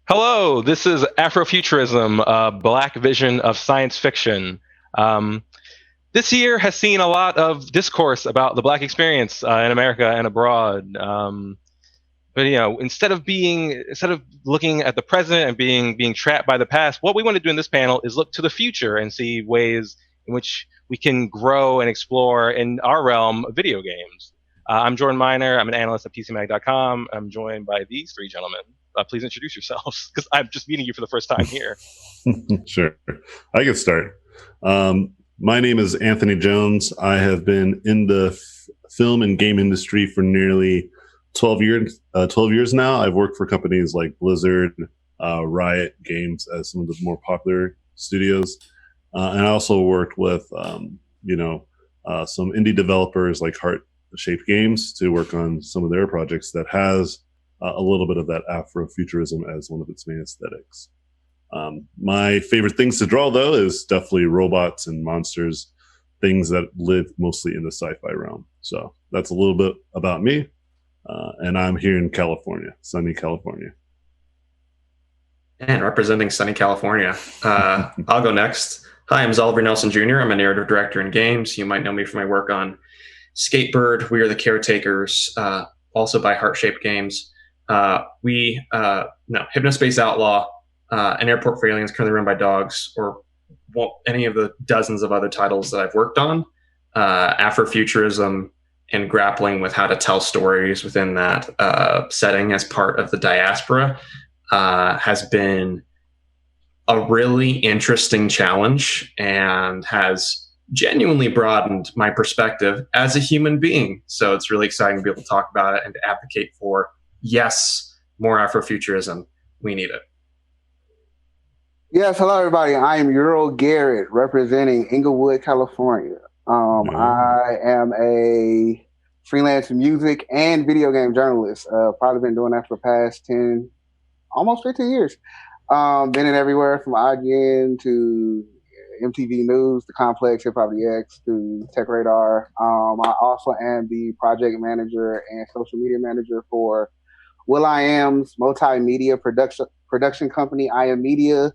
Hello, this is Afrofuturism, a black vision of science fiction. This year has seen a lot of discourse about the black experience in America and abroad. But instead of looking at the present and being trapped by the past, what we want to do in this panel is look to the future and see ways in which we can grow and explore in our realm video games. I'm Jordan Miner. I'm an analyst at PCMag.com. I'm joined by these three gentlemen. Please introduce yourselves, because I'm just meeting you for the first time here. Sure. I can start. My name is Anthony Jones. I have been in the film and game industry for nearly 12 years now. I've worked for companies like Blizzard, Riot Games as some of the more popular studios. And I also worked with, some indie developers like Heart-Shaped Games to work on some of their projects that has a little bit of that Afrofuturism as one of its main aesthetics. My favorite things to draw, though, is definitely robots and monsters, things that live mostly in the sci-fi realm. So that's a little bit about me. And I'm here in California, sunny California. And representing sunny California. I'll go next. Hi, I'm Oliver Nelson Jr. I'm a narrative director in games. You might know me from my work on Skatebird, We Are the Caretakers, also by Heart-Shaped Games. Hypnospace Outlaw, An Airport for Aliens, currently run by dogs, or any of the dozens of other titles that I've worked on. Afrofuturism and grappling with how to tell stories within that setting as part of the diaspora has been a really interesting challenge and has genuinely broadened my perspective as a human being. So it's really exciting to be able to talk about it and to advocate for, yes, more Afrofuturism. We need it. Yes, hello everybody. I am Earl Garrett, representing Inglewood, California. I am a freelance music and video game journalist. Probably been doing that for the past 10, almost 15 years. Been in everywhere from IGN to MTV News, The Complex, Hip Hop DX to Tech Radar. I also am the project manager and social media manager for will.i.am's multimedia production company, I Am Media.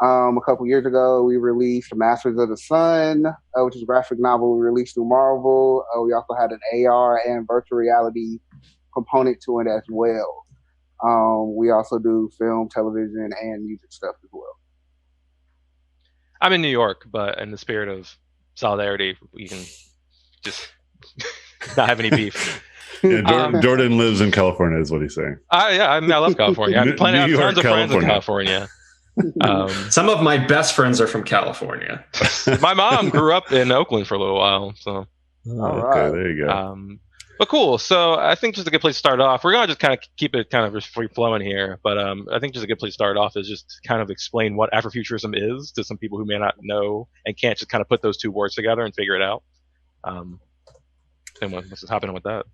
A couple years ago, we released Masters of the Sun, which is a graphic novel we released through Marvel. We also had an AR and virtual reality component to it as well. We also do film, television, and music stuff as well. I'm in New York, but in the spirit of solidarity, we can just not have any beef. Yeah, Jordan lives in California, is what he's saying. I love California. I plan to have tons of friends in California. Some of my best friends are from California. My mom grew up in Oakland for a little while, so. Okay, there you go. But cool. So I think just a good place to start off. We're gonna just kind of keep it kind of free flowing here, but I think just a good place to start off is just to kind of explain what Afrofuturism is to some people who may not know and can't just kind of put those two words together and figure it out. And what's happening with that?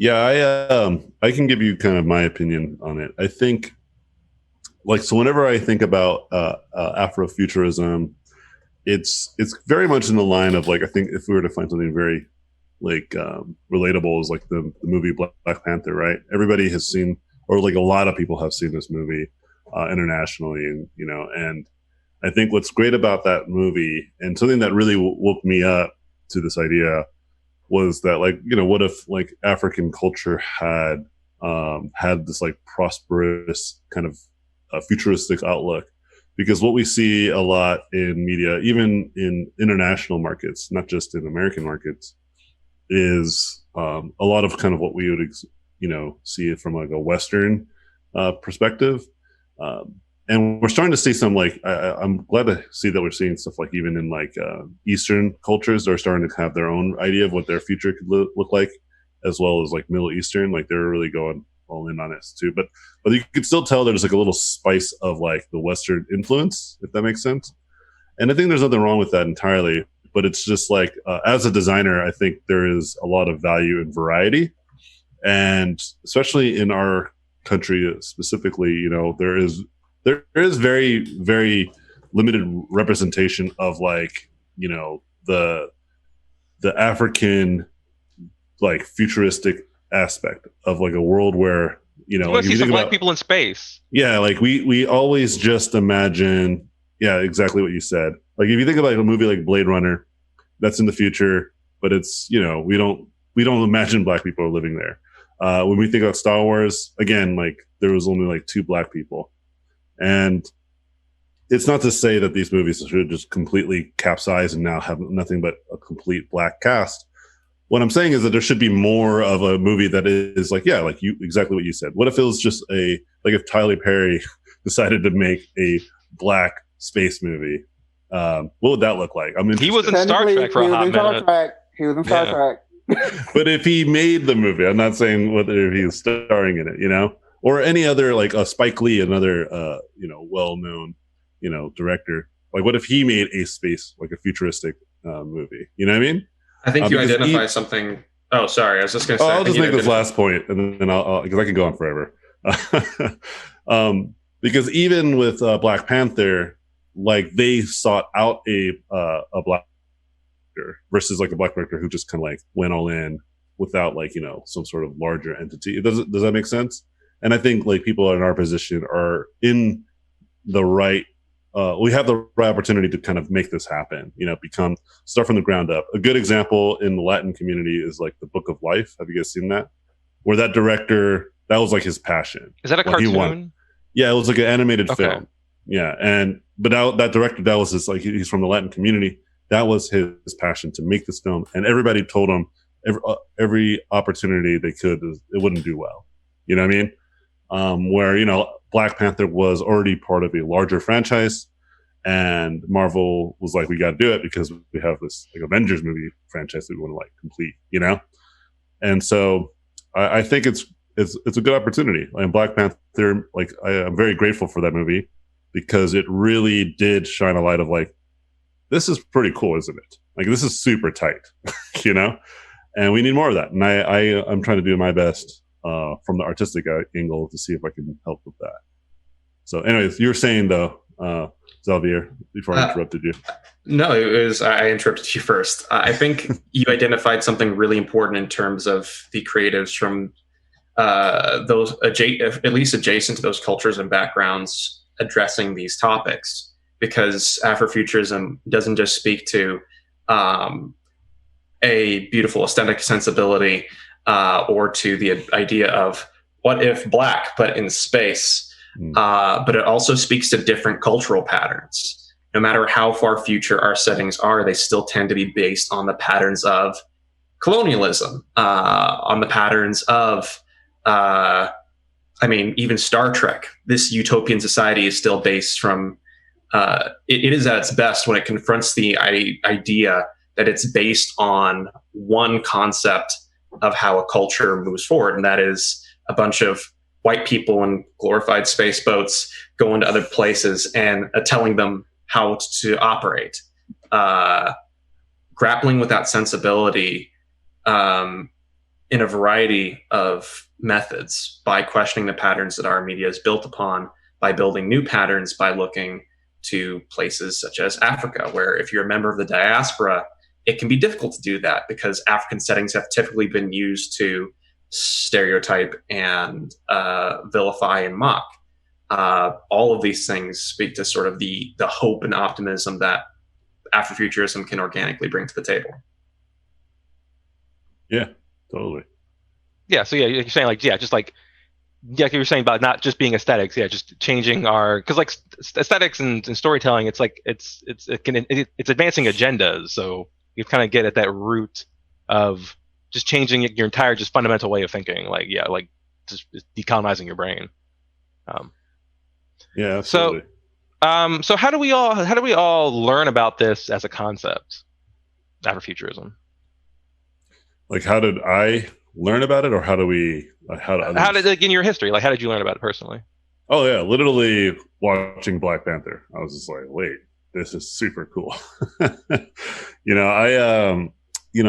Yeah, I can give you kind of my opinion on it. I think, so whenever I think about Afrofuturism, it's very much in the line of, I think if we were to find something very relatable, is like the movie Black Panther, right? Everybody has seen, or a lot of people have seen this movie internationally, and I think what's great about that movie, and something that really woke me up to this idea, was that what if African culture had this prosperous kind of futuristic outlook? Because what we see a lot in media, even in international markets, not just in American markets, is a lot of kind of what we would see it from a Western perspective, and we're starting to see some like I'm glad to see that we're seeing stuff like even in like Eastern cultures, they're starting to have their own idea of what their future could look like, as well as like Middle Eastern. Like they're really going all in on it too. But you could still tell there's like a little spice of like the Western influence, if that makes sense. And I think there's nothing wrong with that entirely. But it's just like as a designer, I think there is a lot of value in variety, and especially in our country specifically, you know, there is very, very limited representation of like, you know, the African like futuristic aspect of like a world where, you know, You like want to if see you some think black about, people in space. yeah, like we always just imagine, yeah, exactly what you said. Like if you think about like a movie like Blade Runner, that's in the future, but it's, you know, we don't imagine black people are living there. When we think about Star Wars, again, like there was only like 2 black people. And it's not to say that these movies should just completely capsize and now have nothing but a complete black cast. What I'm saying is that there should be more of a movie that is like, yeah, like you, exactly what you said. What if it was just like if Tyler Perry decided to make a black space movie? What would that look like? I mean, He was in Star Trek for a hot minute. He was in Star Trek. But if he made the movie, I'm not saying whether he was starring in it, you know, or any other like Spike Lee, another you know, well-known, you know, director. Like, what if he made a space like a futuristic movie? You know what I mean? I think you identify something. Oh, sorry, I was just going to say. I'll just make this last point, and then I'll because I can go on forever. Because even with Black Panther, like they sought out a black director versus like a black director who just kind of like went all in without like, you know, some sort of larger entity. Does that make sense? And I think like people in our position are in the right. We have the right opportunity to kind of make this happen. You know, start from the ground up. A good example in the Latin community is like the Book of Life. Have you guys seen that? Where that director, that was like his passion. Is that a cartoon? Yeah, it was like an animated film. Yeah, but that director, that was his, like, he's from the Latin community. That was his passion to make this film, and everybody told him every opportunity they could, it wouldn't do well. You know what I mean? Where, you know, Black Panther was already part of a larger franchise, and Marvel was like, we got to do it because we have this like Avengers movie franchise that we want to like complete, you know? And so I think it's a good opportunity. And Black Panther, like I'm very grateful for that movie because it really did shine a light of like, this is pretty cool, isn't it? Like this is super tight, you know? And we need more of that. And I'm trying to do my best from the artistic angle to see if I can help with that. So anyways, you were saying though, Xavier, before I interrupted you. No, I interrupted you first. I think you identified something really important in terms of the creatives from those at least adjacent to those cultures and backgrounds addressing these topics, because Afrofuturism doesn't just speak to a beautiful aesthetic sensibility or to the idea of what if black but in space, but it also speaks to different cultural patterns. No matter how far future our settings are, they still tend to be based on the patterns of colonialism, on the patterns of, even Star Trek. This utopian society is still based from, it is at its best when it confronts the idea that it's based on one concept of how a culture moves forward, and that is a bunch of white people in glorified space boats going to other places and telling them how to operate. Grappling with that sensibility in a variety of methods, by questioning the patterns that our media is built upon, by building new patterns, by looking to places such as Africa, where if you're a member of the diaspora, it can be difficult to do that because African settings have typically been used to stereotype and vilify and mock. All of these things speak to sort of the hope and optimism that Afrofuturism can organically bring to the table. Yeah, totally. Yeah, so yeah, you're saying like, yeah, just like, yeah, you were saying about not just being aesthetics, yeah, just changing our, because like aesthetics and storytelling, it's like it's advancing agendas. So you kind of get at that root of just changing your entire just fundamental way of thinking, like, yeah, like just decolonizing your brain. Yeah, absolutely. So how do we all learn about this as a concept, Afrofuturism? Like, how did I learn about it, or how do we? How do others? How did, like, in your history, like, how did you learn about it personally? Oh yeah, literally watching Black Panther. I was just like, wait, this is super cool.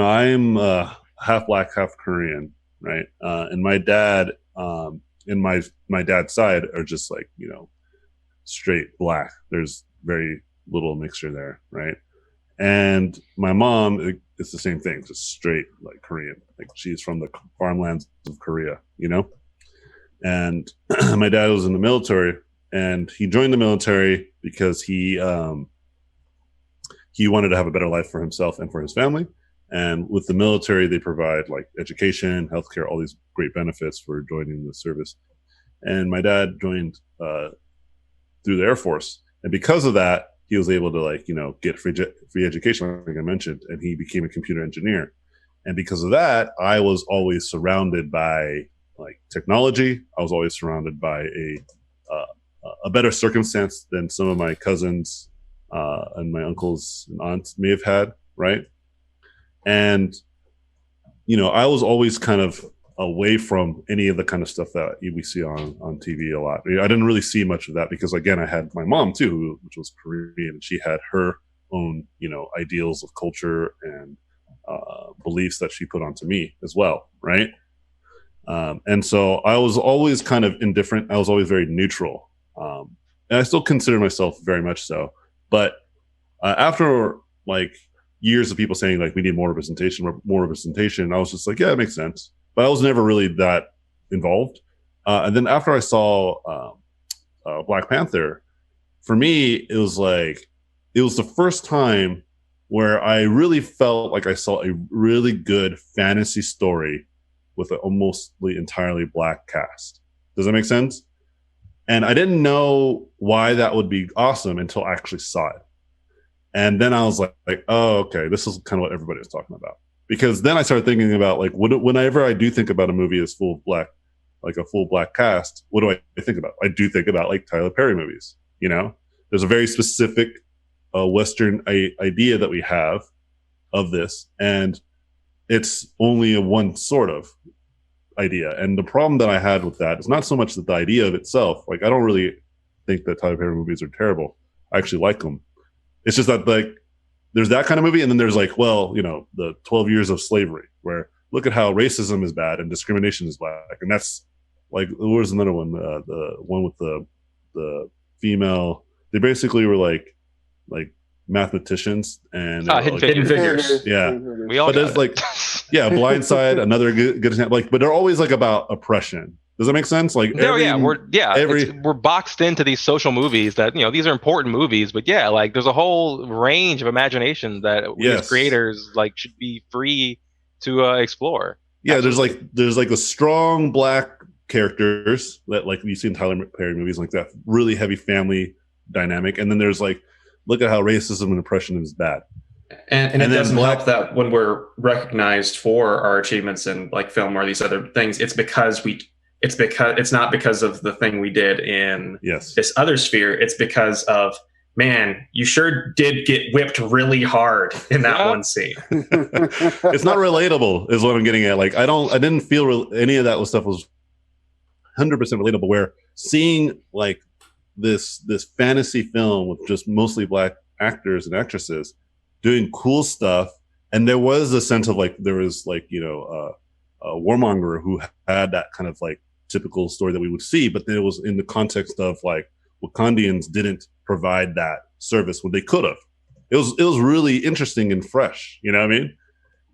I'm half black, half Korean, right? And my dad, and my dad's side are just like, straight black. There's very little mixture there, right? And my mom, it's the same thing, just straight like Korean. Like she's from the farmlands of Korea, And my dad was in the military, and he joined the military because he wanted to have a better life for himself and for his family. And with the military, they provide like education, healthcare, all these great benefits for joining the service. And my dad joined through the Air Force, and because of that, he was able to get free education, like I mentioned, and he became a computer engineer. And because of that, I was always surrounded by like technology. I was always surrounded by a better circumstance than some of my cousins and my uncles and aunts may have had, right? And I was always kind of away from any of the kind of stuff that we see on TV a lot. I didn't really see much of that because, again, I had my mom too, which was Korean, and she had her own, ideals of culture and beliefs that she put onto me as well, right? And so I was always kind of indifferent. I was always very neutral, and I still consider myself very much so. But after like years of people saying like we need more representation, I was just like, yeah, it makes sense. But I was never really that involved. And then after I saw Black Panther, for me, it was the first time where I really felt like I saw a really good fantasy story with an almost entirely black cast. Does that make sense? And I didn't know why that would be awesome until I actually saw it. And then I was like, oh, okay, this is kind of what everybody was talking about. Because then I started thinking about like, whenever I do think about a movie as full black, like a full black cast, what do I think about? I do think about like Tyler Perry movies. There's a very specific Western idea that we have of this, and it's only a one sort of idea. And the problem that I had with that is not so much that the idea of itself. Like, I don't really think that Tyler Perry movies are terrible. I actually like them. It's just that like there's that kind of movie, and then there's like, well, the 12 years of slavery, where look at how racism is bad and discrimination is black, and that's like, where's another one? The one with the female. They basically were like mathematicians and Hidden Figures. Yeah, we all. But it's like, yeah, Blindside, another good example. Like, but they're always like about oppression. Does that make sense? Like, we're boxed into these social movies that these are important movies, but yeah, like there's a whole range of imagination that we as creators like should be free to explore. Yeah, Absolutely. there's like a strong black characters that like you see in Tyler Perry movies, like that really heavy family dynamic, and then there's like, look at how racism and oppression is bad. And it doesn't help that when we're recognized for our achievements in like film or these other things, it's not because of the thing we did in this other sphere. It's because of, man, you sure did get whipped really hard in that one scene. It's not relatable is what I'm getting at. Like, I didn't feel any of that stuff was 100% relatable, where seeing like this fantasy film with just mostly black actors and actresses doing cool stuff. And there was a sense of like, there was like, a warmonger who had that kind of like typical story that we would see, but then it was in the context of like Wakandians didn't provide that service when they could have. It was really interesting and fresh, you know what I mean?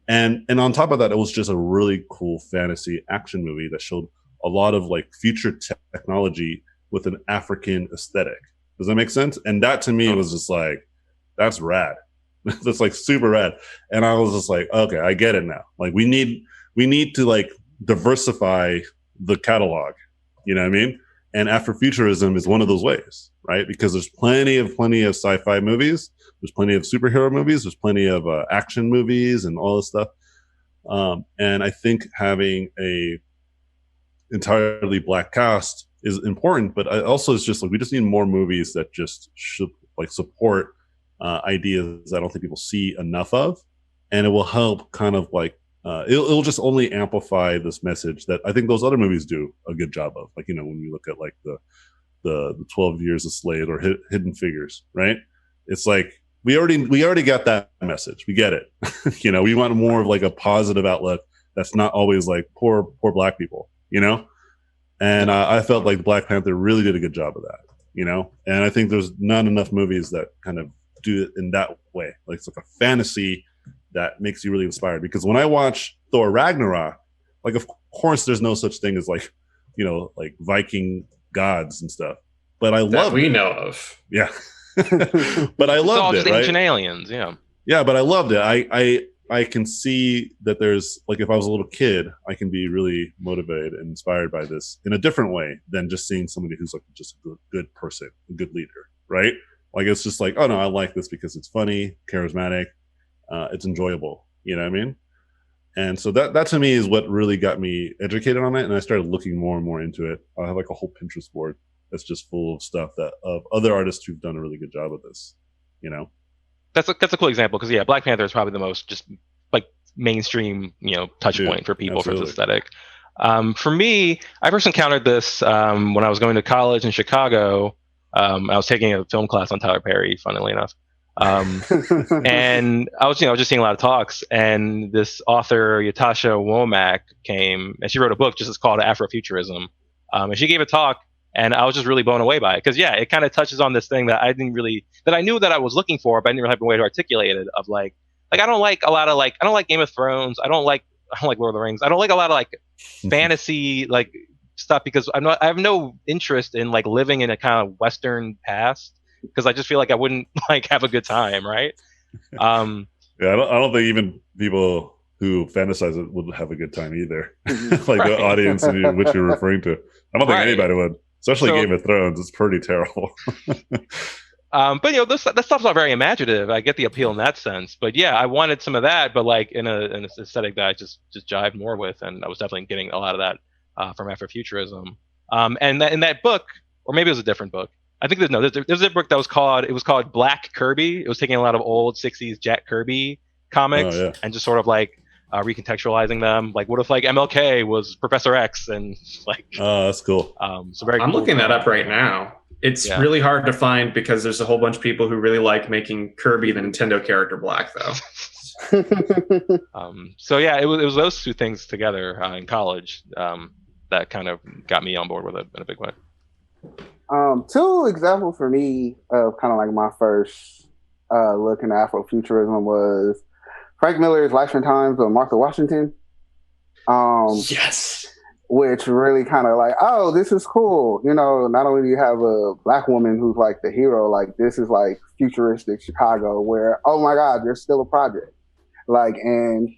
And on top of that, it was just a really cool fantasy action movie that showed a lot of like future technology with an African aesthetic. Does that make sense? And that to me was just like, that's rad. That's like super rad. And I was just like, okay, I get it now. Like we need to like diversify the catalog. You know what I mean? And Afrofuturism is one of those ways, right? Because there's plenty of sci-fi movies. There's plenty of superhero movies. There's plenty of action movies and all this stuff. And I think having a entirely black cast is important, but also it's just like we just need more movies that just should like support ideas I don't think people see enough of, and it will help kind of like it'll just only amplify this message that I think those other movies do a good job of. Like, you know, when you look at like the 12 Years a Slave or Hidden Figures, right? It's like we already got that message. We get it. You know, we want more of like a positive outlook that's not always like poor black people, you know? And I felt like Black Panther really did a good job of that, you know? And I think there's not enough movies that kind of do it in that way. Like it's like a fantasy that makes you really inspired. Because when I watch Thor Ragnarok, like of course there's no such thing as like, you know, like Viking gods and stuff. But I love we know of. Yeah. But I loved it's all it, just right? ancient aliens, yeah. Yeah, but I loved it. I can see that there's like if I was a little kid, I can be really motivated and inspired by this in a different way than just seeing somebody who's like just a good person, a good leader, right? Like it's just like, oh no, I like this because it's funny, charismatic, it's enjoyable. You know what I mean? And so that to me is what really got me educated on it, and I started looking more and more into it. I have like a whole Pinterest board that's just full of stuff that of other artists who've done a really good job of this. You know, that's a cool example because Black Panther is probably the most just like mainstream, you know, touch point for people absolutely. for this aesthetic. For me, I first encountered this when I was going to college in Chicago. I was taking a film class on Tyler Perry, funnily enough. And I was, just seeing a lot of talks, and this author Yatasha Womack came, and she wrote a book just called Afrofuturism, and she gave a talk, and I was just really blown away by it because it kind of touches on this thing that I knew that I was looking for, but I didn't really have a way to articulate it. Of like I don't like a lot of I don't like Game of Thrones, I don't like Lord of the Rings, I don't like a lot of like fantasy like stuff because I have no interest in like living in a kind of Western past. Because I just feel like I wouldn't like have a good time, right? Yeah, I don't think even people who fantasize it would have a good time either. Like the audience in which you're referring to, I don't think anybody would. Especially Game of Thrones, it's pretty terrible. But that stuff's not very imaginative. I get the appeal in that sense, but I wanted some of that, but like in an aesthetic that I just jived more with, and I was definitely getting a lot of that from Afrofuturism. And in that book, or maybe it was a different book. I think there's a book that was called Black Kirby. It was taking a lot of old 60s Jack Kirby comics and just sort of like recontextualizing them. Like, what if like MLK was Professor X and like? Oh, that's cool. So very. I'm cool looking that up right now. It's really hard to find because there's a whole bunch of people who really like making Kirby the Nintendo character black, though. It was those two things together in college that kind of got me on board with it in a big way. Two examples for me of kind of like my first look into Afrofuturism was Frank Miller's Life and Times of Martha Washington. Yes. Which really kind of like, oh, this is cool. You know, not only do you have a black woman who's like the hero, like this is like futuristic Chicago where, oh my God, there's still a project. Like, and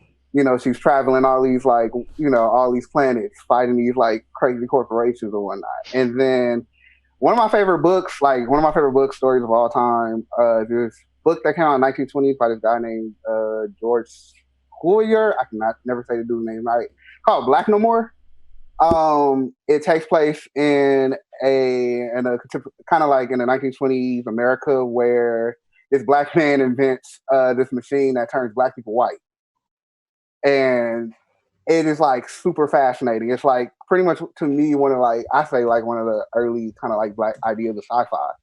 she's traveling all these like, all these planets, fighting these like crazy corporations and whatnot. And then one of my favorite book stories of all time, this book that came out in 1920s by this guy named George Hoyer. I cannot never say the dude's name right. Called Black No More. It takes place in a kind of like in the 1920s America where this black man invents this machine that turns black people white. And it is like super fascinating. It's like pretty much to me one of the early kind of like black ideas of sci-fi.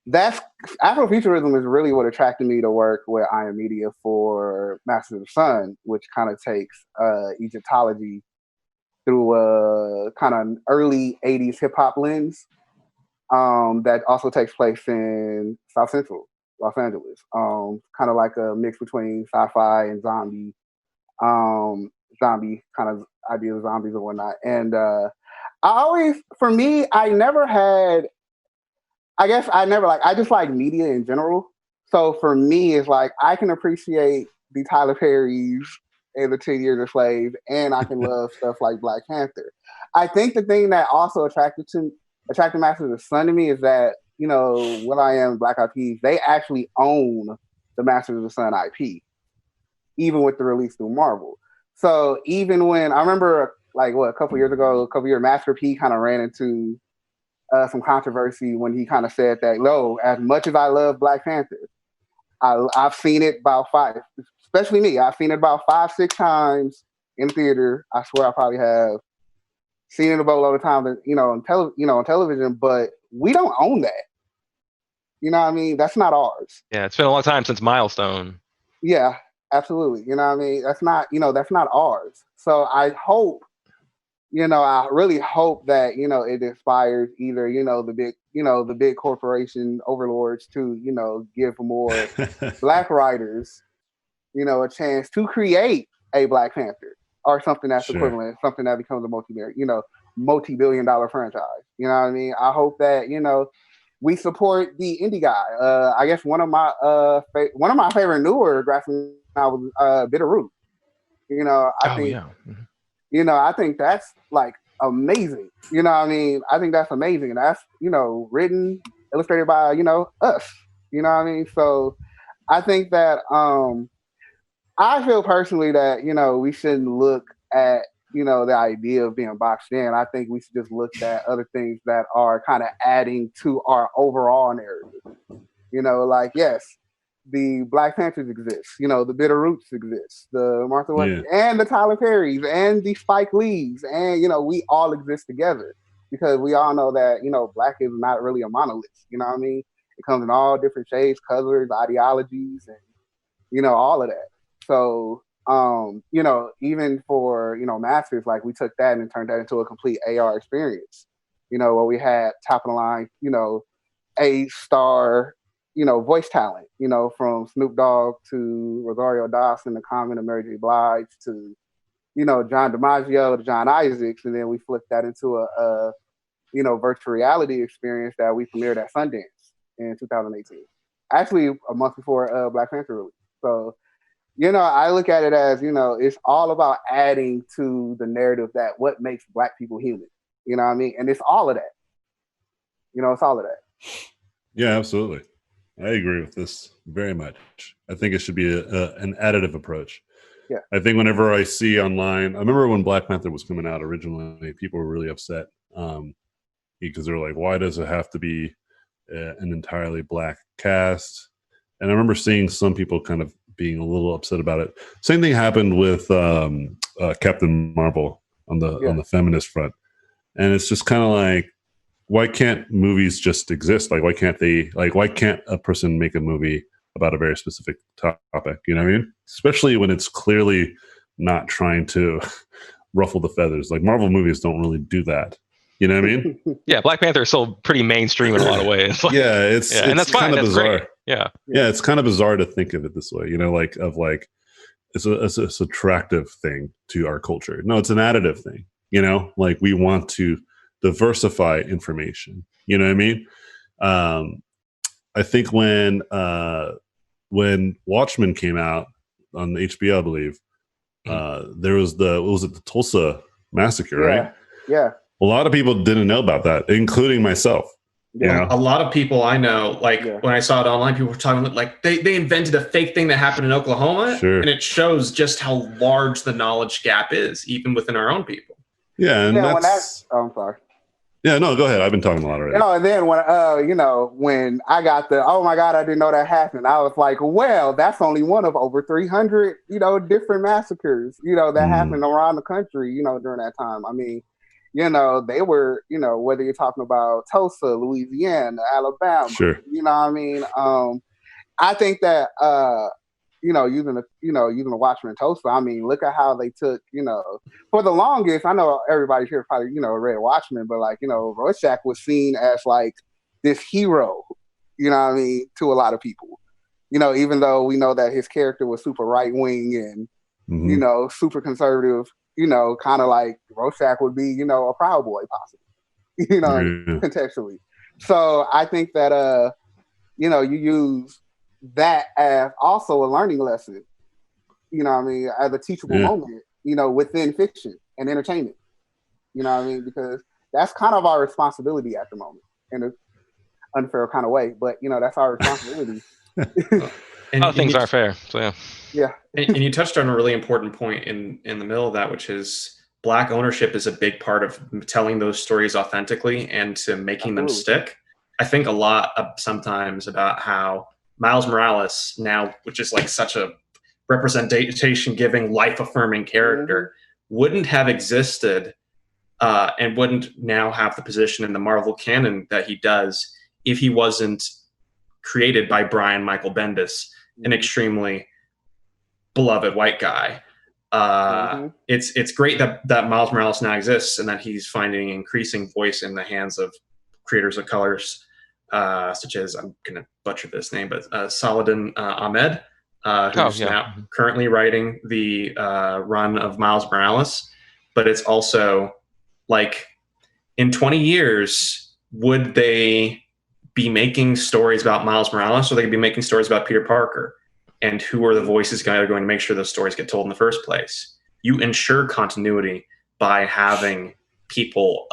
That's Afrofuturism is really what attracted me to work with Iron Media for Masters of the Sun, which kind of takes Egyptology through a kind of early 80s hip hop lens. That also takes place in South Central Los Angeles. Kind of like a mix between sci-fi and zombie kind of idea of zombies and whatnot. And I just like media in general. So for me, it's like I can appreciate the Tyler Perry's and the 10 Years a Slave, and I can love stuff like Black Panther. I think the thing that also attracted Masters of the Sun to me is that, will.i.am, Black Eyed Peas, they actually own the Masters of the Sun IP, even with the release through Marvel. So even when I remember like what, a couple years ago, Master P kind of ran into some controversy when he kind of said that, no, as much as I love Black Panther, I've seen it about especially me, I've seen it about 5-6 times in theater. I swear I probably have seen it a boatload of times, on television, but we don't own that. You know what I mean? That's not ours. Yeah, it's been a long time since Milestone. Yeah, absolutely. You know what I mean? That's not ours. So I really hope that, it inspires either, the big corporation overlords to, give more Black writers, a chance to create a Black Panther or something that's equivalent, something that becomes a multi-billion-dollar franchise. You know what I mean? I hope that, we support the indie guy. I guess one of my favorite newer graphic novels, Bitterroot. I think that's like amazing. You know what I mean? I think that's amazing. And that's, written, illustrated by, us. You know what I mean? So I think that I feel personally that, we shouldn't look at, the idea of being boxed in. I think we should just look at other things that are kind of adding to our overall narrative. Yes, the Black Panthers exist. The Bitterroots exist. The Martha West and the Tyler Perrys and the Spike Lees, and we all exist together because we all know that Black is not really a monolith. You know what I mean? It comes in all different shades, colors, ideologies, and all of that. So even for Masters, like we took that and turned that into a complete AR experience. Where we had top of the line, A-star voice talent, from Snoop Dogg to Rosario Dawson, to Common, to Mary J. Blige, to, John DiMaggio, to John Isaacs. And then we flipped that into a virtual reality experience that we premiered at Sundance in 2018. Actually, a month before Black Panther release. So, I look at it as, it's all about adding to the narrative that what makes Black people human. You know what I mean? And it's all of that. It's all of that. Yeah, absolutely. I agree with this very much. I think it should be an additive approach. Yeah. I think whenever I see online, I remember when Black Panther was coming out originally, people were really upset because they're like, why does it have to be an entirely Black cast? And I remember seeing some people kind of being a little upset about it. Same thing happened with Captain Marvel on the feminist front. And it's just kind of like, why can't movies just exist? Like, why can't a person make a movie about a very specific topic? You know what I mean? Especially when it's clearly not trying to ruffle the feathers. Like, Marvel movies don't really do that. You know what I mean? Yeah, Black Panther is still pretty mainstream in a lot of ways. It's and that's fine. kind of That's bizarre. great. Yeah, it's kind of bizarre to think of it this way. It's a attractive thing to our culture. No, it's an additive thing. Like, we want to diversify information. You know what I mean? I think when Watchmen came out on HBO, I believe, there was the Tulsa massacre, right? Yeah. A lot of people didn't know about that, including myself. Yeah. A lot of people I know, when I saw it online, people were talking like they invented a fake thing that happened in Oklahoma, and it shows just how large the knowledge gap is, even within our own people. Yeah, and I'm sorry. Yeah, no, go ahead. I've been talking a lot already. And then when I got oh my God, I didn't know that happened. I was like, well, that's only one of over 300, different massacres, that happened around the country, during that time. I mean, they were, whether you're talking about Tulsa, Louisiana, Alabama, sure. You know what I mean? I think that, using the Watchmen Tulsa, I mean, look at how they took, for the longest, I know everybody here probably, read Watchmen, but Rorschach was seen as like this hero, you know what I mean, to a lot of people, even though we know that his character was super right wing and, super conservative, kind of like Rorschach would be, a Proud Boy possibly, contextually. So I think that, you use that as also a learning lesson, as a teachable moment, within fiction and entertainment, because that's kind of our responsibility at the moment in an unfair kind of way, but that's our responsibility. And things aren't fair. So yeah. And you touched on a really important point in the middle of that, which is Black ownership is a big part of telling those stories authentically and to making them stick. I think a lot sometimes about how Miles Morales now, which is like such a representation giving, life affirming character, wouldn't have existed and wouldn't now have the position in the Marvel canon that he does if he wasn't created by Brian Michael Bendis, an extremely beloved white guy. It's great that Miles Morales now exists and that he's finding increasing voice in the hands of creators of colors, such as, I'm going to butcher this name, but Saladin Ahmed, who's now currently writing the run of Miles Morales. But it's also like, in 20 years, would they be making stories about Miles Morales, or they could be making stories about Peter Parker? And who are the voices that are going to make sure those stories get told in the first place? You ensure continuity by having people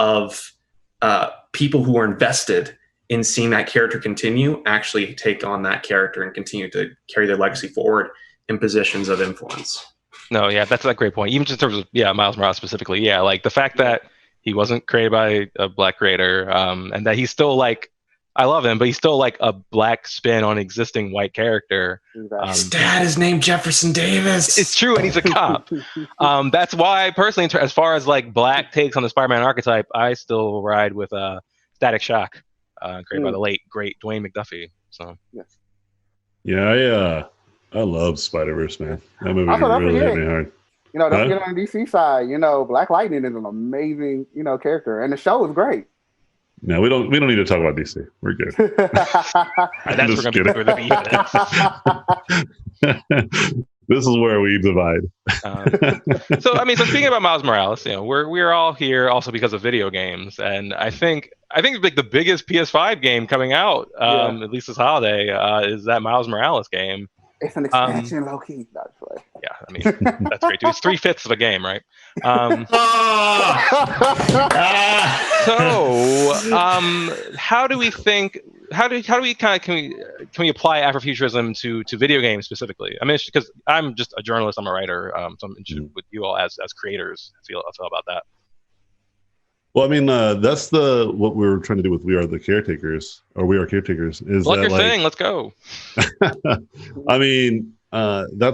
who are invested in seeing that character continue actually take on that character and continue to carry their legacy forward in positions of influence. No, yeah, that's a great point. Even just in terms of Miles Morales specifically, like the fact that he wasn't created by a Black creator, and that he's still like, I love him, but he's still like a Black spin on existing white character. His dad is named Jefferson Davis. It's true, and he's a cop. That's why, personally, as far as like Black takes on the Spider-Man archetype, I still ride with Static Shock, created by the late great Dwayne McDuffie. So I love Spider-Verse, man. That movie really hit me hard. Don't forget on the DC side, Black Lightning is an amazing, character, and the show is great. No, we don't need to talk about DC. We're good. That's where we're going to be. This is where we divide. So speaking about Miles Morales, we're all here also because of video games, and I think like the biggest PS5 game coming out, at least this holiday, is that Miles Morales game. It's an expansion, low key. Yeah, that's great too. It's 3/5 of a game, right? How do we think? How do we can we apply Afrofuturism to video games specifically? Because I'm just a journalist, I'm a writer, so I'm interested with you all as creators. I feel about that. Well, that's what we were trying to do with We Are Caretakers. Is like you're saying, let's go. That's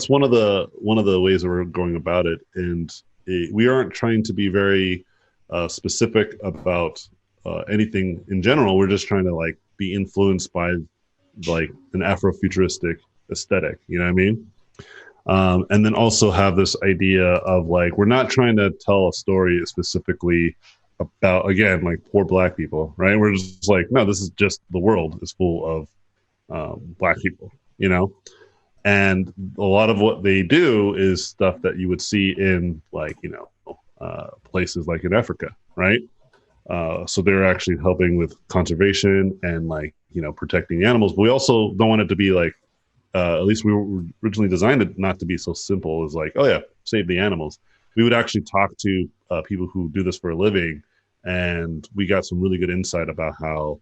one of the ways that we're going about it, and we aren't trying to be very specific about anything in general. We're just trying to be influenced by an Afrofuturistic aesthetic. You know what I mean? And then also have this idea of we're not trying to tell a story specifically about, again, poor Black people, right? We're just no, this is just, the world is full of Black people, and a lot of what they do is stuff that you would see in places like in Africa, right? So they're actually helping with conservation and protecting animals. But we also don't want it to be at least we were originally designed it not to be so simple as save the animals. We would actually talk to people who do this for a living, and we got some really good insight about how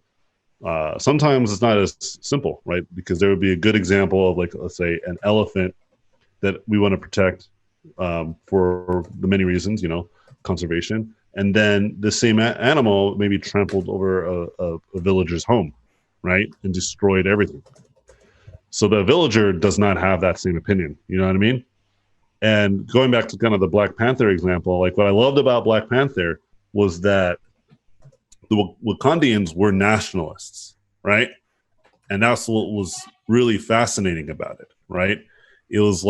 sometimes it's not as simple, right? Because there would be a good example of let's say an elephant that we want to protect for the many reasons, conservation, and then the same animal maybe trampled over a villager's home, right, and destroyed everything. So the villager does not have that same opinion. You know what I mean? And going back to kind of the Black Panther example, what I loved about Black Panther was that the Wakandians were nationalists, right? And that's what was really fascinating about it, right? It was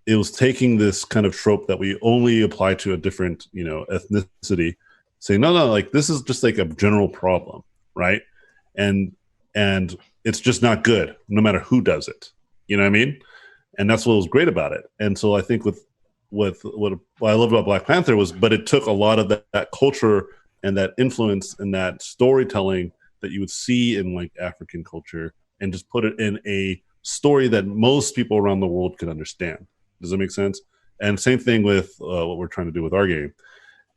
it was taking this kind of trope that we only apply to a different, ethnicity, saying, no, this is just a general problem, right? And it's just not good, no matter who does it. You know what I mean? And that's what was great about it. And so I think with what I loved about Black Panther but it took a lot of that culture and that influence and that storytelling that you would see in African culture, and just put it in a story that most people around the world could understand. Does that make sense? And same thing with what we're trying to do with our game.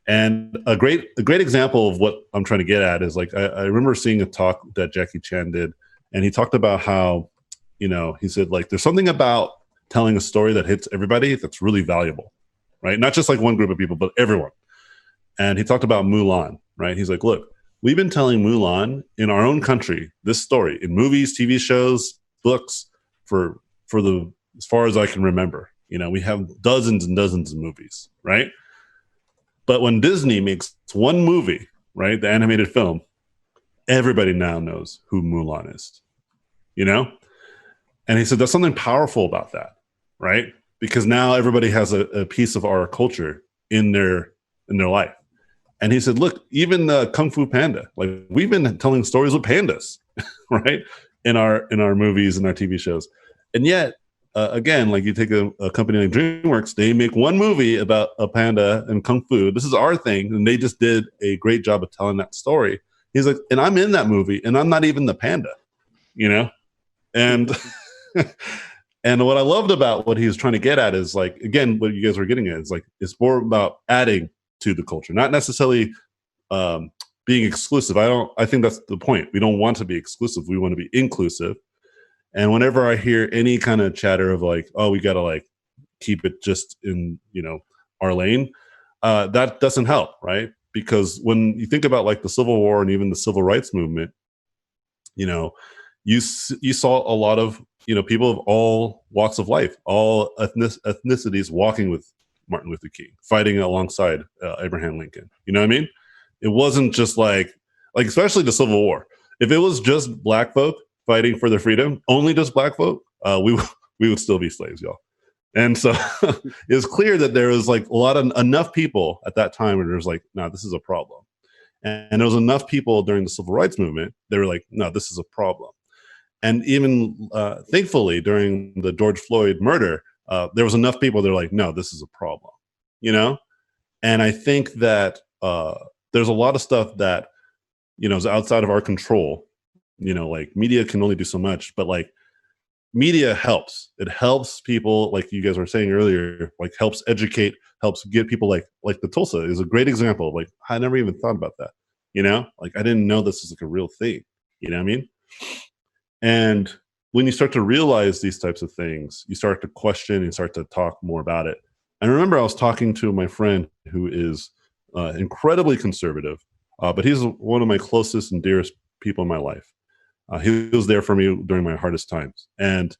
And a great example of what I'm trying to get at is I remember seeing a talk that Jackie Chan did, and he talked about how, he said there's something about telling a story that hits everybody that's really valuable, right? Not just like one group of people, but everyone. And he talked about Mulan, right? He's like, look, we've been telling Mulan in our own country this story in movies, TV shows, books for the as far as I can remember. You know, we have dozens and dozens of movies, right? But when Disney makes one movie, right, the animated film, everybody now knows who Mulan is, you know? And he said there's something powerful about that, right? Because now everybody has a piece of our culture in their life. And he said, look, even the Kung Fu Panda, like we've been telling stories with pandas, right? In our movies and our TV shows. And yet, again, like you take a company like DreamWorks, they make one movie about a panda and Kung Fu. This is our thing. And they just did a great job of telling that story. He's like, and I'm in that movie and I'm not even the panda, you know? And and what I loved about what he was trying to get at is like, again, what you guys were getting at is like, it's more about adding to the culture, not necessarily being exclusive. I think that's the point. We don't want to be exclusive. We want to be inclusive. And whenever I hear any kind of chatter of like, oh, we got to like keep it just in, you know, our lane, that doesn't help, right? Because when you think about like the Civil War and even the Civil Rights Movement, you know, you saw a lot of, you know, people of all walks of life, all ethnicities walking with Martin Luther King, fighting alongside Abraham Lincoln. You know what I mean? It wasn't just like especially the Civil War. If it was just black folk fighting for their freedom, only just black folk, we would still be slaves, y'all. And so it was clear that there was like enough people at that time where there's like, no, this is a problem. And there was enough people during the Civil Rights Movement, they were like, no, this is a problem. And even thankfully during the George Floyd murder, there was enough people that are like, no, this is a problem, you know? And I think that there's a lot of stuff that, you know, is outside of our control. You know, like media can only do so much, but like media helps. It helps people, like you guys were saying earlier, like helps educate, helps get people like the Tulsa is a great example. Like I never even thought about that, you know? Like I didn't know this was like a real thing, you know what I mean? And when you start to realize these types of things, you start to question and start to talk more about it. I remember I was talking to my friend who is incredibly conservative, but he's one of my closest and dearest people in my life. He was there for me during my hardest times. And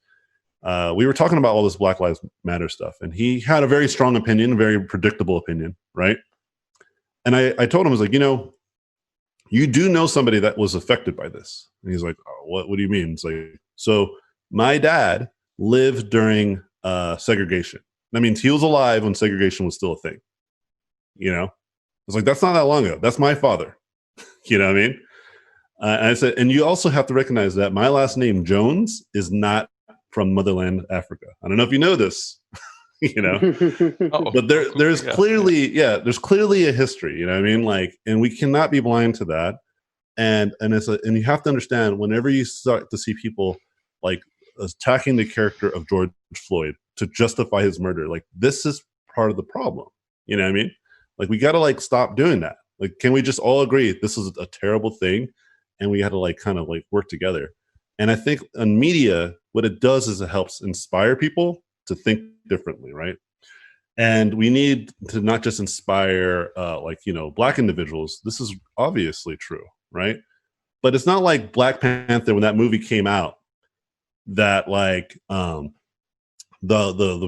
we were talking about all this Black Lives Matter stuff. And he had a very strong opinion, a very predictable opinion, right? And I told him, I was like, you know, you do know somebody that was affected by this. And he's like, oh, what do you mean? It's like, so my dad lived during segregation. That means he was alive when segregation was still a thing. You know, I was like, that's not that long ago. That's my father. You know what I mean? And I said, and you also have to recognize that my last name, Jones, is not from motherland Africa. I don't know if you know this, you know, but there's clearly, there's clearly a history, you know what I mean? Like, and we cannot be blind to that. And you have to understand whenever you start to see people like attacking the character of George Floyd to justify his murder, like this is part of the problem. You know what I mean? Like we got to like stop doing that. Like, can we just all agree this is a terrible thing? And we had to like kind of like work together. And I think on media, what it does is it helps inspire people to think differently, right? And we need to not just inspire like, you know, Black individuals. This is obviously true, right? But it's not like Black Panther when that movie came out that like the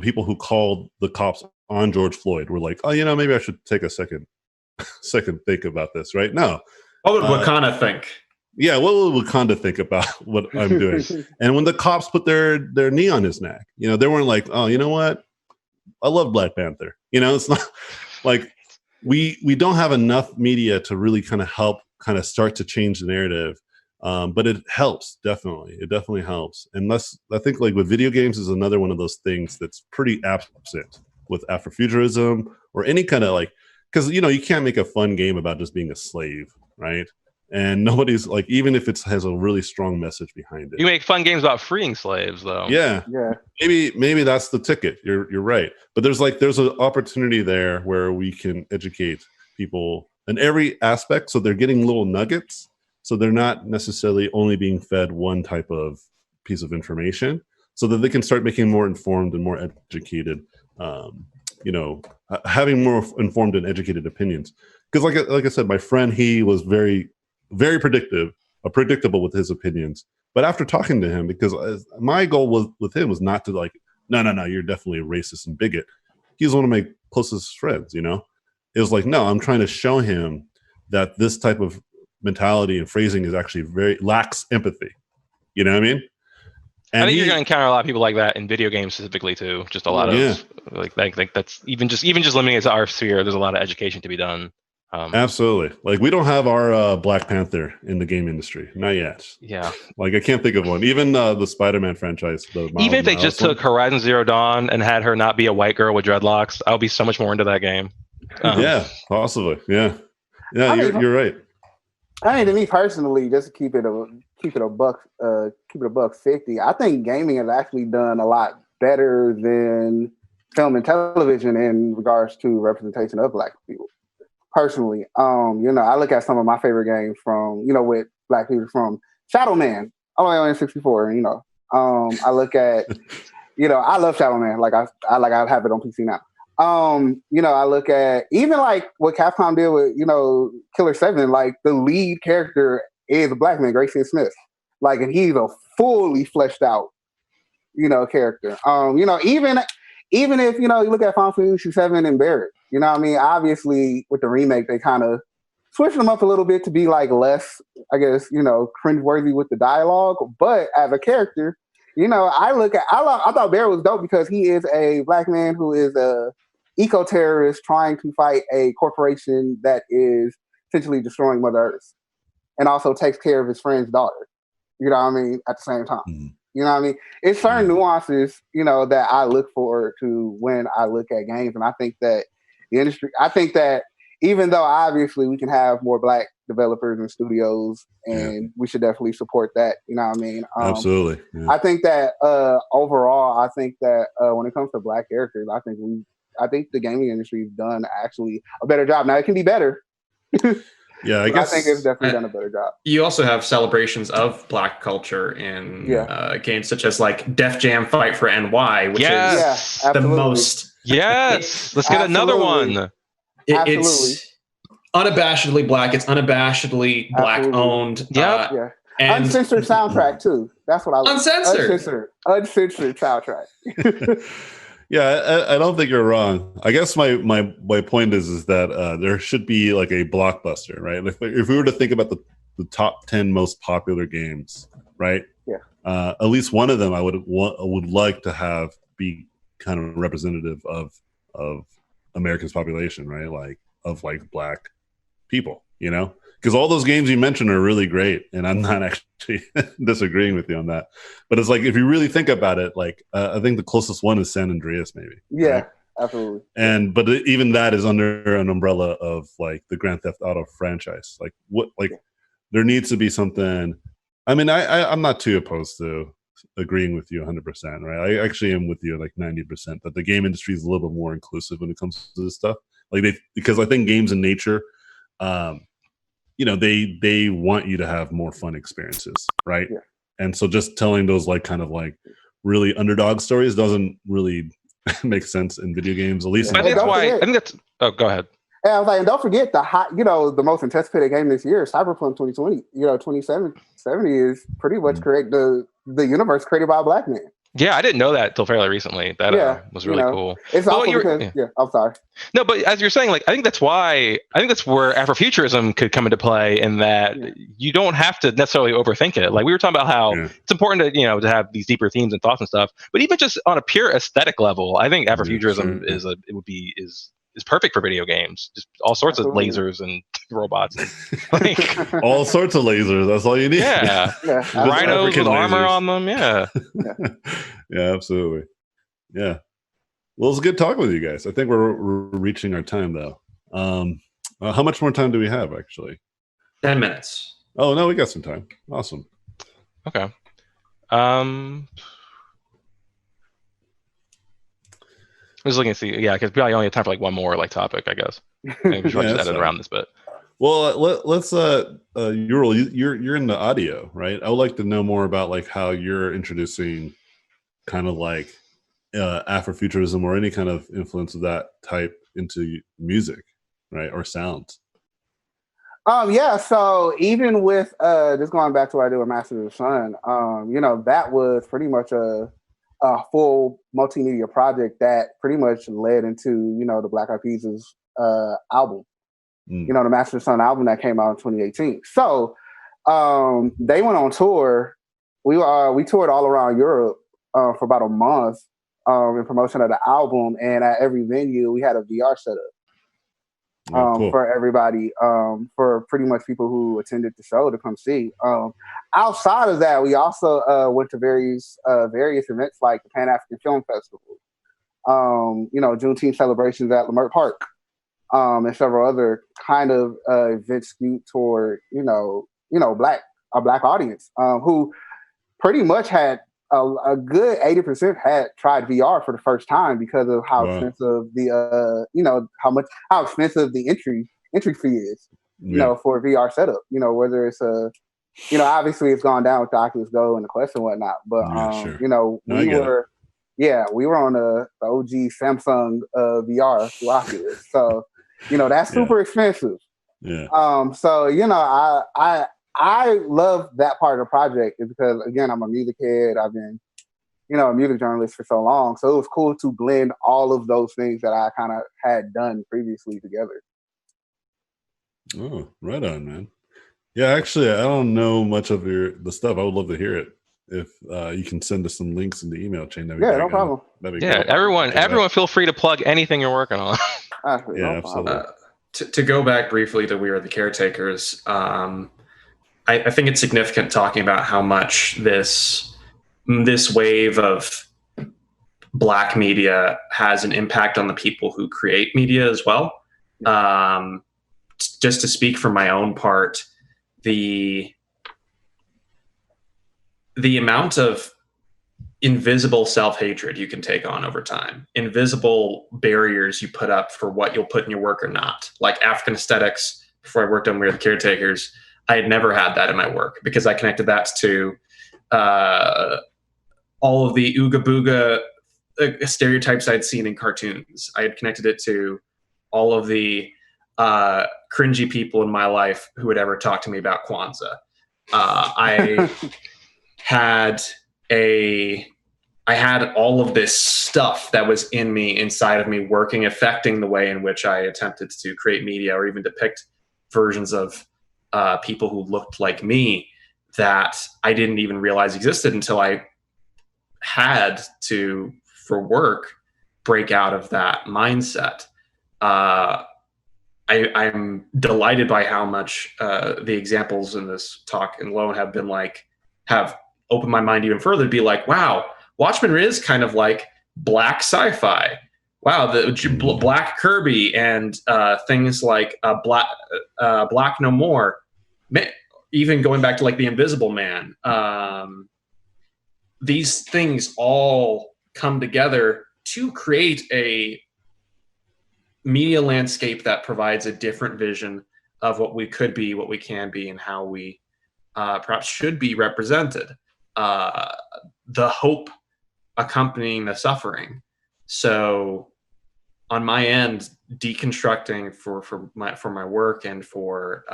people who called the cops on George Floyd were like, oh, you know, maybe I should take a second think about this, right? No. What would Wakanda think? Yeah, what will Wakanda think about what I'm doing? And when the cops put their knee on his neck, you know, they weren't like, oh, you know what? I love Black Panther. You know, it's not like we don't have enough media to really kind of help kind of start to change the narrative. But it helps, definitely. It definitely helps. And I think like with video games is another one of those things that's pretty absent with Afrofuturism or any kind of like, because, you know, you can't make a fun game about just being a slave, right? And nobody's like, even if it has a really strong message behind it. You make fun games about freeing slaves, though. Yeah. Maybe that's the ticket. You're right. But there's an opportunity there where we can educate people in every aspect, so they're getting little nuggets. So they're not necessarily only being fed one type of piece of information, so that they can start making more informed and more educated having more informed and educated opinions. Because like I said, my friend, he was very, very predictable with his opinions. But after talking to him, because my goal with him was not to like, no, you're definitely a racist and bigot. He's one of my closest friends, It was like, no, I'm trying to show him that this type of mentality and phrasing is actually lacks empathy. You know what I mean? And I think you're going to encounter a lot of people like that in video games specifically too. Just a lot of like that's even just limiting it to our sphere. There's a lot of education to be done. Absolutely. Like we don't have our Black Panther in the game industry, not yet. Yeah. Like I can't think of one. Even the Spider-Man franchise. Even if they just took Horizon Zero Dawn and had her not be a white girl with dreadlocks, I'll be so much more into that game. Yeah, possibly. Yeah, you're right. I mean, to me personally, just to keep it a buck 50. I think gaming has actually done a lot better than film and television in regards to representation of Black people. Personally, I look at some of my favorite games from with Black people from Shadow Man all the way on N64. I look at I love Shadow Man. Like I have it on PC now. I look at even like what Capcom did with, Killer 7, like the lead character is a Black man, Grayson Smith. Like, and he's a fully fleshed out, character. Even if, you look at Final Fantasy 7 and Barrett, obviously with the remake, they kind of switched them up a little bit to be like less, I guess, cringeworthy with the dialogue. But as a character, I thought Barrett was dope because he is a Black man who is a eco-terrorist trying to fight a corporation that is essentially destroying Mother Earth and also takes care of his friend's daughter, at the same time. Mm-hmm. It's certain nuances, that I look forward to when I look at games. And I think that even though obviously we can have more Black developers and studios, and we should definitely support that, Absolutely. Yeah. I think that overall, when it comes to Black characters, I think the gaming industry has done actually a better job. Now it can be better. Yeah, I guess I think it's definitely done a better job. You also have celebrations of Black culture in games such as like Def Jam Fight for NY, which is the most. Yes, let's get another one. It's unabashedly Black. It's unabashedly Black owned. And uncensored soundtrack too. That's what I like. Uncensored soundtrack. Yeah, I don't think you're wrong. I guess my point is that there should be like a blockbuster, right? If we were to think about the top 10 most popular games, right? Yeah. At least one of them I would like to have be kind of representative of America's population, right? Like of like Black people, because all those games you mentioned are really great, and I'm not actually disagreeing with you on that. But it's like if you really think about it, like I think the closest one is San Andreas, maybe. Yeah, right? absolutely. But even that is under an umbrella of like the Grand Theft Auto franchise. Like there needs to be something. I mean, I'm not too opposed to agreeing with you 100%, right? I actually am with you like 90% that the game industry is a little bit more inclusive when it comes to this stuff. Because I think games in nature, they want you to have more fun experiences, right? Yeah. And so just telling those like kind of like really underdog stories doesn't really make sense in video games, at least. I think that's. Oh, go ahead. And I was like, and don't forget the most anticipated game this year, Cyberpunk 2020. 2070 is pretty much correct. The universe created by a Black man. Yeah, I didn't know that until fairly recently. That was really cool. It's also because, I'm sorry. No, but as you're saying, like, I think that's where Afrofuturism could come into play in that you don't have to necessarily overthink it. Like we were talking about how it's important to, to have these deeper themes and thoughts and stuff, but even just on a pure aesthetic level, I think Afrofuturism is perfect for video games. Just all sorts of lasers and robots. And, all sorts of lasers. That's all you need. Yeah. Rhinos with armor on them. Yeah. Yeah, absolutely. Yeah. Well, it's good talking with you guys. I think we're reaching our time though. How much more time do we have actually? 10 minutes. Oh no, we got some time. Awesome. Okay. I was looking to see, because probably only have time for like one more like topic, I guess. Maybe we should just edit around this bit. Well, let's Ural, you're in the audio, right? I would like to know more about like how you're introducing kind of like Afrofuturism or any kind of influence of that type into music, right, or sound? Yeah, so even with just going back to what I did with Masters of the Sun, that was pretty much a full multimedia project that pretty much led into, the Black Eyed Peas' album, the Masters of the Sun album that came out in 2018. So they went on tour. We toured all around Europe for about a month in promotion of the album, and at every venue we had a VR setup. Cool. For everybody, for pretty much people who attended the show to come see. Outside of that, we also went to various events like the Pan African Film Festival, Juneteenth celebrations at Leimert Park, and several other kind of events skewed toward a black audience who pretty much had a good 80% had tried VR for the first time because of how expensive how expensive the entry fee is, for a VR setup. Whether it's obviously it's gone down with the Oculus Go and the Quest and whatnot, but sure. we were on the OG Samsung VR through Oculus, so that's super expensive. Yeah. I love that part of the project is because, again, I'm a music head. I've been, a music journalist for so long. So it was cool to blend all of those things that I kind of had done previously together. Oh, right on, man. Yeah, actually, I don't know much of the stuff. I would love to hear it. If you can send us some links in the email chain. No problem. Everyone feel free to plug anything you're working on. Absolutely. To go back briefly to We Are the Caretakers, I think it's significant talking about how much this wave of Black media has an impact on the people who create media as well. Just to speak for my own part, the amount of invisible self-hatred you can take on over time, invisible barriers you put up for what you'll put in your work or not, like African aesthetics. Before I worked on We Are the Caretakers, I had never had that in my work because I connected that to all of the ooga booga stereotypes I'd seen in cartoons. I had connected it to all of the cringy people in my life who would ever talk to me about Kwanzaa. I had all of this stuff that was in me, inside of me, working, affecting the way in which I attempted to create media or even depict versions of people who looked like me that I didn't even realize existed until I had to, for work, break out of that mindset. I'm delighted by how much the examples in this talk and Lone have opened my mind even further to be like, wow, Watchmen is kind of like Black sci-fi. Wow, the Black Kirby and things like Black No More, even going back to like the Invisible Man. These things all come together to create a media landscape that provides a different vision of what we could be, what we can be, and how we perhaps should be represented. The hope accompanying the suffering. So on my end, deconstructing for my work and for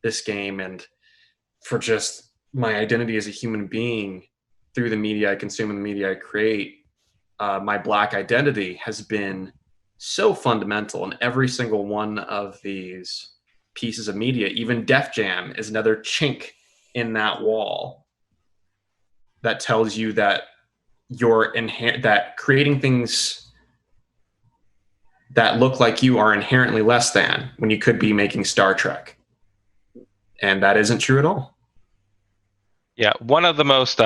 this game and for just my identity as a human being through the media I consume and the media I create, my Black identity has been so fundamental in every single one of these pieces of media. Even Def Jam is another chink in that wall that tells you that that creating things that look like you are inherently less than when you could be making Star Trek. And that isn't true at all. Yeah, one of the most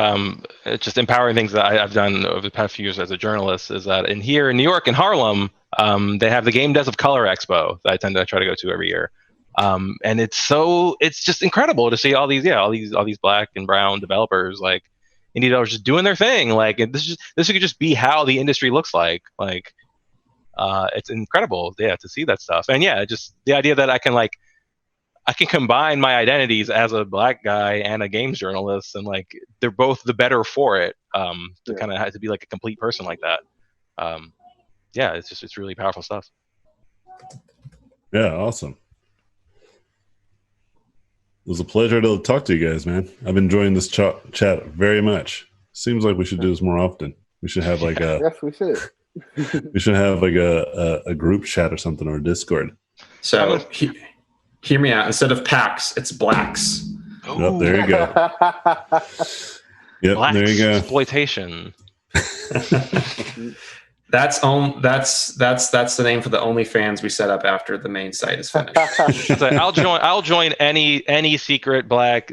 just empowering things that I've done over the past few years as a journalist is that in New York, in Harlem, they have the Game Devs of Color Expo that I tend to try to go to every year. And it's just incredible to see all these Black and brown developers, like indie developers, just doing their thing. Like this could just be how the industry looks like. Like it's incredible, to see that stuff. And just the idea that I can combine my identities as a Black guy and a games journalist, and like they're both the better for it. to kind of have to be like a complete person like that. Yeah, it's really powerful stuff. Yeah, awesome. It was a pleasure to talk to you guys, man. I've enjoying this chat very much. Seems like we should do this more often. We should have like a Yes, we should. we should have like a group chat or something, or a Discord. So hear me out. Instead of PAX, it's Blacks. Oh, there you go. Yep, Black there you go. exploitation. That's the name for the OnlyFans we set up after the main site is finished. It's like, I'll join any secret Black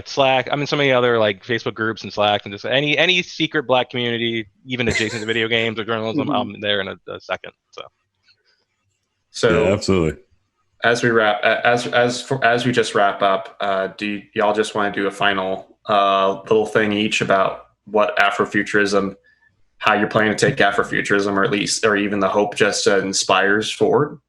Slack. I'm in so many other like Facebook groups and Slack, and just any secret Black community, even adjacent to video games or journalism. I'm there in a second. So yeah, absolutely. As we just wrap up, do y'all just want to do a final little thing each about what Afrofuturism, how you're planning to take Afrofuturism, or even the hope just inspires forward?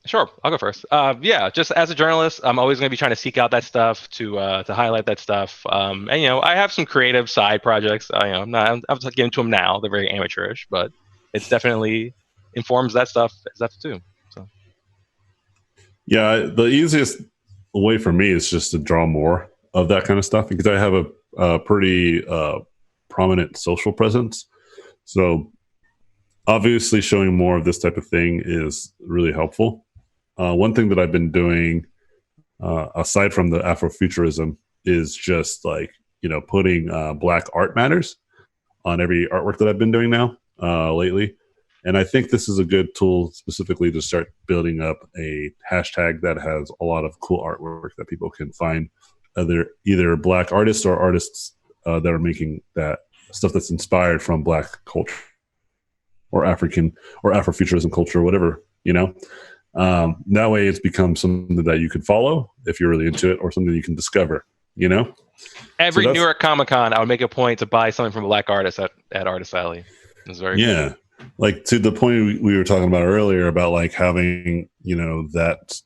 Sure, I'll go first. Yeah, just as a journalist, I'm always going to be trying to seek out that stuff to highlight that stuff. And I have some creative side projects. I'm getting to them now. They're very amateurish, but it's definitely informs that stuff too. So yeah, the easiest way for me is just to draw more of that kind of stuff, because I have a pretty prominent social presence. So obviously showing more of this type of thing is really helpful. One thing that I've been doing, aside from the Afrofuturism, is just like, putting Black Art Matters on every artwork that I've been doing now lately. And I think this is a good tool specifically to start building up a hashtag that has a lot of cool artwork that people can find, either Black artists or artists that are making that stuff that's inspired from Black culture or African or Afrofuturism culture or whatever, that way it's become something that you could follow if you're really into it, or something you can discover, Every New York Comic Con, I would make a point to buy something from a Black artist at Artist Alley. It's very cool. Like to the point we were talking about earlier about like having, that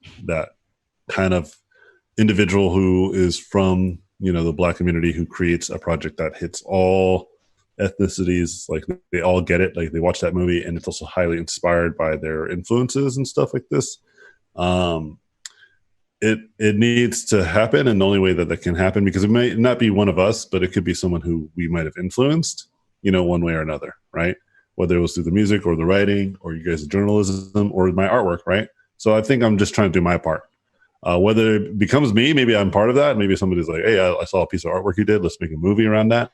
kind of individual who is from, the Black community, who creates a project that hits all ethnicities. Like they all get it. Like they watch that movie, and it's also highly inspired by their influences and stuff like this. It needs to happen, and the only way that can happen, because it may not be one of us, but it could be someone who we might have influenced, one way or another, right? Whether it was through the music or the writing or you guys' journalism or my artwork, right? So I think I'm just trying to do my part. Whether it becomes me, maybe I'm part of that. Maybe somebody's like, hey, I saw a piece of artwork you did. Let's make a movie around that.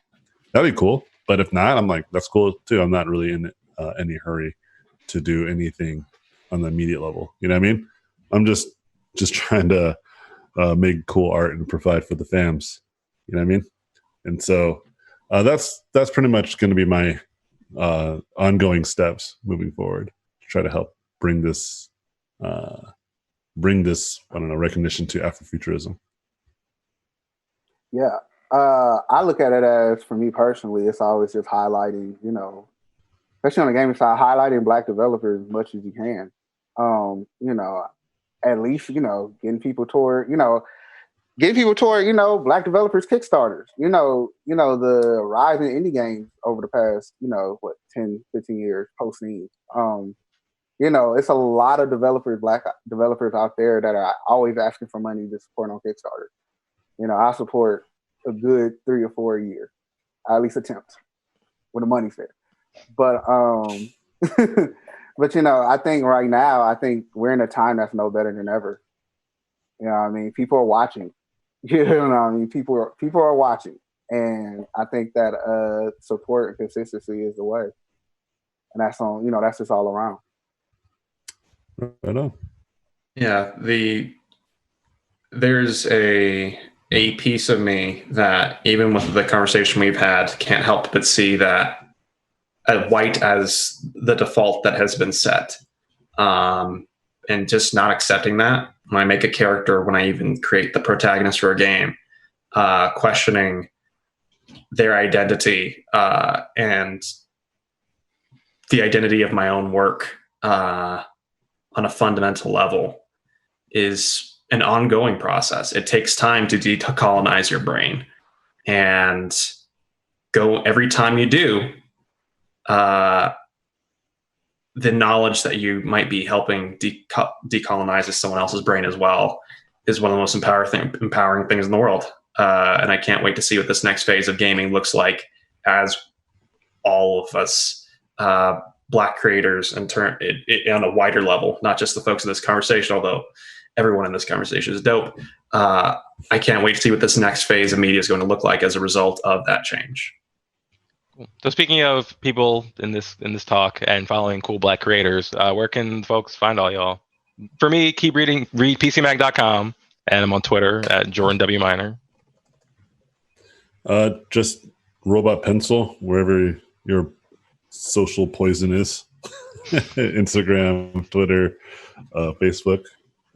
That'd be cool. But if not, I'm like, that's cool too. I'm not really in any hurry to do anything on the immediate level. You know what I mean? I'm just trying to make cool art and provide for the fams. You know what I mean? And so that's pretty much going to be my ongoing steps moving forward to try to help bring this recognition to Afrofuturism. Yeah. I look at it as, for me personally, it's always just highlighting, especially on the gaming side, highlighting Black developers as much as you can. At least, getting people toward, Black developers Kickstarters, the rise in indie games over the past, 10, 15 years post Steam. It's a lot of Black developers out there that are always asking for money to support on Kickstarter. I support a good 3 or 4 a year. I at least attempt when the money's there. But I think right now, we're in a time that's no better than ever. People are watching. People are watching. And I think that support and consistency is the way. And that's on, that's just all around. Right on. Yeah, there's a piece of me that, even with the conversation we've had, can't help but see that white as the default that has been set, and just not accepting that when I make a character, when I even create the protagonist for a game, questioning their identity and the identity of my own work on a fundamental level is an ongoing process. It takes time to decolonize your brain and go every time you do, the knowledge that you might be helping decolonize someone else's brain as well is one of the most empowering things in the world. And I can't wait to see what this next phase of gaming looks like as all of us Black creators and turn it on a wider level, not just the folks in this conversation, although everyone in this conversation is dope. I can't wait to see what this next phase of media is going to look like as a result of that change. So speaking of people in this talk and following cool Black creators, where can folks find all y'all? For me, keep read PCMag.com, and I'm on Twitter at Jordan W. Miner. Just Robot Pencil, wherever your social poison is. Instagram, Twitter, Facebook.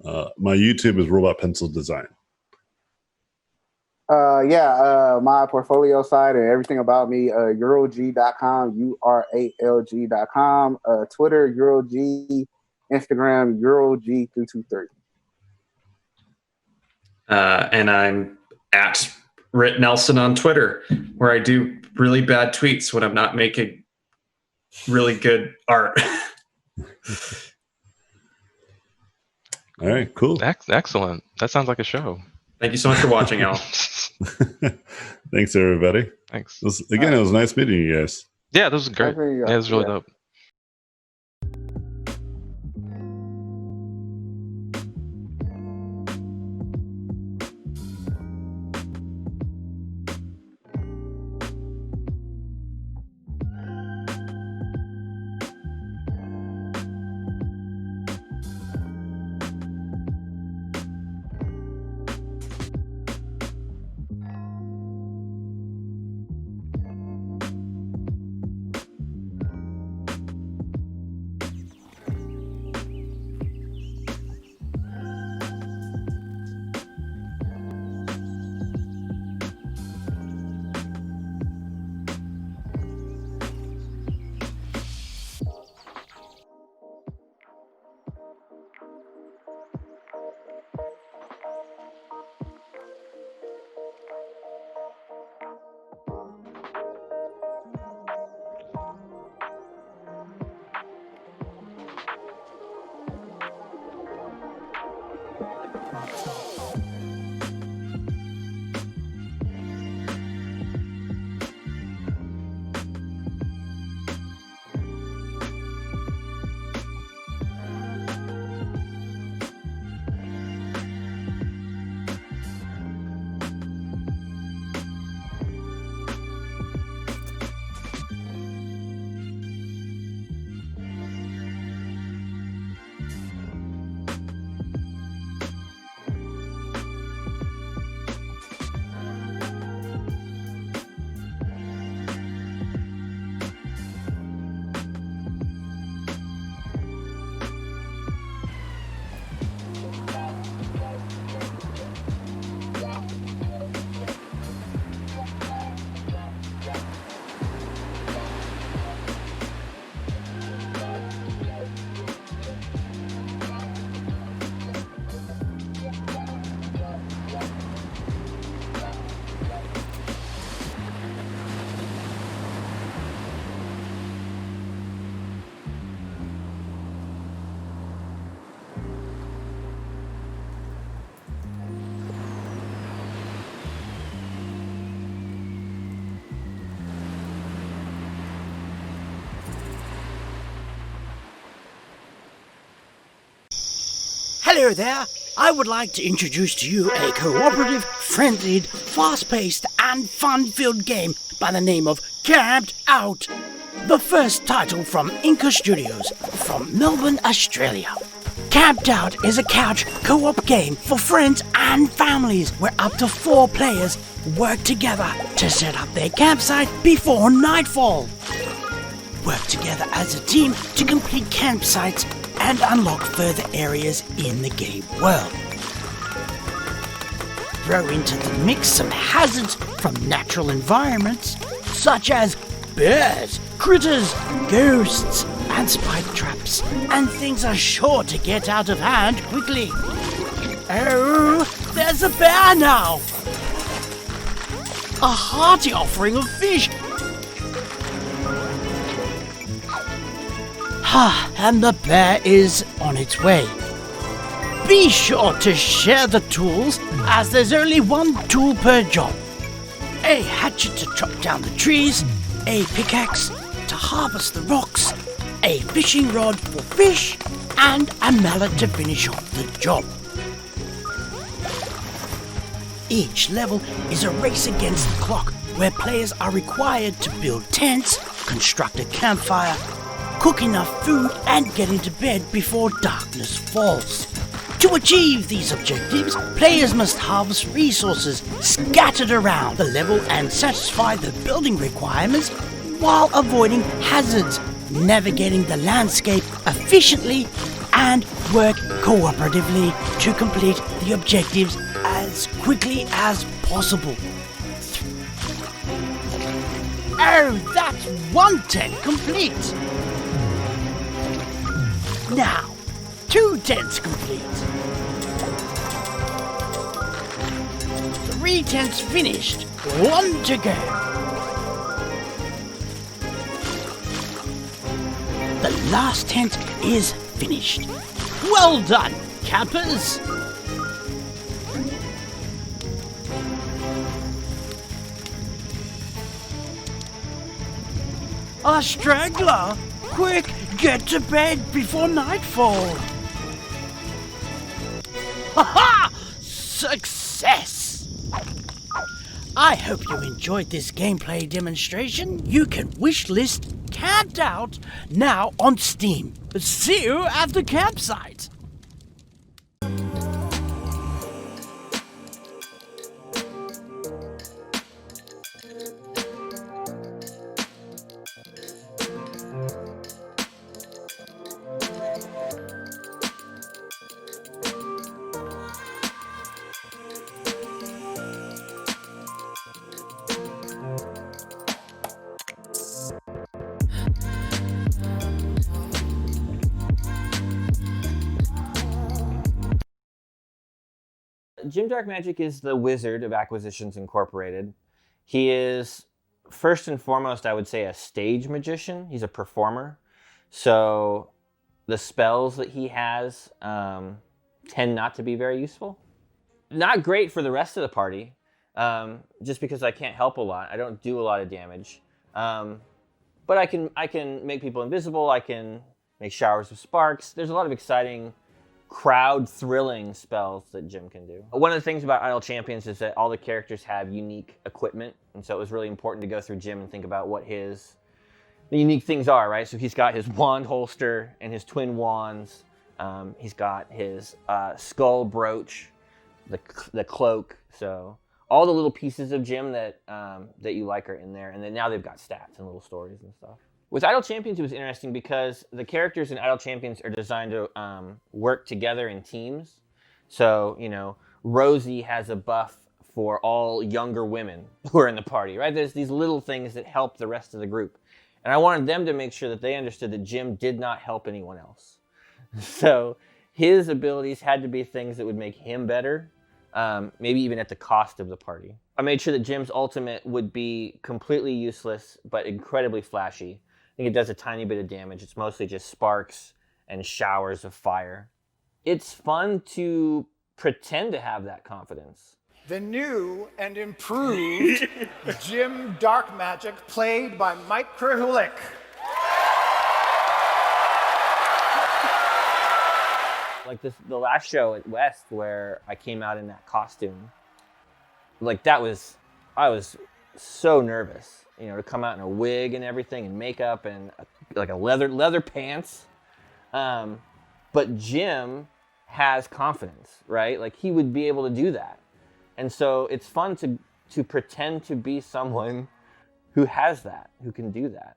My YouTube is Robot Pencil Design. My portfolio site and everything about me, Uralg.com, URALG.com, Twitter, Uralg, Instagram, Uralg223. And I'm at Rit Nelson on Twitter, where I do really bad tweets when I'm not making really good art. All right, cool. Excellent. That sounds like a show. Thank you so much for watching, Al. Thanks, everybody. Thanks. It was nice meeting you guys. Yeah, this was great. Yeah, it was really dope. Hello there! I would like to introduce to you a cooperative, friendly, fast-paced and fun-filled game by the name of Camped Out. The first title from Inca Studios from Melbourne, Australia. Camped Out is a couch co-op game for friends and families where up to 4 players work together to set up their campsite before nightfall. Work together as a team to complete campsites and unlock further areas in the game world. Throw into the mix some hazards from natural environments, such as bears, critters, ghosts, and spike traps, and things are sure to get out of hand quickly. Oh, there's a bear now! A hearty offering of fish And the bear is on its way. Be sure to share the tools, as there's only one tool per job. A hatchet to chop down the trees, a pickaxe to harvest the rocks, a fishing rod for fish, and a mallet to finish off the job. Each level is a race against the clock, where players are required to build tents, construct a campfire, cook enough food, and get into bed before darkness falls. To achieve these objectives, players must harvest resources scattered around the level and satisfy the building requirements while avoiding hazards, navigating the landscape efficiently, and work cooperatively to complete the objectives as quickly as possible. Oh, that's one tent complete! Now, 2 tents complete. 3 tents finished, 1 to go. The last tent is finished. Well done, campers! A straggler! Quick, get to bed before nightfall! Ha-ha! Success! I hope you enjoyed this gameplay demonstration. You can wishlist Camped Out now on Steam. See you at the campsite! Jim Dark Magic is the wizard of Acquisitions Incorporated. He is, first and foremost, I would say, a stage magician. He's a performer. So the spells that he has tend not to be very useful. Not great for the rest of the party, just because I can't help a lot. I don't do a lot of damage. But I can make people invisible. I can make showers of sparks. There's a lot of exciting crowd-thrilling spells that Jim can do. One of the things about Idle Champions is that all the characters have unique equipment, and so it was really important to go through Jim and think about what the unique things are, right? So he's got his wand holster and his twin wands. He's got his skull brooch, the cloak. So all the little pieces of Jim that you like are in there, and then now they've got stats and little stories and stuff. With Idle Champions, it was interesting because the characters in Idle Champions are designed to work together in teams. So, you know, Rosie has a buff for all younger women who are in the party, right? There's these little things that help the rest of the group. And I wanted them to make sure that they understood that Jim did not help anyone else. So his abilities had to be things that would make him better, maybe even at the cost of the party. I made sure that Jim's ultimate would be completely useless, but incredibly flashy. I think it does a tiny bit of damage. It's mostly just sparks and showers of fire. It's fun to pretend to have that confidence. The new and improved Jim Dark Magic, played by Mike Krahulik. Like the last show at West where I came out in that costume, like I was so nervous, you know, to come out in a wig and everything and makeup and like a leather pants. But Jim has confidence, right? Like he would be able to do that. And so it's fun to pretend to be someone who has that, who can do that.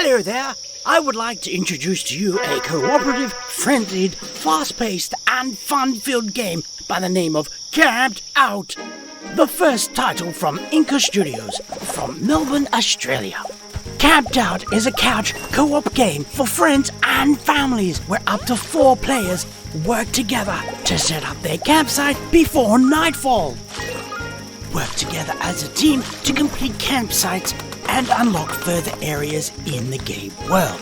Hello there. I would like to introduce to you a cooperative, friendly, fast-paced, and fun-filled game by the name of Camped Out. The first title from Inca Studios from Melbourne, Australia. Camped Out is a couch co-op game for friends and families where up to 4 players work together to set up their campsite before nightfall. Work together as a team to complete campsites and unlock further areas in the game world.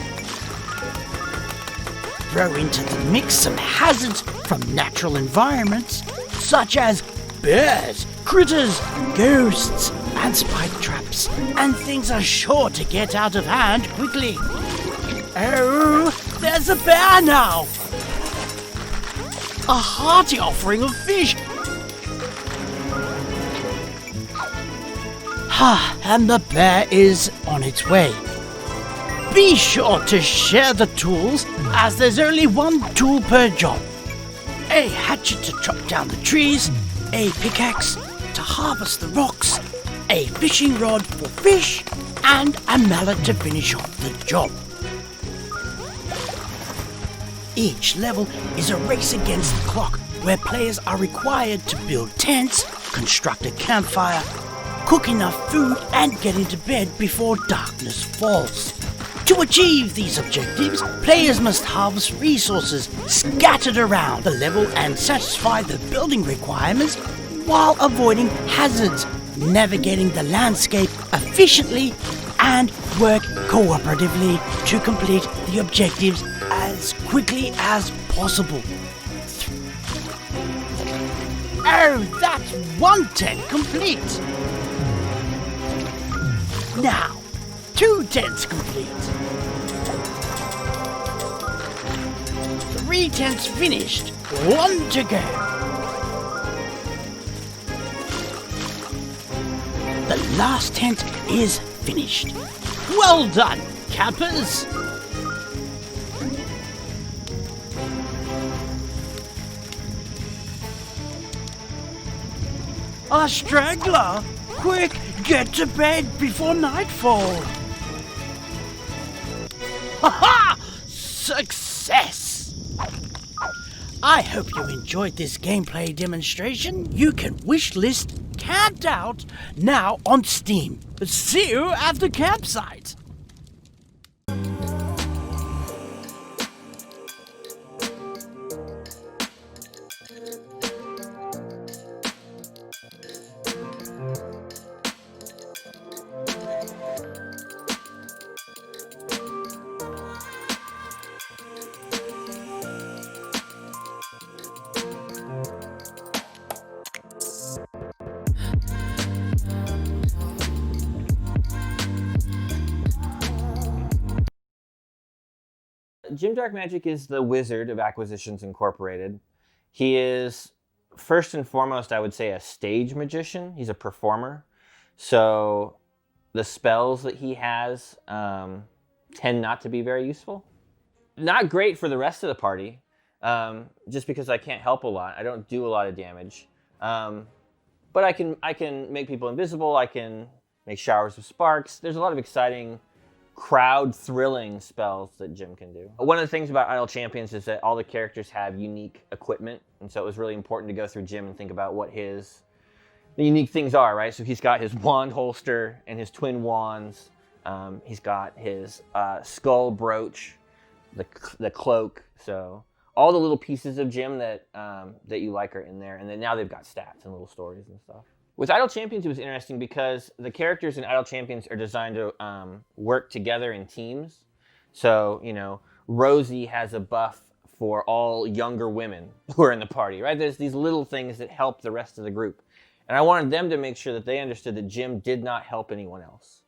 Throw into the mix some hazards from natural environments such as bears, critters, ghosts, and spike traps, and things are sure to get out of hand quickly. Oh, there's a bear now! A hearty offering of fish. And the bear is on its way. Be sure to share the tools, as there's only 1 tool per job. A hatchet to chop down the trees, a pickaxe to harvest the rocks, a fishing rod for fish, and a mallet to finish off the job. Each level is a race against the clock, where players are required to build tents, construct a campfire, cook enough food, and get into bed before darkness falls. To achieve these objectives, players must harvest resources scattered around the level and satisfy the building requirements while avoiding hazards, navigating the landscape efficiently, and work cooperatively to complete the objectives as quickly as possible. Oh, that's 1 tent complete! Now, 2 tents complete. 3 tents finished, 1 to go. The last tent is finished. Well done, campers! A straggler! Quick, get to bed before nightfall! Ha-ha! Success! I hope you enjoyed this gameplay demonstration. You can wishlist Camped Out now on Steam. See you at the campsite! Jim Darkmagic is the wizard of Acquisitions Incorporated. He is, first and foremost, I would say, a stage magician. He's a performer. So the spells that he has tend not to be very useful. Not great for the rest of the party, just because I can't help a lot. I don't do a lot of damage. But I can make people invisible. I can make showers of sparks. There's a lot of exciting crowd-thrilling spells that Jim can do. One of the things about Idle Champions is that all the characters have unique equipment, and so it was really important to go through Jim and think about what the unique things are, right? So he's got his wand holster and his twin wands. He's got his skull brooch, the cloak. So all the little pieces of Jim that you like are in there, and then now they've got stats and little stories and stuff. With Idle Champions, it was interesting because the characters in Idle Champions are designed to work together in teams. So, you know, Rosie has a buff for all younger women who are in the party, right? There's these little things that help the rest of the group. And I wanted them to make sure that they understood that Jim did not help anyone else.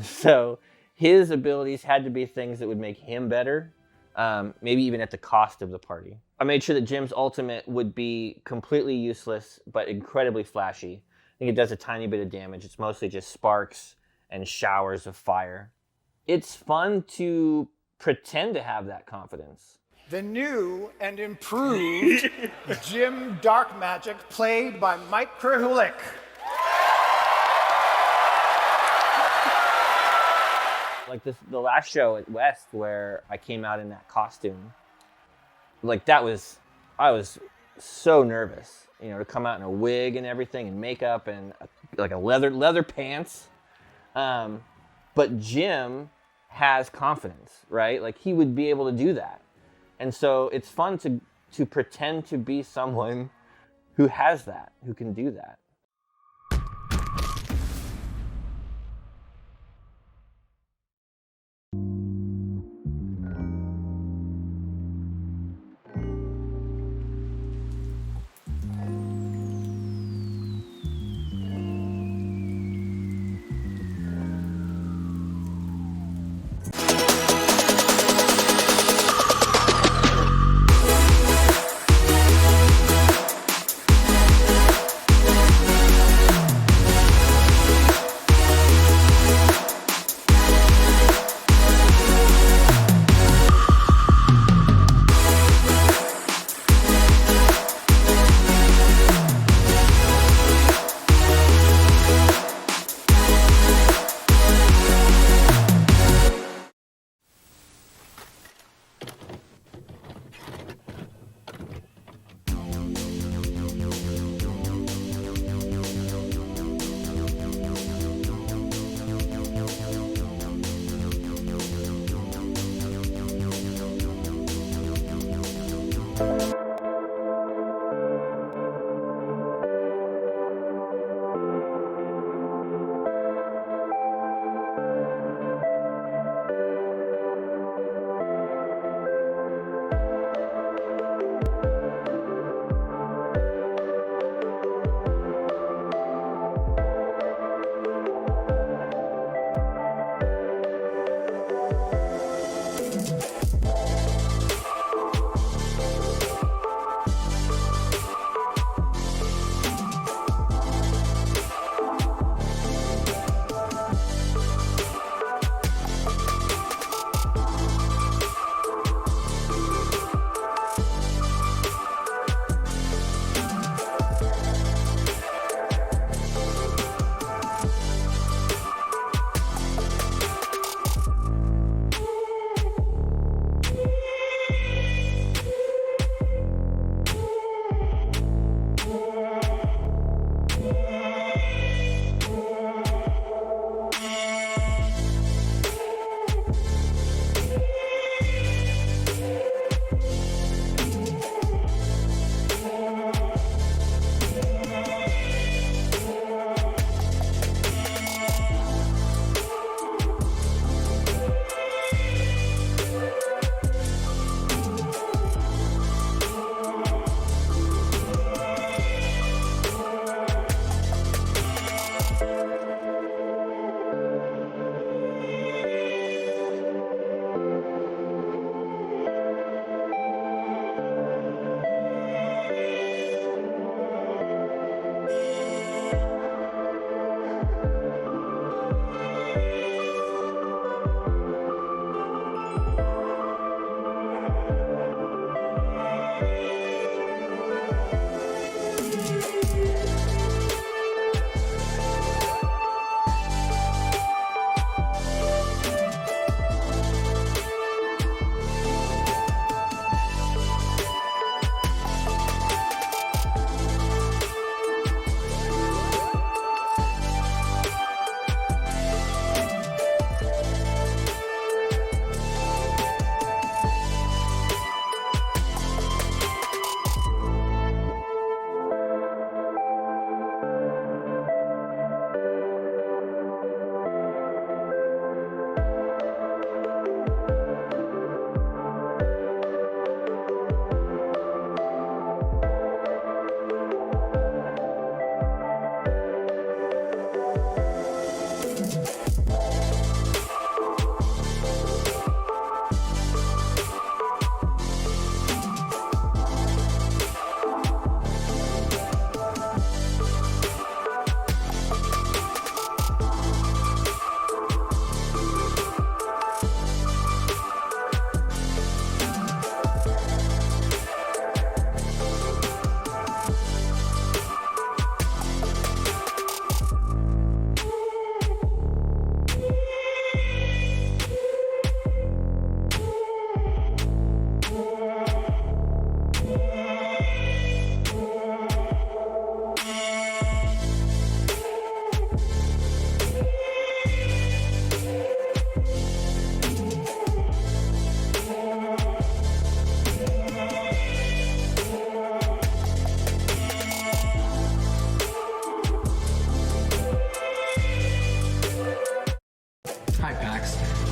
So his abilities had to be things that would make him better, maybe even at the cost of the party. I made sure that Jim's ultimate would be completely useless, but incredibly flashy. I think it does a tiny bit of damage. It's mostly just sparks and showers of fire. It's fun to pretend to have that confidence. The new and improved Jim Darkmagic, played by Mike Krahulik. Like the last show at West where I came out in that costume, like I was so nervous, you know, to come out in a wig and everything and makeup and like a leather pants. But Jim has confidence, right? Like he would be able to do that. And so it's fun to pretend to be someone who has that, who can do that.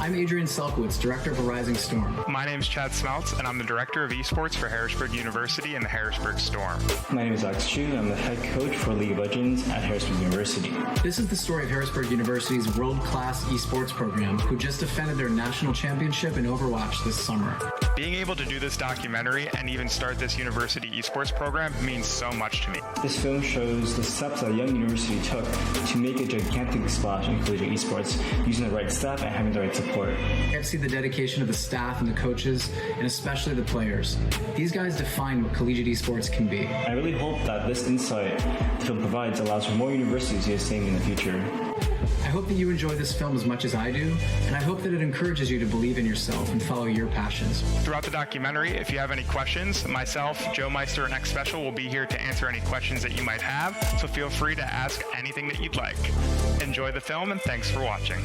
I'm Adrian Selkowitz, Director of A Rising Storm. My name is Chad Smeltz, and I'm the Director of Esports for Harrisburg University and the Harrisburg Storm. My name is Alex Chu, and I'm the Head Coach for League of Legends at Harrisburg University. This is the story of Harrisburg University's world-class esports program, who just defended their national championship in Overwatch this summer. Being able to do this documentary and even start this university esports program means so much to me. This film shows the steps that a young university took to make a gigantic splash in collegiate esports, using the right staff and having the right support. I get to see the dedication of the staff and the coaches, and especially the players. These guys define what collegiate esports can be. I really hope that this insight the film provides allows for more universities to do the same in the future. I hope that you enjoy this film as much as I do, and I hope that it encourages you to believe in yourself and follow your passions. Throughout the documentary, if you have any questions, myself, Joe Meister, and X Special will be here to answer any questions that you might have, so feel free to ask anything that you'd like. Enjoy the film, and thanks for watching.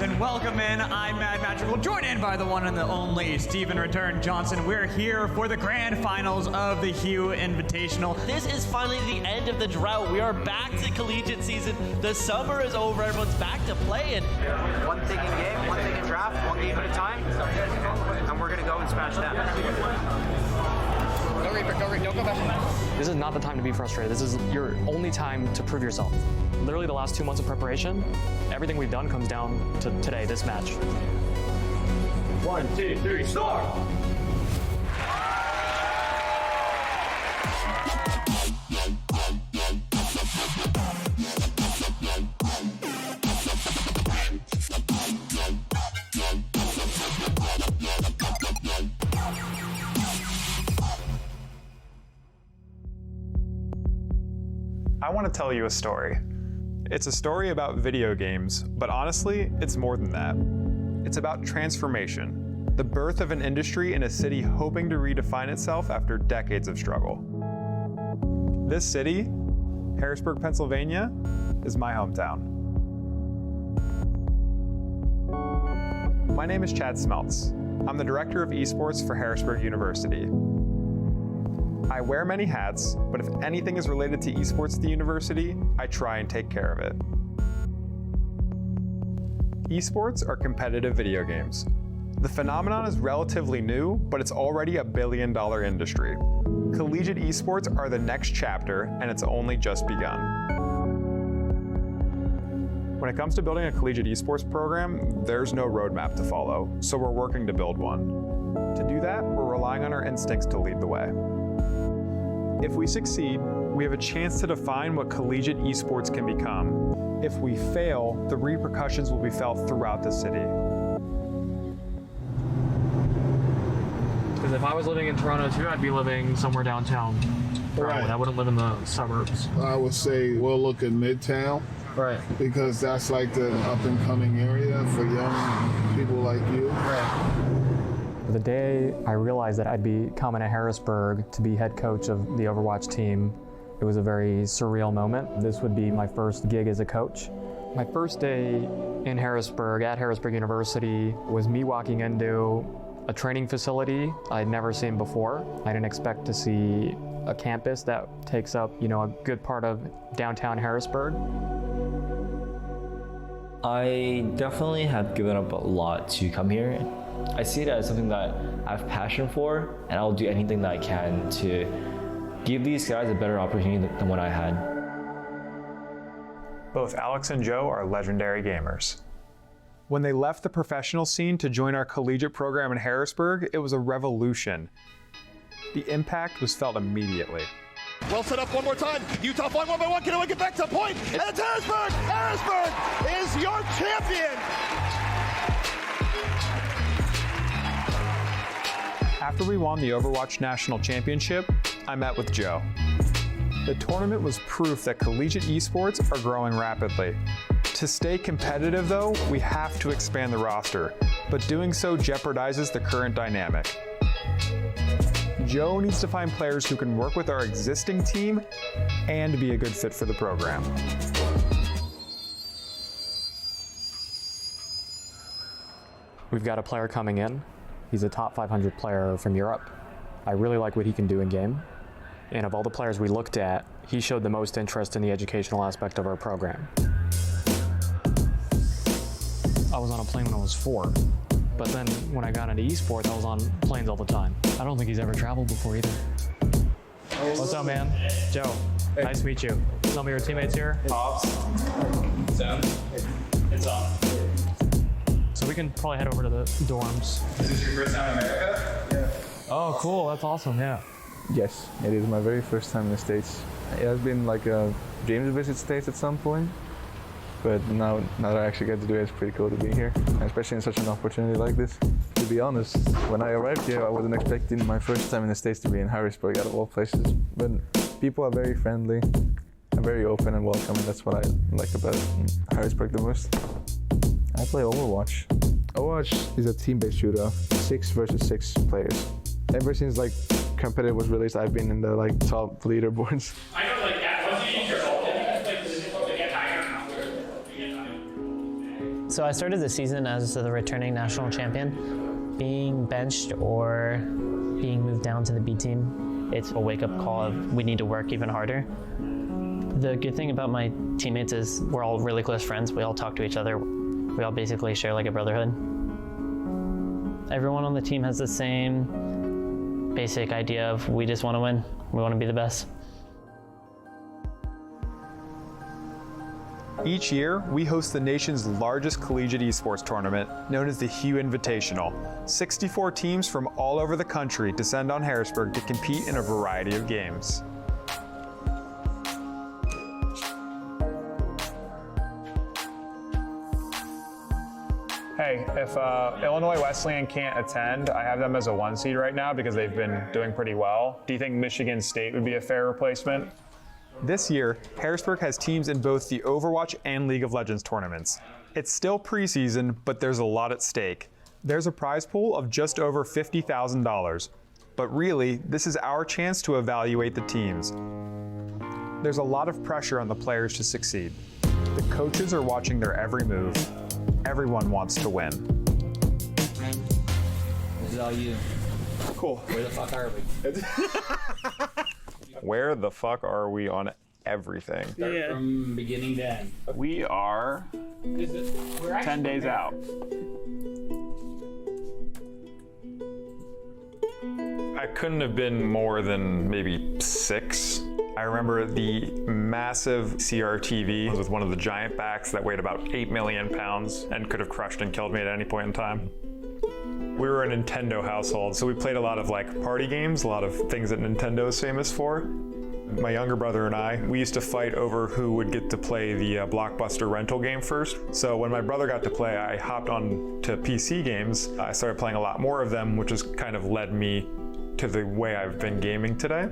And welcome in. I'm Mad Magical, joined in by the one and the only Stephen Return Johnson. We're here for the grand finals of the Hugh Invitational. This is finally the end of the drought. We are back to collegiate season. The summer is over. Everyone's back to playing. One thing in game, one thing in draft, one game at a time, and we're gonna go and smash that. Go Reaper, don't go back. This is not the time to be frustrated. This is your only time to prove yourself. Literally the last 2 months of preparation, everything we've done comes down to today, this match. 1, 2, 3, start! I want to tell you a story. It's a story about video games, but honestly, it's more than that. It's about transformation, the birth of an industry in a city hoping to redefine itself after decades of struggle. This city, Harrisburg, Pennsylvania, is my hometown. My name is Chad Smeltz. I'm the Director of Esports for Harrisburg University. I wear many hats, but if anything is related to esports at the university, I try and take care of it. Esports are competitive video games. The phenomenon is relatively new, but it's already a billion-dollar industry. Collegiate esports are the next chapter, and it's only just begun. When it comes to building a collegiate esports program, there's no roadmap to follow, so we're working to build one. To do that, we're relying on our instincts to lead the way. If we succeed, we have a chance to define what collegiate esports can become. If we fail, the repercussions will be felt throughout the city. Because if I was living in Toronto too, I'd be living somewhere downtown. Right. I wouldn't live in the suburbs. I would say we'll look at Midtown. Right. Because that's like the up and coming area for young people like you. Right. The day I realized that I'd be coming to Harrisburg to be head coach of the Overwatch team, it was a very surreal moment. This would be my first gig as a coach. My first day in Harrisburg, at Harrisburg University, was me walking into a training facility I'd never seen before. I didn't expect to see a campus that takes up, a good part of downtown Harrisburg. I definitely have given up a lot to come here. I see it as something that I have passion for, and I'll do anything that I can to give these guys a better opportunity than what I had. Both Alex and Joe are legendary gamers. When they left the professional scene to join our collegiate program in Harrisburg, it was a revolution. The impact was felt immediately. Well set up one more time. Utah point 1 by 1. Can anyone get back to the point? And it's Harrisburg! Harrisburg is your champion! After we won the Overwatch National Championship, I met with Joe. The tournament was proof that collegiate esports are growing rapidly. To stay competitive though, we have to expand the roster, but doing so jeopardizes the current dynamic. Joe needs to find players who can work with our existing team and be a good fit for the program. We've got a player coming in. He's a top 500 player from Europe. I really like what he can do in game. And of all the players we looked at, he showed the most interest in the educational aspect of our program. I was on a plane when I was 4, but then when I got into esports, I was on planes all the time. I don't think he's ever traveled before either. What's up, man? Joe, nice to meet you. Some of your teammates here? Pops. Sam. It's on. So we can probably head over to the dorms. Is this your first time in America? Yeah. Oh, cool. That's awesome, yeah. Yes, it is my very first time in the States. It has been like a dream to visit States at some point, but now that I actually get to do it, it's pretty cool to be here, especially in such an opportunity like this. To be honest, when I arrived here, I wasn't expecting my first time in the States to be in Harrisburg, out of all places, but people are very friendly and very open and welcoming. That's what I like about Harrisburg the most. I play Overwatch. Overwatch is a team-based shooter, 6 versus 6 players. Ever since like competitive was released, I've been in the like top leaderboards. I know, like, once you use your ult, it's supposed to get higher. So I started the season as the returning national champion. Being benched or being moved down to the B team, it's a wake-up call of we need to work even harder. The good thing about my teammates is we're all really close friends. We all talk to each other. We all basically share like a brotherhood. Everyone on the team has the same basic idea of we just want to win. We want to be the best. Each year, we host the nation's largest collegiate esports tournament, known as the Hugh Invitational. 64 teams from all over the country descend on Harrisburg to compete in a variety of games. Hey, if Illinois Wesleyan can't attend, I have them as a 1 seed right now because they've been doing pretty well. Do you think Michigan State would be a fair replacement? This year, Harrisburg has teams in both the Overwatch and League of Legends tournaments. It's still preseason, but there's a lot at stake. There's a prize pool of just over $50,000. But really, this is our chance to evaluate the teams. There's a lot of pressure on the players to succeed. The coaches are watching their every move. Everyone wants to win. This is all you. Cool. Where the fuck are we? Where the fuck are we on everything? Start from beginning to end. We are 10 days out. I couldn't have been more than maybe 6. I remember the massive CRTV with one of the giant backs that weighed about 8 million pounds and could have crushed and killed me at any point in time. We were a Nintendo household, so we played a lot of like party games, a lot of things that Nintendo is famous for. My younger brother and I, we used to fight over who would get to play the Blockbuster rental game first. So when my brother got to play, I hopped on to PC games. I started playing a lot more of them, which has kind of led me to the way I've been gaming today.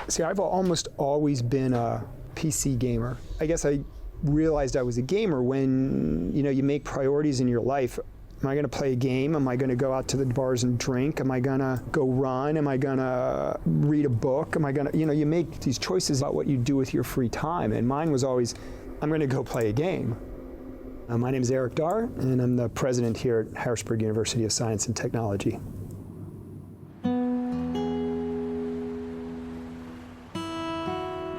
See, I've almost always been a PC gamer. I guess I realized I was a gamer when, you make priorities in your life. Am I going to play a game? Am I going to go out to the bars and drink? Am I going to go run? Am I going to read a book? Am I going to, you make these choices about what you do with your free time. And mine was always, I'm going to go play a game. My name is Eric Dar, and I'm the president here at Harrisburg University of Science and Technology.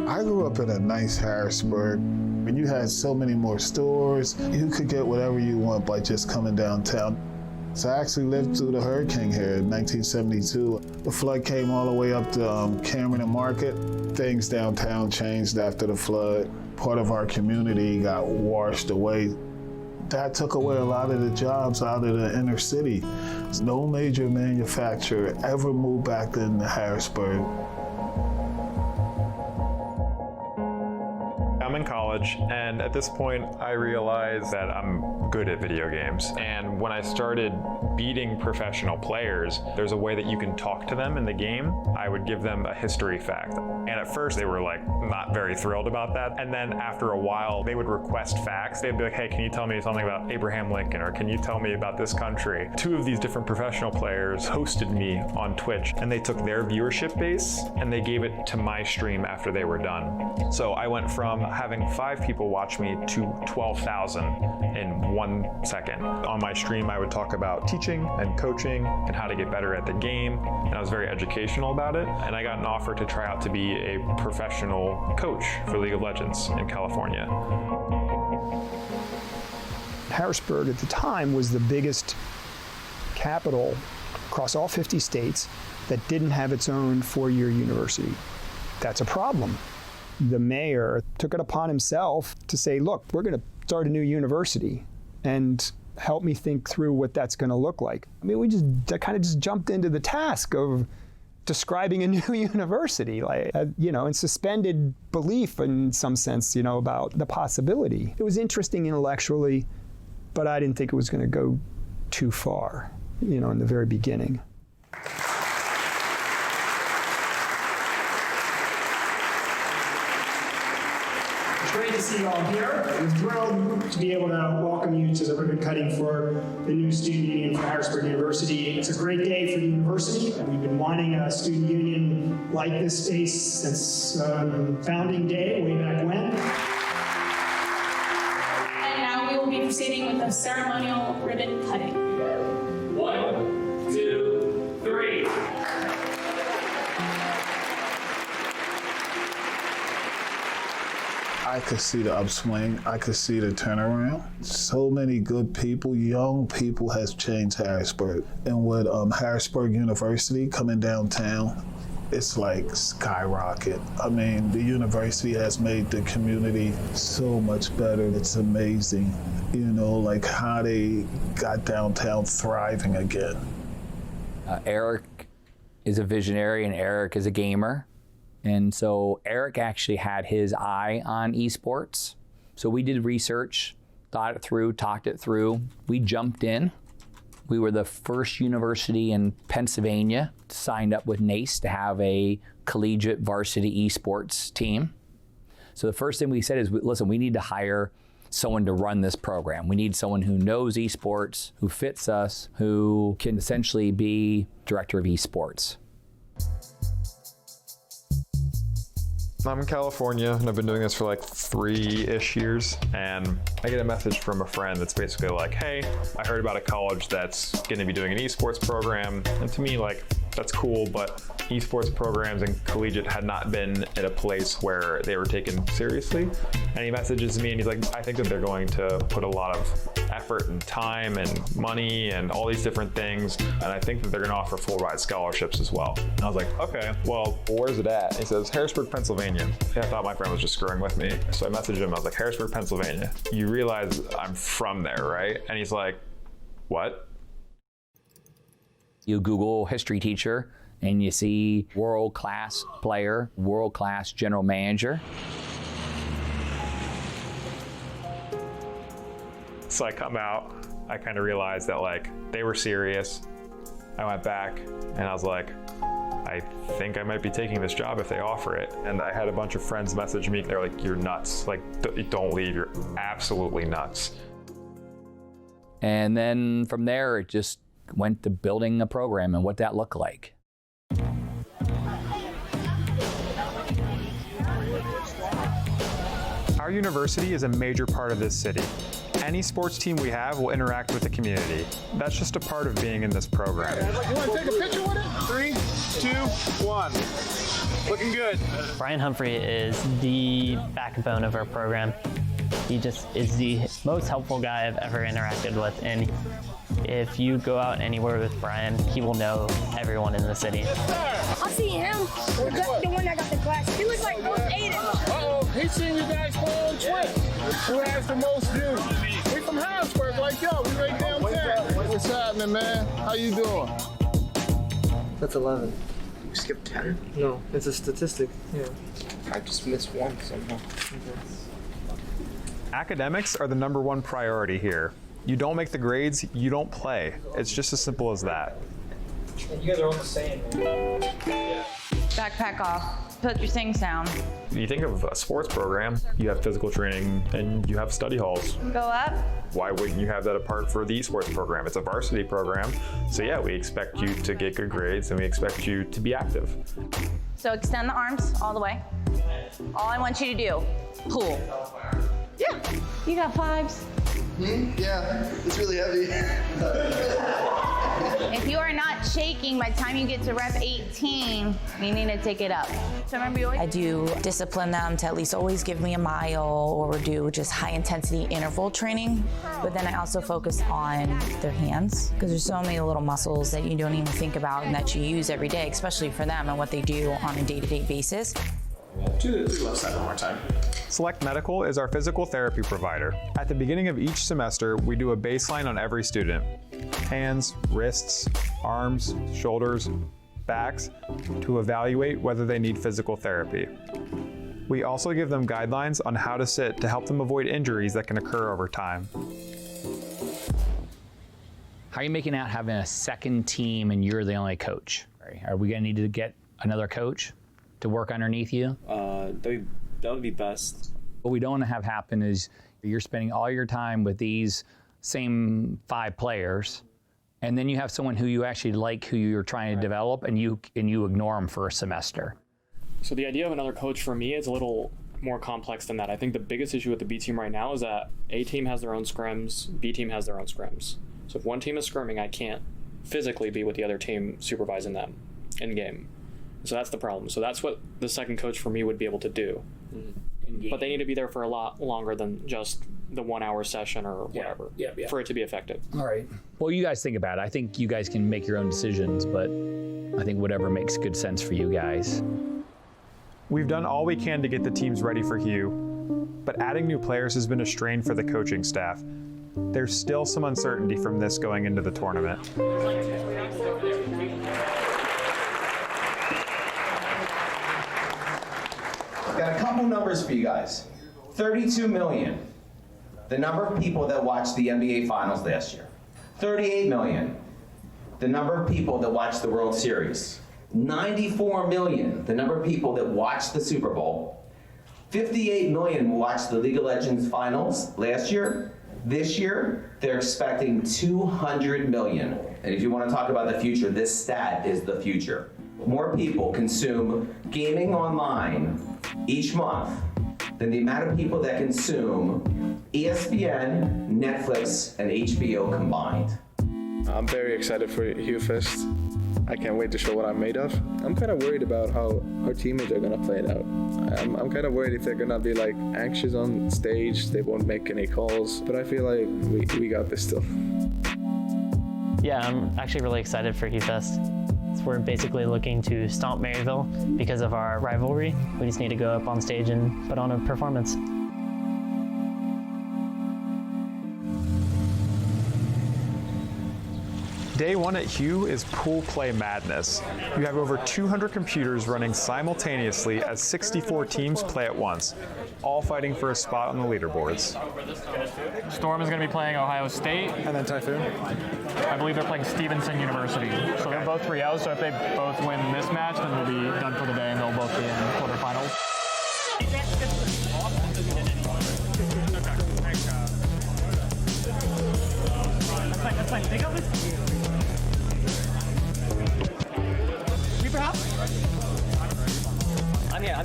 I grew up in a nice Harrisburg. When you had so many more stores, you could get whatever you want by just coming downtown. So I actually lived through the hurricane here in 1972. The flood came all the way up to Cameron and Market. Things downtown changed after the flood. Part of our community got washed away. That took away a lot of the jobs out of the inner city. No major manufacturer ever moved back into Harrisburg. I'm in college, and at this point, I realize that I'm good at video games. And when I started beating professional players, there's a way that you can talk to them in the game. I would give them a history fact. And at first they were like not very thrilled about that. And then after a while, they would request facts. They'd be like, hey, can you tell me something about Abraham Lincoln? Or can you tell me about this country? 2 of these different professional players hosted me on Twitch, and they took their viewership base and they gave it to my stream after they were done. So I went from having 5 people watch me to 12,000 in 1 second. On my stream, I would talk about teaching and coaching and how to get better at the game, and I was very educational about it. And I got an offer to try out to be a professional coach for League of Legends in California. Harrisburg at the time was the biggest capital across all 50 states that didn't have its own 4-year university. That's a problem. The mayor took it upon himself to say, look, we're going to start a new university, and help me think through what that's going to look like. I mean, we just kind of just jumped into the task of describing a new university, like, and suspended belief in some sense, about the possibility. It was interesting intellectually, but I didn't think it was going to go too far, in the very beginning. It's great to see you all here. I'm thrilled to be able to welcome you to the ribbon cutting for the new student union for Harrisburg University. It's a great day for the university, and we've been wanting a student union like this space since founding day, way back when. And now we will be proceeding with the ceremonial ribbon cutting. 1, 2, 3. I could see the upswing. I could see the turnaround. So many good people, young people, has changed Harrisburg. And with Harrisburg University coming downtown, it's like skyrocket. I mean, the university has made the community so much better. It's amazing, like how they got downtown thriving again. Eric is a visionary and Eric is a gamer. And so Eric actually had his eye on esports. So we did research, thought it through, talked it through. We jumped in. We were the first university in Pennsylvania signed up with NACE to have a collegiate varsity esports team. So the first thing we said is, listen, we need to hire someone to run this program. We need someone who knows esports, who fits us, who can essentially be director of esports. I'm in California, and I've been doing this for like 3-ish years, and I get a message from a friend that's basically like, hey, I heard about a college that's gonna be doing an esports program, and to me, like, that's cool, but esports programs and collegiate had not been at a place where they were taken seriously. And he messages me and he's like, I think that they're going to put a lot of effort and time and money and all these different things, and I think that they're gonna offer full ride scholarships as well. And I was like, okay, well, where's it at? He says, Harrisburg, Pennsylvania. I thought my friend was just screwing with me. So I messaged him, I was like, Harrisburg, Pennsylvania. You realize I'm from there, right? And he's like, what? You Google history teacher and you see world-class player, world-class general manager. So I come out, I kind of realized that like they were serious. I went back and I was like, I think I might be taking this job if they offer it. And I had a bunch of friends message me. They're like, you're nuts. Like, don't leave. You're absolutely nuts. And then from there, it just went to building a program and what that looked like. Our university is a major part of this city. Any sports team we have will interact with the community. That's just a part of being in this program. You want to take a picture with it? 3, 2, 1. Looking good. Brian Humphrey is the backbone of our program. He just is the most helpful guy I've ever interacted with, and if you go out anywhere with Brian, he will know everyone in the city. I see him, the one that got the glass. He was like 180. Uh-oh, he's seen you guys play on Twitch. Who has the most views? We from Harrisburg, like yo, we right downtown. What's happening, man? How you doing? That's 11. You skipped 10? No, it's a statistic. Yeah. I just missed one somehow. Academics are the #1 priority here. You don't make the grades, you don't play. It's just as simple as that. You guys are all the same. Backpack off. Put your things down. You think of a sports program, you have physical training and you have study halls. Go up. Why wouldn't you have that apart for the esports program? It's a varsity program. So yeah, we expect you to get good grades and we expect you to be active. So extend the arms all the way. All I want you to do, pull. Yeah. You got 5s? Yeah, it's really heavy. If you are not shaking by the time you get to rep 18, you need to take it up. So remember, you always... I do discipline them to at least always give me a mile or do just high intensity interval training. But then I also focus on their hands because there's so many little muscles that you don't even think about and that you use every day, especially for them and what they do on a day-to-day basis. Do the left side one more time. Select Medical is our physical therapy provider. At the beginning of each semester, we do a baseline on every student. Hands, wrists, arms, shoulders, backs, to evaluate whether they need physical therapy. We also give them guidelines on how to sit to help them avoid injuries that can occur over time. How are you making out having a second team and you're the only coach? Are we gonna need to get another coach to work underneath you? That would be best. What we don't want to have happen is you're spending all your time with these same 5 players, and then you have someone who you actually like, who you're trying to develop, and you ignore them for a semester. So the idea of another coach for me is a little more complex than that. I think the biggest issue with the B team right now is that A team has their own scrims, B team has their own scrims. So if one team is scrimming, I can't physically be with the other team supervising them in game. So that's the problem. So that's what the second coach for me would be able to do. But they need to be there for a lot longer than just the 1 hour session or whatever for it to be effective. All right. Well, you guys think about it. I think you guys can make your own decisions, but I think whatever makes good sense for you guys. We've done all we can to get the teams ready for Hugh, but adding new players has been a strain for the coaching staff. There's still some uncertainty from this going into the tournament. Got a couple numbers for you guys. 32 million, the number of people that watched the NBA Finals last year. 38 million, the number of people that watched the World Series. 94 million, the number of people that watched the Super Bowl. 58 million watched the League of Legends Finals last year. This year, they're expecting 200 million. And if you want to talk about the future, this stat is the future. More people consume gaming online each month than the amount of people that consume ESPN, Netflix, and HBO combined. I'm very excited for Hugh Fest. I can't wait to show what I'm made of. I'm kind of worried about how our teammates are going to play it out. I'm kind of worried if they're going to be like anxious on stage, they won't make any calls, but I feel like we got this still. Yeah, I'm actually really excited for Hugh Fest. We're basically looking to stomp Maryville because of our rivalry. We just need to go up on stage and put on a performance. Day one at Hugh is pool play madness. You have over 200 computers running simultaneously as 64 teams play at once, all fighting for a spot on the leaderboards. Storm is going to be playing Ohio State. And then Typhoon? I believe they're playing Stevenson University. So they're both 3-0, so if they both win this match, then they'll be done for the day and they'll both be in quarterfinals. That's fine. Take out this. Reaper hop? I'm here.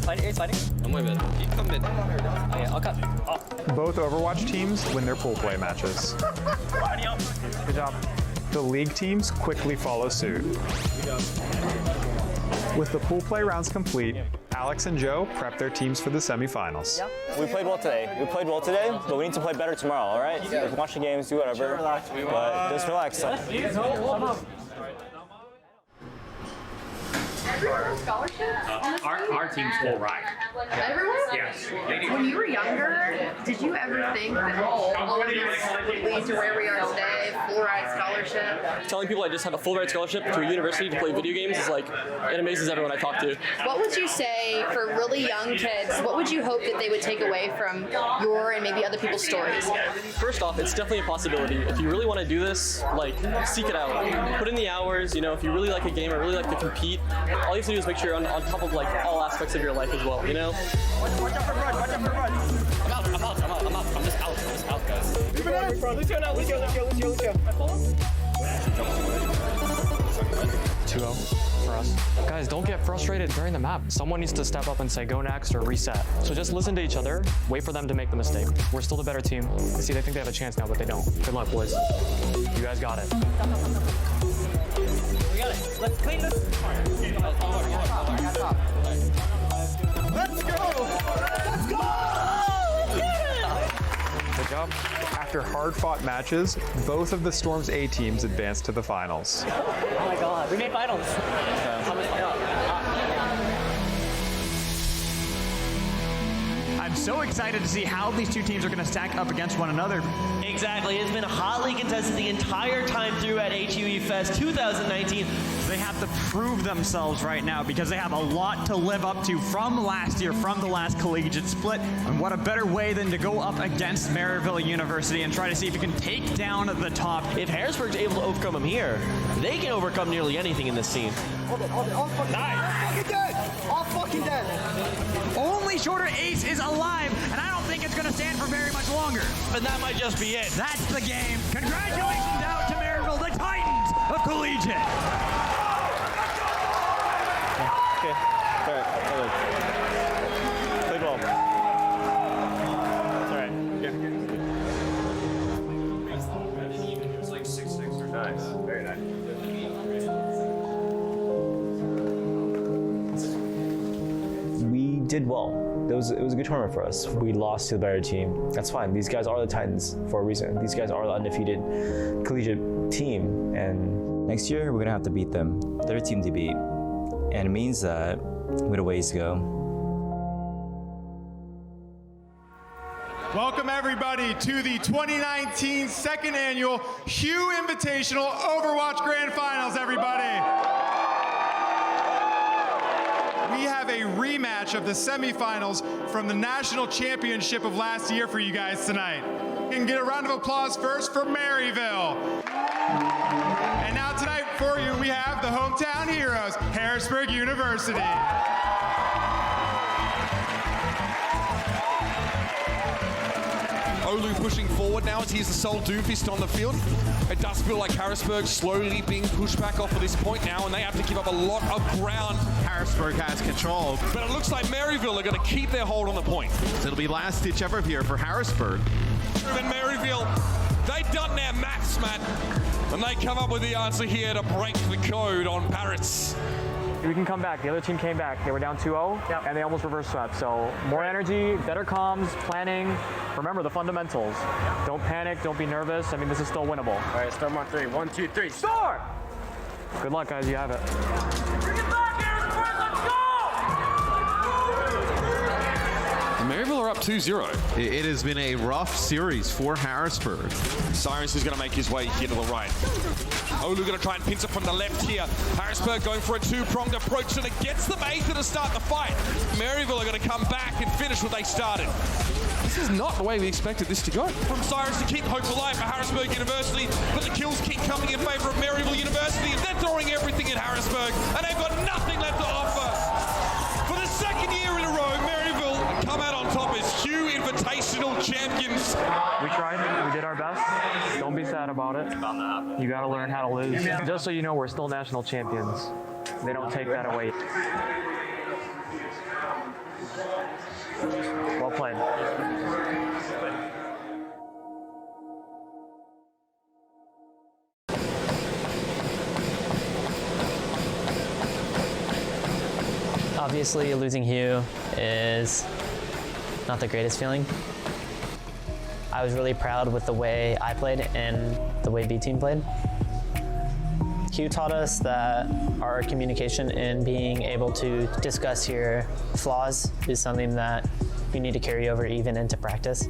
Are you guys fighting? I'm way mid. You can come mid. Okay, I'll cut. Both Overwatch teams win their pool play matches. Good job. The league teams quickly follow suit. With the pool play rounds complete, Alex and Joe prep their teams for the semifinals. We played well today, but we need to play better tomorrow, all right? Watch the games, do whatever, but just relax. Our team's full right. Everyone? Yes. When you were younger, did you ever think that all of this would lead to where we are today, full-ride scholarship? Telling people I just have a full ride scholarship to a university to play video games is like, it amazes everyone I talk to. What would you say for really young kids, what would you hope that they would take away from your and maybe other people's stories? First off, it's definitely a possibility. If you really want to do this, like, seek it out. Put in the hours, you know, if you really like a game or really like to compete, all you have to do is make sure you're on top of like all aspects of your life as well, you know? Watch out for Rud, watch out for Rud. I'm just out, guys. Lucio now, Lucio. 2-0 for us. Guys, don't get frustrated during the map. Someone needs to step up and say go next or reset. So just listen to each other, wait for them to make the mistake. We're still the better team. See, they think they have a chance now, but they don't. Good luck, boys. You guys got it. We got it. Let's clean this. Let's go! Let's go! Good job. After hard-fought matches, both of the Storm's A teams advanced to the finals. Oh my god, we made finals. I'm so excited to see how these two teams are going to stack up against one another. Exactly. It's been hotly contested the entire time through at HUE Fest 2019. They have to prove themselves right now because they have a lot to live up to from last year, from the last collegiate split. And what a better way than to go up against Maryville University and try to see if you can take down the top. If Harrisburg's able to overcome them here, they can overcome nearly anything in this scene. Hold it. All fucking dead. All fucking dead. Only Shorter Ace is alive, and I don't think it's going to stand for very much longer. But that might just be it. That's the game. Congratulations out to Maryville, the Titans of Collegiate. Okay. All right. Played well. It's all right. It was like 6-6 or nice. Very nice. We did well. It was a good tournament for us. We lost to the better team. That's fine. These guys are the Titans for a reason. These guys are the undefeated collegiate team, and next year we're gonna have to beat them. They're a team to beat, and it means that we got a ways to go. Welcome everybody to the 2019 second annual Hugh Invitational Overwatch Grand Finals, everybody. We have a rematch of the semifinals from the national championship of last year for you guys tonight. You can get a round of applause first for Maryville. And now tonight for you, we have the hometown heroes, Harrisburg University. Olu pushing forward now as he's the sole Doomfist on the field. It does feel like Harrisburg slowly being pushed back off of this point now, and they have to give up a lot of ground. Harrisburg has control. But it looks like Maryville are going to keep their hold on the point. So it'll be last ditch effort here for Harrisburg. And Maryville, they've done their maths, man. And they come up with the answer here to break the code on Parrots. We can come back. The other team came back. They were down 2-0, and they almost reverse swept. So more energy, better comms, planning. Remember the fundamentals. Don't panic. Don't be nervous. I mean, this is still winnable. All right, Storm on 3. 1, 2, 3. Storm! Good luck, guys. You have it. Bring it back, Harrisburg. Let's go! Maryville are up 2-0. It has been a rough series for Harrisburg. Cyrus is going to make his way here to the right. Olu going to try and pinch it from the left here. Harrisburg going for a two-pronged approach, and it gets them Aether to start the fight. Maryville are going to come back and finish what they started. This is not the way we expected this to go. From Cyrus to keep hope alive for Harrisburg University, but the kills keep coming in favor of Maryville University, and they're throwing everything at Harrisburg, and they've got nothing left to offer. For the second year in a row, Maryville come out on top as Hugh Invitational champions. We tried. We did our best. Don't be sad about it. You got to learn how to lose. Just so you know, we're still national champions. They don't take that away. Well played. Obviously, losing Hugh is not the greatest feeling. I was really proud with the way I played and the way B team played. Hugh taught us that our communication and being able to discuss your flaws is something that you need to carry over even into practice.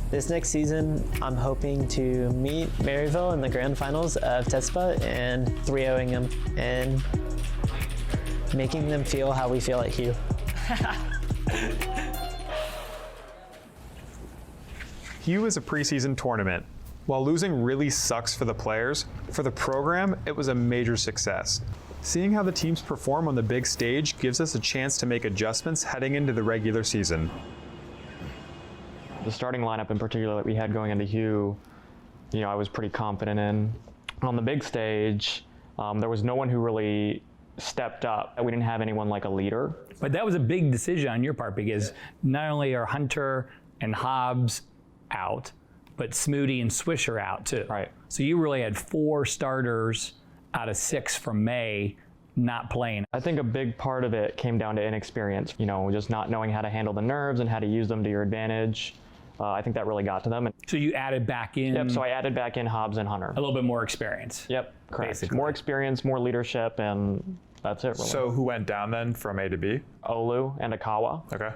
This next season, I'm hoping to meet Maryville in the grand finals of TESPA and 3-0ing them and making them feel how we feel at Hugh. Hugh is a preseason tournament. While losing really sucks for the players, for the program, it was a major success. Seeing how the teams perform on the big stage gives us a chance to make adjustments heading into the regular season. The starting lineup in particular that we had going into Hugh, I was pretty confident in. On the big stage, there was no one who really stepped up. We didn't have anyone like a leader. But that was a big decision on your part because not only are Hunter and Hobbs out, but Smoody and Swish are out too. Right. So you really had 4 starters out of 6 from May not playing. I think a big part of it came down to inexperience, just not knowing how to handle the nerves and how to use them to your advantage. I think that really got to them. So you added back in? Yep, so I added back in Hobbs and Hunter. A little bit more experience. Yep, correct. Basically. More experience, more leadership, and that's it really. So who went down then from A to B? Olu and Akawa. Okay.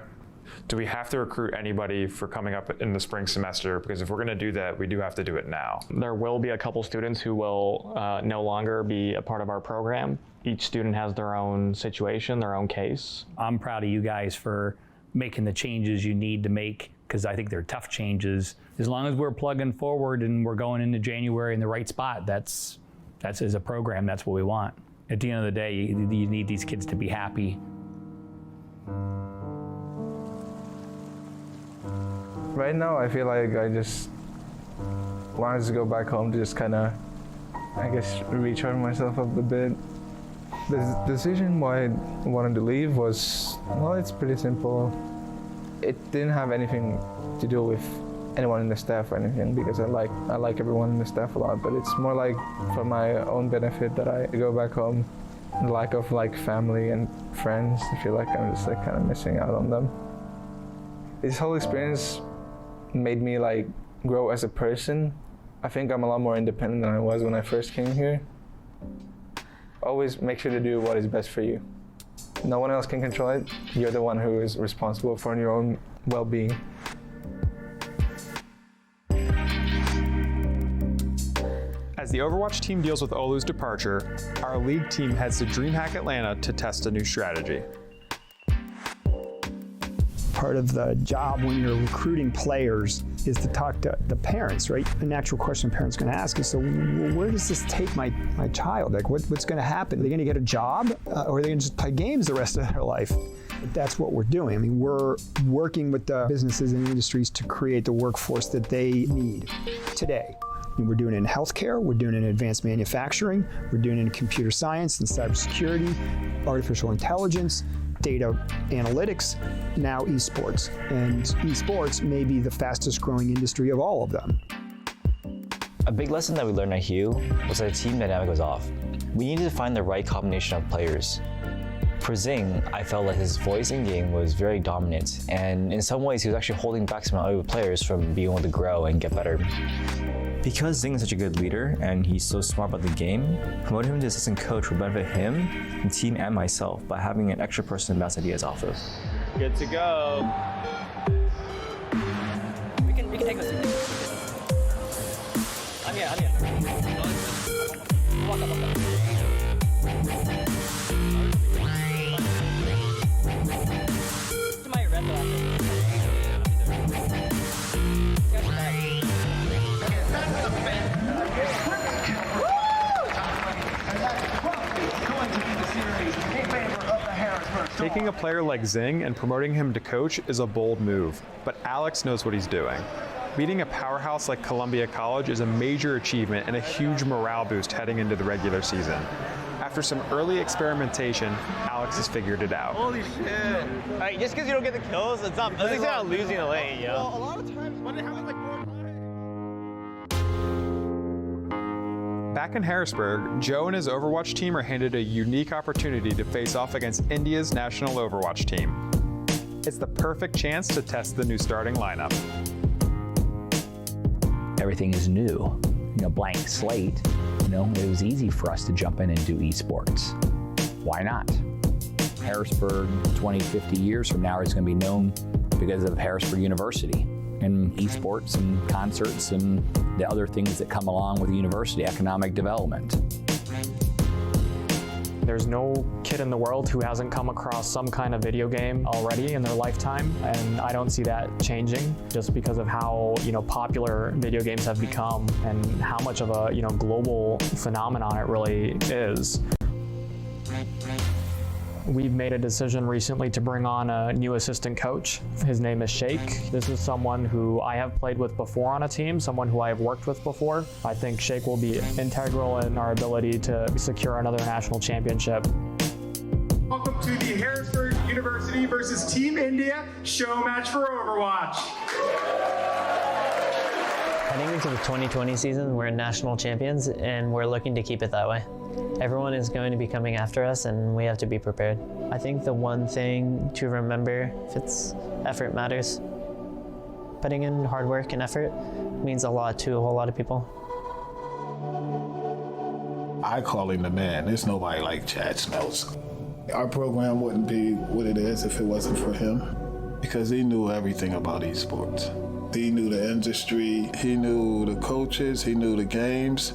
Do we have to recruit anybody for coming up in the spring semester? Because if we're going to do that, we do have to do it now. There will be a couple students who will no longer be a part of our program. Each student has their own situation, their own case. I'm proud of you guys for making the changes you need to make, because I think they're tough changes. As long as we're plugging forward and we're going into January in the right spot, that's as a program, that's what we want. At the end of the day, you need these kids to be happy. Right now, I feel like I just wanted to go back home to just kind of, recharge myself up a bit. The decision why I wanted to leave was, it's pretty simple. It didn't have anything to do with anyone in the staff or anything, because I like everyone in the staff a lot, but it's more like for my own benefit that I go back home. The lack of family and friends, I feel like I'm just kind of missing out on them. This whole experience made me grow as a person. I think I'm a lot more independent than I was when I first came here. Always make sure to do what is best for you. No one else can control it. You're the one who is responsible for your own well-being. As the Overwatch team deals with Olu's departure, our league team heads to DreamHack Atlanta to test a new strategy. Part of the job when you're recruiting players is to talk to the parents, right? The natural question a parent's going to ask is, so where does this take my child? What's going to happen? Are they going to get a job, or are they going to just play games the rest of their life? That's what we're doing. I mean, we're working with the businesses and industries to create the workforce that they need today. And we're doing it in healthcare, we're doing it in advanced manufacturing, we're doing it in computer science and cybersecurity, artificial intelligence, data analytics, now esports. And esports may be the fastest growing industry of all of them. A big lesson that we learned at Hugh was that the team dynamic was off. We needed to find the right combination of players. For Zing, I felt like his voice in game was very dominant, and in some ways he was actually holding back some other players from being able to grow and get better. Because Zing is such a good leader and he's so smart about the game, promoting him to assistant coach will benefit him, the team, and myself by having an extra person to bounce ideas off of. Good to go. We can take this. I'm here. Walk up. To my red dot. Taking a player like Zing and promoting him to coach is a bold move, but Alex knows what he's doing. Beating a powerhouse like Columbia College is a major achievement and a huge morale boost heading into the regular season. After some early experimentation, Alex has figured it out. Holy shit. Alright, just because you don't get the kills, it's not, at least you're not losing a lane, you know? Well, a lot of times, when it happens like 4 times. Back in Harrisburg, Joe and his Overwatch team are handed a unique opportunity to face off against India's national Overwatch team. It's the perfect chance to test the new starting lineup. Everything is new. blank slate. It was easy for us to jump in and do esports. Why not? Harrisburg 20, 50 years from now is going to be known because of Harrisburg University and esports and concerts and the other things that come along with the university, economic development. There's no kid in the world who hasn't come across some kind of video game already in their lifetime, and I don't see that changing just because of how popular video games have become and how much of a global phenomenon it really is. We've made a decision recently to bring on a new assistant coach. His name is Shake. This is someone who I have played with before on a team, someone who I have worked with before. I think Shake will be integral in our ability to secure another national championship. Welcome to the Harrisburg University versus Team India show match for Overwatch. Heading into the 2020 season, we're national champions, and we're looking to keep it that way. Everyone is going to be coming after us, and we have to be prepared. I think the one thing to remember, if it's effort matters, putting in hard work and effort means a lot to a whole lot of people. I call him the man. There's nobody like Chad Smells. Our program wouldn't be what it is if it wasn't for him, because he knew everything about esports. He knew the industry, he knew the coaches, he knew the games,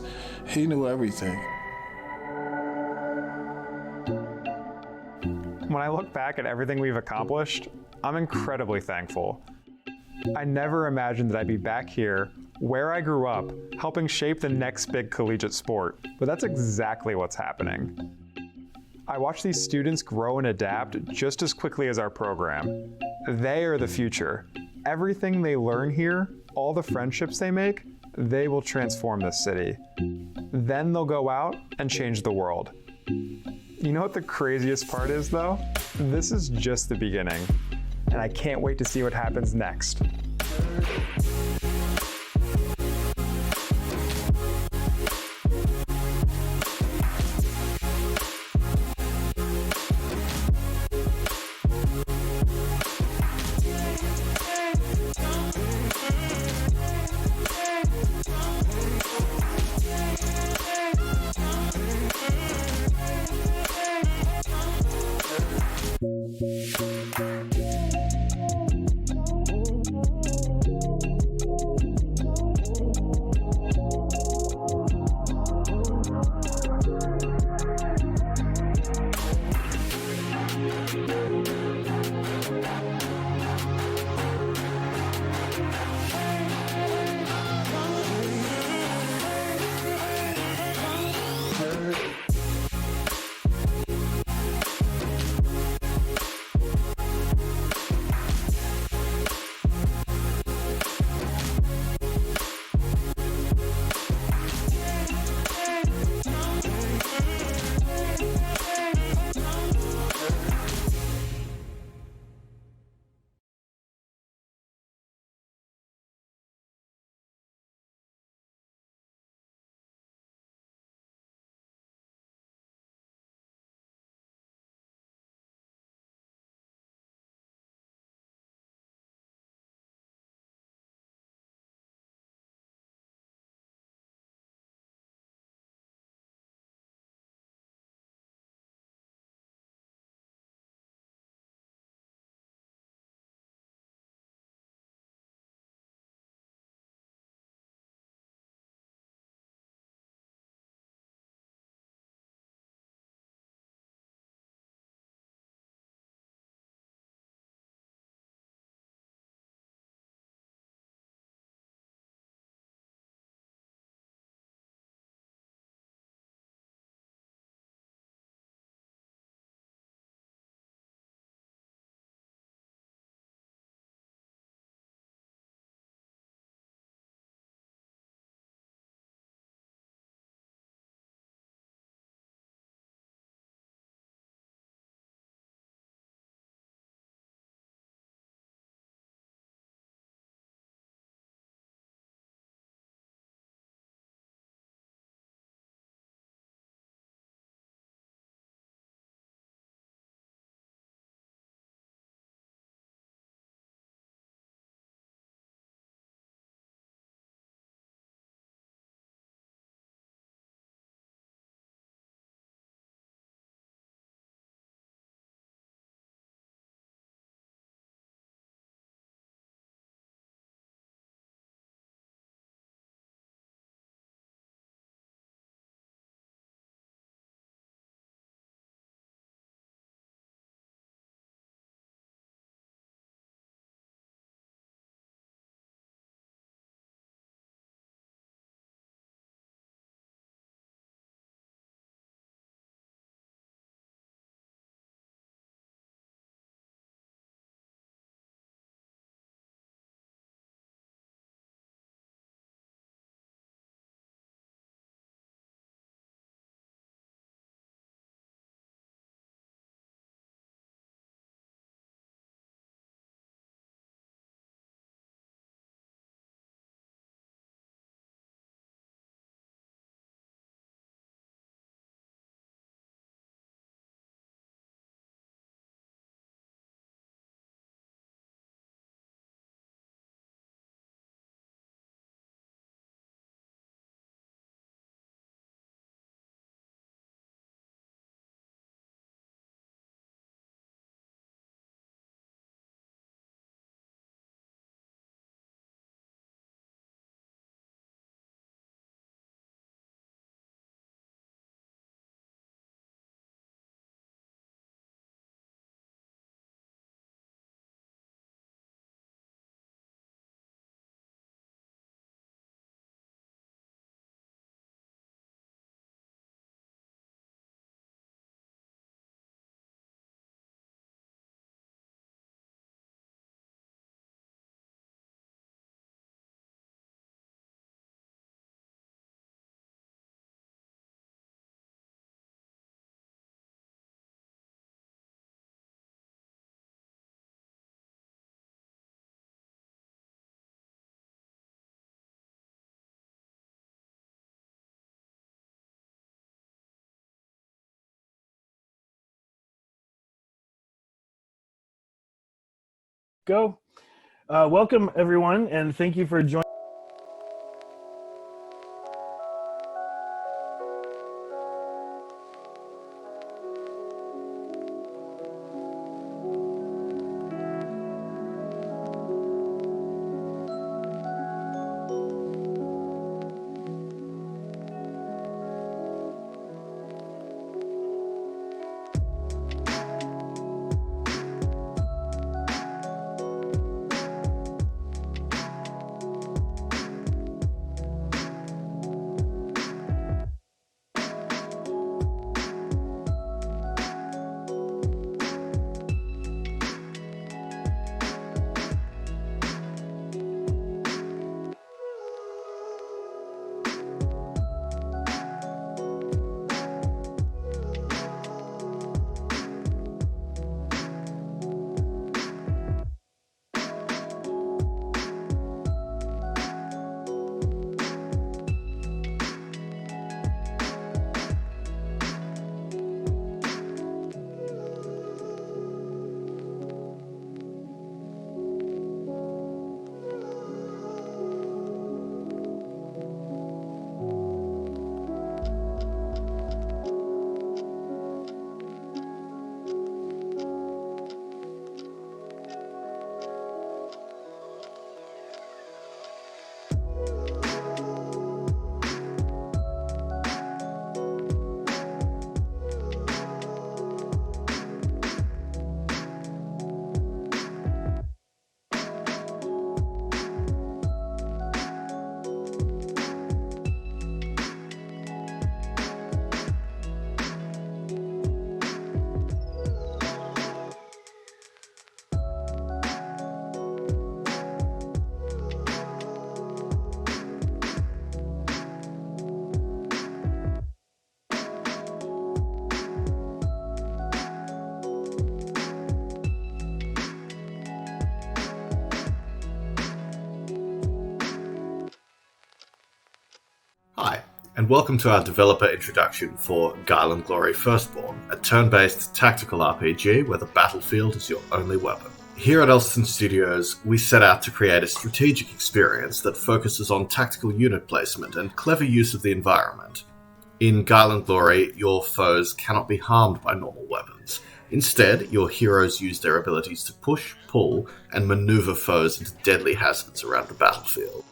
he knew everything. When I look back at everything we've accomplished, I'm incredibly thankful. I never imagined that I'd be back here, where I grew up, helping shape the next big collegiate sport, but that's exactly what's happening. I watch these students grow and adapt just as quickly as our program. They are the future. Everything they learn here, all the friendships they make, they will transform this city. Then they'll go out and change the world. You know what the craziest part is, though? This is just the beginning, and I can't wait to see what happens next. go. Welcome, everyone, and thank you for joining. Hi, and welcome to our developer introduction for Guile & Glory Firstborn, a turn-based tactical RPG where the battlefield is your only weapon. Here at Elston Studios, we set out to create a strategic experience that focuses on tactical unit placement and clever use of the environment. In Guile & Glory, your foes cannot be harmed by normal weapons. Instead, your heroes use their abilities to push, pull, and maneuver foes into deadly hazards around the battlefield.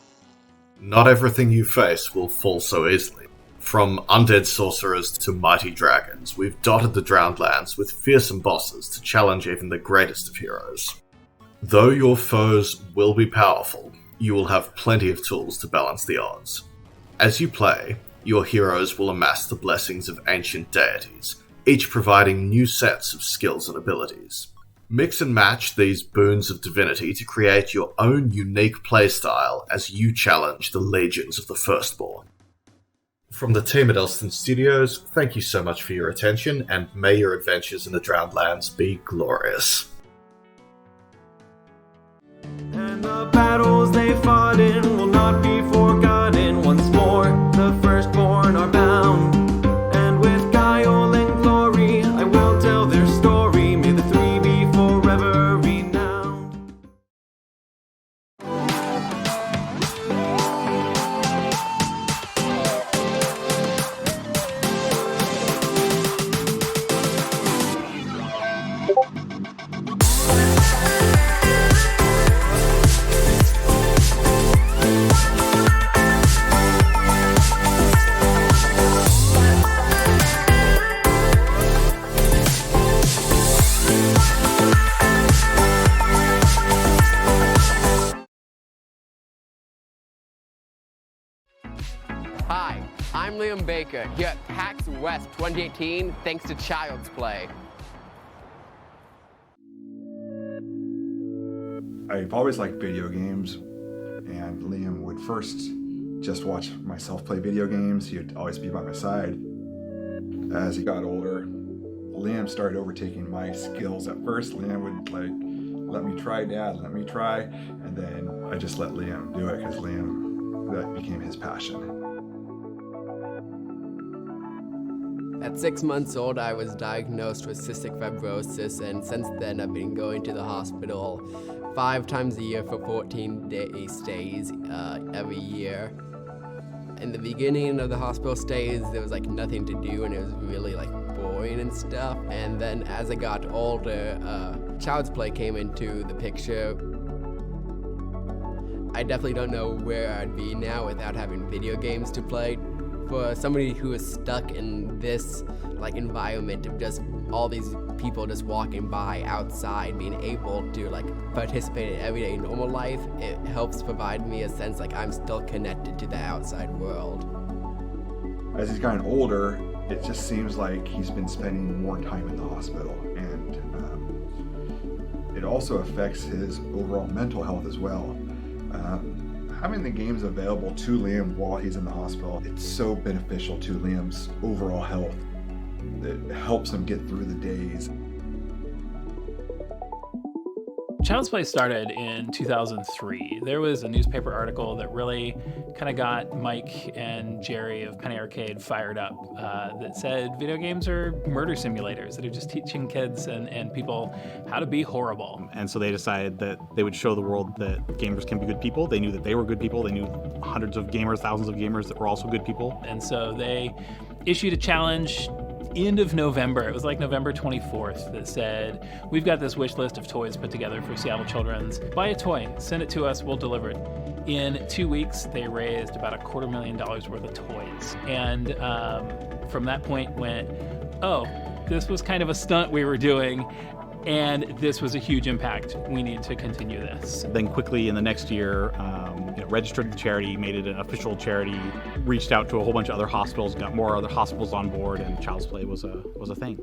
Not everything you face will fall so easily. From undead sorcerers to mighty dragons, we've dotted the Drowned Lands with fearsome bosses to challenge even the greatest of heroes. Though your foes will be powerful, you will have plenty of tools to balance the odds. As you play, your heroes will amass the blessings of ancient deities, each providing new sets of skills and abilities. Mix and match these boons of divinity to create your own unique playstyle as you challenge the legions of the Firstborn. From the team at Elston Studios, thank you so much for your attention, and may your adventures in the Drowned Lands be glorious. And the battles they fought in will not be forgotten. Once more, the Firstborn are bound. And with guile and glory, I will tell their story. May the three be forever renowned. Hi, I'm Liam Baker here at PAX West 2018 thanks to Child's Play. I've always liked video games, and Liam would first just watch myself play video games. He would always be by my side. As he got older, Liam started overtaking my skills. At first, Liam would let me try, Dad, let me try, and then I just let Liam do it because that became his passion. At 6 months old, I was diagnosed with cystic fibrosis, and since then I've been going to the hospital 5 times a year for 14-day stays every year. In the beginning of the hospital stays, there was like nothing to do, and it was really like boring and stuff. And then as I got older, Child's Play came into the picture. I definitely don't know where I'd be now without having video games to play. For somebody who is stuck in this like environment of just all these people just walking by outside, being able to like participate in everyday normal life, it helps provide me a sense like I'm still connected to the outside world. As he's gotten older, it just seems like he's been spending more time in the hospital, and it also affects his overall mental health as well. Having the games available to Liam while he's in the hospital, it's so beneficial to Liam's overall health. It helps him get through the days. Child's Play started in 2003. There was a newspaper article that really kind of got Mike and Jerry of Penny Arcade fired up that said video games are murder simulators that are just teaching kids and people how to be horrible. And so they decided that they would show the world that gamers can be good people. They knew that they were good people. They knew hundreds of gamers, thousands of gamers that were also good people. And so they issued a challenge end of November. It was like November 24th that said, we've got this wish list of toys put together for Seattle Children's. Buy a toy, send it to us, we'll deliver it. In 2 weeks, they raised about $250,000 worth of toys. And from that point went, oh, this was kind of a stunt we were doing, and this was a huge impact. We need to continue this. Then quickly in the next year, registered the charity, made it an official charity, reached out to a whole bunch of other hospitals, got more other hospitals on board, and Child's Play was a thing.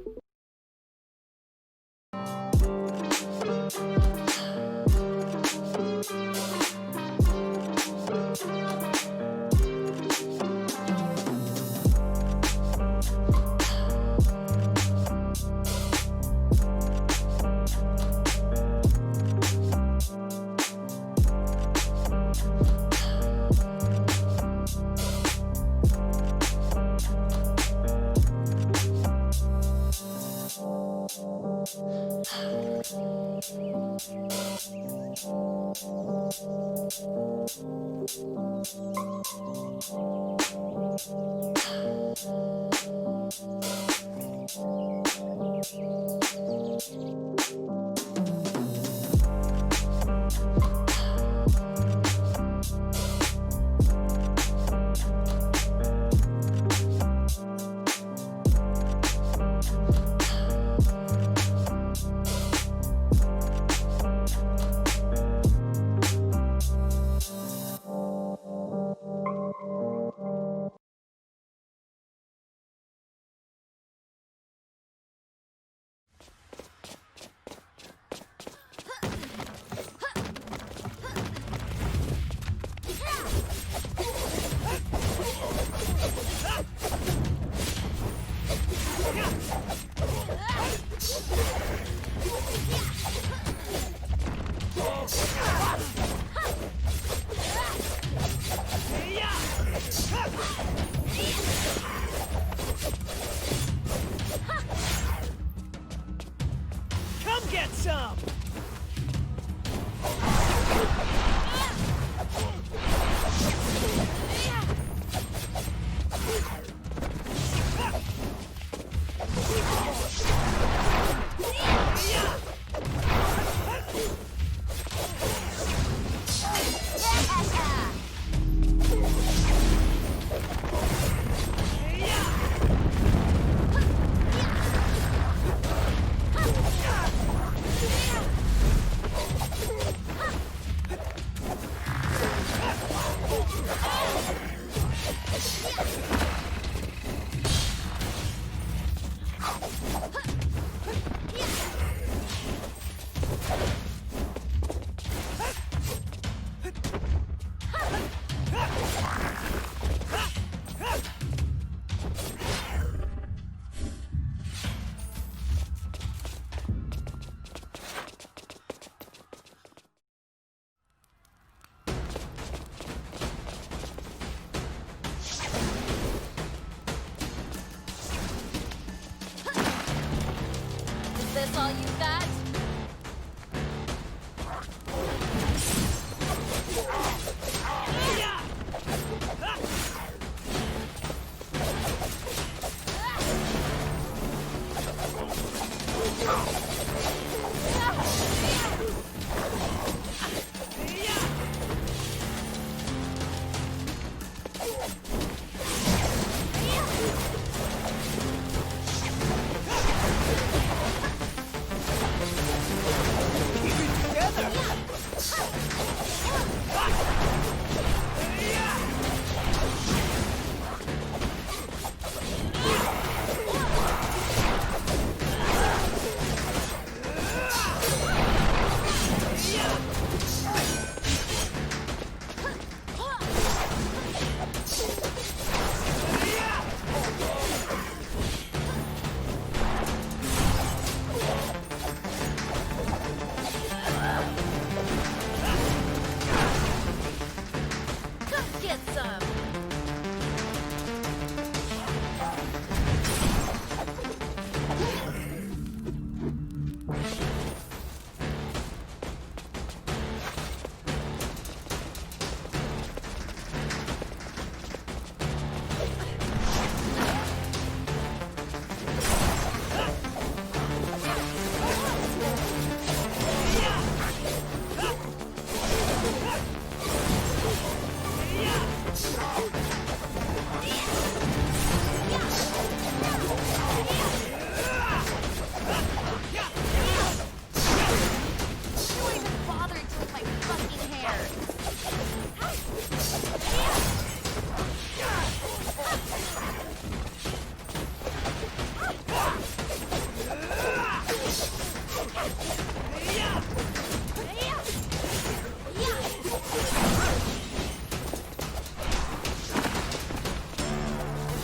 Come get some! This all you got?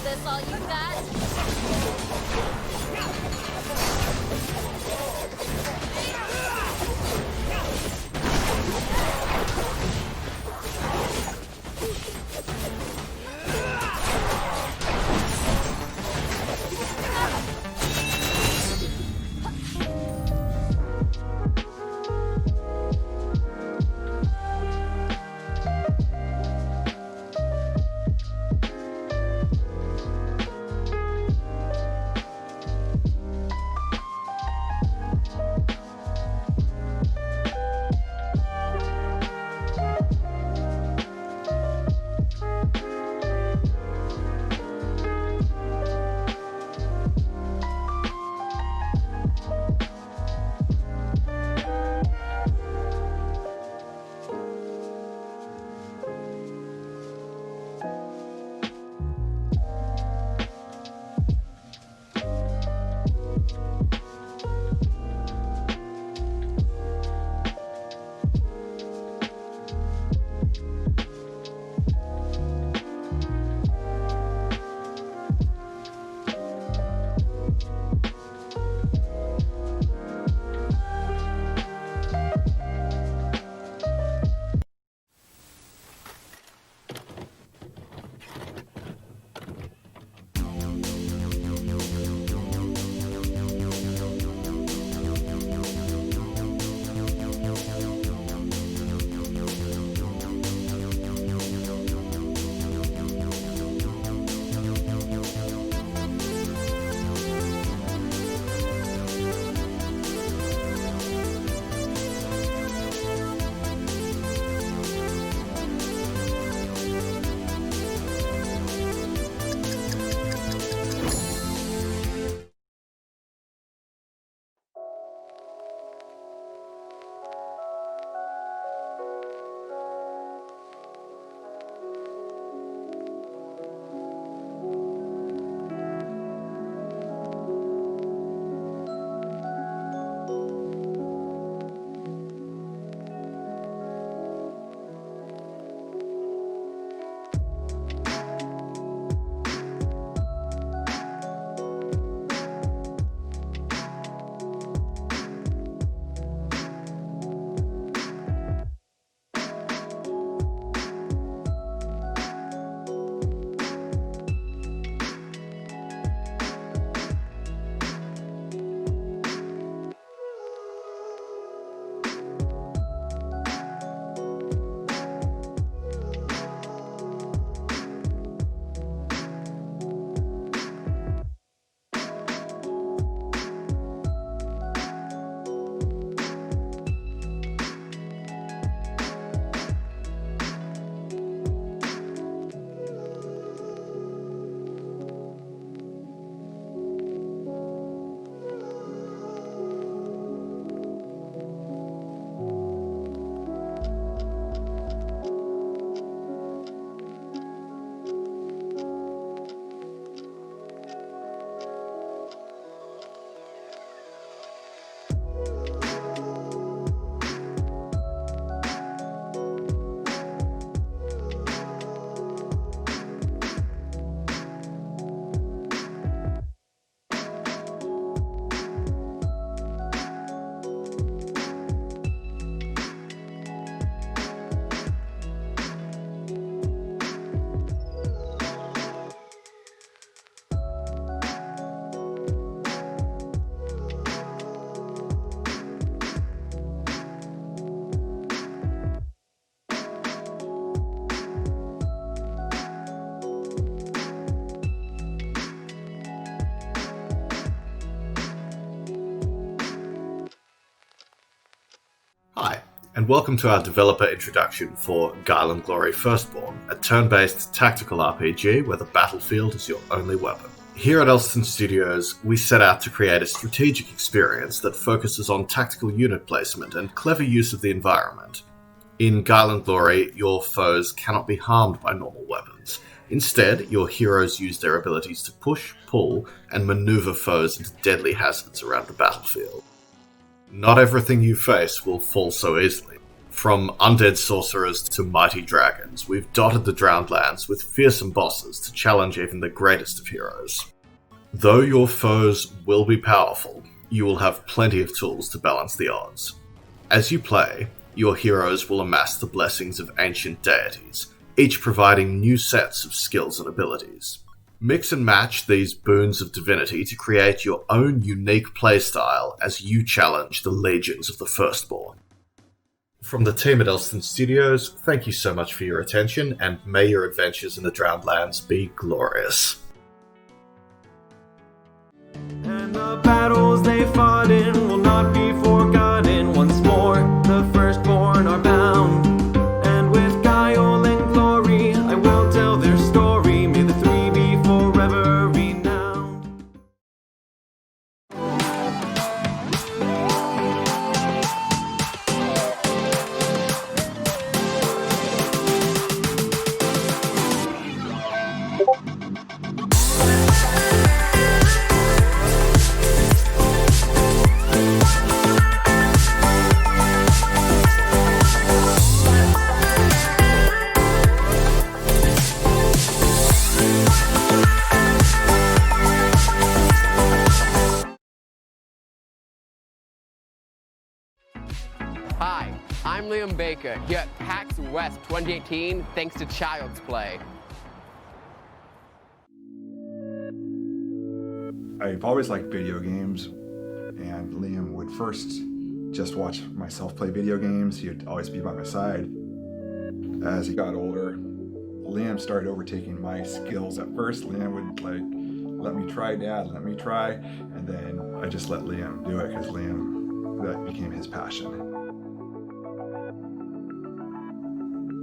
This all you got? and welcome to our developer introduction for Guile and Glory Firstborn, a turn-based tactical RPG where the battlefield is your only weapon. Here at Elston Studios, we set out to create a strategic experience that focuses on tactical unit placement and clever use of the environment. In Guile and Glory, your foes cannot be harmed by normal weapons. Instead, your heroes use their abilities to push, pull, and maneuver foes into deadly hazards around the battlefield. Not everything you face will fall so easily. From undead sorcerers to mighty dragons, we've dotted the drowned lands with fearsome bosses to challenge even the greatest of heroes. Though your foes will be powerful, you will have plenty of tools to balance the odds. As you play, your heroes will amass the blessings of ancient deities, each providing new sets of skills and abilities. Mix and match these boons of divinity to create your own unique playstyle as you challenge the legions of the Firstborn. From the team at Elston Studios, thank you so much for your attention, and may your adventures in the Drowned Lands be glorious. And the battles they fought in will not be forgotten. Once more, the Firstborn are bound. And with guile and glory, I will tell their story. May the three be forever renowned. Hi, I'm Liam Baker here at PAX West 2018 thanks to Child's Play. I've always liked video games, and Liam would first just watch myself play video games. He'd always be by my side. As he got older, Liam started overtaking my skills. At first, Liam would let me try, Dad, let me try, and then I just let Liam do it because that became his passion.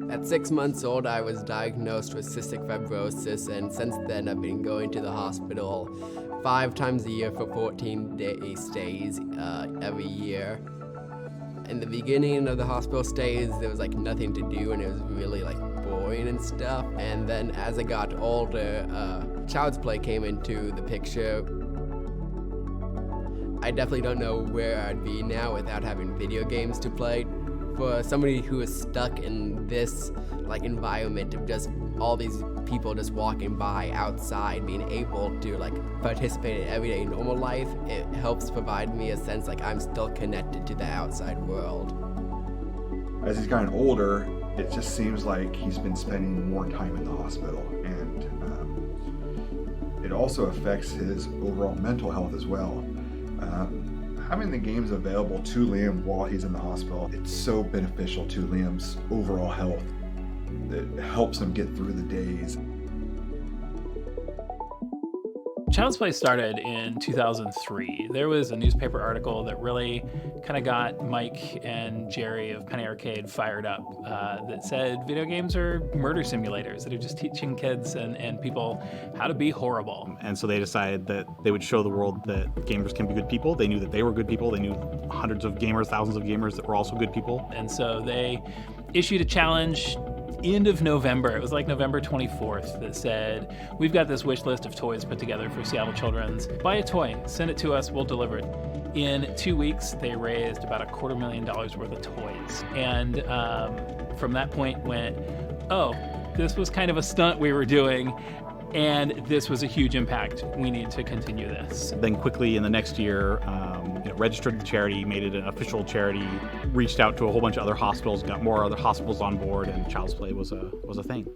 At 6 months old, I was diagnosed with cystic fibrosis, and since then I've been going to the hospital 5 times a year for 14-day stays every year. In the beginning of the hospital stays, there was nothing to do, and it was really boring and stuff. And then as I got older, Child's Play came into the picture. I definitely don't know where I'd be now without having video games to play. For somebody who is stuck in this environment of just all these people just walking by outside, being able to participate in everyday normal life, it helps provide me a sense I'm still connected to the outside world. As he's gotten older, it just seems like he's been spending more time in the hospital, and it also affects his overall mental health as well. Having the games available to Liam while he's in the hospital, it's so beneficial to Liam's overall health. It helps him get through the days. Child's Play started in 2003. There was a newspaper article that really kind of got Mike and Jerry of Penny Arcade fired up that said video games are murder simulators that are just teaching kids and people how to be horrible. And so they decided that they would show the world that gamers can be good people. They knew that they were good people. They knew hundreds of gamers, thousands of gamers that were also good people. And so they issued a challenge end of November. It was November 24th that said, we've got this wish list of toys put together for Seattle Children's. Buy a toy, send it to us, we'll deliver it. In 2 weeks, they raised about $250,000 worth of toys. And from that point went, oh, this was kind of a stunt we were doing, and this was a huge impact. We need to continue this. Then quickly in the next year, registered the charity, made it an official charity, reached out to a whole bunch of other hospitals, got more other hospitals on board, and Child's Play was a thing.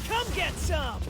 Come get some!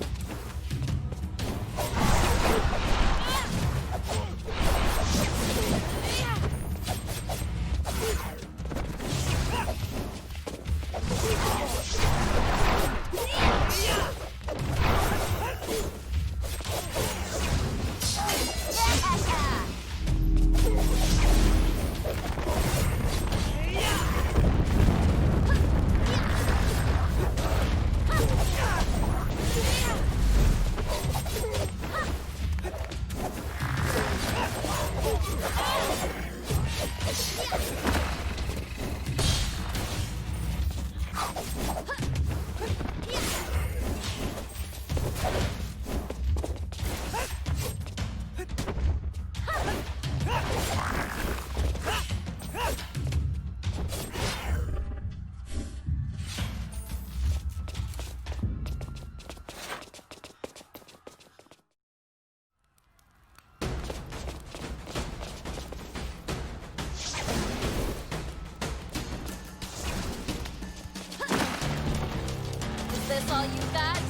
Is this all you got?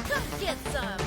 Come get some!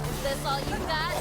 Is this all you got?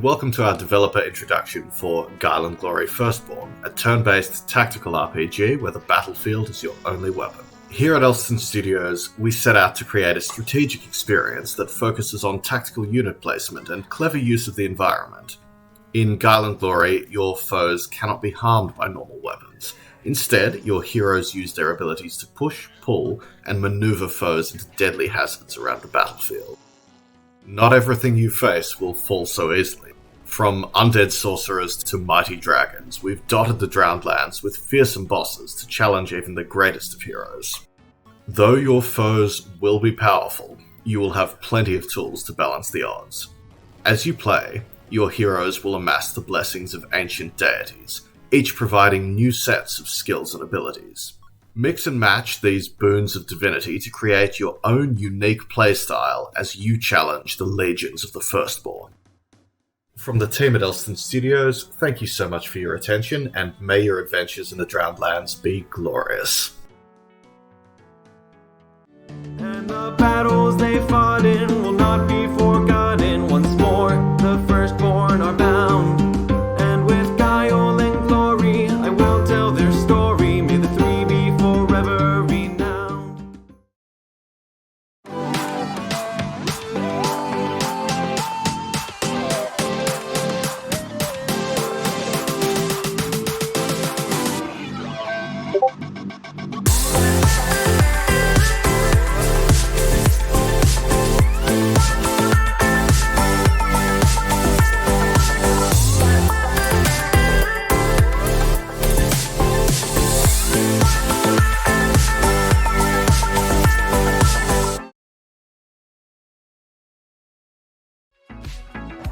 and welcome to our developer introduction for Guile and Glory Firstborn, a turn-based tactical RPG where the battlefield is your only weapon. Here at Elston Studios, we set out to create a strategic experience that focuses on tactical unit placement and clever use of the environment. In Guile and Glory, your foes cannot be harmed by normal weapons. Instead, your heroes use their abilities to push, pull, and maneuver foes into deadly hazards around the battlefield. Not everything you face will fall so easily. From undead sorcerers to mighty dragons, we've dotted the Drowned Lands with fearsome bosses to challenge even the greatest of heroes. Though your foes will be powerful, you will have plenty of tools to balance the odds. As you play, your heroes will amass the blessings of ancient deities, each providing new sets of skills and abilities. Mix and match these boons of divinity to create your own unique playstyle as you challenge the legions of the Firstborn. From the team at Elston Studios, thank you so much for your attention, and may your adventures in the Drowned Lands be glorious. And the battles they fought in will not be forgotten. Once more, the Firstborn are bound. And with guile and glory, I will tell their story. May the three be forever renowned.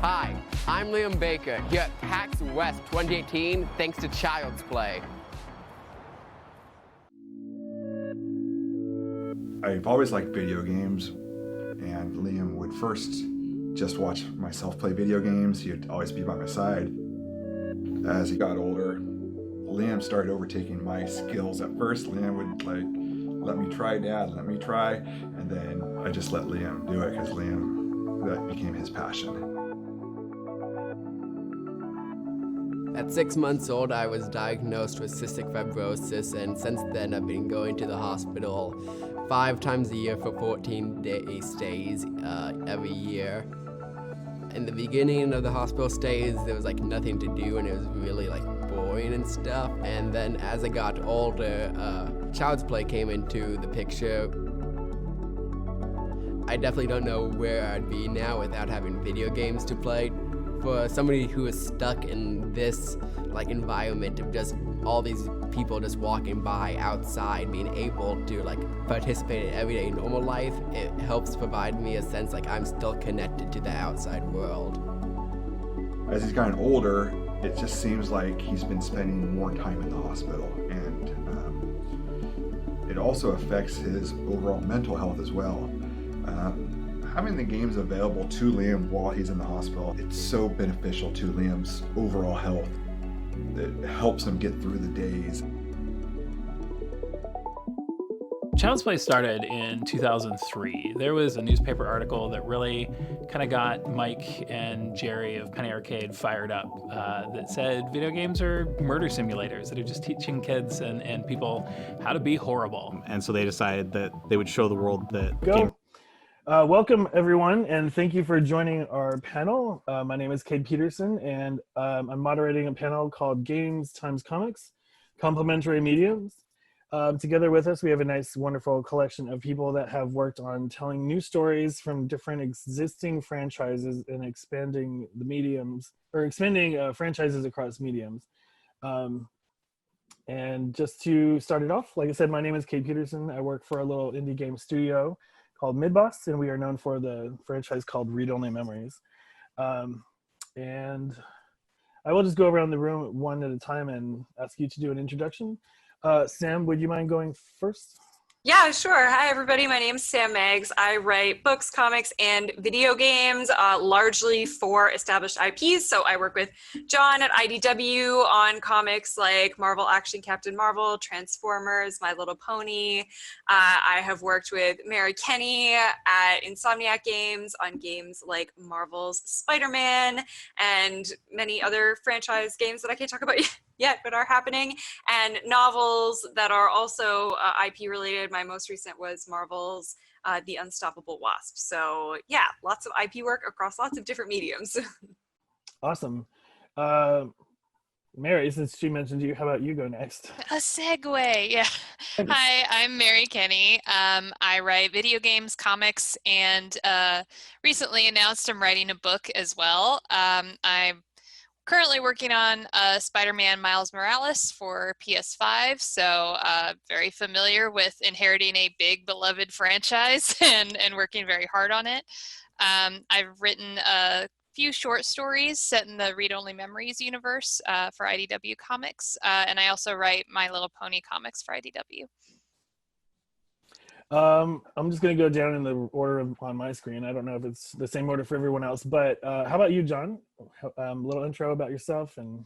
Hi, I'm Liam Baker here at PAX West 2018 thanks to Child's Play. I've always liked video games, and Liam would first just watch myself play video games. He'd always be by my side. As he got older, Liam started overtaking my skills. At first, Liam would let me try, Dad, let me try, and then I just let Liam do it because that became his passion. At 6 months old, I was diagnosed with cystic fibrosis, and since then I've been going to the hospital 5 times a year for 14-day stays every year. In the beginning of the hospital stays, there was nothing to do, and it was really boring and stuff. And then as I got older, Child's Play came into the picture. I definitely don't know where I'd be now without having video games to play. For somebody who is stuck in this environment of just all these people just walking by outside, being able to participate in everyday normal life, it helps provide me a sense I'm still connected to the outside world. As he's gotten older, it just seems like he's been spending more time in the hospital, and it also affects his overall mental health as well. Having the games available to Liam while he's in the hospital, it's so beneficial to Liam's overall health. It helps him get through the days. Child's Play started in 2003. There was a newspaper article that really kind of got Mike and Jerry of Penny Arcade fired up that said video games are murder simulators that are just teaching kids and people how to be horrible. And so they decided that they would show the world that Go. Welcome, everyone, and thank you for joining our panel. My name is Cade Peterson, and I'm moderating a panel called Games Times Comics, Complementary Mediums. Together with us, we have a nice, wonderful collection of people that have worked on telling new stories from different existing franchises and expanding the mediums, or expanding franchises across mediums. And just to start it off, like I said, my name is Cade Peterson. I work for a little indie game studio called Midboss, and we are known for the franchise called Read Only Memories. And I will just go around the room one at a time and ask you to do an introduction. Sam, would you mind going first? Yeah, sure. Hi, everybody. My name's Sam Meggs. I write books, comics, and video games, largely for established IPs. So I work with John at IDW on comics like Marvel Action Captain Marvel, Transformers, My Little Pony. I have worked with Mary Kenny at Insomniac Games on games like Marvel's Spider-Man and many other franchise games that I can't talk about yet, but are happening, and novels that are also IP related. My most recent was Marvel's The Unstoppable Wasp. So yeah, lots of IP work across lots of different mediums. Awesome. Mary, since she mentioned you, how about you go next? A segue, yeah. Hi, I'm Mary Kenny. I write video games, comics, and recently announced I'm writing a book as well. I'm currently working on Spider-Man Miles Morales for PS5, so very familiar with inheriting a big beloved franchise and working very hard on it. I've written a few short stories set in the Read Only Memories universe for IDW Comics, and I also write My Little Pony comics for IDW. I'm just going to go down in the order on my screen. I don't know if it's the same order for everyone else, but how about you, John? A little intro about yourself and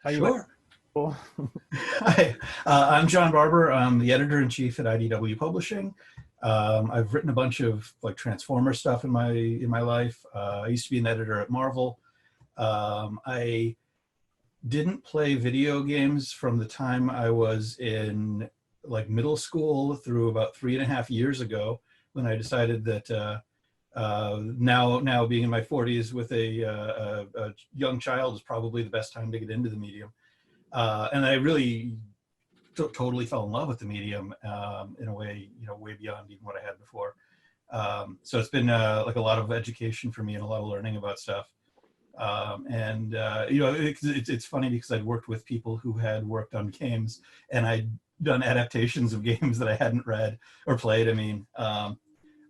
how you Sure. Cool. Hi, I'm John Barber. I'm the editor-in-chief at IDW Publishing. I've written a bunch of like Transformer stuff in my life. I used to be an editor at Marvel. I didn't play video games from the time I was in like middle school through about 3.5 years ago, when I decided that now being in my 40s with a young child is probably the best time to get into the medium. And I really totally fell in love with the medium in a way, way beyond even what I had before. So it's been like a lot of education for me and a lot of learning about stuff. It's funny because I'd worked with people who had worked on games, and I'd done adaptations of games that I hadn't read or played. I mean, I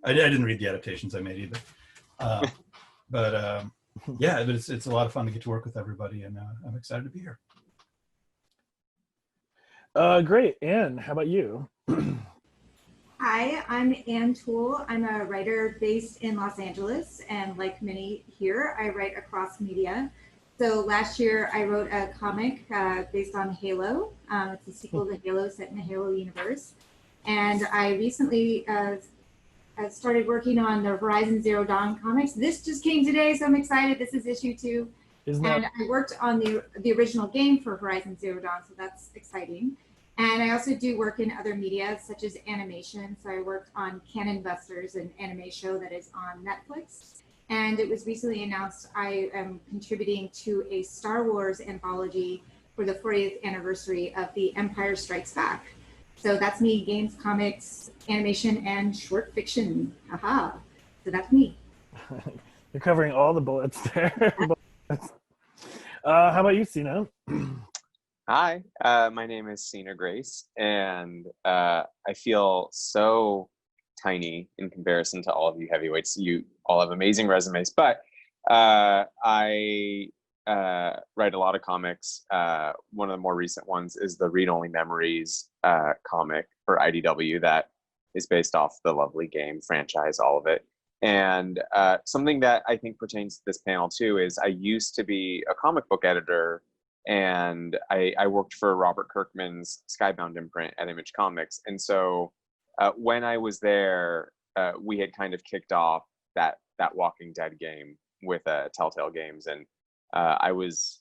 didn't read the adaptations I made either. But it's a lot of fun to get to work with everybody, and I'm excited to be here. Great. Anne, how about you? Hi, I'm Anne Toole. I'm a writer based in Los Angeles, and like many here, I write across media. So last year I wrote a comic based on Halo. It's a sequel to Halo set in the Halo universe. And I recently started working on the Horizon Zero Dawn comics. This just came today, so I'm excited. This is issue 2. And I worked on the original game for Horizon Zero Dawn, so that's exciting. And I also do work in other media, such as animation. So I worked on Cannon Busters, an anime show that is on Netflix. And it was recently announced I am contributing to a Star Wars anthology for the 40th anniversary of The Empire Strikes Back. So that's me, games, comics, animation, and short fiction. Haha. So that's me. You're covering all the bullets there. How about you, Sina? Hi, my name is Sina Grace, and I feel so tiny in comparison to all of you heavyweights. You all have amazing resumes, but I write a lot of comics. One of the more recent ones is the Read Only Memories comic for IDW that is based off the lovely game franchise, all of it. And something that I think pertains to this panel too is I used to be a comic book editor, and I worked for Robert Kirkman's Skybound imprint at Image Comics. And so when I was there, we had kind of kicked off that Walking Dead game with Telltale Games, and I was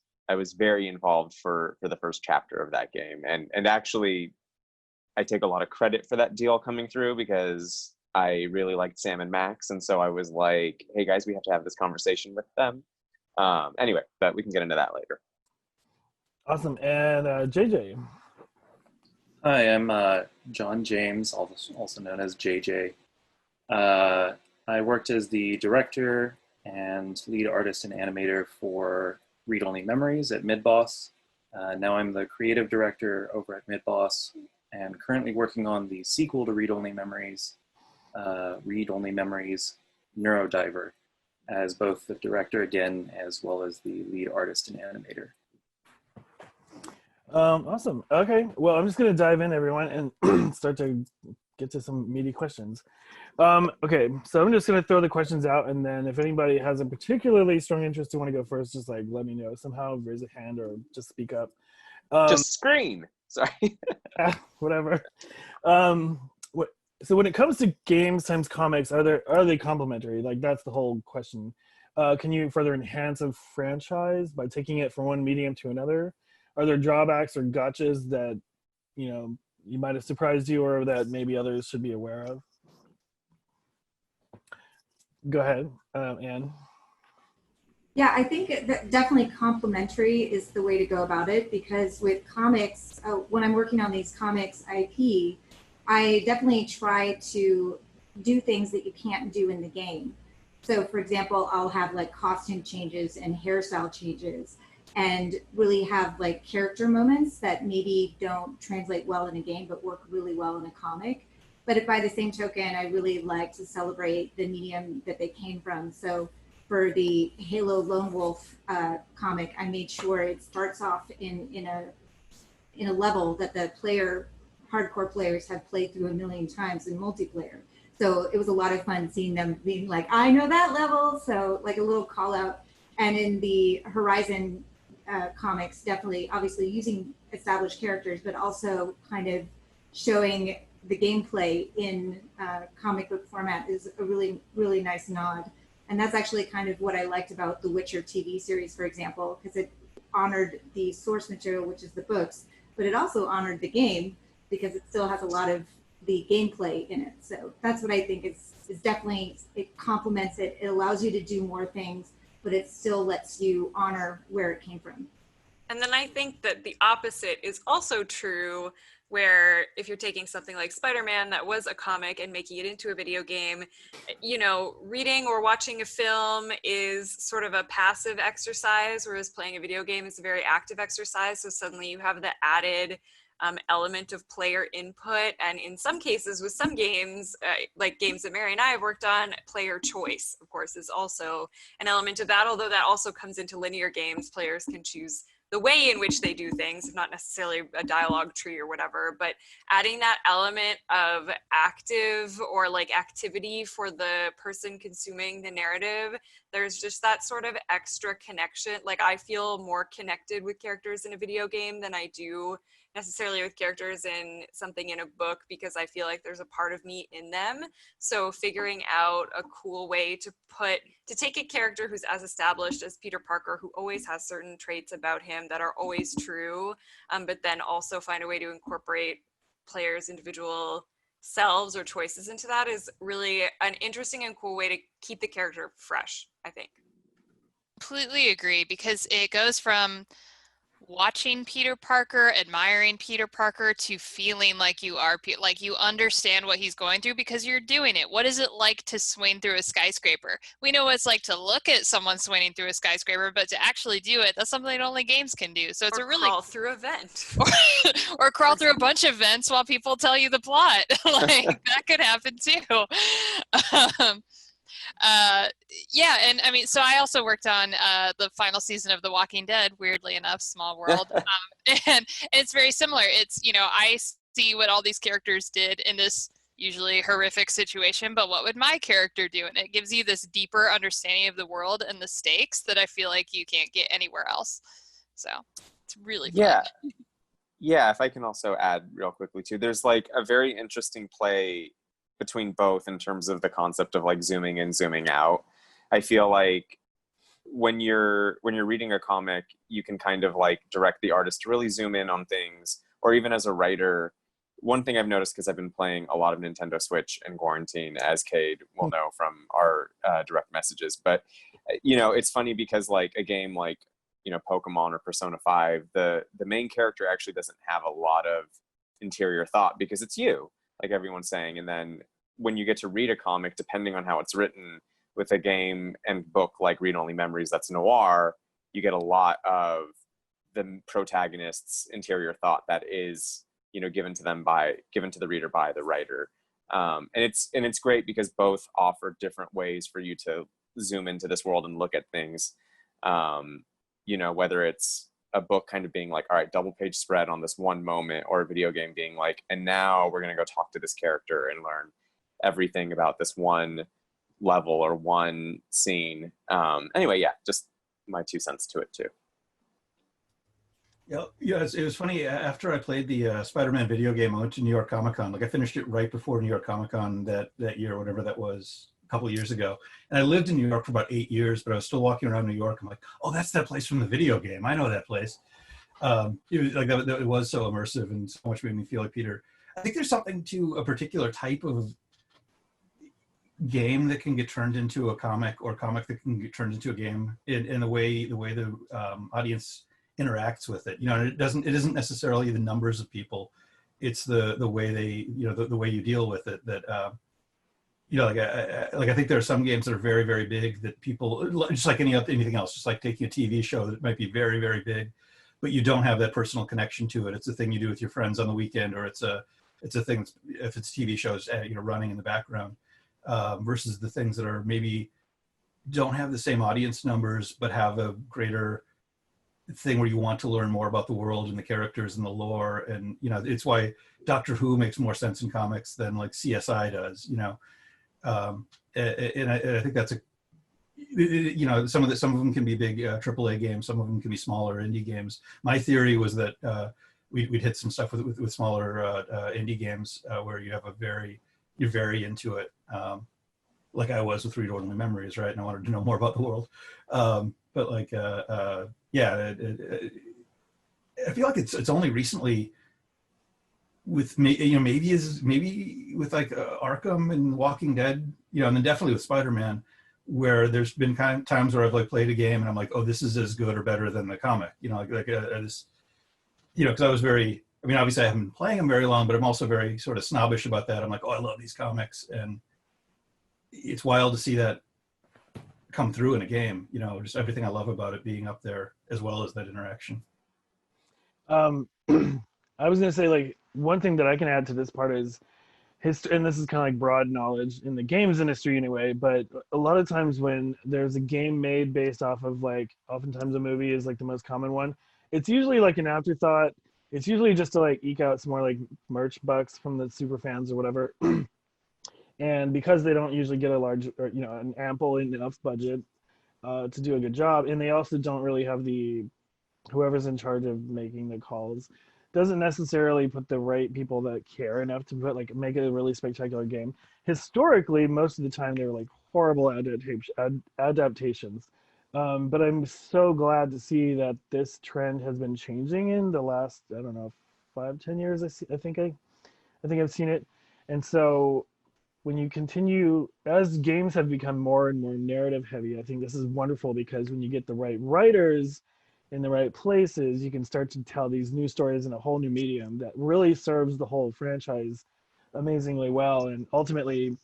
very involved for the first chapter of that game. And actually, I take a lot of credit for that deal coming through because I really liked Sam and Max, and so I was like, hey guys, we have to have this conversation with them. Anyway, but we can get into that later. Awesome. And JJ. Hi, I'm John James, also known as JJ. I worked as the director and lead artist and animator for Read Only Memories at Midboss. Now I'm the creative director over at Midboss and currently working on the sequel to Read Only Memories, Neurodiver, as both the director again, as well as the lead artist and animator. Awesome. Okay. Well, I'm just going to dive in, everyone, and start to get to some meaty questions. Okay. So I'm just going to throw the questions out, and then if anybody has a particularly strong interest to want to go first, just like let me know somehow, raise a hand, or just speak up. Just scream. Sorry. Whatever. So when it comes to games times comics, are they complementary? Like, that's the whole question. Can you further enhance a franchise by taking it from one medium to another? Are there drawbacks or gotchas that you might have surprised you, or that maybe others should be aware of? Go ahead, Anne. Yeah, I think that definitely complementary is the way to go about it, because with comics, when I'm working on these comics IP, I definitely try to do things that you can't do in the game. So for example, I'll have like costume changes and hairstyle changes, and really have like character moments that maybe don't translate well in a game, but work really well in a comic. But by the same token, I really like to celebrate the medium that they came from. So for the Halo Lone Wolf comic, I made sure it starts off in a level that the hardcore players have played through a million times in multiplayer. So it was a lot of fun seeing them being like, I know that level. So like a little call out. And in the Horizon comics, definitely, obviously using established characters, but also kind of showing the gameplay in comic book format is a really, really nice nod. And that's actually kind of what I liked about the Witcher TV series, for example, because it honored the source material, which is the books, but it also honored the game because it still has a lot of the gameplay in it. So that's what I think is definitely, it complements it. It allows you to do more things, but it still lets you honor where it came from. And then I think that the opposite is also true, where if you're taking something like Spider-Man that was a comic and making it into a video game, reading or watching a film is sort of a passive exercise, whereas playing a video game is a very active exercise. So suddenly you have the added element of player input. And in some cases with some games, like games that Mary and I have worked on, player choice, of course, is also an element of that, although that also comes into linear games. Players can choose the way in which they do things, not necessarily a dialogue tree or whatever, but adding that element of active or like activity for the person consuming the narrative, there's just that sort of extra connection. Like I feel more connected with characters in a video game than I do necessarily with characters in something in a book, because I feel like there's a part of me in them. So figuring out a cool way to take a character who's as established as Peter Parker, who always has certain traits about him that are always true, but then also find a way to incorporate players' individual selves or choices into that is really an interesting and cool way to keep the character fresh, I think. Completely agree, because it goes from watching Peter Parker, admiring Peter Parker, to feeling like you are, like you understand what he's going through because you're doing it. What is it like to swing through a skyscraper? We know what it's like to look at someone swinging through a skyscraper, but to actually do it, that's something that only games can do. So it's a really crawl through a vent. or crawl through a bunch of vents while people tell you the plot. Like that could happen too. Yeah, and I mean, so I also worked on the final season of The Walking Dead, weirdly enough, small world, and it's very similar. It's, I see what all these characters did in this usually horrific situation, but what would my character do? And it gives you this deeper understanding of the world and the stakes that I feel like you can't get anywhere else. So it's really fun. Yeah, if I can also add real quickly too, there's like a very interesting play between both in terms of the concept of like zooming in, zooming out. I feel like when you're reading a comic, you can kind of like direct the artist to really zoom in on things, or even as a writer. One thing I've noticed, because I've been playing a lot of Nintendo Switch in quarantine, as Cade will know from our direct messages, but it's funny because like a game like Pokemon or Persona 5, the main character actually doesn't have a lot of interior thought because it's you, like everyone's saying. And then when you get to read a comic, depending on how it's written, with a game and book like Read Only Memories that's noir, you get a lot of the protagonist's interior thought that is given to the reader by the writer. And it's great because both offer different ways for you to zoom into this world and look at things. Whether it's a book kind of being like, all right, double page spread on this one moment, or a video game being like, and now we're going to go talk to this character and learn everything about this one level or one scene. Anyway, yeah, just my 2 cents to it too. Yeah, it was funny. After I played the Spider-Man video game, I went to New York Comic Con. Like, I finished it right before New York Comic Con that year, whatever that was, a couple of years ago. And I lived in New York for about 8 years, but I was still walking around New York. I'm like, oh, that's that place from the video game. I know that place. It was like that, it was so immersive and so much made me feel like Peter. I think there's something to a particular type of game that can get turned into a comic, or comic that can get turned into a game, in the way the audience interacts with it. You know, it isn't necessarily the numbers of people, it's the way they, you know, the way you deal with it that you know, like I think there are some games that are very, very big that people, just like anything else, just like taking a TV show that might be very, very big, but you don't have that personal connection to it. It's a thing you do with your friends on the weekend, or it's a thing that's, if it's TV shows, you know, running in the background, versus the things that are maybe don't have the same audience numbers but have a greater thing where you want to learn more about the world and the characters and the lore. And, you know, it's why Doctor Who makes more sense in comics than like CSI does, you know. And I think that's you know, some of them can be big AAA games, some of them can be smaller indie games. My theory was that we'd hit some stuff with smaller indie games where you have you're very into it, like I was with Read Only Memories, right? And I wanted to know more about the world. But like, yeah, I feel like it's only recently with me, you know, maybe with like Arkham and Walking Dead, you know, and then definitely with Spider-Man, where there's been kind of times where I've like played a game and I'm like, oh, this is as good or better than the comic, you know, like I just, you know, because I was very, I mean, obviously I haven't been playing them very long, but I'm also very sort of snobbish about that. I'm like, oh, I love these comics, and it's wild to see that come through in a game, you know, just everything I love about it being up there, as well as that interaction. I was gonna say, like, one thing that I can add to this part is history, and this is kind of like broad knowledge in the games industry anyway, but a lot of times when there's a game made based off of, like, oftentimes a movie is like the most common one, it's usually like an afterthought. It's usually just to like eke out some more like merch bucks from the super fans or whatever. And because they don't usually get a large, or, you know, an ample enough budget to do a good job, and they also don't really have whoever's in charge of making the calls doesn't necessarily put the right people that care enough to make it a really spectacular game. Historically, most of the time they were like horrible adaptations. But I'm so glad to see that this trend has been changing in the last, I don't know, 5-10 years. I think I've seen it. And so when you continue, as games have become more and more narrative heavy, I think this is wonderful, because when you get the right writers in the right places, you can start to tell these new stories in a whole new medium that really serves the whole franchise amazingly well, and ultimately,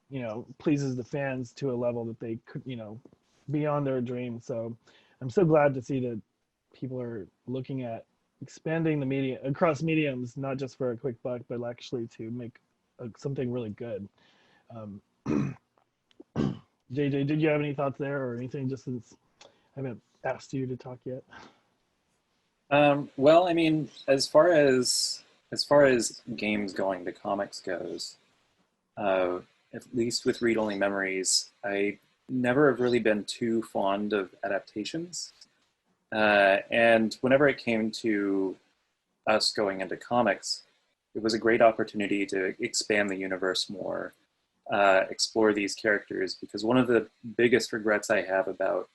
you know, pleases the fans to a level that they could, you know, beyond their dreams. So I'm so glad to see that people are looking at expanding the media across mediums, not just for a quick buck, but actually to make something really good. JJ, did you have any thoughts there or anything, just since I haven't asked you to talk yet? Well, I mean, as far as games going to comics goes, at least with Read Only Memories, I never have really been too fond of adaptations. And whenever it came to us going into comics, it was a great opportunity to expand the universe more, explore these characters, because one of the biggest regrets I have about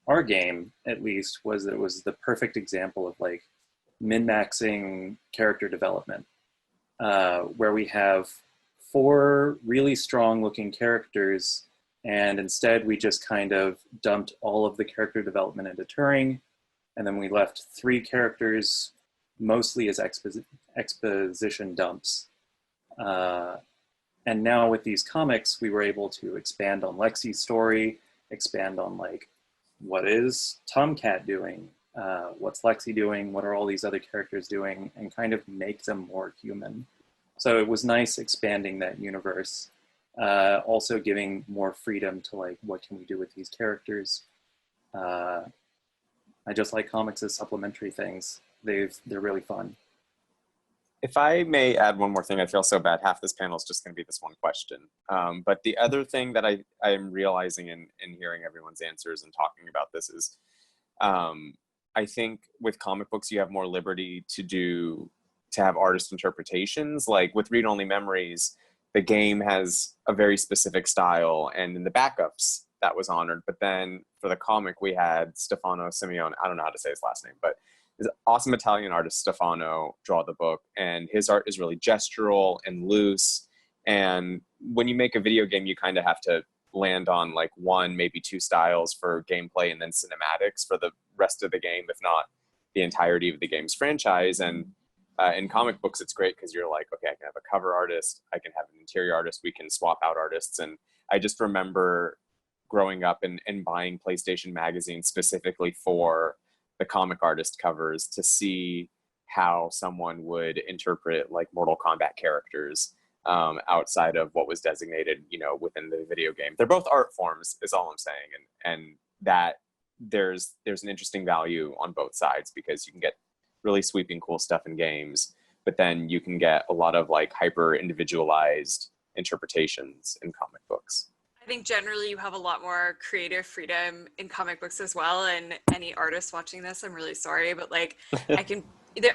our game, at least, was that it was the perfect example of like min-maxing character development, where we have 4 really strong looking characters, and instead we just kind of dumped all of the character development into Turing, and then we left 3 characters mostly as exposition dumps. And now with these comics, we were able to expand on Lexi's story, expand on like, what is Tomcat doing? What's Lexi doing? What are all these other characters doing? And kind of make them more human. So it was nice expanding that universe. Also giving more freedom to like, what can we do with these characters? I I just like comics as supplementary things. They're really fun. If I may add one more thing, I feel so bad. Half this panel is just going to be this one question. But the other thing that I'm realizing in hearing everyone's answers and talking about this is, I think with comic books, you have more liberty to have artist interpretations. Like with Read Only Memories, the game has a very specific style, and in the backups that was honored. But then for the comic, we had Stefano Simeone. I don't know how to say his last name, but this awesome Italian artist Stefano draw the book, and his art is really gestural and loose. And when you make a video game, you kind of have to land on like one, maybe two styles for gameplay and then cinematics for the rest of the game, if not the entirety of the game's franchise. And in comic books, it's great because you're like, okay, I can have a cover artist, I can have an interior artist, we can swap out artists. And I just remember growing up and buying PlayStation magazines specifically for the comic artist covers to see how someone would interpret like Mortal Kombat characters outside of what was designated, within the video game. They're both art forms, is all I'm saying, and that there's an interesting value on both sides because you can get really sweeping, cool stuff in games, but then you can get a lot of like hyper individualized interpretations in comic books. I think generally you have a lot more creative freedom in comic books as well. And any artist watching this, I'm really sorry, but like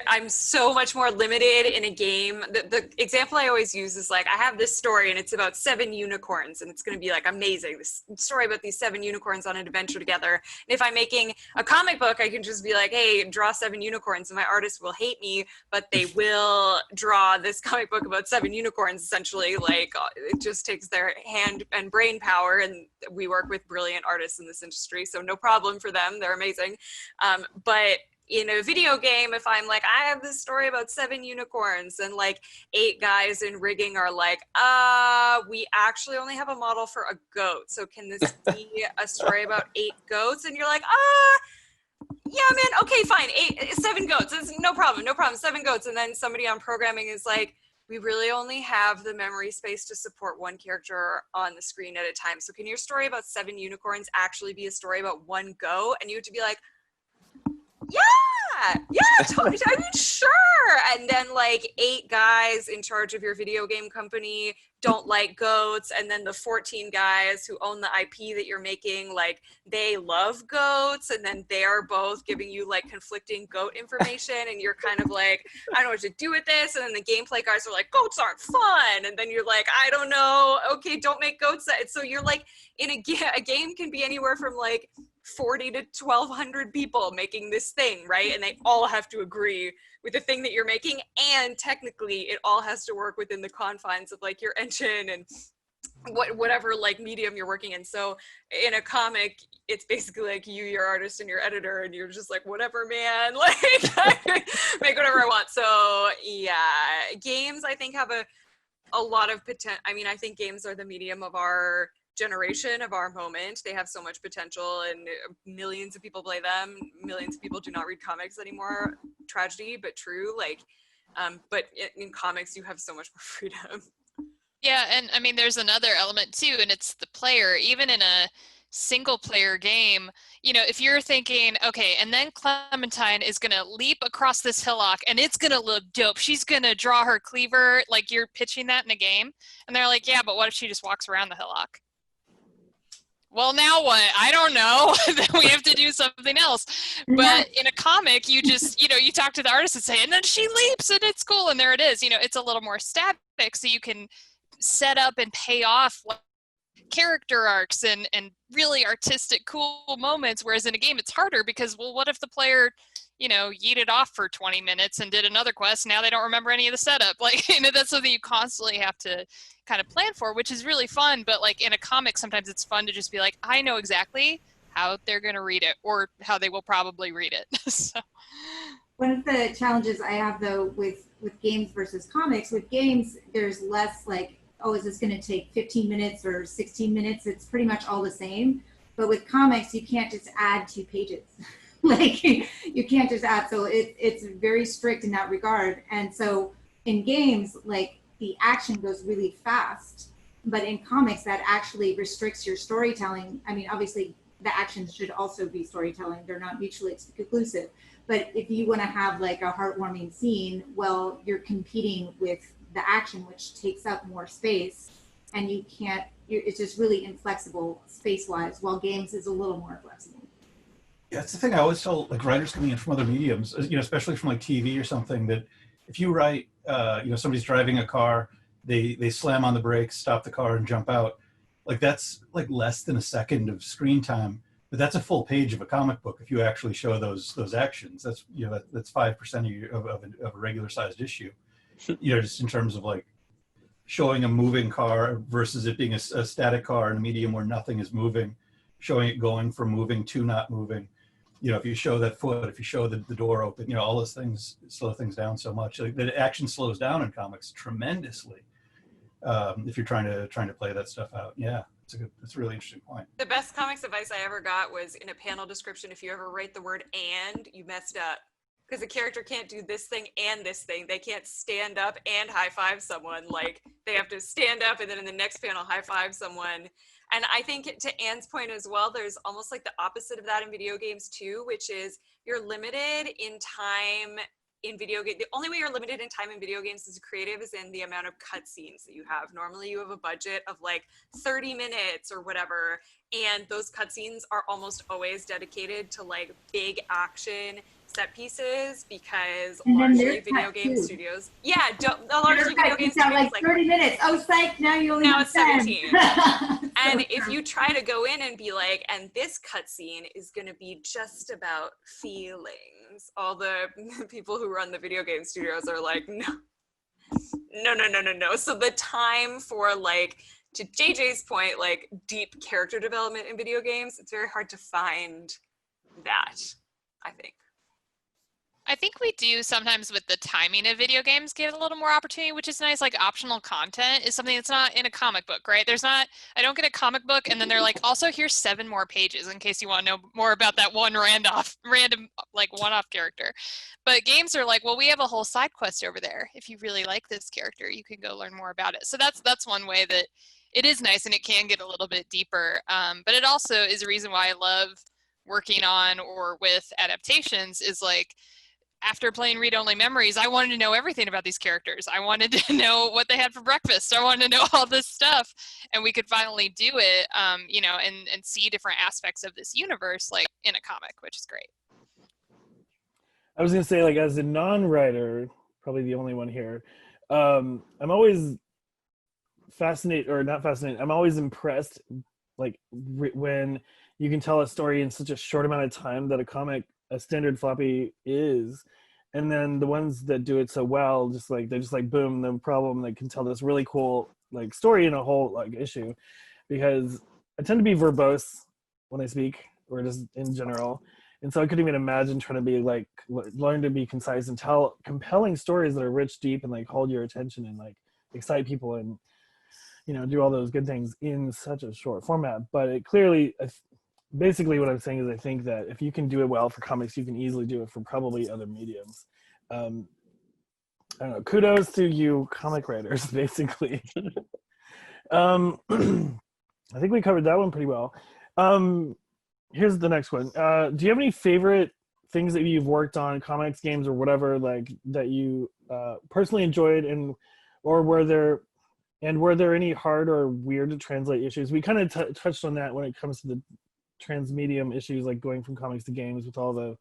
I'm so much more limited in a game. The example I always use is like, I have this story and it's about 7 unicorns and it's going to be like amazing. This story about these 7 unicorns on an adventure together. And if I'm making a comic book, I can just be like, hey, draw 7 unicorns, and my artist will hate me, but they will draw this comic book about 7 unicorns essentially. Like it just takes their hand and brain power, and we work with brilliant artists in this industry, so no problem for them. They're amazing. But in a video game, if I'm like, I have this story about 7 unicorns, and like 8 guys in rigging are like, we actually only have a model for a goat, so can this be a story about 8 goats? And you're like, yeah, man, okay, fine, 7 goats, it's no problem, 7 goats. And then somebody on programming is like, we really only have the memory space to support 1 character on the screen at a time, so can your story about 7 unicorns actually be a story about 1 goat? And you have to be like, yeah, totally. I mean, sure. And then like 8 guys in charge of your video game company don't like goats, and then the 14 guys who own the IP that you're making, like they love goats, and then they're both giving you like conflicting goat information, and you're kind of like, I don't know what to do with this. And then the gameplay guys are like, goats aren't fun, and then you're like, I don't know, okay, don't make goats. So you're like, in a game can be anywhere from like 40 to 1,200 people making this thing, right? And they all have to agree with the thing that you're making, and technically it all has to work within the confines of like your engine and whatever like medium you're working in. So in a comic, it's basically like you, your artist, and your editor, and you're just like, whatever, man, like make whatever I want. So yeah, games I think have a lot of potential. I mean, I think games are the medium of our generation, of our moment. They have so much potential, and millions of people play them. Millions of people do not read comics anymore. Tragedy, but true. Like, but in comics, you have so much more freedom. Yeah, and I mean, there's another element too, and it's the player. Even in a single player game, if you're thinking, okay, and then Clementine is gonna leap across this hillock and it's gonna look dope, she's gonna draw her cleaver, like you're pitching that in a game, and they're like, yeah, but what if she just walks around the hillock? Well, now what? I don't know. Then we have to do something else. But in a comic, you just, you talk to the artist and say, and then she leaps and it's cool, and there it is. It's a little more static, so you can set up and pay off character arcs and really artistic, cool moments. Whereas in a game, it's harder because, well, what if the player, yeeted off for 20 minutes and did another quest? Now they don't remember any of the setup. Like, that's something you constantly have to kind of plan for, which is really fun. But like in a comic, sometimes it's fun to just be like, I know exactly how they're going to read it, or how they will probably read it. So. One of the challenges I have though with games versus comics, with games, there's less like, oh, is this going to take 15 minutes or 16 minutes? It's pretty much all the same. But with comics, you can't just add 2 pages. Like you can't just add. So it's very strict in that regard. And so in games, like the action goes really fast, but in comics that actually restricts your storytelling. I mean, obviously the actions should also be storytelling. They're not mutually exclusive. But if you want to have like a heartwarming scene, well, you're competing with the action, which takes up more space, and you can't. It's just really inflexible space-wise. While games is a little more flexible. Yeah, that's the thing I always tell like writers coming in from other mediums, especially from like TV or something, that if you write, somebody's driving a car, they slam on the brakes, stop the car, and jump out. Like that's like less than a second of screen time, but that's a full page of a comic book if you actually show those actions. That's that's 5% of a regular sized issue. Just in terms of like showing a moving car versus it being a static car in a medium where nothing is moving, showing it going from moving to not moving. If you show that foot, if you show the door open, all those things slow things down so much. Like, the action slows down in comics tremendously if you're trying to play that stuff out. Yeah, that's a really interesting point. The best comics advice I ever got was in a panel description. If you ever write the word "and," you messed up. Because the character can't do this thing and this thing. They can't stand up and high five someone. Like, they have to stand up and then in the next panel high five someone. And I think to Anne's point as well, there's almost like the opposite of that in video games too, which is you're limited in time in video games. The only way you're limited in time in video games as a creative is in the amount of cutscenes that you have. Normally you have a budget of like 30 minutes or whatever. And those cutscenes are almost always dedicated to like big action set pieces because largely video game studios. Yeah, largely video game studios like 30 minutes. Oh, psych! Now you only now have it's 10. 17. And if you try to go in and be like, and this cutscene is going to be just about feelings, all the people who run the video game studios are like, no. So the time for like, to JJ's point, like deep character development in video games, it's very hard to find that, I think. I think we do sometimes with the timing of video games give a little more opportunity, which is nice. Like optional content is something that's not in a comic book, right? I don't get a comic book and then they're like, also here's 7 more pages in case you want to know more about that one random like one-off character. But games are like, well, we have a whole side quest over there. If you really like this character, you can go learn more about it. So that's one way that it is nice and it can get a little bit deeper. But it also is a reason why I love working on or with adaptations is like, after playing Read Only Memories, I wanted to know everything about these characters. I wanted to know what they had for breakfast. I wanted to know all this stuff. And we could finally do it, and see different aspects of this universe, like in a comic, which is great. I was going to say, like, as a non-writer, probably the only one here, I'm always I'm always impressed, like, when you can tell a story in such a short amount of time that a standard floppy is, and then the ones that do it so well, they're just like boom, no problem. They can tell this really cool like story in a whole like issue, because I tend to be verbose when I speak, or just in general, and so I couldn't even imagine trying to be like learn to be concise and tell compelling stories that are rich, deep, and like hold your attention and like excite people and do all those good things in such a short format. But it clearly. Basically what I'm saying is I think that if you can do it well for comics, you can easily do it for probably other mediums. I don't know, kudos to you comic writers, basically. I think we covered that one pretty well. Here's the next one. Do you have any favorite things that you've worked on, comics, games, or whatever, like that you personally enjoyed, or were there any hard or weird to translate issues? We kind of touched on that when it comes to the transmedium issues, like going from comics to games with all the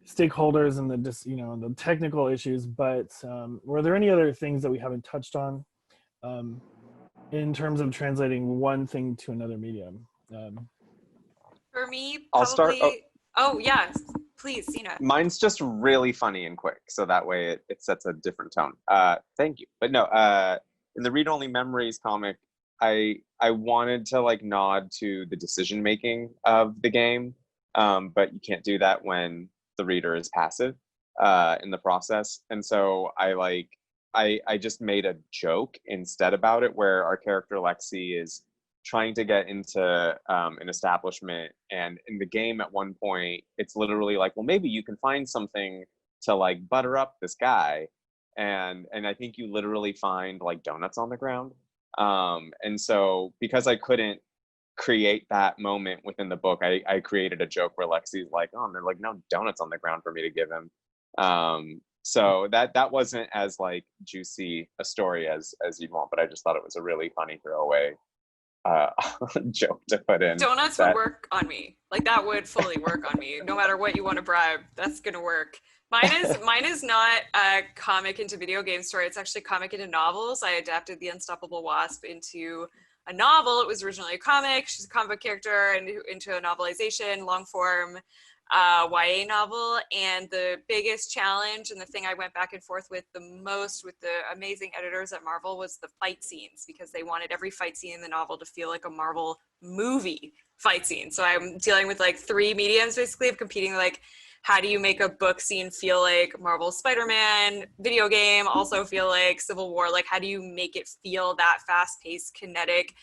stakeholders and the technical issues, but were there any other things that we haven't touched on in terms of translating one thing to another medium? For me, probably, I'll start. Oh yeah, please, Sina. Mine's just really funny and quick, so that way it sets a different tone. Thank you. But no, in the Read Only Memories comic, I wanted to like nod to the decision making of the game, but you can't do that when the reader is passive in the process. And so I just made a joke instead about it, where our character Lexi is trying to get into an establishment, and in the game at one point it's literally like, well, maybe you can find something to like butter up this guy, and I think you literally find like donuts on the ground. And so because I couldn't create that moment within the book. I created a joke where Lexi's like, oh, and they're like, no donuts on the ground for me to give him. So that wasn't as like juicy a story as you'd want, but I just thought it was a really funny throwaway joke to put in. Donuts would work on me. Like that would fully work on me. No matter what you want to bribe, that's gonna work. Mine is not a comic into video game story. It's actually comic into novels. I adapted The Unstoppable Wasp into a novel. It was originally a comic. She's a comic book character, and into a novelization, long form YA novel. And the biggest challenge, and the thing I went back and forth with the most with the amazing editors at Marvel, was the fight scenes, because they wanted every fight scene in the novel to feel like a Marvel movie fight scene. So I'm dealing with like 3 mediums basically of competing, like how do you make a book scene feel like Marvel Spider-Man, video game also feel like Civil War? Like how do you make it feel that fast-paced, kinetic,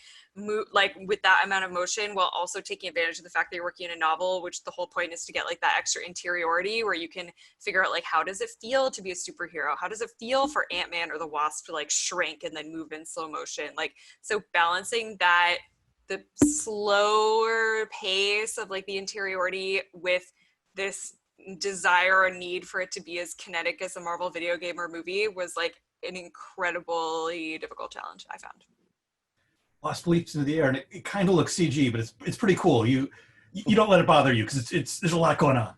like with that amount of motion, while also taking advantage of the fact that you're working in a novel, which the whole point is to get like that extra interiority where you can figure out like, how does it feel to be a superhero? How does it feel for Ant-Man or the Wasp to like shrink and then move in slow motion? Like, so balancing that, the slower pace of like the interiority with this desire or need for it to be as kinetic as a Marvel video game or movie was like an incredibly difficult challenge, I found. Wasp leaps into the air, and it kind of looks CG, but it's pretty cool. You don't let it bother you because there's a lot going on.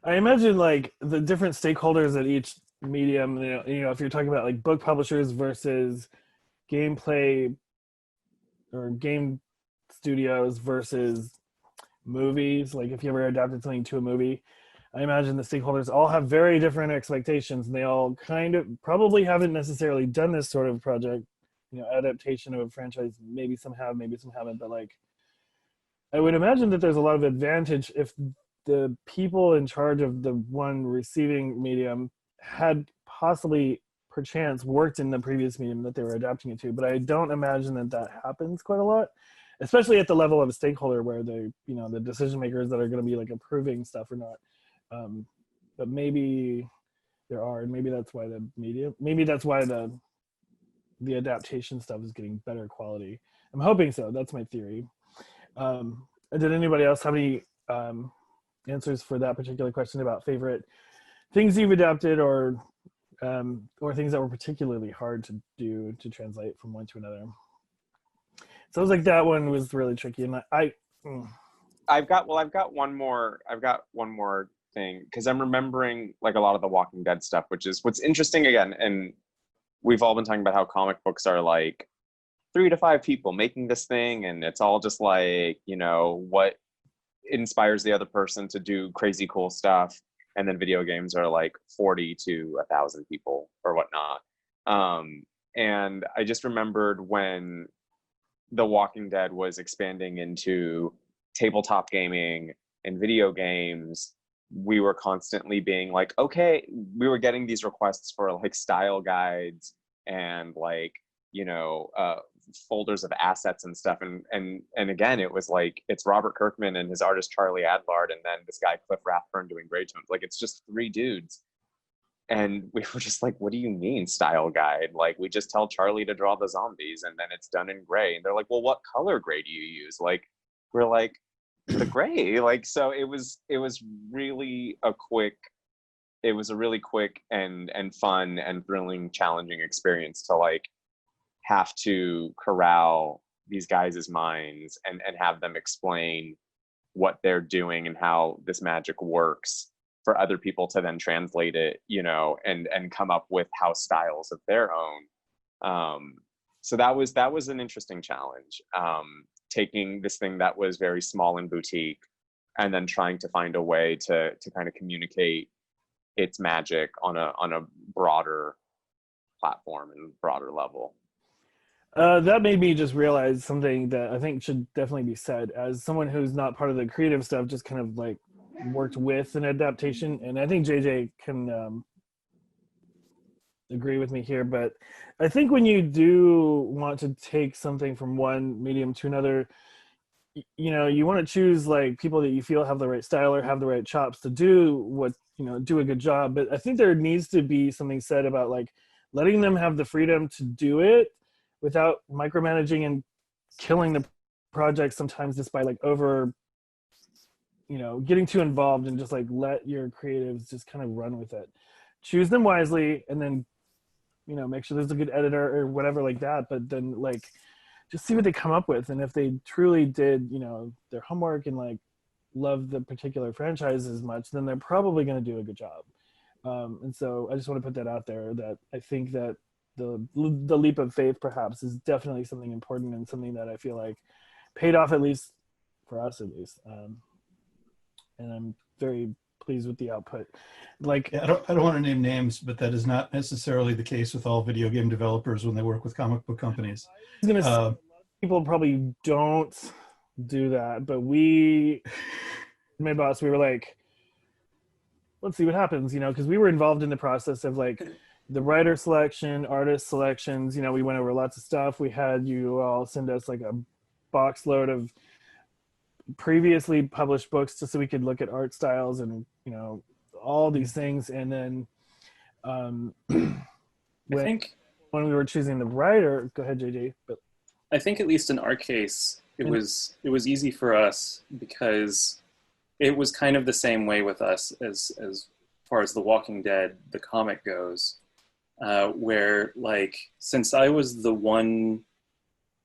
I imagine like the different stakeholders at each medium. You know, if you're talking about like book publishers versus gameplay or game studios versus movies, like if you ever adapted something to a movie, I imagine the stakeholders all have very different expectations, and they all kind of probably haven't necessarily done this sort of project, you know, adaptation of a franchise. Maybe some have, maybe some haven't, but like I would imagine that there's a lot of advantage if the people in charge of the one receiving medium had possibly perchance worked in the previous medium that they were adapting it to. But I don't imagine that happens quite a lot, especially at the level of a stakeholder where they, you know, the decision makers that are going to be like approving stuff or not. But maybe there are, and maybe that's why the adaptation stuff is getting better quality. I'm hoping so. That's my theory. Did anybody else have any answers for that particular question about favorite things you've adapted, or things that were particularly hard to do to translate from one to another? Sounds like that one was really tricky, and I've got one more thing, because I'm remembering like a lot of the Walking Dead stuff, which is what's interesting again. And we've all been talking about how comic books are like 3 to 5 people making this thing, and it's all just like, you know, what inspires the other person to do crazy cool stuff. And then video games are like 40 to 1,000 people or whatnot. And I just remembered when The Walking Dead was expanding into tabletop gaming and video games, we were constantly being like, okay, we were getting these requests for like style guides and like, you know, folders of assets and stuff. And again, it was like, it's Robert Kirkman and his artist Charlie Adlard, and then this guy Cliff Rathburn doing gray tones. Like, it's just 3 dudes. And we were just like, what do you mean style guide? Like, we just tell Charlie to draw the zombies and then it's done in gray. And they're like, well, what color gray do you use? Like, we're like, the gray. Like, so it was really a really quick and fun and thrilling, challenging experience to like have to corral these guys' minds and have them explain what they're doing and how this magic works for other people to then translate it, you know, and come up with house styles of their own. So that was an interesting challenge. Taking this thing that was very small and boutique and then trying to find a way to kind of communicate its magic on a broader platform and broader level. That made me just realize something that I think should definitely be said. As someone who's not part of the creative stuff, just kind of like worked with an adaptation, and I think JJ can agree with me here, but I think when you do want to take something from one medium to another, you know, you want to choose like people that you feel have the right style or have the right chops to do what, you know, do a good job. But I think there needs to be something said about like letting them have the freedom to do it without micromanaging and killing the project sometimes just by like getting too involved, and just like let your creatives just kind of run with it. Choose them wisely, and then make sure there's a good editor or whatever like that, but then like just see what they come up with. And if they truly did their homework and like love the particular franchise as much, then they're probably going to do a good job. And so I just want to put that out there, that I think that the leap of faith perhaps is definitely something important, and something that I feel like paid off, at least for us at least. And I'm very pleased with the output. Like, I don't want to name names, but that is not necessarily the case with all video game developers when they work with comic book companies. I was gonna say, people probably don't do that, but my boss, we were like, let's see what happens, because we were involved in the process of like the writer selection, artist selections. We went over lots of stuff. We had you all send us like a box load of previously published books just so we could look at art styles and all these things. And then when we were choosing the writer, go ahead, JJ. But I think at least in our case, it was easy for us because it was kind of the same way with us as far as The Walking Dead, the comic goes, where like, since I was the one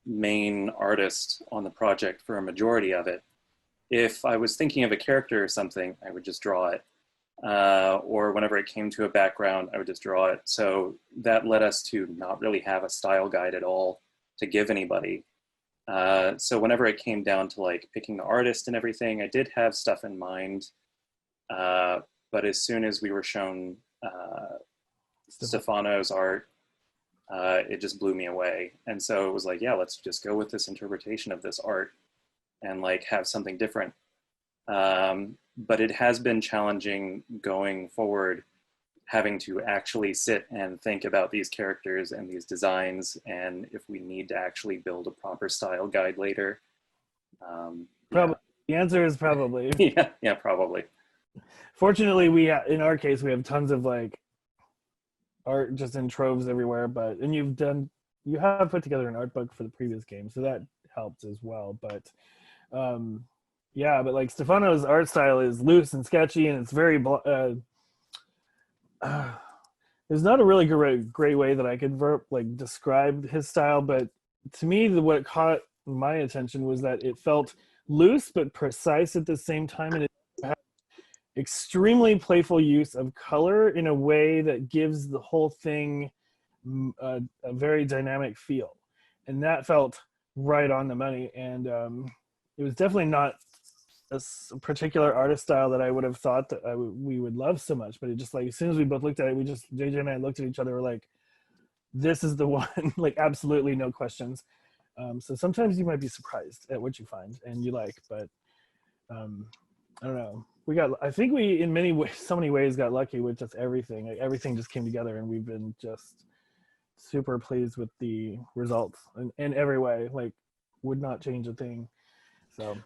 main artist on the project for a majority of it, if I was thinking of a character or something, I would just draw it. Or whenever it came to a background, I would just draw it. So that led us to not really have a style guide at all to give anybody. So whenever it came down to like picking the artist and everything, I did have stuff in mind. But as soon as we were shown Stefano's art, it just blew me away. And so it was like, yeah, let's just go with this interpretation of this art and like have something different. But it has been challenging going forward, having to actually sit and think about these characters and these designs, and if we need to actually build a proper style guide later. Probably. The answer is probably. Yeah, probably. Fortunately, in our case, we have tons of like art just in troves everywhere, and you have put together an art book for the previous game, so that helped as well. But but like Stefano's art style is loose and sketchy, and it's very there's not a really great way that I could describe his style, but to me, what caught my attention was that it felt loose but precise at the same time, and it had extremely playful use of color in a way that gives the whole thing a very dynamic feel, and that felt right on the money. And it was definitely not a particular artist style that I would have thought that we would love so much, but it just like, as soon as we both looked at it, JJ and I looked at each other, we're like, this is the one, like absolutely no questions. So sometimes you might be surprised at what you find and you like, but I don't know. I think we in so many ways got lucky with just everything. Like, everything just came together, and we've been just super pleased with the results in every way. Like, would not change a thing. So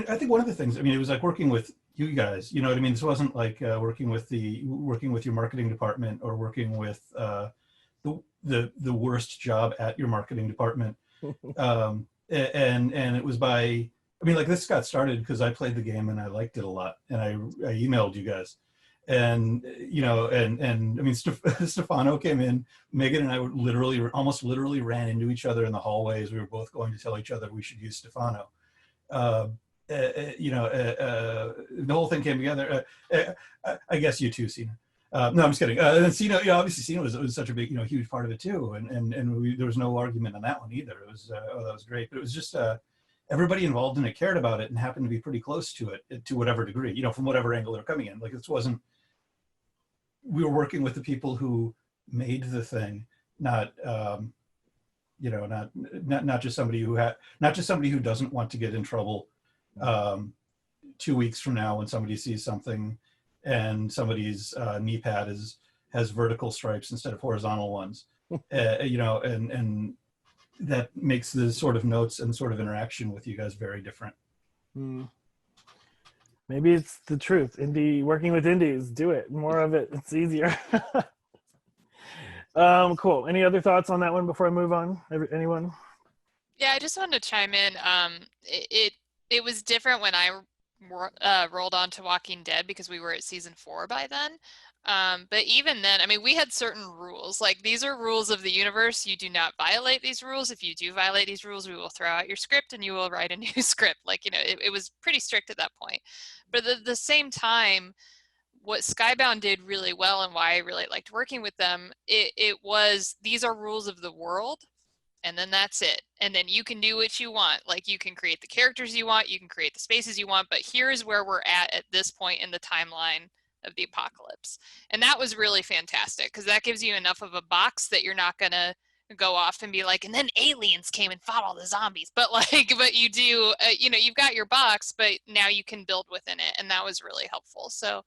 I think one of the things, it was like working with you guys, you know what I mean? This wasn't like working with your marketing department, or working with the worst job at your marketing department. And it was by, this got started because I played the game and I liked it a lot, and I emailed you guys, and Stefano came in. Megan and I were almost literally ran into each other in the hallways. We were both going to tell each other we should use Stefano. The whole thing came together. I guess you too, Sina. No, I'm just kidding. And Sina, obviously Sina was such a big, huge part of it too. And there was no argument on that one either. It was, that was great. But it was just everybody involved in it cared about it and happened to be pretty close to it to whatever degree, from whatever angle they're coming in. Like, this wasn't, we were working with the people who made the thing, not just somebody who doesn't want to get in trouble 2 weeks from now when somebody sees something and somebody's knee pad has vertical stripes instead of horizontal ones, and that makes the sort of notes and sort of interaction with you guys very different. Maybe it's the truth. Working with indies, do it more of it. It's easier. Cool. Any other thoughts on that one before I move on? Anyone? Yeah, I just wanted to chime in. It was different when I rolled on to Walking Dead because we were at season 4 by then. But even then, I mean, we had certain rules. Like, these are rules of the universe. You do not violate these rules. If you do violate these rules, we will throw out your script and you will write a new script. Like, you know, it was pretty strict at that point. But at the same time, what Skybound did really well and why I really liked working with them, it was, these are rules of the world, and then that's it. And then you can do what you want. Like, you can create the characters you want, you can create the spaces you want, but here's where we're at this point in the timeline of the apocalypse. And that was really fantastic, because that gives you enough of a box that you're not gonna go off and be like, and then aliens came and fought all the zombies. But like, but you do, you know, you've got your box, but now you can build within it. And that was really helpful. So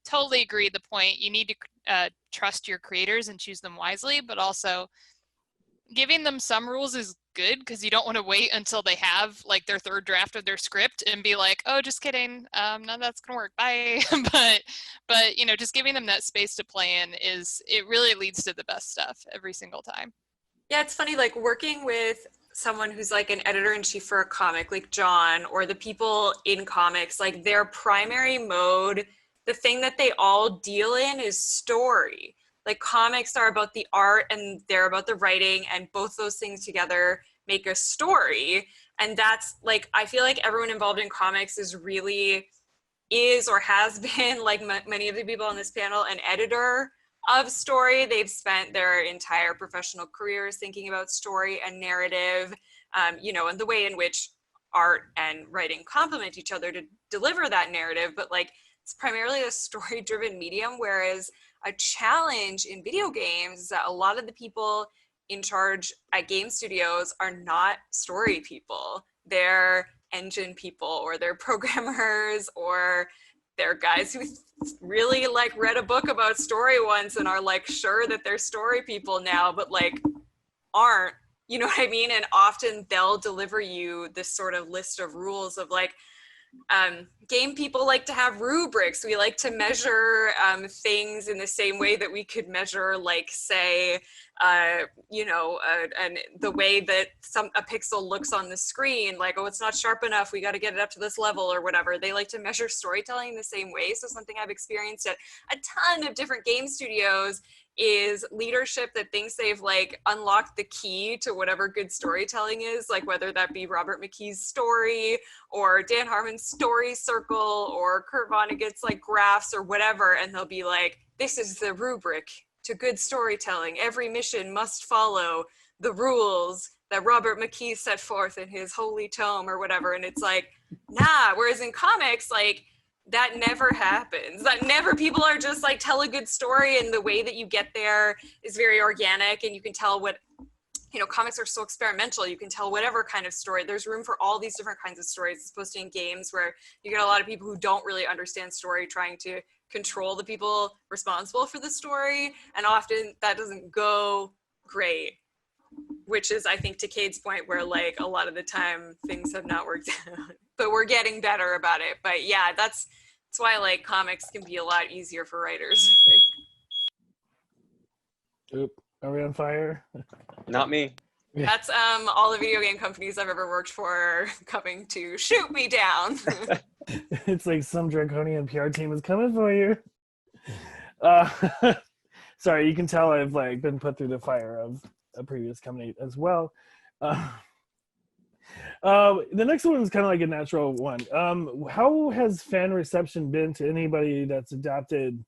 totally agree. The point, you need to trust your creators and choose them wisely, but also giving them some rules is good, because you don't want to wait until they have like their 3rd draft of their script and be like, oh, just kidding, none of that's gonna work, bye. but you know, just giving them that space to play in it really leads to the best stuff every single time. Yeah, it's funny, like working with someone who's like an editor-in-chief for a comic like John, or the people in comics, like their primary mode, the thing that they all deal in is story. Like, comics are about the art and they're about the writing, and both those things together make a story. And that's like, I feel like everyone involved in comics is or has been, like many of the people on this panel, an editor of story. They've spent their entire professional careers thinking about story and narrative, you know, and the way in which art and writing complement each other to deliver that narrative. But like, it's primarily a story-driven medium, whereas a challenge in video games is that a lot of the people in charge at game studios are not story people. They're engine people, or they're programmers, or they're guys who really like read a book about story once and are like sure that they're story people now, but like aren't, you know what I mean? And often they'll deliver you this sort of list of rules of like, game people like to have rubrics. We like to measure things in the same way that we could measure, like, say, you know, and the way that a pixel looks on the screen, like, oh, it's not sharp enough, we got to get it up to this level or whatever. They like to measure storytelling in the same way. So something I've experienced at a ton of different game studios is leadership that thinks they've like unlocked the key to whatever good storytelling is, like whether that be Robert McKee's story or Dan Harmon's story circle or Kurt Vonnegut's like graphs or whatever, and they'll be like, this is the rubric to good storytelling. Every mission must follow the rules that Robert McKee set forth in his holy tome or whatever. And it's like, nah. Whereas in comics, like, that never happens. That never, people are just like, tell a good story, and the way that you get there is very organic, and you can tell what, you know, comics are so experimental. You can tell whatever kind of story. There's room for all these different kinds of stories, as opposed to in games where you get a lot of people who don't really understand story trying to control the people responsible for the story, and often that doesn't go great, which is, I think, to Cade's point, where like a lot of the time things have not worked out, but we're getting better about it. But yeah, that's why like comics can be a lot easier for writers, I think. Oop, are we on fire? Not me. That's all the video game companies I've ever worked for coming to shoot me down. It's like some draconian PR team is coming for you. Sorry, you can tell I've like been put through the fire of a previous company as well. The next one is kind of like a natural one. How has fan reception been to anybody that's adapted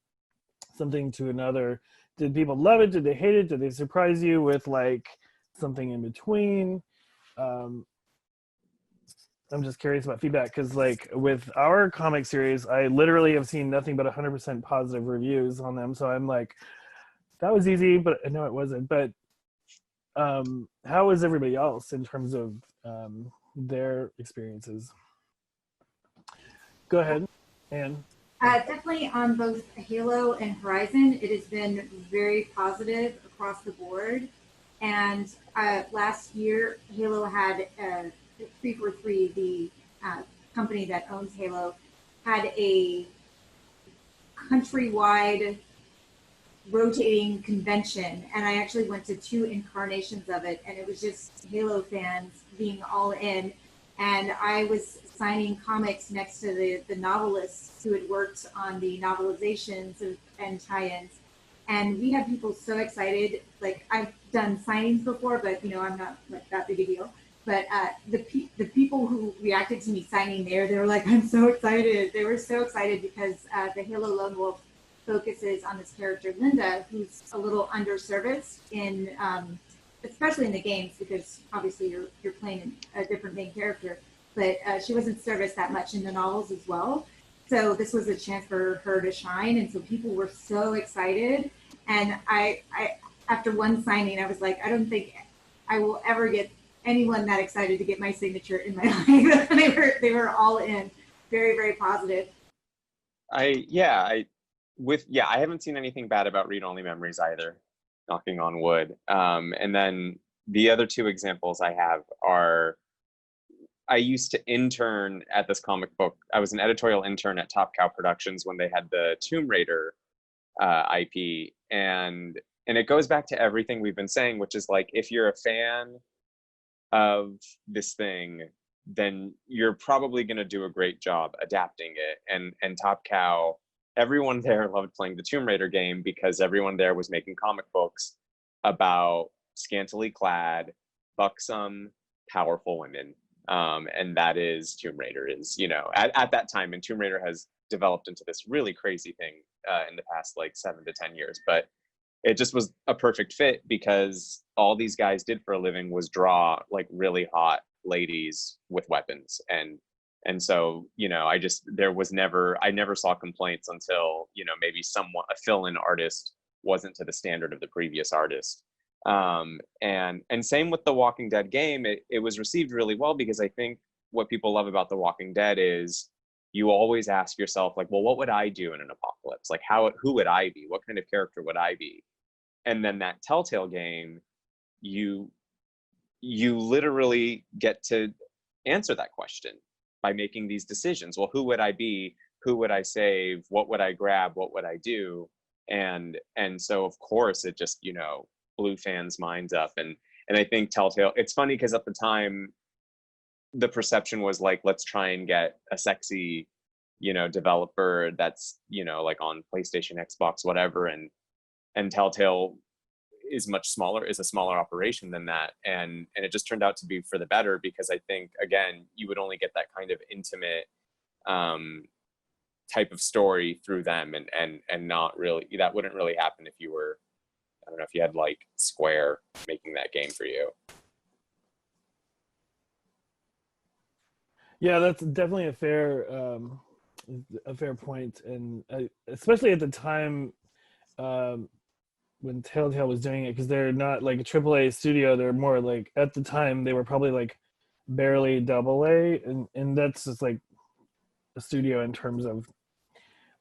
something to another? Did people love it? Did they hate it? Did they surprise you with like something in between? I'm just curious about feedback, because like with our comic series, I literally have seen nothing but 100% positive reviews on them. So I'm like, that was easy, but no, it wasn't. But how is everybody else in terms of their experiences? Go ahead, Anne. Definitely on both Halo and Horizon, it has been very positive across the board. And last year, Halo had 343, the company that owns Halo, had a countrywide rotating convention, and I actually went to 2 incarnations of it, and it was just Halo fans being all in. And I was signing comics next to the novelists who had worked on the novelizations and tie-ins. And we had people so excited. Like, I've done signings before, but I'm not like that big a deal. But the people who reacted to me signing there, they were like, I'm so excited. They were so excited because the Halo Lone Wolf focuses on this character, Linda, who's a little underserviced in, especially in the games, because obviously you're playing a different main character, but she wasn't serviced that much in the novels as well. So this was a chance for her to shine, and so people were so excited. And I after one signing, I was like, I don't think I will ever get anyone that excited to get my signature in my life. They were all in, very, very positive. I haven't seen anything bad about Read Only Memories either, knocking on wood. And then the other 2 examples I have are, I used to intern at this comic book. I was an editorial intern at Top Cow Productions when they had the Tomb Raider IP. And it goes back to everything we've been saying, which is like, if you're a fan of this thing, then you're probably going to do a great job adapting it. And Top Cow, everyone there loved playing the Tomb Raider game because everyone there was making comic books about scantily clad, buxom, powerful women. And that is Tomb Raider is, at that time, and Tomb Raider has developed into this really crazy thing in the past like 7 to 10 years. But it just was a perfect fit because all these guys did for a living was draw like really hot ladies with weapons. And so, I never saw complaints until, maybe a fill-in artist wasn't to the standard of the previous artist. And same with the Walking Dead game, it was received really well because I think what people love about the Walking Dead is you always ask yourself like, well, what would I do in an apocalypse? Like who would I be? What kind of character would I be? And then that Telltale game, you literally get to answer that question by making these decisions. Well, who would I be? Who would I save? What would I grab? What would I do? And so of course it just, blew fans' minds up. And I think Telltale, it's funny because at the time the perception was like, let's try and get a sexy, developer that's, like on PlayStation, Xbox, whatever. And Telltale is a smaller operation than that. And it just turned out to be for the better because I think, again, you would only get that kind of intimate type of story through them and not really, that wouldn't really happen if you were, I don't know, if you had like Square making that game for you. Yeah, that's definitely a fair point. And especially at the time, when Telltale was doing it, because they're not like a AAA studio, they're more like, at the time they were probably like barely AA, and that's just like a studio in terms of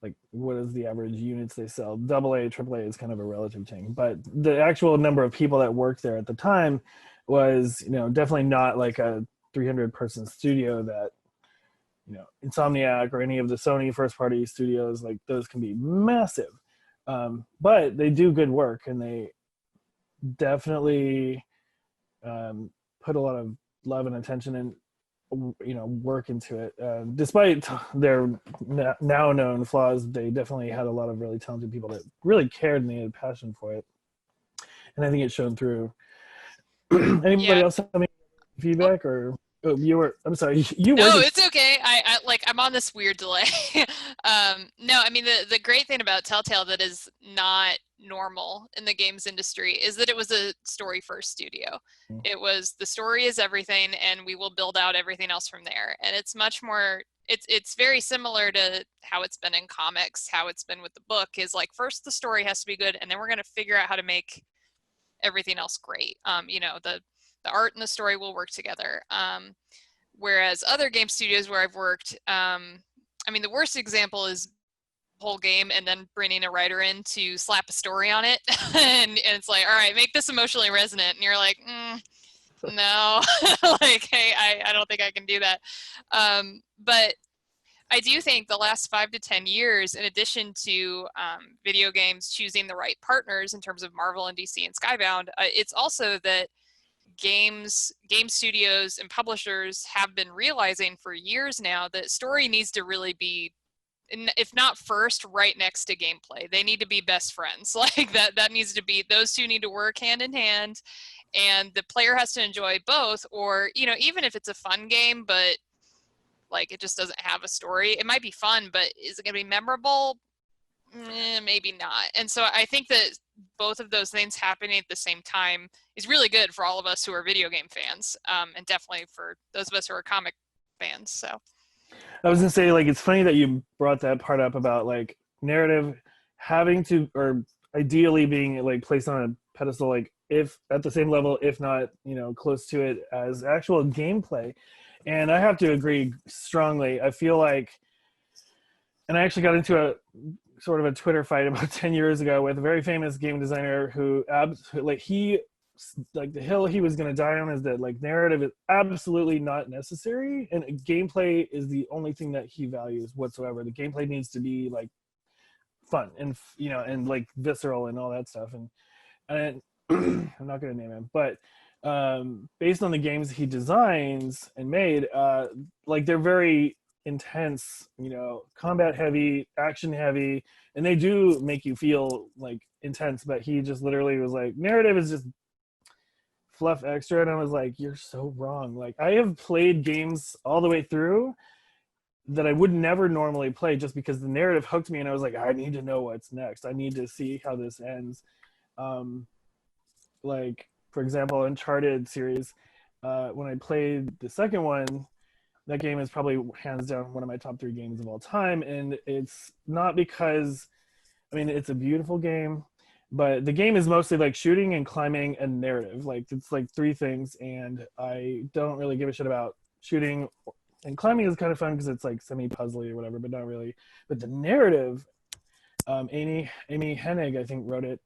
like what is the average units they sell. AA, AAA is kind of a relative thing, but the actual number of people that worked there at the time was, definitely not like a 300-person studio that, Insomniac or any of the Sony first-party studios, like those can be massive. But they do good work, and they definitely put a lot of love and attention and work into it. Despite their now known flaws, they definitely had a lot of really talented people that really cared and they had a passion for it. And I think it's shown through. Anybody else have any feedback or? Oh, you were. I'm sorry. No, it's okay. I'm on this weird delay. No, I mean the great thing about Telltale that is not normal in the games industry is that it was a story first studio. It was the story is everything, and we will build out everything else from there. And it's much more. It's very similar to how it's been in comics, how it's been with the book. Is like first the story has to be good, and then we're going to figure out how to make everything else great. The art and the story will work together. Whereas other game studios where I've worked, the worst example is the whole game and then bringing a writer in to slap a story on it. and it's like, all right, make this emotionally resonant. And you're like, no, like, hey, I don't think I can do that. But I do think the last 5 to 10 years, in addition to video games choosing the right partners in terms of Marvel and DC and Skybound, it's also that game studios and publishers have been realizing for years now that story needs to really be, if not first, right next to gameplay. They need to be best friends. Like that needs to be, those two need to work hand in hand, and the player has to enjoy both. Or, you know, even if it's a fun game, but like it just doesn't have a story, it might be fun, but is it going to be memorable? Maybe not. And so I think that both of those things happening at the same time is really good for all of us who are video game fans, and definitely for those of us who are comic fans. So I was gonna say, like, it's funny that you brought that part up about like narrative having to, or ideally being like placed on a pedestal, like if at the same level, if not, you know, close to it as actual gameplay. And I have to agree strongly. I feel like, and I actually got into a sort of a Twitter fight about 10 years ago with a very famous game designer who the hill he was going to die on is that like narrative is absolutely not necessary, and gameplay is the only thing that he values whatsoever. The gameplay needs to be like fun and, you know, and like visceral and all that stuff. And I'm not going to name him, but based on the games he designs and made, like they're very intense, you know, combat heavy, action heavy, and they do make you feel like intense. But he just literally was like, narrative is just fluff extra. And I was like, you're so wrong. Like, I have played games all the way through that I would never normally play just because the narrative hooked me, and I was like, I need to know what's next. I need to see how this ends. Like, for example, Uncharted series, when I played the second one, that game is probably hands down one of my top 3 games of all time. And it's not because, I mean, it's a beautiful game, but the game is mostly like shooting and climbing and narrative. Like, it's like 3 things, and I don't really give a shit about shooting. And climbing is kind of fun because it's like semi-puzzly or whatever, but not really. But the narrative, Amy Hennig, I think, wrote it,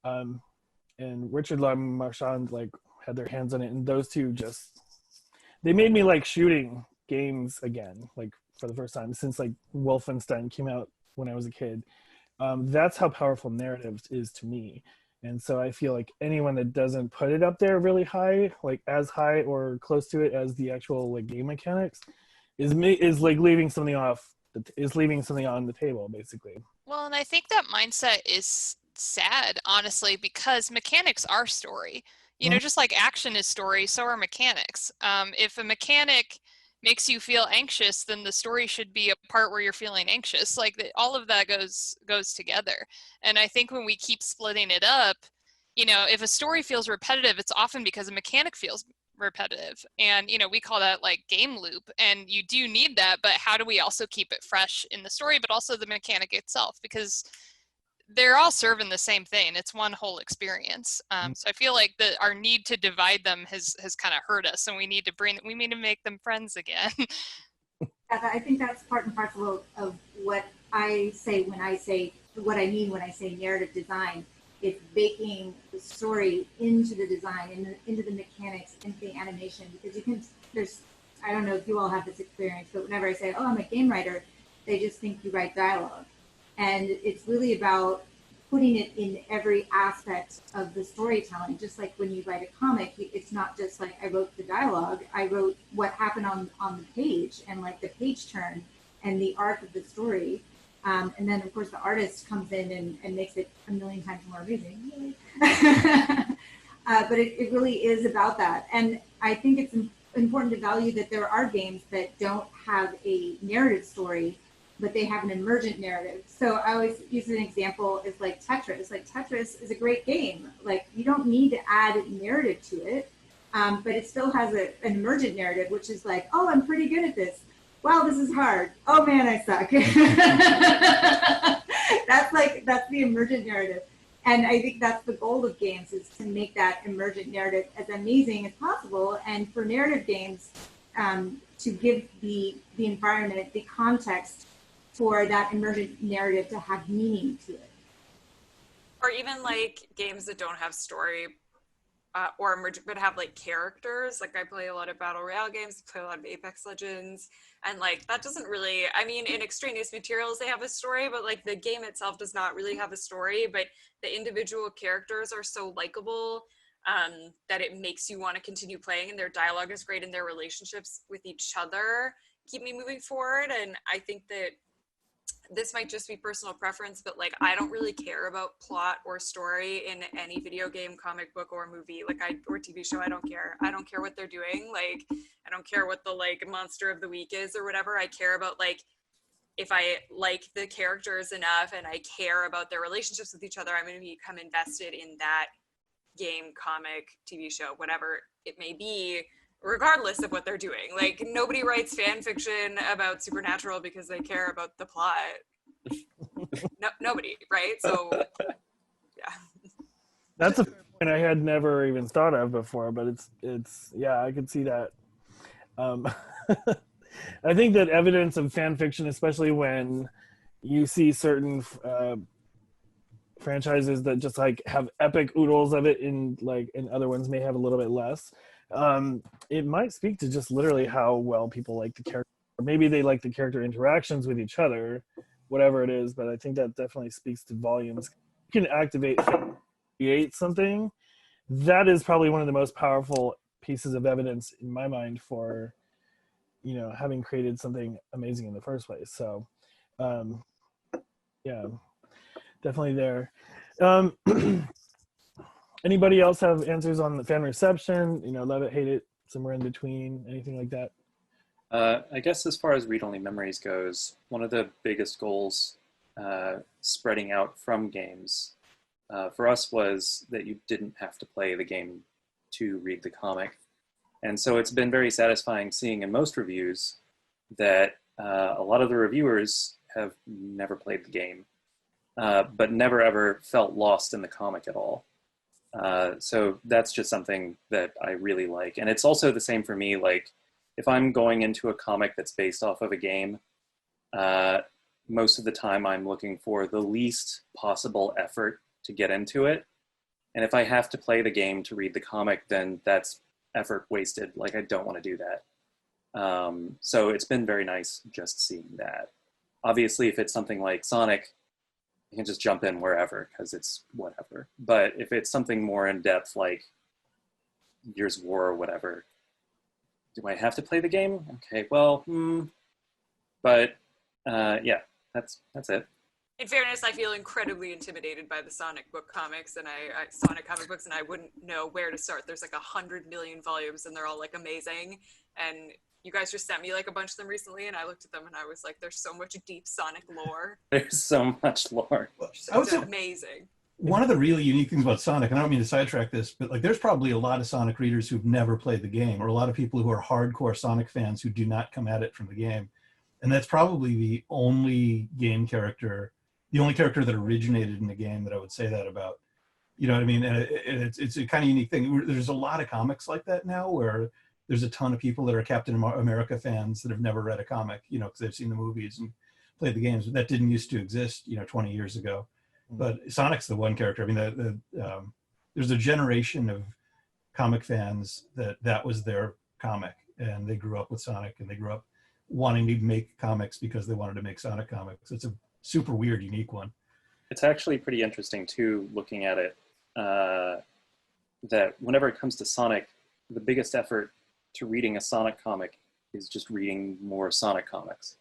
and Richard LaMarchand like had their hands on it, and those two just, they made me like shooting games again, like for the first time since like Wolfenstein came out when I was a kid. That's how powerful narrative is to me. And so I feel like anyone that doesn't put it up there really high, like as high or close to it as the actual like game mechanics, is like leaving something on the table, basically. well, and I think that mindset is sad, honestly, because mechanics are story. You know, just like action is story, so are mechanics. If a mechanic makes you feel anxious, then the story should be a part where you're feeling anxious. Like all of that goes together. And I think when we keep splitting it up, you know, if a story feels repetitive, it's often because a mechanic feels repetitive. And, you know, we call that like game loop, and you do need that, but how do we also keep it fresh in the story, but also the mechanic itself? Because they're all serving the same thing. It's one whole experience. So I feel like our need to divide them has kind of hurt us, and we need to make them friends again. I think that's part and parcel of what I say when I say what I mean when I say narrative design. It's baking the story into the design, into the mechanics, into the animation, because I don't know if you all have this experience, but whenever I say, oh, I'm a game writer, they just think you write dialogue. And it's really about putting it in every aspect of the storytelling. Just like when you write a comic, it's not just like I wrote the dialogue, I wrote what happened on the page, and like the page turn and the arc of the story. And then, of course, the artist comes in and makes it a million times more amazing. But it really is about that. And I think it's important to value that there are games that don't have a narrative story, but they have an emergent narrative. So I always use an example is like Tetris. Like Tetris is a great game. Like you don't need to add narrative to it, but it still has an emergent narrative, which is like, oh, I'm pretty good at this. Wow, this is hard. Oh man, I suck. That's the emergent narrative. And I think that's the goal of games, is to make that emergent narrative as amazing as possible. And for narrative games, to give the environment, the context for that emergent narrative to have meaning to it. Or even like games that don't have story, or emergent, but have like characters. Like I play a lot of battle royale games, play a lot of Apex Legends, and like that doesn't really, I mean, in extraneous materials they have a story, but like the game itself does not really have a story, but the individual characters are so likable that it makes you want to continue playing, and their dialogue is great, and their relationships with each other keep me moving forward. And I think that this might just be personal preference, but like I don't really care about plot or story in any video game, comic book, or movie, like or TV show. I don't care what they're doing. Like I don't care what the like monster of the week is or whatever. I care about like if I like the characters enough and I care about their relationships with each other, I'm going to become invested in that game, comic, TV show, whatever it may be, regardless of what they're doing. Like nobody writes fan fiction about Supernatural because they care about the plot. No, nobody, right? So yeah, That's a point I had never even thought of before, but it's yeah, I could see that. I think that evidence of fan fiction, especially when you see certain franchises that just like have epic oodles of it, and other ones may have a little bit less. It might speak to just literally how well people like the character. Or maybe they like the character interactions with each other, whatever it is. But I think that definitely speaks to volumes. You can activate, create something. That is probably one of the most powerful pieces of evidence in my mind for, having created something amazing in the first place. So, yeah, definitely there. Anybody else have answers on the fan reception? Love it, hate it, somewhere in between, anything like that? I guess as far as read-only memories goes, one of the biggest goals spreading out from games for us was that you didn't have to play the game to read the comic. And so it's been very satisfying seeing in most reviews that a lot of the reviewers have never played the game, but never ever felt lost in the comic at all. So that's just something that I really like. And it's also the same for me. Like if I'm going into a comic that's based off of a game, most of the time I'm looking for the least possible effort to get into it. And if I have to play the game to read the comic, then that's effort wasted. Like I don't want to do that. So it's been very nice just seeing that. Obviously, if it's something like Sonic, you can just jump in wherever because it's whatever. But if it's something more in depth like Gears of War or whatever, do I have to play the game? Okay, well, but yeah, that's it. In fairness, I feel incredibly intimidated by the Sonic book comics and Sonic comic books, and I wouldn't know where to start. There's like 100 million volumes and they're all like amazing. And you guys just sent me like a bunch of them recently, and I looked at them and I was like, there's so much deep Sonic lore. There's so much lore. It's amazing. One of the really unique things about Sonic, and I don't mean to sidetrack this, but like there's probably a lot of Sonic readers who've never played the game, or a lot of people who are hardcore Sonic fans who do not come at it from the game. And that's probably the only character that originated in the game that I would say that about. You know what I mean? And it's a kind of unique thing. There's a lot of comics like that now where there's a ton of people that are Captain America fans that have never read a comic, because they've seen the movies and played the games. But that didn't used to exist, 20 years ago. But Sonic's the one character. I mean, there's a generation of comic fans that was their comic, and they grew up with Sonic, and they grew up wanting to make comics because they wanted to make Sonic comics. It's a super weird, unique one. It's actually pretty interesting too, looking at it, that whenever it comes to Sonic, the biggest effort to reading a Sonic comic is just reading more Sonic comics,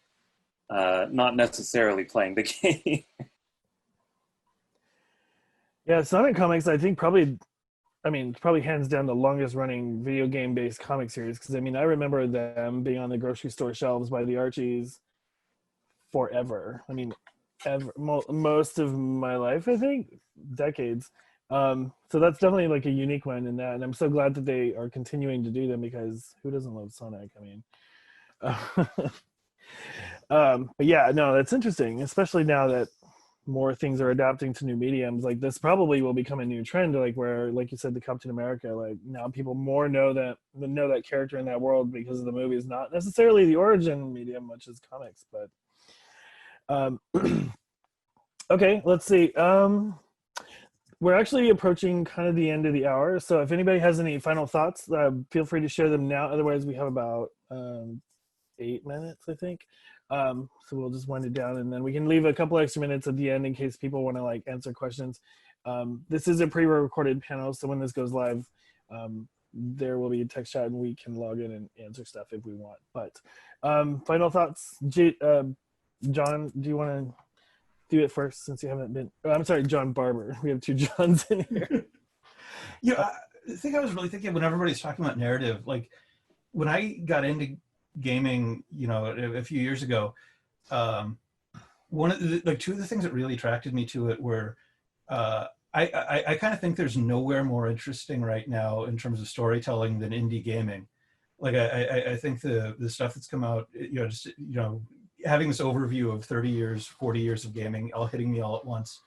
not necessarily playing the game. Yeah, Sonic comics, I think probably hands down the longest running video game based comic series. Because I remember them being on the grocery store shelves by the Archies forever. Most of my life, I think, decades. So that's definitely like a unique one in that, and I'm so glad that they are continuing to do them because who doesn't love Sonic? But yeah, no, that's interesting, especially now that more things are adapting to new mediums. Like this probably will become a new trend, like where, like you said, the Captain America, like now people more know that character in that world because of the movies, not necessarily the origin medium, which is comics. But okay, let's see. we're actually approaching kind of the end of the hour. So if anybody has any final thoughts, feel free to share them now. Otherwise, we have about 8 minutes, I think. So we'll just wind it down, and then we can leave a couple extra minutes at the end in case people want to like answer questions. This is a pre-recorded panel, so when this goes live, there will be a text chat and we can log in and answer stuff if we want. But final thoughts, John, do you want to do it first since you haven't been? I'm sorry, John Barber. We have two Johns in here. Yeah, I think I was really thinking when everybody's talking about narrative, like when I got into gaming, a few years ago, one of the, two of the things that really attracted me to it were, I kind of think there's nowhere more interesting right now in terms of storytelling than indie gaming. Like I think the stuff that's come out, having this overview of 30 years, 40 years of gaming, all hitting me all at once.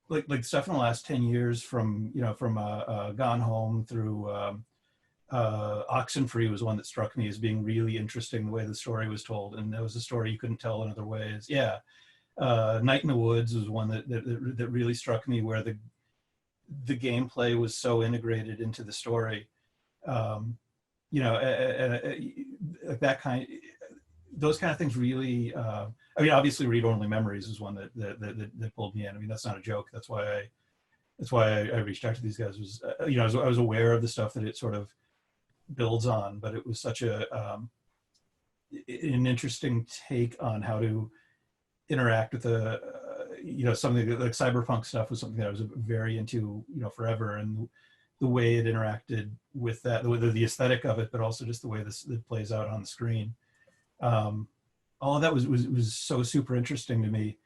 Like stuff in the last 10 years from Gone Home through Oxenfree was one that struck me as being really interesting, the way the story was told. And that was a story you couldn't tell in other ways. Yeah. Night in the Woods was one that really struck me, where the gameplay was so integrated into the story. Those kind of things really, obviously Read Only Memories is one that pulled me in. I mean, that's not a joke. That's why I reached out to these guys. Was I was aware of the stuff that it sort of builds on, but it was such an interesting take on how to interact with something like cyberpunk stuff was something that I was very into, forever, and the way it interacted with that, the aesthetic of it, but also just the way it plays out on the screen. All of that was so super interesting to me,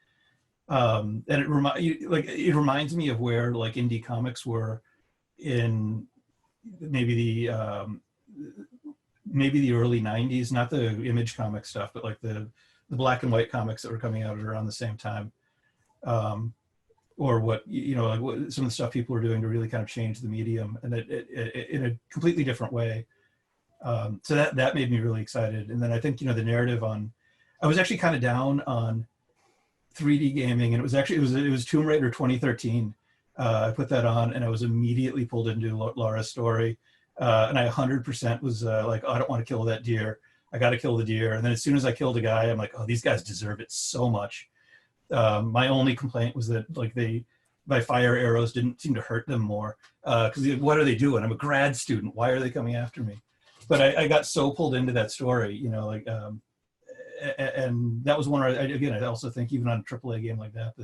and it reminds me of where like indie comics were in maybe the early 90s, not the Image comic stuff, but like the black and white comics that were coming out around the same time, or what some of the stuff people were doing to really kind of change the medium, and it in a completely different way. So that made me really excited. And then I think the narrative I was actually kind of down on 3D gaming, and it was Tomb Raider 2013. I put that on, and I was immediately pulled into Laura's story, and I 100% was like, oh, I don't want to kill that deer. I got to kill the deer. And then as soon as I killed a guy, I'm like, oh, these guys deserve it so much. My only complaint was that like my fire arrows didn't seem to hurt them more. Because what are they doing? I'm a grad student. Why are they coming after me? But I got so pulled into that story, and that was one where I also think even on a AAA game like that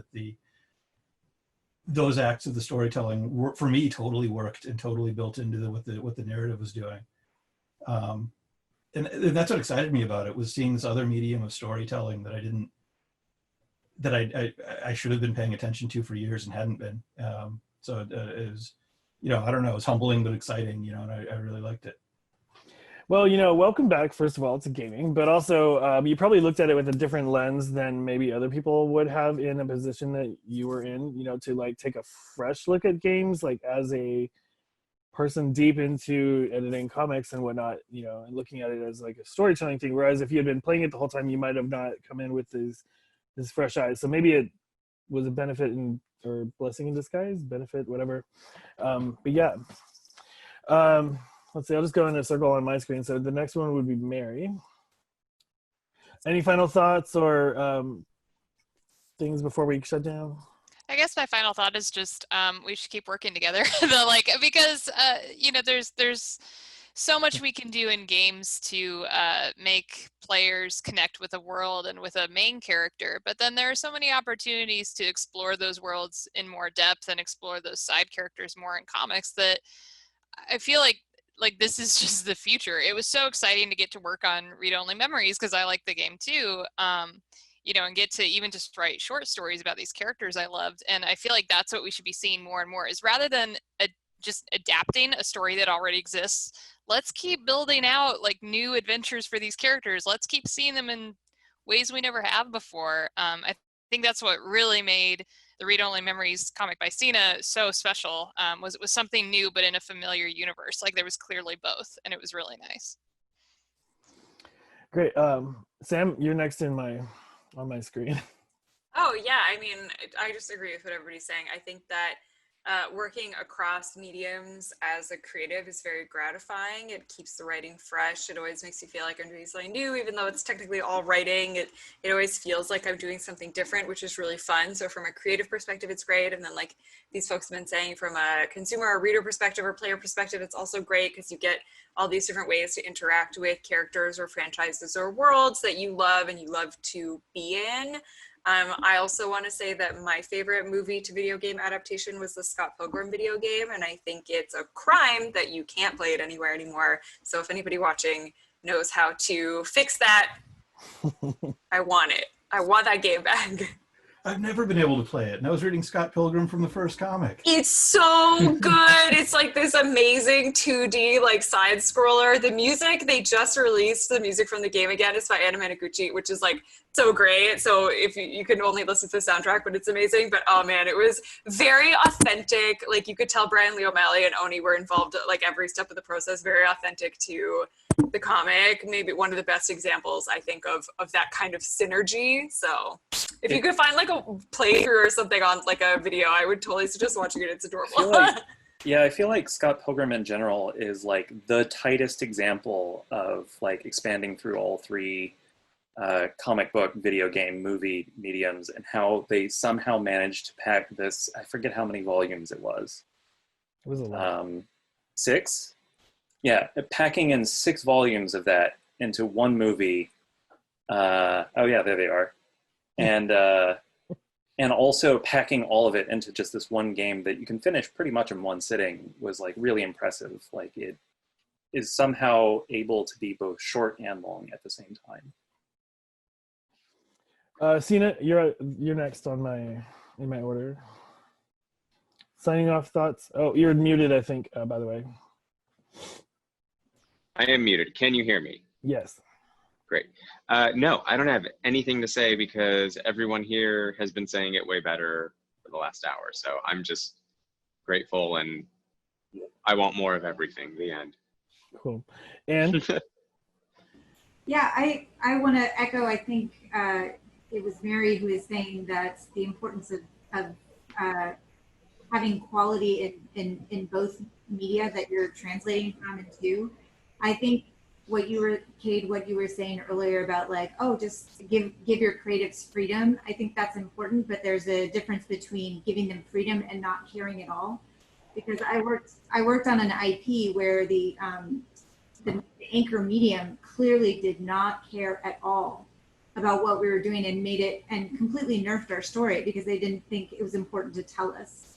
those acts of the storytelling were, for me, totally worked and totally built into what the narrative was doing. And that's what excited me about it, was seeing this other medium of storytelling that I should have been paying attention to for years and hadn't been. So it was, I don't know, it was humbling but exciting, and I really liked it. Well, welcome back, first of all, to gaming, but also you probably looked at it with a different lens than maybe other people would have in a position that you were in, to like take a fresh look at games, like as a person deep into editing comics and whatnot, and looking at it as like a storytelling thing. Whereas if you had been playing it the whole time, you might have not come in with this fresh eyes. So maybe it was a benefit or blessing in disguise, benefit, whatever. But yeah. Let's see, I'll just go in a circle on my screen. So the next one would be Mary. Any final thoughts or things before we shut down? I guess my final thought is just we should keep working together. Because there's so much we can do in games to make players connect with a world and with a main character, but then there are so many opportunities to explore those worlds in more depth and explore those side characters more in comics that I feel like this is just the future. It was so exciting to get to work on Read Only Memories because I like the game too. And get to even just write short stories about these characters I loved. And I feel like that's what we should be seeing more and more, is rather than just adapting a story that already exists, let's keep building out like new adventures for these characters. Let's keep seeing them in ways we never have before. I think that's what really made the Read Only Memories comic by Sina so special, was it was something new but in a familiar universe. Like there was clearly both, and it was really nice. Great. Sam, you're next on my screen. Oh yeah, I mean, I just agree with what everybody's saying. I think that working across mediums as a creative is very gratifying. It keeps the writing fresh. It always makes you feel like I'm doing something new, even though it's technically all writing. It always feels like I'm doing something different, which is really fun. So from a creative perspective, it's great. And then like these folks have been saying, from a consumer or reader perspective or player perspective, it's also great because you get all these different ways to interact with characters or franchises or worlds that you love and you love to be in. I also want to say that my favorite movie to video game adaptation was the Scott Pilgrim video game, and I think it's a crime that you can't play it anywhere anymore. So if anybody watching knows how to fix that, I want it. I want that game back. I've never been able to play it, and I was reading Scott Pilgrim from the first comic. It's so good. It's like this amazing 2D like side scroller. The music, they just released the music from the game again. It's by Anna Managuchi, which is like so great. So if you can only listen to the soundtrack, but it's amazing. But oh man, it was very authentic. Like you could tell Brian Lee O'Malley and Oni were involved at like every step of the process. Very authentic to the comic. Maybe one of the best examples I think of that kind of synergy. So if you could find like a playthrough or something on like a video, I would totally suggest watching it. It's adorable. I feel like Scott Pilgrim in general is like the tightest example of like expanding through all three comic book, video game, movie mediums, and how they somehow managed to pack this. I forget how many volumes it was. It was a lot. 6? Yeah, packing in 6 volumes of that into one movie. Oh yeah, there they are. And also packing all of it into just this one game that you can finish pretty much in one sitting was like really impressive. Like it is somehow able to be both short and long at the same time. Sina, you're next on in my order. Signing off thoughts. Oh, you're muted, I think. By the way. I am muted. Can you hear me? Yes. Great. No, I don't have anything to say because everyone here has been saying it way better for the last hour. So I'm just grateful and I want more of everything. The end. Cool. And yeah, I want to echo, I think it was Mary who was saying that the importance of having quality in both media that you're translating from and to. I think Cade, what you were saying earlier about like, oh, just give your creatives freedom. I think that's important, but there's a difference between giving them freedom and not caring at all. Because I worked on an IP where the anchor medium clearly did not care at all about what we were doing and made it and completely nerfed our story because they didn't think it was important to tell us.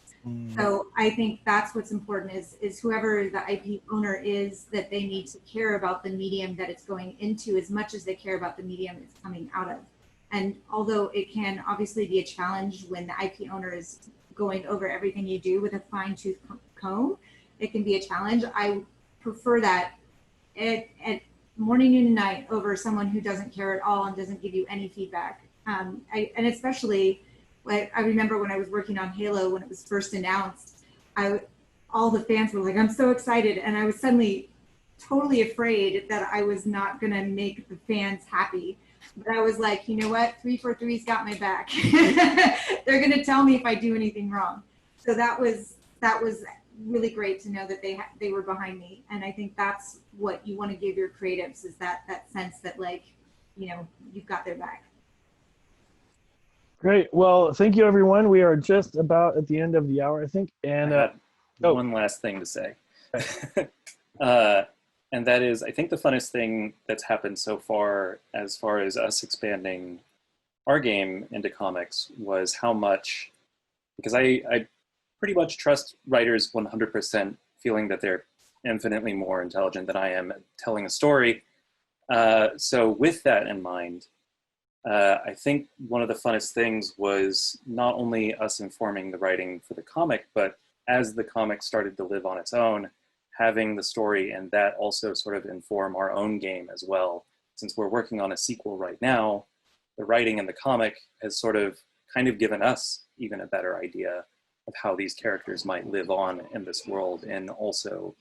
So I think that's what's important is whoever the IP owner is, that they need to care about the medium that it's going into as much as they care about the medium it's coming out of. And although it can obviously be a challenge when the IP owner is going over everything you do with a fine-tooth comb, it can be a challenge. I prefer that at morning, noon, and night over someone who doesn't care at all and doesn't give you any feedback. And especially, I remember when I was working on Halo, when it was first announced, all the fans were like, I'm so excited. And I was suddenly totally afraid that I was not going to make the fans happy. But I was like, you know what? 343's got my back. They're going to tell me if I do anything wrong. So that was really great to know that they were behind me. And I think that's what you want to give your creatives, is that sense that, like, you know, you've got their back. Great. Well, thank you, everyone. We are just about at the end of the hour, I think. And one last thing to say. And that is, I think the funnest thing that's happened so far as us expanding our game into comics was how much, because I pretty much trust writers 100%, feeling that they're infinitely more intelligent than I am at telling a story. So with that in mind, I think one of the funnest things was not only us informing the writing for the comic, but as the comic started to live on its own, having the story and that also sort of inform our own game as well. Since we're working on a sequel right now, the writing in the comic has sort of kind of given us even a better idea of how these characters might live on in this world and also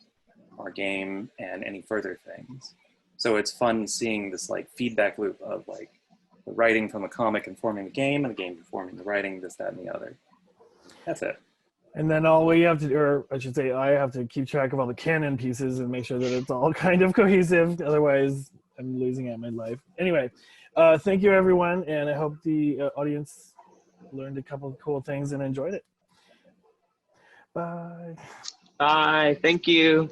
our game and any further things. So it's fun seeing this like feedback loop of like the writing from the comic informing the game, and the game informing the writing, this, that, and the other. That's it. And then all we have to do, or I should say, I have to keep track of all the canon pieces and make sure that it's all kind of cohesive. Otherwise, I'm losing out my life. Anyway, thank you, everyone, and I hope the audience learned a couple of cool things and enjoyed it. Bye. Bye. Thank you.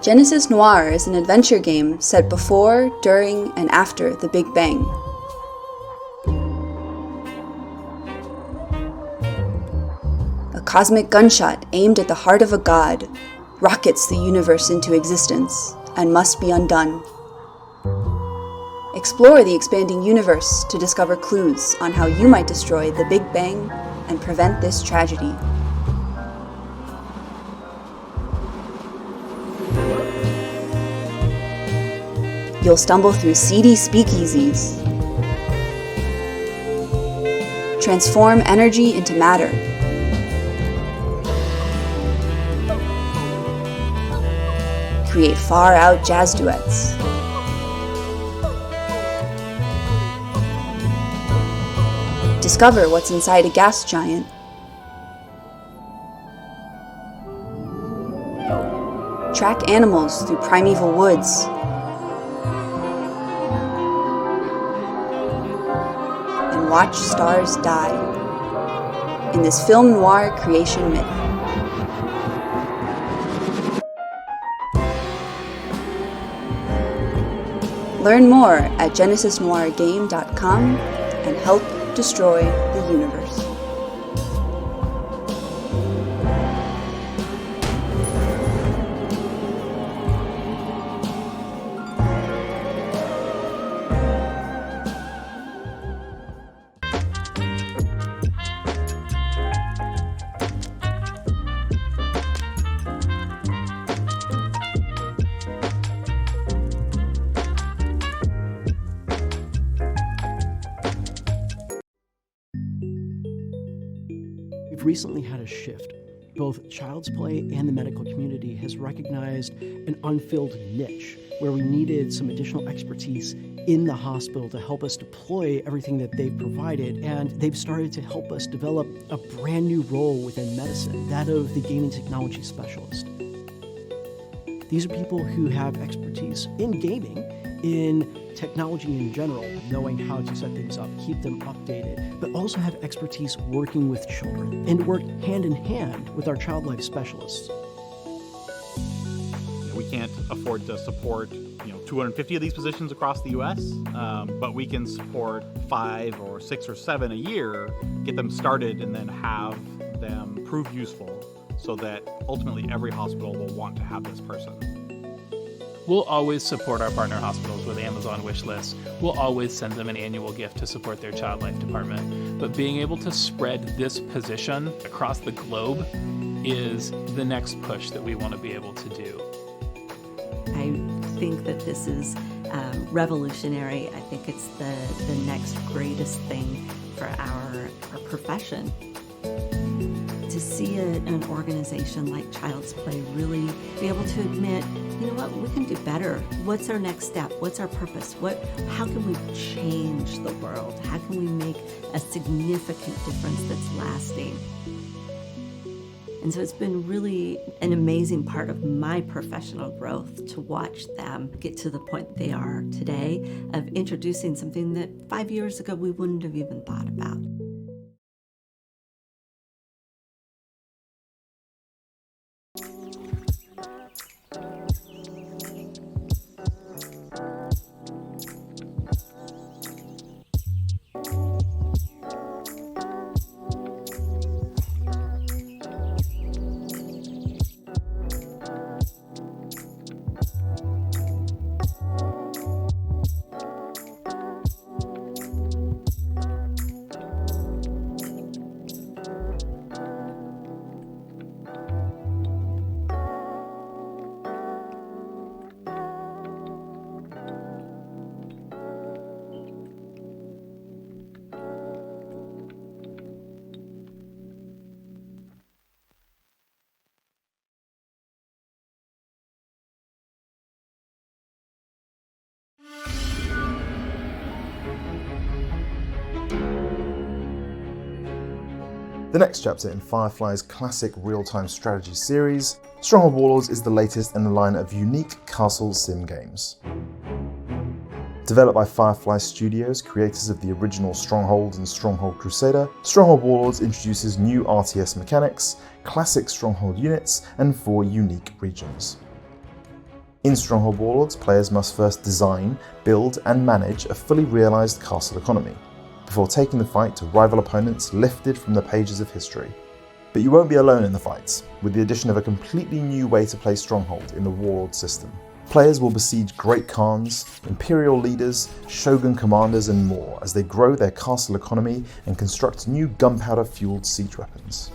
Genesis Noir is an adventure game set before, during, and after the Big Bang. A cosmic gunshot aimed at the heart of a god rockets the universe into existence and must be undone. Explore the expanding universe to discover clues on how you might destroy the Big Bang and prevent this tragedy. You'll stumble through seedy speakeasies, transform energy into matter, create far-out jazz duets, discover what's inside a gas giant, track animals through primeval woods, and watch stars die in this film noir creation myth. Learn more at genesisnoirgame.com and help destroy the universe. recently had a shift. Both Child's Play and the medical community has recognized an unfilled niche where we needed some additional expertise in the hospital to help us deploy everything that they've provided, and they've started to help us develop a brand new role within medicine, that of the gaming technology specialist. These are people who have expertise in gaming, in technology in general, knowing how to set things up, keep them updated, but also have expertise working with children and work hand in hand with our child life specialists. We can't afford to support 250 of these positions across the U.S., but we can support 5 or 6 or 7 a year, get them started, and then have them prove useful so that ultimately every hospital will want to have this person. We'll always support our partner hospitals with Amazon wish lists. We'll always send them an annual gift to support their child life department. But being able to spread this position across the globe is the next push that we want to be able to do. I think that this is revolutionary. I think it's the next greatest thing for our profession. To see an organization like Child's Play really be able to admit, you know what, we can do better. What's our next step? What's our purpose? How can we change the world? How can we make a significant difference that's lasting? And so it's been really an amazing part of my professional growth to watch them get to the point they are today of introducing something that 5 years ago we wouldn't have even thought about. The next chapter in Firefly's classic real-time strategy series, Stronghold Warlords is the latest in a line of unique castle sim games. Developed by Firefly Studios, creators of the original Stronghold and Stronghold Crusader, Stronghold Warlords introduces new RTS mechanics, classic Stronghold units, and 4 unique regions. In Stronghold Warlords, players must first design, build, and manage a fully realised castle economy, before taking the fight to rival opponents lifted from the pages of history. But you won't be alone in the fights, with the addition of a completely new way to play Stronghold in the Warlord system. Players will besiege Great Khans, Imperial leaders, Shogun commanders, and more as they grow their castle economy and construct new gunpowder-fueled siege weapons.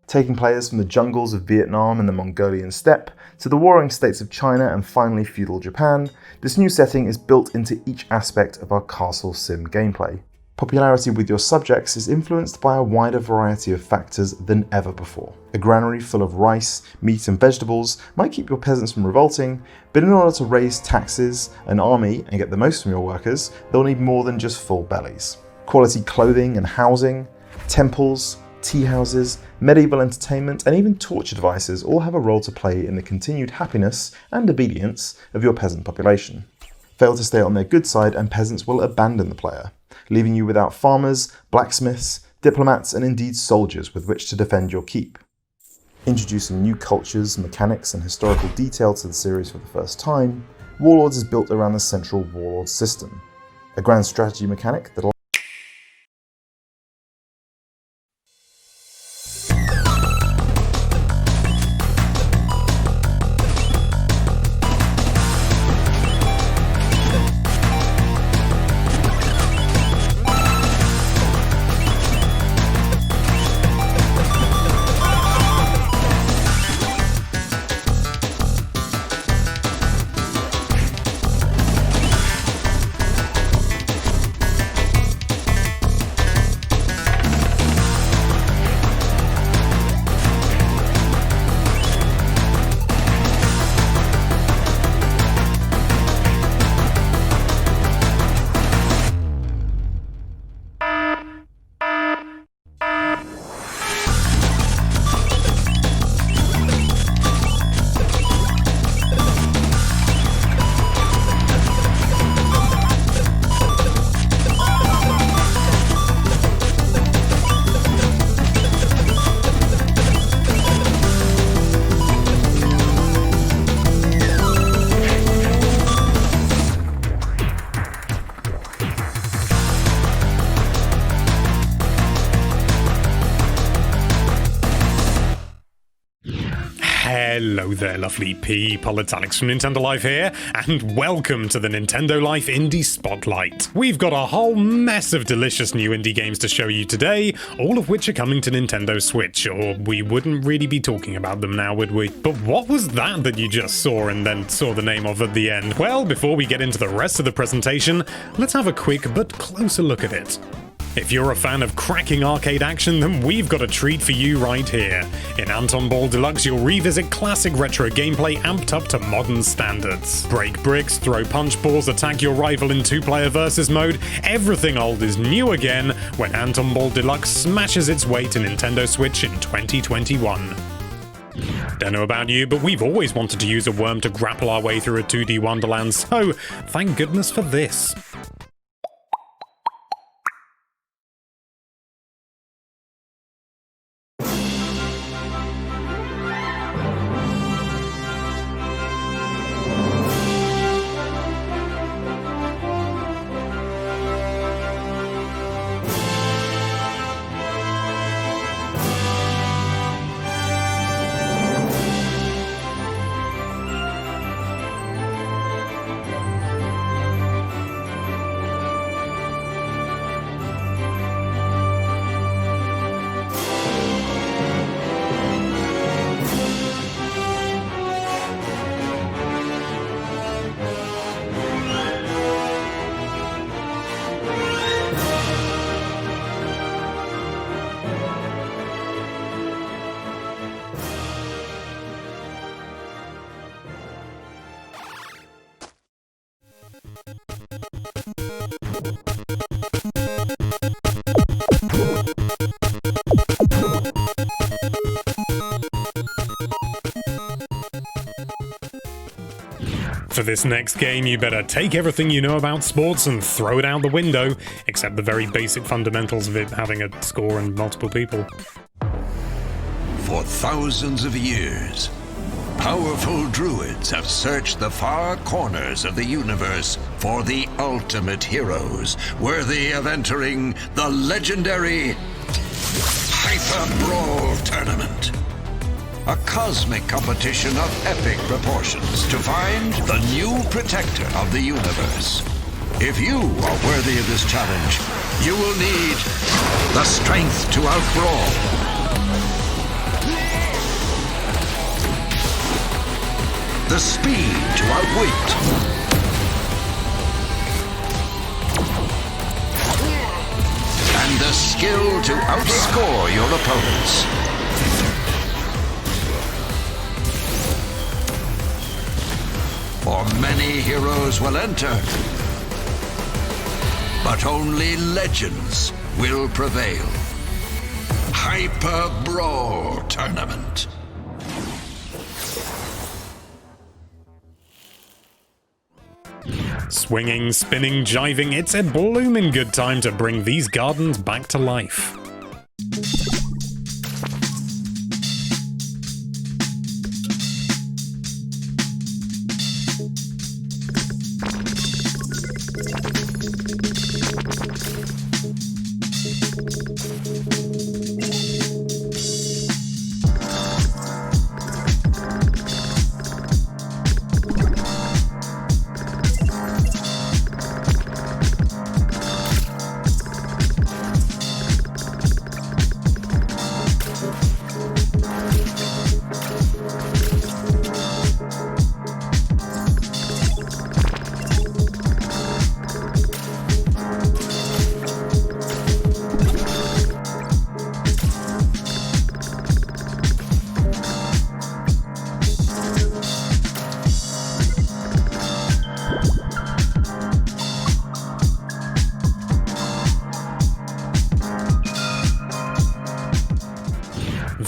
Taking players from the jungles of Vietnam and the Mongolian steppe to the warring states of China and finally feudal Japan, this new setting is built into each aspect of our castle sim gameplay. Popularity with your subjects is influenced by a wider variety of factors than ever before. A granary full of rice, meat and vegetables might keep your peasants from revolting, but in order to raise taxes, an army, and get the most from your workers, they'll need more than just full bellies. Quality clothing and housing, temples, tea houses, medieval entertainment, and even torture devices all have a role to play in the continued happiness and obedience of your peasant population. Fail to stay on their good side and peasants will abandon the player, leaving you without farmers, blacksmiths, diplomats, and indeed soldiers with which to defend your keep. Introducing new cultures, mechanics, and historical detail to the series for the first time, Warlords is built around the central Warlord system, a grand strategy mechanic that Hello there, lovely people. It's Alex from Nintendo Life here, and welcome to the Nintendo Life Indie Spotlight. We've got a whole mess of delicious new indie games to show you today, all of which are coming to Nintendo Switch, or we wouldn't really be talking about them now, would we? But what was that you just saw and then saw the name of at the end? Well, before we get into the rest of the presentation, let's have a quick but closer look at it. If you're a fan of cracking arcade action, then we've got a treat for you right here. In Anton Ball Deluxe, you'll revisit classic retro gameplay amped up to modern standards. Break bricks, throw punch balls, attack your rival in two-player versus mode, everything old is new again when Anton Ball Deluxe smashes its way to Nintendo Switch in 2021. Don't know about you, but we've always wanted to use a worm to grapple our way through a 2D Wonderland, so thank goodness for this. For this next game, you better take everything you know about sports and throw it out the window, except the very basic fundamentals of it having a score and multiple people. For thousands of years, powerful druids have searched the far corners of the universe for the ultimate heroes, worthy of entering the legendary Hyper Brawl Tournament. A cosmic competition of epic proportions to find the new protector of the universe. If you are worthy of this challenge, you will need the strength to outbrawl, the speed to outwit, and the skill to outscore your opponents. For many heroes will enter, but only legends will prevail. Hyper Brawl Tournament. Swinging, spinning, jiving, it's a bloomin' good time to bring these gardens back to life.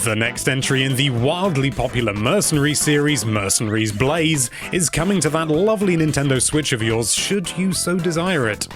The next entry in the wildly popular Mercenary series, Mercenaries Blaze, is coming to that lovely Nintendo Switch of yours should you so desire it.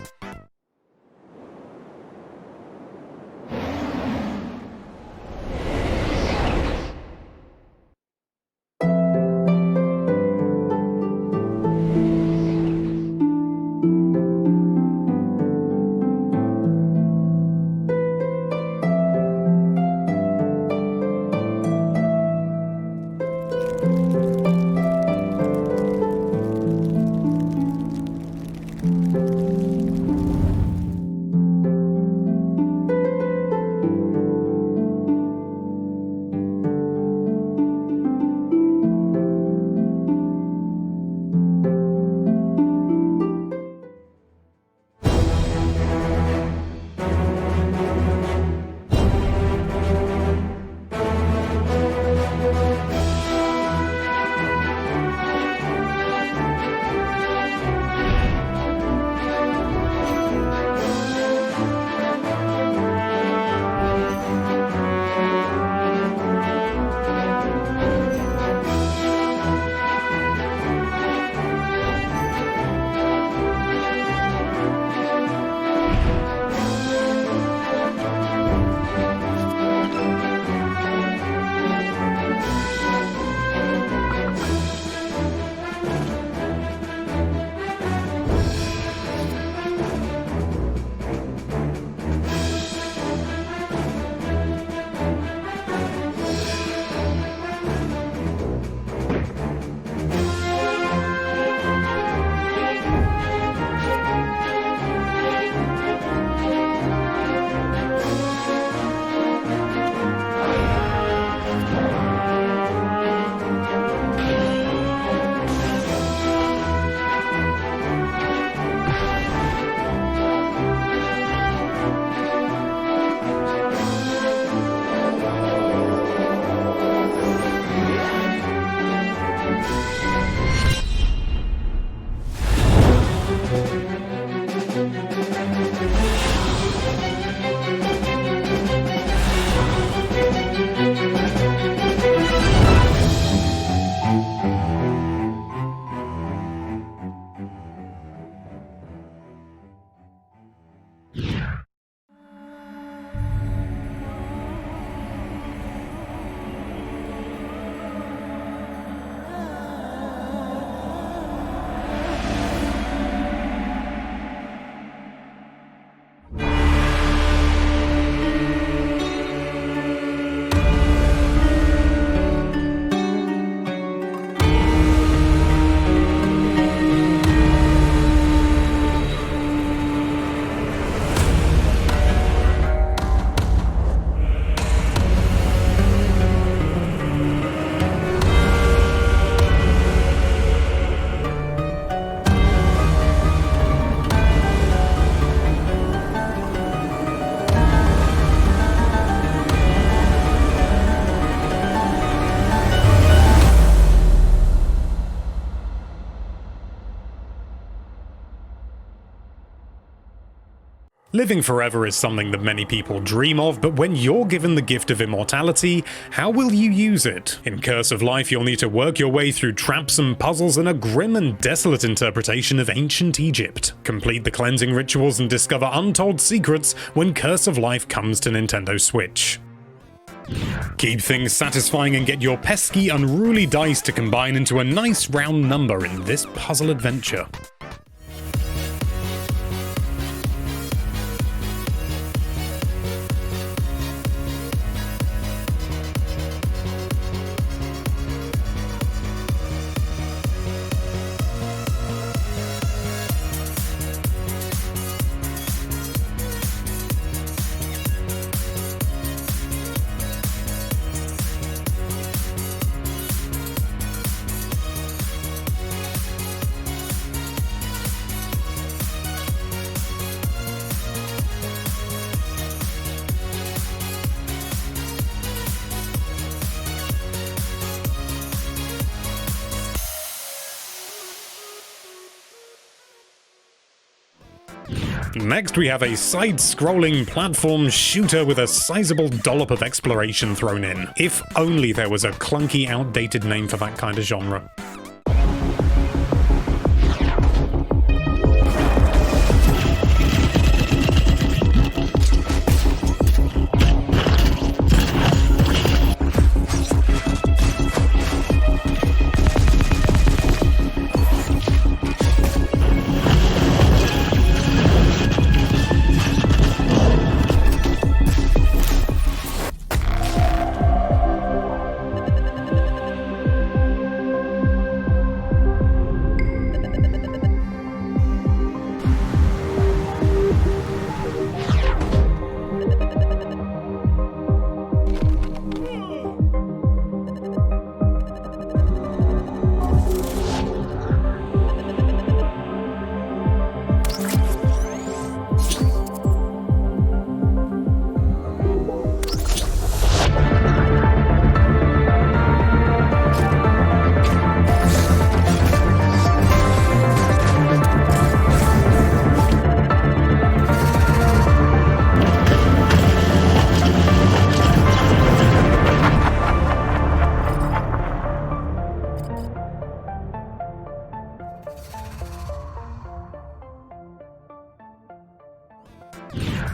Living forever is something that many people dream of, but when you're given the gift of immortality, how will you use it? In Curse of Life, you'll need to work your way through traps and puzzles and a grim and desolate interpretation of ancient Egypt. Complete the cleansing rituals and discover untold secrets when Curse of Life comes to Nintendo Switch. Keep things satisfying and get your pesky, unruly dice to combine into a nice round number in this puzzle adventure. Next, we have a side-scrolling platform shooter with a sizable dollop of exploration thrown in. If only there was a clunky, outdated name for that kind of genre.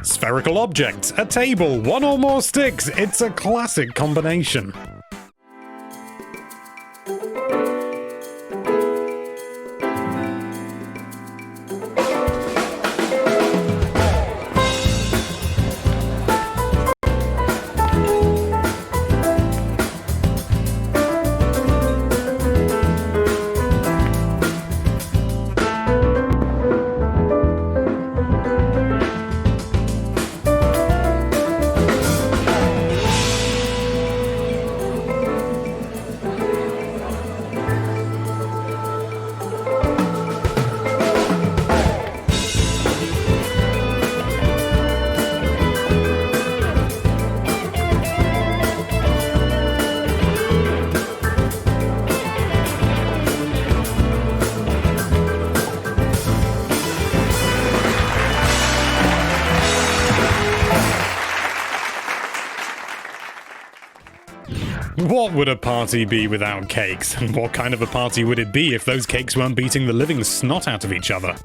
Spherical objects, a table, one or more sticks. It's a classic combination. What would a party be without cakes? And what kind of a party would it be if those cakes weren't beating the living snot out of each other?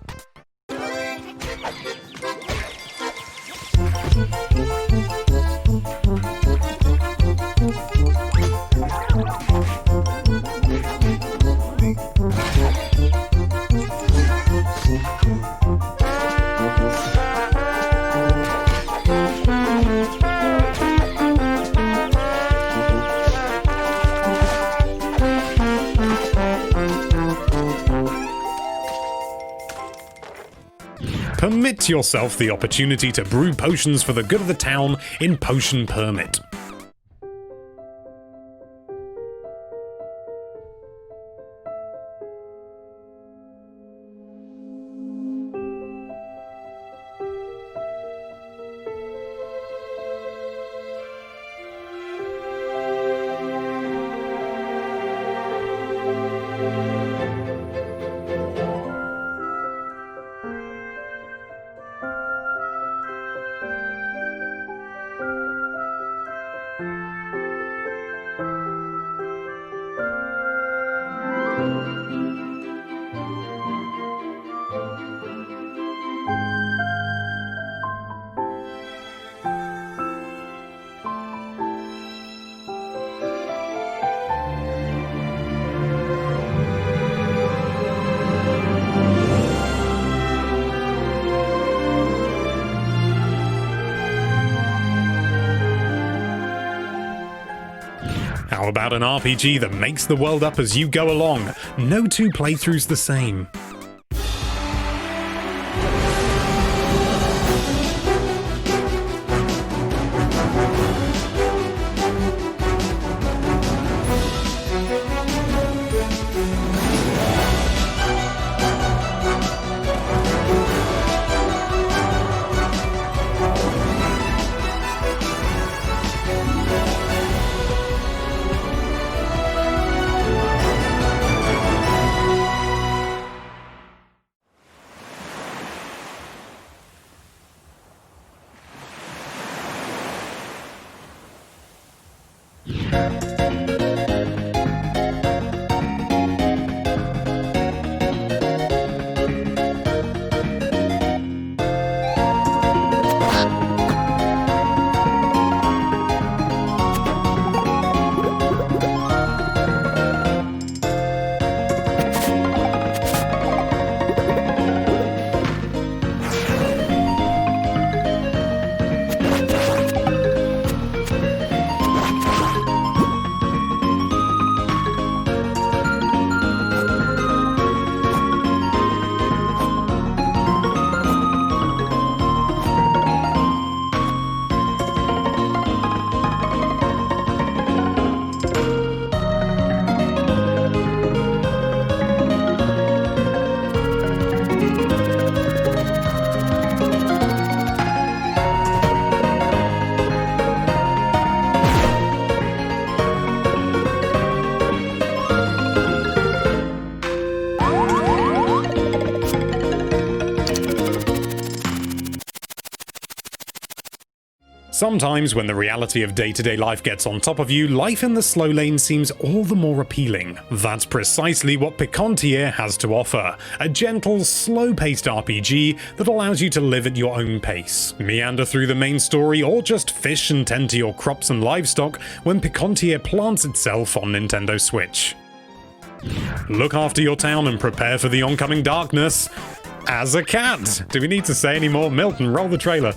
Permit yourself the opportunity to brew potions for the good of the town in Potion Permit. How about an RPG that makes the world up as you go along? No two playthroughs the same. Sometimes when the reality of day-to-day life gets on top of you, life in the slow lane seems all the more appealing. That's precisely what Picantier has to offer. A gentle, slow-paced RPG that allows you to live at your own pace. Meander through the main story or just fish and tend to your crops and livestock when Picantier plants itself on Nintendo Switch. Look after your town and prepare for the oncoming darkness. As a cat! Do we need to say any more? Milton, roll the trailer.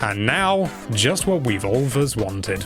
And now, just what we've always wanted.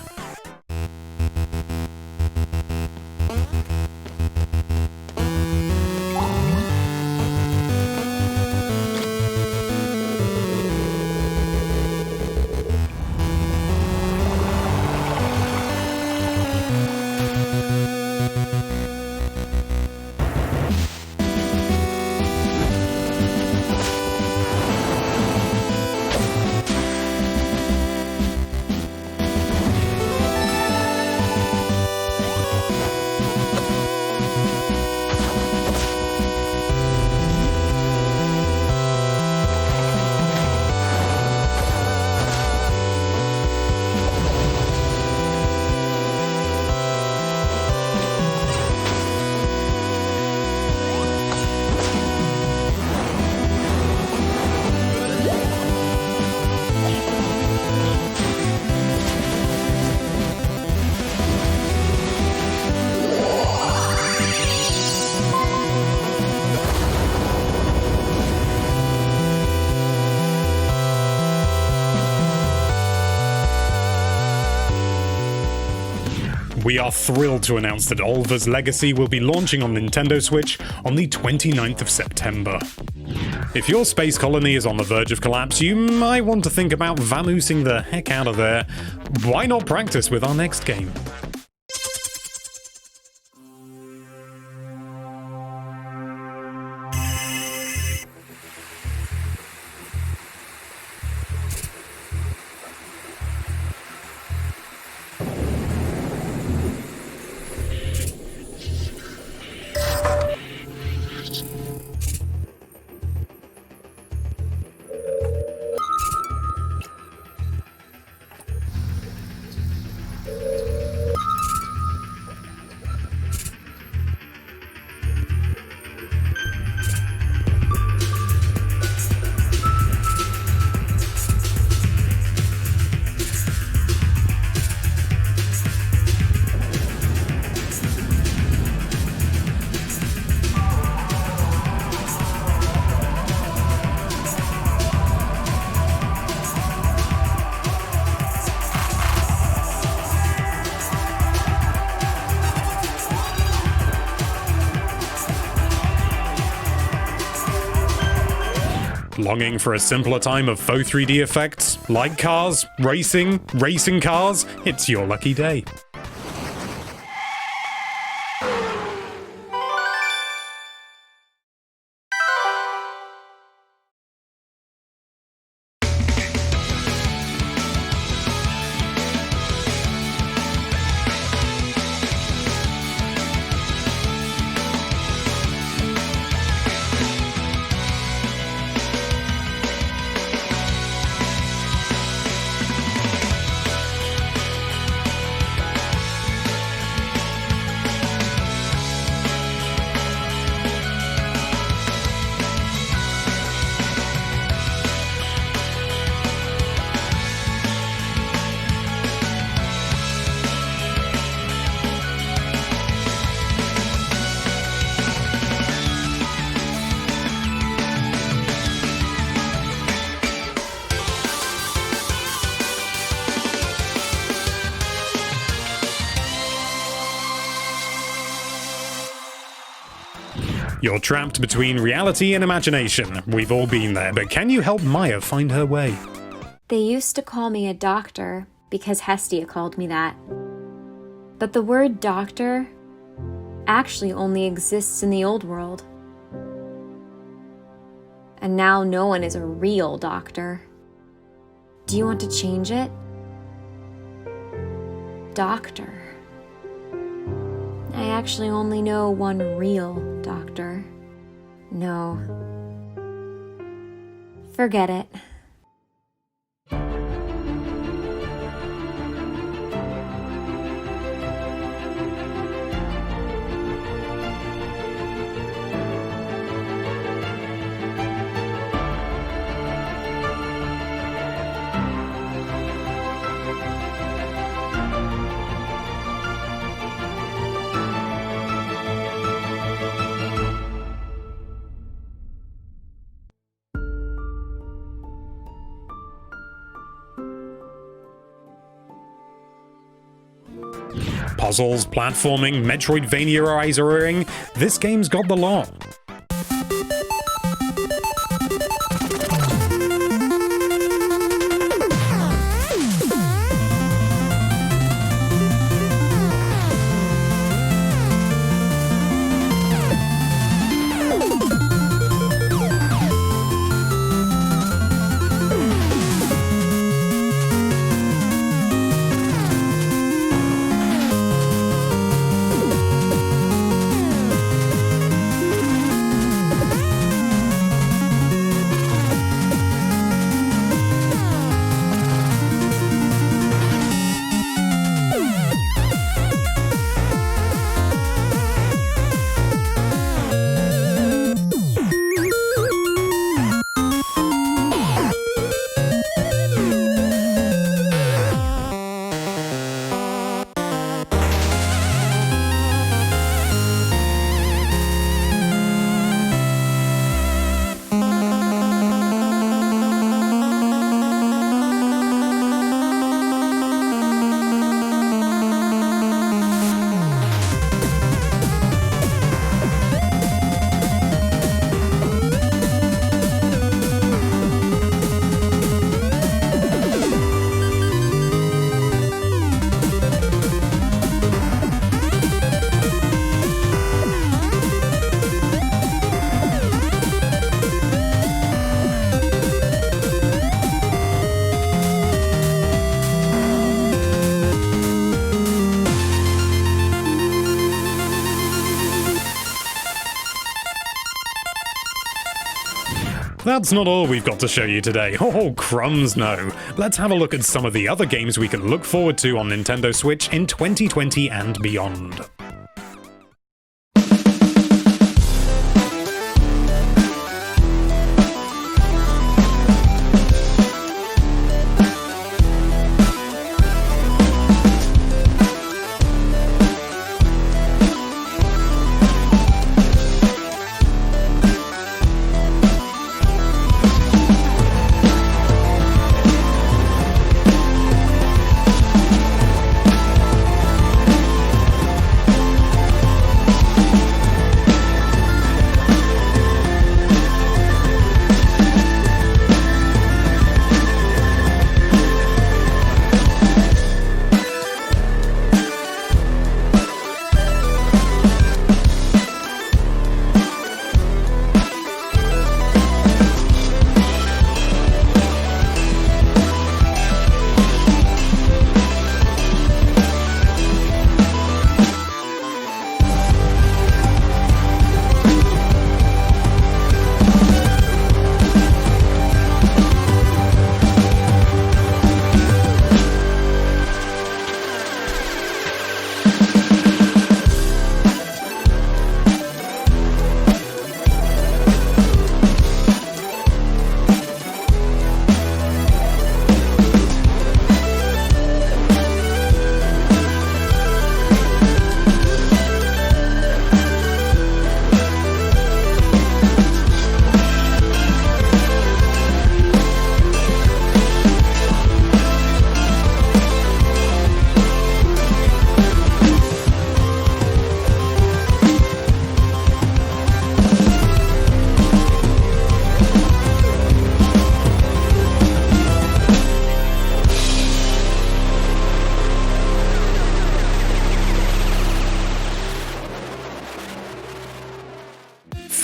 we are thrilled to announce that Oliver's Legacy will be launching on Nintendo Switch on the 29th of September. If your space colony is on the verge of collapse, you might want to think about vamoosing the heck out of there. Why not practice with our next game? Longing for a simpler time of faux 3D effects? Like cars? Racing? Racing cars? It's your lucky day. You're trapped between reality and imagination. We've all been there, but can you help Maya find her way? They used to call me a doctor because Hestia called me that. But the word doctor actually only exists in the old world. And now no one is a real doctor. Do you want to change it? Doctor. I actually only know one real doctor. No. Forget it. Puzzles, platforming, Metroidvania-izing, this game's got the lot. That's not all we've got to show you today. Oh, crumbs no. Let's have a look at some of the other games we can look forward to on Nintendo Switch in 2020 and beyond.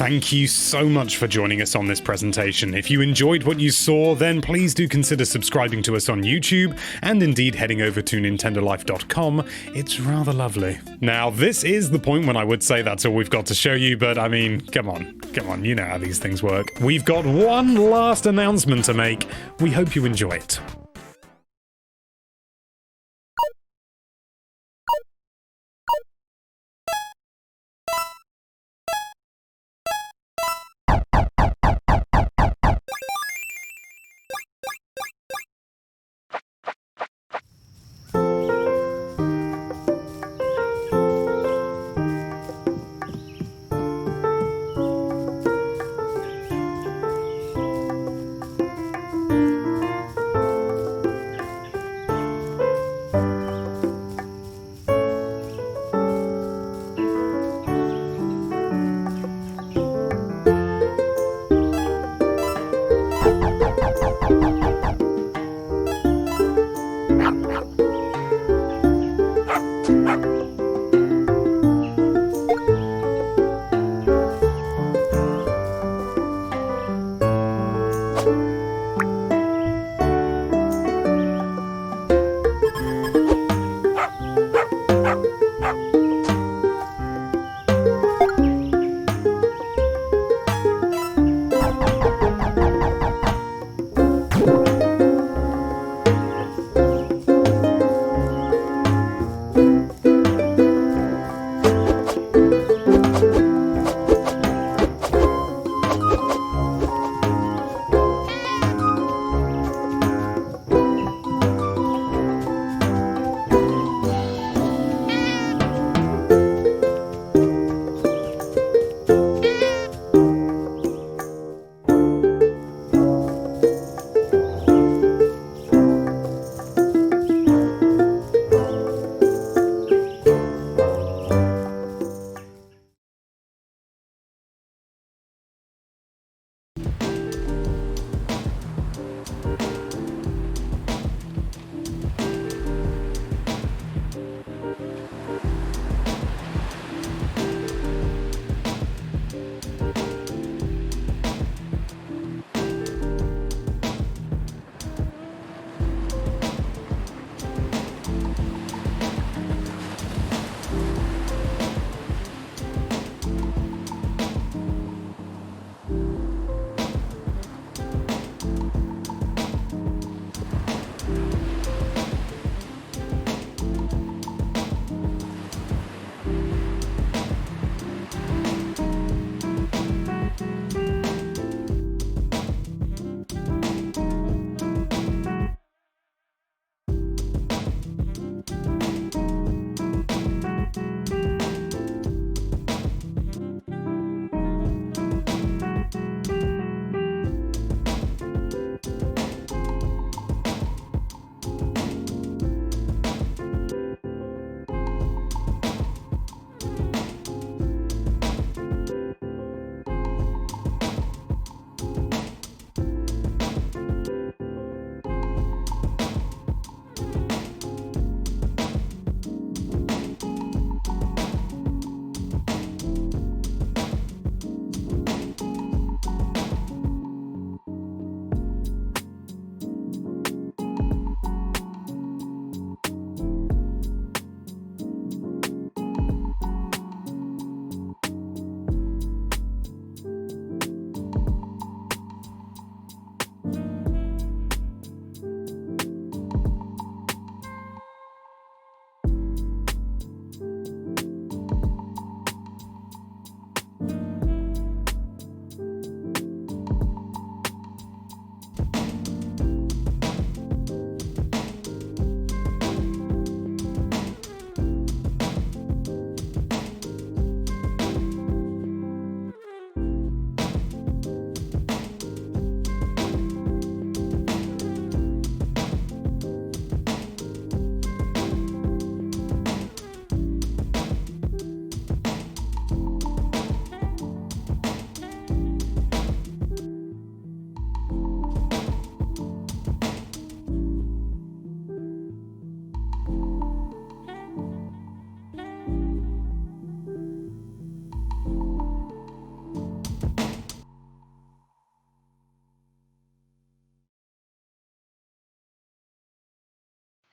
Thank you so much for joining us on this presentation. If you enjoyed what you saw, then please do consider subscribing to us on YouTube, and indeed heading over to nintendolife.com. It's rather lovely. Now, this is the point when I would say that's all we've got to show you, but I mean, come on, you know how these things work. We've got one last announcement to make. We hope you enjoy it.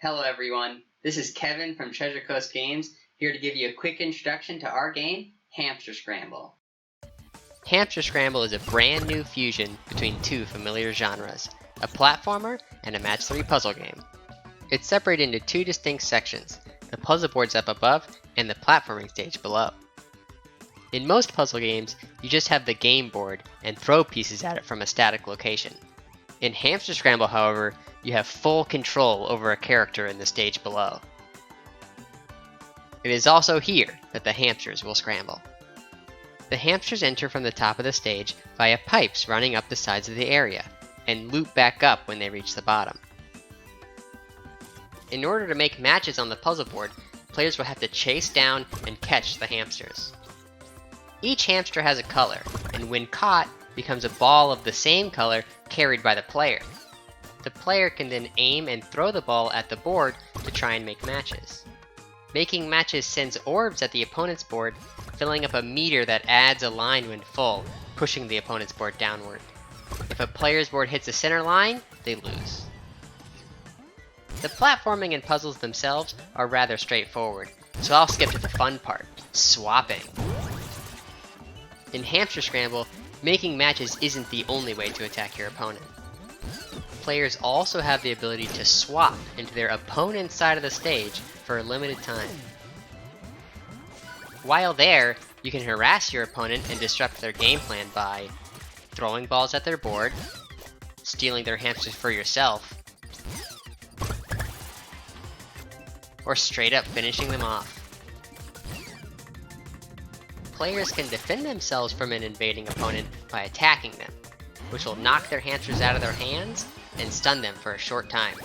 Hello everyone, this is Kevin from Treasure Coast Games, here to give you a quick introduction to our game, Hamster Scramble. Hamster Scramble is a brand new fusion between two familiar genres, a platformer and a match 3 puzzle game. It's separated into two distinct sections, the puzzle boards up above and the platforming stage below. In most puzzle games, you just have the game board and throw pieces at it from a static location. In Hamster Scramble, however, you have full control over a character in the stage below. It is also here that the hamsters will scramble. The hamsters enter from the top of the stage via pipes running up the sides of the area, and loop back up when they reach the bottom. In order to make matches on the puzzle board, players will have to chase down and catch the hamsters. Each hamster has a color, and when caught, becomes a ball of the same color carried by the player. The player can then aim and throw the ball at the board to try and make matches. Making matches sends orbs at the opponent's board, filling up a meter that adds a line when full, pushing the opponent's board downward. If a player's board hits the center line, they lose. The platforming and puzzles themselves are rather straightforward, so I'll skip to the fun part, swapping. In Hamster Scramble, making matches isn't the only way to attack your opponent. Players also have the ability to swap into their opponent's side of the stage for a limited time. While there, you can harass your opponent and disrupt their game plan by throwing balls at their board, stealing their hamsters for yourself, or straight up finishing them off. Players can defend themselves from an invading opponent by attacking them, which will knock their hamsters out of their hands and stun them for a short time.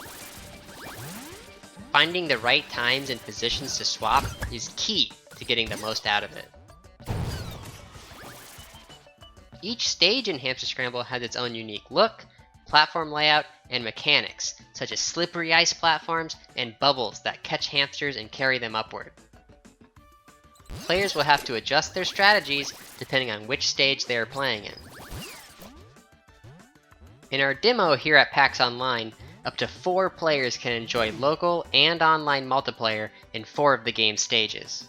Finding the right times and positions to swap is key to getting the most out of it. Each stage in Hamster Scramble has its own unique look, platform layout, and mechanics, such as slippery ice platforms and bubbles that catch hamsters and carry them upward. Players will have to adjust their strategies depending on which stage they are playing in. In our demo here at PAX Online, up to 4 players can enjoy local and online multiplayer in 4 of the game's stages.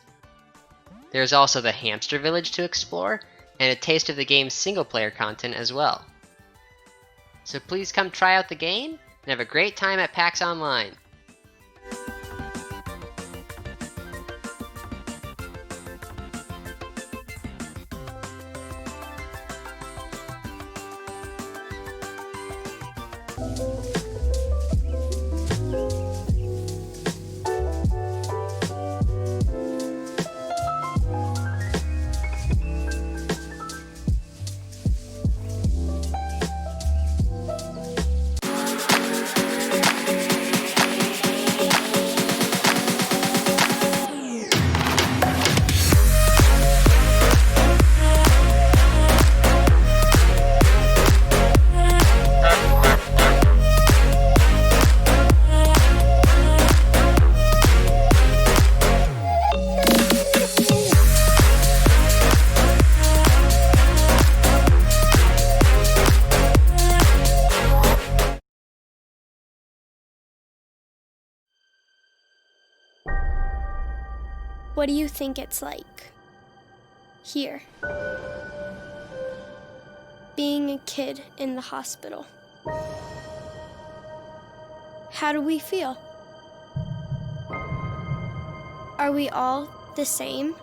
There's also the Hamster Village to explore, and a taste of the game's single-player content as well. So please come try out the game, and have a great time at PAX Online! What do you think it's like here, being a kid in the hospital? How do we feel? Are we all the same?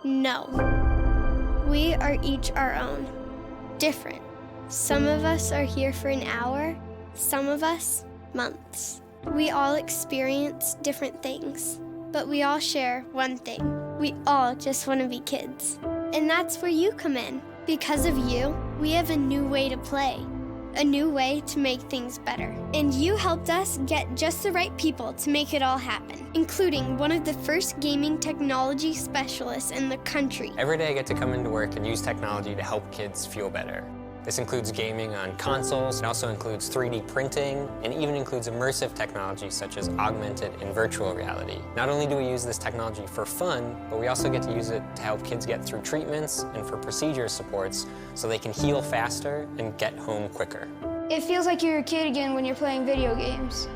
No. We are each our own, different. Some of us are here for an hour, some of us months. We all experience different things. But we all share one thing. We all just want to be kids. And that's where you come in. Because of you, we have a new way to play. A new way to make things better. And you helped us get just the right people to make it all happen, including one of the first gaming technology specialists in the country. Every day I get to come into work and use technology to help kids feel better. This includes gaming on consoles, it also includes 3D printing, and even includes immersive technology such as augmented and virtual reality. Not only do we use this technology for fun, but we also get to use it to help kids get through treatments and for procedure supports so they can heal faster and get home quicker. It feels like you're a kid again when you're playing video games.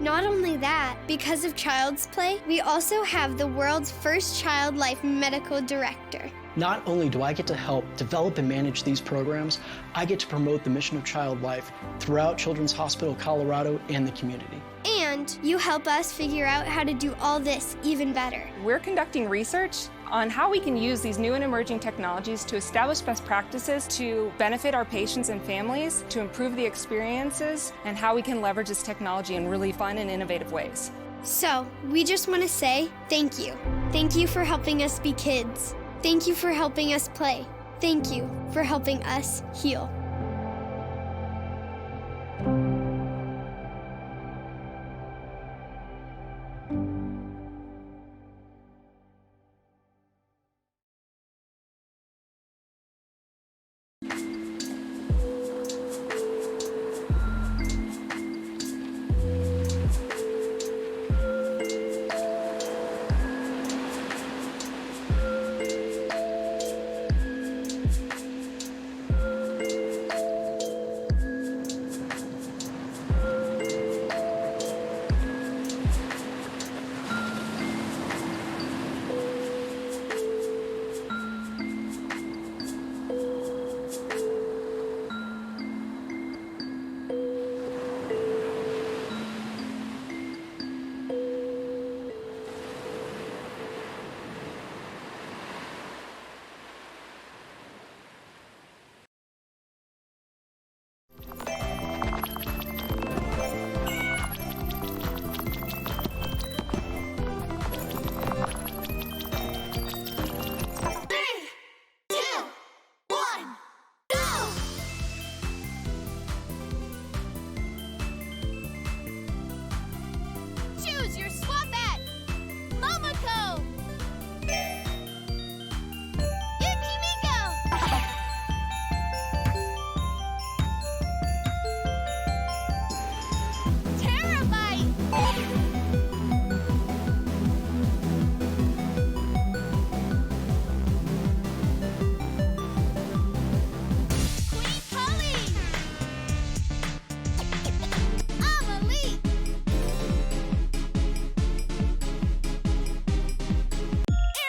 Not only that, because of Child's Play, we also have the world's first child life medical director. Not only do I get to help develop and manage these programs, I get to promote the mission of child life throughout Children's Hospital Colorado and the community. And you help us figure out how to do all this even better. We're conducting research on how we can use these new and emerging technologies to establish best practices to benefit our patients and families, to improve the experiences, and how we can leverage this technology in really fun and innovative ways. So, we just want to say thank you. Thank you for helping us be kids. Thank you for helping us play. Thank you for helping us heal. Choose your swap at Momoko, Yukimiko, Terabyte, Queen Polly, Amelie,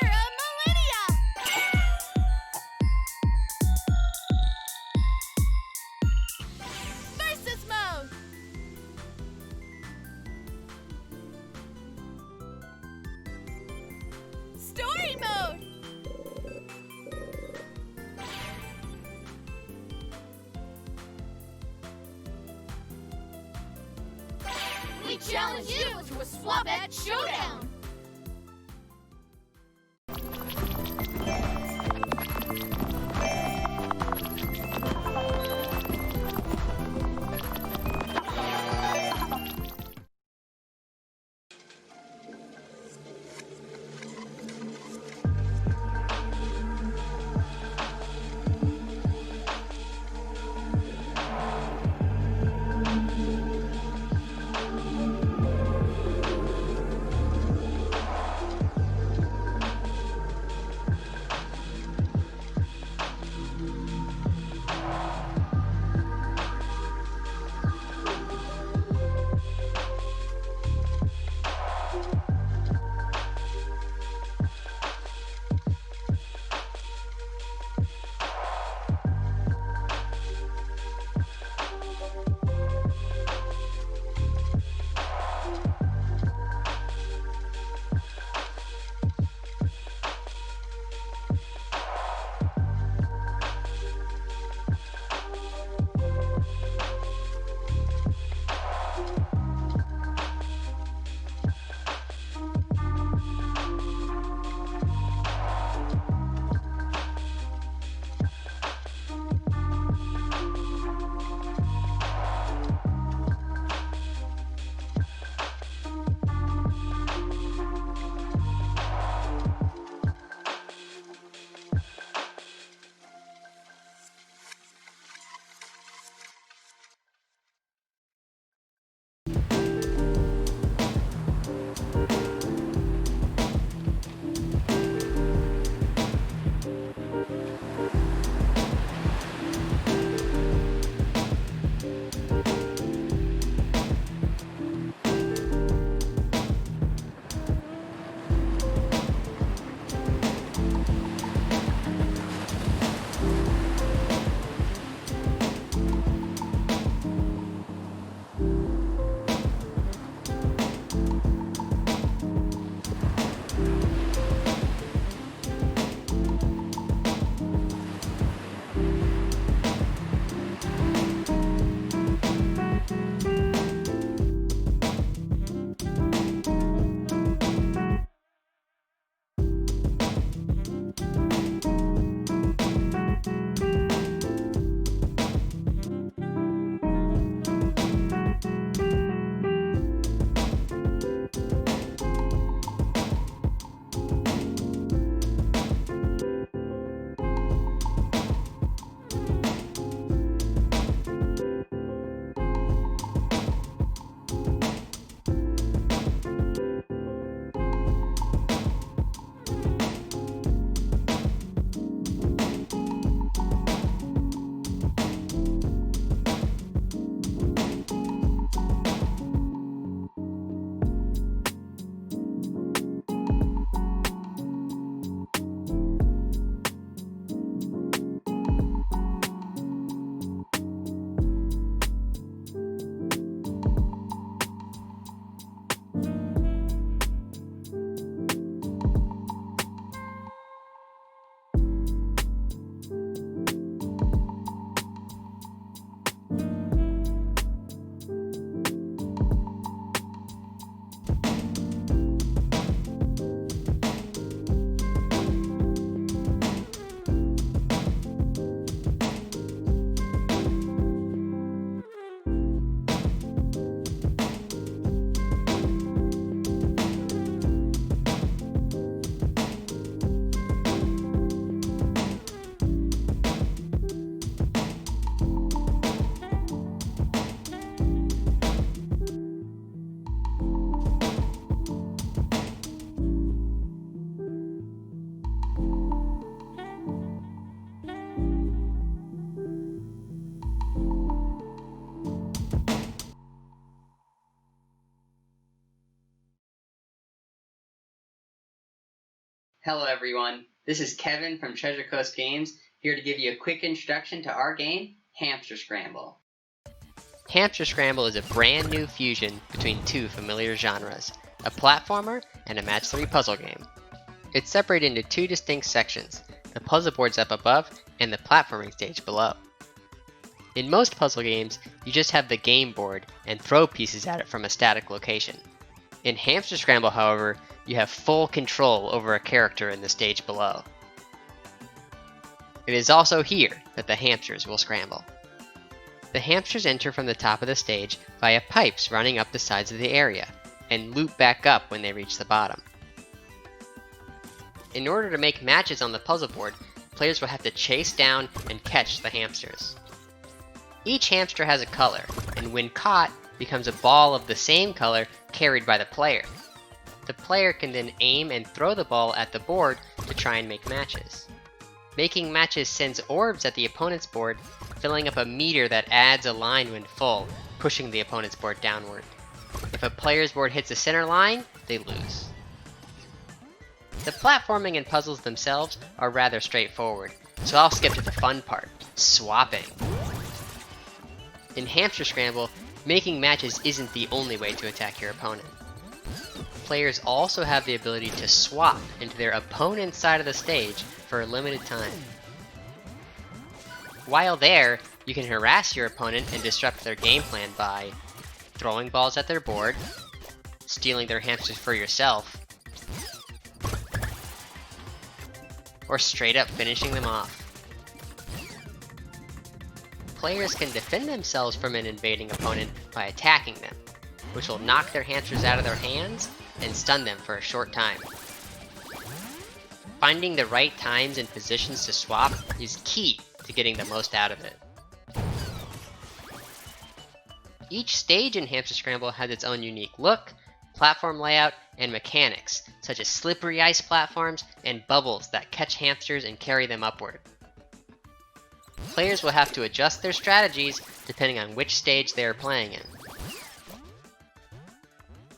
Era Millennia, Versus Mode, Story Mode, we challenge you to a swap at showdown. Hello everyone, this is Kevin from Treasure Coast Games, here to give you a quick introduction to our game, Hamster Scramble. Hamster Scramble is a brand new fusion between two familiar genres, a platformer and a match 3 puzzle game. It's separated into two distinct sections, the puzzle boards up above and the platforming stage below. In most puzzle games, you just have the game board and throw pieces at it from a static location. In Hamster Scramble, however, you have full control over a character in the stage below. It is also here that the hamsters will scramble. The hamsters enter from the top of the stage via pipes running up the sides of the area, and loop back up when they reach the bottom. In order to make matches on the puzzle board, players will have to chase down and catch the hamsters. Each hamster has a color, and when caught, becomes a ball of the same color carried by the player. The player can then aim and throw the ball at the board to try and make matches. Making matches sends orbs at the opponent's board, filling up a meter that adds a line when full, pushing the opponent's board downward. If a player's board hits the center line, they lose. The platforming and puzzles themselves are rather straightforward, so I'll skip to the fun part, swapping. In Hamster Scramble, making matches isn't the only way to attack your opponent. Players also have the ability to swap into their opponent's side of the stage for a limited time. While there, you can harass your opponent and disrupt their game plan by throwing balls at their board, stealing their hamsters for yourself, or straight up finishing them off. Players can defend themselves from an invading opponent by attacking them, which will knock their hamsters out of their hands and stun them for a short time. Finding the right times and positions to swap is key to getting the most out of it. Each stage in Hamster Scramble has its own unique look, platform layout, and mechanics, such as slippery ice platforms and bubbles that catch hamsters and carry them upward. Players will have to adjust their strategies depending on which stage they are playing in.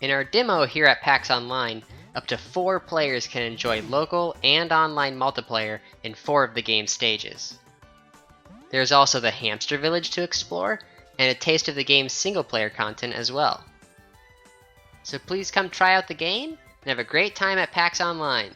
In our demo here at PAX Online, up to 4 players can enjoy local and online multiplayer in 4 of the game's stages. There's also the Hamster Village to explore, and a taste of the game's single-player content as well. So please come try out the game, and have a great time at PAX Online!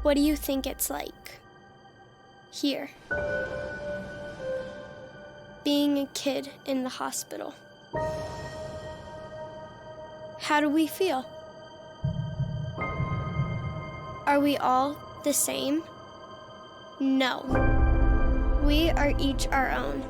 What do you think it's like here? Being a kid in the hospital. How do we feel? Are we all the same? No. We are each our own,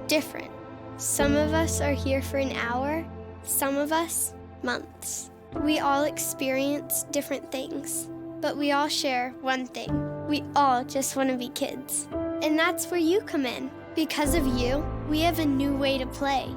different. Some of us are here for an hour, some of us months. We all experience different things, but we all share one thing. We all just want to be kids. And that's where you come in. Because of you, we have a new way to play,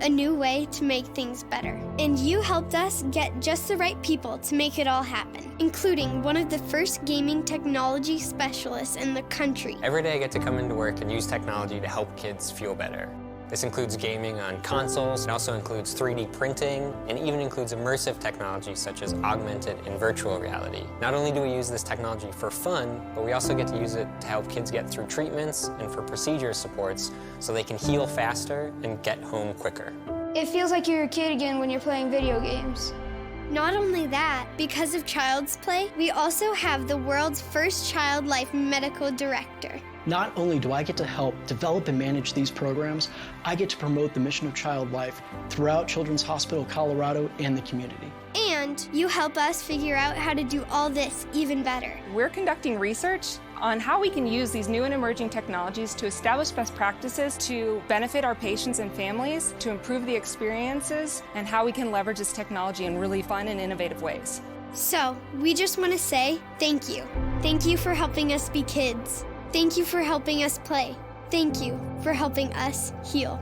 a new way to make things better. And you helped us get just the right people to make it all happen, including one of the first gaming technology specialists in the country. Every day I get to come into work and use technology to help kids feel better. This includes gaming on consoles, it also includes 3D printing, and even includes immersive technology such as augmented and virtual reality. Not only do we use this technology for fun, but we also get to use it to help kids get through treatments and for procedure supports so they can heal faster and get home quicker. It feels like you're a kid again when you're playing video games. Not only that, because of Child's Play, we also have the world's first child life medical director. Not only do I get to help develop and manage these programs, I get to promote the mission of Child Life throughout Children's Hospital Colorado and the community. And you help us figure out how to do all this even better. We're conducting research on how we can use these new and emerging technologies to establish best practices to benefit our patients and families, to improve the experiences, and how we can leverage this technology in really fun and innovative ways. So, we just want to say thank you. Thank you for helping us be kids. Thank you for helping us play. Thank you for helping us heal.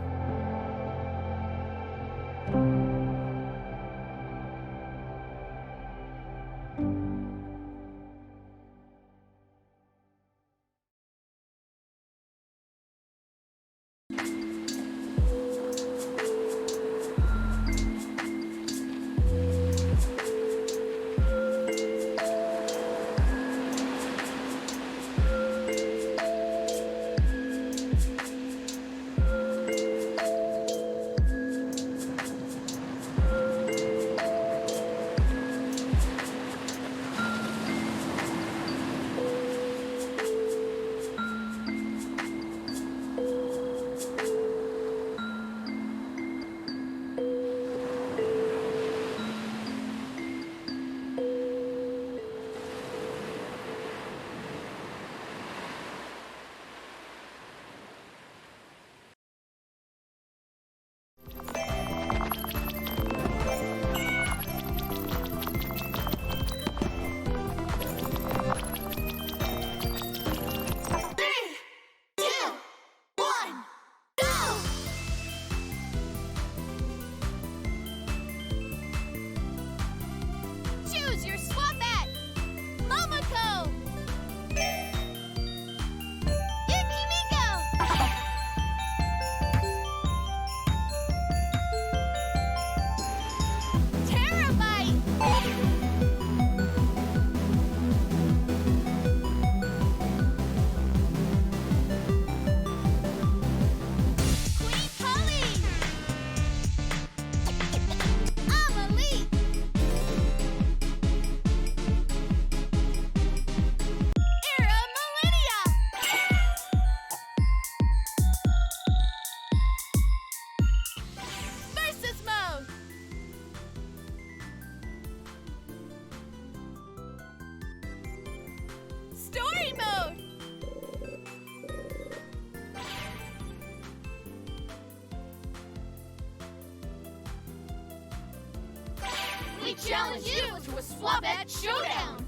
Choose your swap at Momoko, Yukimiko, Terabyte, Queen Polly, Amelie, Era Millennia, Versus Mode, Story Mode, we challenge you to a Swabbat Showdown!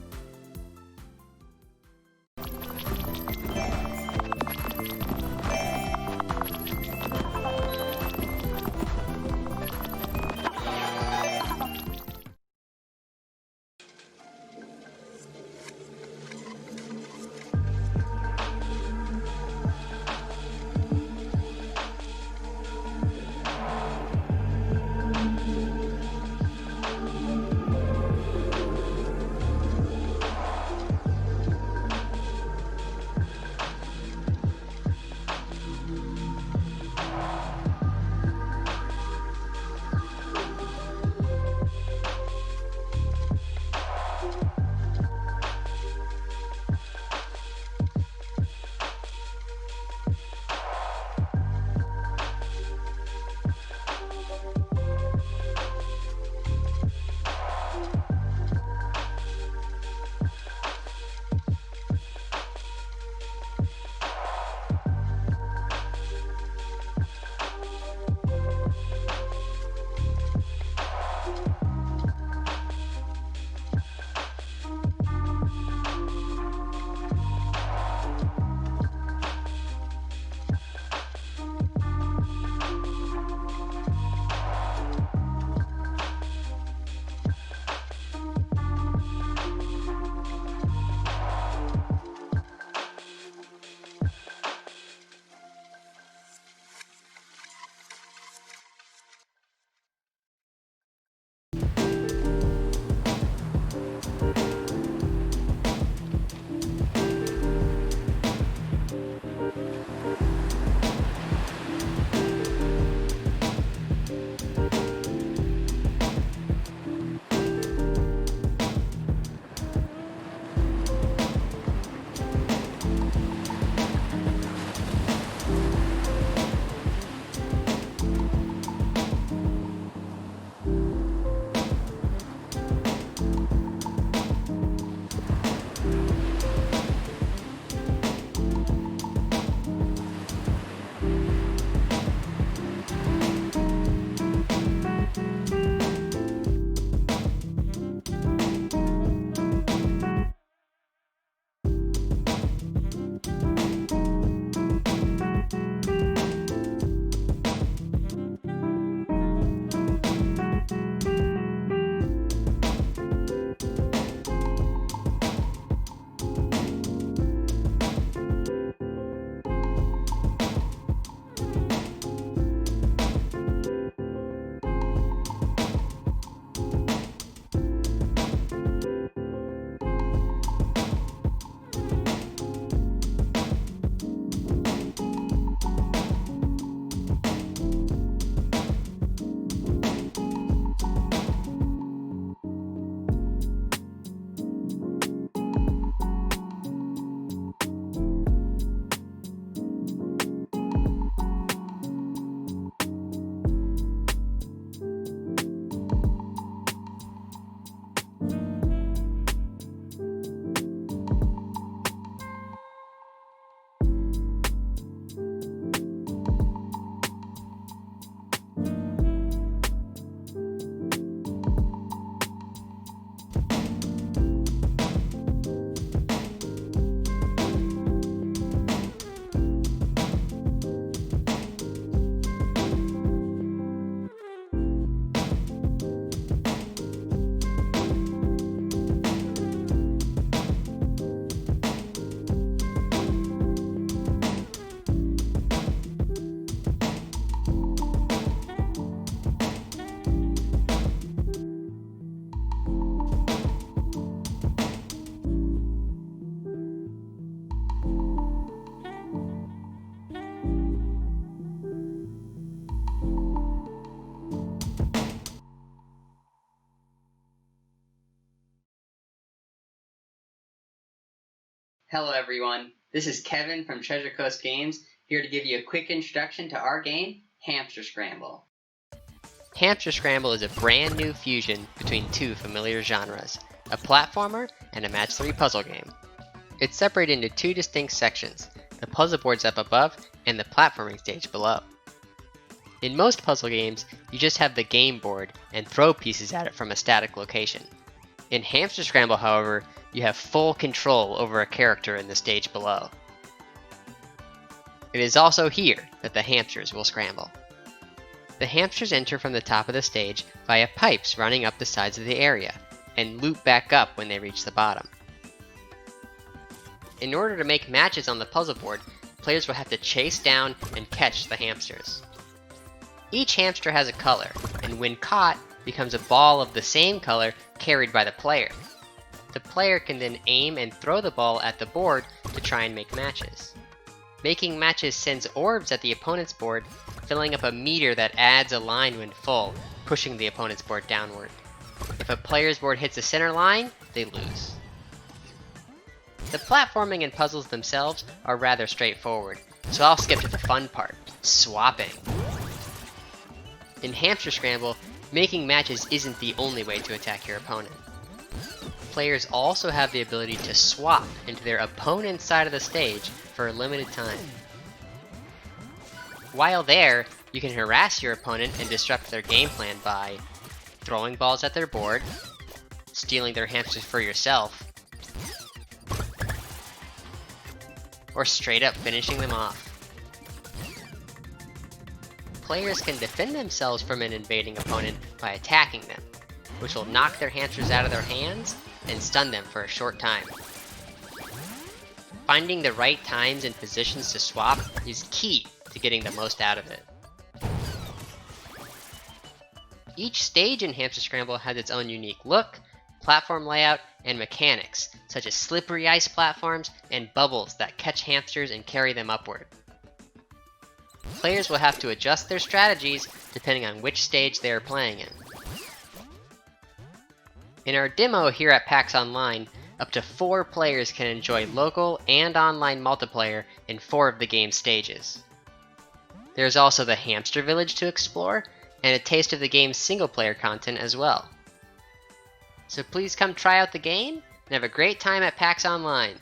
Hello everyone, this is Kevin from Treasure Coast Games, here to give you a quick introduction to our game, Hamster Scramble. Hamster Scramble is a brand new fusion between two familiar genres, a platformer and a match 3 puzzle game. It's separated into two distinct sections, the puzzle boards up above and the platforming stage below. In most puzzle games, you just have the game board and throw pieces at it from a static location. In Hamster Scramble, however, you have full control over a character in the stage below. It is also here that the hamsters will scramble. The hamsters enter from the top of the stage via pipes running up the sides of the area, and loop back up when they reach the bottom. In order to make matches on the puzzle board, players will have to chase down and catch the hamsters. Each hamster has a color, and when caught, becomes a ball of the same color carried by the player. The player can then aim and throw the ball at the board to try and make matches. Making matches sends orbs at the opponent's board, filling up a meter that adds a line when full, pushing the opponent's board downward. If a player's board hits the center line, they lose. The platforming and puzzles themselves are rather straightforward, so I'll skip to the fun part, swapping. In Hamster Scramble, making matches isn't the only way to attack your opponent. Players also have the ability to swap into their opponent's side of the stage for a limited time. While there, you can harass your opponent and disrupt their game plan by throwing balls at their board, stealing their hamsters for yourself, or straight up finishing them off. Players can defend themselves from an invading opponent by attacking them, which will knock their hamsters out of their hands and stun them for a short time. Finding the right times and positions to swap is key to getting the most out of it. Each stage in Hamster Scramble has its own unique look, platform layout, and mechanics, such as slippery ice platforms and bubbles that catch hamsters and carry them upward. Players will have to adjust their strategies depending on which stage they are playing in. In our demo here at PAX Online, up to 4 players can enjoy local and online multiplayer in 4 of the game's stages. There's also the Hamster Village to explore, and a taste of the game's single-player content as well. So please come try out the game, and have a great time at PAX Online!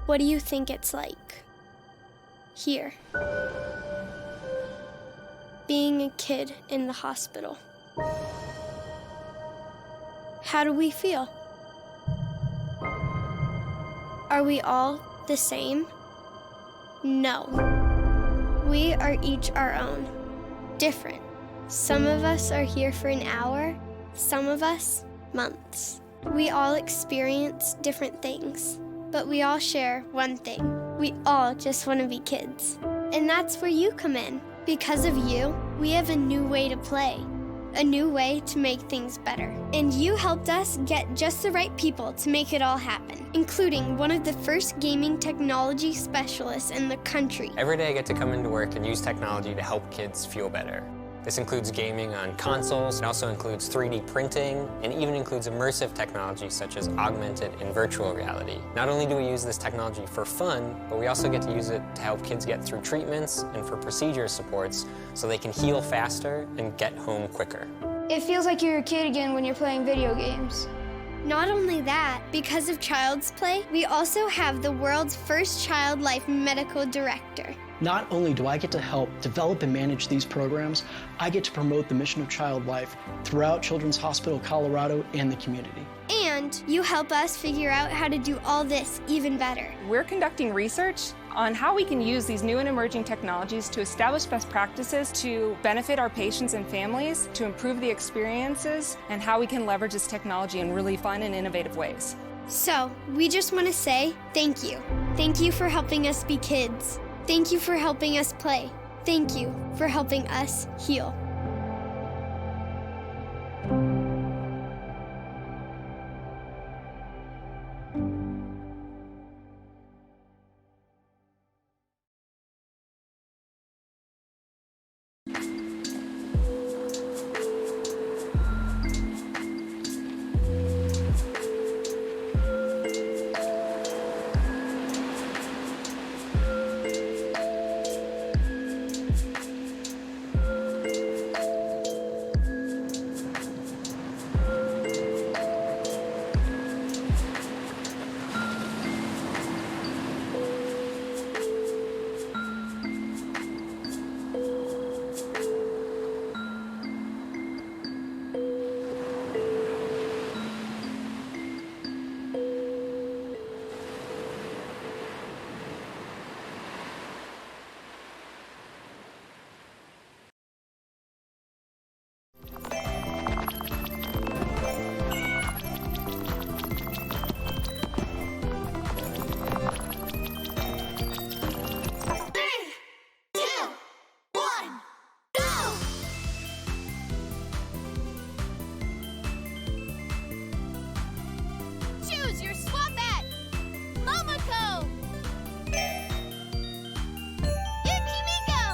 What do you think it's like? Here. Being a kid in the hospital. How do we feel? Are we all the same? No. We are each our own. Different. Some of us are here for an hour, some of us, months. We all experience different things. But we all share one thing. We all just want to be kids. And that's where you come in. Because of you, we have a new way to play. A new way to make things better. And you helped us get just the right people to make it all happen, including one of the first gaming technology specialists in the country. Every day I get to come into work and use technology to help kids feel better. This includes gaming on consoles, it also includes 3D printing, and even includes immersive technology such as augmented and virtual reality. Not only do we use this technology for fun, but we also get to use it to help kids get through treatments and for procedure supports so they can heal faster and get home quicker. It feels like you're a kid again when you're playing video games. Not only that, because of Child's Play, we also have the world's first child life medical director. Not only do I get to help develop and manage these programs, I get to promote the mission of Child Life throughout Children's Hospital Colorado and the community. And you help us figure out how to do all this even better. We're conducting research on how we can use these new and emerging technologies to establish best practices to benefit our patients and families, to improve the experiences, and how we can leverage this technology in really fun and innovative ways. So, we just want to say thank you. Thank you for helping us be kids. Thank you for helping us play. Thank you for helping us heal. Choose your swap at Momoko, Yukimiko,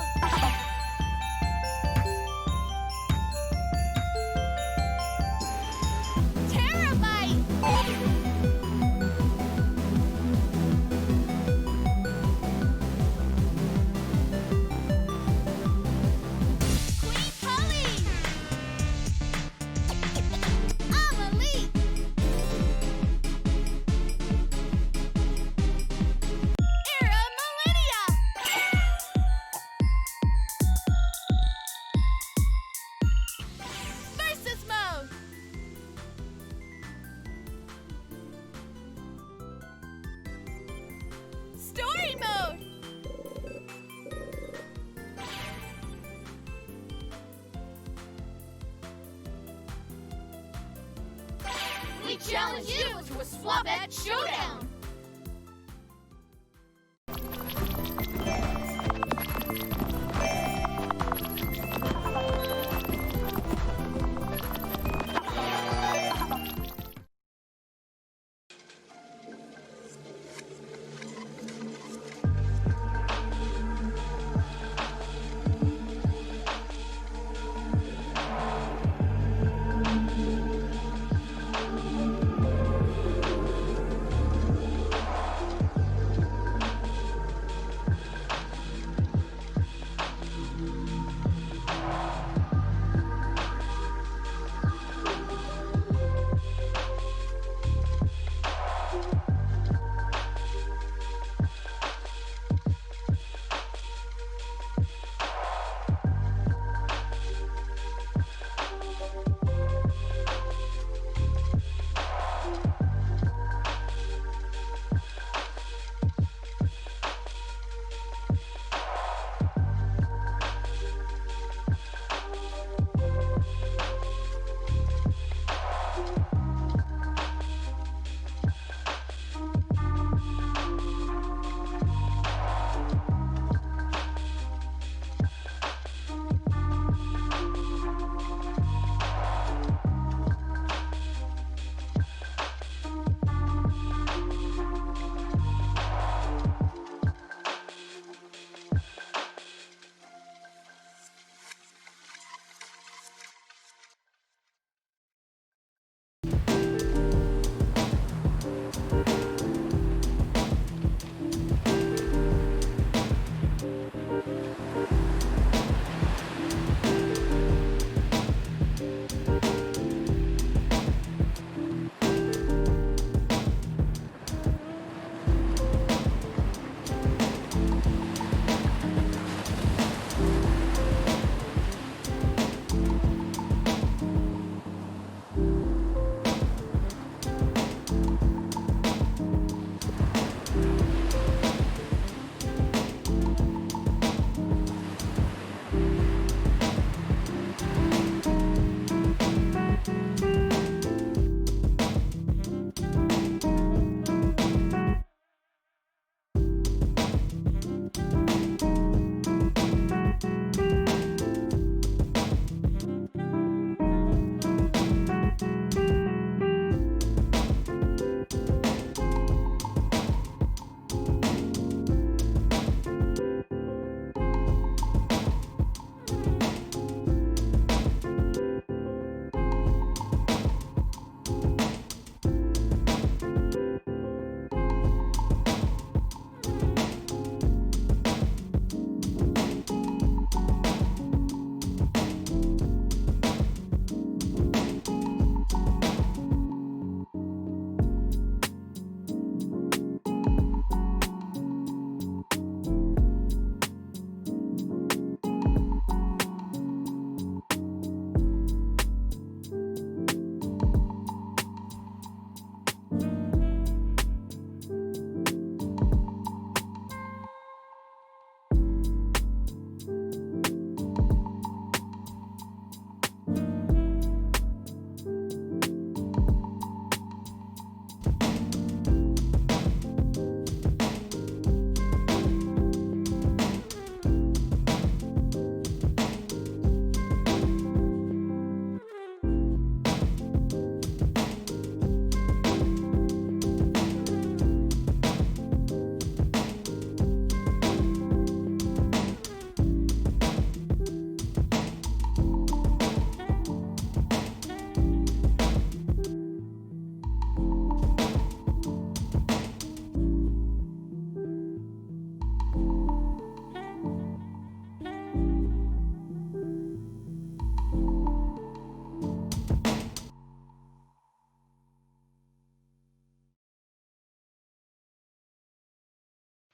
Terabyte, Queen Polly, Amelie, Era Millennia, Versus Mode, Story Mode, we challenge you to a Swap-at Showdown!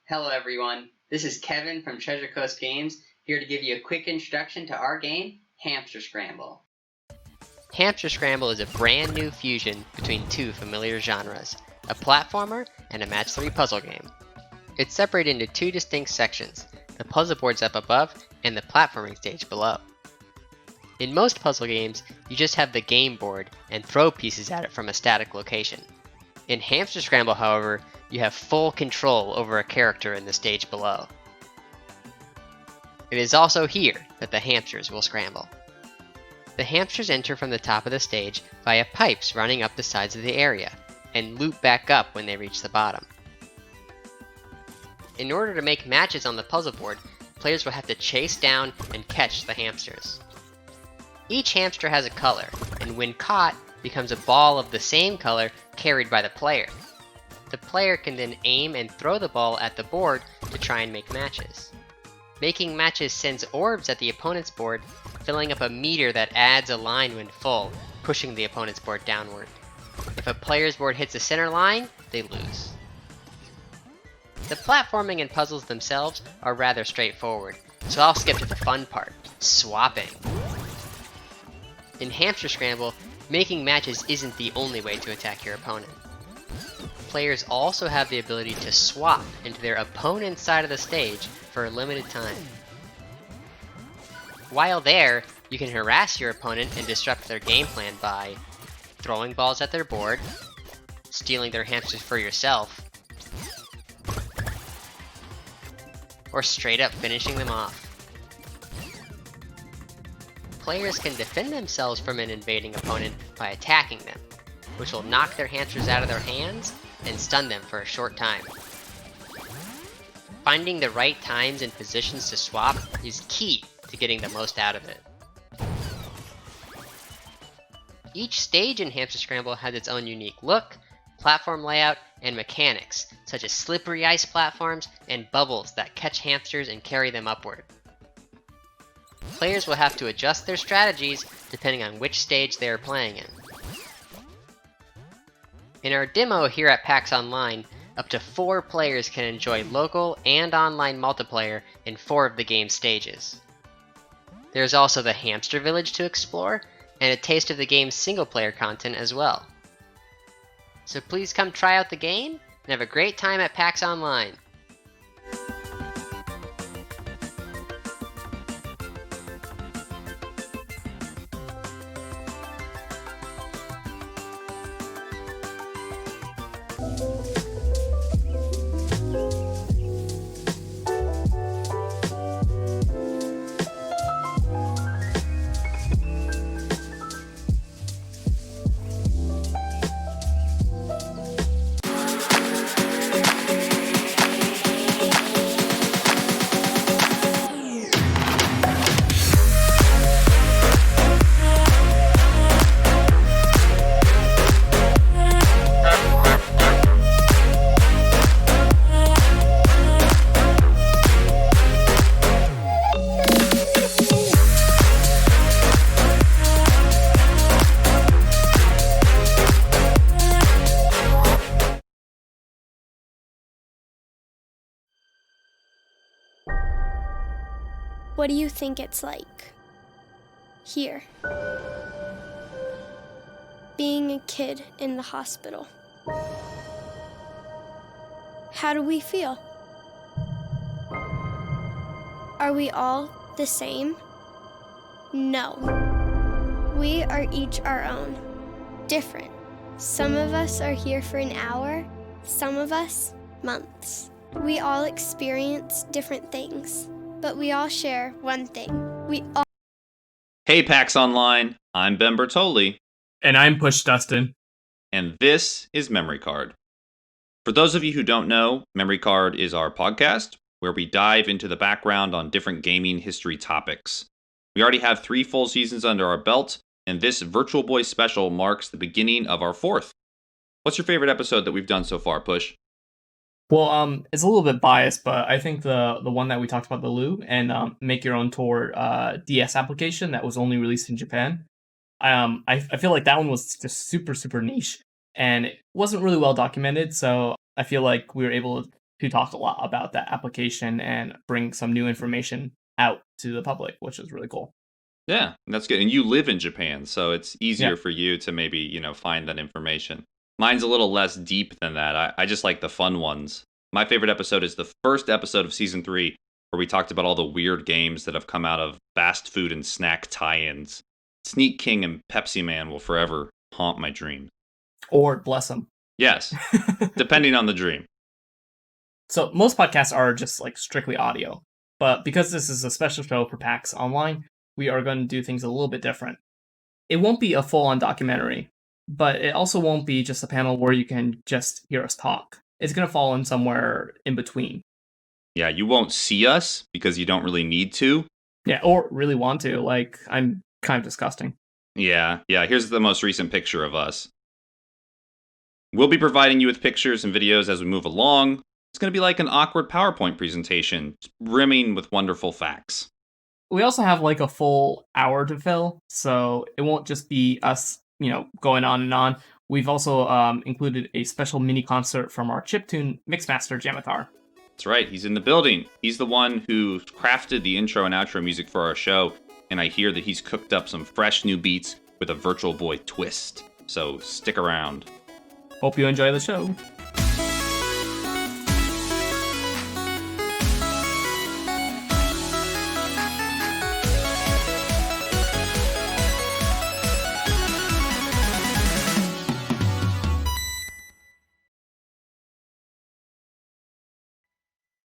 Hello everyone, this is Kevin from Treasure Coast Games, here to give you a quick introduction to our game, Hamster Scramble. Hamster Scramble is a brand new fusion between two familiar genres, a platformer and a match 3 puzzle game. It's separated into two distinct sections, the puzzle boards up above and the platforming stage below. In most puzzle games, you just have the game board and throw pieces at it from a static location. In Hamster Scramble, however, you have full control over a character in the stage below. It is also here that the hamsters will scramble. The hamsters enter from the top of the stage via pipes running up the sides of the area, and loop back up when they reach the bottom. In order to make matches on the puzzle board, players will have to chase down and catch the hamsters. Each hamster has a color, and when caught, becomes a ball of the same color carried by the player. The player can then aim and throw the ball at the board to try and make matches. Making matches sends orbs at the opponent's board, filling up a meter that adds a line when full, pushing the opponent's board downward. If a player's board hits the center line, they lose. The platforming and puzzles themselves are rather straightforward, so I'll skip to the fun part, swapping. In Hamster Scramble, making matches isn't the only way to attack your opponent. Players also have the ability to swap into their opponent's side of the stage for a limited time. While there, you can harass your opponent and disrupt their game plan by throwing balls at their board, stealing their hamsters for yourself, or straight up finishing them off. Players can defend themselves from an invading opponent by attacking them, which will knock their hamsters out of their hands and stun them for a short time. Finding the right times and positions to swap is key to getting the most out of it. Each stage in Hamster Scramble has its own unique look, platform layout, and mechanics, such as slippery ice platforms and bubbles that catch hamsters and carry them upward. Players will have to adjust their strategies depending on which stage they are playing in. In our demo here at PAX Online, up to 4 players can enjoy local and online multiplayer in 4 of the game's stages. There's also the Hamster Village to explore, and a taste of the game's single-player content as well. So please come try out the game, and have a great time at PAX Online! What do you think it's like? Here. Being a kid in the hospital. How do we feel? Are we all the same? No. We are each our own, different. Some of us are here for an hour, some of us, months. We all experience different things, but we all share one thing. Hey PAX Online, I'm Ben Bertoli. And I'm Push Dustin. And this is Memory Card. For those of you who don't know, Memory Card is our podcast where we dive into the background on different gaming history topics. We already have 3 full seasons under our belt, and this Virtual Boy special marks the beginning of our 4th. What's your favorite episode that we've done so far, Push? Well, it's a little bit biased, but I think the one that we talked about, the Lou and Make Your Own Tour DS application that was only released in Japan. I feel like that one was just super, super niche, and it wasn't really well documented, so I feel like we were able who talked a lot about that application and bring some new information out to the public, which is really cool. Yeah, that's good. And you live in Japan, so it's easier Yeah. for you to maybe, find that information. Mine's a little less deep than that. I just like the fun ones. My favorite episode is the first episode of season 3, where we talked about all the weird games that have come out of fast food and snack tie-ins. Sneak King and Pepsi Man will forever haunt my dreams. Or bless them. Yes, depending on the dream. So most podcasts are just like strictly audio, but because this is a special show for PAX Online, we are going to do things a little bit different. It won't be a full-on documentary, but it also won't be just a panel where you can just hear us talk. It's going to fall in somewhere in between. Yeah, you won't see us because you don't really need to. Yeah, or really want to. Like, I'm kind of disgusting. Yeah, here's the most recent picture of us. We'll be providing you with pictures and videos as we move along. It's going to be like an awkward PowerPoint presentation, brimming with wonderful facts. We also have like a full hour to fill, so it won't just be us, going on and on. We've also included a special mini concert from our chiptune mixmaster Jamathar. That's right, he's in the building. He's the one who crafted the intro and outro music for our show, and I hear that he's cooked up some fresh new beats with a Virtual Boy twist. So stick around. Hope you enjoy the show.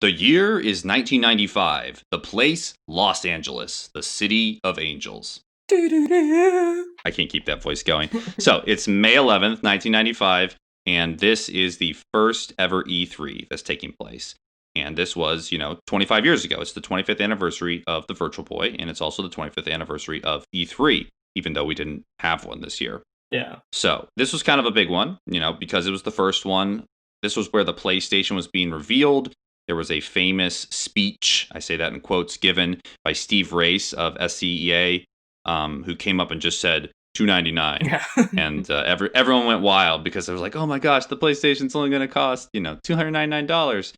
The year is 1995. The place, Los Angeles, the city of angels. I can't keep that voice going. So it's May 11th, 1995, and this is the first ever E3 that's taking place. And this was, 25 years ago. It's the 25th anniversary of the Virtual Boy, and it's also the 25th anniversary of E3, even though we didn't have one this year. Yeah. So this was kind of a big one, because it was the first one. This was where the PlayStation was being revealed. There was a famous speech, I say that in quotes, given by Steve Race of SCEA, who came up and just said $299. Yeah. And everyone went wild because they was like, oh my gosh, the PlayStation's only going to cost, $299.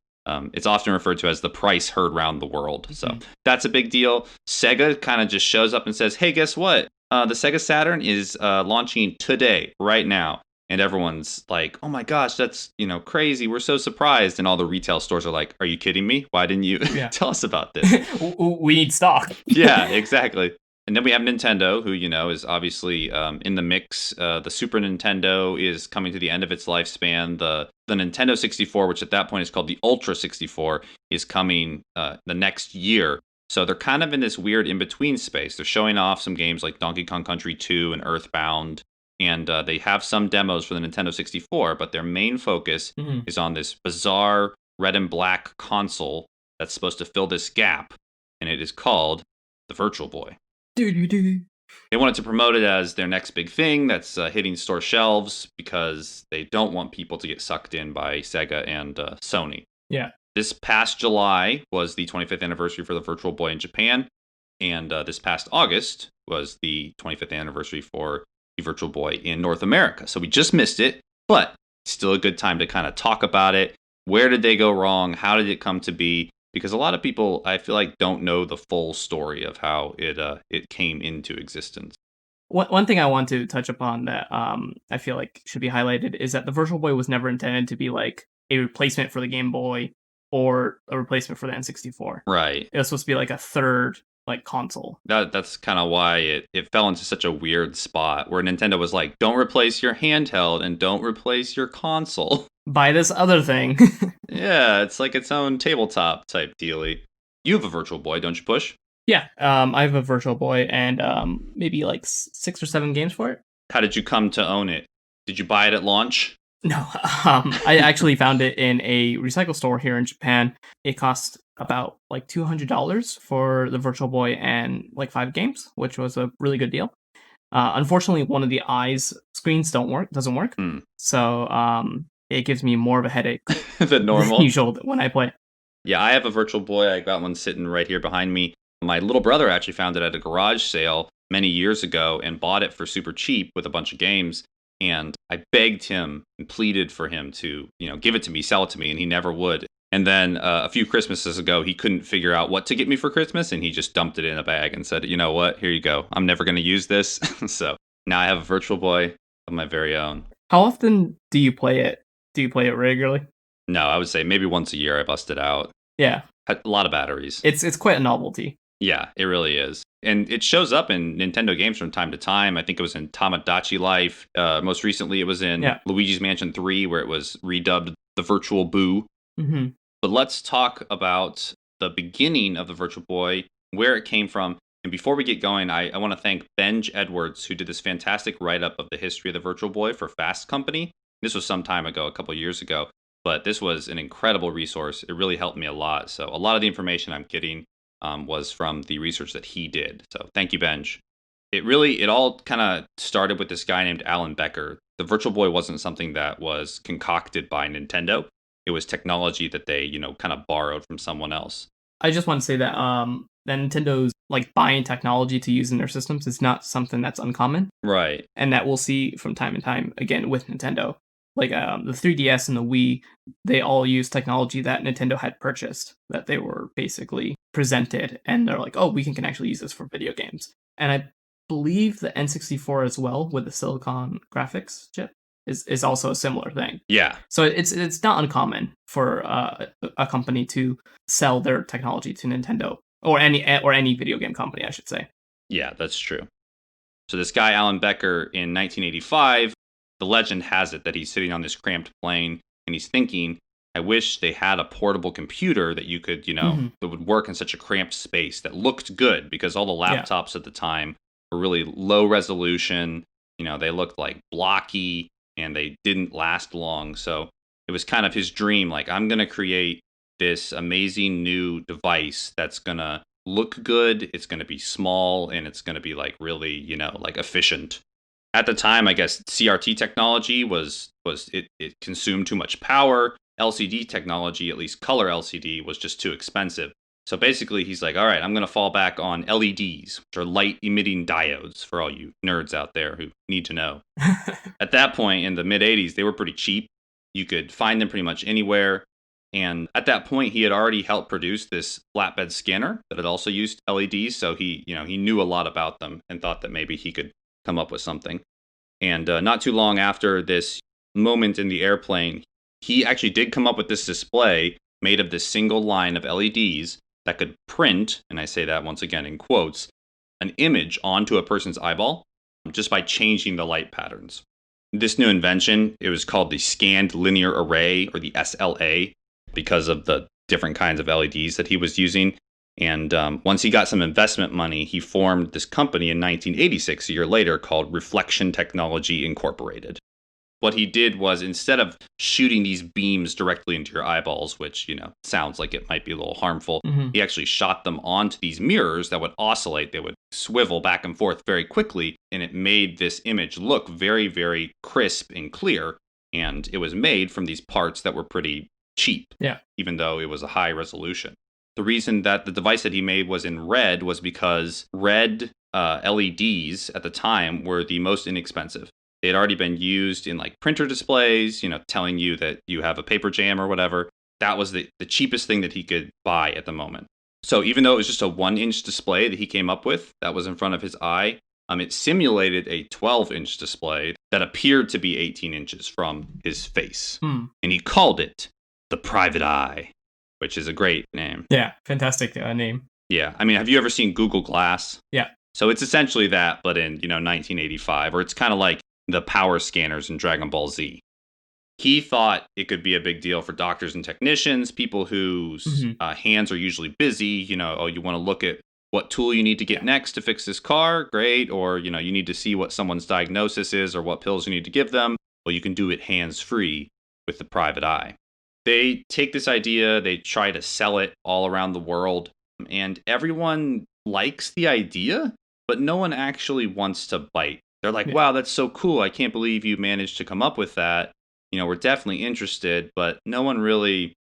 It's often referred to as the price heard round the world. So that's a big deal. Sega kind of just shows up and says, hey, guess what? The Sega Saturn is launching today, right now. And everyone's like, oh my gosh, that's, crazy. We're so surprised. And all the retail stores are like, are you kidding me? Why didn't you tell us about this? We need stock. Yeah, exactly. And then we have Nintendo, who, is obviously in the mix. The Super Nintendo is coming to the end of its lifespan. The Nintendo 64, which at that point is called the Ultra 64, is coming the next year. So they're kind of in this weird in-between space. They're showing off some games like Donkey Kong Country 2 and Earthbound. And they have some demos for the Nintendo 64, but their main focus is on this bizarre red and black console that's supposed to fill this gap, and it is called the Virtual Boy. They wanted to promote it as their next big thing that's hitting store shelves because they don't want people to get sucked in by Sega and Sony. Yeah. This past July was the 25th anniversary for the Virtual Boy in Japan, and this past August was the 25th anniversary for the Virtual Boy in North America. So we just missed it, but still a good time to kind of talk about it. Where did they go wrong? How did it come to be? Because a lot of people, I feel like, don't know the full story of how it came into existence. One thing I want to touch upon that I feel like should be highlighted is that the Virtual Boy was never intended to be like a replacement for the Game Boy or a replacement for the N64. Right. It was supposed to be like a third console. That's kind of why it fell into such a weird spot where Nintendo was like, don't replace your handheld and don't replace your console. Buy this other thing. Yeah, it's like its own tabletop type dealy. You have a Virtual Boy, don't you, Push? Yeah, I have a Virtual Boy and maybe like 6 or 7 games for it. How did you come to own it? Did you buy it at launch? No, I actually found it in a recycle store here in Japan. It cost about like $200 for the Virtual Boy and like 5 games, which was a really good deal. Unfortunately, one of the eyes screens doesn't work. So it gives me more of a headache than normal usual when I play. Yeah, I have a Virtual Boy. I got one sitting right here behind me. My little brother actually found it at a garage sale many years ago and bought it for super cheap with a bunch of games. And I begged him and pleaded for him to, give it to me, sell it to me, and he never would. And then a few Christmases ago, he couldn't figure out what to get me for Christmas, and he just dumped it in a bag and said, you know what, here you go. I'm never going to use this. So now I have a Virtual Boy of my very own. How often do you play it? Do you play it regularly? No, I would say maybe once a year I bust it out. Yeah. A lot of batteries. It's quite a novelty. Yeah, it really is. And it shows up in Nintendo games from time to time. I think it was in Tamagotchi Life. Most recently, it was in Luigi's Mansion 3, where it was redubbed the Virtual Boo. Mm-hmm. But let's talk about the beginning of the Virtual Boy, where it came from. And before we get going, I want to thank Benj Edwards, who did this fantastic write-up of the history of the Virtual Boy for Fast Company. This was some time ago, a couple years ago. But this was an incredible resource. It really helped me a lot. So a lot of the information I'm getting was from the research that he did. So thank you, Benj. It all kind of started with this guy named Alan Becker. The Virtual Boy wasn't something that was concocted by Nintendo. It was technology that they, kind of borrowed from someone else. I just want to say that that Nintendo's buying technology to use in their systems is not something that's uncommon. Right. And that we'll see from time to time again with Nintendo. The 3DS and the Wii, they all use technology that Nintendo had purchased, that they were basically presented, and they're like, oh, we can actually use this for video games. And I believe the N64 as well, with the Silicon graphics chip, is also a similar thing. Yeah. So it's not uncommon for a company to sell their technology to Nintendo, or any video game company, I should say. Yeah, that's true. So this guy, Alan Becker, in 1985, the legend has it that he's sitting on this cramped plane and he's thinking, I wish they had a portable computer that you could, that would work in such a cramped space that looked good, because all the laptops at the time were really low resolution. They looked blocky and they didn't last long. So it was kind of his dream. I'm going to create this amazing new device that's going to look good. It's going to be small and it's going to be really, efficient. At the time, I guess CRT technology it consumed too much power. LCD technology, at least color LCD, was just too expensive. So basically, he's like, all right, I'm going to fall back on LEDs, which are light emitting diodes, for all you nerds out there who need to know. At that point, in the mid 80s, they were pretty cheap. You could find them pretty much anywhere. And at that point, he had already helped produce this flatbed scanner that had also used LEDs. So he knew a lot about them and thought that maybe he could come up with something. And not too long after this moment in the airplane, he actually did come up with this display made of this single line of LEDs that could print, and I say that once again in quotes, an image onto a person's eyeball just by changing the light patterns. This new invention, it was called the Scanned Linear Array, or the SLA, because of the different kinds of LEDs that he was using. And once he got some investment money, he formed this company in 1986, a year later, called Reflection Technology Incorporated. What he did was, instead of shooting these beams directly into your eyeballs, which, sounds like it might be a little harmful, he actually shot them onto these mirrors that would oscillate. They would swivel back and forth very quickly, and it made this image look very, very crisp and clear. And it was made from these parts that were pretty cheap, even though it was a high resolution. The reason that the device that he made was in red was because red LEDs at the time were the most inexpensive. They had already been used in printer displays, telling you that you have a paper jam or whatever. That was the cheapest thing that he could buy at the moment. So even though it was just a 1-inch display that he came up with that was in front of his eye, it simulated a 12-inch display that appeared to be 18 inches from his face. And he called it the Private Eye, which is a great name. Yeah, fantastic name. Yeah, have you ever seen Google Glass? Yeah. So it's essentially that, but in 1985, or it's kind of like the power scanners in Dragon Ball Z. He thought it could be a big deal for doctors and technicians, people whose hands are usually busy. You want to look at what tool you need to get next to fix this car, great. Or, you need to see what someone's diagnosis is or what pills you need to give them. Well, you can do it hands-free with the Private Eye. They take this idea, they try to sell it all around the world, and everyone likes the idea, but no one actually wants to bite. They're like, wow, that's so cool. I can't believe you managed to come up with that. We're definitely interested, but no one really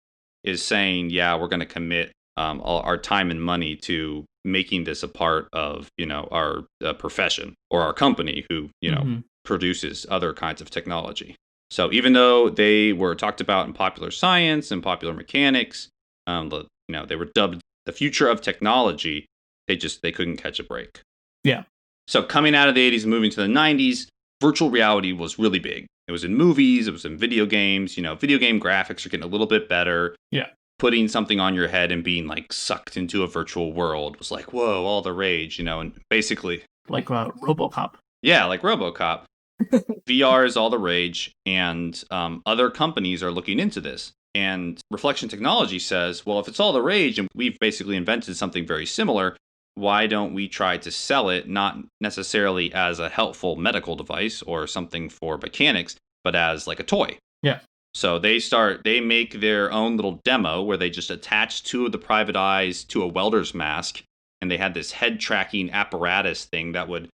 is saying, yeah, we're going to commit all our time and money to making this a part of, our profession or our company who, produces other kinds of technology. So even though they were talked about in Popular Science and Popular Mechanics, they were dubbed the future of technology, they couldn't catch a break. Yeah. So coming out of the 80s and moving to the 90s, virtual reality was really big. It was in movies, it was in video games. Video game graphics are getting a little bit better. Yeah. Putting something on your head and being like sucked into a virtual world was like, whoa, all the rage, and basically like RoboCop. Yeah, like RoboCop. VR is all the rage, and other companies are looking into this. And Reflection Technology says, well, if it's all the rage and we've basically invented something very similar, why don't we try to sell it not necessarily as a helpful medical device or something for mechanics, but as like a toy? Yeah. So they make their own little demo where they just attach two of the private eyes to a welder's mask, and they had this head tracking apparatus thing that would,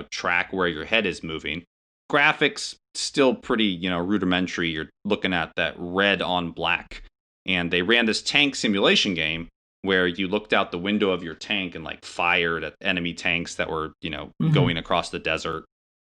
track where your head is moving. Graphics still pretty, rudimentary. You're looking at that red on black. And they ran this tank simulation game where you looked out the window of your tank and like fired at enemy tanks that were, going across the desert.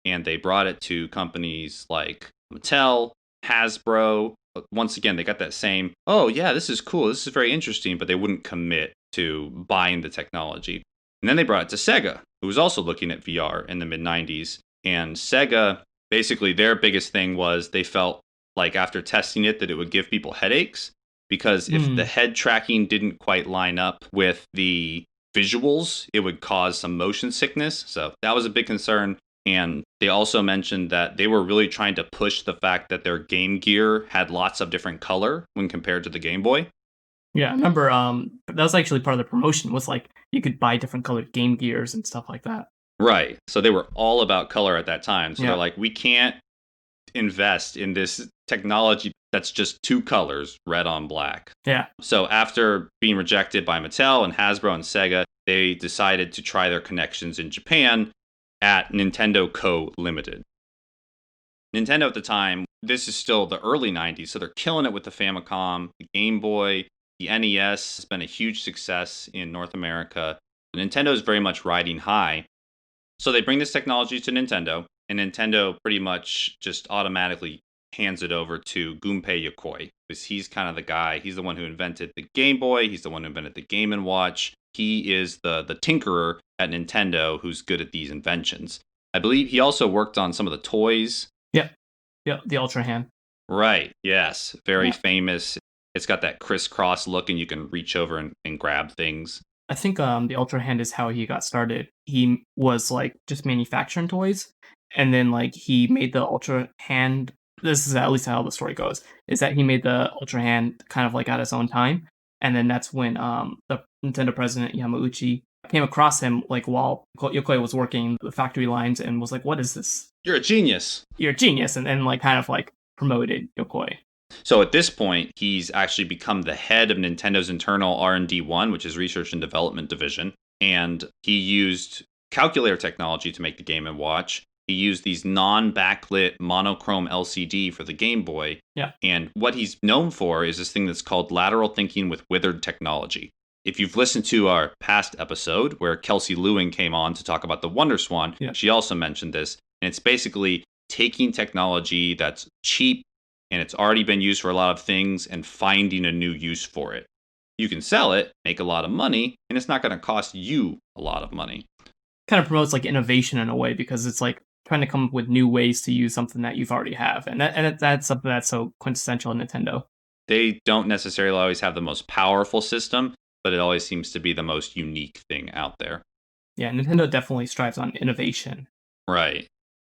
And they brought it to companies like Mattel, Hasbro. Once again, they got that same, oh yeah, this is cool, this is very interesting, but they wouldn't commit to buying the technology. And then they brought it to Sega, who was also looking at VR in the mid-90s. And Sega, basically their biggest thing was they felt like after testing it that it would give people headaches, because if the head tracking didn't quite line up with the visuals, it would cause some motion sickness. So that was a big concern. And they also mentioned that they were really trying to push the fact that their Game Gear had lots of different color when compared to the Game Boy. Yeah, I remember that was actually part of the promotion, was like you could buy different colored Game Gears and stuff like that. Right. So they were all about color at that time. So they're like, we can't invest in this technology that's just two colors, red on black. Yeah. So after being rejected by Mattel and Hasbro and Sega, they decided to try their connections in Japan at Nintendo Co. Limited. Nintendo at the time, this is still the early 90s, so they're killing it with the Famicom, the Game Boy, the NES has been a huge success in North America. Nintendo is very much riding high. So they bring this technology to Nintendo, and Nintendo pretty much just automatically hands it over to Gunpei Yokoi, because he's kind of the guy. He's the one who invented the Game Boy. He's the one who invented the Game & Watch. He is the tinkerer at Nintendo who's good at these inventions. I believe he also worked on some of the toys. Yeah, the Ultra Hand. Right, yes. Very famous. It's got that crisscross look, and you can reach over and grab things. I think the Ultra Hand is how he got started. He was like just manufacturing toys, and then like he made the Ultra Hand. This is at least how the story goes, is that he made the Ultra Hand kind of like at his own time. And then that's when the Nintendo president, Yamauchi, came across him like while Yokoi was working the factory lines and was like, what is this? You're a genius. You're a genius. And then like kind of like promoted Yokoi. So at this point, he's actually become the head of Nintendo's internal R&D1, which is Research and Development Division. And he used calculator technology to make the Game & Watch. He used these non-backlit monochrome LCD for the Game Boy. Yeah. And what he's known for is this thing that's called lateral thinking with withered technology. If you've listened to our past episode where Kelsey Lewin came on to talk about the WonderSwan, she also mentioned this. And it's basically taking technology that's cheap and it's already been used for a lot of things and finding a new use for it. You can sell it, make a lot of money, and it's not going to cost you a lot of money. Kind of promotes like innovation in a way, because it's like trying to come up with new ways to use something that you've already have. And that's something that's so quintessential in Nintendo. They don't necessarily always have the most powerful system, but it always seems to be the most unique thing out there. Yeah, Nintendo definitely strives on innovation. Right.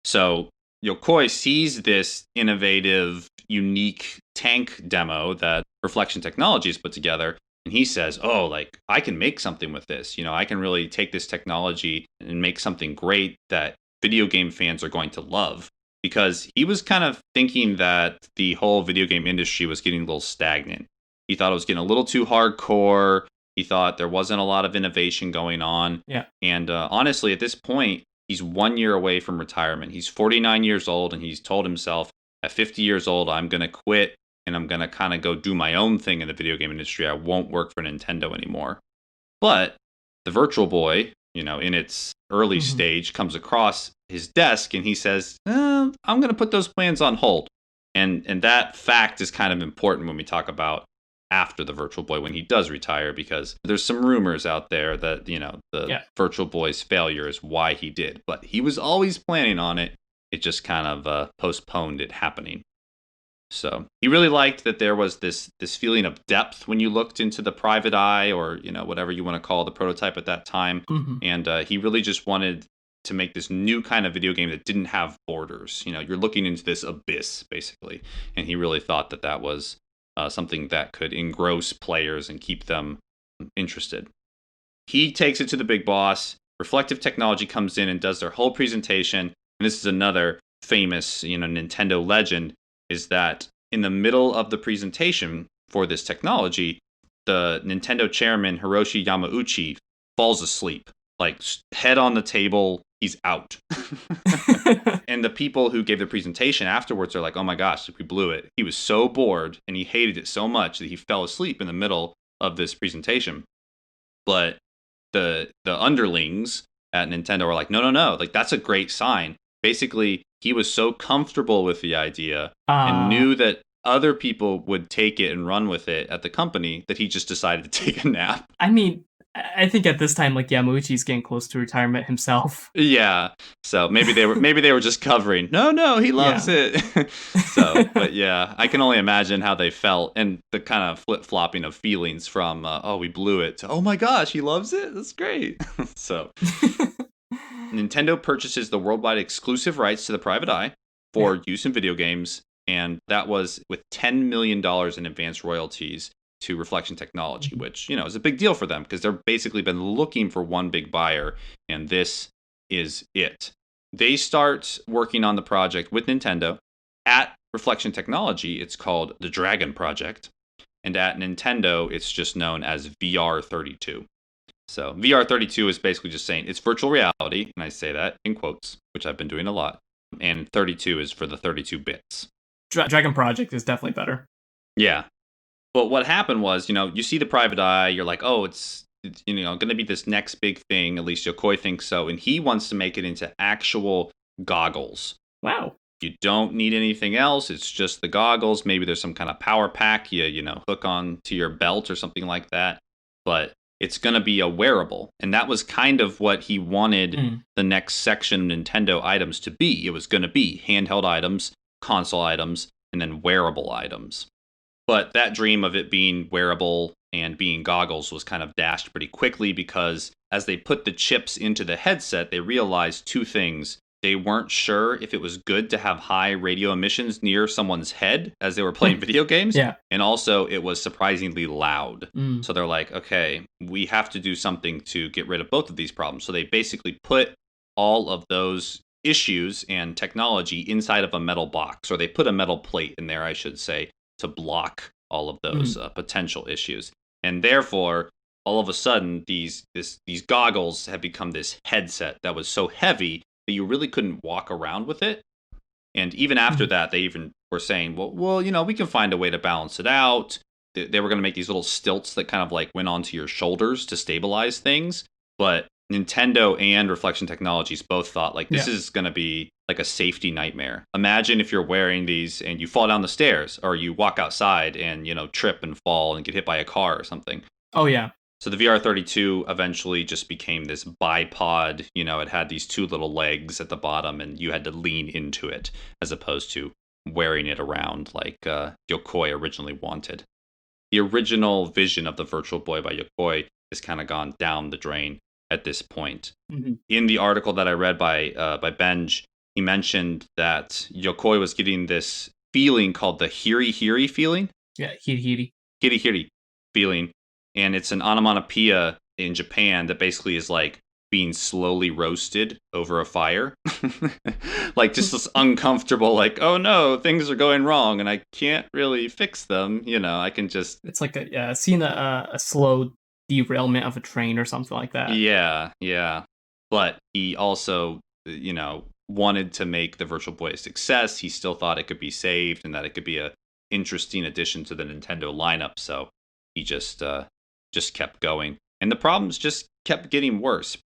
So Yokoi sees this innovative, unique tank demo that Reflection Technologies put together, and he says, oh, like, I can make something with this. I can really take this technology and make something great that video game fans are going to love. Because he was kind of thinking that the whole video game industry was getting a little stagnant. He thought it was getting a little too hardcore. He thought there wasn't a lot of innovation going on. Yeah. And honestly, at this point, he's 1 year away from retirement. He's 49 years old, and he's told himself, at 50 years old, I'm going to quit, and I'm going to kind of go do my own thing in the video game industry. I won't work for Nintendo anymore. But the Virtual Boy, in its early stage, comes across his desk, and he says, I'm going to put those plans on hold. And that fact is kind of important when we talk about after the Virtual Boy, when he does retire, because there's some rumors out there that, the Virtual Boy's failure is why he did. But he was always planning on it. It just kind of postponed it happening. So he really liked that there was this feeling of depth when you looked into the private eye, or whatever you want to call the prototype at that time. Mhm. And he really just wanted to make this new kind of video game that didn't have borders. You're looking into this abyss, basically. And he really thought that was something that could engross players and keep them interested. He takes it to the big boss. Reflective Technology comes in and does their whole presentation. And this is another famous, Nintendo legend, is that in the middle of the presentation for this technology, the Nintendo chairman, Hiroshi Yamauchi, falls asleep, like head on the table, he's out. And the people who gave the presentation afterwards are like, oh my gosh, we blew it. He was so bored and he hated it so much that he fell asleep in the middle of this presentation. But the underlings at Nintendo were like, no, like that's a great sign. Basically, he was so comfortable with the idea and knew that other people would take it and run with it at the company that he just decided to take a nap. I mean, I think at this time, like, Yamauchi's getting close to retirement himself. Yeah. So maybe they were just covering. No, he loves it. So, but yeah, I can only imagine how they felt, and the kind of flip-flopping of feelings from we blew it to, oh my gosh, he loves it. That's great. So Nintendo purchases the worldwide exclusive rights to the private eye for use in video games, and that was with $10 million in advance royalties to Reflection Technology, which, is a big deal for them because they've basically been looking for one big buyer, and this is it. They start working on the project with Nintendo. At Reflection Technology, it's called the Dragon Project, and at Nintendo, it's just known as VR32. So VR32 is basically just saying it's virtual reality, and I say that in quotes, which I've been doing a lot, and 32 is for the 32 bits. Dragon Project is definitely better. Yeah. But what happened was, you see the private eye, you're like, oh, it's going to be this next big thing. At least Yokoi thinks so. And he wants to make it into actual goggles. Wow. You don't need anything else. It's just the goggles. Maybe there's some kind of power pack you hook on to your belt or something like that. But it's going to be a wearable. And that was kind of what he wanted the next section of Nintendo items to be. It was going to be handheld items, console items, and then wearable items. But that dream of it being wearable and being goggles was kind of dashed pretty quickly because as they put the chips into the headset, they realized two things. They weren't sure if it was good to have high radio emissions near someone's head as they were playing video games. Yeah. And also it was surprisingly loud. So they're like, okay, we have to do something to get rid of both of these problems. So they basically put all of those issues and technology inside of a metal box, or they put a metal plate in there, I should say, to block all of those potential issues. And therefore, all of a sudden, these goggles have become this headset that was so heavy that you really couldn't walk around with it. And even after that, they even were saying, well, we can find a way to balance it out. They were going to make these little stilts that kind of like went onto your shoulders to stabilize things. But Nintendo and Reflection Technologies both thought like this is going to be like a safety nightmare. Imagine if you're wearing these and you fall down the stairs, or you walk outside and trip and fall and get hit by a car or something. Oh yeah. So the VR32 eventually just became this bipod. It had these two little legs at the bottom, and you had to lean into it as opposed to wearing it around like Yokoi originally wanted. The original vision of the Virtual Boy by Yokoi has kind of gone down the drain at this point. In the article that I read by Benj, he mentioned that Yokoi was getting this feeling called the hiri-hiri feeling. Yeah, hiri-hiri. Hiri-hiri feeling. And it's an onomatopoeia in Japan that basically is like being slowly roasted over a fire. Like just this uncomfortable, like, oh no, things are going wrong and I can't really fix them. I can just... It's like seeing a slow derailment of a train or something like that. Yeah. But he also, wanted to make the Virtual Boy a success. He still thought it could be saved and that it could be a interesting addition to the Nintendo lineup. So he just kept going. And the problems just kept getting worse.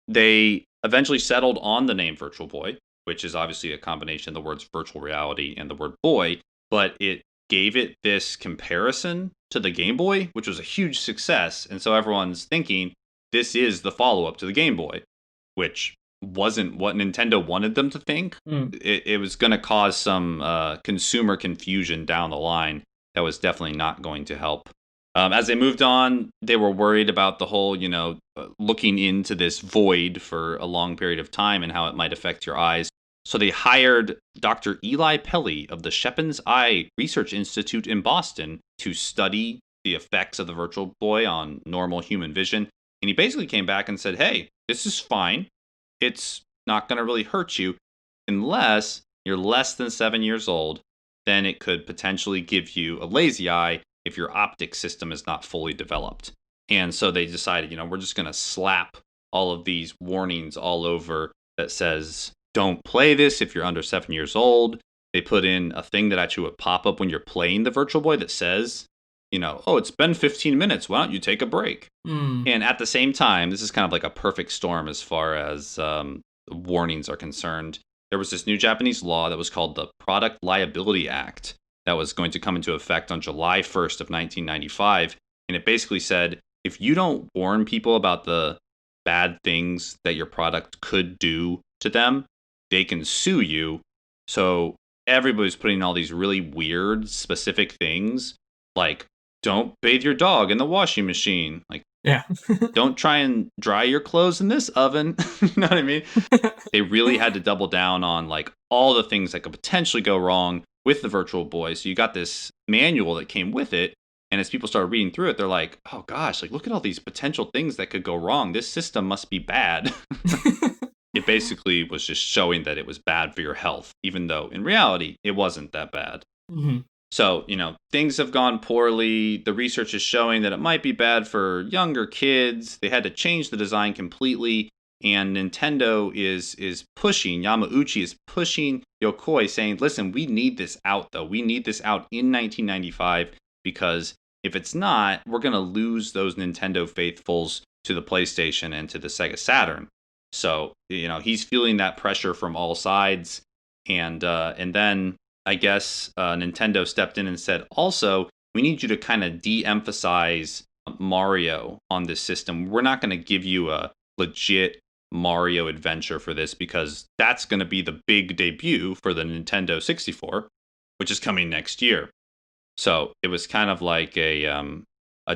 They eventually settled on the name Virtual Boy, which is obviously a combination of the words virtual reality and the word boy, but it gave it this comparison to the Game Boy, which was a huge success. And so everyone's thinking this is the follow-up to the Game Boy, which wasn't what Nintendo wanted them to think. It was going to cause some consumer confusion down the line that was definitely not going to help. As they moved on, they were worried about the whole, looking into this void for a long period of time and how it might affect your eyes. So they hired Dr. Eli Pelly of the Shepard's Eye Research Institute in Boston to study the effects of the Virtual Boy on normal human vision. And he basically came back and said, hey, this is fine. It's not going to really hurt you unless you're less than 7 years old. Then it could potentially give you a lazy eye if your optic system is not fully developed. And so they decided, we're just going to slap all of these warnings all over that says, don't play this if you're under 7 years old. They put in a thing that actually would pop up when you're playing the Virtual Boy that says, oh, it's been 15 minutes. Why don't you take a break? And at the same time, this is kind of like a perfect storm as far as warnings are concerned. There was this new Japanese law that was called the Product Liability Act that was going to come into effect on July 1st of 1995. And it basically said, if you don't warn people about the bad things that your product could do to them, they can sue you. So everybody's putting all these really weird, specific things, like don't bathe your dog in the washing machine. Like, yeah, don't try and dry your clothes in this oven. You know what I mean? They really had to double down on like all the things that could potentially go wrong with the Virtual Boy. So you got this manual that came with it. And as people started reading through it, they're like, oh gosh, like look at all these potential things that could go wrong. This system must be bad. It basically was just showing that it was bad for your health, even though in reality, it wasn't that bad. Mm-hmm. So, things have gone poorly. The research is showing that it might be bad for younger kids. They had to change the design completely. And Nintendo is pushing, Yamauchi is pushing Yokoi, saying, listen, we need this out, though. We need this out in 1995 because if it's not, we're going to lose those Nintendo faithfuls to the PlayStation and to the Sega Saturn. So, he's feeling that pressure from all sides. And then I guess Nintendo stepped in and said, also, we need you to kind of de-emphasize Mario on this system. We're not going to give you a legit Mario adventure for this because that's going to be the big debut for the Nintendo 64, which is coming next year. So it was kind of like a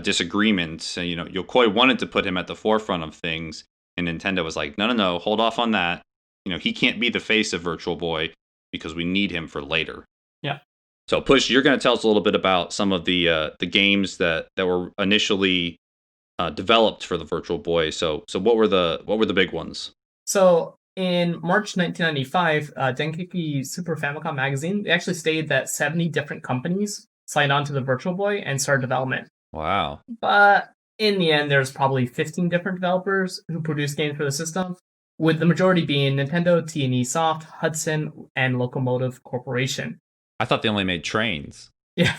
disagreement. Yokoi wanted to put him at the forefront of things, and Nintendo was like, no, hold off on that. He can't be the face of Virtual Boy because we need him for later. Yeah. So Push, you're going to tell us a little bit about some of the games that were initially developed for the Virtual Boy. So what were the big ones? So in March 1995, Dengeki Super Famicom Magazine, they actually stated that 70 different companies signed on to the Virtual Boy and started development. Wow. But in the end, there's probably 15 different developers who produced games for the system, with the majority being Nintendo, T&E Soft, Hudson, and Locomotive Corporation. I thought they only made trains. Yeah.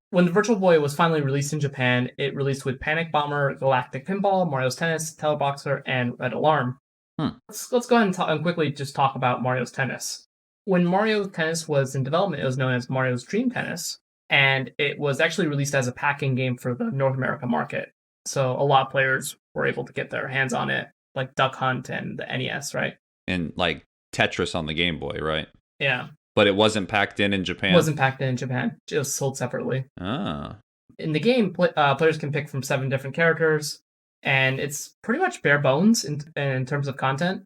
When the Virtual Boy was finally released in Japan, it released with Panic Bomber, Galactic Pinball, Mario's Tennis, Teleboxer, and Red Alarm. Let's go ahead and quickly just talk about Mario's Tennis. When Mario Tennis was in development, it was known as Mario's Dream Tennis, and it was actually released as a packing game for the North America market. So a lot of players were able to get their hands on it, like Duck Hunt and the NES, right? And like Tetris on the Game Boy, right? Yeah. But it wasn't packed in Japan? It wasn't packed in Japan. It was sold separately. Ah. In the game, players can pick from 7 different characters, and it's pretty much bare bones in terms of content.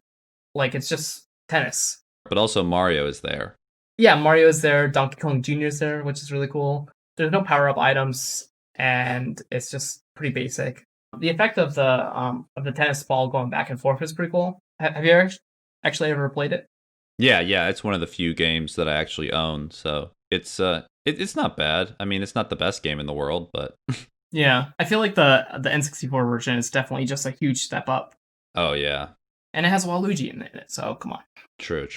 Like, it's just tennis. But also Mario is there. Yeah, Mario is there. Donkey Kong Jr. is there, which is really cool. There's no power-up items, and it's just pretty basic. The effect of the tennis ball going back and forth is pretty cool. Have you actually ever played it? Yeah, it's one of the few games that I actually own, so it's not bad. I mean, it's not the best game in the world, but yeah, I feel like the N64 version is definitely just a huge step up. Oh yeah, and it has Waluigi in it, so come on. True.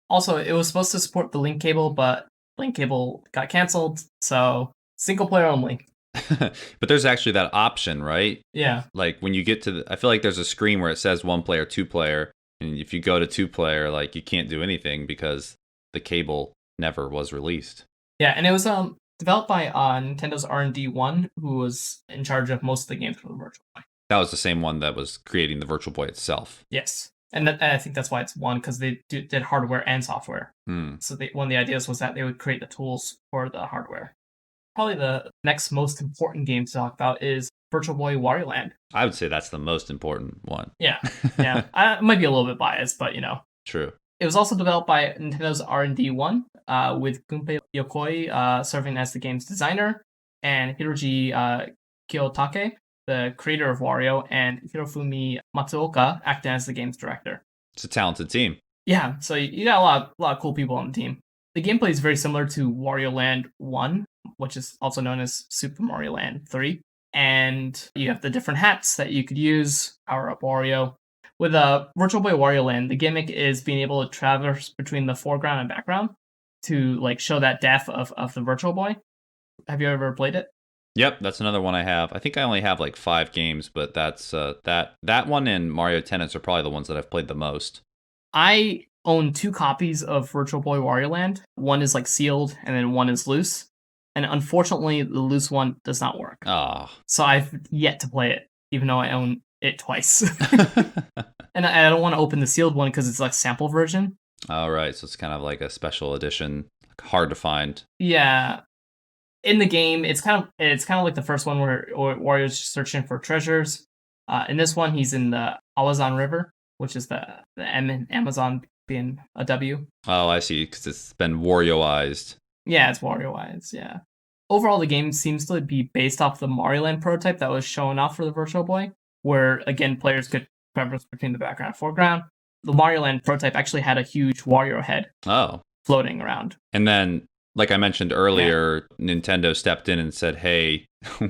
Also, it was supposed to support the Link cable, but Link cable got canceled, so single player only. But there's actually that option, right? Yeah. Like when you get to I feel like there's a screen where it says 1 player, 2 player. And if you go to 2-player, like you can't do anything because the cable never was released. Yeah, and it was developed by Nintendo's R&D 1, who was in charge of most of the games for the Virtual Boy. That was the same one that was creating the Virtual Boy itself. Yes, and I think that's why it's 1, because they did hardware and software. So one of the ideas was that they would create the tools for the hardware. Probably the next most important game to talk about is Virtual Boy Wario Land. I would say that's the most important one. Yeah. I might be a little bit biased, but True. It was also developed by Nintendo's R&D 1, with Gunpei Yokoi serving as the game's designer, and Hiroji Kiyotake, the creator of Wario, and Hirofumi Matsuoka acting as the game's director. It's a talented team. Yeah, so you got a lot of cool people on the team. The gameplay is very similar to Wario Land 1, which is also known as Super Mario Land 3. And you have the different hats that you could use, power up Wario. With Virtual Boy Wario Land, the gimmick is being able to traverse between the foreground and background to show that depth of the Virtual Boy. Have you ever played it? Yep, that's another one I have. I think I only have 5 games, but that's that one and Mario Tennis are probably the ones that I've played the most. I own 2 copies of Virtual Boy Wario Land. One is sealed, and then one is loose. And unfortunately, the loose one does not work. Oh. So I've yet to play it, even though I own it twice. And I don't want to open the sealed one because it's sample version. All right, so it's kind of like a special edition, hard to find. Yeah. In the game, it's kind of like the first one where Wario's searching for treasures. In this one, he's in the Amazon River, which is the M in Amazon being a W. Oh, I see, because it's been Wario-ized. Yeah, it's Wario-ized, yeah. Overall, the game seems to be based off the Mario Land prototype that was shown off for the Virtual Boy, where, again, players could traverse between the background and foreground. The Mario Land prototype actually had a huge Wario head floating around. And then, like I mentioned earlier, Nintendo stepped in and said, hey,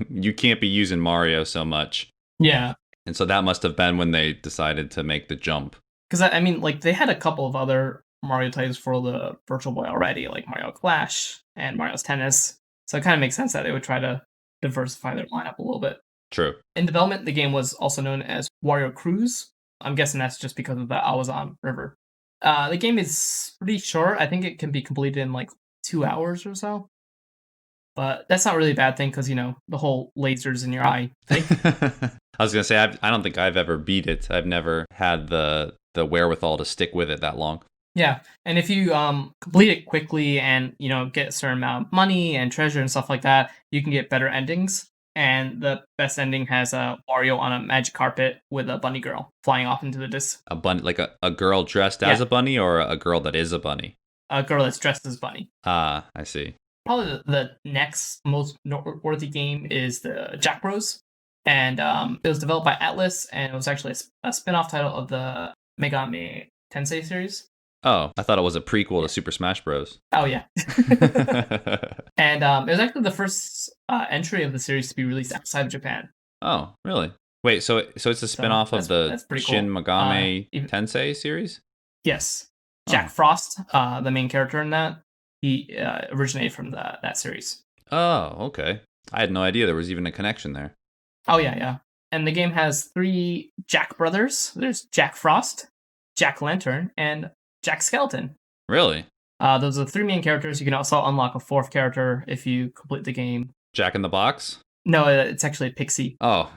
you can't be using Mario so much. Yeah. And so that must have been when they decided to make the jump. Because, I mean, they had a couple of other Mario titles for the Virtual Boy already, like Mario Clash and Mario's Tennis. So it kind of makes sense that they would try to diversify their lineup a little bit. True. In development, the game was also known as Wario Cruise. I'm guessing that's just because of the Amazon River. The game is pretty short. I think it can be completed in 2 hours or so. But that's not really a bad thing because, the whole lasers in your eye thing. I was going to say, I don't think I've ever beat it. I've never had the wherewithal to stick with it that long. Yeah, and if you complete it quickly and, get a certain amount of money and treasure and stuff like that, you can get better endings. And the best ending has Wario on a magic carpet with a bunny girl flying off into the distance. A bunny, like a girl dressed as a bunny, or a girl that is a bunny? A girl that's dressed as bunny. Ah, I see. Probably the next most noteworthy game is the Jack Bros. And it was developed by Atlas, and it was actually a spin-off title of the Megami Tensei series. Oh, I thought it was a prequel to Super Smash Bros. Oh, yeah. And it was actually the first entry of the series to be released outside of Japan. Oh, really? Wait, so it's a spin-off of the Shin Megami Tensei series? Yes. Jack Frost, the main character in that, he originated from that series. Oh, okay. I had no idea there was even a connection there. Oh, yeah. And the game has 3 Jack brothers. There's Jack Frost, Jack Lantern, and Jack Skeleton. Really? Those are the 3 main characters. You can also unlock a 4th character if you complete the game. Jack in the Box? No, it's actually a pixie. Oh.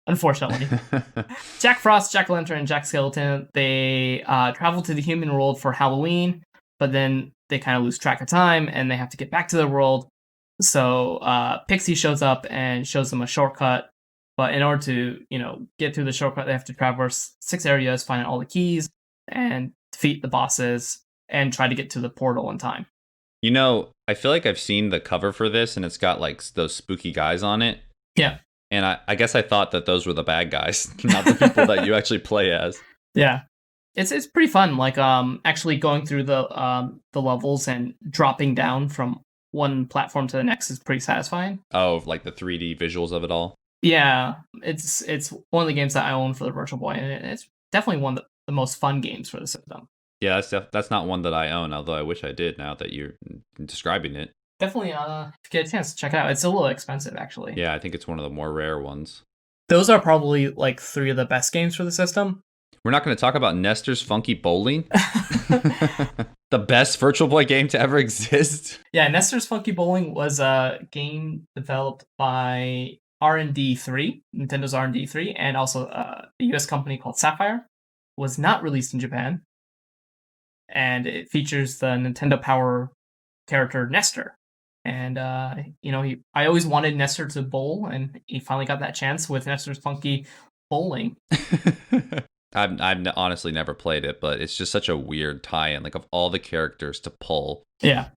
Unfortunately. Jack Frost, Jack Lantern, and Jack Skeleton, they travel to the human world for Halloween, but then they kind of lose track of time and they have to get back to the world. So Pixie shows up and shows them a shortcut. But in order to, get through the shortcut, they have to traverse 6 areas, find all the keys, and defeat the bosses, and try to get to the portal in time. I feel like I've seen the cover for this, and it's got those spooky guys on it. Yeah. And I guess I thought that those were the bad guys, not the people that you actually play as. Yeah. It's pretty fun, actually going through the levels and dropping down from one platform to the next is pretty satisfying. Oh, like the 3D visuals of it all? Yeah, it's one of the games that I own for the Virtual Boy, and it's definitely one of the most fun games for the system. Yeah, that's not one that I own, although I wish I did now that you're describing it. Definitely, if you get a chance to check it out. It's a little expensive, actually. Yeah, I think it's one of the more rare ones. Those are probably like 3 of the best games for the system. We're not going to talk about Nestor's Funky Bowling? The best Virtual Boy game to ever exist? Yeah, Nestor's Funky Bowling was a game developed by R&D3, Nintendo's R&D3, and also a US company called Sapphire. Was not released in Japan. And it features the Nintendo Power character Nestor. And, I always wanted Nestor to bowl, and he finally got that chance with Nestor's Funky Bowling. I've honestly never played it, but it's just such a weird tie-in. Like, of all the characters to pull,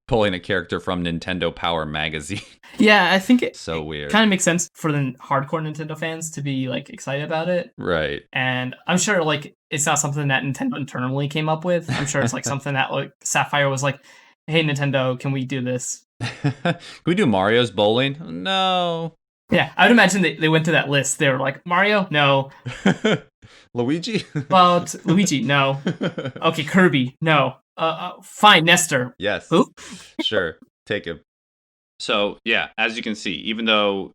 pulling a character from Nintendo Power magazine. Yeah, I think it's so weird. Kind of makes sense for the hardcore Nintendo fans to be like excited about it. Right. And I'm sure like it's not something that Nintendo internally came up with. I'm sure it's like something that like Sapphire was like, "Hey Nintendo, can we do this? Can we do Mario's bowling?" No. Yeah, I would imagine they went to that list. They were like, Mario? No. Luigi? Well, Luigi, no. Okay, Kirby, no. Fine, Nestor. Yes. Who? Sure, take him. So, yeah, as you can see, even though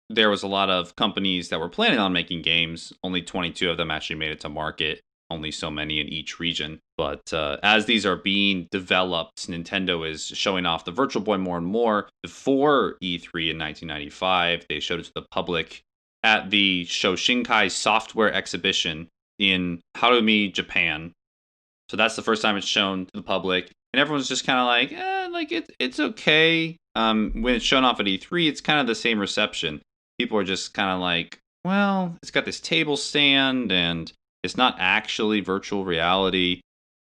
there was a lot of companies that were planning on making games, only 22 of them actually made it to market, only so many in each region. But as these are being developed, Nintendo is showing off the Virtual Boy more and more. Before E3 in 1995, they showed it to the public at the Shoshinkai Software Exhibition in Harumi, Japan. So that's the first time it's shown to the public. And everyone's just kind of like, it's okay. When it's shown off at E3, it's kind of the same reception. People are just kind of like, well, it's got this table stand and it's not actually virtual reality.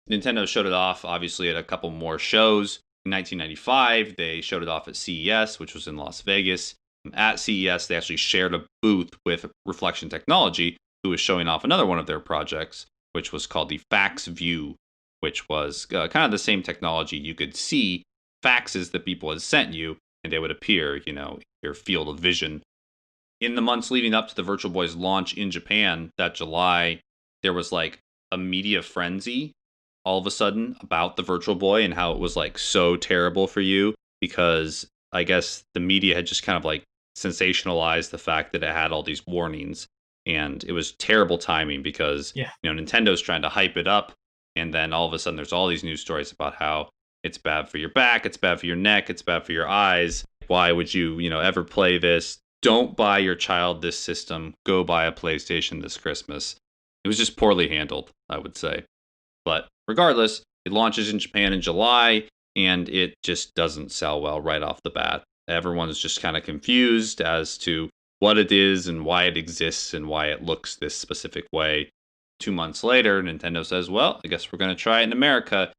Nintendo showed it off, obviously, at a couple more shows. In 1995, they showed it off at CES, which was in Las Vegas. At CES, they actually shared a booth with Reflection Technology, who was showing off another one of their projects, which was called the Fax View, which was kind of the same technology. You could see faxes that people had sent you, and they would appear, your field of vision. In the months leading up to the Virtual Boy's launch in Japan that July, there was like a media frenzy all of a sudden about the Virtual Boy and how it was like so terrible for you, because I guess the media had just kind of like sensationalized the fact that it had all these warnings, and it was terrible timing because Nintendo's trying to hype it up, and then all of a sudden there's all these news stories about how it's bad for your back, it's bad for your neck, it's bad for your eyes. Why would you ever play this? Don't buy your child this system. Go buy a PlayStation this Christmas. It was just poorly handled, I would say. But regardless, it launches in Japan in July, and it just doesn't sell well right off the bat. Everyone's just kind of confused as to what it is and why it exists and why it looks this specific way. 2 months later, Nintendo says, well, I guess we're going to try it in America.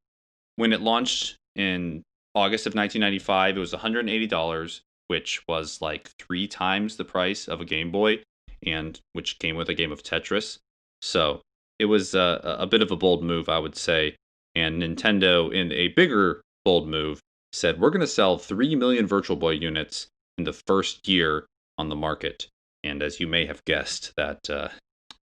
When it launched in August of 1995, it was $180, which was like 3 times the price of a Game Boy, and which came with a game of Tetris. So it was a bit of a bold move, I would say. And Nintendo, in a bigger bold move, said, we're going to sell 3 million Virtual Boy units in the first year on the market. And as you may have guessed, that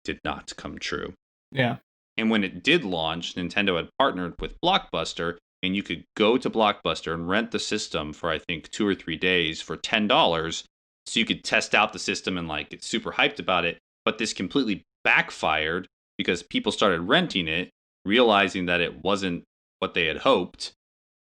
did not come true. Yeah. And when it did launch, Nintendo had partnered with Blockbuster, and you could go to Blockbuster and rent the system for, I think, 2 or 3 days for $10. So you could test out the system and get super hyped about it. But this completely backfired because people started renting it, realizing that it wasn't what they had hoped,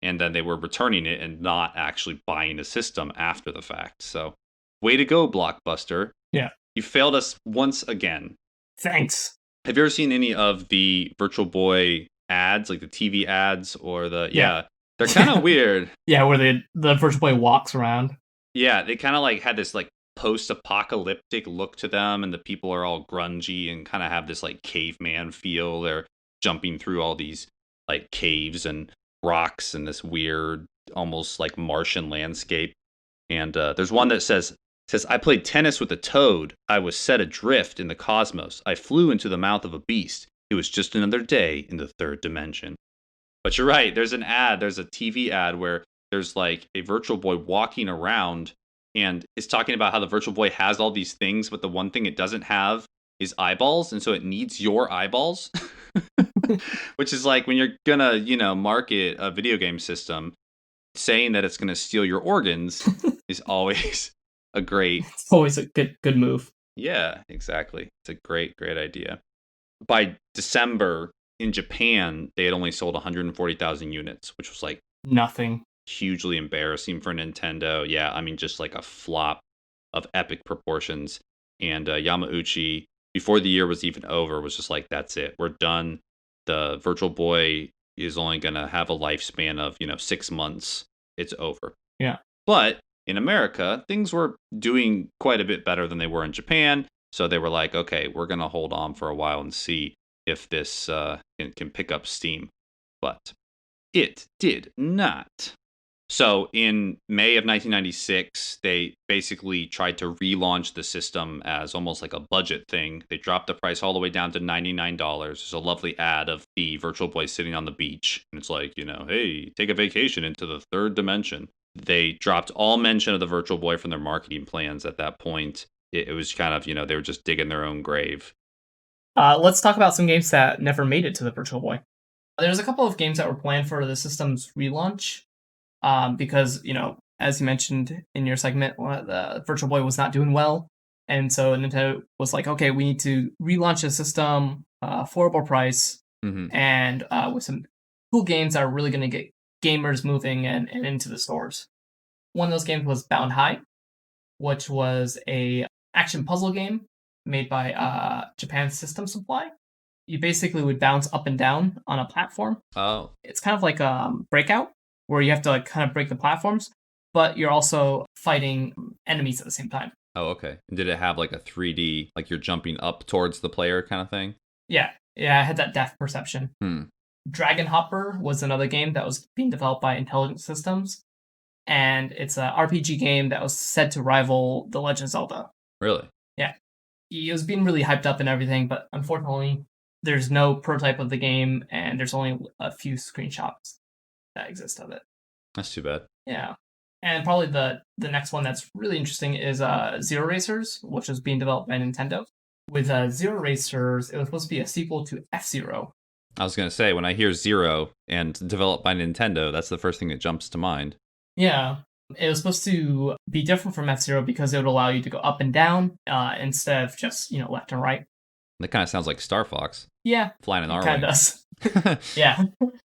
and then they were returning it and not actually buying a system after the fact. So, way to go, Blockbuster. Yeah. You failed us once again. Thanks. Have you ever seen any of the Virtual Boy ads, like the TV ads or the... Yeah. They're kind of weird. Yeah, where the Virtual Boy walks around. Yeah, they kind of had this post-apocalyptic look to them, and the people are all grungy and kind of have this caveman feel. They're jumping through all these caves and rocks and this weird, almost Martian landscape. And there's one that says, I played tennis with a toad. I was set adrift in the cosmos. I flew into the mouth of a beast. It was just another day in the third dimension. But you're right. There's an ad. There's a TV ad where there's a Virtual Boy walking around, and it's talking about how the Virtual Boy has all these things, but the one thing it doesn't have is eyeballs, and so it needs your eyeballs. Which is when you're gonna, market a video game system, saying that it's gonna steal your organs is always a great... It's always a good move. Yeah, exactly. It's a great idea. By December in Japan, they had only sold 140,000 units, which was like Nothing. hugely embarrassing for Nintendo. Yeah, I mean, just like a flop of epic proportions. And Yamauchi, before the year was even over, was just like, that's it. We're done. The Virtual Boy is only going to have a lifespan of, 6 months. It's over. Yeah. But in America, things were doing quite a bit better than they were in Japan. So they were like, okay, we're going to hold on for a while and see if this can pick up steam. But it did not. So in May of 1996, they basically tried to relaunch the system as almost like a budget thing. They dropped the price all the way down to $99. There's a lovely ad of the Virtual Boy sitting on the beach. And it's like, hey, take a vacation into the third dimension. They dropped all mention of the Virtual Boy from their marketing plans at that point. It was kind of, they were just digging their own grave. Let's talk about some games that never made it to the Virtual Boy. There's a couple of games that were planned for the system's relaunch because, as you mentioned in your segment, the Virtual Boy was not doing well. And so Nintendo was like, okay, we need to relaunch the system, affordable price, and with some cool games that are really going to get gamers moving and into the stores. One of those games was Bound High, which was a action puzzle game made by Japan's System Supply. You basically would bounce up and down on a platform. Oh. It's kind of like Breakout, where you have to kind of break the platforms, but you're also fighting enemies at the same time. Oh, okay. And did it have like a 3D, like you're jumping up towards the player kind of thing? Yeah, I had that depth perception. Hmm. Dragon Hopper was another game that was being developed by Intelligent Systems, and it's an RPG game that was said to rival The Legend of Zelda. Really? Yeah. It was being really hyped up and everything, but unfortunately, there's no prototype of the game, and there's only a few screenshots that exist of it. That's too bad. Yeah. And probably the next one that's really interesting is Zero Racers, which is being developed by Nintendo. With Zero Racers, it was supposed to be a sequel to F-Zero. I was going to say, when I hear Zero and developed by Nintendo, that's the first thing that jumps to mind. Yeah. It was supposed to be different from F-Zero because it would allow you to go up and down instead of just, left and right. That kind of sounds like Star Fox. Yeah. Flying an R-Wing. Kind of does. Yeah.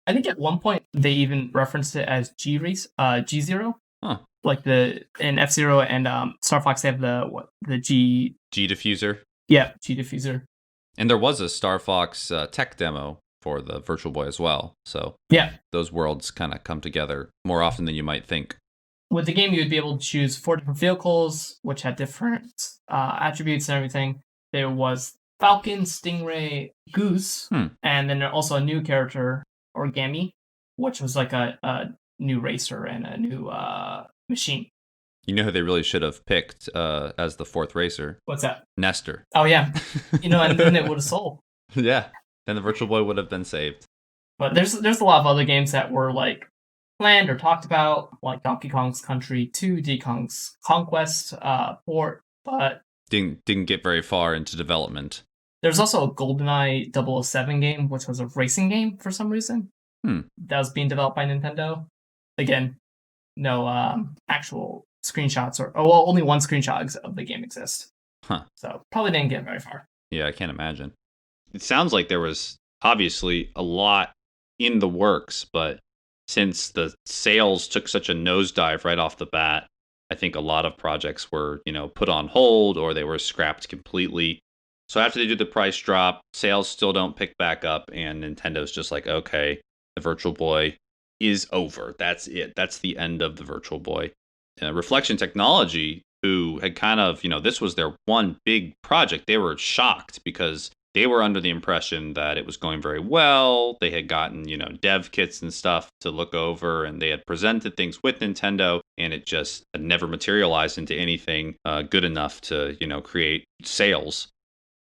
I think at one point they even referenced it as G-Zero. Huh. Like in F-Zero and Star Fox, they have the G diffuser. Yeah, G diffuser. And there was a Star Fox tech demo for the Virtual Boy as well. So yeah, those worlds kind of come together more often than you might think. With the game, you would be able to choose 4 different vehicles, which had different attributes and everything. There was Falcon, Stingray, Goose, and then also a new character, Origami, which was like a new racer and a new machine. You know who they really should have picked as the 4th racer? What's that? Nestor. Oh, yeah. And then it would have sold. Yeah. Then the Virtual Boy would have been saved. But there's a lot of other games that were like planned or talked about, like Donkey Kong's Country 2, Diddy Kong's Conquest port, but didn't get very far into development. There's also a GoldenEye 007 game, which was a racing game for some reason. That was being developed by Nintendo. Again, no actual screenshots only one screenshot of the game exists. Huh. So probably didn't get very far. Yeah, I can't imagine. It sounds like there was obviously a lot in the works, but since the sales took such a nosedive right off the bat, I think a lot of projects were, put on hold or they were scrapped completely. So after they do the price drop, sales still don't pick back up, and Nintendo's just like, okay, the Virtual Boy is over. That's it. That's the end of the Virtual Boy. Reflection Technology, who had kind of, this was their one big project, they were shocked because they were under the impression that it was going very well. They had gotten, dev kits and stuff to look over, and they had presented things with Nintendo, and it just had never materialized into anything good enough to, create sales.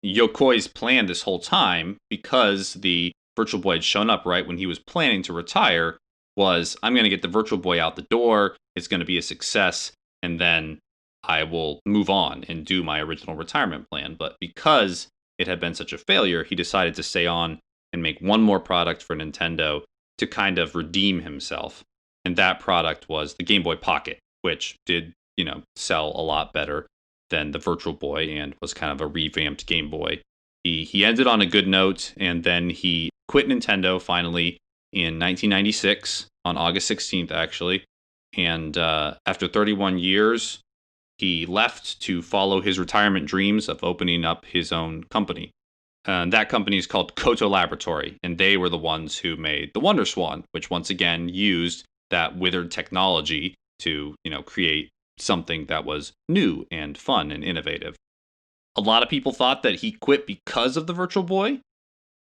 Yokoi's plan this whole time, because the Virtual Boy had shown up right when he was planning to retire, was, I'm going to get the Virtual Boy out the door, it's going to be a success, and then I will move on and do my original retirement plan. But because it had been such a failure, he decided to stay on and make one more product for Nintendo to kind of redeem himself. And that product was the Game Boy Pocket, which did, sell a lot better. than the Virtual Boy and was kind of a revamped Game Boy. He ended on a good note, and then he quit Nintendo finally in 1996, on August 16th, actually. And after 31 years, he left to follow his retirement dreams of opening up his own company. That company is called Koto Laboratory, and they were the ones who made the Wonder Swan, which once again used that withered technology to, create something that was new and fun and innovative. A lot of people thought that he quit because of the Virtual Boy,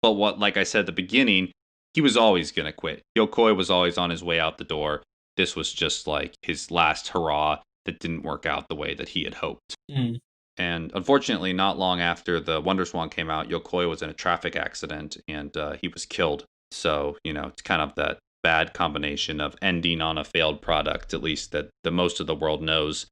but like I said at the beginning, he was always going to quit. Yokoi was always on his way out the door. This was just like his last hurrah that didn't work out the way that he had hoped. Mm. And unfortunately, not long after the Wonder Swan came out, Yokoi was in a traffic accident and he was killed. So, it's kind of that bad combination of ending on a failed product, at least that the most of the world knows.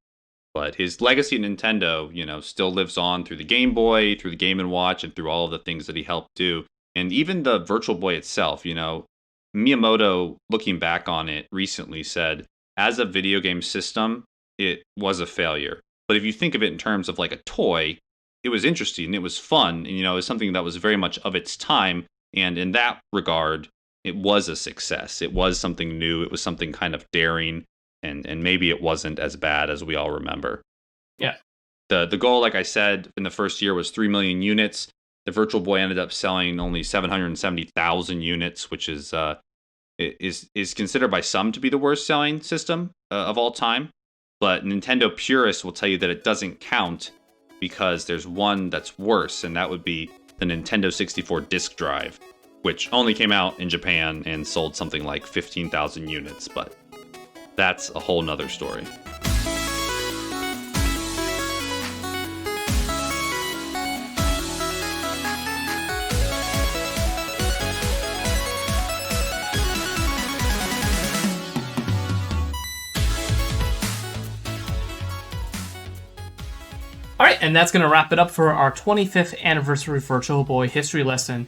But his legacy at Nintendo, still lives on through the Game Boy, through the Game & Watch, and through all of the things that he helped do. And even the Virtual Boy itself, Miyamoto, looking back on it recently, said, as a video game system, it was a failure. But if you think of it in terms of like a toy, it was interesting, it was fun, and it was something that was very much of its time. And in that regard, it was a success. It was something new. It was something kind of daring, and maybe it wasn't as bad as we all remember. Yeah. The goal, like I said, in the first year was 3 million units. The Virtual Boy ended up selling only 770,000 units, which is considered by some to be the worst selling system of all time. But Nintendo purists will tell you that it doesn't count because there's one that's worse, and that would be the Nintendo 64 disk drive, which only came out in Japan and sold something like 15,000 units, but that's a whole nother story. Alright, and that's going to wrap it up for our 25th anniversary Virtual Boy history lesson.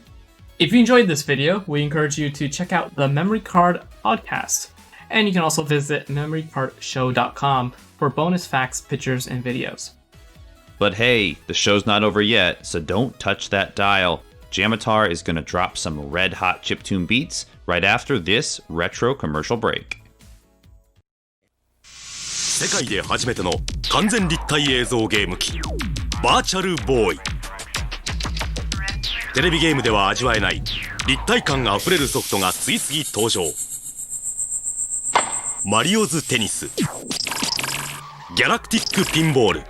If you enjoyed this video, we encourage you to check out the Memory Card podcast. And you can also visit memorycardshow.com for bonus facts, pictures, and videos. But hey, the show's not over yet, so don't touch that dial. Jamatar is going to drop some red-hot chiptune beats right after this retro commercial break. 世界で初めての完全立体映像ゲーム機バーチャルボーイ。テレビゲームでは味わえない立体感あふれるソフトが次々登場。マリオズテニス、ギャラクティックピンボール、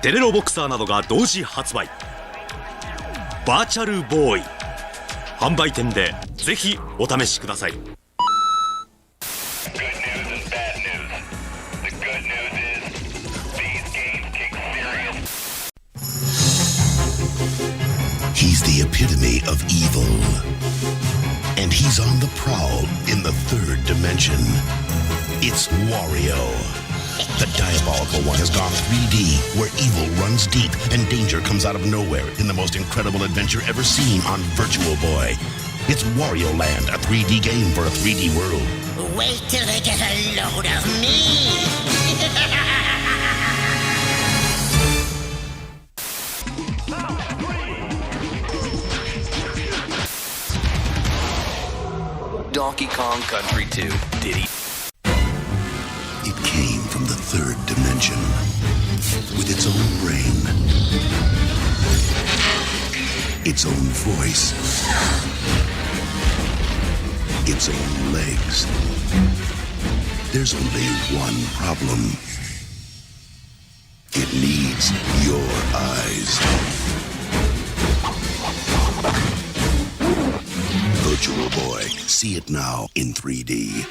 テレロボクサーなどが同時発売。バーチャルボーイ、販売店でぜひお試しください。He's the epitome of evil. And he's on the prowl in the third dimension. It's Wario. The diabolical one has gone 3D, where evil runs deep and danger comes out of nowhere in the most incredible adventure ever seen on Virtual Boy. It's Wario Land, a 3D game for a 3D world. Wait till they get a load of me! Donkey Kong Country 2. Diddy. It came from the third dimension with its own brain, its own voice, its own legs. There's only one problem. It needs your eyes. Virtual Boy. See it now in 3D.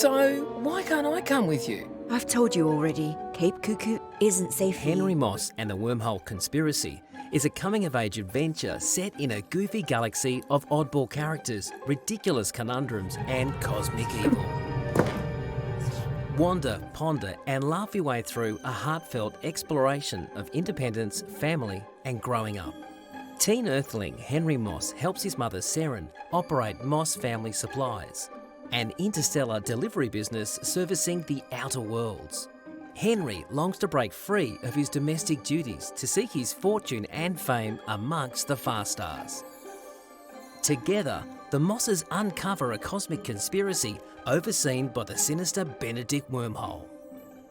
So, why can't I come with you? I've told you already, Cape Cuckoo isn't safe for Henry you. Moss and the Wormhole Conspiracy is a coming-of-age adventure set in a goofy galaxy of oddball characters, ridiculous conundrums, and cosmic evil. Wander, ponder, and laugh your way through a heartfelt exploration of independence, family, and growing up. Teen Earthling Henry Moss helps his mother Seren operate Moss Family Supplies, an interstellar delivery business servicing the outer worlds. Henry longs to break free of his domestic duties to seek his fortune and fame amongst the far stars. Together, the Mosses uncover a cosmic conspiracy overseen by the sinister Benedict Wormhole.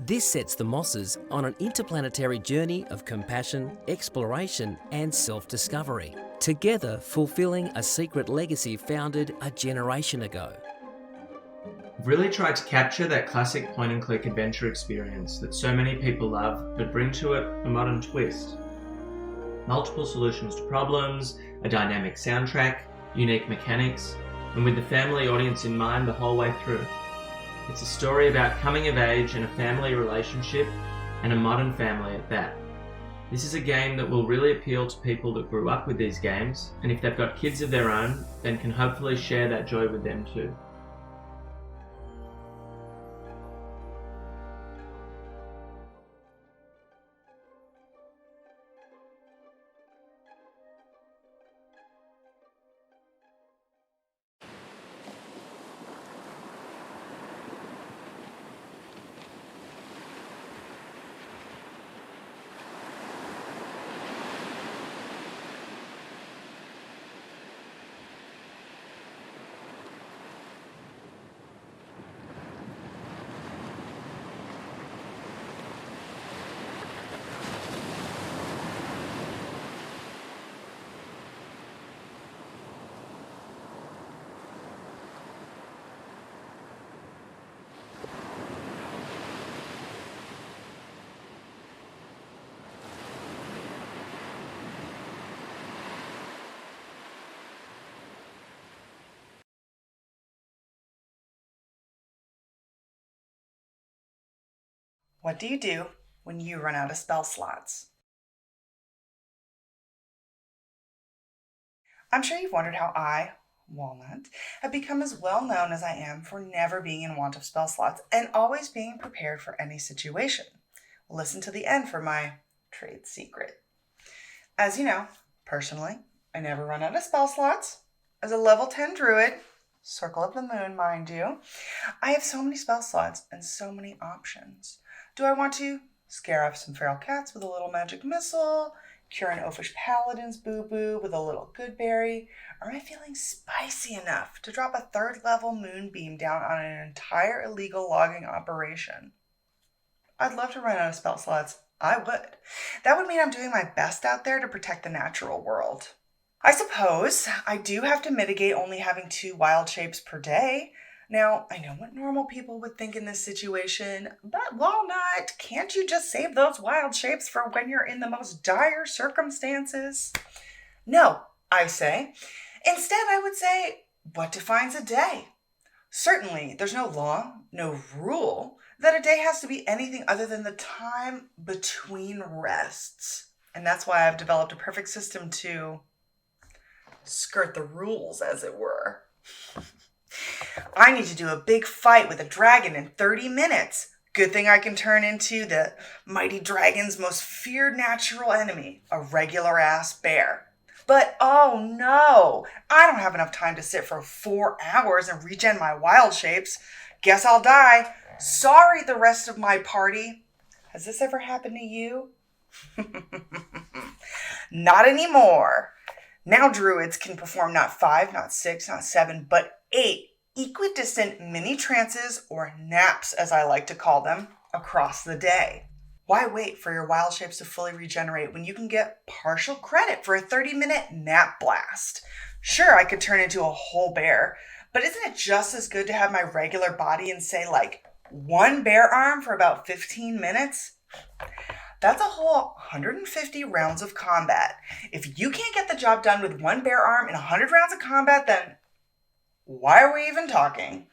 This sets the Mosses on an interplanetary journey of compassion, exploration, and self-discovery, together fulfilling a secret legacy founded a generation ago. I've really tried to capture that classic point-and-click adventure experience that so many people love, but bring to it a modern twist. Multiple solutions to problems, a dynamic soundtrack, unique mechanics, and with the family audience in mind the whole way through. It's a story about coming of age and a family relationship, and a modern family at that. This is a game that will really appeal to people that grew up with these games, and if they've got kids of their own, then can hopefully share that joy with them too. What do you do when you run out of spell slots? I'm sure you've wondered how I, Walnut, have become as well known as I am for never being in want of spell slots and always being prepared for any situation. Listen to the end for my trade secret. As you know, personally, I never run out of spell slots. As a level 10 druid, Circle of the Moon, mind you, I have so many spell slots and so many options. Do I want to scare off some feral cats with a little magic missile, Cure an oafish paladin's boo-boo with a little good berry? Or am I feeling spicy enough to drop a 3rd level moonbeam down on an entire illegal logging operation? I'd love to run out of spell slots. I would. That would mean I'm doing my best out there to protect the natural world. I suppose I do have to mitigate only having 2 wild shapes per day. Now, I know what normal people would think in this situation, but Walnut, can't you just save those wild shapes for when you're in the most dire circumstances? No, I say. Instead, I would say, what defines a day? Certainly, there's no law, no rule, that a day has to be anything other than the time between rests. And that's why I've developed a perfect system to skirt the rules, as it were. I need to do a big fight with a dragon in 30 minutes. Good thing I can turn into the mighty dragon's most feared natural enemy, a regular-ass bear. But oh no, I don't have enough time to sit for 4 hours and regen my wild shapes. Guess I'll die. Sorry, the rest of my party. Has this ever happened to you? Not anymore. Now druids can perform not 5, not 6, not 7, but 8 equidistant mini trances, or naps as I like to call them, across the day. Why wait for your wild shapes to fully regenerate when you can get partial credit for a 30-minute nap blast? Sure, I could turn into a whole bear, but isn't it just as good to have my regular body and say like 1 bear arm for about 15 minutes? That's a whole 150 rounds of combat. If you can't get the job done with 1 bear arm in 100 rounds of combat, then why are we even talking?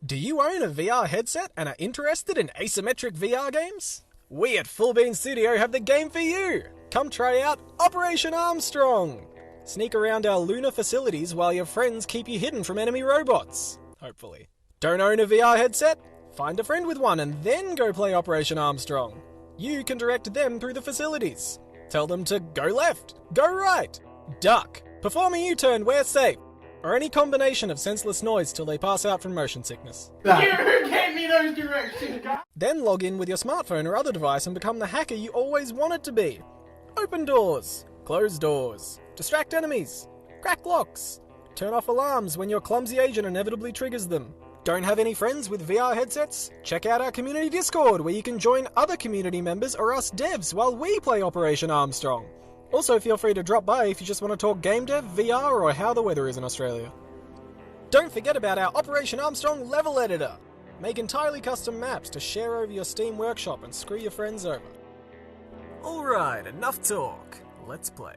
Do you own a VR headset and are interested in asymmetric VR games? We at Full Bean Studio have the game for you! Come try out Operation Armstrong! Sneak around our lunar facilities while your friends keep you hidden from enemy robots. Hopefully. Don't own a VR headset? Find a friend with one and then go play Operation Armstrong. You can direct them through the facilities. Tell them to go left, go right, duck, perform a U-turn where safe, or any combination of senseless noise till they pass out from motion sickness. You gave me those directions, guys. Then log in with your smartphone or other device and become the hacker you always wanted to be. Open doors, close doors, distract enemies, crack locks, turn off alarms when your clumsy agent inevitably triggers them. Don't have any friends with VR headsets? Check out our community Discord where you can join other community members or us devs while we play Operation Armstrong. Also feel free to drop by if you just want to talk game dev, VR, or how the weather is in Australia. Don't forget about our Operation Armstrong level editor. Make entirely custom maps to share over your Steam Workshop and screw your friends over. Alright, enough talk. Let's play.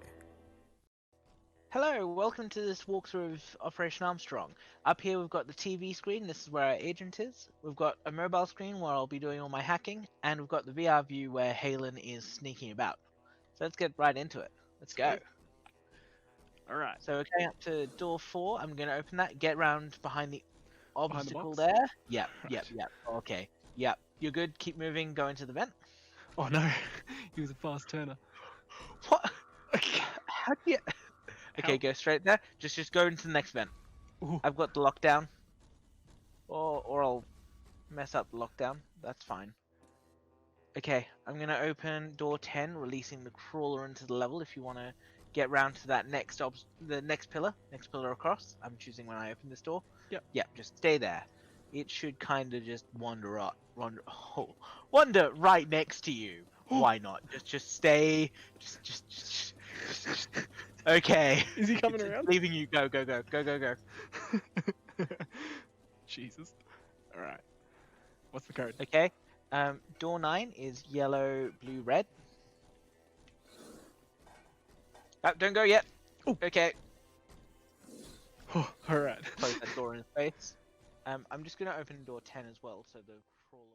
Hello, welcome to this walkthrough of Operation Armstrong. Up here we've got the TV screen, this is where our agent is. We've got a mobile screen where I'll be doing all my hacking, and we've got the VR view where Halen is sneaking about. So let's get right into it. Let's go. Alright. So we're going up to door 4, I'm going to open that, get round behind the obstacle there. Yep. Okay. Yep. You're good, keep moving, go into the vent. Oh no, he was a fast turner. What? How do you... Okay, go straight there. Just go into the next vent. Ooh. I've got the lockdown. Or I'll mess up the lockdown. That's fine. Okay, I'm going to open door 10, releasing the crawler into the level if you want to get round to that next next pillar across. I'm choosing when I open this door. Yep, just stay there. It should kind of just wander right next to you. Why not? Just stay. Just Okay. Is he coming around? Leaving you. Go. Jesus. Alright. What's the code? Okay. Door 9 is yellow, blue, red. Oh, don't go yet. Ooh. Okay. Oh, alright. Close that door in his face. I'm just going to open door 10 as well, so the crawler...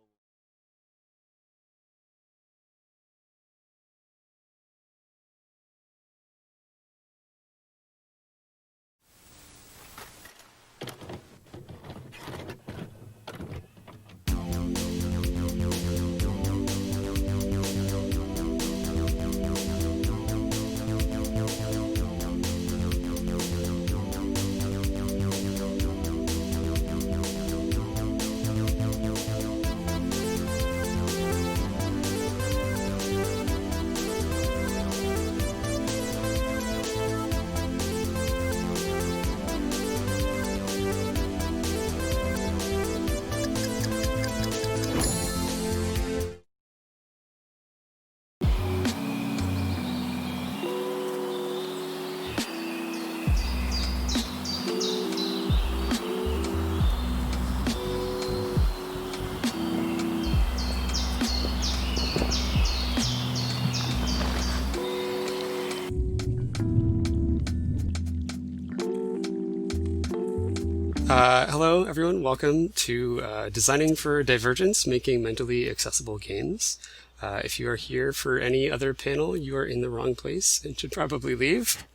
Hello everyone, welcome to Designing for Divergence, Making Mentally Accessible Games. If you are here for any other panel, you are in the wrong place and should probably leave.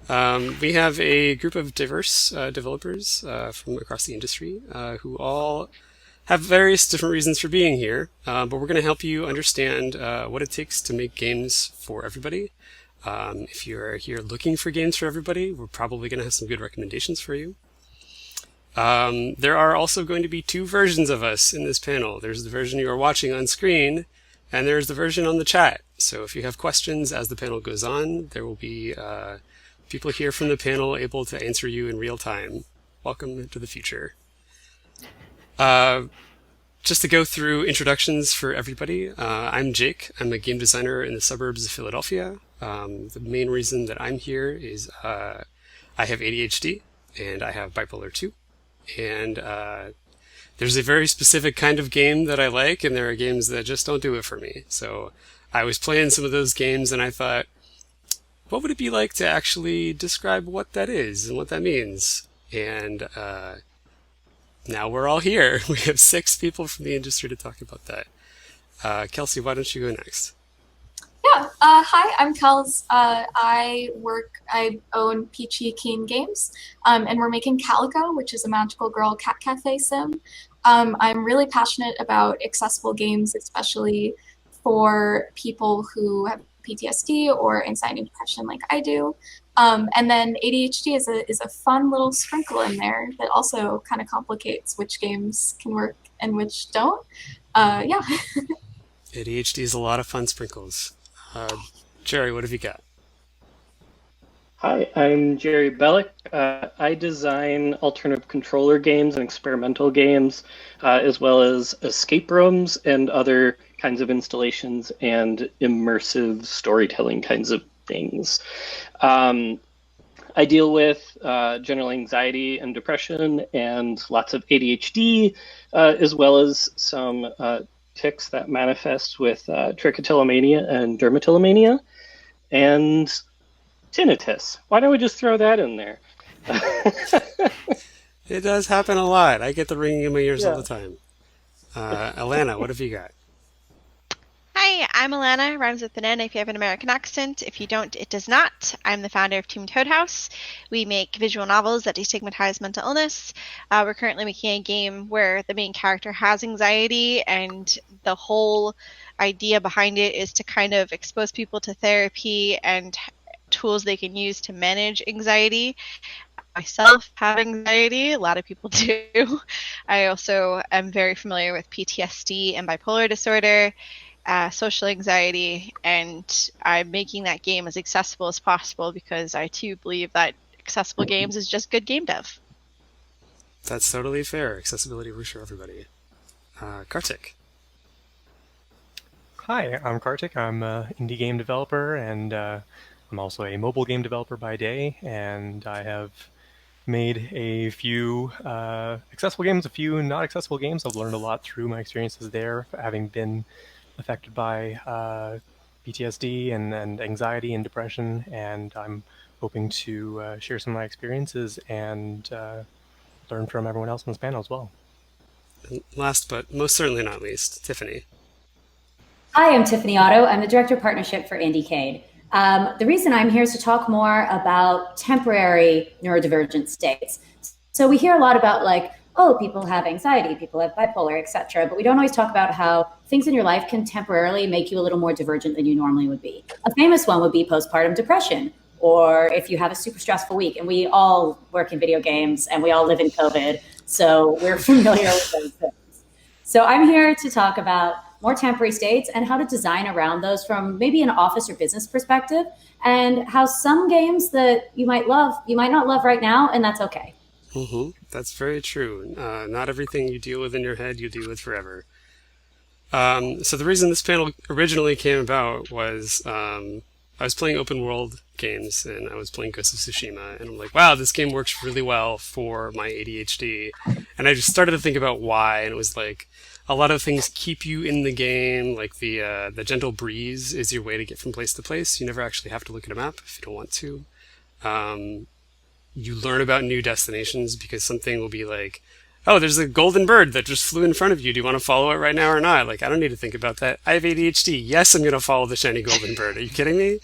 We have a group of diverse developers from across the industry who all have various different reasons for being here, but we're going to help you understand what it takes to make games for everybody. If you're here looking for games for everybody, we're probably going to have some good recommendations for you. There are also going to be two versions of us in this panel. There's the version you are watching on screen, and there's the version on the chat. So if you have questions as the panel goes on, there will be people here from the panel able to answer you in real time. Welcome to the future. Just to go through introductions for everybody, I'm Jake. I'm a game designer in the suburbs of Philadelphia. The main reason that I'm here is I have ADHD and I have bipolar 2. And there's a very specific kind of game that I like, and there are games that just don't do it for me. So I was playing some of those games, and I thought, what would it be like to actually describe what that is and what that means? And now we're all here. We have 6 people from the industry to talk about that. Kelsey, why don't you go next? Yeah. Hi, I'm Kels. I own Peachy Keen Games, and we're making Calico, which is a magical girl cat cafe sim. I'm really passionate about accessible games, especially for people who have PTSD or anxiety and depression like I do. And then ADHD is a fun little sprinkle in there that also kind of complicates which games can work and which don't. Yeah. ADHD is a lot of fun sprinkles. Jerry, what have you got? Hi, I'm Jerry Bellick. I design alternative controller games and experimental games, as well as escape rooms and other kinds of installations and immersive storytelling kinds of things. I deal with general anxiety and depression and lots of ADHD, as well as some tics that manifest with trichotillomania and dermatillomania and tinnitus. Why don't we just throw that in there? It does happen a lot. I get the ringing in my ears all Yeah. the time. Alana, what have you got? Hi, I'm Alana, rhymes with an N if you have an American accent. If you don't, it does not. I'm the founder of Team Toad House. We make visual novels that destigmatize mental illness. We're currently making a game where the main character has anxiety, and the whole idea behind it is to kind of expose people to therapy and tools they can use to manage anxiety. Myself have anxiety, a lot of people do. I also am very familiar with PTSD and bipolar disorder, social anxiety, and I'm making that game as accessible as possible because I too believe that accessible games is just good game dev. That's totally fair. Accessibility works for everybody. Kartik. Hi, I'm Kartik. I'm an indie game developer, and I'm also a mobile game developer by day, and I have made a few accessible games, a few not accessible games. I've learned a lot through my experiences there, having been affected by PTSD and anxiety and depression, and I'm hoping to share some of my experiences and learn from everyone else on this panel as well. And last but most certainly not least, Tiffany. Hi, I'm Tiffany Otto. I'm the Director of Partnership for IndieCade. The reason I'm here is to talk more about temporary neurodivergent states. So we hear a lot about like, oh, people have anxiety, people have bipolar, etc. But we don't always talk about how things in your life can temporarily make you a little more divergent than you normally would be. A famous one would be postpartum depression, or if you have a super stressful week. And we all work in video games and we all live in COVID, so we're familiar with those things. So I'm here to talk about more temporary states and how to design around those from maybe an office or business perspective, and how some games that you might love, you might not love right now, and that's okay. Mm-hmm. That's very true. Not everything you deal with in your head, you deal with forever. So the reason this panel originally came about was I was playing open world games, and I was playing Ghost of Tsushima, and I'm like, wow, this game works really well for my ADHD. And I just started to think about why, and it was like, a lot of things keep you in the game, like the gentle breeze is your way to get from place to place. You never actually have to look at a map if you don't want to. You learn about new destinations because something will be like, oh, there's a golden bird that just flew in front of you. Do you want to follow it right now or not? Like, I don't need to think about that. I have ADHD. Yes, I'm going to follow the shiny golden bird. Are you kidding me?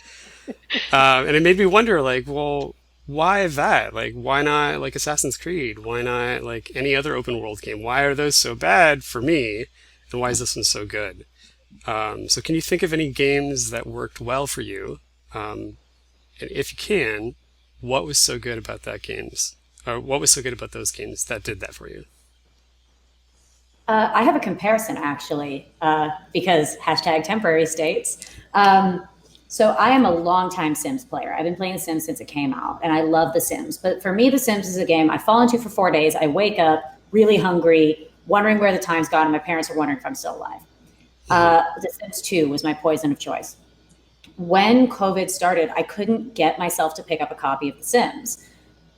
And it made me wonder, like, well, why that? Like, why not like Assassin's Creed? Why not like any other open world game? Why are those so bad for me? And why is this one so good? So can you think of any games that worked well for you? And if you can, what was so good about that games? Or what was so good about those games that did that for you? I have a comparison actually, because hashtag temporary states. So I am a longtime Sims player. I've been playing The Sims since it came out, and I love The Sims. But for me, The Sims is a game I fall into for 4 days. I wake up really hungry, wondering where the time's gone, and my parents are wondering if I'm still alive. The Sims 2 was my poison of choice. When COVID started, I couldn't get myself to pick up a copy of The Sims.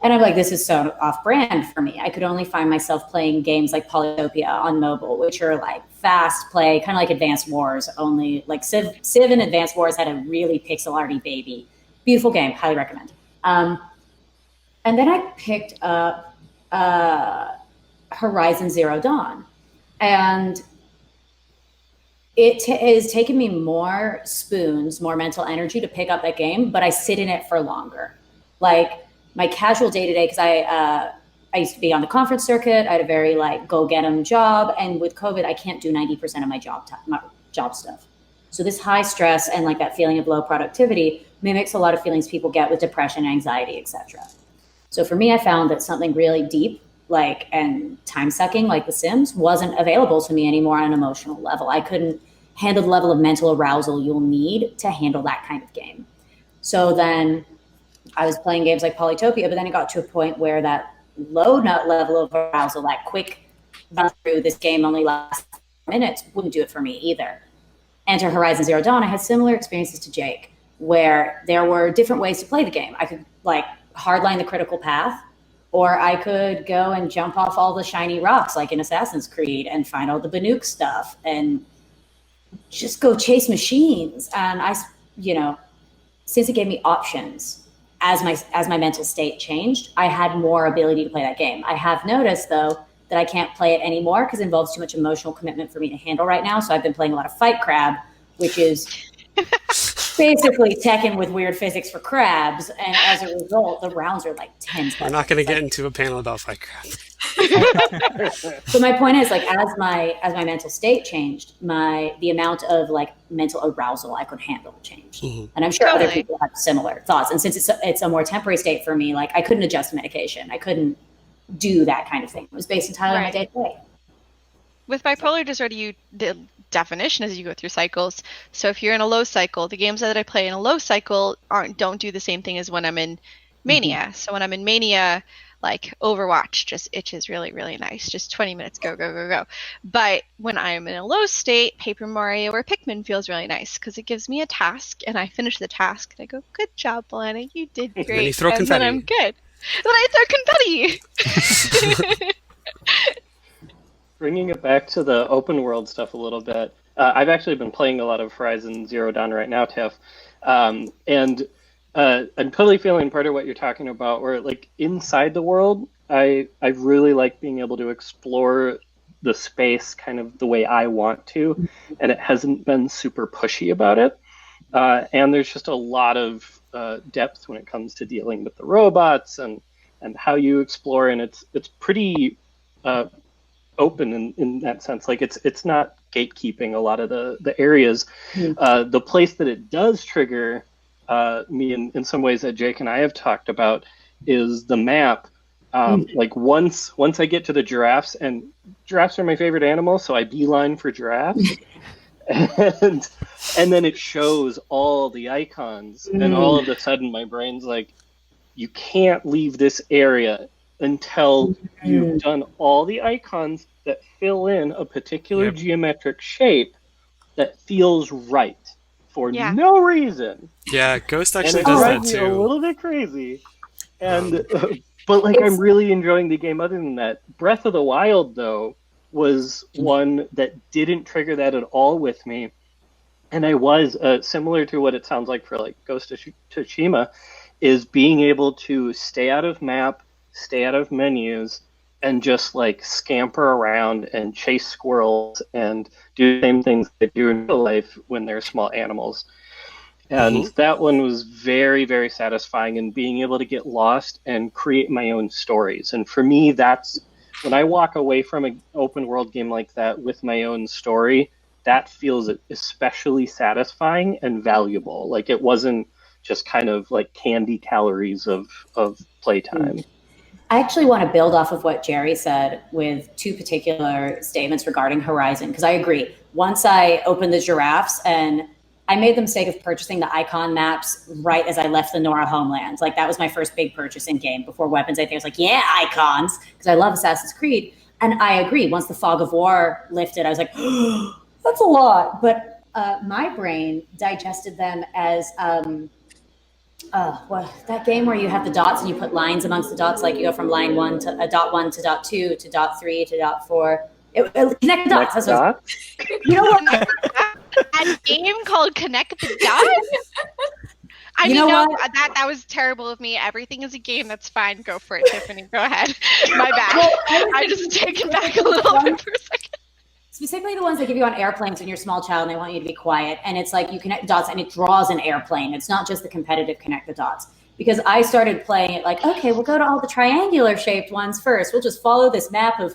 And I'm like, this is so off-brand for me. I could only find myself playing games like Polytopia on mobile, which are like fast play, kind of like Advanced Wars, only like Civ and Advanced Wars had a really pixel-arty baby. Beautiful game, highly recommend. And then I picked up Horizon Zero Dawn. And it has taken me more spoons, more mental energy to pick up that game, but I sit in it for longer. Like my casual day-to-day, because I used to be on the conference circuit. I had a very like go-get-em job. And with COVID, I can't do 90% of my job stuff. So this high stress and like that feeling of low productivity mimics a lot of feelings people get with depression, anxiety, etc. So for me, I found that something really deep, like, and time-sucking, like The Sims, wasn't available to me anymore on an emotional level. I couldn't handle the level of mental arousal you'll need to handle that kind of game. So then I was playing games like Polytopia, but then it got to a point where that low level of arousal, that quick run through this game only lasts minutes, wouldn't do it for me either. Enter Horizon Zero Dawn, I had similar experiences to Jake, where there were different ways to play the game. I could like hardline the critical path, or I could go and jump off all the shiny rocks like in Assassin's Creed and find all the Banuk stuff and just go chase machines. And I, you know, since it gave me options, as my mental state changed, I had more ability to play that game. I have noticed though that I can't play it anymore because it involves too much emotional commitment for me to handle right now. So I've been playing a lot of Fight Crab, which is basically Tekken with weird physics for crabs. And as a result, the rounds are like 10 seconds. We're not going to get into a panel about Fight Crab. So my point is, like, as my mental state changed, the amount of like mental arousal I could handle changed. Mm-hmm. And I'm sure other people have similar thoughts. And since it's a more temporary state for me, like I couldn't adjust medication. I couldn't do that kind of thing. It was based entirely on my day-to-day. With bipolar disorder, the definition is you go through cycles. So if you're in a low cycle, the games that I play in a low cycle don't do the same thing as when I'm in mania. Mm-hmm. So when I'm in mania, like Overwatch just itches really, really nice. Just 20 minutes, go, go, go, go. But when I'm in a low state, Paper Mario or Pikmin feels really nice because it gives me a task and I finish the task and I go, good job, Alana, you did great. And you throw confetti. Then I'm good. Then I throw confetti. Bringing it back to the open world stuff a little bit, I've actually been playing a lot of Horizon Zero Dawn right now, Tiff. And I'm totally feeling part of what you're talking about, where like inside the world, I really like being able to explore the space kind of the way I want to, and it hasn't been super pushy about it. And there's just a lot of depth when it comes to dealing with the robots and how you explore, and it's pretty open in that sense. Like it's not gatekeeping a lot of the areas. The place that it does trigger me in some ways that Jake and I have talked about is the map. Like once I get to the giraffes, and giraffes are my favorite animal, so I beeline for giraffes. and then it shows all the icons, and all of a sudden my brain's like, you can't leave this area until you've done all the icons that fill in a particular geometric shape that feels right for no reason. Yeah, Ghost actually and does that drives me too. A little bit crazy, and but like I'm really enjoying the game. Other than that, Breath of the Wild though was one that didn't trigger that at all with me, and I was similar to what it sounds like for like Ghost of Tsushima, is being able to stay out of map, stay out of menus, and just like scamper around and chase squirrels and do the same things they do in real life when they're small animals. And that one was very, very satisfying in being able to get lost and create my own stories. And for me, that's when I walk away from an open world game like that with my own story, that feels especially satisfying and valuable. Like it wasn't just kind of like candy calories of playtime. I actually want to build off of what Jerry said with two particular statements regarding Horizon, because I agree. Once I opened the giraffes, and I made the mistake of purchasing the icon maps right as I left the Nora homeland. Like that was my first big purchase in game before Weapons. I think I was like, yeah, icons, because I love Assassin's Creed. And I agree. Once the fog of war lifted, I was like, oh, that's a lot. But my brain digested them as that game where you have the dots and you put lines amongst the dots, like you go from line 1 to dot 1 to dot 2 to dot 3 to dot 4. Connect the dots. You know what? A game called Connect the Dots? I You mean, know no, what? that was terrible of me. Everything is a game. That's fine. Go for it, Tiffany. Go ahead. My bad. Well, I just taken back a little bit for a second. Specifically the ones they give you on airplanes when you're a small child and they want you to be quiet. And it's like you connect the dots and it draws an airplane. It's not just the competitive connect the dots. Because I started playing it like, okay, we'll go to all the triangular shaped ones first. We'll just follow this map of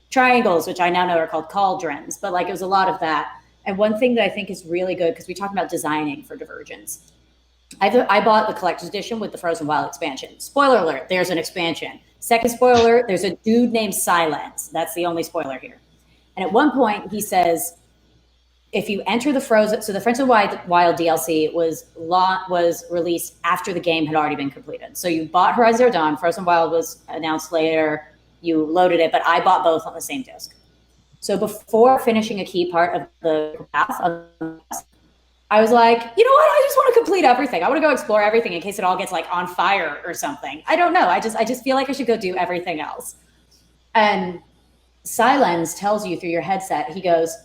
triangles, which I now know are called cauldrons. But like it was a lot of that. And one thing that I think is really good, because we talked about designing for Divergence. I bought the collector's edition with the Frozen Wild expansion. Spoiler alert, there's an expansion. Second spoiler, there's a dude named Silence. That's the only spoiler here. And at one point, he says, if you enter the Frozen, so the Frozen Wild DLC was released after the game had already been completed. So you bought Horizon Zero Dawn, Frozen Wild was announced later, you loaded it, but I bought both on the same disc. So before finishing a key part of the path, I was like, you know what? I just want to complete everything. I want to go explore everything in case it all gets like on fire or something. I don't know. I just feel like I should go do everything else. And Silence tells you through your headset, he goes,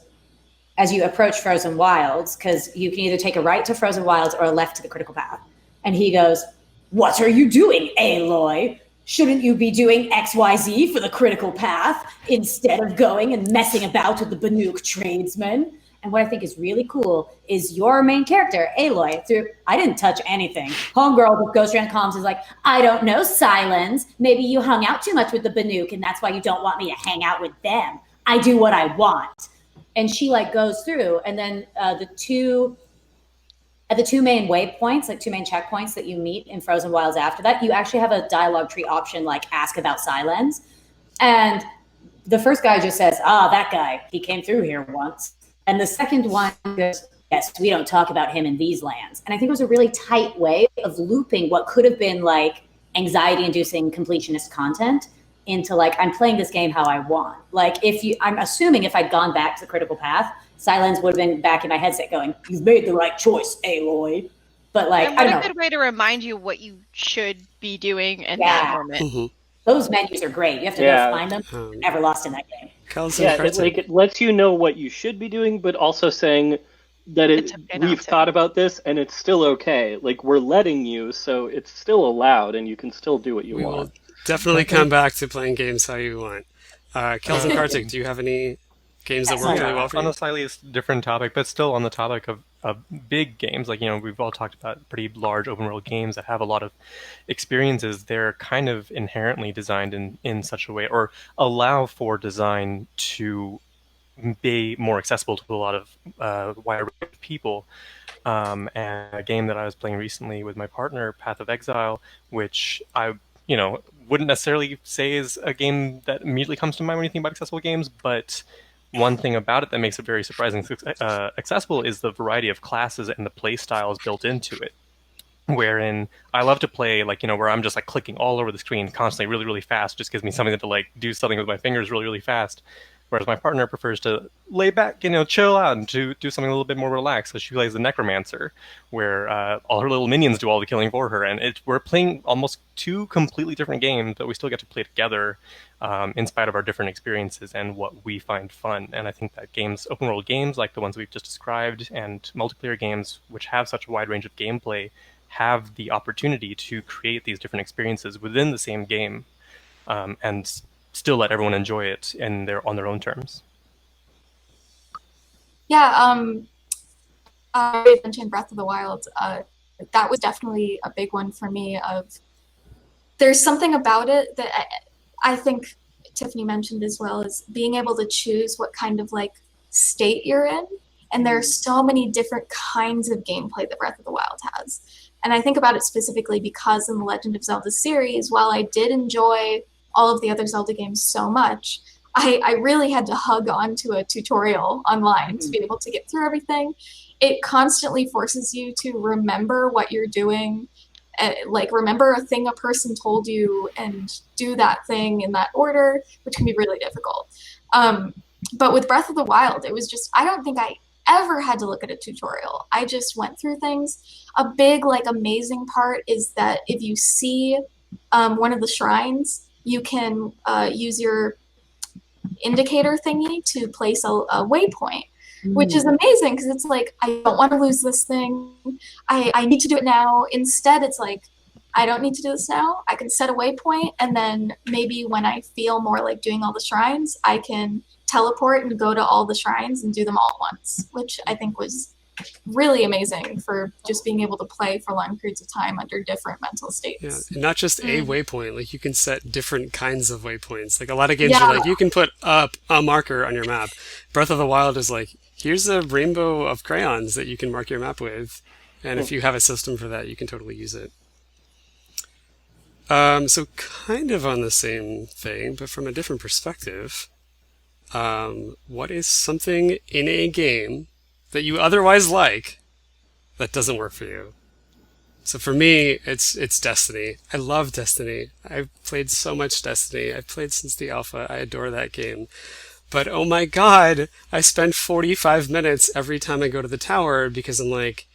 as you approach Frozen Wilds, because you can either take a right to Frozen Wilds or a left to the critical path. And he goes, what are you doing, Aloy? Shouldn't you be doing XYZ for the critical path instead of going and messing about with the Banuk tradesmen? And what I think is really cool is your main character, Aloy, I didn't touch anything. Homegirl with Ghost Strand Comms is like, I don't know, Silence. Maybe you hung out too much with the Banuk and that's why you don't want me to hang out with them. I do what I want. And she like goes through, and then the two main waypoints, like two main checkpoints that you meet in Frozen Wilds after that, you actually have a dialogue tree option like ask about Silence. And the first guy just says, that guy, he came through here once. And the second one goes, yes, we don't talk about him in these lands. And I think it was a really tight way of looping what could have been like anxiety-inducing completionist content into like, I'm playing this game how I want. Like I'm assuming if I'd gone back to the critical path, Silence would have been back in my headset going, you've made the right choice, Aloy. But like, and I don't what know. a good way to remind you what you should be doing in that moment. Mm-hmm. Those menus are great. You have to go find them. I'm never lost in that game. It lets you know what you should be doing, but also saying that we've thought about this and it's still okay. Like we're letting you, so it's still allowed, and you can still do what you want. Definitely come back to playing games how you want. Kels and Kartik, do you have any games that work really well for you? On a slightly different topic, but still on the topic of big games, like, we've all talked about pretty large open world games that have a lot of experiences. They're kind of inherently designed in such a way, or allow for design to be more accessible to a lot of wider range of people. And a game that I was playing recently with my partner, Path of Exile, which I wouldn't necessarily say is a game that immediately comes to mind when you think about accessible games, but one thing about it that makes it very surprisingly accessible is the variety of classes and the play styles built into it. Wherein I love to play where I'm just like clicking all over the screen constantly, really, really fast, just gives me something to like do something with my fingers really, really fast. Whereas my partner prefers to lay back, chill out and to do something a little bit more relaxed. So she plays the Necromancer, where all her little minions do all the killing for her. And we're playing almost two completely different games, but we still get to play together in spite of our different experiences and what we find fun. And I think that open world games like the ones we've just described, and multiplayer games, which have such a wide range of gameplay, have the opportunity to create these different experiences within the same game. And still let everyone enjoy it on their own terms. Yeah, I mentioned Breath of the Wild. That was definitely a big one for me. There's something about it that I think Tiffany mentioned as well, is being able to choose what kind of like state you're in. And there are so many different kinds of gameplay that Breath of the Wild has. And I think about it specifically because in the Legend of Zelda series, while I did enjoy all of the other Zelda games so much, I really had to hug onto a tutorial online to be able to get through everything. It constantly forces you to remember what you're doing, like remember a thing a person told you and do that thing in that order, which can be really difficult. But with Breath of the Wild, it was just, I don't think I ever had to look at a tutorial. I just went through things. A big, amazing part is that if you see one of the shrines, you can use your indicator thingy to place a waypoint. which is amazing because it's like, I don't want to lose this thing. I need to do it now. Instead, it's like, I don't need to do this now. I can set a waypoint, and then maybe when I feel more like doing all the shrines, I can teleport and go to all the shrines and do them all at once, which I think was really amazing for just being able to play for long periods of time under different mental states. Yeah, and not just a waypoint, like you can set different kinds of waypoints. Like a lot of games are like, you can put up a marker on your map. Breath of the Wild is like, here's a rainbow of crayons that you can mark your map with. And if you have a system for that, you can totally use it. So kind of on the same thing, but from a different perspective, what is something in a game that you otherwise like that doesn't work for you? So for me, it's Destiny. I love Destiny. I've played so much Destiny. I've played since the alpha. I adore that game. But oh my god, I spend 45 minutes every time I go to the tower because I'm like,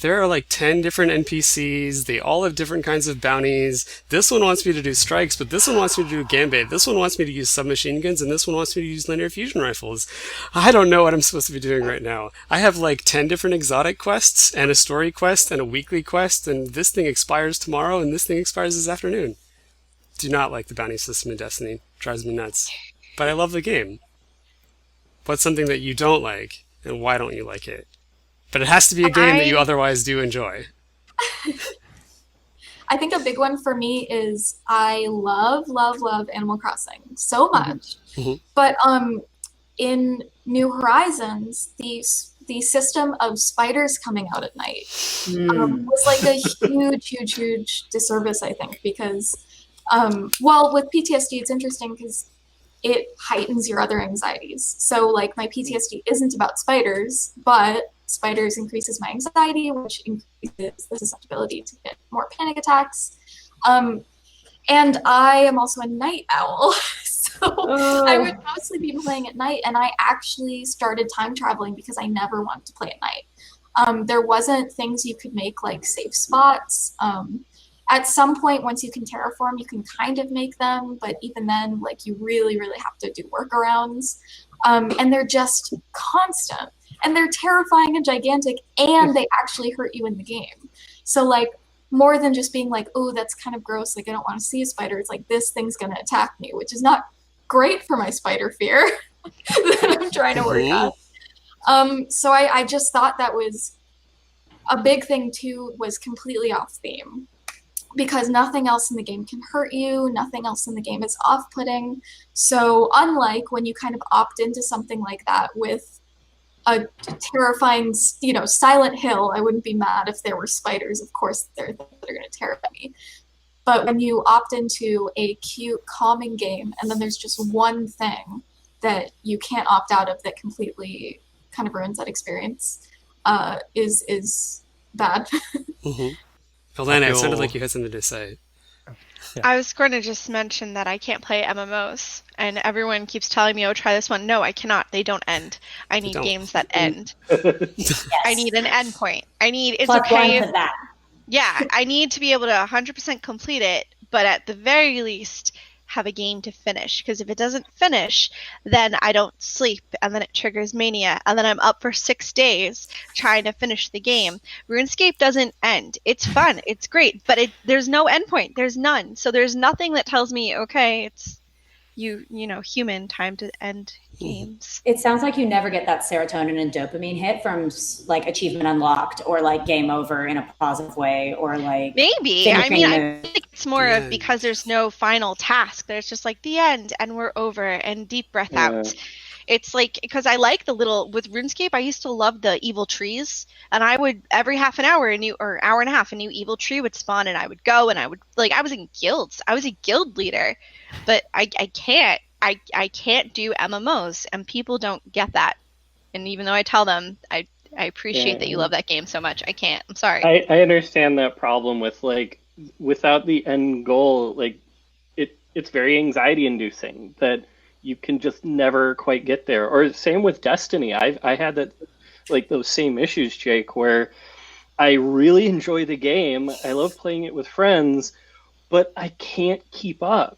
there are like 10 different NPCs. They all have different kinds of bounties. This one wants me to do strikes, but this one wants me to do gambit. This one wants me to use submachine guns, and this one wants me to use linear fusion rifles. I don't know what I'm supposed to be doing right now. I have like 10 different exotic quests, and a story quest, and a weekly quest, and this thing expires tomorrow, and this thing expires this afternoon. Do not like the bounty system in Destiny. Drives me nuts. But I love the game. What's something that you don't like, and why don't you like it? But it has to be a game that you otherwise do enjoy. I think a big one for me is I love Animal Crossing so much. But in New Horizons, the system of spiders coming out at night was like a huge disservice, I think, because well, with PTSD, it's interesting because it heightens your other anxieties. So like my PTSD isn't about spiders, but spiders increases my anxiety, which increases the susceptibility to get more panic attacks. And I am also a night owl, so I would mostly be playing at night, and I actually started time traveling because I never wanted to play at night. There wasn't things you could make like safe spots. At some point, once you can terraform, you can kind of make them, but even then, like you really have to do workarounds. And they're just constant. And they're terrifying and gigantic, and they actually hurt you in the game. So like, more than just being like, oh, that's kind of gross, like I don't want to see a spider, it's like, this thing's gonna attack me, which is not great for my spider fear that I'm trying to work on. So I just thought that was a big thing too, was completely off theme. Because nothing else in the game can hurt you, nothing else in the game is off-putting. So unlike when you kind of opt into something like that with a terrifying, Silent Hill, I wouldn't be mad if there were spiders. Of course, they're going to terrify me. But when you opt into a cute, calming game, and then there's just one thing that you can't opt out of that completely kind of ruins that experience, is bad. Alana, it sounded like you had something to say. Yeah. I was going to just mention that I can't play MMOs, and everyone keeps telling me, oh, try this one. No, I cannot. They don't end. I need games that end. Yes. I need an endpoint. It's Plus okay. one for that. Yeah, I need to be able to 100% complete it, but at the very least, have a game to finish. Because if it doesn't finish, then I don't sleep, and then it triggers mania, and then I'm up for 6 days trying to finish the game. RuneScape doesn't end. It's fun. It's great, but there's no endpoint. There's none. So there's nothing that tells me, okay, it's human time to end games. It sounds like you never get that serotonin and dopamine hit from like achievement unlocked or like game over in a positive way, or like maybe. I mean, I think it's more of because there's no final task. There's just like the end and we're over and deep breath out. It's like, because I like with RuneScape, I used to love the evil trees, and I would, every half an hour, or hour and a half, a new evil tree would spawn, and I would go, and I was in guilds. I was a guild leader, but I can't do MMOs, and people don't get that. And even though I tell them, I appreciate that you love that game so much, I can't. I'm sorry. I understand that problem with, like, without the end goal, like, it's very anxiety inducing that you can just never quite get there. Or same with Destiny. I had that, like, those same issues, Jake, where I really enjoy the game. I love playing it with friends, but I can't keep up.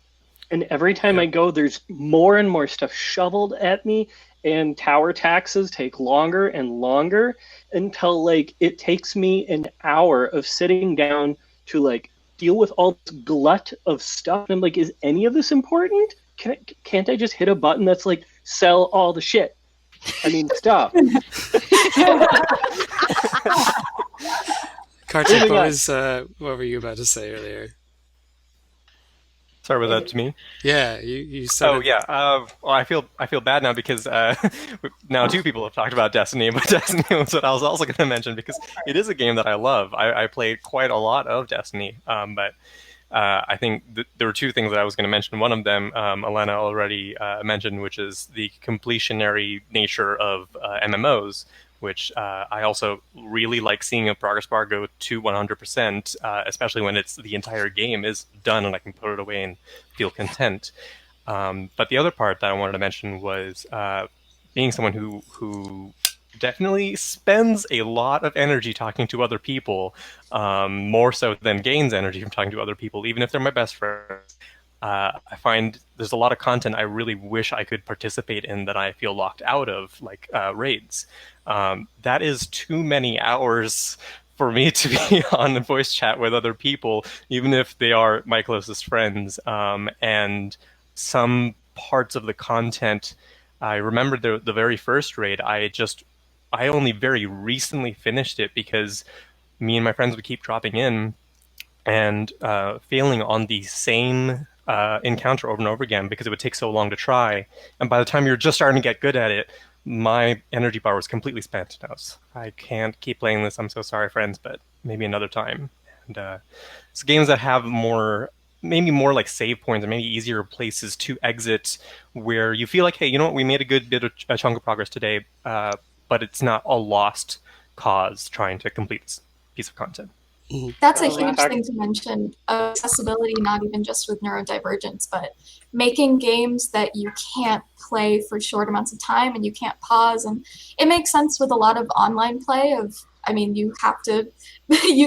And every time I go, there's more and more stuff shoveled at me, and tower taxes take longer and longer until like it takes me an hour of sitting down to like deal with all this glut of stuff. And I'm like, is any of this important? Can't I just hit a button that's like sell all the shit? I mean, stop. Kartik, what were you about to say earlier? Sorry, was that to me? Yeah, you said. Oh yeah. Well, I feel bad now because now two people have talked about Destiny, but Destiny was what I was also going to mention because it is a game that I love. I played quite a lot of Destiny, but I think there were two things that I was going to mention. One of them, Elena already mentioned, which is the completionary nature of MMOs, which I also really like seeing a progress bar go to 100%, especially when it's the entire game is done and I can put it away and feel content. But the other part that I wanted to mention was being someone who definitely spends a lot of energy talking to other people, more so than gains energy from talking to other people, even if they're my best friends. I find there's a lot of content I really wish I could participate in that I feel locked out of, like raids. That is too many hours for me to be on a voice chat with other people, even if they are my closest friends. And some parts of the content, I remember the very first raid, I only very recently finished it because me and my friends would keep dropping in and failing on the same encounter over and over again because it would take so long to try. And by the time you're just starting to get good at it, my energy bar was completely spent. I can't keep playing this. I'm so sorry, friends, but maybe another time. And it's games that have maybe more like save points or maybe easier places to exit where you feel like, hey, you know what, we made a chunk of progress today, but it's not a lost cause trying to complete this piece of content. That's a huge thing to mention. Accessibility, not even just with neurodivergence, but making games that you can't play for short amounts of time and you can't pause. And it makes sense with a lot of online play you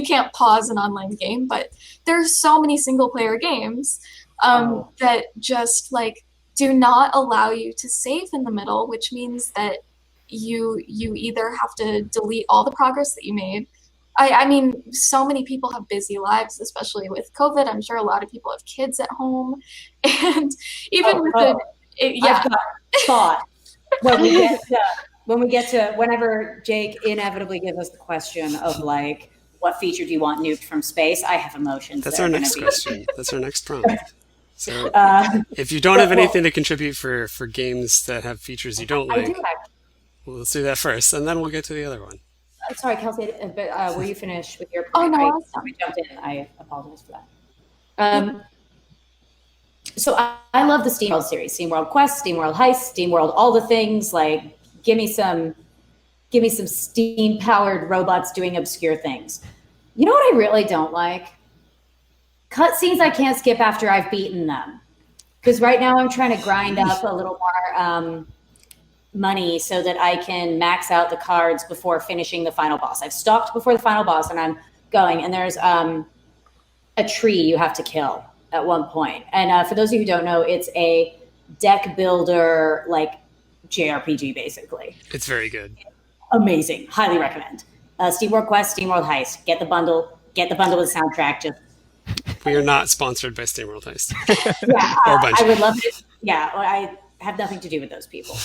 can't pause an online game, but there's so many single player games that just like do not allow you to save in the middle, which means that you either have to delete all the progress that you made. I mean, so many people have busy lives, especially with COVID. I'm sure a lot of people have kids at home, and even I've got thought when we get to whenever Jake inevitably gives us the question of like, what feature do you want nuked from space? I have emotions. That's our next question. That's our next prompt. So, if you don't have anything to contribute for games that have features you don't like, well, let's do that first, and then we'll get to the other one. Sorry, Kelsey, but were you finished with your point? Oh, no, I jumped in. I apologize for that. So I love the SteamWorld series, SteamWorld Quest, SteamWorld Heist, SteamWorld all the things. Like, give me some steam-powered robots doing obscure things. You know what I really don't like? Cutscenes I can't skip after I've beaten them. Because right now I'm trying to grind up a little more money so that I can max out the cards before finishing the final boss. I've stopped before the final boss and I'm going, and there's a tree you have to kill at one point. And for those of you who don't know, it's a deck builder, like JRPG basically. It's very good. Amazing. Highly recommend. SteamWorld Quest, SteamWorld Heist. Get the bundle with the soundtrack. Just we are not sponsored by SteamWorld Heist. Yeah, or Bungie. I would love it. Yeah, I have nothing to do with those people.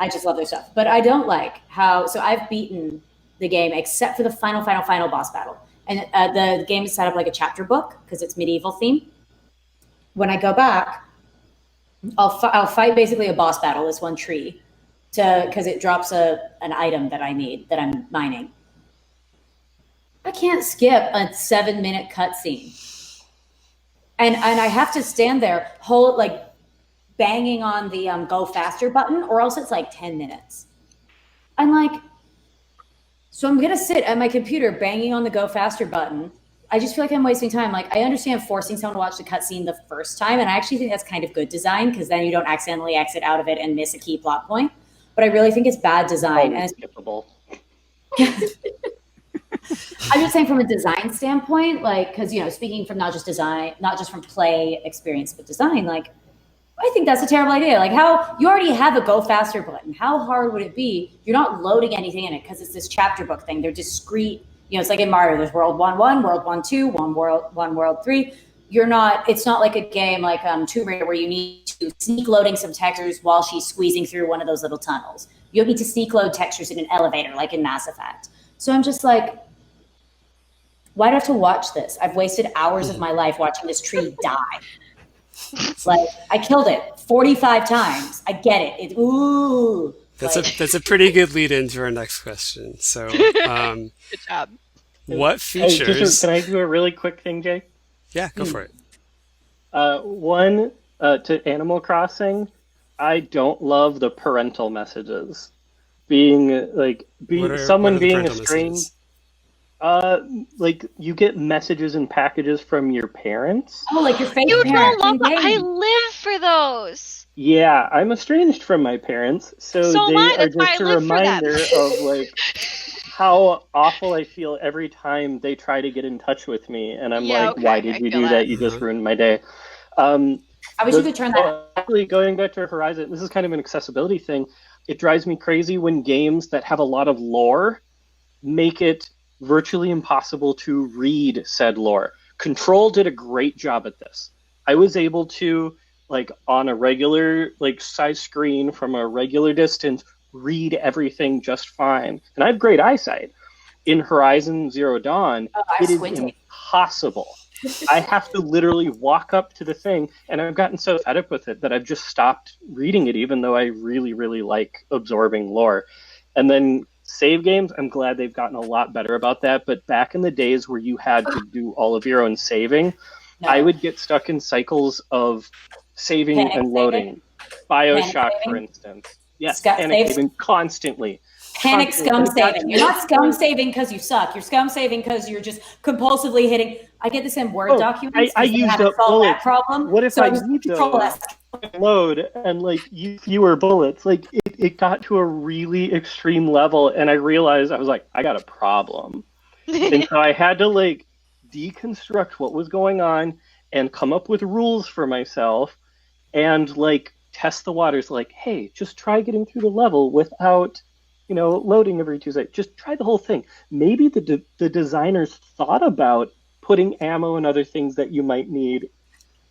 I just love their stuff. But I don't like so I've beaten the game except for the final boss battle. And the game is set up like a chapter book because it's medieval theme. When I go back, I'll fight basically a boss battle, this one tree, because it drops an item that I need, that I'm mining. I can't skip a 7-minute cutscene. And I have to stand there, banging on the go faster button, or else it's like 10 minutes. I'm like, so I'm gonna sit at my computer banging on the go faster button. I just feel like I'm wasting time. Like, I understand forcing someone to watch the cutscene the first time, and I actually think that's kind of good design because then you don't accidentally exit out of it and miss a key plot point. But I really think it's bad design. And it's skippable. I'm just saying from a design standpoint, like, because speaking from not just from play experience, but design, like, I think that's a terrible idea. Like, how you already have a go faster button. How hard would it be? You're not loading anything in it because it's this chapter book thing. They're discrete. You know, it's like in Mario. There's World 1-1, World 1-2, World 3. It's not like a game like Tomb Raider where you need to sneak loading some textures while she's squeezing through one of those little tunnels. You don't need to sneak load textures in an elevator like in Mass Effect. So I'm just like, why do I have to watch this? I've wasted hours of my life watching this tree die. Like, I killed it 45 times. I get it. Ooh. That's a pretty good lead into our next question. So, Good job. What features? Can I do a really quick thing, Jay? Yeah, go for it. One, to Animal Crossing, I don't love the parental messages. Being estranged. Like you get messages and packages from your parents. Oh, like your fake You parents. don't love I live for those. Yeah, I'm estranged from my parents, so am they I, are that's why just I a live for them. reminder of like how awful I feel every time they try to get in touch with me, and I'm Yeah, like, okay, why did I you feel do that. that? You just ruined my day. I wish you could turn that. Actually, going back to Horizon, this is kind of an accessibility thing. It drives me crazy when games that have a lot of lore make it virtually impossible to read said lore. Control did a great job at this. I was able to, like, on a regular size screen from a regular distance, read everything just fine. And I have great eyesight. In Horizon Zero Dawn, it is impossible. I have to literally walk up to the thing, and I've gotten so fed up with it that I've just stopped reading it, even though I really, really like absorbing lore. And then save games, I'm glad they've gotten a lot better about that. But back in the days where you had to do all of your own saving, I would get stuck in cycles of saving Panic and loading. BioShock, Panic for saving? instance. Yes, Sc- panic save- saving constantly. Panic Constantly. scum saving. You're not scum saving because you suck. You're scum saving because you're just compulsively hitting. I get this in Word documents. I 'cause they used haven't up solved that bullets. problem. What if so I just need control those? S. Load and use fewer bullets? It got to a really extreme level, and I realized I was like, I got a problem. And so I had to deconstruct what was going on and come up with rules for myself and test the waters. Hey, just try getting through the level without loading every 2 seconds. Just try the whole thing. Maybe the designers thought about putting ammo and other things that you might need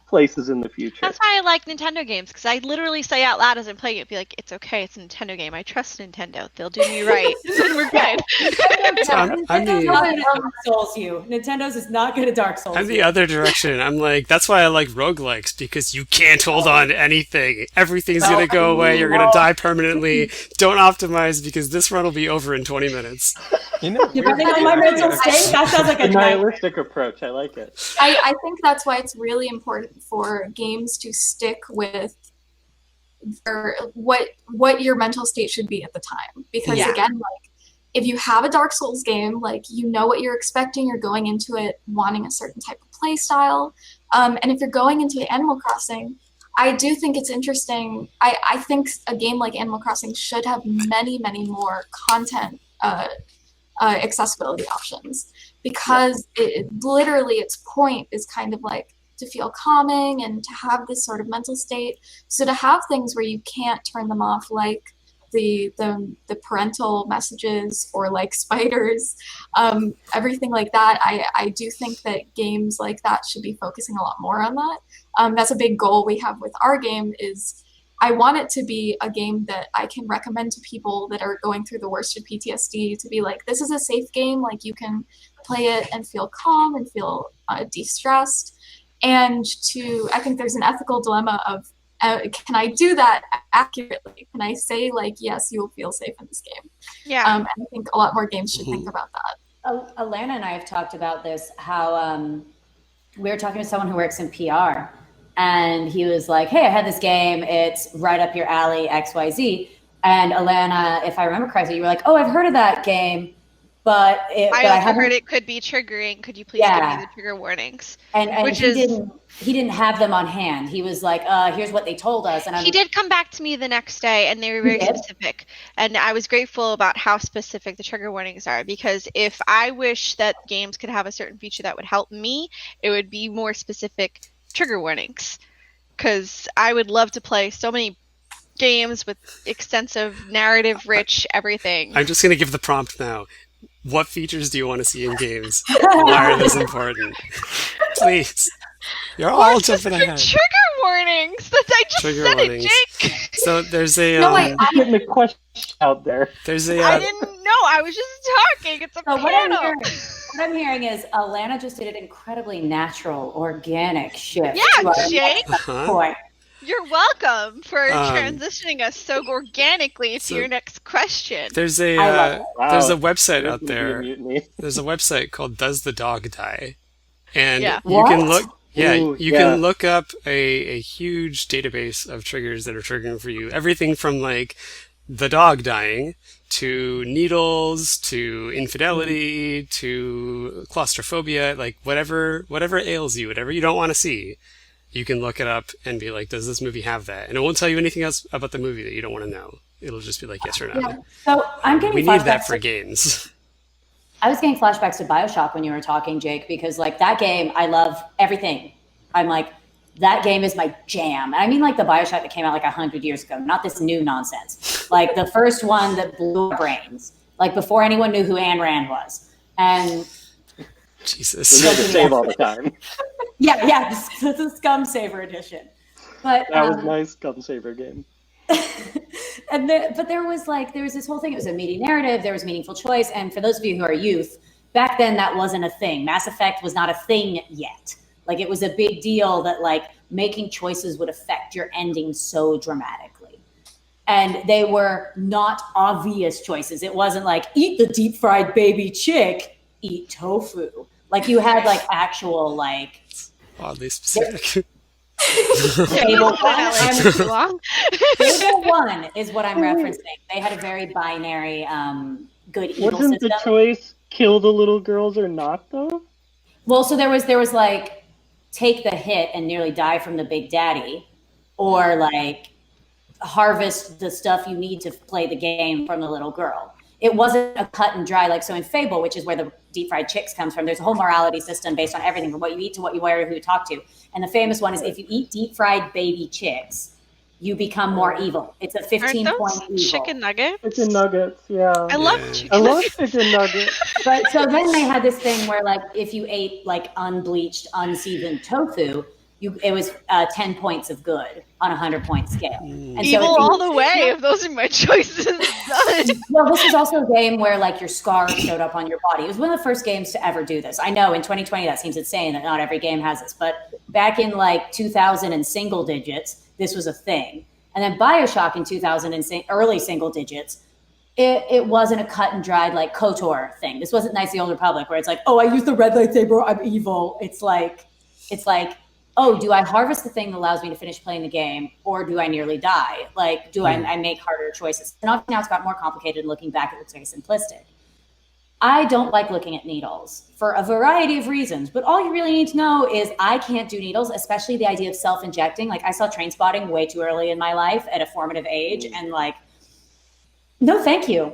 places in the future. That's why I like Nintendo games, because I literally say out loud as I'm playing it, be like, it's okay, it's a Nintendo game. I trust Nintendo. They'll do me right. And we're good. Nintendo's not going to Dark Souls you. Nintendo's is not going to Dark Souls I'm the you. other direction. I'm like, that's why I like roguelikes, because you can't hold on to anything. Everything's going to go away. You're going to die permanently. Don't optimize because this run will be over in 20 minutes. Depending on my mental state, that sounds like a a nightmare. nihilistic approach. I like it. I think that's why it's really important for games to stick with what your mental state should be at the time. Because again, if you have a Dark Souls game, you know what you're expecting, you're going into it wanting a certain type of play style. And if you're going into Animal Crossing, I do think it's interesting. I think a game like Animal Crossing should have many, many more content accessibility options, because literally its point is kind of to feel calming and to have this sort of mental state. So to have things where you can't turn them off, like the parental messages or spiders, everything like that, I do think that games like that should be focusing a lot more on that. That's a big goal we have with our game. Is I want it to be a game that I can recommend to people that are going through the worst of PTSD, to be like, this is a safe game, you can play it and feel calm and feel de-stressed. And I think there's an ethical dilemma of, can I do that accurately? Can I say yes, you will feel safe in this game? Yeah. And I think a lot more games should think about that. Alana and I have talked about this, how we were talking to someone who works in PR, and he was like, hey, I had this game, it's right up your alley, XYZ. And Alana, if I remember correctly, you were like, oh, I've heard of that game, but I also heard it could be triggering. Could you please give me the trigger warnings? And he didn't have them on hand. He was like, here's what they told us. And he did come back to me the next day, and they were very specific. And I was grateful about how specific the trigger warnings are, because if I wish that games could have a certain feature that would help me, it would be more specific trigger warnings. because I would love to play so many games with extensive narrative-rich everything. I'm just going to give the prompt now. What features do you want to see in games? Why are those important? Please. You're all jumping ahead. Trigger warnings! I just Trigger said warnings. it, Jake! So there's a... No, wait, getting the question out there. There's a... I didn't know, I was just talking. It's a So panel. what I'm hearing is Alana just did an incredibly natural, organic shift. Yeah, to our Jake. next point. You're welcome for Um, transitioning us so organically to your next question. There's a I love it. there's a Wow. website There's out gonna be a there. mutiny. There's a website called Does the Dog Die? And Yeah. you can What? look yeah, Ooh, you yeah. can look up a huge database of triggers that are triggering for you. Everything from like the dog dying to needles to infidelity to claustrophobia, like whatever ails you, whatever you don't want to see. You can look it up and be like, does this movie have that? And it won't tell you anything else about the movie that you don't want to know. It'll just be like, yes or no. Yeah. So I'm getting We need that flashbacks for to- games. I was getting flashbacks to BioShock when you were talking, Jake, because like that game, I love everything. I'm like, that game is my jam. And I mean like the BioShock that came out like 100 years ago, not this new nonsense. Like the first one that blew our brains, like before anyone knew who Ayn Rand was. And Jesus. We need to save all the time. yeah, the Scum Saver edition. But That was my Scum Saver game. but there was this whole thing. It was a meaty narrative. There was meaningful choice. And for those of you who are youth, back then that wasn't a thing. Mass Effect was not a thing yet. Like it was a big deal that like making choices would affect your ending so dramatically. And they were not obvious choices. It wasn't like eat the deep fried baby chick, eat tofu. Like you had like actual like Oddly specific. Fable Too long. Fable 1 is what I'm referencing. They had a very binary good evil Wasn't system. the choice kill the little girls or not, though? Well, so there was like take the hit and nearly die from the big daddy, or like harvest the stuff you need to play the game from the little girl. It wasn't a cut and dry, like so in Fable, which is where the deep fried chicks comes from. There's a whole morality system based on everything from what you eat to what you wear to who you talk to. And the famous one is if you eat deep fried baby chicks, you become more evil. It's a 15-point evil. Chicken nuggets? Chicken nuggets, yeah. I love I chicken love nuggets. chicken nuggets. But so then they had this thing where like if you ate like unbleached, unseasoned tofu, it was 10 points of good on a 100-point scale. And so Evil if you- all the way, if those are my choices. Done. Well, this is also a game where like your scars showed up on your body. It was one of the first games to ever do this. I know in 2020 that seems insane that not every game has this, but back in like 2000 and single digits, this was a thing. And then BioShock in 2000 and early single digits, it wasn't a cut and dried like KOTOR thing. This wasn't Knights of the Old Republic where it's like, oh, I use the red lightsaber, I'm evil. It's like, oh, do I harvest the thing that allows me to finish playing the game, or do I nearly die? Like, do I make harder choices? And obviously now it's got more complicated, and looking back, it looks very simplistic. I don't like looking at needles for a variety of reasons, but all you really need to know is I can't do needles, especially the idea of self-injecting. Like, I saw Trainspotting way too early in my life at a formative age, and like, no, thank you.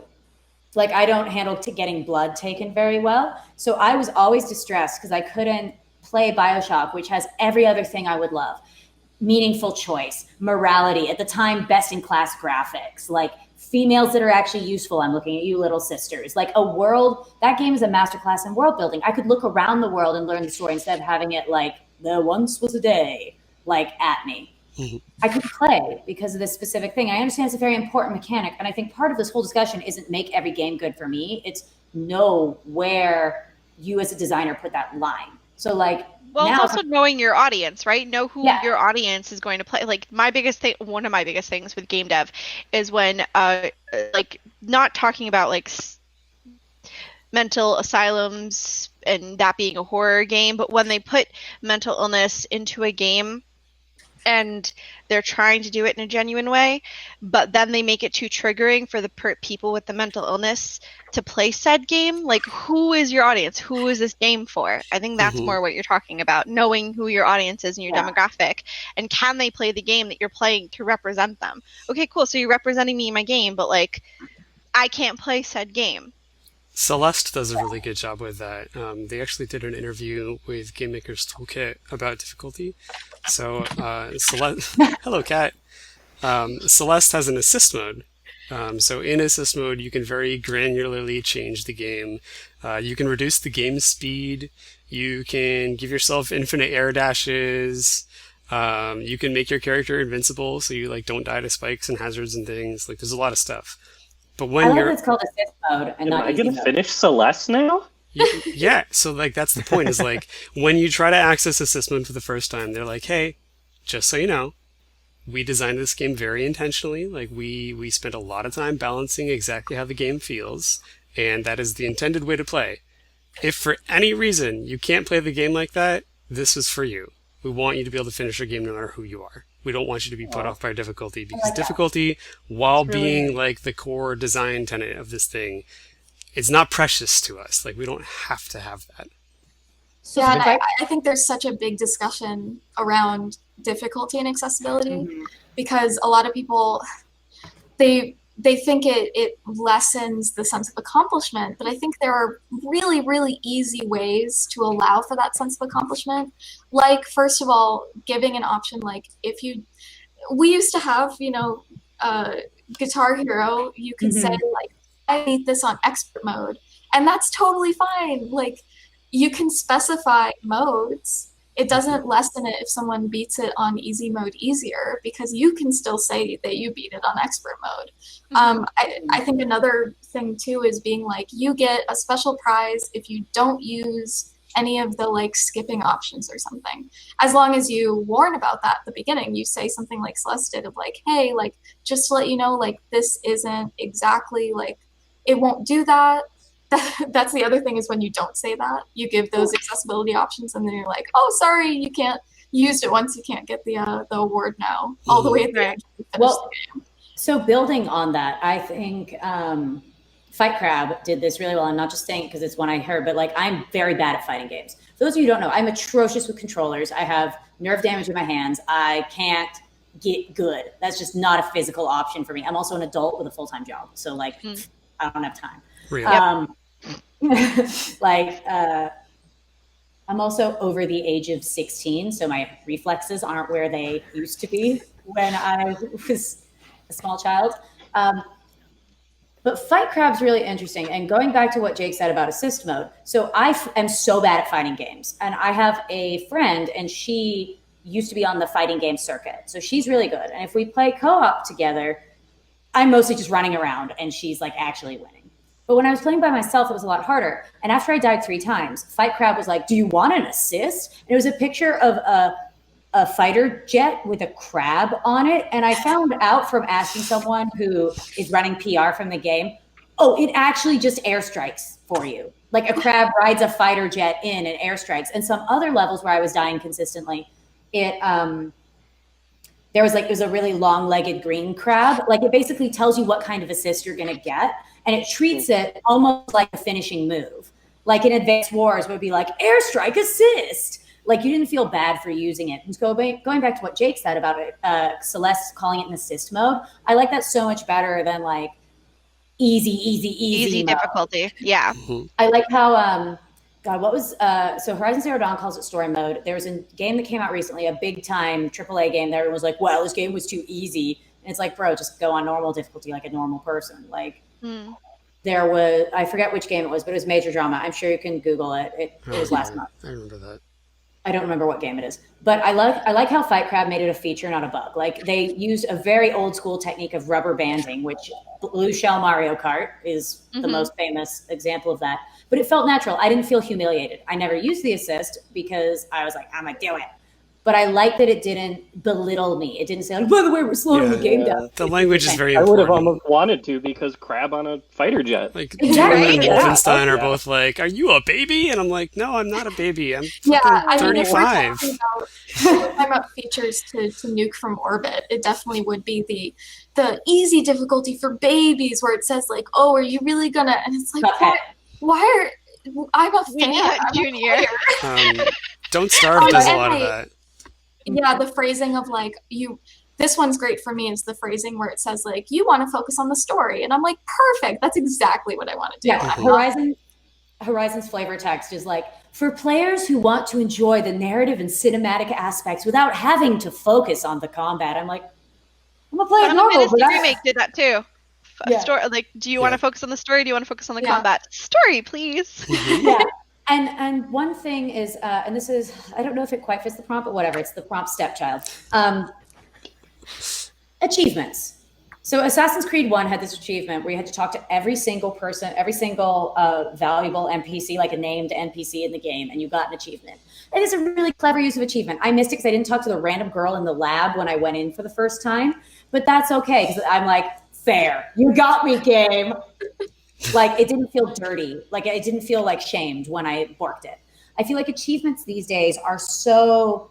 Like, I don't handle getting blood taken very well. So I was always distressed because I couldn't play BioShock, which has every other thing I would love. Meaningful choice, morality, at the time, best in class graphics, like females that are actually useful. I'm looking at you, little sisters. Like a world, that game is a masterclass in world building. I could look around the world and learn the story instead of having it like, there once was a day, like at me. I could play because of this specific thing. I understand it's a very important mechanic. And I think part of this whole discussion isn't make every game good for me. It's know where you as a designer put that line. So like, Well, now it's also knowing your audience, right? Know who Yeah. your audience is going to play. Like my biggest thing, one of my biggest things with game dev is when, like, not talking about like mental asylums and that being a horror game, but when they put mental illness into a game and they're trying to do it in a genuine way, but then they make it too triggering for the people with the mental illness to play said game. Like, who is your audience? Who is this game for? I think that's more what you're talking about, knowing who your audience is and your demographic, and can they play the game that you're playing to represent them? Okay, cool. So you're representing me in my game, but like, I can't play said game. Celeste does a really good job with that. They actually did an interview with Game Maker's Toolkit about difficulty. So Celeste, hello cat. Celeste has an assist mode. So in assist mode, you can very granularly change the game. You can reduce the game speed. You can give yourself infinite air dashes. You can make your character invincible, so you like don't die to spikes and hazards and things. Like there's a lot of stuff. But when I love you're that it's called assist mode and Am not I easy gonna mode. finish Celeste now? yeah, so like that's the point is like when you try to access assist mode for the first time, they're like, hey, just so you know, we designed this game very intentionally. Like we spent a lot of time balancing exactly how the game feels, and that is the intended way to play. If for any reason you can't play the game like that, this is for you. We want you to be able to finish your game no matter who you are. We don't want you to be put off by difficulty, because difficulty, while It's really being nice. like the core design tenet of this thing, it's not precious to us. Like we don't have to have that. Yeah, and I think there's such a big discussion around difficulty and accessibility because a lot of people they think it lessens the sense of accomplishment, but I think there are really, really easy ways to allow for that sense of accomplishment. Like, first of all, giving an option like we used to have, Guitar Hero, you could say like, I need this on expert mode, and that's totally fine. Like, you can specify modes. It doesn't lessen it if someone beats it on easy mode easier, because you can still say that you beat it on expert mode. I think another thing too is being like, you get a special prize if you don't use any of the like skipping options or something. As long as you warn about that at the beginning, you say something like Celeste did of like, hey, like just to let you know, like this isn't exactly like, it won't do that. That's the other thing is when you don't say that, you give those accessibility options and then you're like, oh, sorry, you can't, you used it once, you can't get the award now, all the way at the end. Well, so building on that, I think Fight Crab did this really well. I'm not just saying it because it's one I heard, but like I'm very bad at fighting games. For those of you who don't know, I'm atrocious with controllers. I have nerve damage in my hands. I can't get good. That's just not a physical option for me. I'm also an adult with a full-time job. So like, I don't have time. Really? I'm also over the age of 16, so my reflexes aren't where they used to be when I was a small child. But Fight Crab's really interesting. And going back to what Jake said about assist mode, so I am so bad at fighting games. And I have a friend, and she used to be on the fighting game circuit. So she's really good. And if we play co-op together, I'm mostly just running around, and she's like actually winning. But when I was playing by myself, it was a lot harder. And after I died 3 times, Fight Crab was like, do you want an assist? And it was a picture of a fighter jet with a crab on it. And I found out from asking someone who is running PR from the game, oh, it actually just airstrikes for you. Like a crab rides a fighter jet in and airstrikes. And some other levels where I was dying consistently, it was a really long-legged green crab. Like it basically tells you what kind of assist you're going to get. And it treats it almost like a finishing move. Like in Advanced Wars, it would be like, airstrike assist. Like you didn't feel bad for using it. And so going back to what Jake said about it, Celeste calling it an assist mode, I like that so much better than like easy mode. difficulty. Yeah. I like how, so Horizon Zero Dawn calls it story mode. There was a game that came out recently, a big time AAA game that everyone was like, well, this game was too easy. And it's like, bro, just go on normal difficulty like a normal person. Like, there was, I forget which game it was, but it was Major Drama. I'm sure you can Google it. It was last month. I remember that. I don't remember what game it is, but I like how Fight Crab made it a feature, not a bug. Like they used a very old school technique of rubber banding, which Blue Shell Mario Kart is the most famous example of that. But it felt natural. I didn't feel humiliated. I never used the assist because I was like, I'm gonna do it. But I like that it didn't belittle me. It didn't say, like, by the way, we're slowing the game down. The language is very I would have important. almost wanted to because crab on a fighter jet. Like Exactly. Doom and Yeah. Wolfenstein are both like, are you a baby? And I'm like, no, I'm not a baby. I'm Yeah, fucking I mean, if we're 35. talking about features to nuke from orbit, it definitely would be the easy difficulty for babies, where it says like, "Oh, are you really gonna?" And it's like, why are I'm a fan? I'm a Junior. player. Don't Starve does a lot of that. Yeah, the phrasing of like this one's great for me is the phrasing where it says like, you want to focus on the story. And I'm like, perfect. That's exactly what I want to do. Yeah, Horizon's flavor text is like, for players who want to enjoy the narrative and cinematic aspects without having to focus on the combat. I'm like, I'm gonna play it Final normal, Fantasy but Remake did that too. Yeah. Story, like, do you want to focus on the story? Do you want to focus on the combat? Story, please. Yeah. And one thing is, and this is, I don't know if it quite fits the prompt, but whatever, it's the prompt stepchild. Achievements. So Assassin's Creed 1 had this achievement where you had to talk to every single person, every single valuable NPC, like a named NPC in the game, and you got an achievement. It is a really clever use of achievement. I missed it because I didn't talk to the random girl in the lab when I went in for the first time, but that's okay because I'm like, fair, you got me, game. Like, it didn't feel dirty. Like, it didn't feel like shamed when I worked it. I feel like achievements these days are so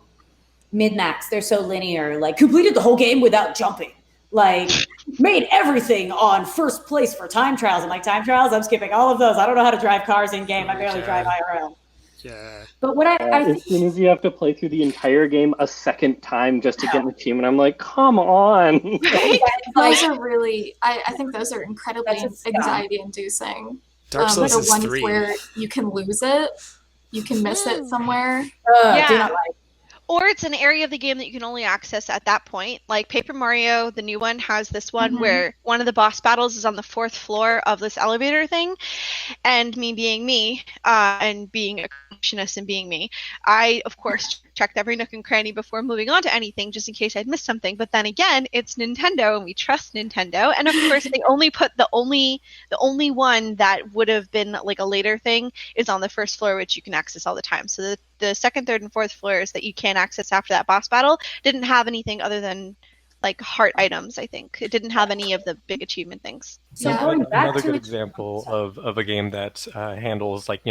mid-max. They're so linear. Like, completed the whole game without jumping. Like, made everything on first place for time trials. I'm like, time trials? I'm skipping all of those. I don't know how to drive cars in-game. I barely drive IRL. Yeah. But what I as soon as you have to play through the entire game a second time just to get an achievement, I'm like, come on. Those are really, I think those are incredibly anxiety-inducing. Dark Souls the is ones 3. where you can lose it, you can miss it somewhere. Yeah. Or it's an area of the game that you can only access at that point. Like Paper Mario, the new one, has this one where one of the boss battles is on the 4th floor of this elevator thing. And me being me, and being a creationist and being me, I, of course, checked every nook and cranny before moving on to anything just in case I'd missed something. But then again, it's Nintendo and we trust Nintendo. And of course, they only put the only one that would have been like a later thing is on the 1st floor, which you can access all the time. So the 2nd, 3rd, and 4th floors that you can't access after that boss battle didn't have anything other than like heart items. I think it didn't have any of the big achievement things. So going back Another to good example of a game that handles, like,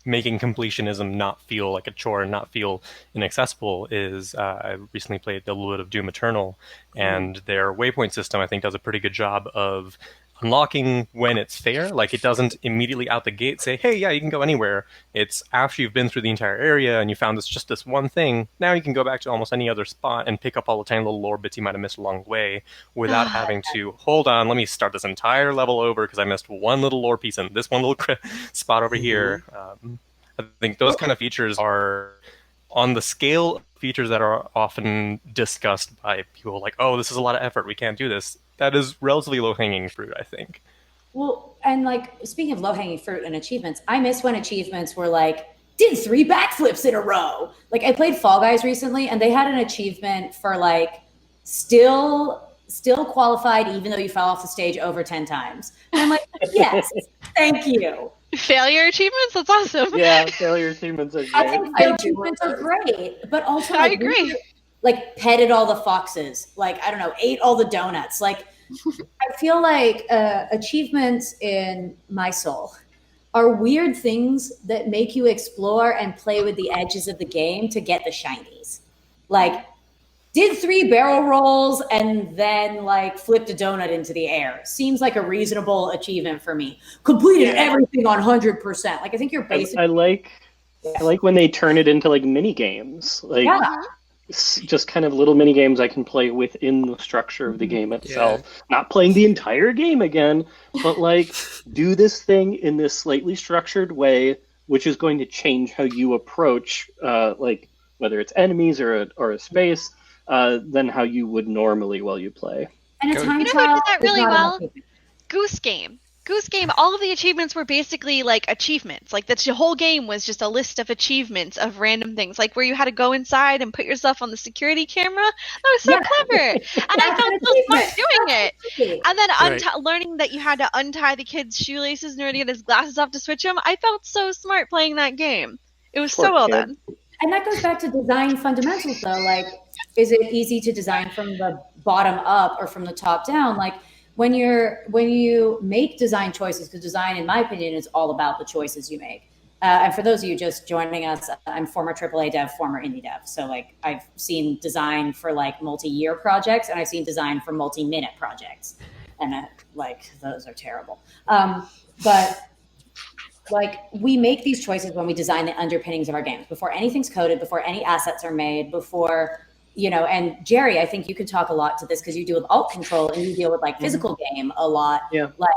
making completionism not feel like a chore and not feel inaccessible is I recently played a little bit of Doom Eternal, and their waypoint system, I think, does a pretty good job of unlocking when it's fair. Like, it doesn't immediately out the gate say, hey, yeah, you can go anywhere. It's after you've been through the entire area and you found just this one thing, now you can go back to almost any other spot and pick up all the tiny little lore bits you might have missed along the way without having to, hold on, let me start this entire level over because I missed one little lore piece in this one little spot over here. I think those kind of features are on the scale of features that are often discussed by people like, oh, this is a lot of effort, we can't do this. That is relatively low-hanging fruit, I think. Well, and like, speaking of low-hanging fruit and achievements, I miss when achievements were like, did 3 backflips in a row. Like, I played Fall Guys recently, and they had an achievement for like, still qualified even though you fell off the stage over 10 times. And I'm like, yes, thank you. Failure achievements? That's awesome. Yeah, failure achievements are great. I think failure achievements are great, but also I agree. Like, petted all the foxes, like, I don't know, ate all the donuts. Like, I feel like achievements in my soul are weird things that make you explore and play with the edges of the game to get the shinies. Like, did 3 barrel rolls and then like flipped a donut into the air. Seems like a reasonable achievement for me. Completed everything on 100%. Like, I think you're basically. I like when they turn it into like mini games. Like, just kind of little mini games I can play within the structure of the game itself. Not playing the entire game again, but like, do this thing in this slightly structured way, which is going to change how you approach, like, whether it's enemies or a space, than how you would normally while you play. And You know who did that really well? Goose Game. Goose Game, all of the achievements were basically like achievements. Like, the whole game was just a list of achievements of random things, like where you had to go inside and put yourself on the security camera. That was so clever. And I felt so smart doing it. And then learning that you had to untie the kid's shoelaces in order to get his glasses off to switch them. I felt so smart playing that game. It was so well done. And that goes back to design fundamentals, though. Like, is it easy to design from the bottom up or from the top down? Like, when you make design choices, because design, in my opinion, is all about the choices you make. And for those of you just joining us, I'm former AAA dev, former indie dev. So like, I've seen design for like multi-year projects, and I've seen design for multi-minute projects, and like, those are terrible. But like, we make these choices when we design the underpinnings of our games, before anything's coded, before any assets are made, before and Jerry, I think you could talk a lot to this because you deal with alt control and you deal with like physical game a lot. Yeah. Like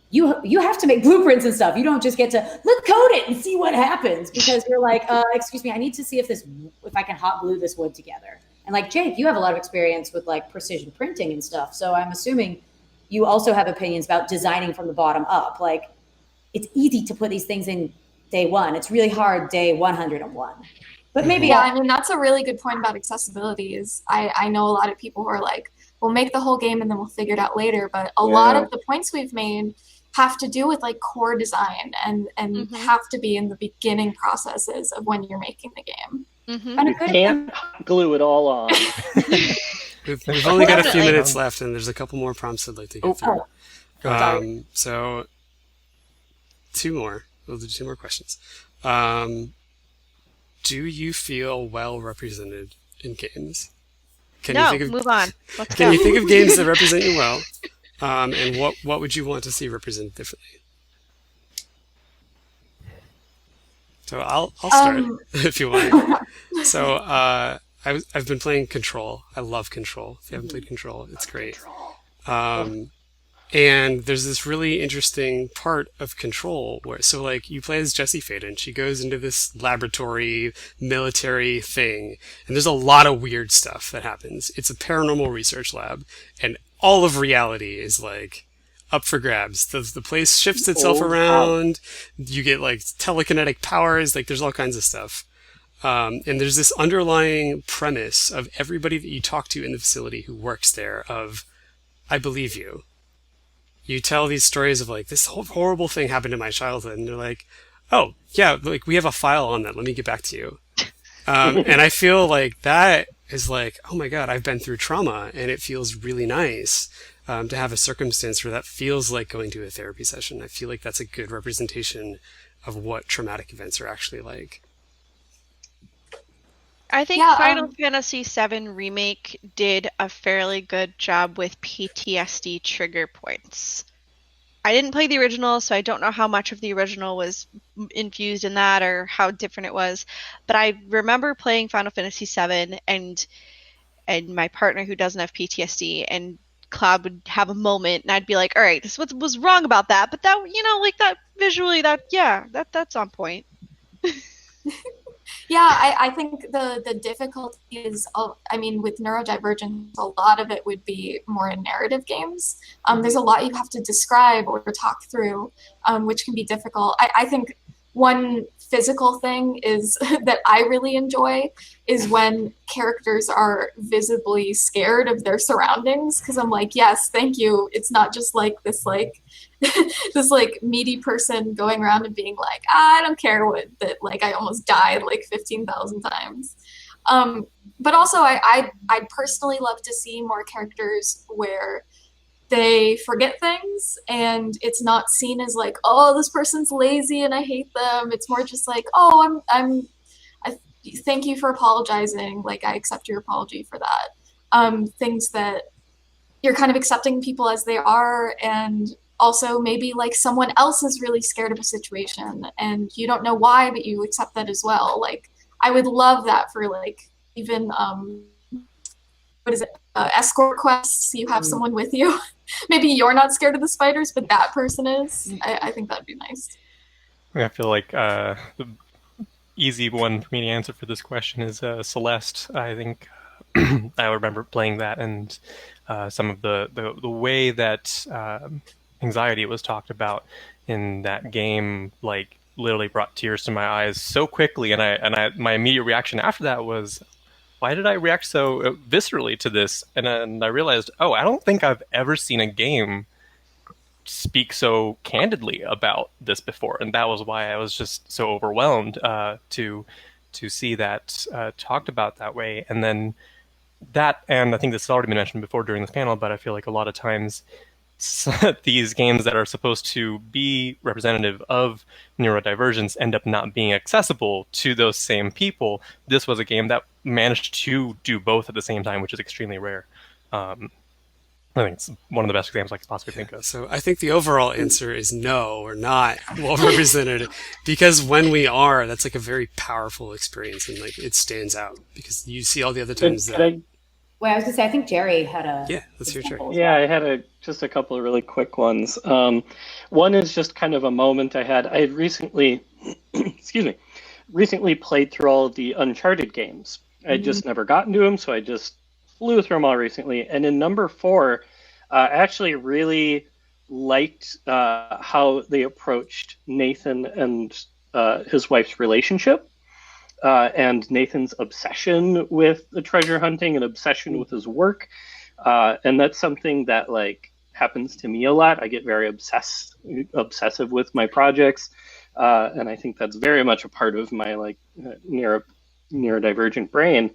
you have to make blueprints and stuff. You don't just get to let's code it and see what happens because you're like, excuse me, I need to see if I can hot glue this wood together. And like Jake, you have a lot of experience with like precision printing and stuff. So I'm assuming you also have opinions about designing from the bottom up. Like it's easy to put these things in day one. It's really hard day 101. But maybe I mean, that's a really good point about accessibility is I know a lot of people who are like, we'll make the whole game and then we'll figure it out later. But a lot of the points we've made have to do with like core design and have to be in the beginning processes of when you're making the game. And you can't glue it all on. We've only got a few minutes left, and there's a couple more prompts I'd like to get through. So, two more. We'll do two more questions. Do you feel well represented in games? Move on. Let's Can go. you think of games that represent you well? And what would you want to see represented differently? So I'll start if you want. So I've been playing Control. I love Control. If you haven't played Control, it's great. And there's this really interesting part of Control where, so like you play as Jessie Faden. She goes into this laboratory military thing, and there's a lot of weird stuff that happens. It's a paranormal research lab, and all of reality is like up for grabs. The place shifts itself around. You get like telekinetic powers. Like there's all kinds of stuff. And there's this underlying premise of everybody that you talk to in the facility who works there of, I believe you. You tell these stories of like, this horrible thing happened in my childhood. And they're like, oh, yeah, like we have a file on that. Let me get back to you. And I feel like that is like, oh my God, I've been through trauma. And it feels really nice to have a circumstance where that feels like going to a therapy session. I feel like that's a good representation of what traumatic events are actually like. I think Final Fantasy VII Remake did a fairly good job with PTSD trigger points. I didn't play the original, so I don't know how much of the original was infused in that or how different it was. But I remember playing Final Fantasy VII and my partner who doesn't have PTSD, and Cloud would have a moment, and I'd be like, "All right, this is what was wrong about that." But that, like that visually, that's on point. Yeah, I think the difficulty is, with neurodivergence, a lot of it would be more in narrative games. There's a lot you have to describe or talk through, which can be difficult. I think one physical thing is that I really enjoy is when characters are visibly scared of their surroundings, because I'm like, yes, thank you. It's not just like this this meaty person going around and being like, I don't care that I almost died 15,000 times. But also I'd personally love to see more characters where they forget things and it's not seen as like, oh, this person's lazy and I hate them. It's more just like, oh, I thank you for apologizing. Like, I accept your apology for that. Things that you're kind of accepting people as they are, and also maybe like someone else is really scared of a situation and you don't know why, but you accept that as well. Like, I would love that for even escort quests. You have someone with you. Maybe you're not scared of the spiders, but that person is. I think that'd be nice. I feel like the easy one for me to answer for this question is Celeste. I think I remember playing that, and some of the way that anxiety was talked about in that game, literally brought tears to my eyes so quickly, and I my immediate reaction after that was, why did I react so viscerally to this? And then I realized, I don't think I've ever seen a game speak so candidly about this before, and that was why I was just so overwhelmed to see that talked about that way. And then that, and I think this has already been mentioned before during this panel, but I feel like a lot of times these games that are supposed to be representative of neurodivergence end up not being accessible to those same people. This was a game that managed to do both at the same time, which is extremely rare. I think it's one of the best examples I could possibly think of. So I think the overall answer is no, we're not well represented, because when we are, that's like a very powerful experience, and like it stands out because you see all the other times that. Well, I was gonna say, I think Jerry had a. Yeah, let's hear Jerry. Yeah, I had just a couple of really quick ones. One is just kind of a moment I had. I had recently, recently played through all of the Uncharted games. I had just never gotten to them, so I just flew through them all recently. And in number 4, I actually really liked how they approached Nathan and his wife's relationship. And Nathan's obsession with the treasure hunting and obsession with his work. And that's something that like happens to me a lot. I get very obsessive with my projects. And I think that's very much a part of my like neurodivergent brain.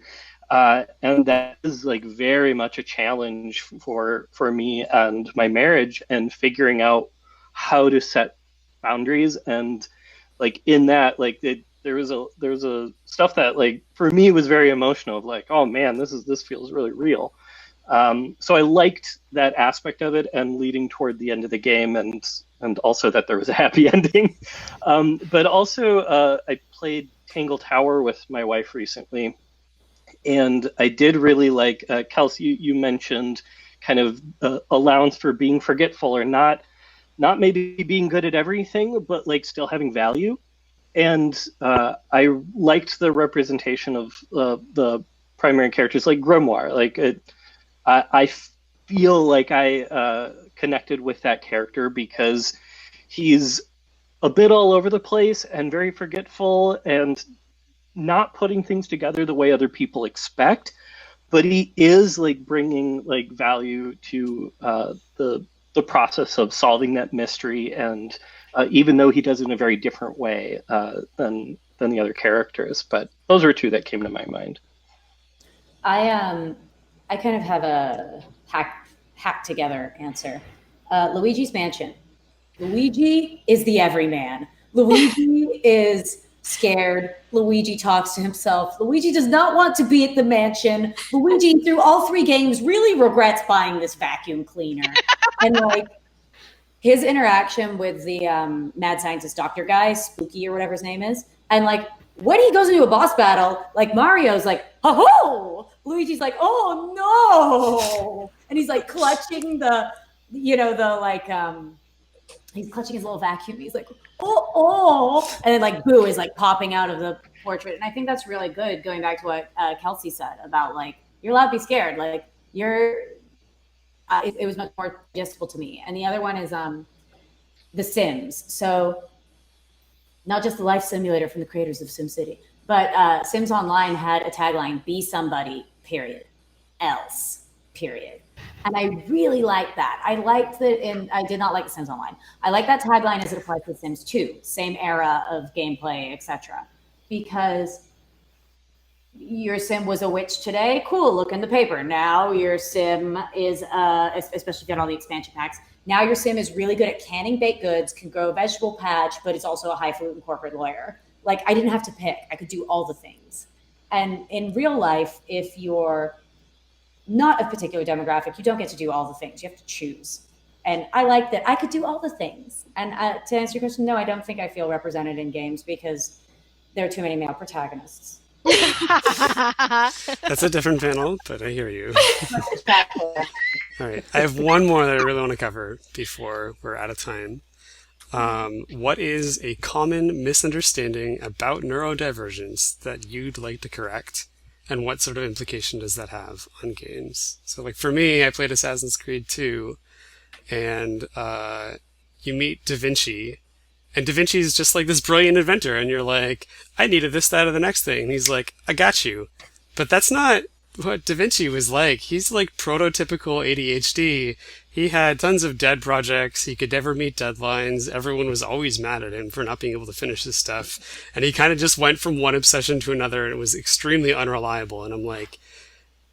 And that is like very much a challenge for me and my marriage, and figuring out how to set boundaries. And like in that, like there was a stuff that like for me was very emotional, of like, oh man, this feels really real. So I liked that aspect of it, and leading toward the end of the game, and also that there was a happy ending. But also I played Tangle Tower with my wife recently, and I did really like, Kelsey, you mentioned kind of allowance for being forgetful, or not maybe being good at everything, but like still having value. And I liked the representation of the primary characters, like Grimoire. Like I feel like I connected with that character because he's a bit all over the place and very forgetful and not putting things together the way other people expect, but he is like bringing like value to the process of solving that mystery, and even though he does it in a very different way than the other characters. But those are 2 that came to my mind. I kind of have a hack together answer. Luigi's Mansion. Luigi is the everyman. Luigi is scared. Luigi talks to himself. Luigi does not want to be at the mansion. Luigi, through all 3 games, really regrets buying this vacuum cleaner. And like his interaction with the mad scientist doctor guy, Spooky or whatever his name is, and like when he goes into a boss battle, like Mario's like, ho! Luigi's like, oh no! And he's like clutching he's clutching his little vacuum. He's like, oh, and then like Boo is like popping out of the portrait. And I think that's really good, going back to what Kelsey said about like, you're allowed to be scared. Like it was much more digestible to me. And the other one is The Sims. So not just the life simulator from the creators of SimCity, but Sims Online had a tagline, be somebody, period, else, period. And I really liked that. I liked that, and I did not like The Sims Online. I like that tagline as it applies to The Sims 2, same era of gameplay, etc. Because your sim was a witch today, cool, look in the paper. Now your sim is, especially if you got all the expansion packs, now your sim is really good at canning baked goods, can grow a vegetable patch, but is also a highfalutin corporate lawyer. Like, I didn't have to pick. I could do all the things. And in real life, if you're not a particular demographic, you don't get to do all the things. You have to choose. And I like that I could do all the things. And to answer your question, no, I don't think I feel represented in games because there are too many male protagonists. That's a different panel, but I hear you. All right, I have one more that I really want to cover before we're out of time. What is a common misunderstanding about neurodivergence that you'd like to correct? And what sort of implication does that have on games? So like for me, I played Assassin's Creed 2, and you meet Da Vinci, and Da Vinci is just like this brilliant inventor, and you're like, I needed this, that, or the next thing. And he's like, I got you. But that's not what Da Vinci was like. He's like prototypical ADHD. He had tons of dead projects. He could never meet deadlines. Everyone was always mad at him for not being able to finish his stuff. And he kind of just went from one obsession to another, and it was extremely unreliable. And I'm like,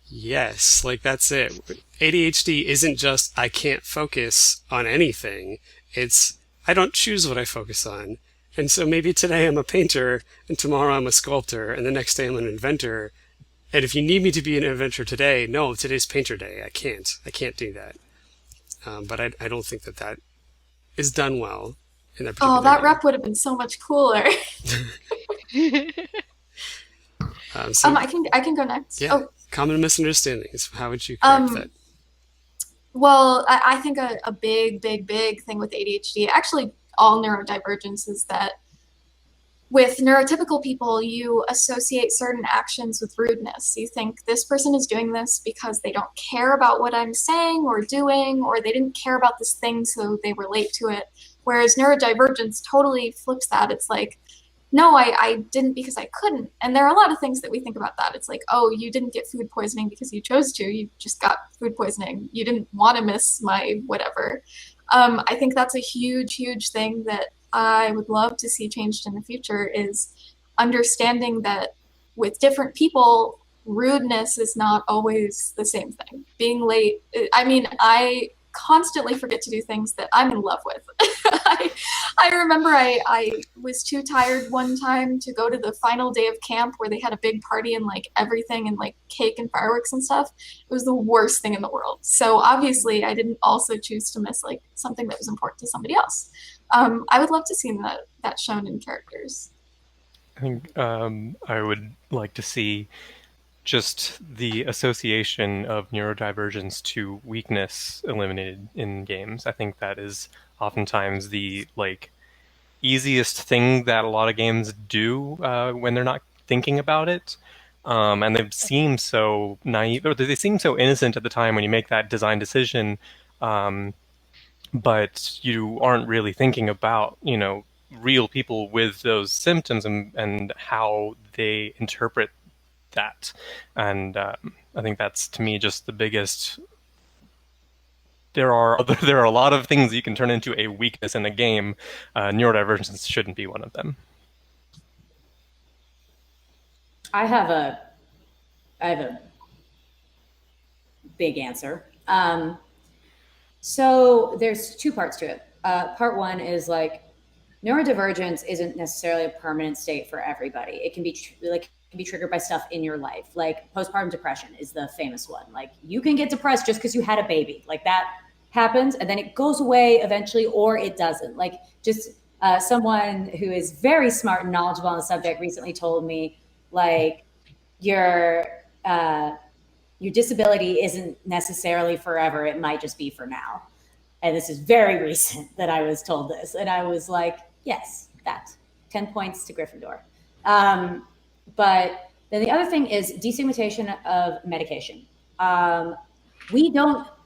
yes, like that's it. ADHD isn't just I can't focus on anything. It's I don't choose what I focus on. And so maybe today I'm a painter, and tomorrow I'm a sculptor, and the next day I'm an inventor. And if you need me to be an inventor today, no, today's painter day. I can't do that. but I don't think that is done well in that particular Oh, that game. rep would have been so much cooler. I can go next. Yeah, Oh, common misunderstandings. How would you correct that? well, I think a big thing with ADHD, actually all neurodivergence, is that with neurotypical people, you associate certain actions with rudeness. You think this person is doing this because they don't care about what I'm saying or doing, or they didn't care about this thing, so they relate to it. Whereas neurodivergence totally flips that. It's like, no, I didn't because I couldn't. And there are a lot of things that we think about that. It's like, oh, you didn't get food poisoning because you chose to. You just got food poisoning. You didn't want to miss my whatever. I think that's a huge thing that I would love to see changed in the future, is understanding that with different people, rudeness is not always the same thing. Being late, I mean, I constantly forget to do things that I'm in love with. I remember I was too tired one time to go to the final day of camp where they had a big party and like everything and like cake and fireworks and stuff. It was the worst thing in the world. So obviously I didn't also choose to miss like something that was important to somebody else. I would love to see that shown in characters. I think I would like to see just the association of neurodivergence to weakness eliminated in games. I think that is oftentimes the easiest thing that a lot of games do when they're not thinking about it. And they seem so naive, or they seem so innocent at the time when you make that design decision, but you aren't really thinking about, real people with those symptoms and how they interpret that. And I think that's, to me, just the biggest. There are a lot of things you can turn into a weakness in a game. Neurodivergence shouldn't be one of them. I have a big answer. So there's two parts to it. Part one is neurodivergence isn't necessarily a permanent state for everybody. It can be can be triggered by stuff in your life. Postpartum depression is the famous one. You can get depressed just because you had a baby. That happens, and then it goes away eventually, or it doesn't. Someone who is very smart and knowledgeable on the subject recently told me, your disability isn't necessarily forever. It might just be for now. And this is very recent that I was told this. And I was like, yes, that. 10 points to Gryffindor. But then the other thing is destigmatization of medication.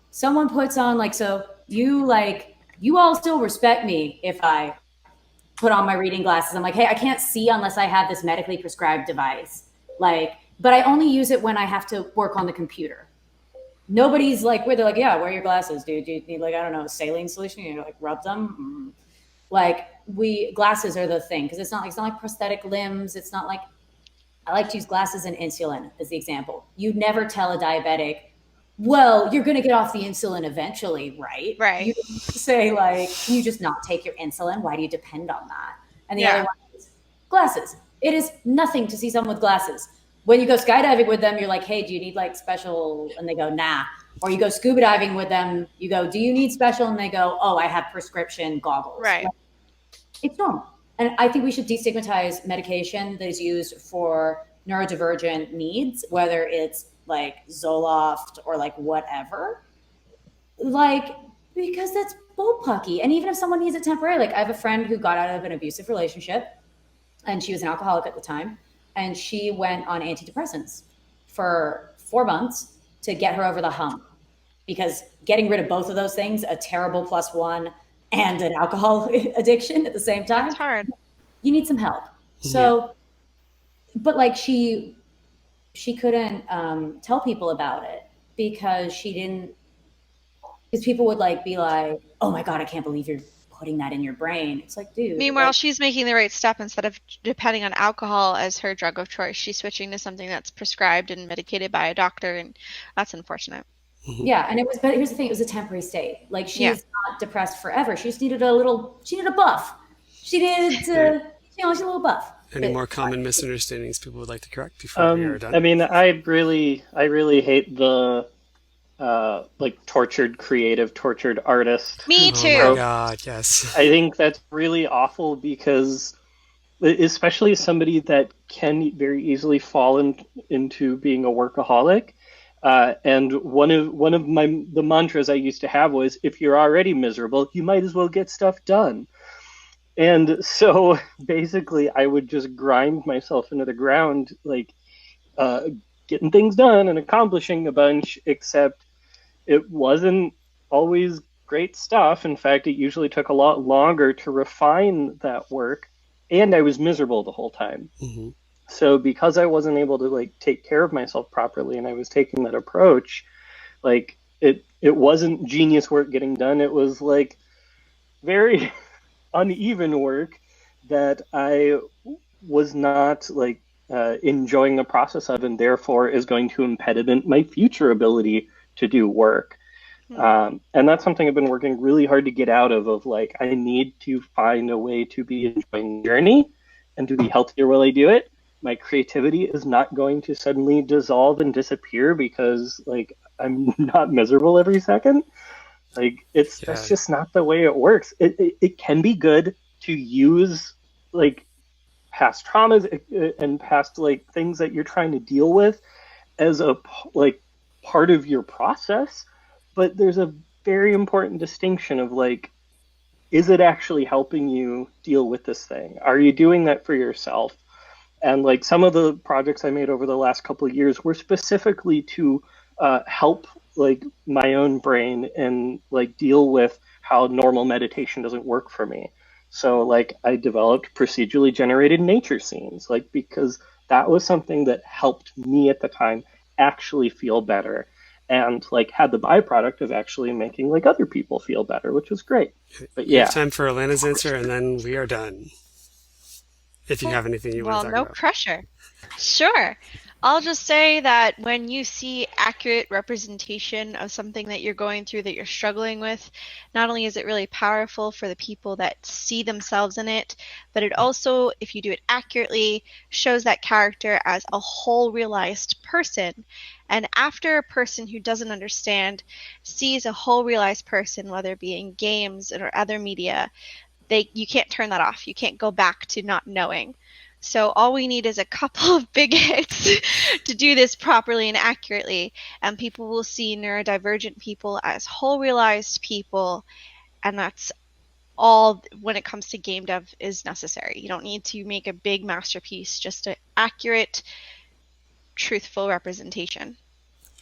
Someone puts on so you all still respect me if I put on my reading glasses. I'm like, hey, I can't see unless I have this medically prescribed device. But I only use it when I have to work on the computer. Nobody's where they're yeah, wear your glasses, dude. Do you need I don't know, a saline solution? You rub them. Glasses are the thing, because it's not like prosthetic limbs. It's not I like to use glasses and insulin as the example. You never tell a diabetic, well, you're going to get off the insulin eventually, right? Right. You say can you just not take your insulin? Why do you depend on that? And the other one is glasses. It is nothing to see someone with glasses. When you go skydiving with them, you're like, hey, do you need special? And they go, nah. Or you go scuba diving with them, you go, do you need special? And they go, oh, I have prescription goggles. Right. It's normal. And I think we should destigmatize medication that is used for neurodivergent needs, whether it's Zoloft or whatever. Because that's bullpucky. And even if someone needs it temporarily, I have a friend who got out of an abusive relationship, and she was an alcoholic at the time. And she went on antidepressants for 4 months to get her over the hump, because getting rid of both of those things, a terrible +1 and an alcohol addiction at the same time, it's hard. You need some help. So, but she couldn't tell people about it because people would be like, oh my God, I can't believe you're putting that in your brain. It's dude. Meanwhile, she's making the right step. Instead of depending on alcohol as her drug of choice, she's switching to something that's prescribed and medicated by a doctor, and that's unfortunate. Yeah, and but here's the thing, it was a temporary state. She's not depressed forever. She just needed a buff. She needed a little buff. Any more common misunderstandings people would like to correct before we are done? I mean, I really hate the like tortured creative, tortured artist. Me too. Oh my god, yes. I think that's really awful because, especially somebody that can very easily fall into being a workaholic. And one of the mantras I used to have was, if you're already miserable, you might as well get stuff done. And so basically I would just grind myself into the ground, like getting things done and accomplishing a bunch, except it wasn't always great stuff. In fact, it usually took a lot longer to refine that work, and I was miserable the whole time. Mm-hmm. So because I wasn't able to like take care of myself properly, and I was taking that approach, like it wasn't genius work getting done. It was like very uneven work that I was not like enjoying the process of, and therefore is going to impediment my future ability to do work. And that's something I've been working really hard to get out of like, I need to find a way to be enjoying the journey and to be healthier while I do it. My creativity is not going to suddenly dissolve and disappear because like I'm not miserable every second. Like that's just not the way it works. It can be good to use like past traumas and past like things that you're trying to deal with as a like part of your process, but there's a very important distinction of like, is it actually helping you deal with this thing? Are you doing that for yourself? And like some of the projects I made over the last couple of years were specifically to help like my own brain and like deal with how normal meditation doesn't work for me. So like I developed procedurally generated nature scenes, like because that was something that helped me at the time actually feel better, and like had the byproduct of actually making like other people feel better, which was great. But We have time for Alana's answer, and then we are done. If you have anything you want to talk no about. pressure. Sure. I'll just say that when you see accurate representation of something that you're going through, that you're struggling with, not only is it really powerful for the people that see themselves in it, but it also, if you do it accurately, shows that character as a whole realized person. And after a person who doesn't understand sees a whole realized person, whether it be in games or other media, you can't turn that off. You can't go back to not knowing. So all we need is a couple of big hits to do this properly and accurately, and people will see neurodivergent people as whole realized people, and that's all when it comes to game dev is necessary. You don't need to make a big masterpiece, just an accurate, truthful representation.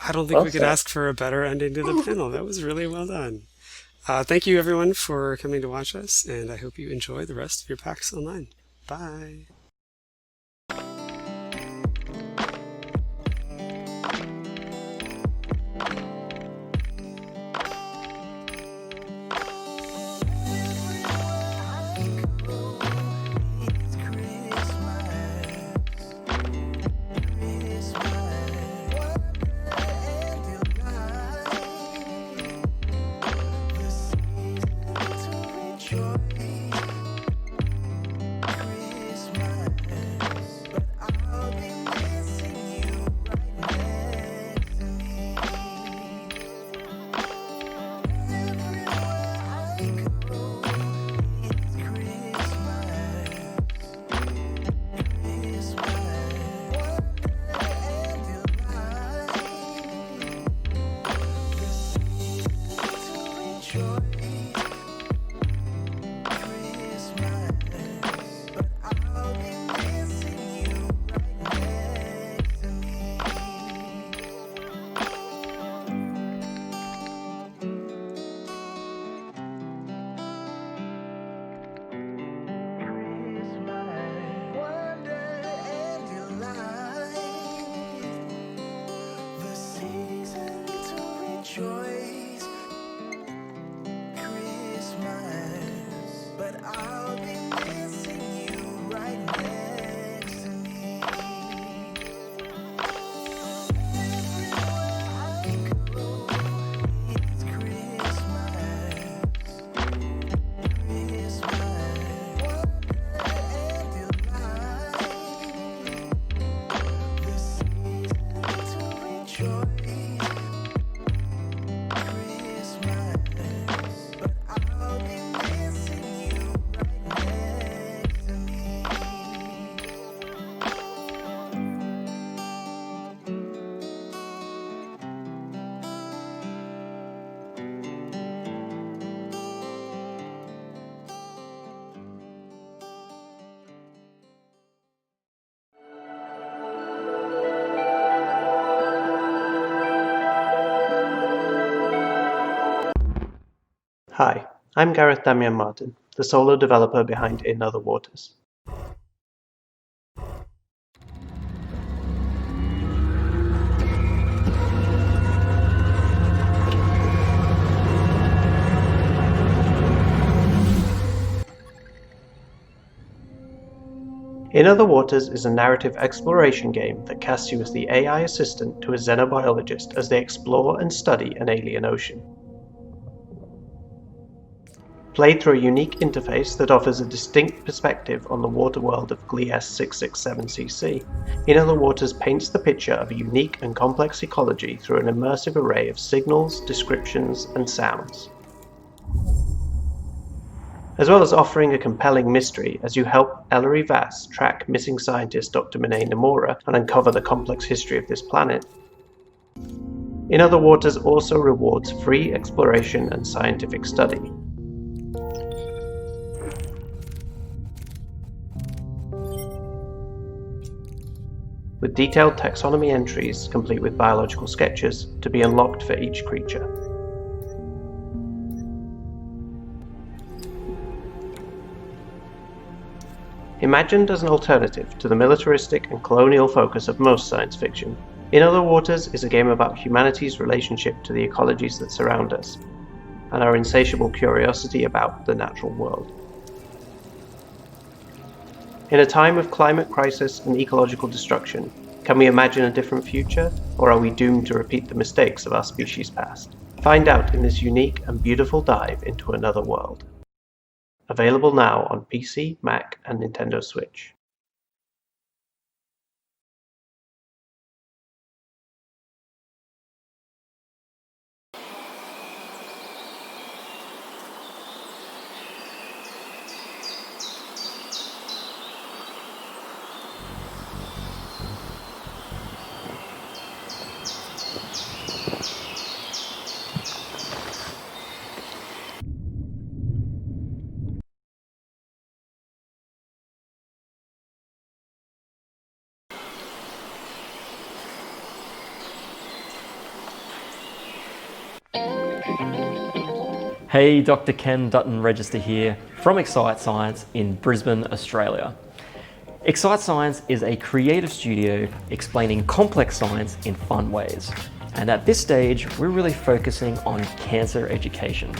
I don't think we could ask for a better ending to the panel. That was really well done. Thank you everyone for coming to watch us, and I hope you enjoy the rest of your PAX Online. Bye. Hi, I'm Gareth Damian Martin, the solo developer behind In Other Waters. In Other Waters is a narrative exploration game that casts you as the AI assistant to a xenobiologist as they explore and study an alien ocean. Played through a unique interface that offers a distinct perspective on the water world of Gliese 667cc, In Other Waters paints the picture of a unique and complex ecology through an immersive array of signals, descriptions, and sounds. As well as offering a compelling mystery as you help Ellery Vass track missing scientist Dr. Minei Nomura and uncover the complex history of this planet. In Other Waters also rewards free exploration and scientific study. With detailed taxonomy entries complete with biological sketches to be unlocked for each creature. Imagined as an alternative to the militaristic and colonial focus of most science fiction, In Other Waters is a game about humanity's relationship to the ecologies that surround us, and our insatiable curiosity about the natural world. In a time of climate crisis and ecological destruction, can we imagine a different future, or are we doomed to repeat the mistakes of our species' past? Find out in this unique and beautiful dive into another world. Available now on PC, Mac, and Nintendo Switch. Hey, Dr. Ken Dutton Register here from Excite Science in Brisbane, Australia. Excite Science is a creative studio explaining complex science in fun ways. And at this stage, we're really focusing on cancer education,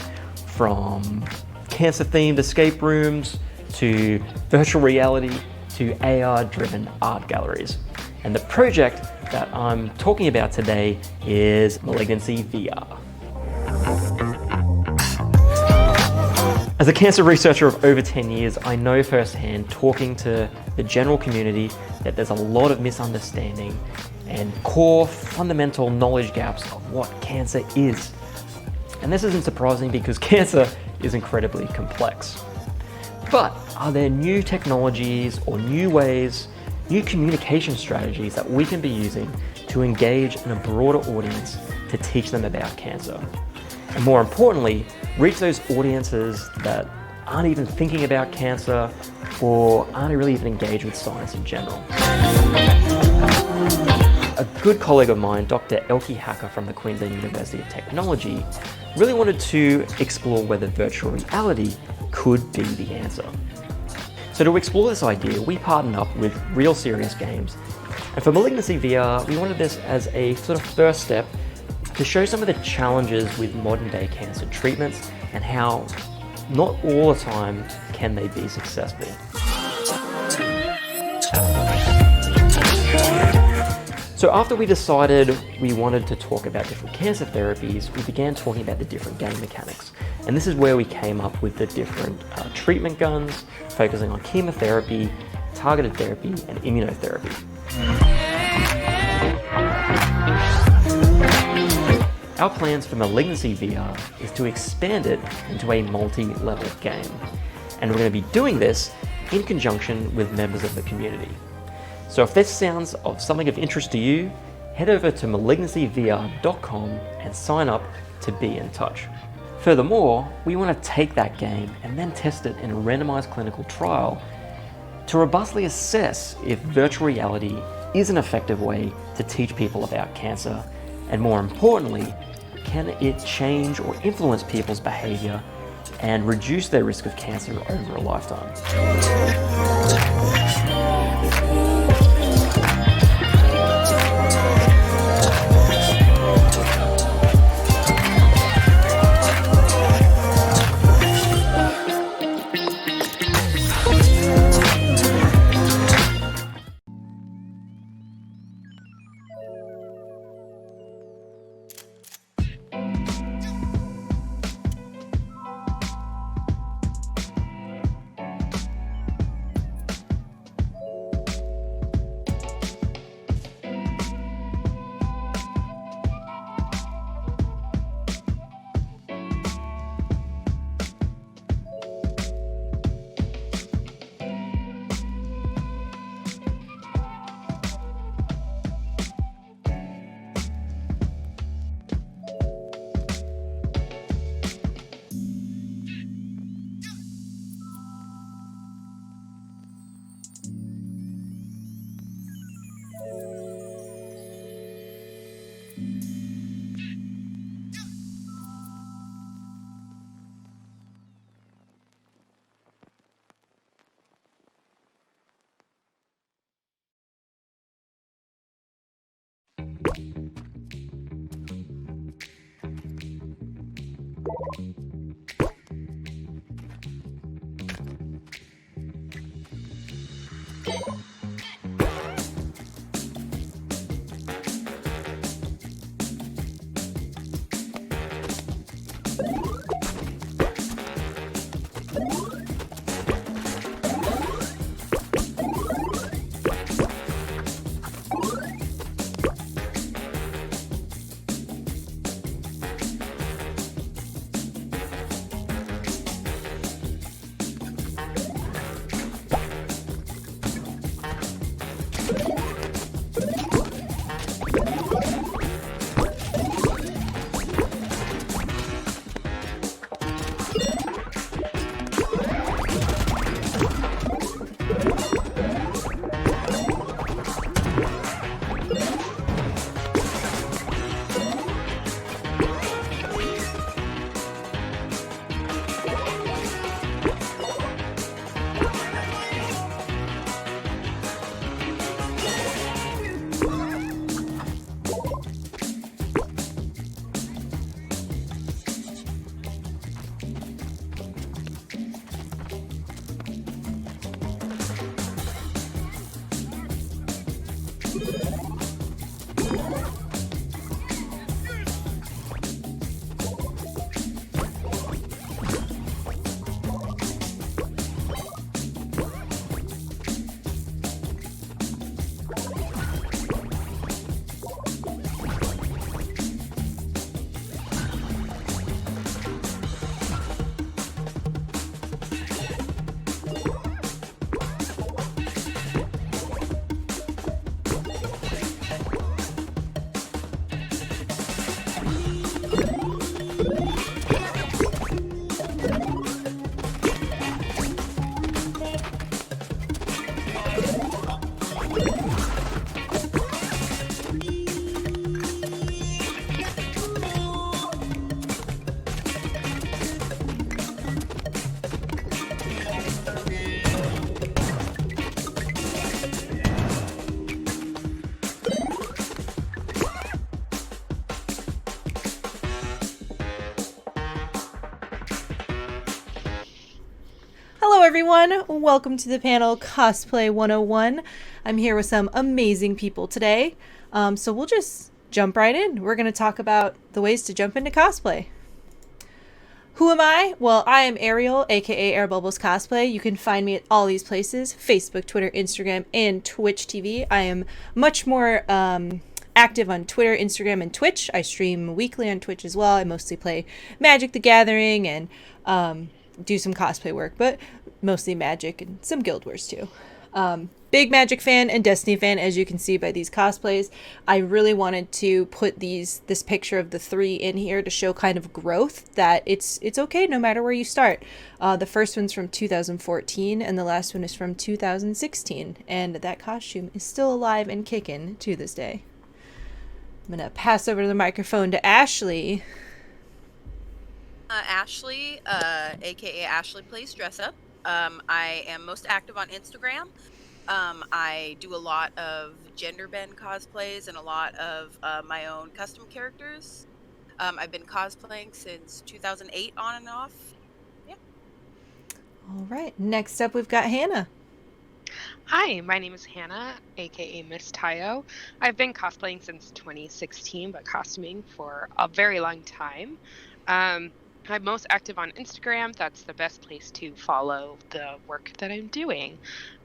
from cancer-themed escape rooms to virtual reality to AR-driven art galleries. And the project that I'm talking about today is Malignancy VR. As a cancer researcher of over 10 years, I know firsthand, talking to the general community, that there's a lot of misunderstanding and core fundamental knowledge gaps of what cancer is. And this isn't surprising because cancer is incredibly complex. But are there new technologies or new ways, new communication strategies that we can be using to engage in a broader audience to teach them about cancer? And more importantly, reach those audiences that aren't even thinking about cancer or aren't really even engaged with science in general. A good colleague of mine, Dr. Elke Hacker from the Queensland University of Technology, really wanted to explore whether virtual reality could be the answer. So to explore this idea, we partnered up with Real Serious Games. And for Malignancy VR, we wanted this as a sort of first step to show some of the challenges with modern day cancer treatments and how not all the time can they be successful. So after we decided we wanted to talk about different cancer therapies, we began talking about the different game mechanics. And this is where we came up with the different treatment guns, focusing on chemotherapy, targeted therapy, and immunotherapy. Our plans for Malignancy VR is to expand it into a multi-level game. And we're going to be doing this in conjunction with members of the community. So if this sounds of something of interest to you, head over to malignancyvr.com and sign up to be in touch. Furthermore, we want to take that game and then test it in a randomized clinical trial to robustly assess if virtual reality is an effective way to teach people about cancer, and more importantly, can it change or influence people's behavior and reduce their risk of cancer over a lifetime. Hello everyone, welcome to the panel Cosplay 101. I'm here with some amazing people today, so we'll just jump right in. We're going to talk about the ways to jump into cosplay. Who am I? Well, I am Ariel, aka Air Bubbles Cosplay. You can find me at all these places: Facebook, Twitter, Instagram, and Twitch TV. I am much more active on Twitter, Instagram, and Twitch. I stream weekly on Twitch as well. I mostly play Magic the Gathering and do some cosplay work, but mostly Magic and some Guild Wars too. Big Magic fan and Destiny fan, as you can see by these cosplays. I really wanted to put this picture of the three in here to show kind of growth, that it's okay no matter where you start. The first one's from 2014 and the last one is from 2016, and that costume is still alive and kicking to this day. I'm gonna pass over the microphone to Ashley. Ashley, aka Ashley Plays Dress Up. I am most active on Instagram. I do a lot of gender bend cosplays and a lot of my own custom characters. I've been cosplaying since 2008 on and off. Yeah. All right. Next up, we've got Hannah. Hi, my name is Hannah, aka Miss Tayo. I've been cosplaying since 2016, but costuming for a very long time. I'm most active on Instagram. That's the best place to follow the work that I'm doing.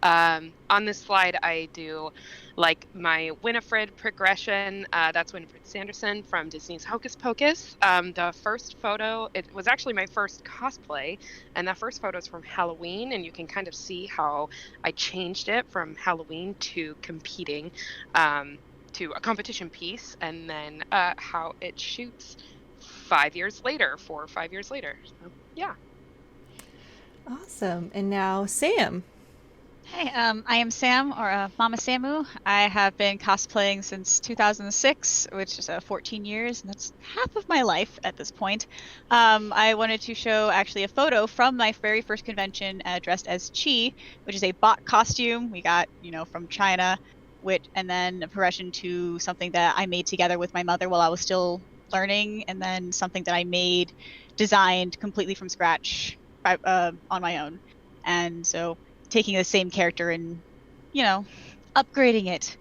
On this slide, I do like my Winifred progression. That's Winifred Sanderson from Disney's Hocus Pocus. The first photo, it was actually my first cosplay, and that first photo is from Halloween, and you can kind of see how I changed it from Halloween to competing to a competition piece, and then how it shoots 5 years later, 4 or 5 years later. So, yeah. Awesome. And now Sam. Hey, I am Sam, or Mama Samu. I have been cosplaying since 2006, which is 14 years, and that's half of my life at this point. I wanted to show actually a photo from my very first convention dressed as Chi, which is a bot costume we got, from China, and then a progression to something that I made together with my mother while I was still learning, and then something that I designed completely from scratch on my own. And so taking the same character and, upgrading it.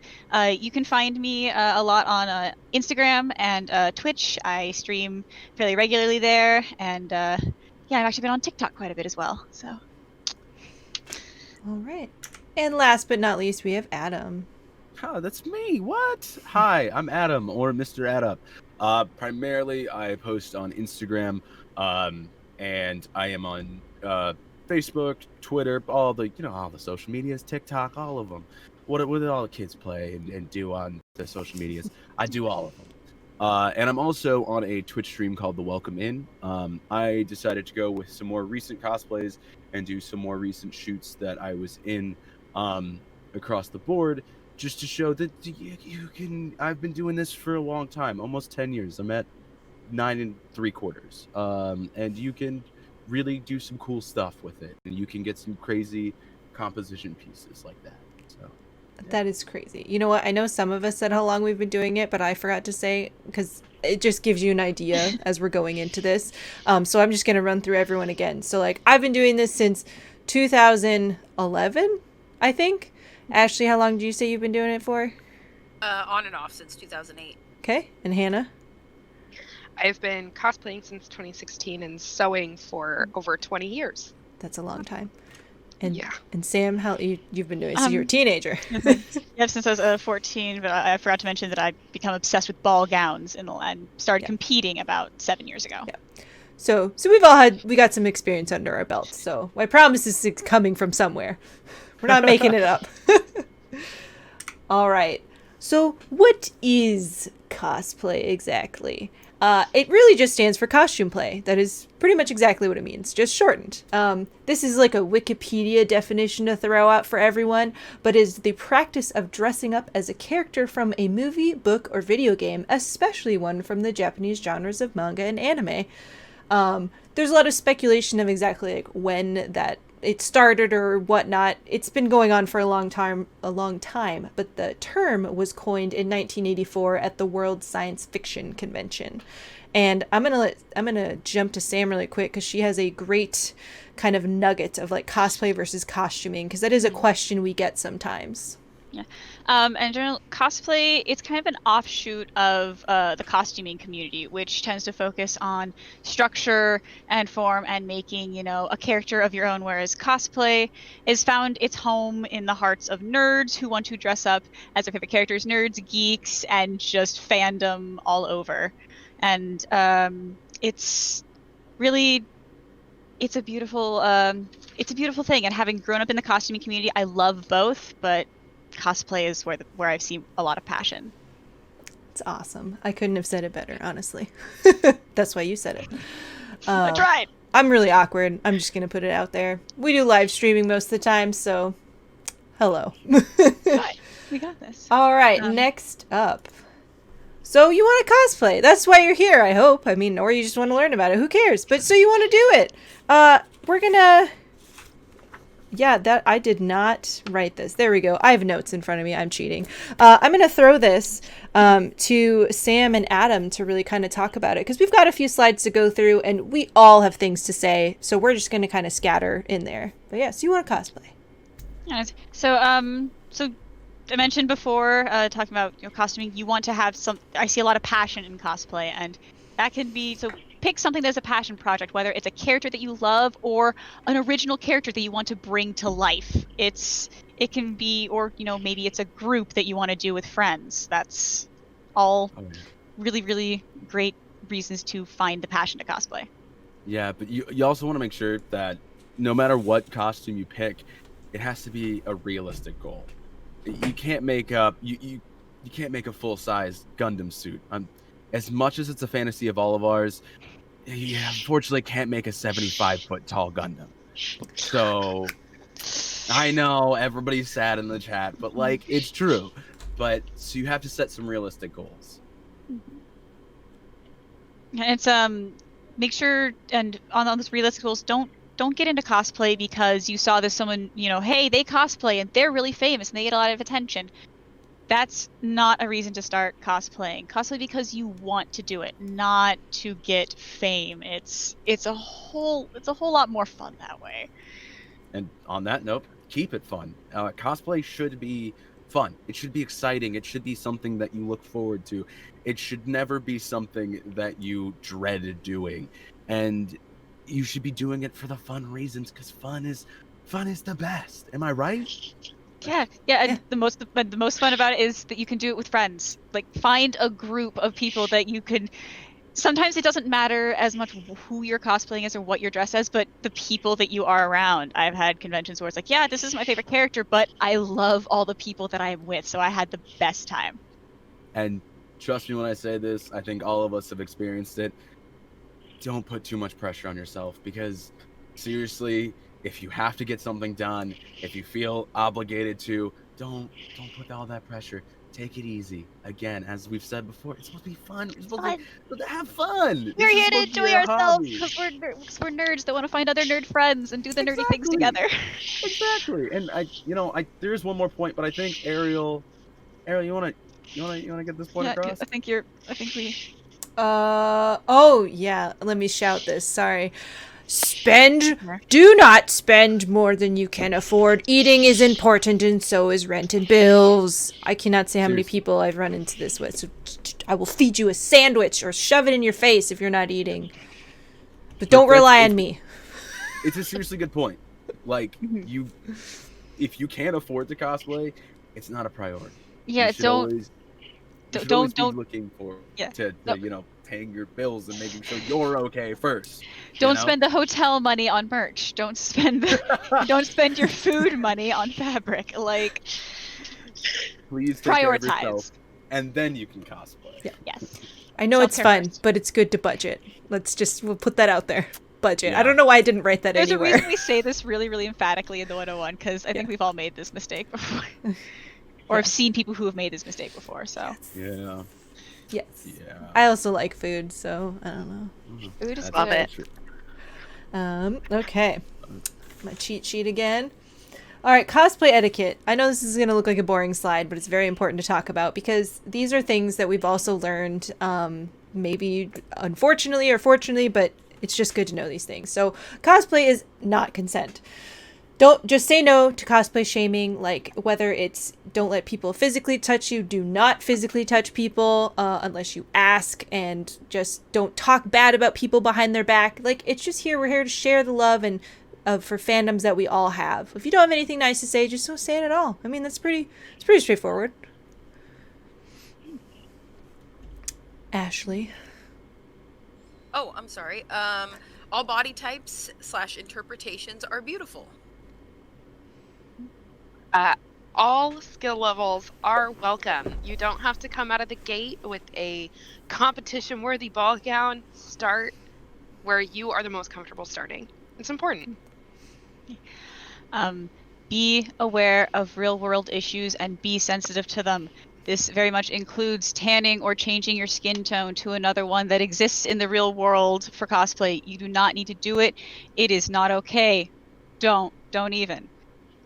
You can find me a lot on Instagram and Twitch. I stream fairly regularly there, and I've actually been on TikTok quite a bit as well. So. All right. And last but not least, we have Adam. Oh, that's me. What? Hi, I'm Adam, or Mr. Adam. Primarily, I post on Instagram, and I am on Facebook, Twitter, all the social medias, TikTok, all of them. What all the kids play and do on the social medias? I do all of them. And I'm also on a Twitch stream called The Welcome In. I decided to go with some more recent cosplays and do some more recent shoots that I was in across the board, just to show that you can. I've been doing this for a long time, almost 10 years. I'm at 9 3/4, and you can really do some cool stuff with it, and you can get some crazy composition pieces like that. So that is crazy. You know what? I know some of us said how long we've been doing it, but I forgot to say, because it just gives you an idea as we're going into this. So I'm just going to run through everyone again. So I've been doing this since 2011, I think. Ashley, how long did you say you've been doing it for? On and off since 2008. Okay. And Hannah? I've been cosplaying since 2016 and sewing for over 20 years. That's a long time. And and Sam, how you've been doing? So you're a teenager. Yeah, since I was 14, but I forgot to mention that I've become obsessed with ball gowns and started competing about 7 years ago. Yeah. So we got some experience under our belts. So I promise this is coming from somewhere. We're not making it up. All right. So what is cosplay exactly? It really just stands for costume play. That is pretty much exactly what it means, just shortened. This is like a Wikipedia definition to throw out for everyone, but is the practice of dressing up as a character from a movie, book, or video game, especially one from the Japanese genres of manga and anime. There's a lot of speculation of exactly when that it started or whatnot. It's been going on for a long time, but the term was coined in 1984 at the World Science Fiction Convention. And I'm gonna jump to Sam really quick, because she has a great kind of nugget of cosplay versus costuming, because that is a question we get sometimes. Yeah. And in general, cosplay, it's kind of an offshoot of the costuming community, which tends to focus on structure and form and making, a character of your own, whereas cosplay is found its home in the hearts of nerds who want to dress up as their favorite characters, nerds, geeks, and just fandom all over. And it's a beautiful thing. And having grown up in the costuming community, I love both, but cosplay is where I've seen a lot of passion. It's awesome. I couldn't have said it better, honestly. That's why you said it. I tried. I'm really awkward. I'm just going to put it out there. We do live streaming most of the time, so hello. Hi. We got this. All right, next up. So you want to cosplay. That's why you're here, I hope. I mean, or you just want to learn about it. Who cares? But so you want to do it. We're gonna... Yeah, that I did not write this. There we go. I have notes in front of me. I'm cheating. I'm going to throw this to Sam and Adam to really kind of talk about it, because we've got a few slides to go through, and we all have things to say, so we're just going to kind of scatter in there. But yeah, so you want to cosplay. Yes. So I mentioned before, talking about costuming, you want to have some... I see a lot of passion in cosplay, and that can be... So pick something that's a passion project, whether it's a character that you love or an original character that you want to bring to life. It can be, or maybe it's a group that you want to do with friends. That's all really, really great reasons to find the passion to cosplay. Yeah, but you also want to make sure that no matter what costume you pick, it has to be a realistic goal. You can't make up you can't make a full-size Gundam suit. As much as it's a fantasy of all of ours, you unfortunately can't make a 75-foot tall Gundam. So, I know everybody's sad in the chat, but like, it's true. But so you have to set some realistic goals. It's make sure, and on those realistic goals, don't get into cosplay because you saw this someone, hey, they cosplay and they're really famous and they get a lot of attention. That's not a reason to start cosplaying. Cosplay because you want to do it, not to get fame. It's a whole lot more fun that way. And on that note, keep it fun. Cosplay should be fun. It should be exciting. It should be something that you look forward to. It should never be something that you dread doing. And you should be doing it for the fun reasons, because fun is the best. Am I right? Yeah. And the most fun about it is that you can do it with friends. Like, find a group of people that you can. Sometimes it doesn't matter as much who you're cosplaying as or what you're dressed as, but the people that you are around. I've had conventions where it's like, yeah, this is my favorite character, but I love all the people that I'm with, so I had the best time. And trust me when I say this, I think all of us have experienced it. Don't put too much pressure on yourself, because seriously, if you have to get something done, if you feel obligated to, don't put all that pressure. Take it easy. Again, as we've said before, it's supposed to be fun. It's supposed to have fun. We're here to enjoy ourselves because we're nerds that want to find other nerd friends and do the nerdy things together. Exactly. And there's one more point, but I think Ariel, you wanna get this point across? I think we. Oh yeah. Let me shout this. Sorry. Do not spend more than you can afford. Eating is important, and so is rent and bills. I cannot say how many people I've run into this with. So I will feed you a sandwich or shove it in your face if you're not eating. But don't rely on me. It's a seriously good point. Like, if you can't afford to cosplay, it's not a priority. Yeah, don't be looking for paying your bills and making sure you're okay first. Don't spend the hotel money on merch. Don't spend your food money on fabric. Like, please take care of prioritize. yourself, and then you can cosplay. Yeah. Yes. I know it's Self-care fun, first. but it's good to budget. We'll put that out there. Budget. Yeah. I don't know why I didn't write that There's anywhere. a reason we say this really, really emphatically in the 101, because I think we've all made this mistake before. Or have seen people who have made this mistake before, so. Yeah. Yes. Yeah. I also like food, so I don't know. Food is Love good. it. Okay. My cheat sheet again. All right, cosplay etiquette. I know this is going to look like a boring slide, but it's very important to talk about because these are things that we've also learned, maybe unfortunately or fortunately, but it's just good to know these things. So cosplay is not consent. Don't just say no to cosplay shaming, like whether it's don't let people physically touch you, do not physically touch people unless you ask, and just don't talk bad about people behind their back. Like, it's just we're here to share the love and for fandoms that we all have. If you don't have anything nice to say, just don't say it at all. I mean, it's pretty straightforward. Ashley. Oh, I'm sorry. All body types / interpretations are beautiful. All skill levels are welcome. You don't have to come out of the gate with a competition-worthy ball gown. Start where you are the most comfortable starting. It's important. Be aware of real-world issues and be sensitive to them. This very much includes tanning or changing your skin tone to another one that exists in the real world for cosplay. You do not need to do it. It is not okay. Don't even.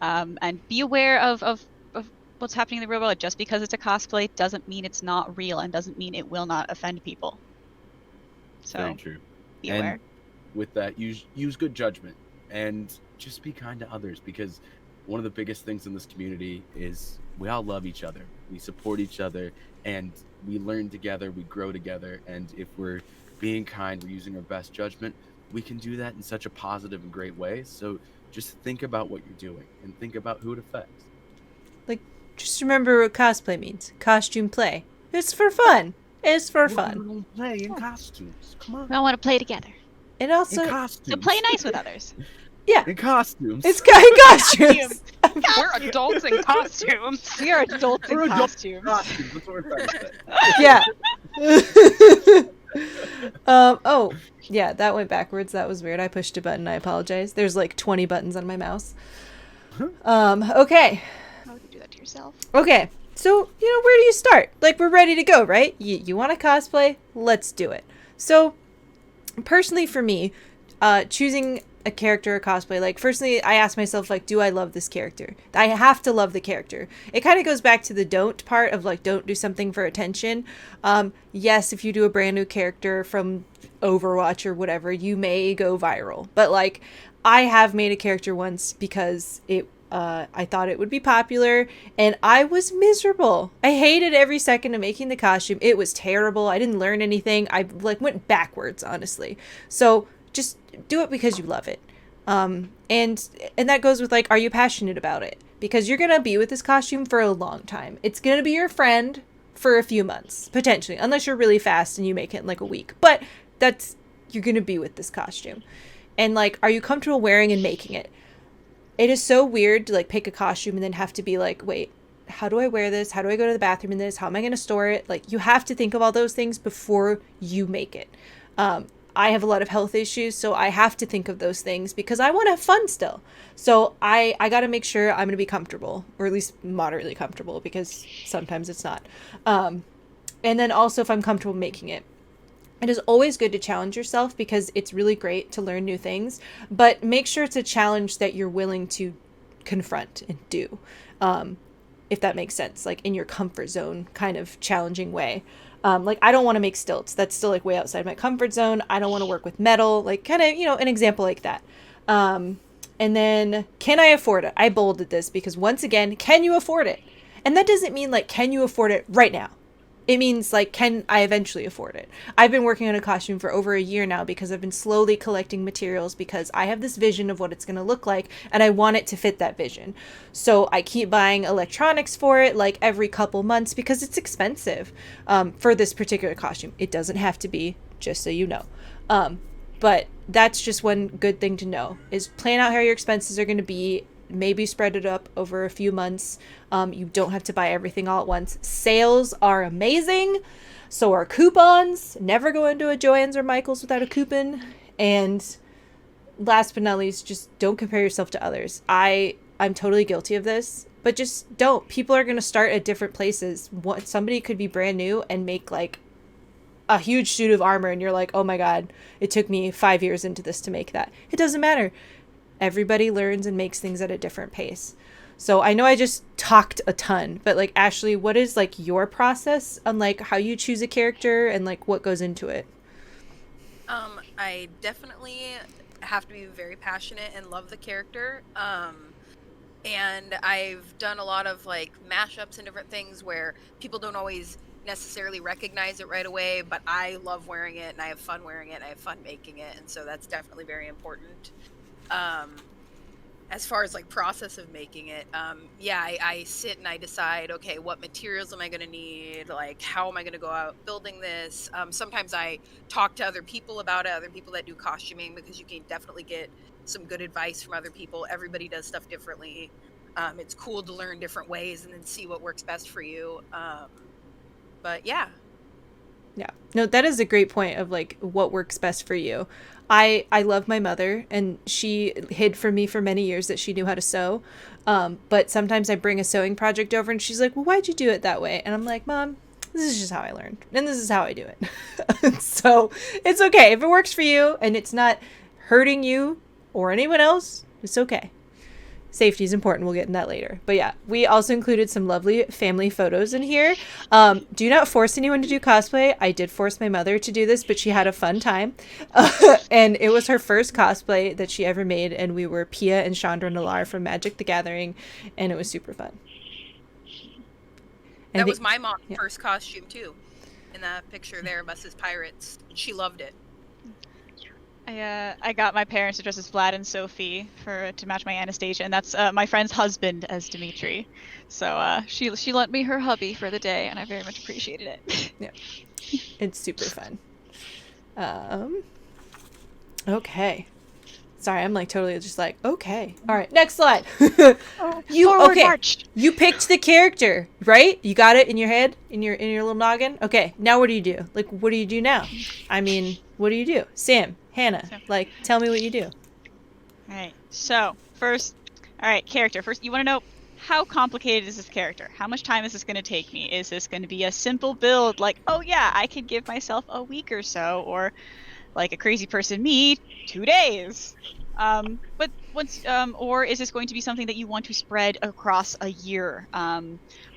And be aware of what's happening in the real world. Just because it's a cosplay doesn't mean it's not real and doesn't mean it will not offend people. So, very true. Be aware. And with that, use good judgment and just be kind to others, because one of the biggest things in this community is we all love each other. We support each other, and we learn together, we grow together, and if we're being kind, we're using our best judgment, we can do that in such a positive and great way. So just think about what you're doing and think about who it affects. Like, just remember what cosplay means. Costume play. It's for fun. It's for fun. Play in costumes. Come on. We all want to play together. And also, in costumes. So play nice with others. Yeah. In costumes. It's in costumes. We're adults in costumes. We are adults in costumes. That's what we're trying to say. Yeah. Oh, yeah, that went backwards. That was weird. I pushed a button. I apologize. There's like 20 buttons on my mouse. Okay. How would you do that to yourself? Okay. So, where do you start? Like, we're ready to go, right? You want to cosplay? Let's do it. So, personally for me, choosing a character or cosplay, like, firstly, I ask myself, like, do I love this character? I have to love the character. It kind of goes back to the don't part of, like, don't do something for attention. Yes, if you do a brand new character from Overwatch or whatever, you may go viral. But, like, I have made a character once because I thought it would be popular, and I was miserable. I hated every second of making the costume. It was terrible. I didn't learn anything. I, like, went backwards, honestly. So just do it because you love it. And that goes with, like, are you passionate about it? Because you're gonna be with this costume for a long time. It's gonna be your friend for a few months, potentially, unless you're really fast and you make it in like a week. But you're gonna be with this costume. And, like, are you comfortable wearing and making it? It is so weird to, like, pick a costume and then have to be like, wait, how do I wear this? How do I go to the bathroom in this? How am I going to store it? Like, you have to think of all those things before you make it. I have a lot of health issues, so I have to think of those things because I want to have fun still. So I got to make sure I'm going to be comfortable, or at least moderately comfortable, because sometimes it's not. And then also if I'm comfortable making it. It is always good to challenge yourself because it's really great to learn new things, but make sure it's a challenge that you're willing to confront and do, if that makes sense, like in your comfort zone kind of challenging way. Like, I don't want to make stilts. That's still, like, way outside my comfort zone. I don't want to work with metal, like, kind of, an example like that. And then, can I afford it? I bolded this because, once again, can you afford it? And that doesn't mean, like, can you afford it right now? It means, like, can I eventually afford it? I've been working on a costume for over a year now because I've been slowly collecting materials because I have this vision of what it's going to look like and I want it to fit that vision. So I keep buying electronics for it, like, every couple months because it's expensive for this particular costume. It doesn't have to be, just so you know. But that's just one good thing to know, is plan out how your expenses are going to be. Maybe spread it up over a few months. You don't have to buy everything all at once. Sales are amazing. So are coupons. Never go into a Joann's or Michael's without a coupon. And last but not least, just don't compare yourself to others. I'm totally guilty of this, but just don't. People are going to start at different places. Somebody could be brand new and make, like, a huge suit of armor, and you're like, oh my god, it took me 5 years into this to make that. It doesn't matter. Everybody learns and makes things at a different pace. So I know I just talked a ton, but, like, Ashley, what is, like, your process on, like, how you choose a character and, like, what goes into it? I definitely have to be very passionate and love the character. And I've done a lot of, like, mashups and different things where people don't always necessarily recognize it right away, but I love wearing it and I have fun wearing it and I have fun making it, and so that's definitely very important. As far as, like, process of making it, I sit and I decide, okay, what materials am I going to need? Like, how am I going to go out building this? Sometimes I talk to other people about it, other people that do costuming, because you can definitely get some good advice from other people. Everybody does stuff differently. It's cool to learn different ways and then see what works best for you. But yeah. Yeah. No, that is a great point of, like, what works best for you. I love my mother, and she hid from me for many years that she knew how to sew. But sometimes I bring a sewing project over and she's like, well, why'd you do it that way? And I'm like, Mom, this is just how I learned, and this is how I do it. So it's okay. If it works for you and it's not hurting you or anyone else, it's okay. Safety is important. We'll get in that later. But yeah, we also included some lovely family photos in here. Do not force anyone to do cosplay. I did force my mother to do this, but she had a fun time. And it was her first cosplay that she ever made. And we were Pia and Chandra Nalar from Magic the Gathering. And it was super fun. That was my mom's first costume too. In that picture there of us as pirates. She loved it. I got my parents to dress as Vlad and Sophie to match my Anastasia, and that's my friend's husband as Dimitri. So she lent me her hubby for the day, and I very much appreciated it. Yeah, it's super fun. Okay. Sorry, I'm like totally just like, okay. All right, next slide. You picked the character, right? You got it in your head, in your little noggin? Okay, now what do you do? Like, what do you do now? I mean, what do you do? Sam, Hannah, like, tell me what you do. Alright, so first, character. First, you want to know, how complicated is this character? How much time is this going to take me? Is this going to be a simple build, like, oh yeah, I could give myself a week or so, or like a crazy person me, 2 days? But once, or is this going to be something that you want to spread across a year?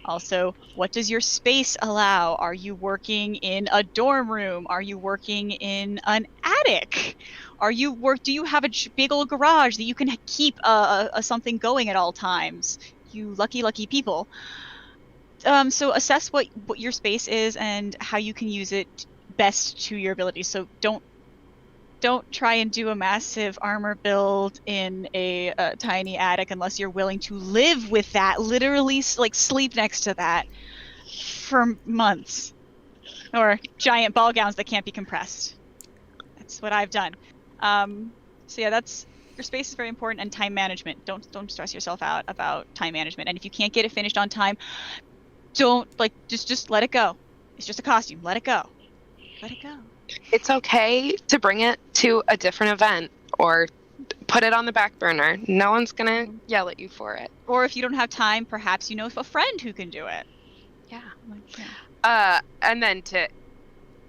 Also, what does your space allow? Are you working in a dorm room? Are you working in an attic? Do you have a big old garage that you can keep something going at all times? You lucky people. So assess what your space is and how you can use it best to your abilities. So don't try and do a massive armor build in a tiny attic unless you're willing to live with that, literally like sleep next to that for months. Or giant ball gowns that can't be compressed. That's what I've done. So yeah, your space is very important, and time management. Don't stress yourself out about time management. And if you can't get it finished on time, just let it go. It's just a costume. Let it go. Let it go. It's okay to bring it to a different event or put it on the back burner. No one's gonna yell at you for it. Or if you don't have time, perhaps you know a friend who can do it. Yeah. And then to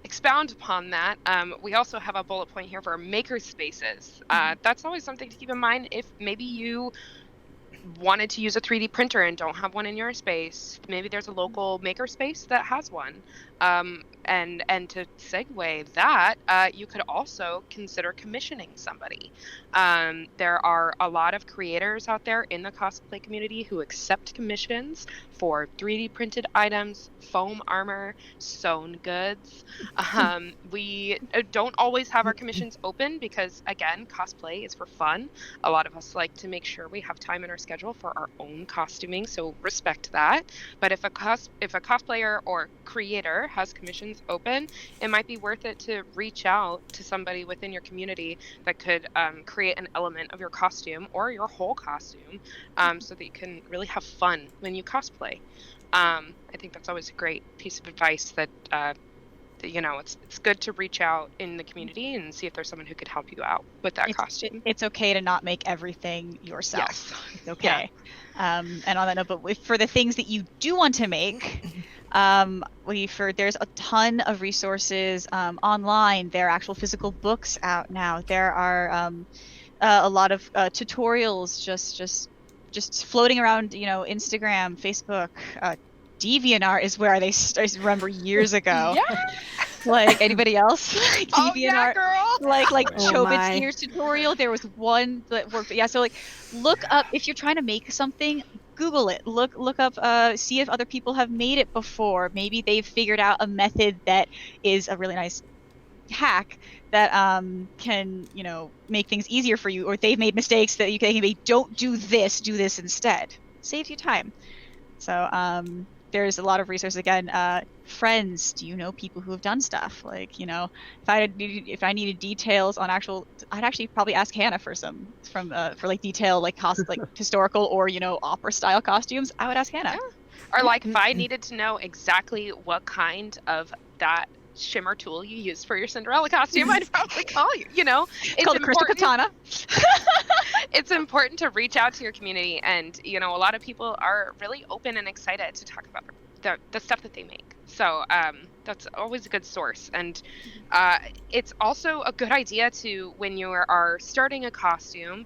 expound upon that, we also have a bullet point here for maker spaces. That's always something to keep in mind. If maybe you wanted to use a 3D printer and don't have one in your space, maybe there's a local maker space that has one. And to segue that, you could also consider commissioning somebody. There are a lot of creators out there in the cosplay community who accept commissions for 3D printed items, foam armor, sewn goods. We don't always have our commissions open because, again, cosplay is for fun. A lot of us like to make sure we have time in our schedule for our own costuming, so respect that. But if a cosplayer or creator has commissions open, it might be worth it to reach out to somebody within your community that could create an element of your costume or your whole costume so that you can really have fun when you cosplay. I think that's always a great piece of advice that it's good to reach out in the community and see if there's someone who could help you out with that costume. It's okay to not make everything yourself. Yes. It's okay. Yeah. And on that note, but for the things that you do want to make, there's a ton of resources online. There are actual physical books out now. There are a lot of tutorials just floating around, Instagram, Facebook. DeviantArt is where I remember years ago. Yeah. Like anybody else? DeviantArt, oh, yeah, girl. Like Chobits tutorial. There was one that worked. Yeah, so look up if you're trying to make something. Google it. Look up. See if other people have made it before. Maybe they've figured out a method that is a really nice hack that can make things easier for you, or they've made mistakes that you can maybe don't do this instead. Saves you time. So there's a lot of resources. Again, friends. Do you know people who have done stuff? Like, if I needed details on I'd actually probably ask Hannah for detail, like historical or opera style costumes. I would ask Hannah. Yeah. Or if I needed to know exactly what kind of that shimmer tool you used for your Cinderella costume, I'd probably call you. You know, it's called a crystal katana. It's important to reach out to your community, and you know, a lot of people are really open and excited to talk about the stuff that they make. So that's always a good source, and it's also a good idea to, when you are starting a costume,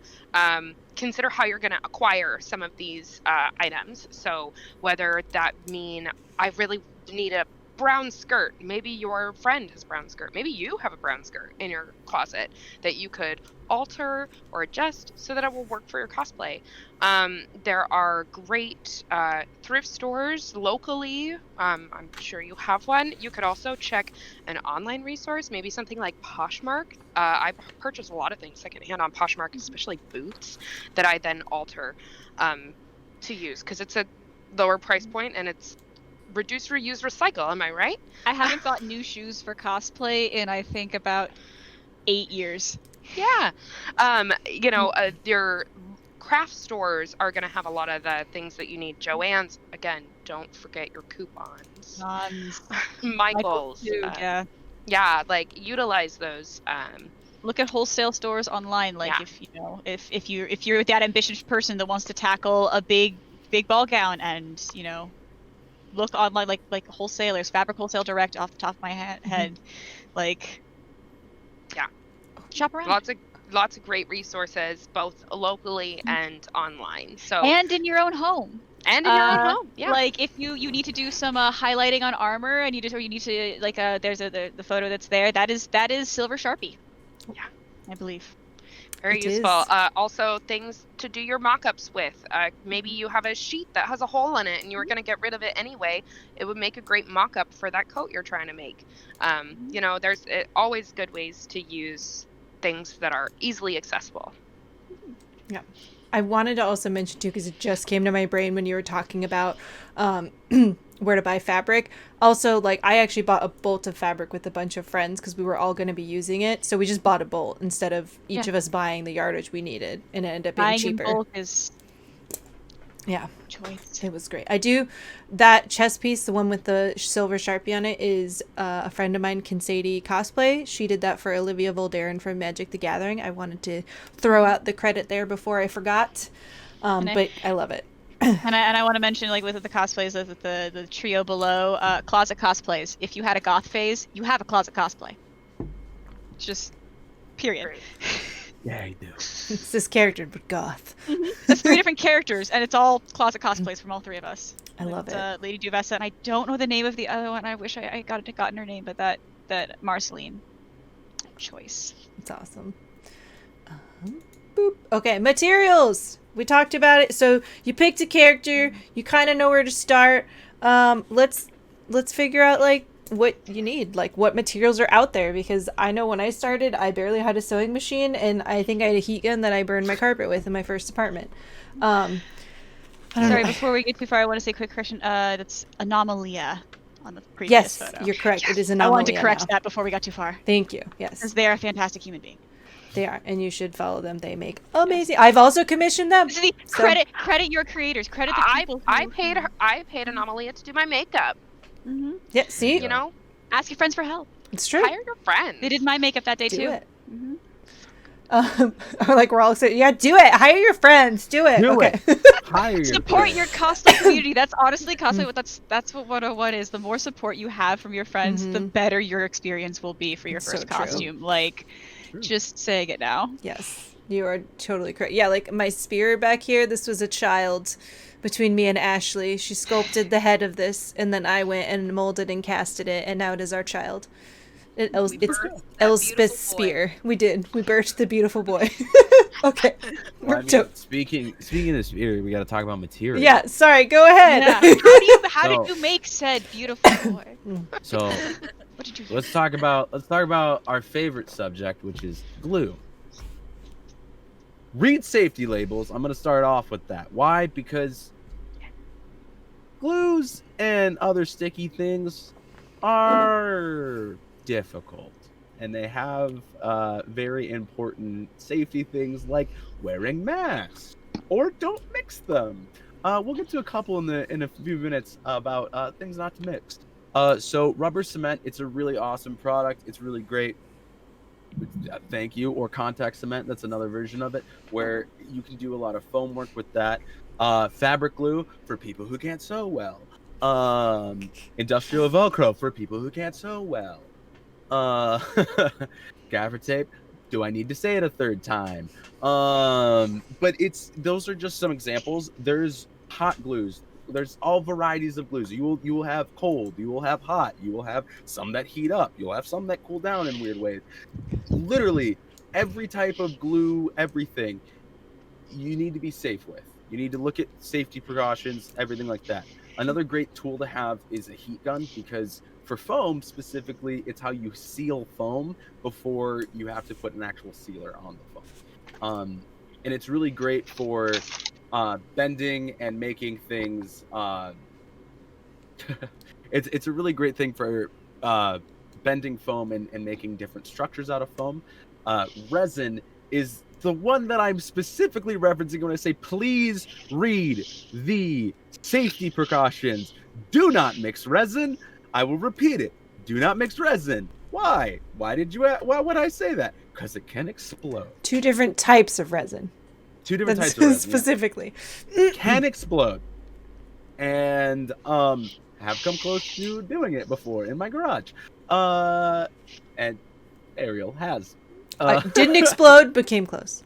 consider how you're going to acquire some of these items. So whether that mean I really need a brown skirt, maybe your friend has a brown skirt, maybe you have a brown skirt in your closet that you could alter or adjust so that it will work for your cosplay. There are great thrift stores locally. I'm sure you have one. You could also check an online resource, maybe something like Poshmark. I purchase a lot of things secondhand on Poshmark, especially boots that I then alter to use, because it's a lower price point and it's reduce, reuse, recycle. Am I right? I haven't bought new shoes for cosplay in, I think, about 8 years. Yeah. You know, your craft stores are going to have a lot of the things that you need. Joann's, again, don't forget your coupons. Michael's. Too, yeah. Yeah, like utilize those. Look at wholesale stores online. Like if you're that ambitious person that wants to tackle a big ball gown, and you know, look online like wholesalers, Fabric Wholesale Direct off the top of my head, like shop around. Lots of great resources, both locally and online. So and in your own home. And in your own home, yeah. Like if you need to do some highlighting on armor, and you need to like there's the photo that's there. That is Silver Sharpie. Yeah, I believe. Very useful. Also, things to do your mock-ups with. Maybe you have a sheet that has a hole in it and you were going to get rid of it anyway. It would make a great mock-up for that coat you're trying to make. You know, there's always good ways to use things that are easily accessible. Yeah. I wanted to also mention too, because it just came to my brain when you were talking about where to buy fabric. Also, like, I actually bought a bolt of fabric with a bunch of friends because we were all going to be using it. So we just bought a bolt instead of each of us buying the yardage we needed, and it ended up being buying cheaper. in bulk is choice. It was great. I do that chest piece, the one with the silver Sharpie on it, is a friend of mine, Kinsadie Cosplay. She did that for Olivia Voldaren from Magic the Gathering. I wanted to throw out the credit there before I forgot, but I love it. And I want to mention, like, with the cosplays of the trio below, closet cosplays. If you had a goth phase, you have a closet cosplay. Just period. Yeah, you do. It's this character, but goth. It's 3 different characters, and it's all closet cosplays from all 3 of us. I love it. Lady Duvessa, and I don't know the name of the other one. I wish I gotten her name, but that Marceline. Choice. It's awesome. Boop. Okay, materials. We talked about it. So you picked a character. You kind of know where to start. Let's figure out like what you need, like what materials are out there, because I know when I started, I barely had a sewing machine, and I think I had a heat gun that I burned my carpet with in my first apartment. Sorry, before we get too far, I want to say a quick correction. That's Anomalia on the previous photo. You're correct. Yes. It is Anomalia. I wanted to correct that before we got too far. Thank you. Yes. Because they are a fantastic human being. They are, and you should follow them. They make amazing. I've also commissioned them. Credit your creators. Credit the people. I paid Anomalia to do my makeup. Mm-hmm. Yeah. See. You know, ask your friends for help. It's true. Hire your friends. They did my makeup that day Do too. It. Like we're all excited. Yeah, do it. Hire your friends. Do it. Okay. Hire your support your cosplay community. That's honestly cosplay. That's what 101 is. The more support you have from your friends, the better your experience will be for your first costume. Like, just saying it now. Yes, you are totally correct. Yeah, like my spear back here. This was a child between me and Ashley. She sculpted the head of this, and then I went and molded and casted it, and now it is our child. It's Elspeth's spear. We did. We birthed the beautiful boy. Okay. Well, speaking of spear, we got to talk about material. Yeah. Sorry. Go ahead. Yeah. How did you make said beautiful boy? So, what did you do? let's talk about our favorite subject, which is glue. Read safety labels. I'm gonna start off with that. Why? Because glues and other sticky things are difficult, and they have very important safety things like wearing masks or don't mix them. We'll get to a couple in a few minutes about things not to mix. So rubber cement, it's a really awesome product. It's really great. Thank you. Or contact cement, that's another version of it, where you can do a lot of foam work with that. Fabric glue for people who can't sew well. Industrial Velcro for people who can't sew well. Gaffer tape. Do I need to say it a third time? But those are just some examples. There's hot glues. There's all varieties of glues. You will have cold, you will have hot, you will have some that heat up, you'll have some that cool down in weird ways. Literally every type of glue, everything you need to be safe with. You need to look at safety precautions, everything like that. Another great tool to have is a heat gun, because for foam specifically, it's how you seal foam before you have to put an actual sealer on the foam. And it's really great for bending and making things. It's a really great thing for bending foam and making different structures out of foam. Resin is the one that I'm specifically referencing when I say please read the safety precautions. Do not mix resin. I will repeat it. Do not mix resin. Why? Why would I say that? Because it can explode. 2 different types of resin. 2 different types of resin. Specifically. Can explode. And have come close to doing it before in my garage. And Ariel has. Didn't explode, but came close.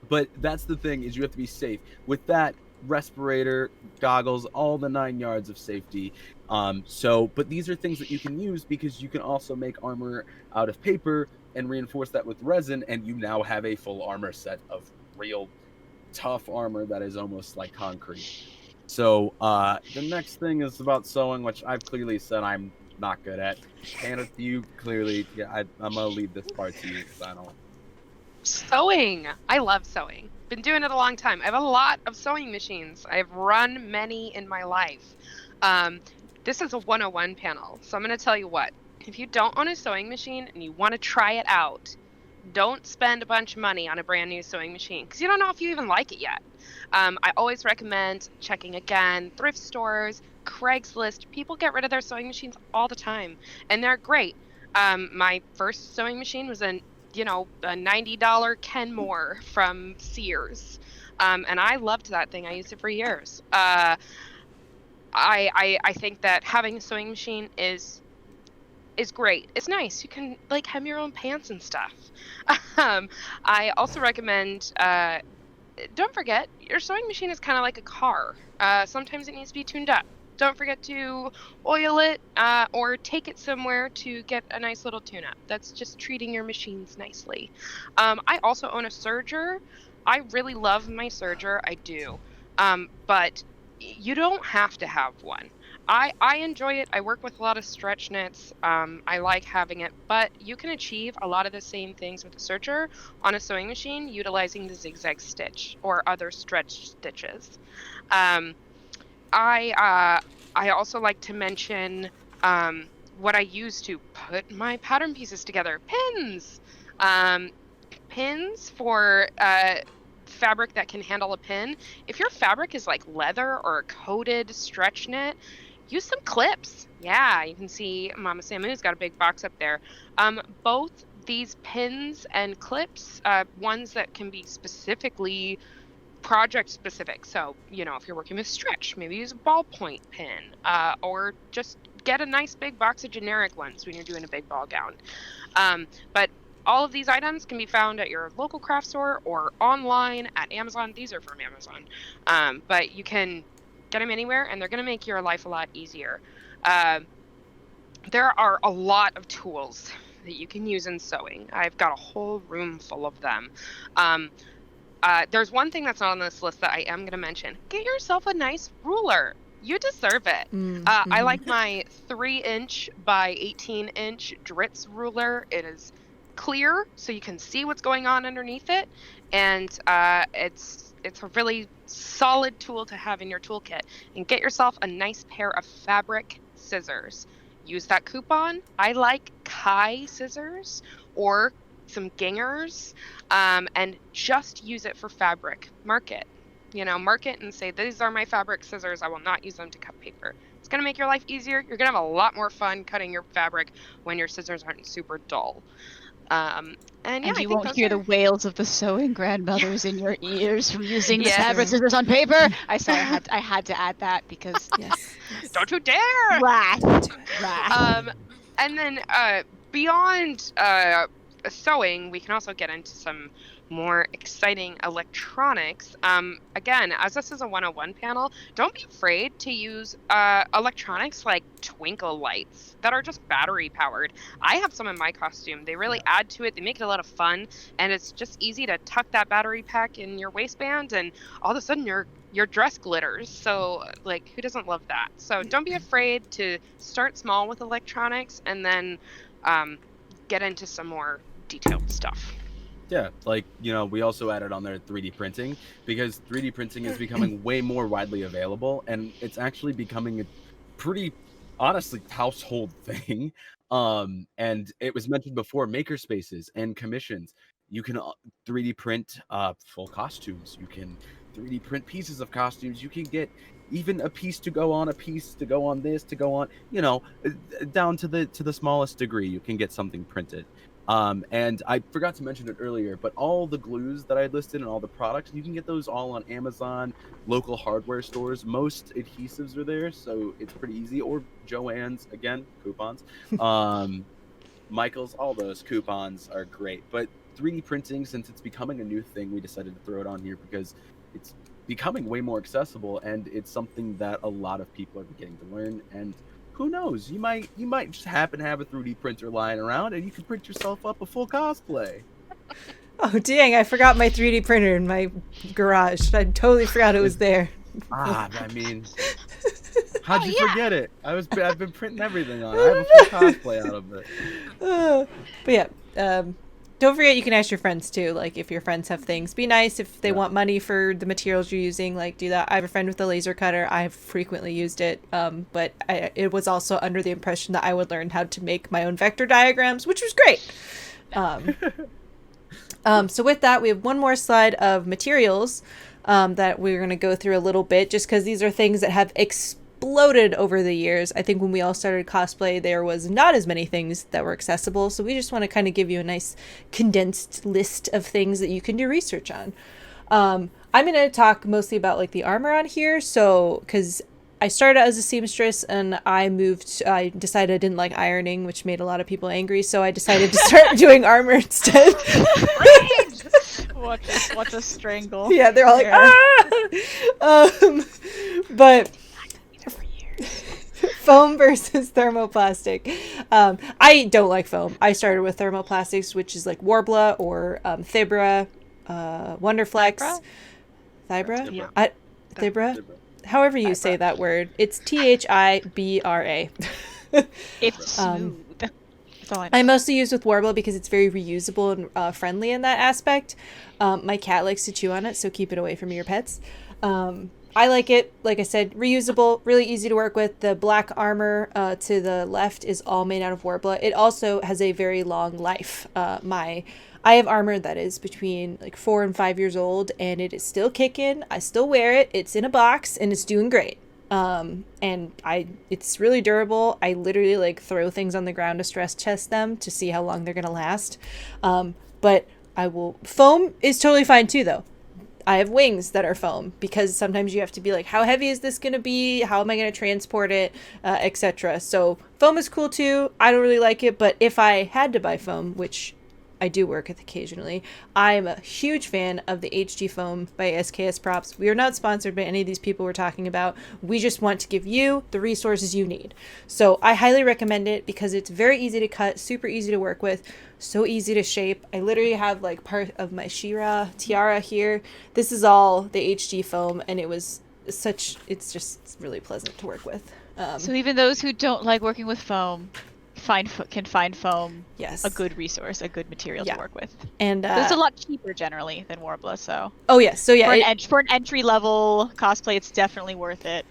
But that's the thing, is you have to be safe. With that, respirator, goggles, all the 9 yards of safety. But these are things that you can use, because you can also make armor out of paper and reinforce that with resin, and you now have a full armor set of real tough armor that is almost like concrete. So the next thing is about sewing, which I've clearly said I'm not good at. Hannah, you clearly, I'm gonna leave this part to you, because I don't. Sewing. I love sewing. Been doing it a long time. I have a lot of sewing machines. I've run many in my life. This is a 101 panel, so I'm going to tell you what. If you don't own a sewing machine and you want to try it out, don't spend a bunch of money on a brand new sewing machine, because you don't know if you even like it yet. I always recommend checking again, thrift stores, Craigslist. People get rid of their sewing machines all the time, and they're great. My first sewing machine was a $90 Kenmore from Sears, and I loved that thing. I used it for years. I think that having a sewing machine is great. It's nice. You can hem your own pants and stuff. I also recommend don't forget, your sewing machine is kind of like a car. Sometimes it needs to be tuned up. Don't forget to oil it or take it somewhere to get a nice little tune-up. That's just treating your machines nicely. I also own a serger. I really love my serger. I do. But you don't have to have one. I enjoy it. I work with a lot of stretch knits. I like having it, but you can achieve a lot of the same things with a serger on a sewing machine utilizing the zigzag stitch or other stretch stitches. I also like to mention what I use to put my pattern pieces together. Pins! Pins for fabric that can handle a pin. If your fabric is like leather or a coated stretch knit, use some clips. Yeah, you can see Mama Samu's got a big box up there. Both these pins and clips, ones that can be specifically project specific. So, if you're working with stretch, maybe use a ballpoint pin, or just get a nice big box of generic ones when you're doing a big ball gown. But all of these items can be found at your local craft store or online at Amazon. These are from Amazon. But you can get them anywhere, and they're going to make your life a lot easier. There are a lot of tools that you can use in sewing. I've got a whole room full of them. There's one thing that's not on this list that I am going to mention. Get yourself a nice ruler. You deserve it. I like my 3-inch by 18-inch Dritz ruler. It is clear, so you can see what's going on underneath it, and it's a really solid tool to have in your toolkit. And get yourself a nice pair of fabric scissors. Use that coupon. I like Kai scissors or some Gingers, and just use it for fabric. Mark it. Mark it and say, these are my fabric scissors. I will not use them to cut paper. It's going to make your life easier. You're going to have a lot more fun cutting your fabric when your scissors aren't super dull. And yeah, And I you think won't those hear are... the wails of the sewing grandmothers in your ears from using the fabric scissors on paper. I had to add that because Don't you dare! And then beyond sewing, we can also get into some more exciting electronics. Again, as this is a 101 panel, don't be afraid to use electronics like twinkle lights that are just battery powered. I have some in my costume. They really add to it. They make it a lot of fun, and it's just easy to tuck that battery pack in your waistband, and all of a sudden your dress glitters. So like, who doesn't love that? So don't be afraid to start small with electronics and then get into some more detailed stuff. Yeah, like, you know, we also added on there 3D printing, because 3D printing is becoming way more widely available, and it's actually becoming a pretty, honestly, household thing. And it was mentioned before, makerspaces and commissions. You can 3D print full costumes. You can 3D print pieces of costumes. You can get even a piece to go on, a piece to go on this, to go on, you know, down to the smallest degree. You can get something printed. And I forgot to mention it earlier, but all the glues that I listed and all the products, you can get those all on Amazon, local hardware stores. Most adhesives are there, so it's pretty easy. Or Joann's, again, coupons. Michael's, all those coupons are great. But 3D printing, since it's becoming a new thing, we decided to throw it on here because it's becoming way more accessible, and it's something that a lot of people are beginning to learn. And who knows? You might just happen to have a 3D printer lying around, and you can print yourself up a full cosplay. Oh dang! I forgot my 3D printer in my garage. I totally forgot it was there. I mean, how'd you forget it? I've been printing everything on it. I have a full cosplay out of it. But yeah, don't forget you can ask your friends too. Like if your friends have things, be nice if they want money for the materials you're using. Like do that. I have a friend with a laser cutter. I've frequently used it, but it was also under the impression that I would learn how to make my own vector diagrams, which was great. So with that, we have one more slide of materials that we're going to go through a little bit, just because these are things that have exploded over the years. I think when we all started cosplay, there was not as many things that were accessible, so we just want to kind of give you a nice condensed list of things that you can do research on. I'm going to talk mostly about like the armor on here, so because I started out as a seamstress and I decided I didn't like ironing, which made a lot of people angry, so I decided to start doing armor instead. Watch us strangle. Yeah, they're all like, ah! But foam versus thermoplastic. I don't like foam. I started with thermoplastics, which is like Worbla or Thibra, Wonderflex. Thibra? Thibra? However you say that word. It's Thibra. It's smooth. I mostly use with Worbla because it's very reusable and friendly in that aspect. My cat likes to chew on it, so keep it away from your pets. I like it. Like I said, reusable, really easy to work with. The black armor to the left is all made out of Worbla. It also has a very long life. I have armor that is between like 4 and 5 years old, and it is still kicking. I still wear it. It's in a box, and it's doing great. And it's really durable. I literally like throw things on the ground to stress test them to see how long they're gonna last. But foam is totally fine too, though. I have wings that are foam because sometimes you have to be like, how heavy is this gonna be? How am I gonna transport it, etc. So foam is cool too. I don't really like it, but if I had to buy foam, which I do work with occasionally, I'm a huge fan of the HG foam by SKS Props. We are not sponsored by any of these people we're talking about. We just want to give you the resources you need. So I highly recommend it because it's very easy to cut, super easy to work with, so easy to shape. I literally have like part of my She-Ra tiara here. This is all the HG foam, and it's just really pleasant to work with. So even those who don't like working with foam can find foam a good resource, a good material to work with. And it's a lot cheaper generally than Worbla, so. Oh yes, so yeah, for an entry level cosplay, it's definitely worth it.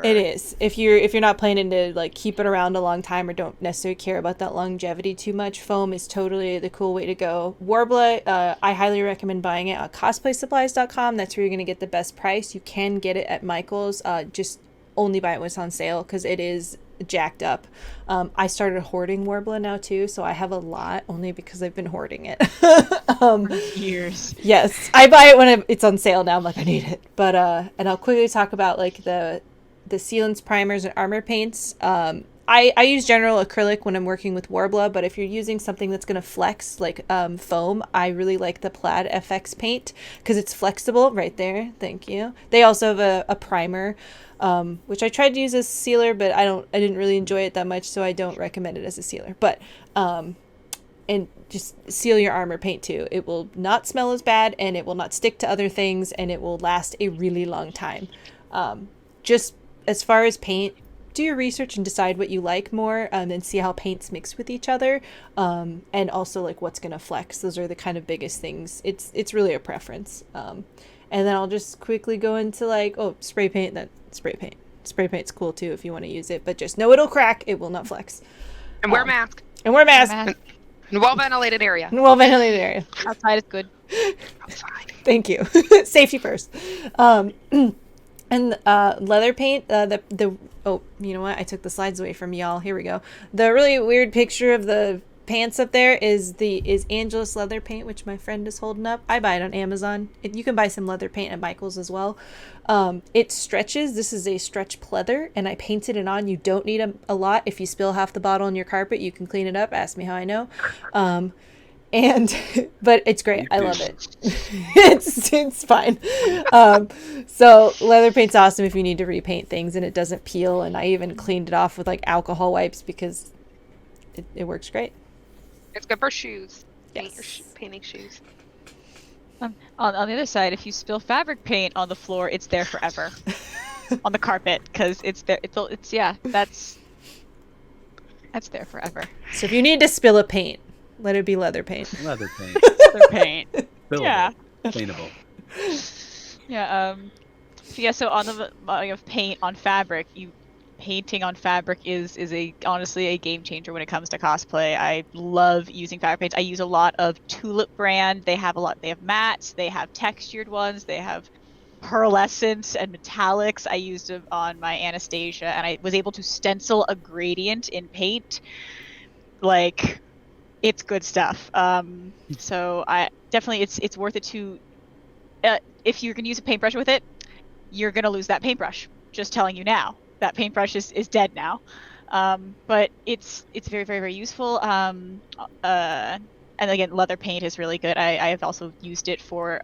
It is. If you're not planning to like keep it around a long time or don't necessarily care about that longevity too much, foam is totally the cool way to go. Worbla, I highly recommend buying it on cosplaysupplies.com. That's where you're gonna get the best price. You can get it at Michael's. Just only buy it when it's on sale because it is jacked up. I started hoarding Worbla now too, so I have a lot only because I've been hoarding it. Years. Yes, I buy it when it's on sale now. I'm like, I need it. But and I'll quickly talk about like the sealants, primers, and armor paints. I use general acrylic when I'm working with Worbla, but if you're using something that's going to flex, like foam, I really like the Plaid FX paint because it's flexible. Right there. Thank you. They also have a primer, which I tried to use as a sealer, but I didn't really enjoy it that much, so I don't recommend it as a sealer. But and just seal your armor paint too. It will not smell as bad, and it will not stick to other things, and it will last a really long time. Just as far as paint, do your research and decide what you like more, and see how paints mix with each other, and also like what's gonna flex. Those are the kind of biggest things. It's really a preference. And then I'll just quickly go into like, spray paint. Spray paint's cool too if you want to use it, but just know it'll crack. It will not flex. And wear a mask. And wear a mask. In a well-ventilated area. Well-ventilated area. Outside is good. Outside. Thank you. Safety first. And leather paint, you know what? I took the slides away from y'all. Here we go. The really weird picture of the pants up there is Angelus leather paint, which my friend is holding up. I buy it on Amazon. You can buy some leather paint at Michael's as well. It stretches. This is a stretch pleather, and I painted it on. You don't need a lot. If you spill half the bottle on your carpet, you can clean it up. Ask me how I know. But it's great. I love it. It's fine. So leather paint's awesome if you need to repaint things and it doesn't peel. And I even cleaned it off with like alcohol wipes because it works great. It's good for shoes. Yes. Painting shoes. On the other side, if you spill fabric paint on the floor, it's there forever. On the carpet, because it's there. That's there forever. So if you need to spill a paint, let it be leather paint. Leather paint. Leather paint. Billable. Paintable. Yeah. So on the paint on fabric, painting on fabric is honestly a game changer when it comes to cosplay. I love using fabric paints. I use a lot of Tulip brand. They have mattes, they have textured ones, they have pearlescent and metallics. I used them on my Anastasia, and I was able to stencil a gradient in paint. Like, it's good stuff. So I definitely it's worth it to if you're gonna use a paintbrush with it, you're gonna lose that paintbrush. Just telling you now. That paintbrush is dead now. But it's very, very, very useful. And again, leather paint is really good. I have also used it for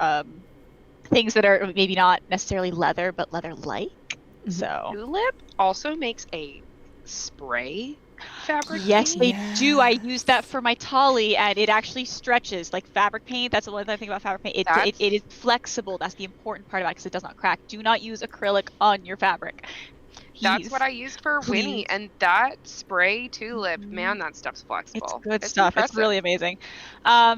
things that are maybe not necessarily leather, but leather-like. Mm-hmm. So Tulip also makes a spray fabric yes, paint. they do. I use that for my Tolly, and it actually stretches like fabric paint. That's the one thing about fabric paint. It is flexible. That's the important part about it because it does not crack. Do not use acrylic on your fabric. That's what I used for Winnie, and that spray Tulip, man, that stuff's flexible. It's good stuff. Impressive. It's really amazing.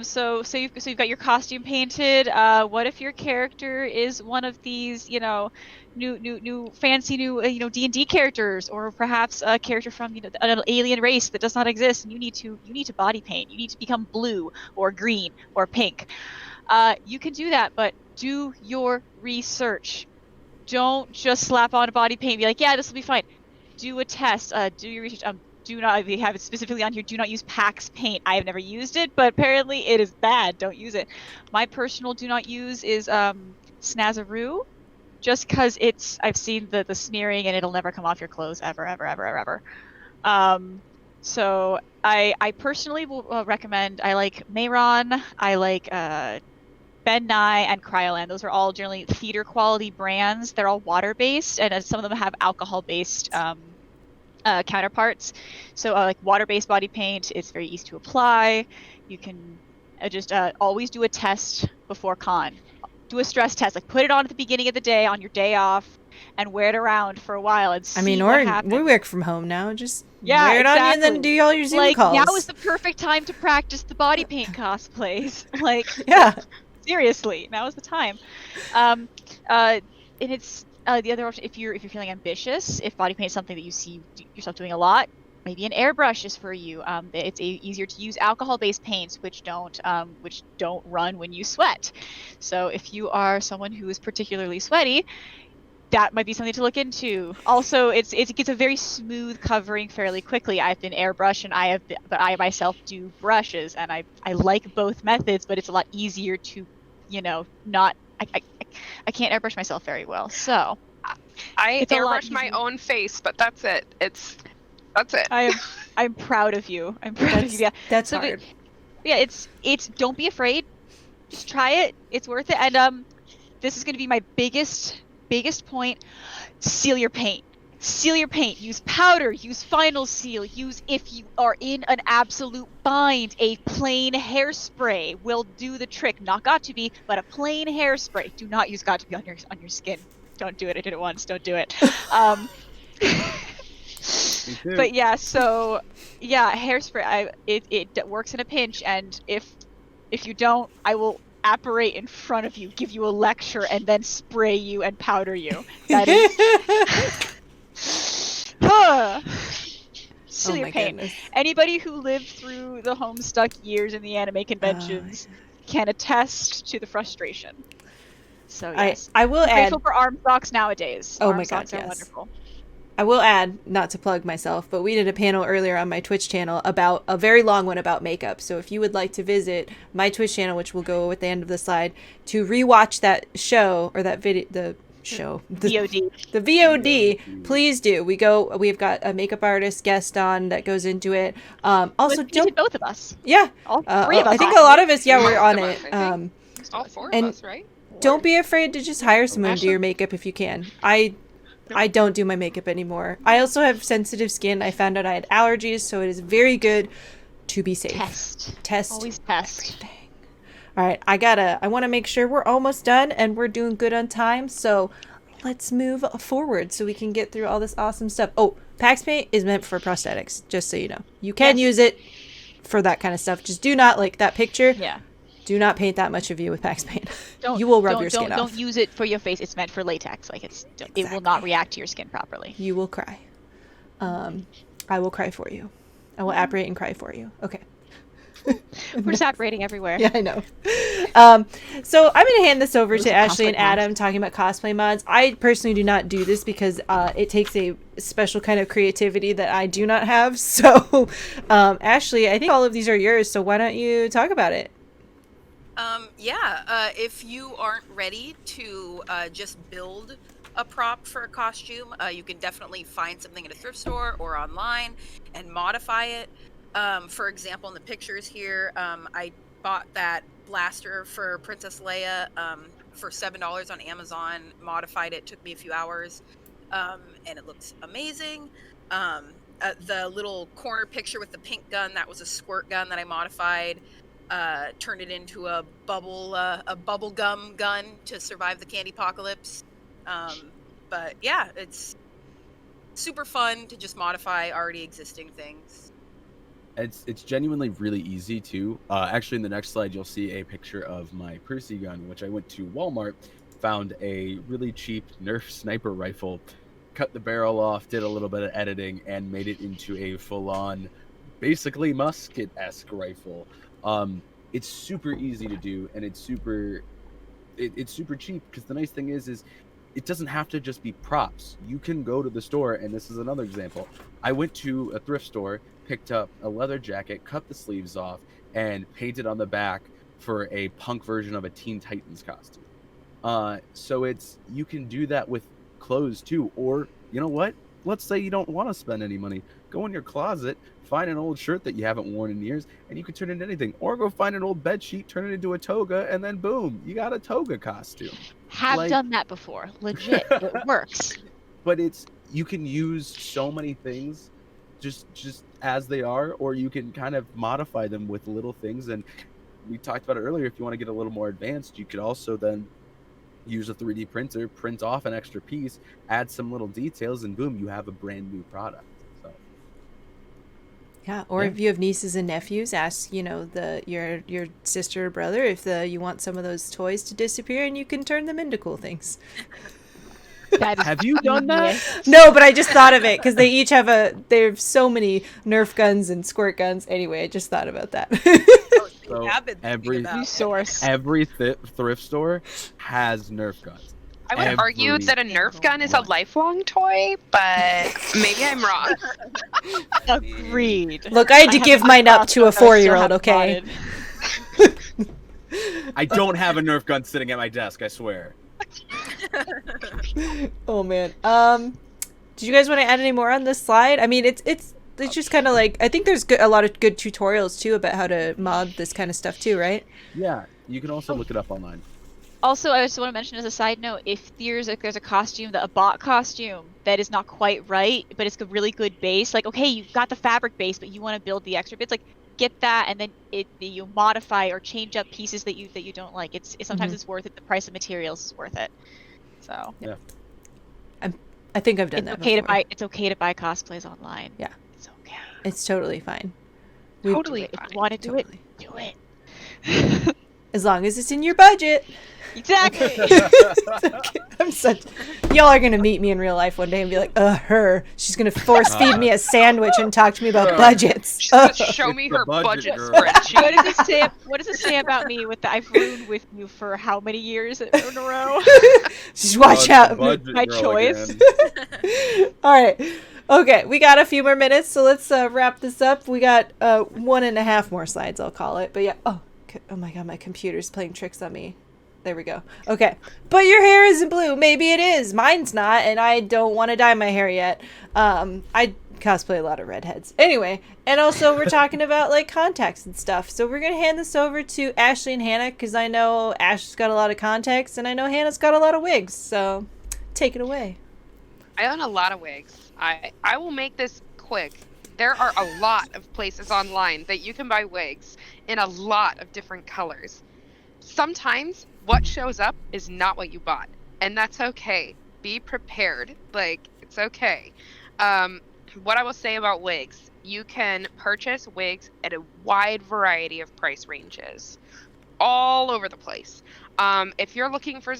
So you've got your costume painted. What if your character is one of these, new fancy D&D characters, or perhaps a character from an alien race that does not exist, and you need to body paint. You need to become blue or green or pink. You can do that, but do your research. Don't just slap on a body paint and be like, yeah, this will be fine. Do a test. Do your research. Do not, we have it specifically on here, do not use PAX paint. I have never used it, but apparently it is bad. Don't use it. My personal do not use is Snazaroo, just because I've seen the smearing and it'll never come off your clothes ever, ever, ever, ever, ever. So I personally will recommend, I like Mayron, I like Ben Nye and Cryoland. Those are all generally theater quality brands. They're all water based, and some of them have alcohol based counterparts. So like water based body paint, it's very easy to apply. You can just always do a test before con. Do a stress test, like put it on at the beginning of the day on your day off, and wear it around for a while and see what happens. We work from home now. Just wear it on you and then do all your Zoom calls. Now is the perfect time to practice the body paint cosplays. Like, yeah. Seriously, now is the time. And it's the other option, if you're feeling ambitious, if body paint is something that you see yourself doing a lot, maybe an airbrush is for you. It's easier to use alcohol-based paints, which don't run when you sweat. So if you are someone who is particularly sweaty, that might be something to look into. Also, it gets a very smooth covering fairly quickly. I've been airbrush and but I myself do brushes, and I like both methods, but it's a lot easier to, not. I can't airbrush myself very well, so I it's a lot airbrush my easier. own face, but that's it. That's it. I'm proud of you. I'm proud of you. Yeah, That's so, hard. Yeah, it's don't be afraid. Just try it. It's worth it. And this is going to be my biggest point. Seal your paint. Seal your paint. Use powder. Use final seal. Use, if you are in an absolute bind, a plain hairspray will do the trick. Not got to be, but a plain hairspray. Do not use got to be on your skin. Don't do it. I did it once. Don't do it. But yeah, so yeah, hairspray. It works in a pinch, and if you don't, I will apparate in front of you, give you a lecture, and then spray you and powder you. That is. Seal your paint. goodness. Anybody who lived through the Homestuck years in the anime conventions can attest to the frustration. So yes, I will I'm add. grateful for arm socks nowadays. Oh arm my God, socks are yes. wonderful. I will add, not to plug myself, but we did a panel earlier on my Twitch channel about a very long one about makeup. So if you would like to visit my Twitch channel, which will go at the end of the slide, to rewatch that show or that video, the VOD. The VOD, please do. We've got a makeup artist guest on that goes into it. Also, did both of us. Yeah, all three of us. I think a lot of us, were on Most it. of us, I think. All four of and us, right? Don't be afraid to just hire someone to do your makeup if you can. I don't do my makeup anymore. I also have sensitive skin. I found out I had allergies, so it is very good to be safe. Test. Always test. Everything. All right, I want to make sure we're almost done and we're doing good on time. So let's move forward so we can get through all this awesome stuff. Oh, Pax Paint is meant for prosthetics, just so you know. You can use it for that kind of stuff. Just do not, like that picture. Yeah. Do not paint that much of you with Pax Paint. Don't, you will rub your skin off. Don't use it for your face. It's meant for latex. Like it will not react to your skin properly. You will cry. I will cry for you. I will apparate and cry for you. Okay. We're just apparating everywhere. Yeah, I know. So I'm going to hand this over to Ashley and Adam talking about cosplay mods. I personally do not do this because it takes a special kind of creativity that I do not have. So, Ashley, I think all of these are yours. So why don't you talk about it? If you aren't ready to just build a prop for a costume, you can definitely find something at a thrift store or online and modify it. For example, in the pictures here, I bought that blaster for Princess Leia for $7 on Amazon, modified it, took me a few hours, and it looks amazing. The little corner picture with the pink gun, that was a squirt gun that I modified. Turned it into a bubble gum gun to survive the candy apocalypse. But yeah, it's super fun to just modify already existing things. It's genuinely really easy too. Actually, in the next slide, you'll see a picture of my Percy gun, which I went to Walmart, found a really cheap Nerf sniper rifle, cut the barrel off, did a little bit of editing, and made it into a full-on, basically musket-esque rifle. It's super easy to do, and it's super cheap, because the nice thing is it doesn't have to just be props. You can go to the store, and this is another example. I went to a thrift store, picked up a leather jacket, cut the sleeves off, and painted on the back for a punk version of a Teen Titans costume. So you can do that with clothes too, or you know what? Let's say you don't want to spend any money. Go in your closet, find an old shirt that you haven't worn in years, and you can turn it into anything. Or go find an old bed sheet, turn it into a toga, and then boom, you got a toga costume. Have done that before. Legit. It works. But you can use so many things just as they are, or you can kind of modify them with little things. And we talked about it earlier, if you want to get a little more advanced, you could also then use a 3D printer, print off an extra piece, add some little details, and boom, you have a brand new product. So yeah, or if you have nieces and nephews, ask your sister or brother if you want some of those toys to disappear, and you can turn them into cool things. Have you done that? No, but I just thought of it because they each have they have so many Nerf guns and squirt guns. Anyway, I just thought about that. So every source. Every thrift store has Nerf guns. I would argue that a Nerf gun is a lifelong toy, but maybe I'm wrong. Agreed. Look, I had to give mine up to a 4-year-old, okay? I don't have a Nerf gun sitting at my desk, I swear. Oh man. Did you guys want to add any more on this slide? I mean, it's just kind of like, I think there's a lot of good tutorials too about how to mod this kind of stuff too, right? Yeah, you can also look it up online. Also, I just want to mention as a side note, if there's a costume, a bot costume that is not quite right, but it's a really good base, like, okay, you've got the fabric base, but you want to build the extra bits, like, get that, and then you modify or change up pieces that you don't like. Sometimes it's worth it. The price of materials is worth it. So yeah, I think I've done that. It's okay to buy cosplays online. Yeah, it's okay. It's totally fine. If you want to do it, do it. As long as it's in your budget. Exactly. Okay. Y'all are gonna meet me in real life one day and be like, her. She's gonna force feed me a sandwich and talk to me about budgets. She's gonna show me her budget spreadsheet. What does it say about me with I've roomed with you for how many years in a row? Just watch out. My choice. All right. Okay, we got a few more minutes, so let's wrap this up. We got 1.5 more slides, I'll call it. But yeah, oh my god, my computer's playing tricks on me. There we go. Okay. But your hair isn't blue. Maybe it is. Mine's not, and I don't want to dye my hair yet. I cosplay a lot of redheads. Anyway, and also we're talking about like contacts and stuff. So we're going to hand this over to Ashley and Hannah because I know Ashley's got a lot of contacts and I know Hannah's got a lot of wigs. So take it away. I own a lot of wigs. I will make this quick. There are a lot of places online that you can buy wigs in a lot of different colors. Sometimes what shows up is not what you bought, and that's okay. Be prepared. Like, it's okay. What I will say about wigs, you can purchase wigs at a wide variety of price ranges all over the place. If you're looking for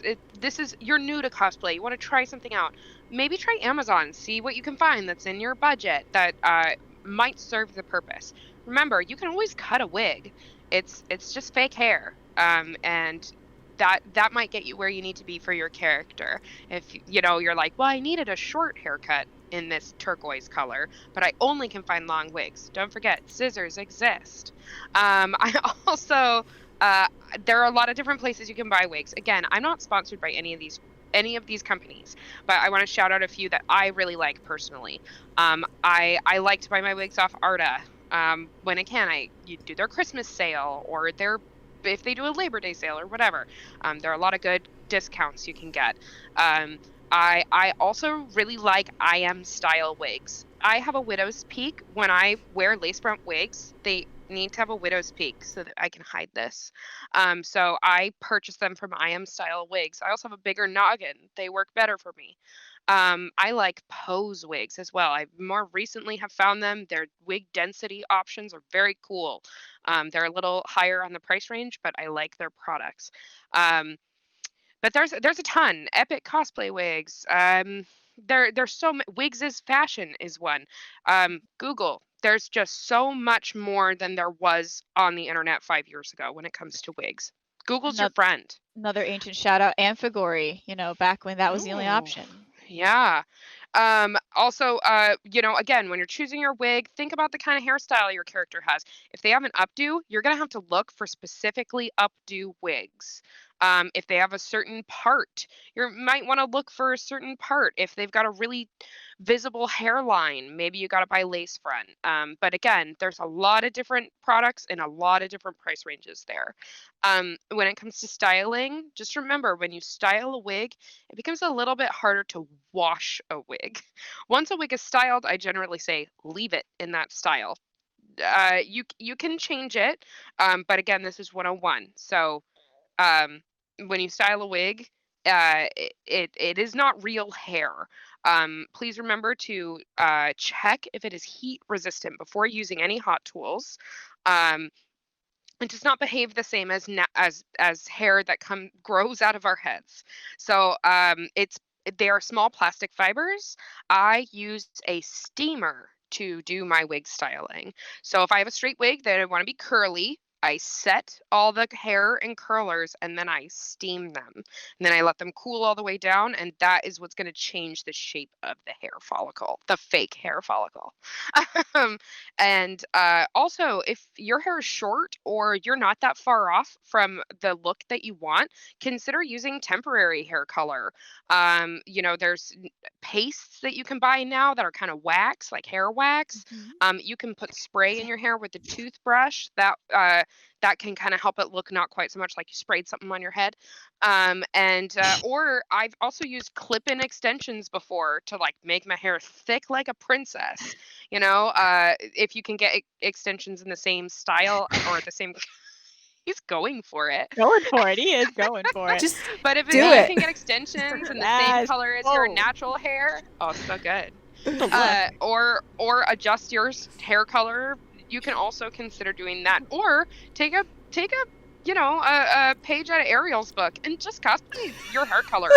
you're new to cosplay, you want to try something out, maybe try Amazon, see what you can find that's in your budget that might serve the purpose. Remember, you can always cut a wig. It's just fake hair, and that might get you where you need to be for your character. If you're like, well, I needed a short haircut in this turquoise color, but I only can find long wigs. Don't forget, scissors exist. I also there are a lot of different places you can buy wigs. Again, I'm not sponsored by any of these companies, but I want to shout out a few that I really like personally. I like to buy my wigs off Arda. When I can, you do their Christmas sale or if they do a Labor Day sale or whatever. There are a lot of good discounts you can get. I also really like IM style wigs. I have a widow's peak. When I wear lace front wigs, they need to have a widow's peak so that I can hide this. So I purchase them from IM style wigs. I also have a bigger noggin. They work better for me. I like pose wigs as well. I more recently have found them. Their wig density options are very cool. They're a little higher on the price range, but I like their products. But there's a ton. Epic cosplay wigs. There's so many. Wigs is fashion is one. Google. There's just so much more than there was on the internet 5 years ago when it comes to wigs. Google's your friend. Another ancient shout out, Amphigori, back when that was the only option. Yeah. Also, again, when you're choosing your wig, think about the kind of hairstyle your character has. If they have an updo, you're going to have to look for specifically updo wigs. If they have a certain part, you might want to look for a certain part. If they've got a really visible hairline, maybe you got to buy lace front. But again, there's a lot of different products and a lot of different price ranges there. When it comes to styling, just remember when you style a wig, it becomes a little bit harder to wash a wig. Once a wig is styled, I generally say leave it in that style. You can change it, but again, this is 101. So when you style a wig, it is not real hair. Please remember to check if it is heat resistant before using any hot tools. It does not behave the same as hair that grows out of our heads. So they are small plastic fibers. I use a steamer to do my wig styling. So if I have a straight wig that I want to be curly, I set all the hair in curlers and then I steam them. And then I let them cool all the way down, and that is what's going to change the shape of the hair follicle, the fake hair follicle. And also, if your hair is short or you're not that far off from the look that you want, consider using temporary hair color. There's pastes that you can buy now that are kind of wax, like hair wax. You can put spray in your hair with a toothbrush that can kind of help it look not quite so much like you sprayed something on your head. Or I've also used clip-in extensions before to like make my hair thick like a princess. If you can get extensions in the same style or the same. He's going for it. Going for it. He is going for it. But if do you it. can get extensions in the same color as your natural hair, oh, so good. Or adjust your hair color. You can also consider doing that, or take a page out of Ariel's book and just cosplay your hair color,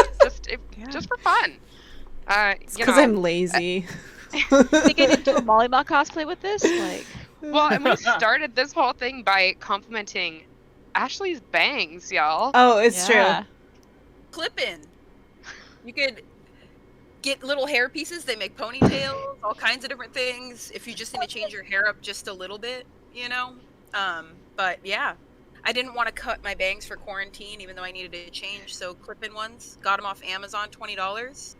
just for fun. Because I'm lazy. They get into a Mollymauk cosplay with this, like. Well, and we started this whole thing by complimenting Ashley's bangs, y'all. Oh, it's true. Clip in. You could get little hair pieces. They make ponytails, all kinds of different things. If you just need to change your hair up just a little bit, But yeah, I didn't want to cut my bangs for quarantine, even though I needed to change. So clip-in ones, got them off Amazon, $20.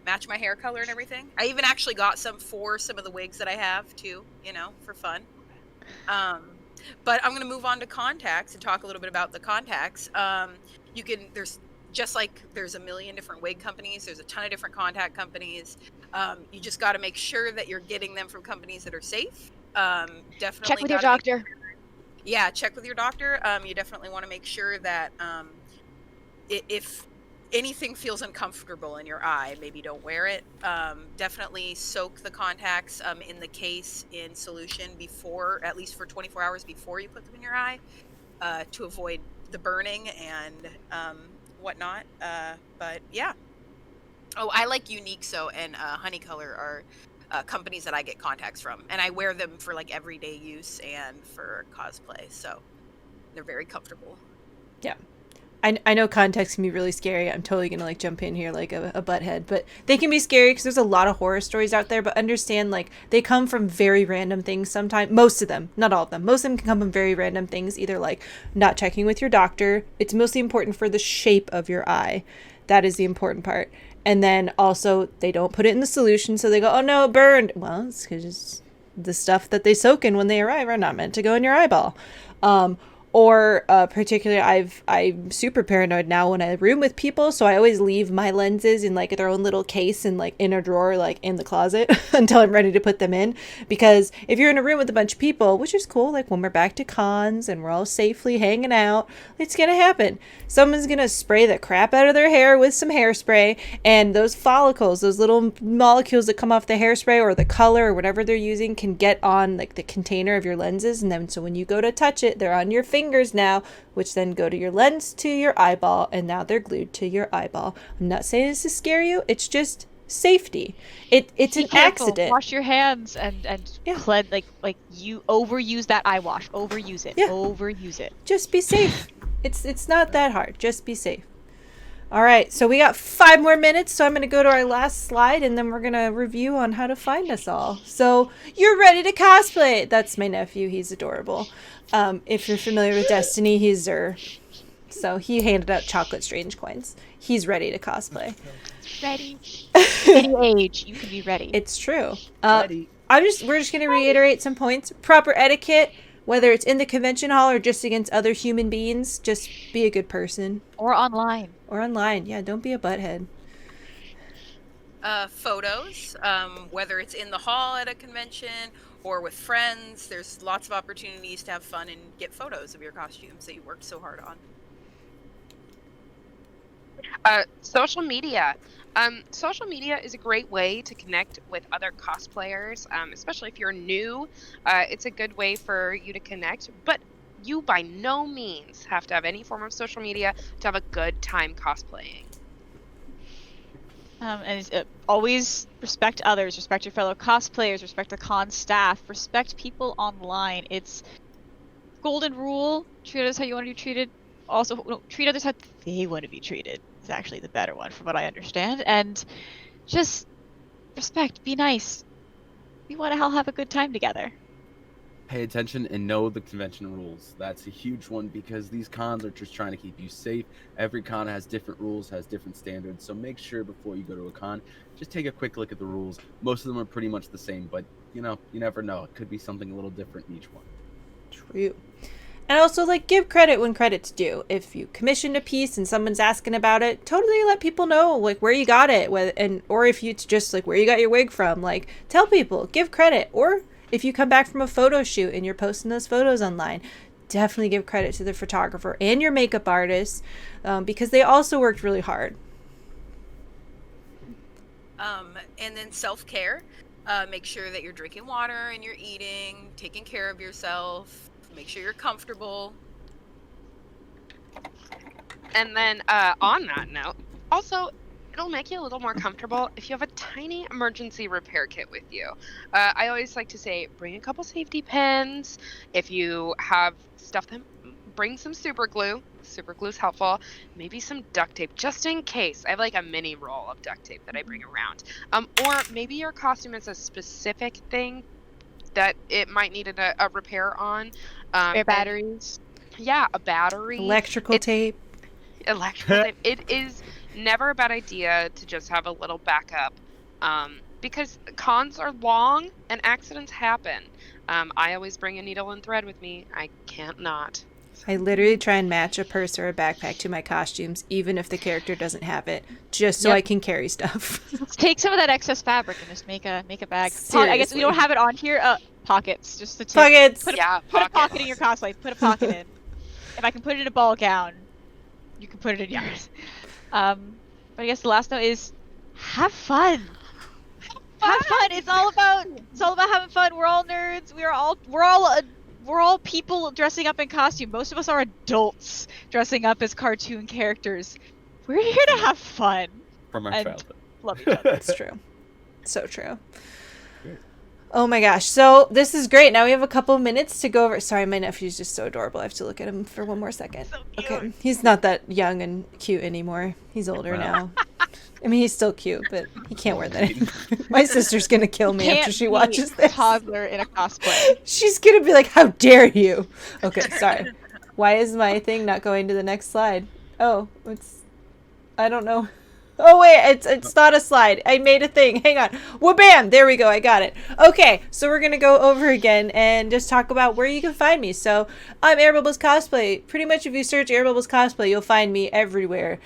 Match my hair color and everything. I even actually got some for some of the wigs that I have too, for fun. But I'm going to move on to contacts and talk a little bit about the contacts. There's a million different wig companies. There's a ton of different contact companies. You just got to make sure that you're getting them from companies that are safe. Definitely Check with your doctor. Check with your doctor. You definitely want to make sure that if anything feels uncomfortable in your eye, maybe don't wear it. Definitely soak the contacts in the case in solution before, at least for 24 hours before you put them in your eye, to avoid the burning and whatnot. But yeah. Oh, I like Uniqso and Honeycolor are companies that I get contacts from, and I wear them for like everyday use and for cosplay, so they're very comfortable. Yeah. I know contacts can be really scary. I'm totally going to jump in here like a butthead, but they can be scary because there's a lot of horror stories out there, but understand they come from very random things sometimes. Most of them, not all of them. Most of them can come from very random things, either not checking with your doctor. It's mostly important for the shape of your eye. That is the important part. And then also they don't put it in the solution, so they go, oh no, it burned. Well, it's because the stuff that they soak in when they arrive are not meant to go in your eyeball. Or particularly, I'm super paranoid now when I room with people, so I always leave my lenses in their own little case and in a drawer, in the closet until I'm ready to put them in. Because if you're in a room with a bunch of people, which is cool, when we're back to cons and we're all safely hanging out, it's gonna happen. Someone's gonna spray the crap out of their hair with some hairspray, and those follicles, those little molecules that come off the hairspray or the color or whatever they're using, can get on the container of your lenses, and then so when you go to touch it, they're on your fingers now, which then go to your lens to your eyeball, and now they're glued to your eyeball. I'm not saying this to scare you, it's just safety. It's an accident. Wash your hands and cleanse, you overuse that eye wash. Overuse it. Yeah. Overuse it. Just be safe. It's not that hard. Just be safe. All right, so we got 5 more minutes, so I'm going to go to our last slide, and then we're going to review on how to find us all. So, you're ready to cosplay! That's my nephew. He's adorable. If you're familiar with Destiny, he's Zer. So, he handed out chocolate strange coins. He's ready to cosplay. Ready. Any age, you can be ready. It's true. We're just going to reiterate some points. Proper etiquette. Whether it's in the convention hall or just against other human beings, just be a good person. Or online. Yeah, don't be a butthead. Photos, whether it's in the hall at a convention or with friends, there's lots of opportunities to have fun and get photos of your costumes that you worked so hard on. Social media. Social media is a great way to connect with other cosplayers, especially if you're new. It's a good way for you to connect, but you by no means have to have any form of social media to have a good time cosplaying. And always respect others, respect your fellow cosplayers, respect the con staff, respect people online. It's golden rule: treat others how you want to be treated. Also, no, treat others how they want to be treated is actually the better one, from what I understand. And just respect, be nice. We want to all have a good time together. Pay attention and know the convention rules. That's a huge one because these cons are just trying to keep you safe. Every con has different rules, has different standards. So make sure before you go to a con, just take a quick look at the rules. Most of them are pretty much the same, but you never know. It could be something a little different in each one. True. And also, like, give credit when credit's due. If you commissioned a piece and someone's asking about it, totally let people know, like, where you got it, or if it's just like where you got your wig from. Like, tell people, give credit. Or if you come back from a photo shoot and you're posting those photos online, definitely give credit to the photographer and your makeup artist, because they also worked really hard. And then self-care. Make sure that you're drinking water and you're eating, taking care of yourself. Make sure you're comfortable. And then on that note, also, it'll make you a little more comfortable if you have a tiny emergency repair kit with you. I always like to say, bring a couple safety pins. If you have stuff, bring some super glue. Super glue's helpful. Maybe some duct tape, just in case. I have like a mini roll of duct tape that I bring around. Or maybe your costume is a specific thing that it might need a repair on. Spare batteries. Yeah, a battery. Electrical tape. Electrical tape. It is never a bad idea to just have a little backup, because cons are long and accidents happen. I always bring a needle and thread with me. I can't not. I literally try and match a purse or a backpack to my costumes, even if the character doesn't have it, just so I can carry stuff. Take some of that excess fabric and just make a bag. Seriously. I guess we don't have it on here. Pockets, just the tip. Pockets. Put a pocket in your cosplay. Put a pocket in. If I can put it in a ball gown, you can put it in yours. But I guess the last note is have fun. Have fun. It's all about having fun. We're all nerds. We're all people dressing up in costume. Most of us are adults dressing up as cartoon characters. We're here to have fun. From our and childhood. Love each other. It's true. So true. Oh my gosh. So this is great. Now we have a couple of minutes to go over. Sorry, my nephew's just so adorable. I have to look at him for one more second. So okay. He's not that young and cute anymore. He's older now. I mean, he's still cute, but he can't wear that anymore. My sister's going to kill me after she watches this. Toddler in a cosplay. She's going to be like, how dare you? Okay, sorry. Why is my thing not going to the next slide? Oh, I don't know. Oh wait, it's not a slide. I made a thing. Hang on. Wha-bam! There we go. I got it. Okay, so we're gonna go over again and just talk about where you can find me. So I'm Airbubbles Cosplay. Pretty much, if you search Airbubbles Cosplay, you'll find me everywhere.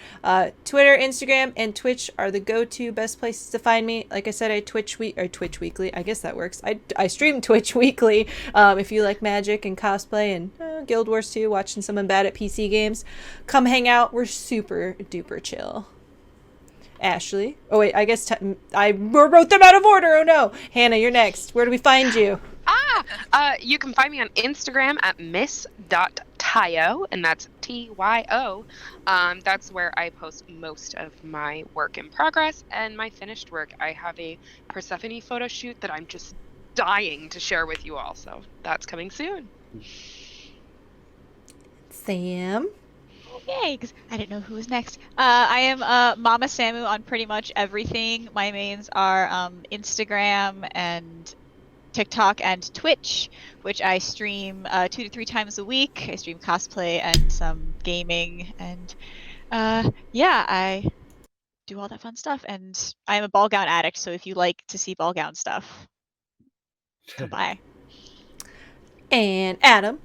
Twitter, Instagram, and Twitch are the go-to best places to find me. Like I said, I Twitch weekly. I guess that works. I stream Twitch weekly. If you like magic and cosplay and Guild Wars 2, watching someone bad at PC games, come hang out. We're super duper chill. Ashley. Oh wait, I guess I wrote them out of order. Oh no. Hannah, you're next. Where do we find you? You can find me on Instagram at miss.tyo, and that's Tyo. That's where I post most of my work in progress and my finished work. I have a Persephone photo shoot that I'm just dying to share with you all, so that's coming soon. Sam? Yay, because I didn't know who was next. I am Mama Samu on pretty much everything. My mains are Instagram and TikTok and Twitch, which I stream 2 to 3 times a week. I stream cosplay and some gaming, and yeah, I do all that fun stuff. And I am a ball gown addict, so if you like to see ball gown stuff, come by. And Adam.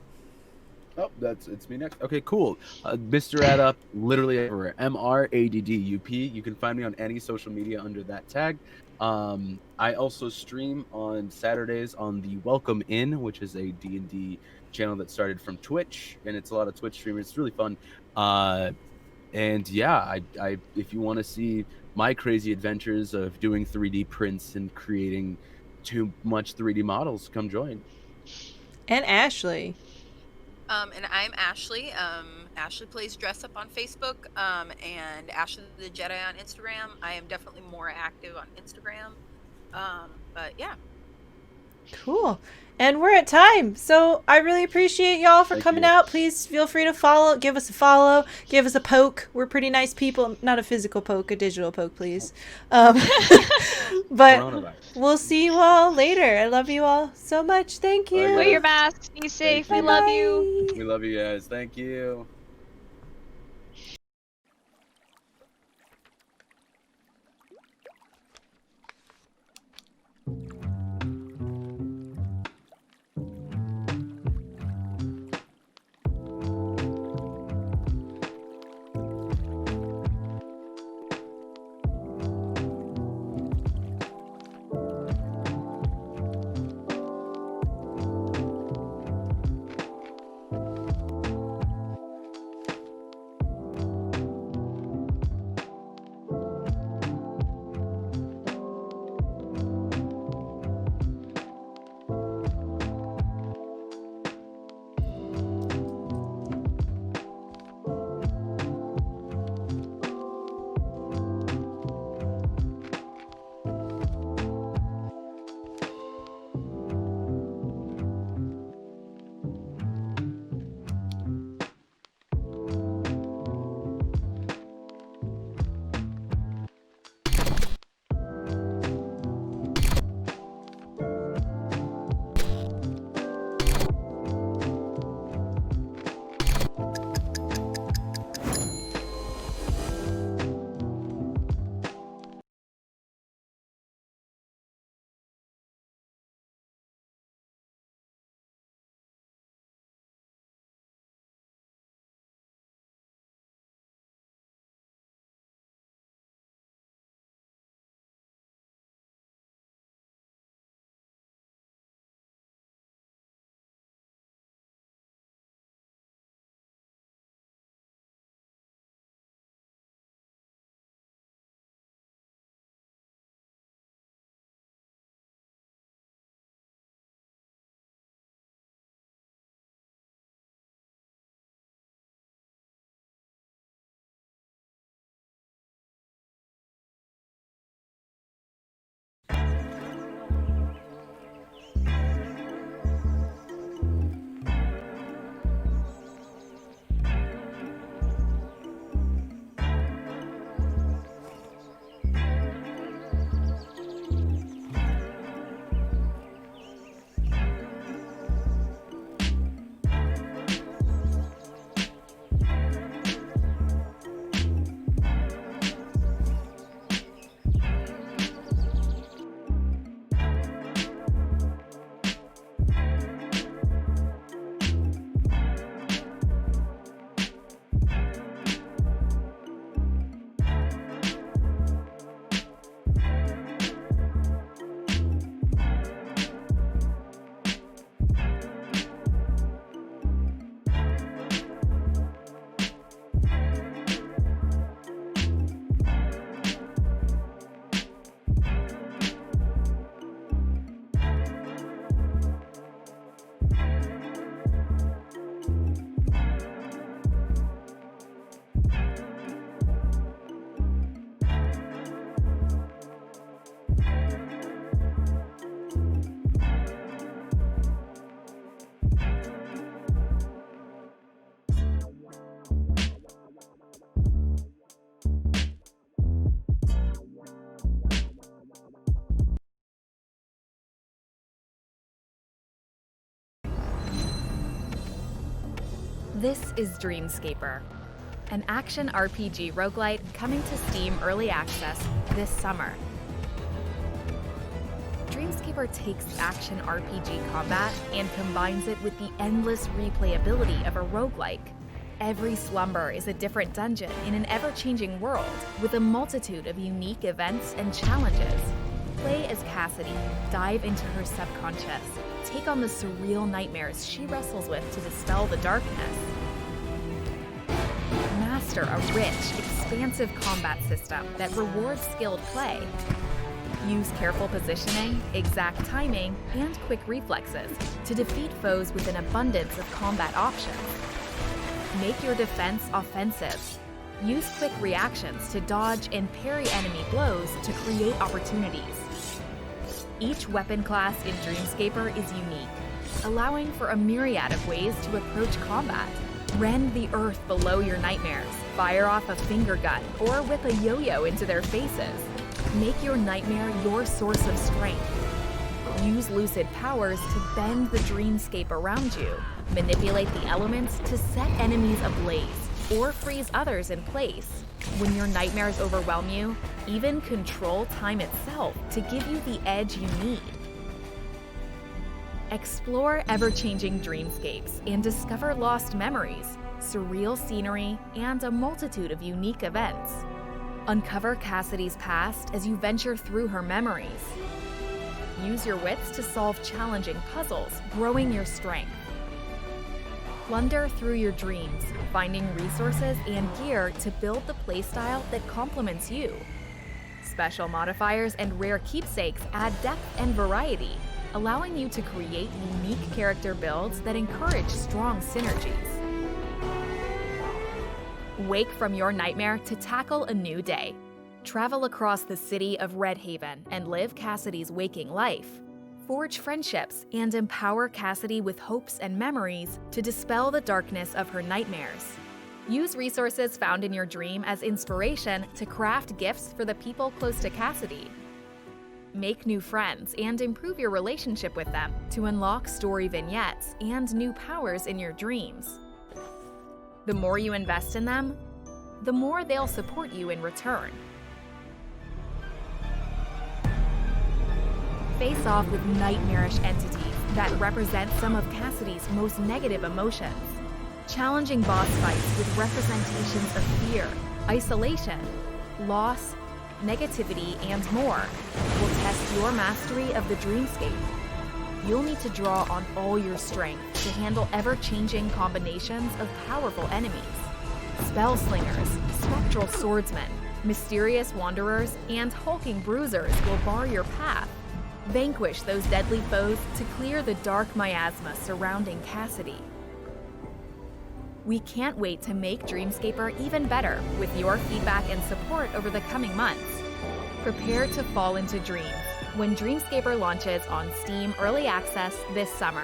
Oh, it's me next. Okay, cool. Mr. Addup, literally everywhere. MRADDUP. You can find me on any social media under that tag. I also stream on Saturdays on the Welcome In, which is a D&D channel that started from Twitch, and it's a lot of Twitch streamers. It's really fun. And yeah, I if you want to see my crazy adventures of doing 3D prints and creating too much 3D models, come join. And Ashley. And I'm Ashley. Ashley Plays Dress Up on Facebook, and Ashley the Jedi on Instagram. I am definitely more active on Instagram. But yeah. Cool. And we're at time. So I really appreciate y'all for coming out. Please feel free to give us a follow, give us a poke. We're pretty nice people. Not a physical poke, a digital poke, please. But we'll see you all later. I love you all so much. Thank you. Wear your masks. Be safe. We love you. We love you guys. Thank you. This is Dreamscaper, an action RPG roguelite coming to Steam Early Access this summer. Dreamscaper takes action RPG combat and combines it with the endless replayability of a roguelike. Every slumber is a different dungeon in an ever-changing world with a multitude of unique events and challenges. Play as Cassidy, dive into her subconscious, take on the surreal nightmares she wrestles with to dispel the darkness. Master a rich, expansive combat system that rewards skilled play. Use careful positioning, exact timing, and quick reflexes to defeat foes with an abundance of combat options. Make your defense offensive. Use quick reactions to dodge and parry enemy blows to create opportunities. Each weapon class in Dreamscaper is unique, allowing for a myriad of ways to approach combat. Rend the earth below your nightmares, fire off a finger gun, or whip a yo-yo into their faces. Make your nightmare your source of strength. Use lucid powers to bend the dreamscape around you. Manipulate the elements to set enemies ablaze, or freeze others in place. When your nightmares overwhelm you, even control time itself to give you the edge you need. Explore ever-changing dreamscapes and discover lost memories, surreal scenery, and a multitude of unique events. Uncover Cassidy's past as you venture through her memories. Use your wits to solve challenging puzzles, growing your strength. Plunder through your dreams, finding resources and gear to build the playstyle that complements you. Special modifiers and rare keepsakes add depth and variety, allowing you to create unique character builds that encourage strong synergies. Wake from your nightmare to tackle a new day. Travel across the city of Red Haven and live Cassidy's waking life. Forge friendships and empower Cassidy with hopes and memories to dispel the darkness of her nightmares. Use resources found in your dream as inspiration to craft gifts for the people close to Cassidy. Make new friends and improve your relationship with them to unlock story vignettes and new powers in your dreams. The more you invest in them, the more they'll support you in return. Face off with nightmarish entities that represent some of Cassidy's most negative emotions. Challenging boss fights with representations of fear, isolation, loss, negativity, and more will test your mastery of the dreamscape. You'll need to draw on all your strength to handle ever-changing combinations of powerful enemies. Spell slingers, spectral swordsmen, mysterious wanderers, and hulking bruisers will bar your path. Vanquish those deadly foes to clear the dark miasma surrounding Cassidy. We can't wait to make Dreamscaper even better with your feedback and support over the coming months. Prepare to fall into dreams when Dreamscaper launches on Steam Early Access this summer.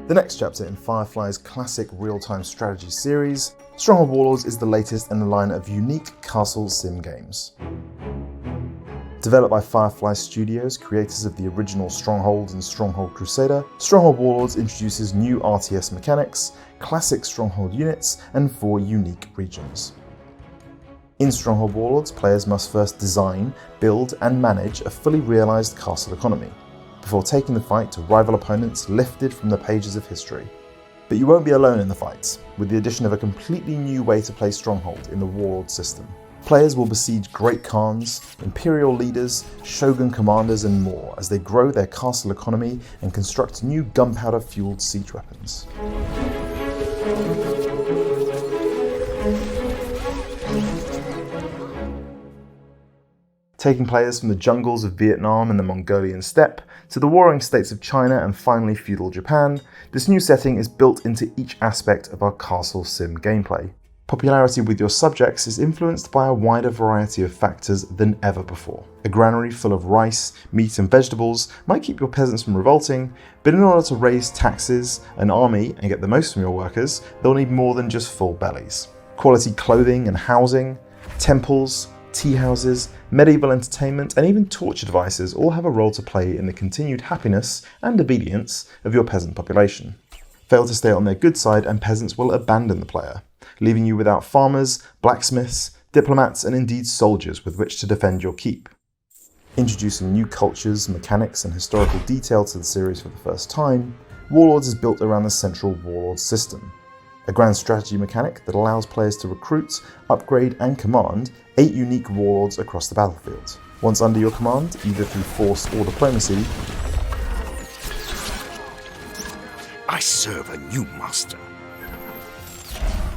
The next chapter in Firefly's classic real-time strategy series, Stronghold Warlords is the latest in a line of unique castle sim games. Developed by Firefly Studios, creators of the original Stronghold and Stronghold Crusader, Stronghold Warlords introduces new RTS mechanics, classic Stronghold units, and 4 unique regions. In Stronghold Warlords, players must first design, build, and manage a fully realised castle economy, before taking the fight to rival opponents lifted from the pages of history. But you won't be alone in the fights, with the addition of a completely new way to play Stronghold in the Warlord system. Players will besiege Great Khans, Imperial leaders, Shogun commanders, and more as they grow their castle economy and construct new gunpowder-fueled siege weapons. Taking players from the jungles of Vietnam and the Mongolian steppe to the warring states of China and finally feudal Japan, this new setting is built into each aspect of our castle sim gameplay. Popularity with your subjects is influenced by a wider variety of factors than ever before. A granary full of rice, meat and vegetables might keep your peasants from revolting, but in order to raise taxes, an army, and get the most from your workers, they'll need more than just full bellies. Quality clothing and housing, temples, tea houses, medieval entertainment, and even torture devices all have a role to play in the continued happiness and obedience of your peasant population. Fail to stay on their good side and peasants will abandon the player, leaving you without farmers, blacksmiths, diplomats, and indeed soldiers with which to defend your keep. Introducing new cultures, mechanics, and historical detail to the series for the first time, Warlords is built around the central Warlords system, a grand strategy mechanic that allows players to recruit, upgrade, and command 8 unique warlords across the battlefield. Once under your command, either through force or diplomacy, I serve a new master.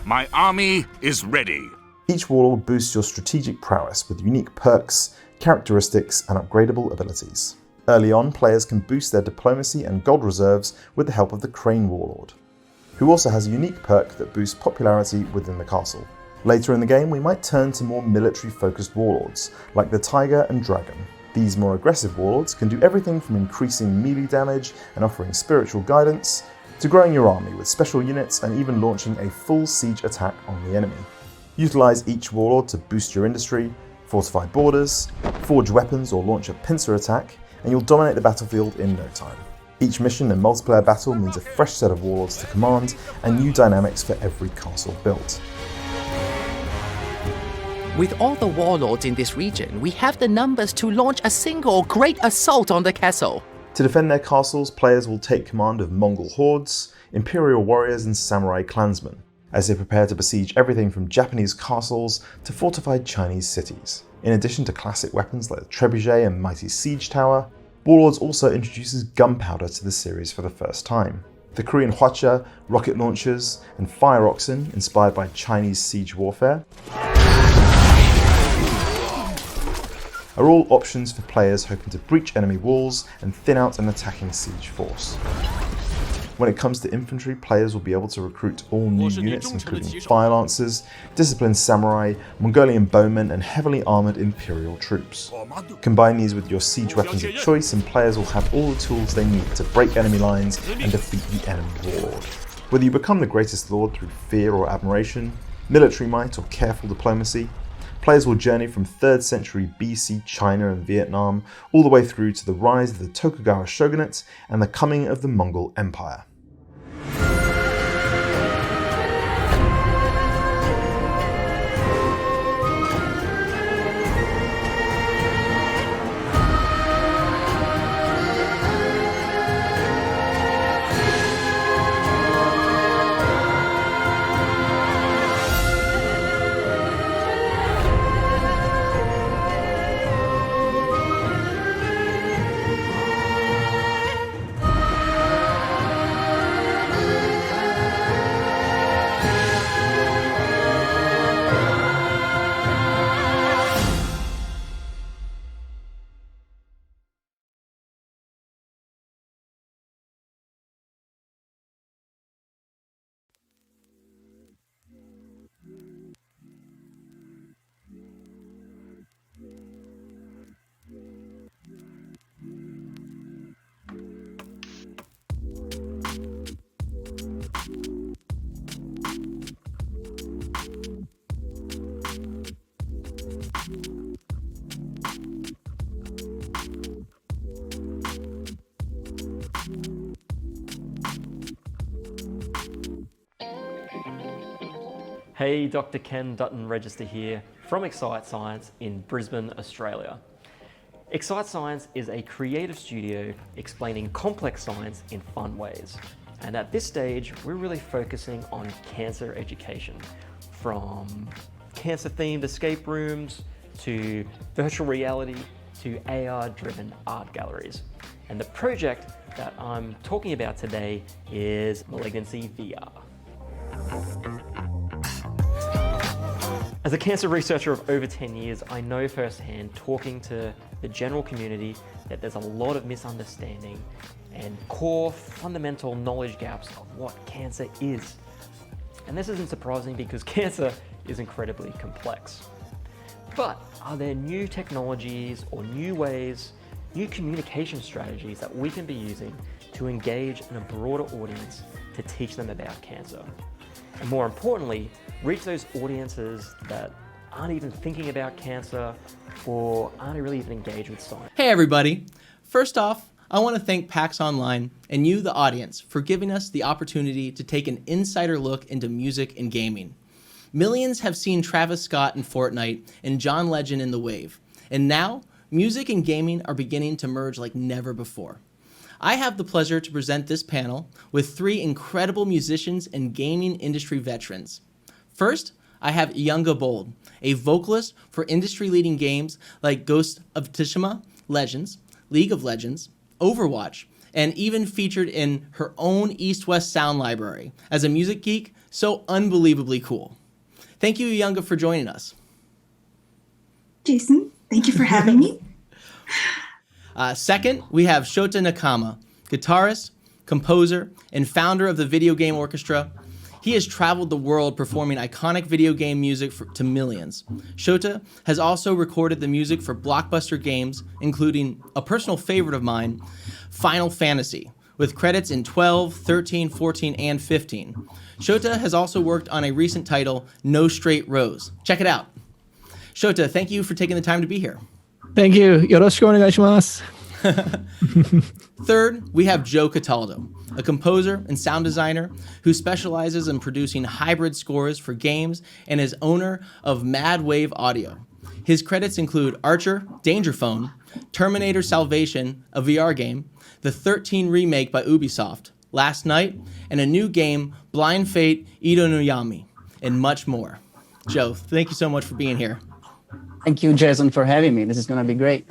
My army is ready. Each warlord boosts your strategic prowess with unique perks, characteristics, and upgradable abilities. Early on, players can boost their diplomacy and gold reserves with the help of the Crane Warlord, who also has a unique perk that boosts popularity within the castle. Later in the game, we might turn to more military-focused warlords, like the Tiger and Dragon. These more aggressive warlords can do everything from increasing melee damage and offering spiritual guidance, to growing your army with special units and even launching a full siege attack on the enemy. Utilize each warlord to boost your industry, fortify borders, forge weapons or launch a pincer attack, and you'll dominate the battlefield in no time. Each mission and multiplayer battle means a fresh set of warlords to command and new dynamics for every castle built. With all the warlords in this region, we have the numbers to launch a single great assault on the castle. To defend their castles, players will take command of Mongol hordes, Imperial warriors, and samurai clansmen, as they prepare to besiege everything from Japanese castles to fortified Chinese cities. In addition to classic weapons like the Trebuchet and Mighty Siege Tower, Warlords also introduces gunpowder to the series for the first time. The Korean Hwacha, rocket launchers, and fire oxen, inspired by Chinese siege warfare, are all options for players hoping to breach enemy walls and thin out an attacking siege force. When it comes to infantry, players will be able to recruit all new units including fire lancers, disciplined samurai, Mongolian bowmen, and heavily armoured imperial troops. Combine these with your siege weapons of choice and players will have all the tools they need to break enemy lines and defeat the enemy warlord. Whether you become the greatest lord through fear or admiration, military might or careful diplomacy, players will journey from 3rd century BC China and Vietnam all the way through to the rise of the Tokugawa shogunate and the coming of the Mongol Empire. Hey, Dr. Ken Dutton Register here from Excite Science in Brisbane, Australia. Excite Science is a creative studio explaining complex science in fun ways. And at this stage, we're really focusing on cancer education, from cancer-themed escape rooms to virtual reality to AR-driven art galleries. And the project that I'm talking about today is Malignancy VR. As a cancer researcher of over 10 years, I know firsthand, talking to the general community, that there's a lot of misunderstanding and core fundamental knowledge gaps of what cancer is. And this isn't surprising because cancer is incredibly complex. But are there new technologies or new ways, new communication strategies that we can be using to engage in a broader audience to teach them about cancer? And more importantly, reach those audiences that aren't even thinking about cancer or aren't really even engaged with science. Hey everybody! First off, I want to thank PAX Online and you, the audience, for giving us the opportunity to take an insider look into music and gaming. Millions have seen Travis Scott in Fortnite and John Legend in The Wave. And now, music and gaming are beginning to merge like never before. I have the pleasure to present this panel with 3 incredible musicians and gaming industry veterans. First, I have Yunga Bold, a vocalist for industry-leading games like Ghost of Tsushima, Legends, League of Legends, Overwatch, and even featured in her own East-West sound library. As a music geek, so unbelievably cool. Thank you, Yunga, for joining us. Jason, thank you for having me. Second, we have Shota Nakama, guitarist, composer, and founder of the Video Game Orchestra. He has traveled the world performing iconic video game music to millions. Shota has also recorded the music for blockbuster games, including a personal favorite of mine, Final Fantasy, with credits in 12, 13, 14, and 15. Shota has also worked on a recent title, No Straight Rose. Check it out. Shota, thank you for taking the time to be here. Thank you. Yoroshiku onegaishimasu. Third, we have Joe Cataldo, a composer and sound designer who specializes in producing hybrid scores for games and is owner of Mad Wave Audio. His credits include Archer, Danger Phone, Terminator Salvation, a VR game, the 13 remake by Ubisoft, Last Night, and a new game, Blind Fate Ido no Yami, and much more. Joe, thank you so much for being here. Thank you, Jason, for having me. This is going to be great.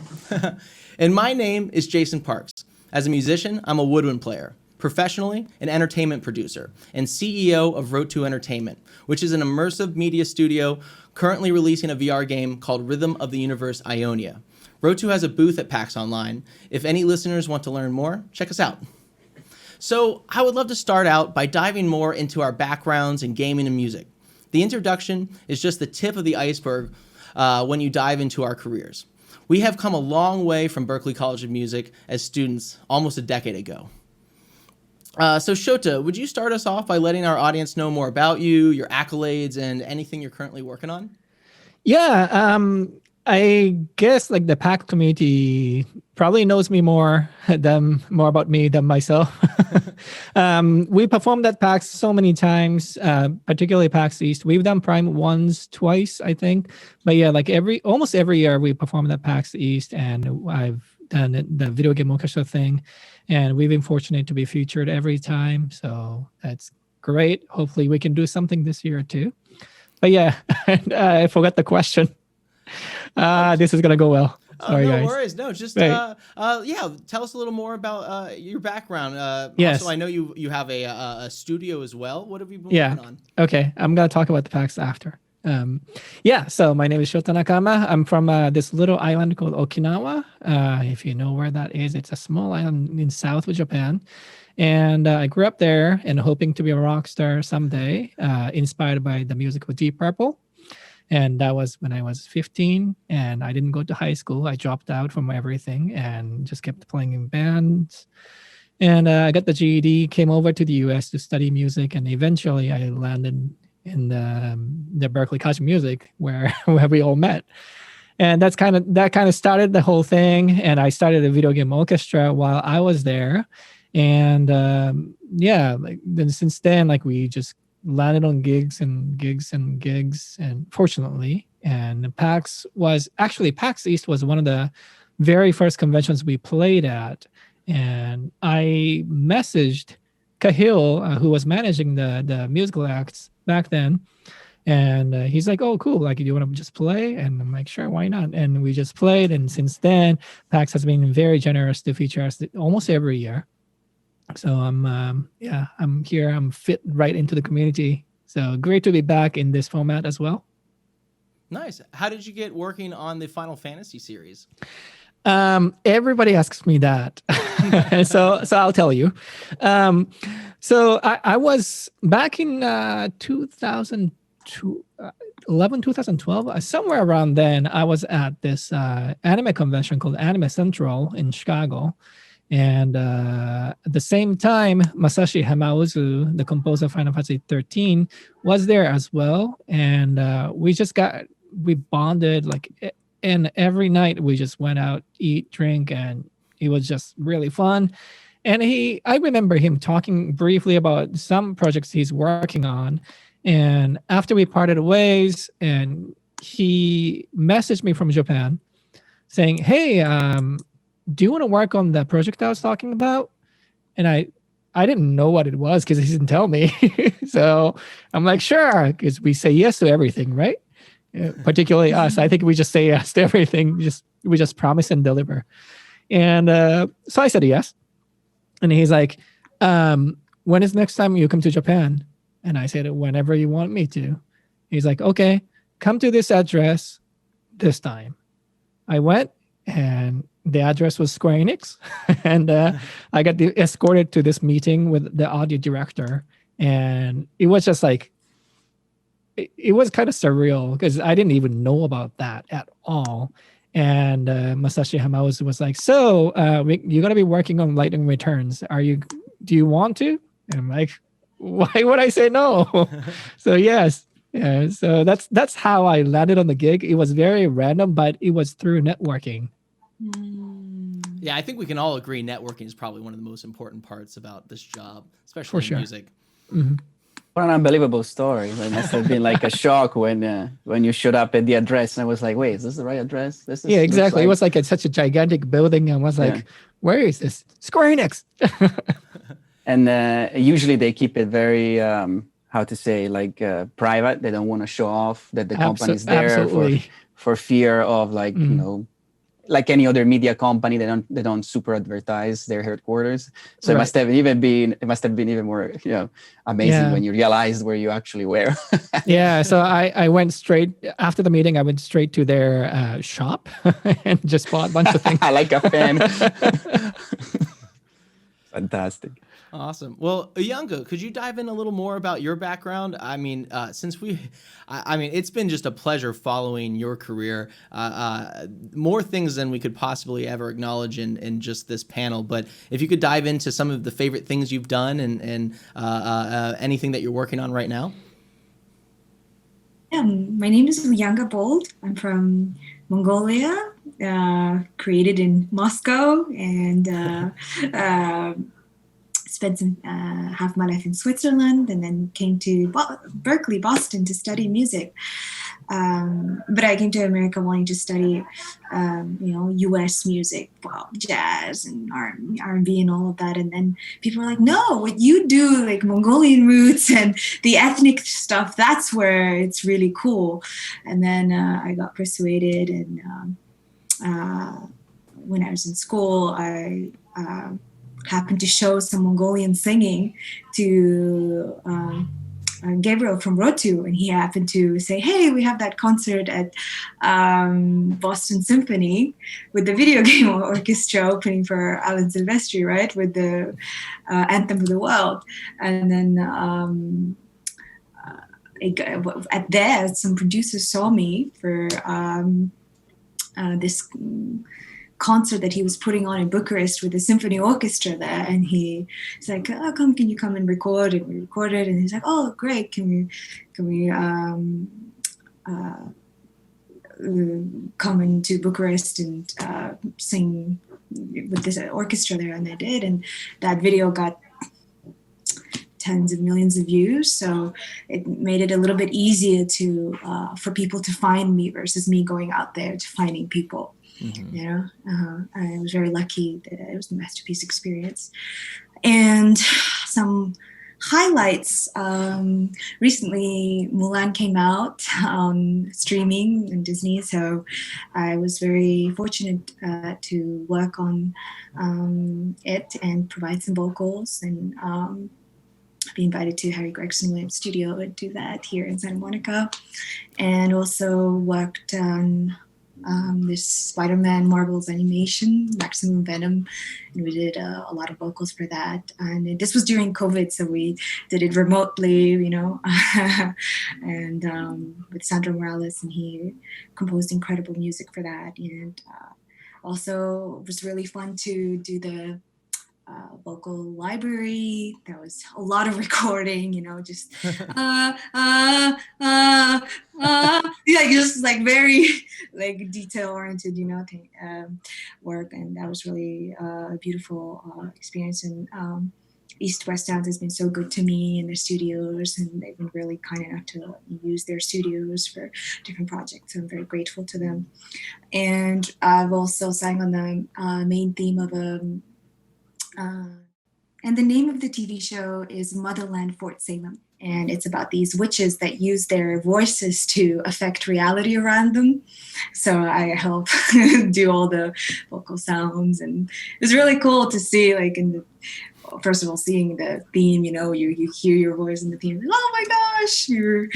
And my name is Jason Parks. As a musician, I'm a woodwind player. Professionally, an entertainment producer and CEO of Road 2 Entertainment, which is an immersive media studio currently releasing a VR game called Rhythm of the Universe Ionia. Road 2 has a booth at PAX Online. If any listeners want to learn more, check us out. So I would love to start out by diving more into our backgrounds in gaming and music. The introduction is just the tip of the iceberg when you dive into our careers. We have come a long way from Berklee College of Music as students almost a decade ago. So Shota, would you start us off by letting our audience know more about you, your accolades, and anything you're currently working on? Yeah, I guess like the PAX community probably knows me more about me than myself. We performed at PAX so many times, particularly PAX East. We've done Prime once, twice, I think. But yeah, like almost every year we performed at PAX East, and I've done the Video Game Orchestra thing, and we've been fortunate to be featured every time. So that's great. Hopefully we can do something this year too. But yeah, I forgot the question. This is gonna go well. Sorry, no guys. worries. No, just Right. tell us a little more about your background. Yes. Also, I know you have a studio as well. What have you been Yeah. working on? Okay. I'm gonna talk about the PAX after. So my name is Shota Nakama. I'm from this little island called Okinawa. If you know where that is, it's a small island in south of Japan. And I grew up there and hoping to be a rock star someday, inspired by the music of Deep Purple. And that was when I was 15, and I didn't go to high school. I dropped out from everything and just kept playing in bands. And I got the GED, came over to the US to study music, and eventually I landed in the Berklee College of Music, where we all met. And that kind of started the whole thing. And I started a video game orchestra while I was there. And then since then, like we just landed on gigs and fortunately, and PAX East was one of the very first conventions we played at. And I messaged Cahill, who was managing the musical acts back then, and he's like, "Oh, cool! Like, do you want to just play?" And I'm like, "Sure, why not?" And we just played. And since then, PAX has been very generous to feature us almost every year. So I'm here. I'm fit right into the community. So great to be back in this format as well. Nice. How did you get working on the Final Fantasy series? Everybody asks me that. so I'll tell you. So I was back in 2011, 2012, somewhere around then. I was at this anime convention called Anime Central in Chicago. And at the same time, Masashi Hamauzu, the composer of Final Fantasy 13, was there as well. And we bonded, and every night we just went out, eat, drink, and it was just really fun. And I remember him talking briefly about some projects he's working on. And after we parted ways, and he messaged me from Japan saying, "Hey, do you want to work on the project I was talking about?" And I didn't know what it was because he didn't tell me. So I'm like, sure, because we say yes to everything, right? Particularly us. I think we just say yes to everything. We just promise and deliver. And so I said yes. And he's like, when is next time you come to Japan? And I said, whenever you want me to. He's like, okay, come to this address this time. I went, and the address was Square Enix. And I got escorted to this meeting with the audio director. And it was just like, it was kind of surreal because I didn't even know about that at all. And Masashi Hamauzu was like, so you're going to be working on Lightning Returns. Do you want to? And I'm like, why would I say no? So yes. Yeah, so that's how I landed on the gig. It was very random, but it was through networking. Yeah, I think we can all agree networking is probably one of the most important parts about this job, especially For in sure. music. Mm-hmm. What an unbelievable story. It must have been like a shock when you showed up at the address and I was like, wait, is this the right address? Yeah, exactly. It was like such a gigantic building. And I was like, Yeah. where is this? Square Enix. And usually they keep it very, how to say, like private. They don't want to show off that the company is there absolutely. for fear of like, you know, like any other media company, they don't super advertise their headquarters. So it must have been even more, amazing when you realized where you actually were. Yeah, so I went straight after the meeting. I went straight to their shop and just bought a bunch of things. Like a fan. Fantastic. Awesome. Well, Uyanga, could you dive in a little more about your background? I mean, it's been just a pleasure following your career. More things than we could possibly ever acknowledge in just this panel. But if you could dive into some of the favorite things you've done and anything that you're working on right now. Yeah, my name is Uyanga Bold. I'm from Mongolia, created in Moscow, and spent half my life in Switzerland, and then came to Berkeley, Boston, to study music. But I came to America wanting to study, U.S. music, jazz and R&B and all of that. And then people were like, no, what you do, like Mongolian roots and the ethnic stuff, that's where it's really cool. And then I got persuaded, and when I was in school, I happened to show some Mongolian singing to Gabriel from Rotu, and he happened to say, hey, we have that concert at Boston Symphony with the video game orchestra opening for Alan Silvestri, right, with the Anthem of the World. And then at there, some producers saw me for this concert that he was putting on in Bucharest with the symphony orchestra there, and he's like, oh, can you come and record? And we recorded, and he's like, oh, great, can we come into Bucharest and sing with this orchestra there? And they did, and that video got tens of millions of views, so it made it a little bit easier to for people to find me versus me going out there to finding people. Mm-hmm. I was very lucky that it was a masterpiece experience. And some highlights, recently Mulan came out on streaming on Disney, so I was very fortunate to work on it and provide some vocals, and be invited to Harry Gregson Williams Studio and do that here in Santa Monica, and also worked on this Spider-Man Marvel's animation, Maximum Venom, and we did a lot of vocals for that. And this was during COVID, so we did it remotely, and with Sandro Morales, and he composed incredible music for that. And also it was really fun to do the vocal library. There was a lot of recording, just just like very like detail oriented, work, and that was really a beautiful experience. And East West Sounds has been so good to me in their studios, and they've been really kind enough to use their studios for different projects. So I'm very grateful to them. And I've also sang on the main theme of and the name of the TV show is Motherland Fort Salem. And it's about these witches that use their voices to affect reality around them. So I help do all the vocal sounds. And it's really cool to see, like, first of all, seeing the theme, you hear your voice in the theme, like, oh my gosh, you're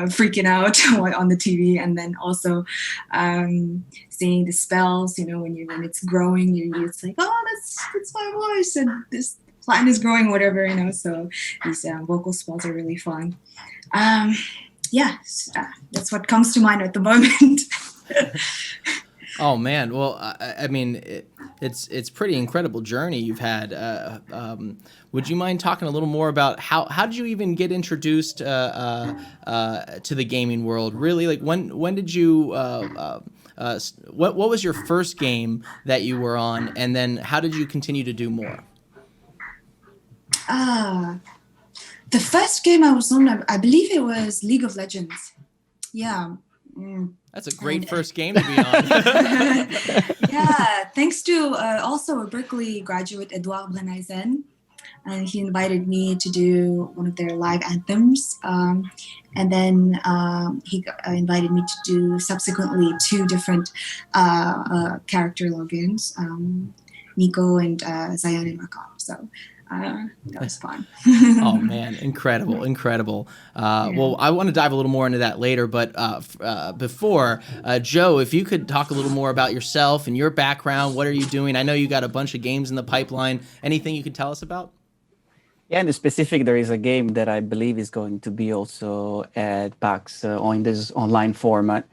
freaking out on the TV. And then also seeing the spells, when it's growing, it's like, oh, that's my voice. And this plant is growing, whatever, so these vocal spells are really fun. That's what comes to mind at the moment. Oh man, well, I mean, it's pretty incredible journey you've had. Would you mind talking a little more about how did you even get introduced to the gaming world? Really, like when did you what was your first game that you were on, and then how did you continue to do more? The first game I was on, I believe it was League of Legends. Yeah. That's a great first game to be on. Yeah, thanks to also a Berkeley graduate, Edouard Breneisen. And he invited me to do one of their live anthems. And then he invited me to do subsequently 2 different character logins, Nico and Zion and Rakam. So that was fun. Oh man, incredible. Well, I want to dive a little more into that later, but before, Joe, if you could talk a little more about yourself and your background, what are you doing? I know you got a bunch of games in the pipeline. Anything you could tell us about? Yeah, in the specific, there is a game that I believe is going to be also at PAX in this online format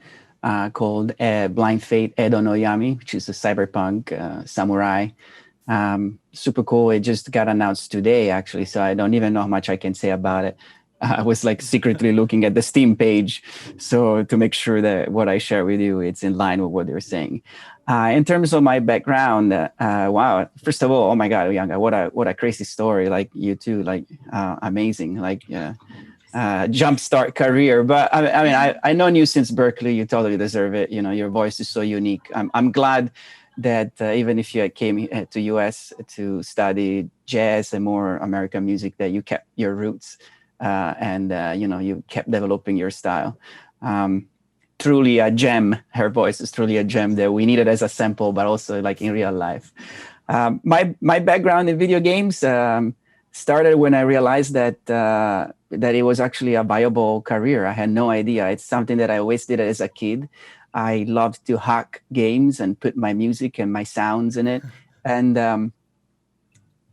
called Blind Fate Edo no Yami, which is a cyberpunk samurai. Super cool. It just got announced today, actually, so I don't even know how much I can say about it. I was like secretly looking at the Steam page, so to make sure that what I share with you, it's in line with what they're saying. In terms of my background, wow! First of all, oh my God, Uyanga, what a crazy story! Like you too, like amazing, like jumpstart career. But I mean, I known you since Berkeley. You totally deserve it. Your voice is so unique. I'm glad that even if you came to US to study jazz and more American music, that you kept your roots and you kept developing your style. Truly a gem. Her voice is truly a gem that we needed as a sample, but also like in real life. My background in video games started when I realized that it was actually a viable career. I had no idea. It's something that I always did as a kid. I loved to hack games and put my music and my sounds in it. And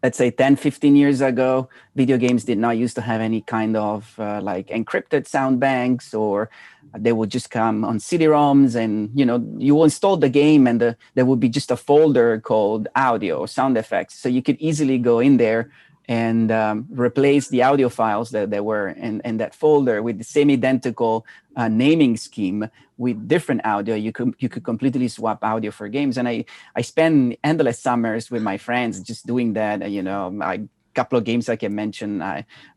let's say 10, 15 years ago, video games did not used to have any kind of like encrypted sound banks, or they would just come on CD-ROMs, and you will install the game and there would be just a folder called audio or sound effects. So you could easily go in there and replace the audio files that were in that folder with the same identical naming scheme with different audio. You could completely swap audio for games. And I spent endless summers with my friends just doing that. A couple of games I can mention.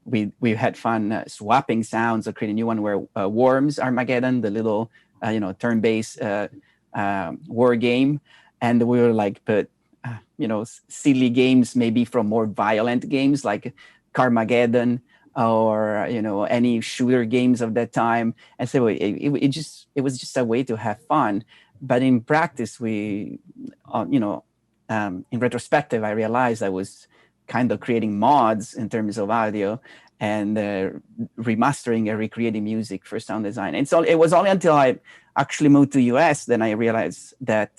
We had fun swapping sounds or creating a new one where Worms Armageddon, the little turn-based war game, and we were like put silly games, maybe from more violent games like Carmageddon or any shooter games of that time. And so it was just a way to have fun. But in practice, in retrospective, I realized I was kind of creating mods in terms of audio and remastering and recreating music for sound design. And so it was only until I actually moved to US then I realized that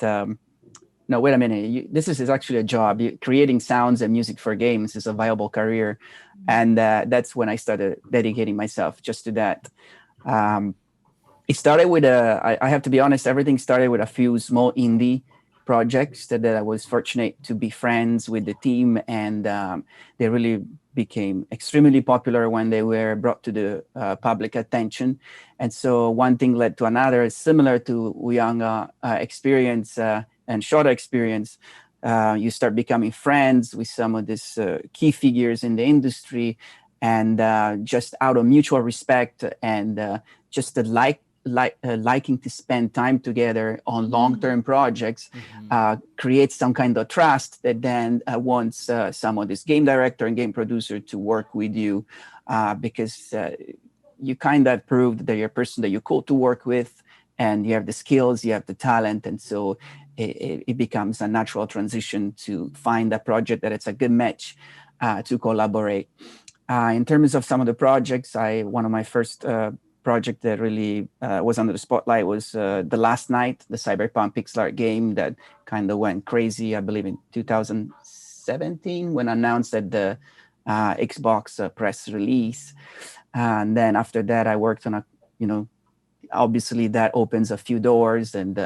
no, wait a minute. This is actually a job. Creating sounds and music for games is a viable career. And that's when I started dedicating myself just to that. It started with I have to be honest, everything started with a few small indie projects that I was fortunate to be friends with the team. And they really became extremely popular when they were brought to the public attention. And so one thing led to another, similar to Uyanga experience and Shota experience. You start becoming friends with some of these key figures in the industry, and just out of mutual respect and just the liking to spend time together on long-term projects creates some kind of trust that then wants some of this game director and game producer to work with you because you kind of proved that you're a person that you're cool to work with, and you have the skills, you have the talent, and so it becomes a natural transition to find a project that it's a good match to collaborate. In terms of some of the projects, one of my first project that really was under the spotlight was The Last Night, the cyberpunk pixel art game that kind of went crazy, I believe in 2017 when announced at the Xbox press release. And then after that, I worked on obviously that opens a few doors, and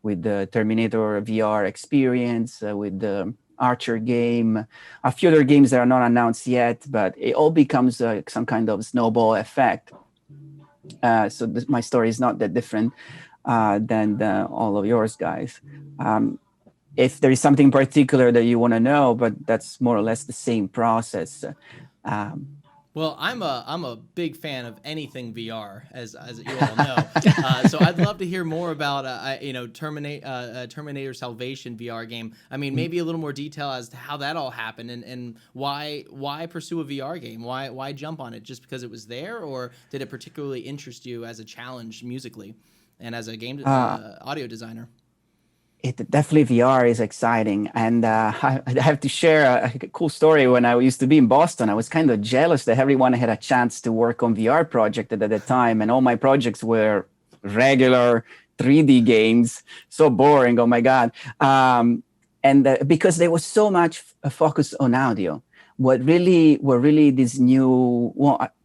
with the Terminator VR experience, with the Archer game, a few other games that are not announced yet, but it all becomes some kind of snowball effect. So my story is not that different than all of yours, guys. If there is something particular that you want to know, but that's more or less the same process. Well, I'm a big fan of anything VR, as you all know. So I'd love to hear more about Terminator Salvation VR game. I mean, maybe a little more detail as to how that all happened and why pursue a VR game? Why jump on it? Just because it was there, or did it particularly interest you as a challenge musically and as a game audio designer? Definitely VR is exciting, and I have to share a cool story. When I used to be in Boston, I was kind of jealous that everyone had a chance to work on VR project at the time, and all my projects were regular 3D games. So boring, oh my God. Because there was so much focus on audio. What really this new,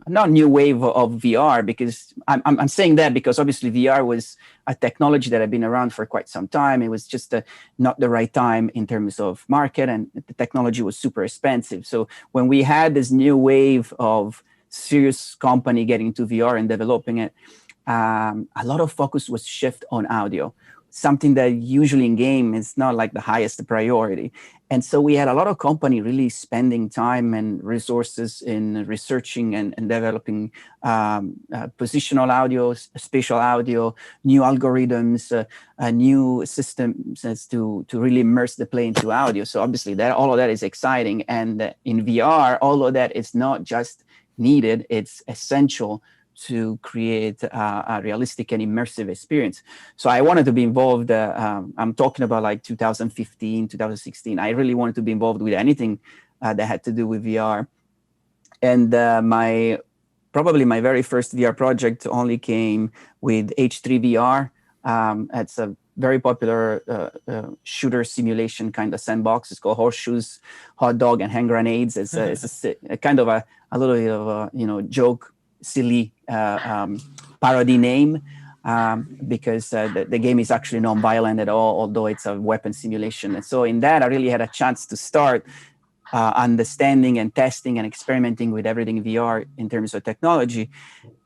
not new wave of VR, because I'm saying that because obviously VR was a technology that had been around for quite some time. It was just not the right time in terms of market, and the technology was super expensive. So when we had this new wave of serious company getting into VR and developing it, a lot of focus was shift on audio, something that usually in game is not like the highest priority. And so we had a lot of company really spending time and resources in researching and developing positional audio, spatial audio, new algorithms, new systems to really immerse the play into audio. So obviously all of that is exciting. And in VR, all of that is not just needed, it's essential to create a realistic and immersive experience. So I wanted to be involved. I'm talking about like 2015, 2016. I really wanted to be involved with anything that had to do with VR. And probably my very first VR project only came with H3VR. It's a very popular shooter simulation kind of sandbox. It's called Horseshoes, Hot Dog, and Hand Grenades. It's a kind of a little bit of a joke, silly parody name because the game is actually non-violent at all, although it's a weapon simulation. And so in that, I really had a chance to start understanding and testing and experimenting with everything VR in terms of technology,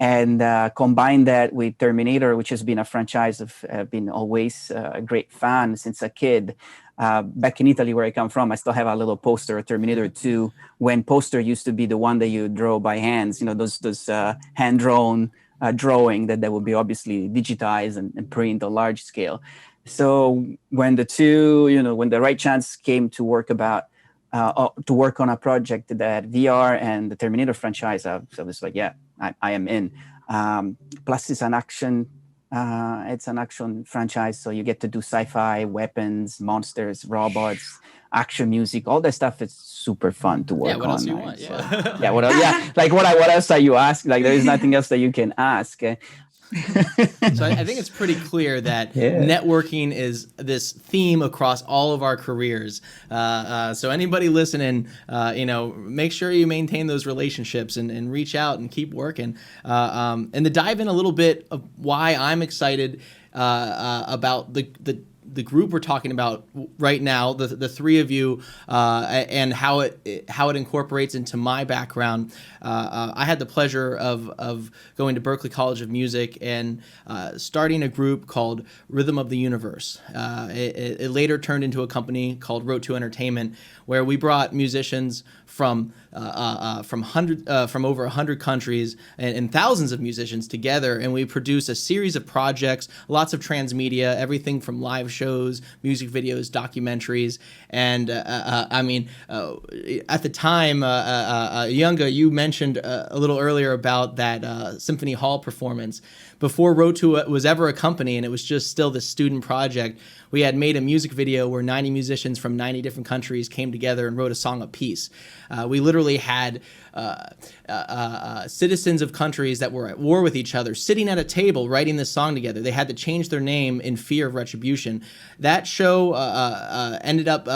and combine that with Terminator, which has been a franchise I've been always a great fan since a kid. Back in Italy, where I come from, I still have a little poster of Terminator 2, when poster used to be the one that you draw by hands, those hand-drawn drawing that would be obviously digitized and print on large scale. So when the right chance came to work on a project that VR and the Terminator franchise, I was like, yeah, I am in. Plus it's an action franchise, so you get to do sci-fi, weapons, monsters, robots, action music, all that stuff. Is super fun to work on. Yeah, what else you want? Yeah. Yeah, what else? Yeah, like what else are you asking? Like there is nothing else that you can ask. So I think it's pretty clear that networking is this theme across all of our careers. So anybody listening, make sure you maintain those relationships and reach out and keep working. And to dive in a little bit of why I'm excited about the the group we're talking about right now, the three of you, and how it incorporates into my background. I had the pleasure of going to Berklee College of Music and starting a group called Rhythm of the Universe. It later turned into a company called Road to Entertainment, where we brought musicians from over 100 countries and thousands of musicians together, and we produced a series of projects, lots of transmedia, everything from live shows, music videos, documentaries, and at the time, Yunga, you mentioned a little earlier about that Symphony Hall performance. Before Road to was ever a company, and it was just still this student project, we had made a music video where 90 musicians from 90 different countries came together and wrote a song apiece. We literally had citizens of countries that were at war with each other sitting at a table writing this song together. They had to change their name in fear of retribution. That show ended up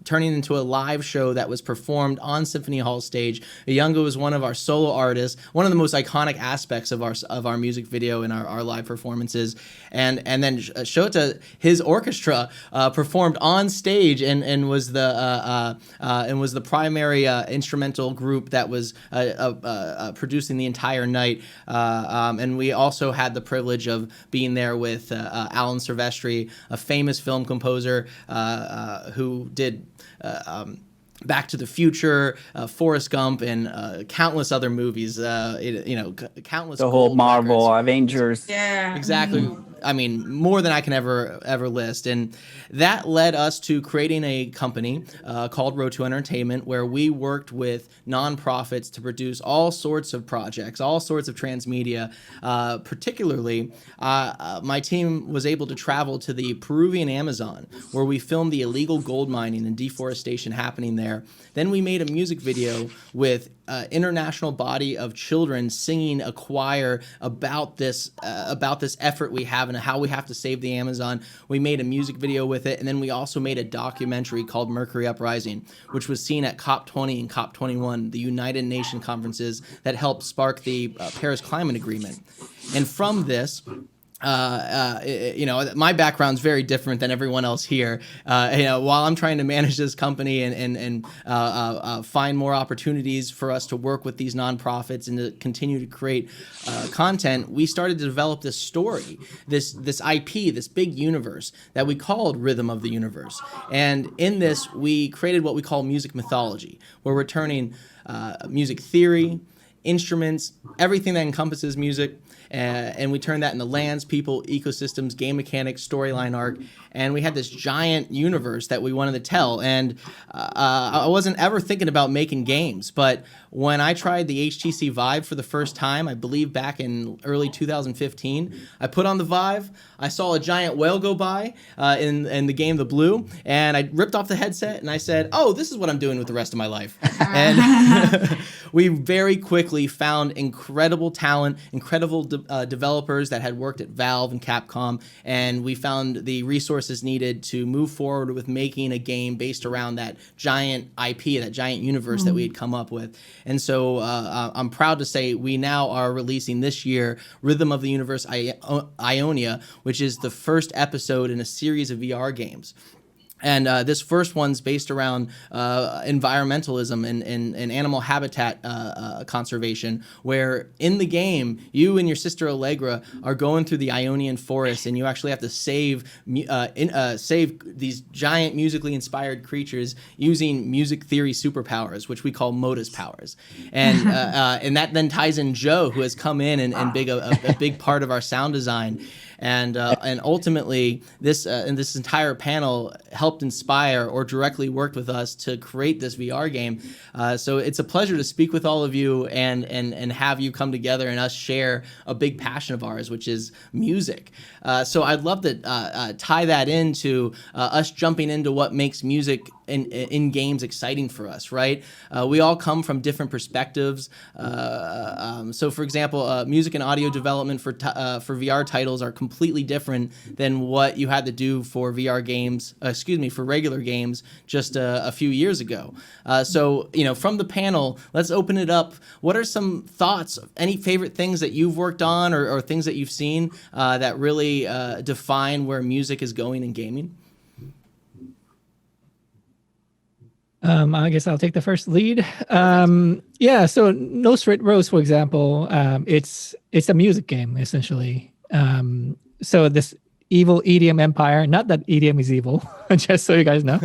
turning into a live show that was performed on Symphony Hall stage. Yunga was one of our solo artists, one of the most iconic aspects of our music video and our live performances. And then Shota, his orchestra performed on stage and was the primary instrumental group that was producing the entire night. And we also had the privilege of being there with Alan Silvestri, a famous film composer who did Back to the Future, Forrest Gump, and countless other movies. Countless. The whole Marvel, Avengers. Yeah. Exactly. I mean, more than I can ever list. And that led us to creating a company called Road to Entertainment, where we worked with nonprofits to produce all sorts of projects, all sorts of transmedia. Particularly, my team was able to travel to the Peruvian Amazon, where we filmed the illegal gold mining and deforestation happening there. Then we made a music video with international body of children singing a choir about this effort we have and how we have to save the Amazon. We made a music video with it, and then we also made a documentary called Mercury Uprising, which was seen at COP20 and COP21, the United Nations conferences that helped spark the Paris Climate Agreement. And from this, my background's very different than everyone else here. While I'm trying to manage this company and find more opportunities for us to work with these nonprofits and to continue to create content, we started to develop this story, this IP, this big universe that we called Rhythm of the Universe. And in this, we created what we call music mythology, where we're turning music theory, instruments, everything that encompasses music, and we turned that into lands, people, ecosystems, game mechanics, storyline arc, and we had this giant universe that we wanted to tell. And I wasn't ever thinking about making games, but when I tried the HTC Vive for the first time, I believe back in early 2015, I put on the Vive, I saw a giant whale go by in the game The Blue, and I ripped off the headset and I said, oh, this is what I'm doing with the rest of my life. And we very quickly found incredible talent, incredible developers that had worked at Valve and Capcom, and we found the resources needed to move forward with making a game based around that giant IP, that giant universe that we had come up with. And so I'm proud to say we now are releasing this year Rhythm of the Universe Ionia, which is the first episode in a series of VR games. And this first one's based around environmentalism and animal habitat conservation, where in the game, you and your sister Allegra are going through the Ionian forest, and you actually have to save these giant musically inspired creatures using music theory superpowers, which we call Modus powers. And and that then ties in Joe, who has come in and a big part of our sound design. And ultimately, this entire panel helped inspire or directly worked with us to create this VR game. So it's a pleasure to speak with all of you and have you come together and us share a big passion of ours, which is music. So I'd love to tie that into us jumping into what makes music in games exciting for us, right? We all come from different perspectives. So for example, music and audio development for VR titles are completely different than what you had to do for VR games, for regular games just a few years ago. So, from the panel, let's open it up. What are some thoughts, any favorite things that you've worked on or things that you've seen that really define where music is going in gaming? I guess I'll take the first lead. Yeah, so No Straight Rose, for example, it's a music game essentially. So this evil EDM empire, not that EDM is evil, just so you guys know.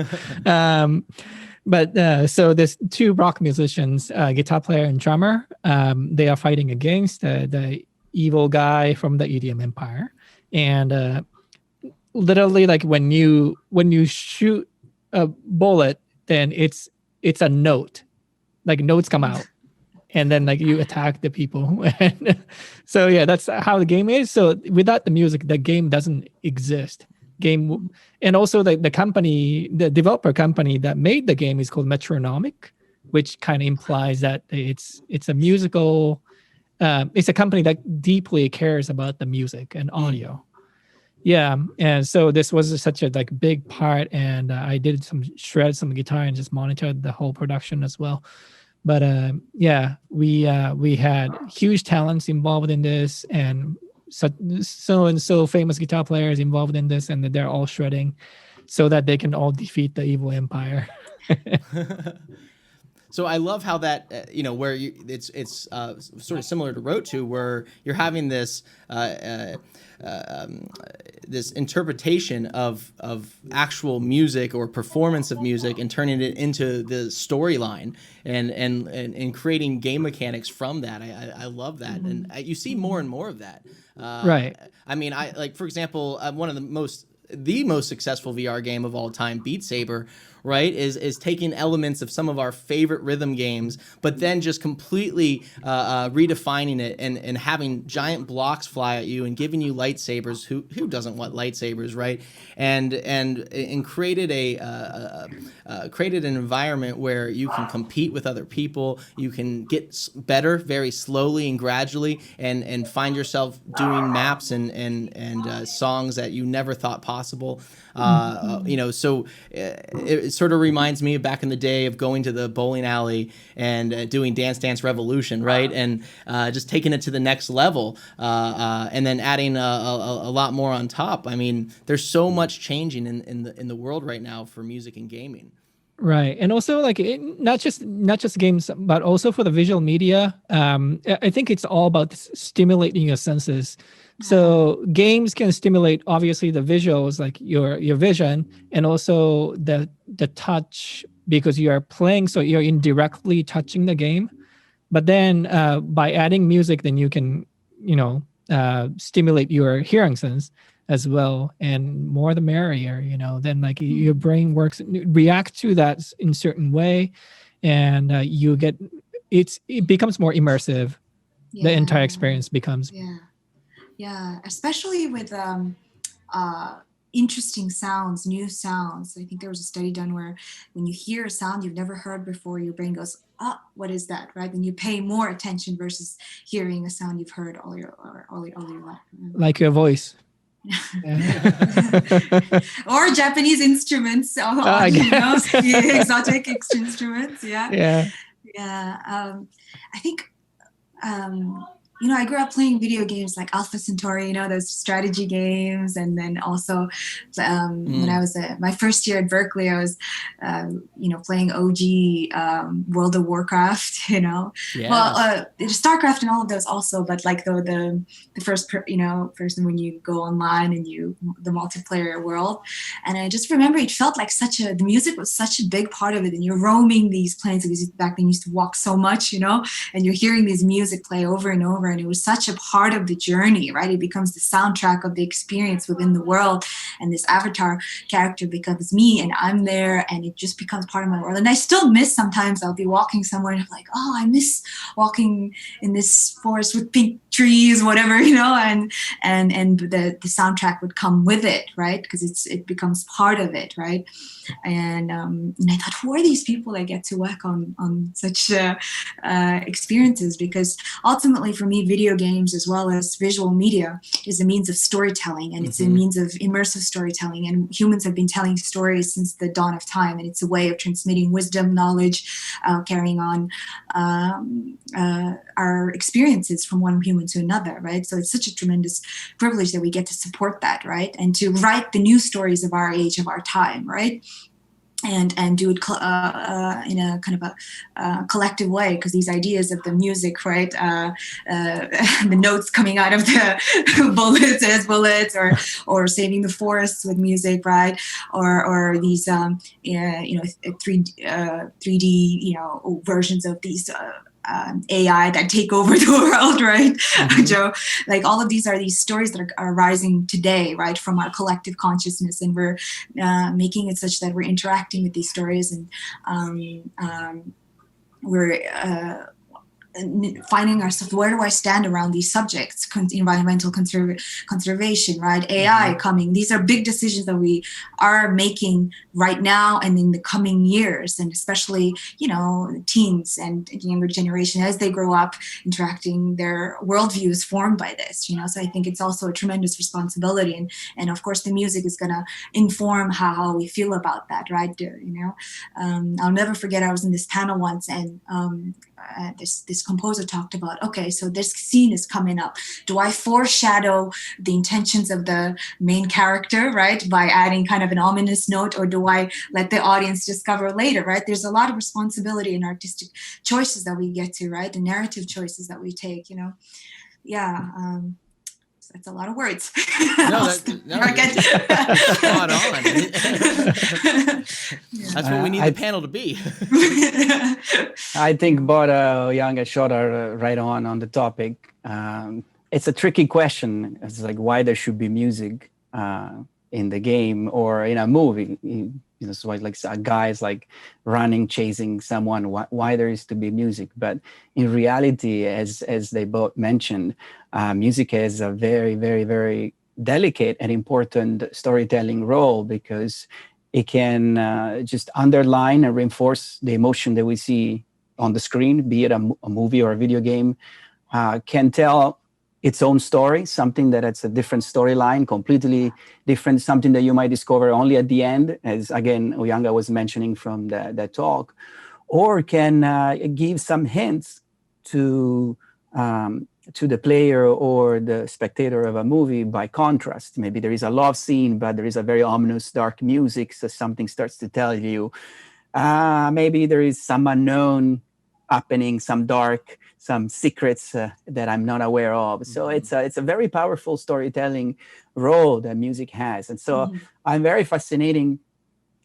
But so there's two rock musicians, guitar player and drummer. They are fighting against the evil guy from the EDM empire, and literally, like when you shoot a bullet, then it's a note, like notes come out, and then like you attack the people. So yeah, that's how the game is. So without the music, the game doesn't exist. And also the developer company that made the game is called Metronomic, which kind of implies that it's a musical. It's a company that deeply cares about the music and audio. Yeah, and so this was such a like big part, and I did shred some guitar and just monitored the whole production as well. But yeah, we had huge talents involved in this, and so famous guitar players involved in this, and they're all shredding so that they can all defeat the evil empire. So I love how that where it's sort of similar to Road 2, where you're having this this interpretation of actual music or performance of music and turning it into the storyline and creating game mechanics from that. I love that, and you see more and more of that. Right. I mean, for example, one of the most successful VR game of all time, Beat Saber, right, is taking elements of some of our favorite rhythm games, but then just completely redefining it and having giant blocks fly at you and giving you lightsabers. Who doesn't want lightsabers, right? And created created an environment where you can compete with other people. You can get better very slowly and gradually, and find yourself doing maps and songs that you never thought possible. So it sort of reminds me of back in the day of going to the bowling alley and doing Dance Dance Revolution, right? And just taking it to the next level, and then adding a lot more on top. I mean, there's so much changing in the world right now for music and gaming. Right, and also like not just games, but also for the visual media. I think it's all about stimulating your senses. So games can stimulate obviously the visuals, like your vision, and also the touch, because you are playing, so you're indirectly touching the game. But then by adding music, then you can stimulate your hearing sense as well, and more the merrier. Then like your brain reacts to that in certain way, and it becomes more immersive. The entire experience becomes. Yeah, especially with interesting sounds, new sounds. I think there was a study done where when you hear a sound you've never heard before, your brain goes, "Oh, what is that?" Right? And you pay more attention versus hearing a sound you've heard all your life. Like your voice. Or Japanese instruments, exotic instruments. I think I grew up playing video games like Alpha Centauri, those strategy games. And then also when I was my first year at Berkeley, I was, playing OG World of Warcraft, Well, StarCraft and all of those also, but like the first, person when you go online and the multiplayer world. And I just remember it felt like the music was such a big part of it. And you're roaming these planes, because back then you used to walk so much, and you're hearing these music play over and over. And it was such a part of the journey, right? It becomes the soundtrack of the experience within the world, and this avatar character becomes me, and I'm there, and it just becomes part of my world. And I still miss, sometimes I'll be walking somewhere and I'm like, oh, I miss walking in this forest with pink trees, whatever, and the soundtrack would come with it, right? Because it becomes part of it, right? And I thought, who are these people that get to work on such experiences? Because ultimately for me, video games as well as visual media is a means of storytelling, and it's a means of immersive storytelling. And humans have been telling stories since the dawn of time, and it's a way of transmitting wisdom, knowledge, carrying on our experiences from one human to another, right? So it's such a tremendous privilege that we get to support that, right? And to write the new stories of our age, of our time, right? and do it in a kind of a collective way, because these ideas of the music, right, the notes coming out of the bullets as bullets, or saving the forests with music, right, or these 3D versions of these AI that take over the world, right? Mm-hmm. Joe, like all of these are these stories that are arising today, right, from our collective consciousness, and we're making it such that we're interacting with these stories, and we're finding ourselves, where do I stand around these subjects, environmental conservation, right, AI coming. These are big decisions that we are making right now and in the coming years, and especially, teens and younger generation, as they grow up, interacting, their worldview is formed by this, so I think it's also a tremendous responsibility, and of course the music is going to inform how we feel about that, right? I'll never forget, I was in this panel once, and this composer talked about, okay, so this scene is coming up. Do I foreshadow the intentions of the main character, right, by adding kind of an ominous note, or do I let the audience discover later, right? There's a lot of responsibility in artistic choices that we get to, right? The narrative choices that we take, That's a lot of words. Spot on. That's what we need the panel to be. I think both Young and Shot are right on the topic. It's a tricky question. It's like why there should be music in the game or in a movie. So like a guy's like running, chasing someone. Why there is to be music? But in reality, as they both mentioned, music has a very, very, very delicate and important storytelling role, because it can just underline and reinforce the emotion that we see on the screen, be it a movie or a video game, can tell its own story, something that it's a different storyline, completely different, something that you might discover only at the end, as again, Oyanga was mentioning from that talk, or can give some hints to the player or the spectator of a movie by contrast. Maybe there is a love scene, but there is a very ominous, dark music, so something starts to tell you, maybe there is some unknown happening, some secrets that I'm not aware of. So it's a very powerful storytelling role that music has. And so I'm very fascinating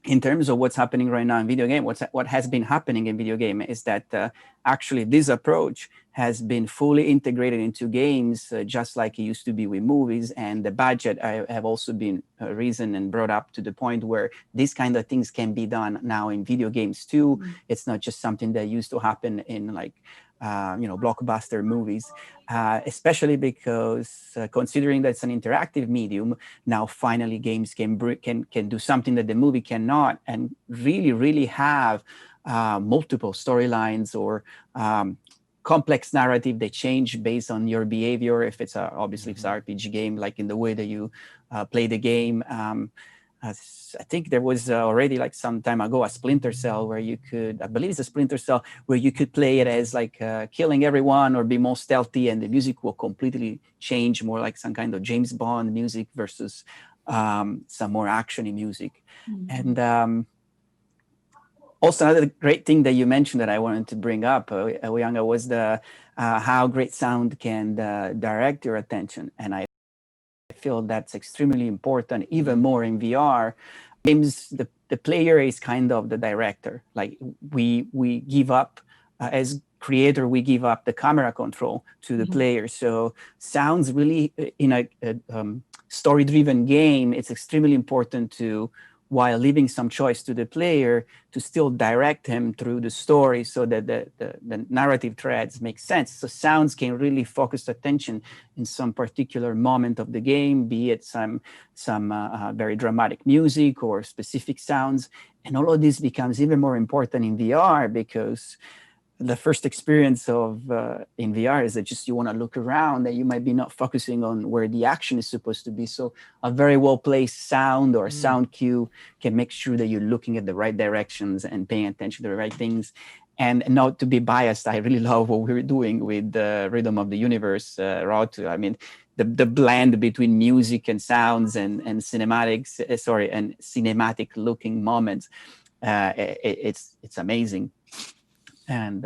in terms of what's happening right now in video game. What has been happening in video game is that actually this approach has been fully integrated into games, just like it used to be with movies. And the budget have also been risen and brought up to the point where these kind of things can be done now in video games too. It's not just something that used to happen in like blockbuster movies, especially because considering that it's an interactive medium, now finally games can do something that the movie cannot, and really have multiple storylines or complex narrative that change based on your behavior. If it's obviously if it's an RPG game, like in the way that you play the game. I think there was already like some time ago a Splinter Cell where you could, I believe it's a Splinter Cell, where you could play it as like killing everyone or be more stealthy, and the music will completely change, more like some kind of James Bond music versus some more actiony music. And also another great thing that you mentioned that I wanted to bring up, Oyanga, was the how great sound can direct your attention. And I feel that's extremely important, even more in VR. Games, the player is kind of the director. Like we give up, as creator, we give up the camera control to the player. So sounds really, in a story-driven game, it's extremely important to, while leaving some choice to the player, to still direct him through the story so that the narrative threads make sense. So sounds can really focus attention in some particular moment of the game, be it some very dramatic music or specific sounds. And all of this becomes even more important in VR, because the first experience of in VR is that just you want to look around, and you might be not focusing on where the action is supposed to be. So a very well-placed sound or sound cue can make sure that you're looking at the right directions and paying attention to the right things. And not to be biased, I really love what we're doing with the Rhythm of the Universe, Route 2. I mean, the blend between music and sounds and cinematics, and cinematic looking moments it's amazing. And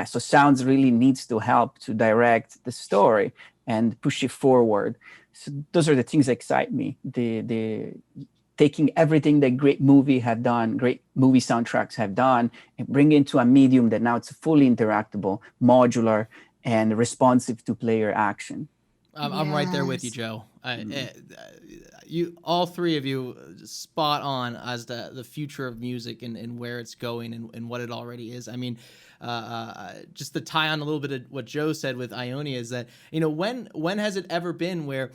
so sounds really needs to help to direct the story and push it forward. So those are the things that excite me. The taking everything that great movie soundtracks have done and bring it into a medium that now it's fully interactable, modular, and responsive to player action. I'm right there with you, Joe. You, all three of you, spot on as the future of music and where it's going and what it already is. I mean, just to tie on a little bit of what Joe said with Ionia is that, when has it ever been where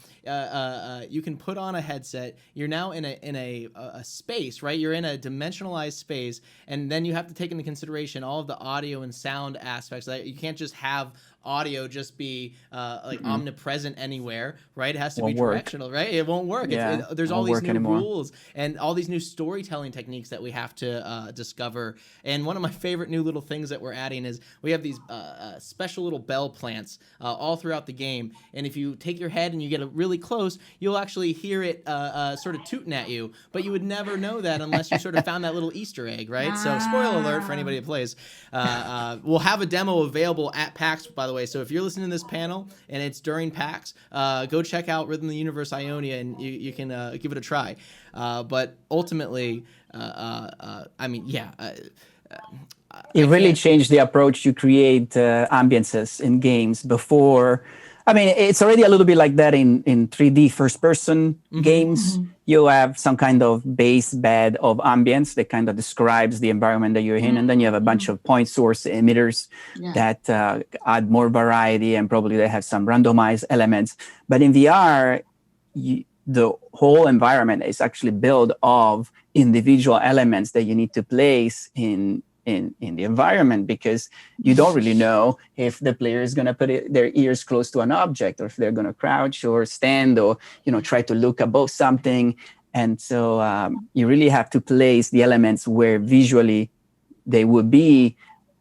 you can put on a headset, you're now in a space, right? You're in a dimensionalized space, and then you have to take into consideration all of the audio and sound aspects. That you can't just have audio just be omnipresent anywhere, right? It has to be directional, right? It won't work. Yeah, There's all these new anymore. rules and all these new storytelling techniques that we have to discover. And one of my favorite new little things that we're adding is we have these special little bell plants all throughout the game. And if you take your head and you get really close, you'll actually hear it sort of tooting at you. But you would never know that unless you sort of found that little Easter egg, right? So spoiler alert for anybody that plays. We'll have a demo available at PAX, by the way. So if you're listening to this panel and it's during PAX, go check out Rhythm of the Universe Ionia and you can give it a try. But ultimately, it really changed the approach to create ambiences in games. Before, it's already a little bit like that in 3D first-person games. Mm-hmm. You have some kind of base bed of ambience that kind of describes the environment that you're in, and then you have a bunch of point source emitters that add more variety, and probably they have some randomized elements. But in VR, the whole environment is actually built of individual elements that you need to place in the environment, because you don't really know if the player is going to put their ears close to an object, or if they're going to crouch or stand, or try to look above something. And so you really have to place the elements where visually they would be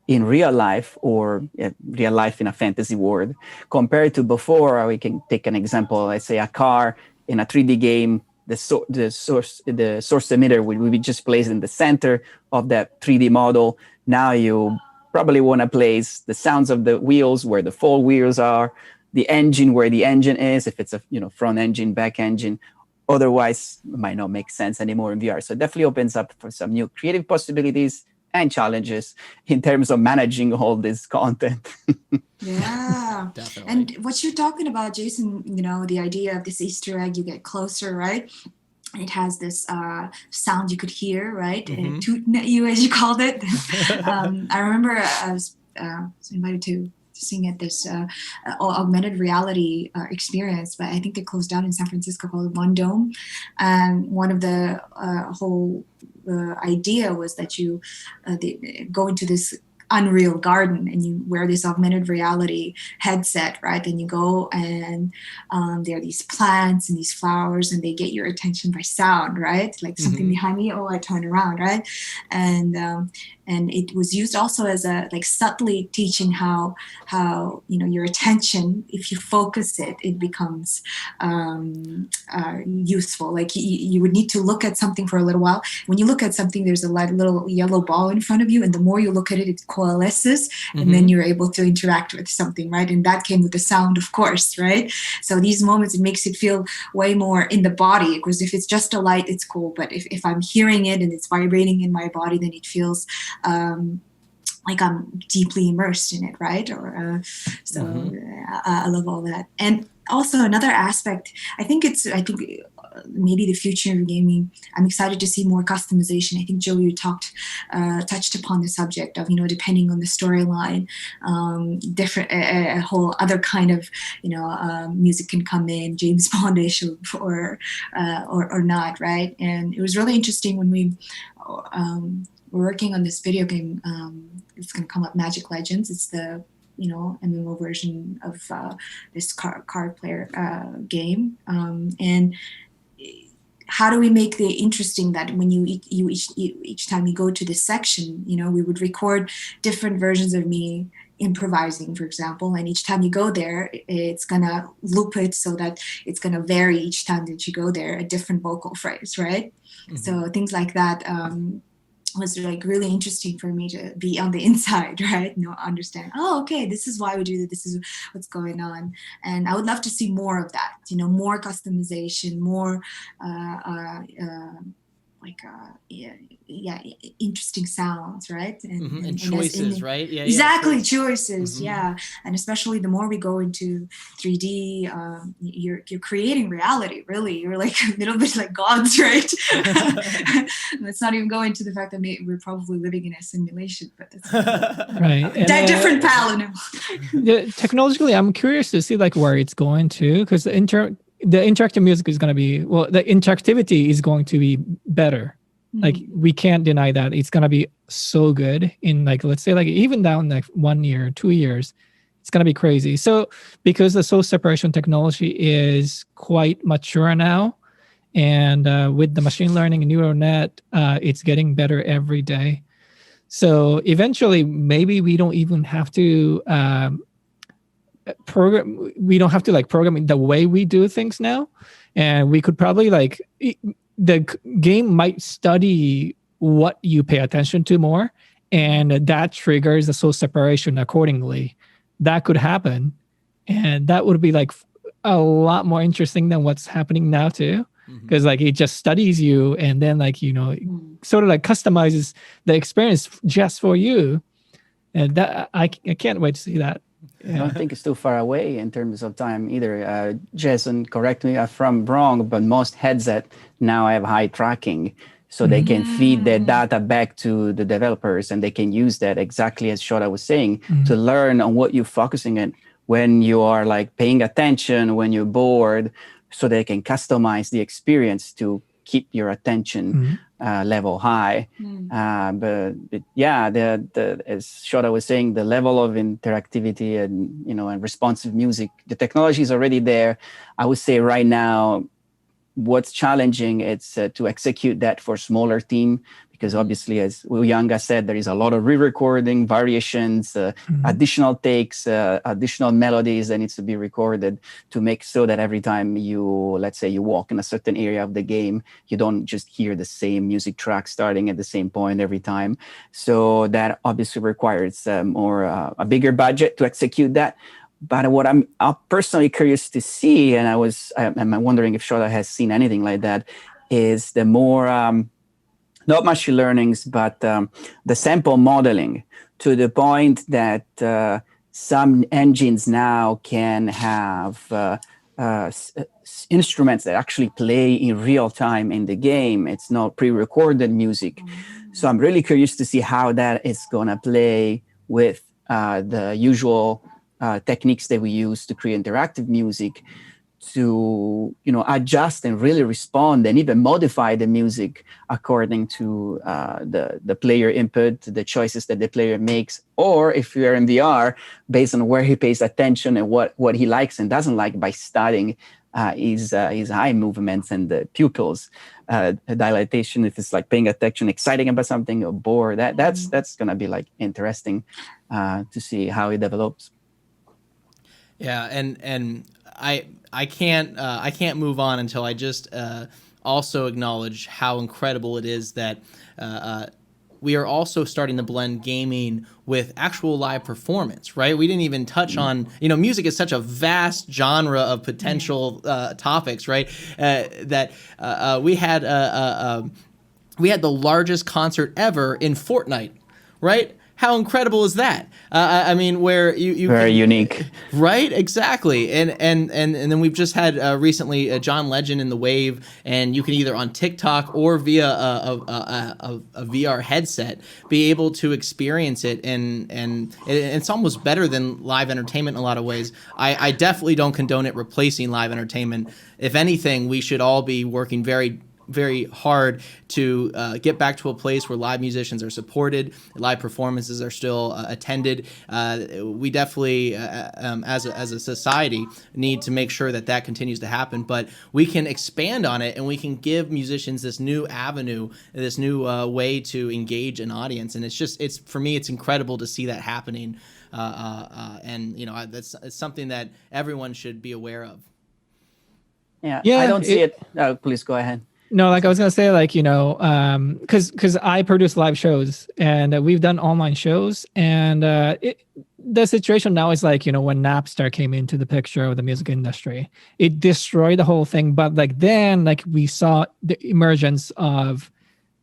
in real life, or real life in a fantasy world, compared to before. We can take an example. Let's say a car in a 3D game. The source emitter would be just placed in the center of that 3D model. Now you probably want to place the sounds of the wheels where the four wheels are, the engine where the engine is, if it's a front engine, back engine. Otherwise, it might not make sense anymore in VR. So it definitely opens up for some new creative possibilities and challenges in terms of managing all this content. Yeah, definitely. And what you're talking about, Jason, the idea of this Easter egg, you get closer, right? It has this sound you could hear, right? Mhm. Tooting at you, as you called it. I remember I was invited to sing at this augmented reality experience, but I think they closed down in San Francisco, called One Dome. And one of the whole idea was that you go into this Unreal Garden and you wear this augmented reality headset, right? And you go and there are these plants and these flowers, and they get your attention by sound, right? Like something Mhm. behind me, I turn around, right? And it was used also as a subtly teaching how your attention, if you focus it becomes useful. Like you would need to look at something for a little while. When you look at something, there's a little yellow ball in front of you, and the more you look at it, it coalesces, and then you're able to interact with something, right? And that came with the sound, of course, right? So these moments, it makes it feel way more in the body, because if it's just a light, it's cool. But if I'm hearing it and it's vibrating in my body, then it feels like I'm deeply immersed in it, right? Or I love all that. And also another aspect, I think maybe the future of gaming. I'm excited to see more customization. I think Joe, you touched upon the subject of depending on the storyline, different a whole other kind of music can come in, James Bondish or not, right? And it was really interesting when we were working on this video game. It's going to come up, Magic Legends. It's the MMO version of this card player game, and how do we make it interesting that when each time you go to this section, we would record different versions of me improvising, for example, and each time you go there, it's gonna loop it so that it's gonna vary each time that you go there, a different vocal phrase, right? So things like that. was like really interesting for me to be on the inside, right? Understand, oh, okay, this is why we do that, this is what's going on. And I would love to see more of that, more customization, more interesting sounds, right? And choices, right? Yeah, exactly, choices. Yeah, and especially the more we go into 3D, you're creating reality. Really, you're like a little bit like gods, right? Let's not even go into the fact that we're probably living in a simulation, but it's right. And, different pattern. Technologically, I'm curious to see like where it's going to, because the interactive music is going to be, the interactivity is going to be better. Like we can't deny that it's going to be so good in like, let's say like even down like 1 year, 2 years, it's going to be crazy. So because the source separation technology is quite mature now, and with the machine learning and neural net, it's getting better every day. So eventually maybe we don't even have to program the way we do things now, and we could probably like the game might study what you pay attention to more, and that triggers the source separation accordingly. That could happen, and that would be like a lot more interesting than what's happening now too, because like it just studies you and then like sort of like customizes the experience just for you, and that I can't wait to see that. I don't think it's too far away in terms of time either. Jason, correct me if I'm wrong, but most headset now have eye tracking, so they can feed their data back to the developers, and they can use that exactly as Shota was saying to learn on what you're focusing on when you are like paying attention, when you're bored, so they can customize the experience to keep your attention level high. But yeah, the as Shota was saying, the level of interactivity and and responsive music, the technology is already there. I would say right now, what's challenging it's to execute that for smaller team, because obviously, as Uyanga said, there is a lot of re-recording, variations, additional takes, additional melodies that needs to be recorded to make so that every time let's say you walk in a certain area of the game, you don't just hear the same music track starting at the same point every time. So that obviously requires a bigger budget to execute that. But what I'm personally curious to see, and I'm wondering if Shota has seen anything like that, is the more not machine learnings, but the sample modeling, to the point that some engines now can have instruments that actually play in real time in the game. It's not pre-recorded music. So I'm really curious to see how that is going to play with the usual techniques that we use to create interactive music, to adjust and really respond and even modify the music according to the player input, the choices that the player makes, or if you're in VR, based on where he pays attention and what he likes and doesn't like, by studying his eye movements and the pupils dilatation, if it's like paying attention, exciting about something, or bored. That's gonna be like interesting to see how it develops. Yeah, and I can't move on until I just also acknowledge how incredible it is that we are also starting to blend gaming with actual live performance, right? We didn't even touch on, music is such a vast genre of potential topics, right? That we had the largest concert ever in Fortnite, right? How incredible is that? I mean, where you very unique, right? Exactly. And then we've just had recently John Legend in the Wave, and you can either on TikTok or via a VR headset be able to experience it, and it's almost better than live entertainment in a lot of ways. I definitely don't condone it replacing live entertainment. If anything, we should all be working very, very hard to get back to a place where live musicians are supported, live performances are still attended. We definitely, as a society, need to make sure that continues to happen. But we can expand on it, and we can give musicians this new avenue, this new way to engage an audience. And it's for me, it's incredible to see that happening. And it's something that everyone should be aware of. Yeah, I don't see it. Please go ahead. No, like I was gonna say, like, you know, because I produce live shows and we've done online shows, and the situation now is like, you know, when Napster came into the picture of the music industry, it destroyed the whole thing. But like then, like we saw the emergence of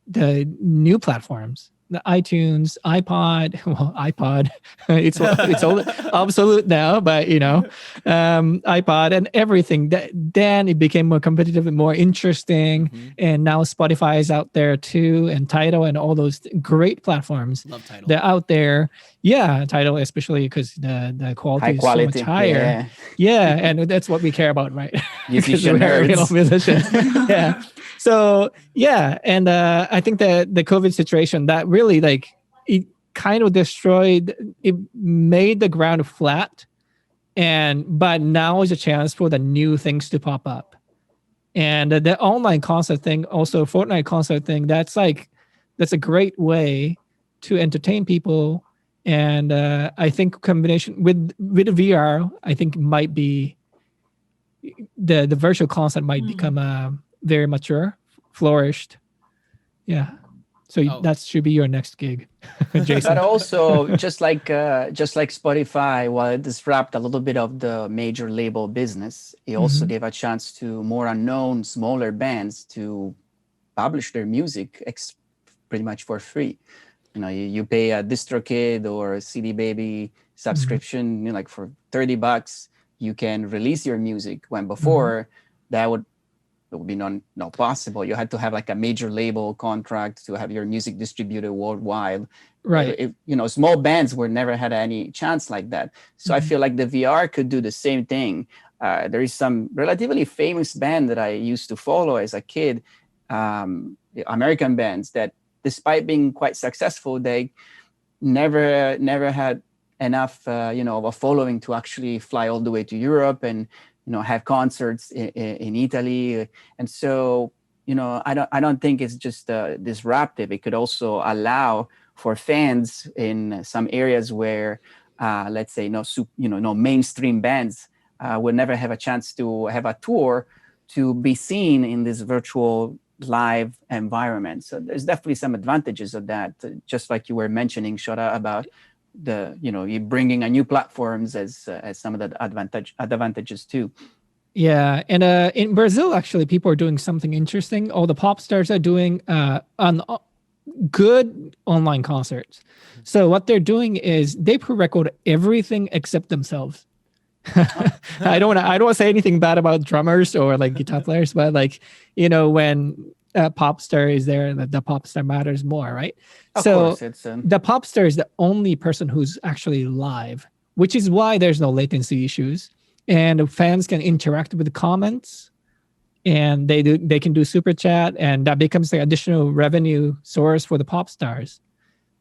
the new platforms, the iTunes, iPod, it's all obsolete now, but you know, iPod and everything. Then it became more competitive and more interesting. And now Spotify is out there too, and Tidal and all those great platforms. Love Tidal. They're out there. Yeah, Tidal, especially because the quality is so much higher. Yeah, and that's what we care about, right? Because Musician we're real nerds. musicians. Yeah. So yeah, and I think the COVID situation that really like it kind of destroyed. It made the ground flat, but now is a chance for the new things to pop up, and the online concert thing, also Fortnite concert thing. That's a great way to entertain people, and I think combination with VR, I think might be the virtual concert might become very mature, flourished. Yeah. So that should be your next gig, Jason. But also, just like Spotify, while it disrupted a little bit of the major label business, it also gave a chance to more unknown, smaller bands to publish their music pretty much for free. You know, you pay a DistroKid or a CD Baby subscription, you know, like for $30, you can release your music. When before that would be not possible. You had to have like a major label contract to have your music distributed worldwide. Right. You know, small bands were never had any chance like that. So I feel like the VR could do the same thing. There is some relatively famous band that I used to follow as a kid, American bands that, despite being quite successful, they never had enough, you know, of a following to actually fly all the way to Europe and, you know, have concerts in Italy. And so, you know, I don't think it's just disruptive. It could also allow for fans in some areas where, let's say, no mainstream bands would never have a chance to have a tour to be seen in this virtual live environment. So there's definitely some advantages of that, just like you were mentioning, Shota, about you bringing a new platforms as some of the advantages too. Yeah, and in Brazil, actually, people are doing something interesting. All the pop stars are doing good online concerts. So what they're doing is they pre-record everything except themselves. I don't want to say anything bad about drummers or like guitar players, but like, you know, when a pop star is there, the pop star matters more, right? Of course, it's the pop star is the only person who's actually live, which is why there's no latency issues, and fans can interact with the comments, and they can do super chat, and that becomes the additional revenue source for the pop stars.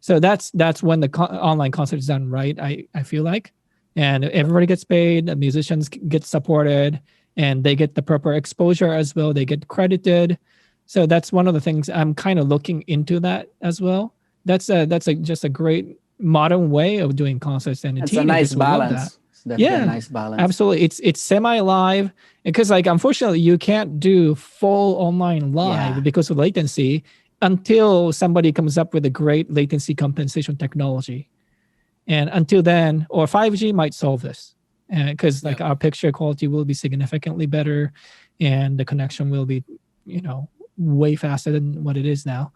So that's when the online concert is done right. I feel like. And everybody gets paid, the musicians get supported, and they get the proper exposure as well. They get credited. So that's one of the things I'm kind of looking into that as well. That's just a great modern way of doing concerts, and it's a nice balance. It's definitely a nice balance. Absolutely. It's semi-live, because like unfortunately you can't do full online live because of latency until somebody comes up with a great latency compensation technology. And until then, or 5G might solve this, because like our picture quality will be significantly better, and the connection will be, you know, way faster than what it is now.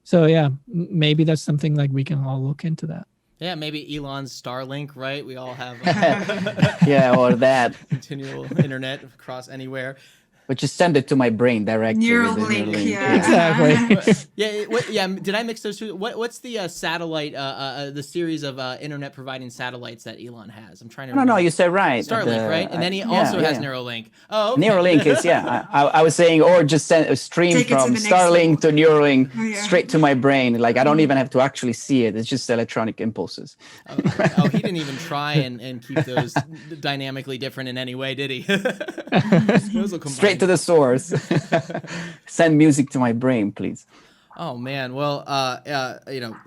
So yeah, maybe that's something like we can all look into that. Yeah, maybe Elon's Starlink, right? We all have or that continual internet across anywhere. But just send it to my brain directly. Neuralink, yeah. Exactly. Did I mix those two? What's the satellite, the series of internet providing satellites that Elon has? I'm trying to remember. No, you said right. Starlink, right? And then he also has Neuralink. Oh, okay. Neuralink is, I was saying, or just send a stream from Starlink to Neuralink straight to my brain. Like, I don't even have to actually see it. It's just electronic impulses. Oh, he didn't even try and keep those dynamically different in any way, did he? Those will combine. Straight to the source. Send music to my brain, please. Oh man, well, you know,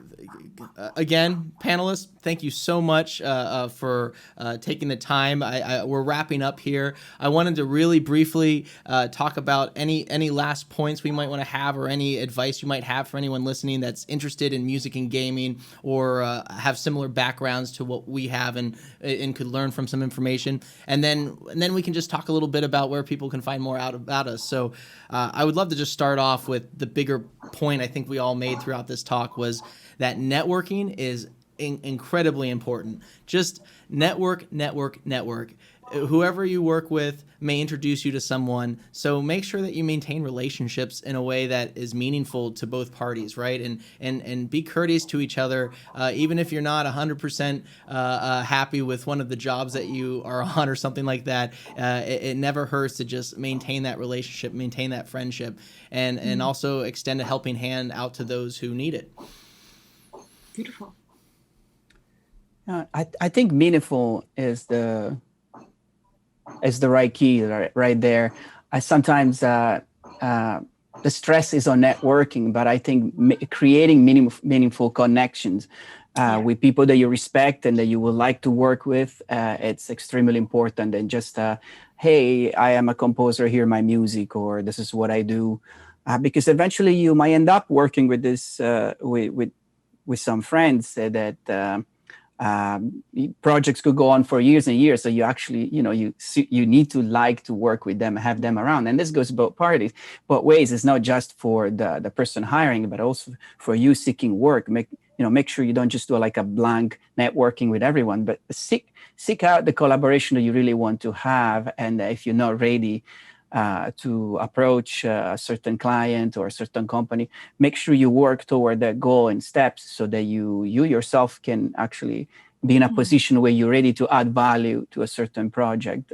again, panelists, thank you so much for taking the time. We're wrapping up here. I wanted to really briefly talk about any last points we might want to have, or any advice you might have for anyone listening that's interested in music and gaming, or have similar backgrounds to what we have, and could learn from some information. And then we can just talk a little bit about where people can find more out about us. So I would love to just start off with the bigger point I think we all made throughout this talk, was that networking is incredibly important. Just network. Whoever you work with may introduce you to someone, so make sure that you maintain relationships in a way that is meaningful to both parties, right? And be courteous to each other, even if you're not 100% happy with one of the jobs that you are on or something like that. It never hurts to just maintain that relationship, maintain that friendship, and also extend a helping hand out to those who need it. Beautiful. I think meaningful is the right key right there. I sometimes the stress is on networking, but I think creating meaningful connections with people that you respect and that you would like to work with, it's extremely important. And just hey, I am a composer, hear my music, or this is what I do, because eventually you might end up working with this with some friends that. Projects could go on for years and years, so you actually, you need to like to work with them, have them around, and this goes both ways. It's not just for the person hiring, but also for you seeking work. Make sure you don't just do like a blank networking with everyone, but seek out the collaboration that you really want to have, and if you're not ready to approach a certain client or a certain company, make sure you work toward that goal in steps, so that you yourself can actually be in a position where you're ready to add value to a certain project.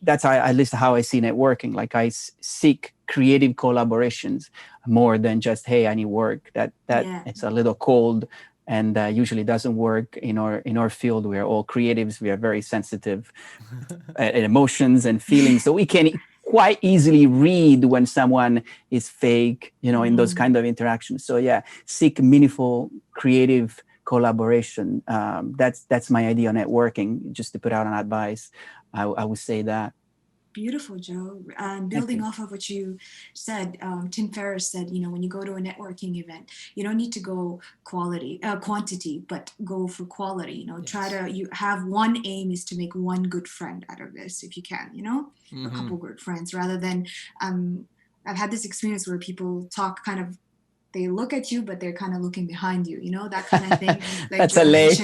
That's at least how I see networking. Like, I seek creative collaborations more than just, hey, I need work. That it's a little cold, and usually doesn't work in our field. We are all creatives. We are very sensitive emotions and feelings, so we can quite easily read when someone is fake, in those kind of interactions. So seek meaningful, creative collaboration. That's my idea on networking. Just to put out an advice, I would say that. Beautiful, Joe. Building off of what you said, Tim Ferriss said, when you go to a networking event, you don't need to go quantity, but go for quality. You have one aim is to make one good friend out of this, if you can, a couple good friends, rather than, I've had this experience where people talk kind of, they look at you, but they're kind of looking behind you, that kind of thing. Like That's a lay.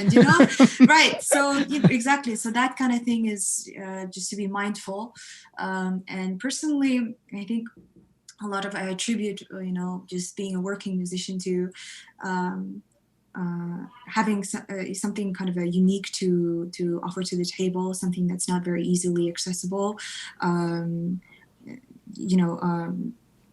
Right. So exactly. So that kind of thing is just to be mindful. And personally, I think I attribute, just being a working musician to having something kind of a unique to offer to the table, something that's not very easily accessible.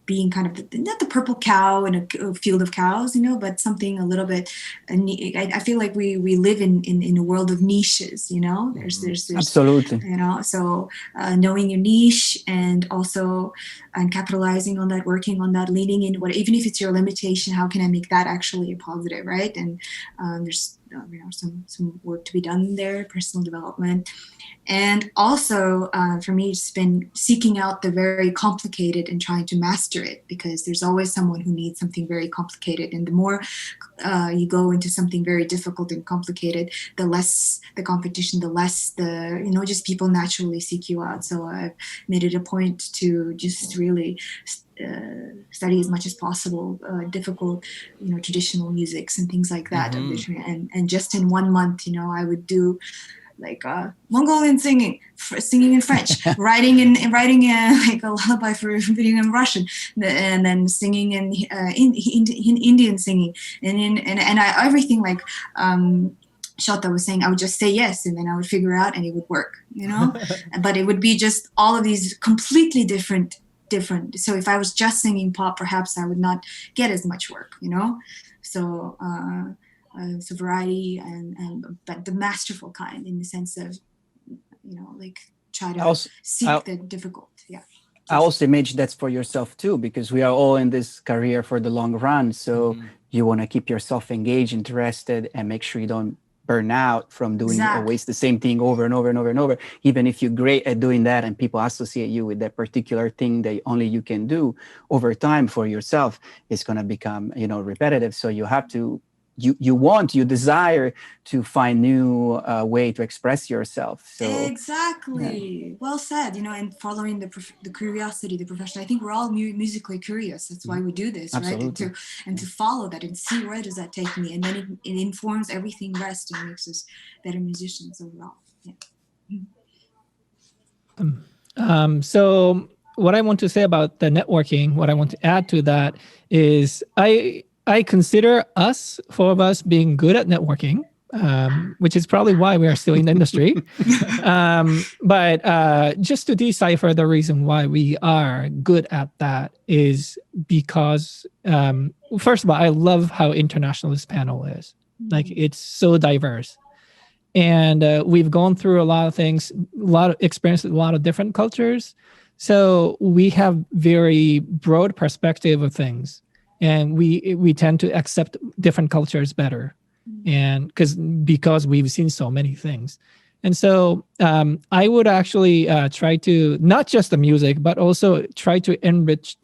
Being kind of not the purple cow in a field of cows, but something a little bit. I feel like we live in a world of niches. There's absolutely. So knowing your niche and also capitalizing on that, working on that, leaning in even if it's your limitation, how can I make that actually a positive, right? And there's some work to be done there, personal development. And also, for me, it's been seeking out the very complicated and trying to master it, because there's always someone who needs something very complicated. And the more you go into something very difficult and complicated, the less the competition, the less just people naturally seek you out. So I've made it a point to just really study as much as possible difficult, traditional musics and things like that. And just in 1 month, I would do like Mongolian singing in French, writing like a lullaby for reading in Russian, and then singing in Indian singing, and everything like Shota was saying. I would just say yes, and then I would figure out, and it would work, But it would be just all of these completely different. So if I was just singing pop, perhaps I would not get as much work, So. So variety but the masterful kind, in the sense of try to seek the difficult. I also imagine that's for yourself too, because we are all in this career for the long run. So you want to keep yourself engaged, interested, and make sure you don't burn out from doing always the same thing over and over and over and over. Even if you're great at doing that and people associate you with that particular thing that only you can do, over time for yourself, it's going to become, repetitive. So you have to, you desire to find new way to express yourself. So exactly, well said. And following the curiosity, the profession. I think we're all musically curious. That's why we do this, Absolutely. right? And to follow that and see where does that take me, and then it informs everything rest and makes us better musicians overall. Yeah. So what I want to say about the networking, what I want to add to that is I consider us, 4 of us, being good at networking, which is probably why we are still in the industry. But just to decipher the reason why we are good at that is because, first of all, I love how international this panel is. Like, it's so diverse. And we've gone through a lot of things, a lot of experience with a lot of different cultures. So we have very broad perspective of things. And we tend to accept different cultures better, and because we've seen so many things. And so I would actually try to, not just the music, but also try to enrich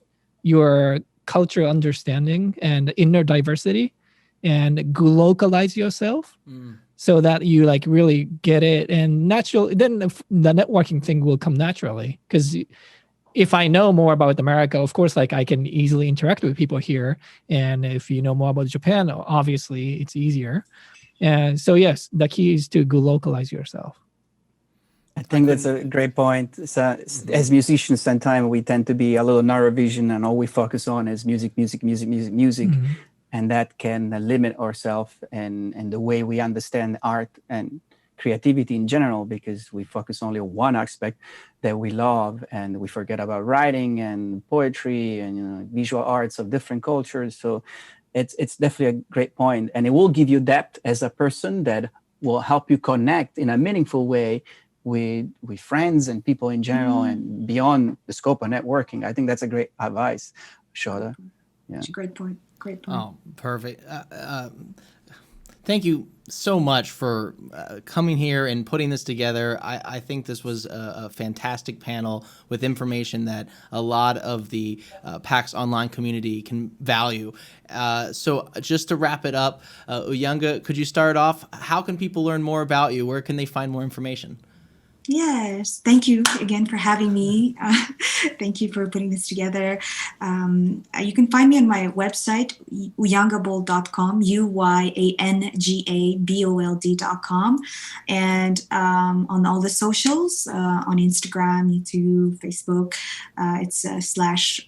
your cultural understanding and inner diversity, and localize yourself so that you really get it. And then the networking thing will come naturally, because if I know more about America, of course, I can easily interact with people here. And if you know more about Japan, obviously it's easier. And so, yes, the key is to localize yourself. I think that's a great point. So, as musicians, sometimes we tend to be a little narrow vision, and all we focus on is music. Mm-hmm. And that can limit ourselves and the way we understand art and creativity in general, because we focus only on one aspect that we love, and we forget about writing and poetry and visual arts of different cultures. So it's definitely a great point, and it will give you depth as a person that will help you connect in a meaningful way with friends and people in general, and beyond the scope of networking. I think that's a great advice, Shota. Yeah, it's a great point. Great point. Oh, perfect. Thank you so much for coming here and putting this together. I think this was a fantastic panel with information that a lot of the PAX Online community can value. So just to wrap it up, Uyanga, could you start off? How can people learn more about you? Where can they find more information? Yes, thank you again for having me. Thank you for putting this together. You can find me on my website, uyangabold.com, UYANGABOLD.com, and on all the socials, on Instagram, YouTube, Facebook, it's /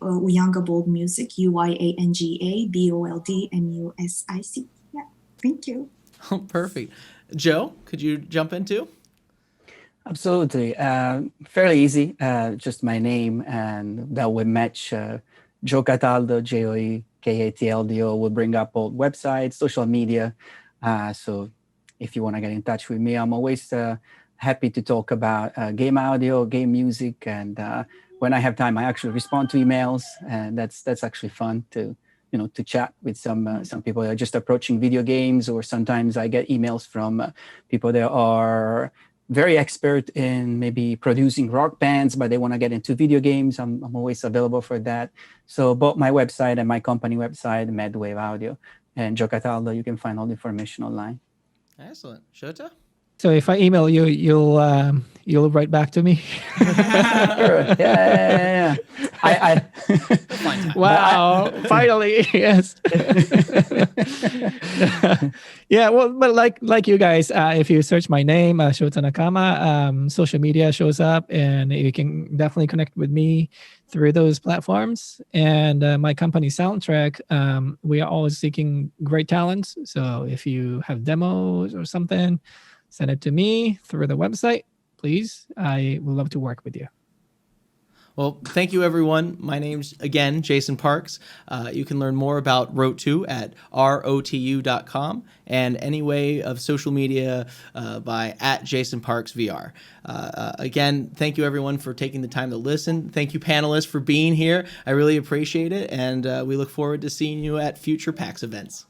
Uyangabold Music, UYANGABOLDMUSIC. Yeah, thank you. Oh, perfect. Joe, could you jump in too? Absolutely. Fairly easy. Just my name, and that would match Joe Cataldo, JoeKatldo, will bring up all websites, social media. So if you want to get in touch with me, I'm always happy to talk about game audio, game music. And when I have time, I actually respond to emails. And that's actually fun to chat with some people that are just approaching video games, or sometimes I get emails from people that are very expert in maybe producing rock bands, but they want to get into video games. I'm always available for that. So both my website and my company website, Medwave Audio, and Joe Cataldo, you can find all the information online. Excellent. Shota? So if I email you, you'll write back to me. Sure. Yeah. Wow! Finally, yes. Yeah. Well, but like you guys, if you search my name, Shota Nakama, social media shows up, and you can definitely connect with me through those platforms. And my company Soundtrack, we are always seeking great talents. So if you have demos or something, send it to me through the website, please. I would love to work with you. Well, thank you, everyone. My name's, again, Jason Parks. You can learn more about Rotu at rotu.com, and any way of social media by @JasonParksVR. Again, thank you, everyone, for taking the time to listen. Thank you, panelists, for being here. I really appreciate it, and we look forward to seeing you at future PAX events.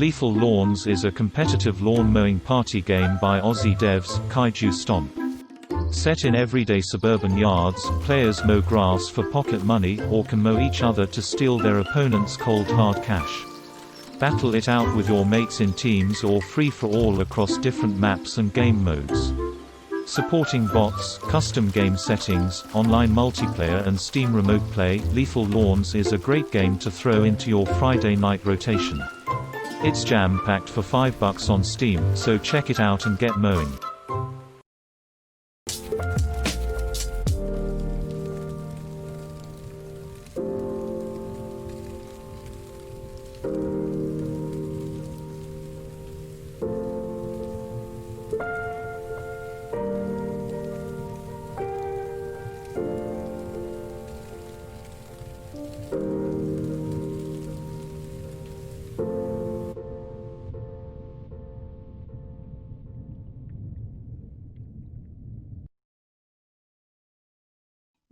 Lethal Lawns is a competitive lawn mowing party game by Aussie devs, Kaiju Stomp. Set in everyday suburban yards, players mow grass for pocket money or can mow each other to steal their opponent's cold hard cash. Battle it out with your mates in teams or free-for-all across different maps and game modes. Supporting bots, custom game settings, online multiplayer and Steam Remote Play, Lethal Lawns is a great game to throw into your Friday night rotation. It's jam-packed for $5 on Steam, so check it out and get mowing.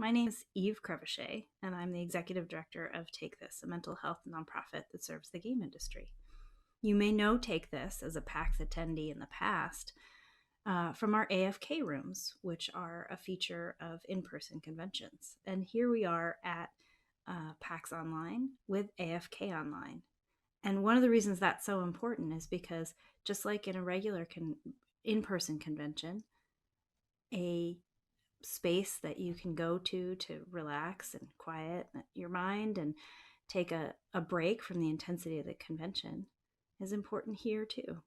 My name is Eve Crevichet, and I'm the executive director of Take This, a mental health nonprofit that serves the game industry. You may know Take This as a PAX attendee in the past from our AFK rooms, which are a feature of in-person conventions. And here we are at PAX Online with AFK Online. And one of the reasons that's so important is because just like in a regular in-person convention, a space that you can go to relax and quiet your mind and take a break from the intensity of the convention is important here too.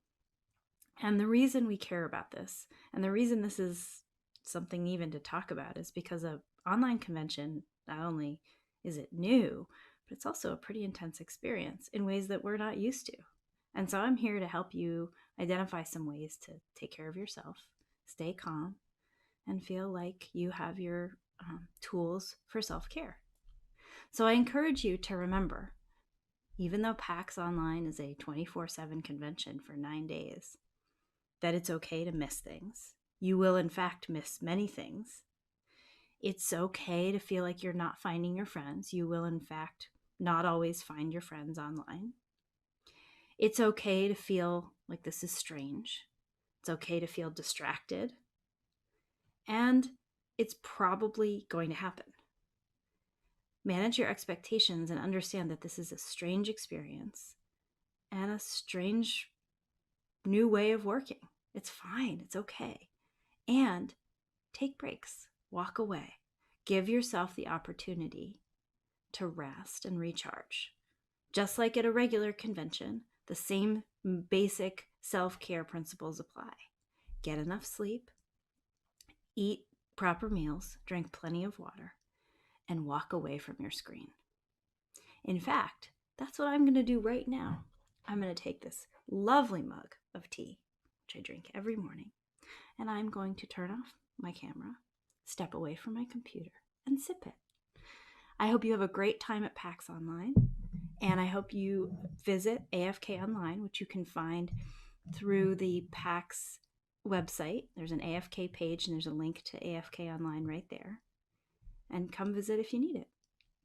And the reason we care about this, and the reason this is something even to talk about, is because an online convention, not only is it new, but it's also a pretty intense experience in ways that we're not used to. And so I'm here to help you identify some ways to take care of yourself, stay calm, and feel like you have your tools for self-care. So I encourage you to remember, even though PAX Online is a 24/7 convention for 9 days, that it's okay to miss things. You will, in fact, miss many things. It's okay to feel like you're not finding your friends. You will, in fact, not always find your friends online. It's okay to feel like this is strange. It's okay to feel distracted. And it's probably going to happen. Manage your expectations and understand that this is a strange experience and a strange new way of working. It's fine. It's okay. And take breaks. Walk away. Give yourself the opportunity to rest and recharge. Just like at a regular convention, the same basic self-care principles apply. Get enough sleep, eat proper meals, drink plenty of water, and walk away from your screen. In fact, that's what I'm going to do right now. I'm going to take this lovely mug of tea, which I drink every morning, and I'm going to turn off my camera, step away from my computer, and sip it. I hope you have a great time at PAX Online, and I hope you visit AFK Online, which you can find through the PAX website. There's an AFK page and there's a link to AFK Online right there. And come visit if you need it.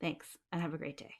Thanks, and have a great day.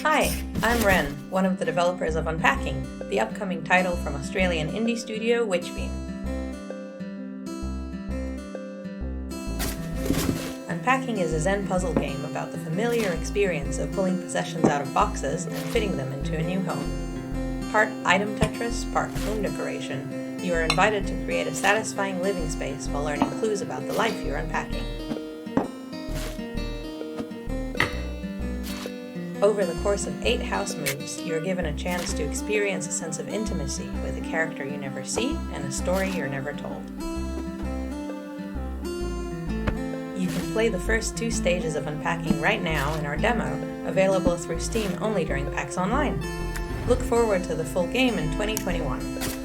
Hi, I'm Ren. one of the developers of Unpacking, the upcoming title from Australian indie studio Witchbeam. Unpacking is a Zen puzzle game about the familiar experience of pulling possessions out of boxes and fitting them into a new home. Part item Tetris, part home decoration, you are invited to create a satisfying living space while learning clues about the life you're unpacking. Over the course of 8 house moves, you are given a chance to experience a sense of intimacy with a character you never see and a story you're never told. You can play the first 2 stages of Unpacking right now in our demo, available through Steam only during PAX Online. Look forward to the full game in 2021.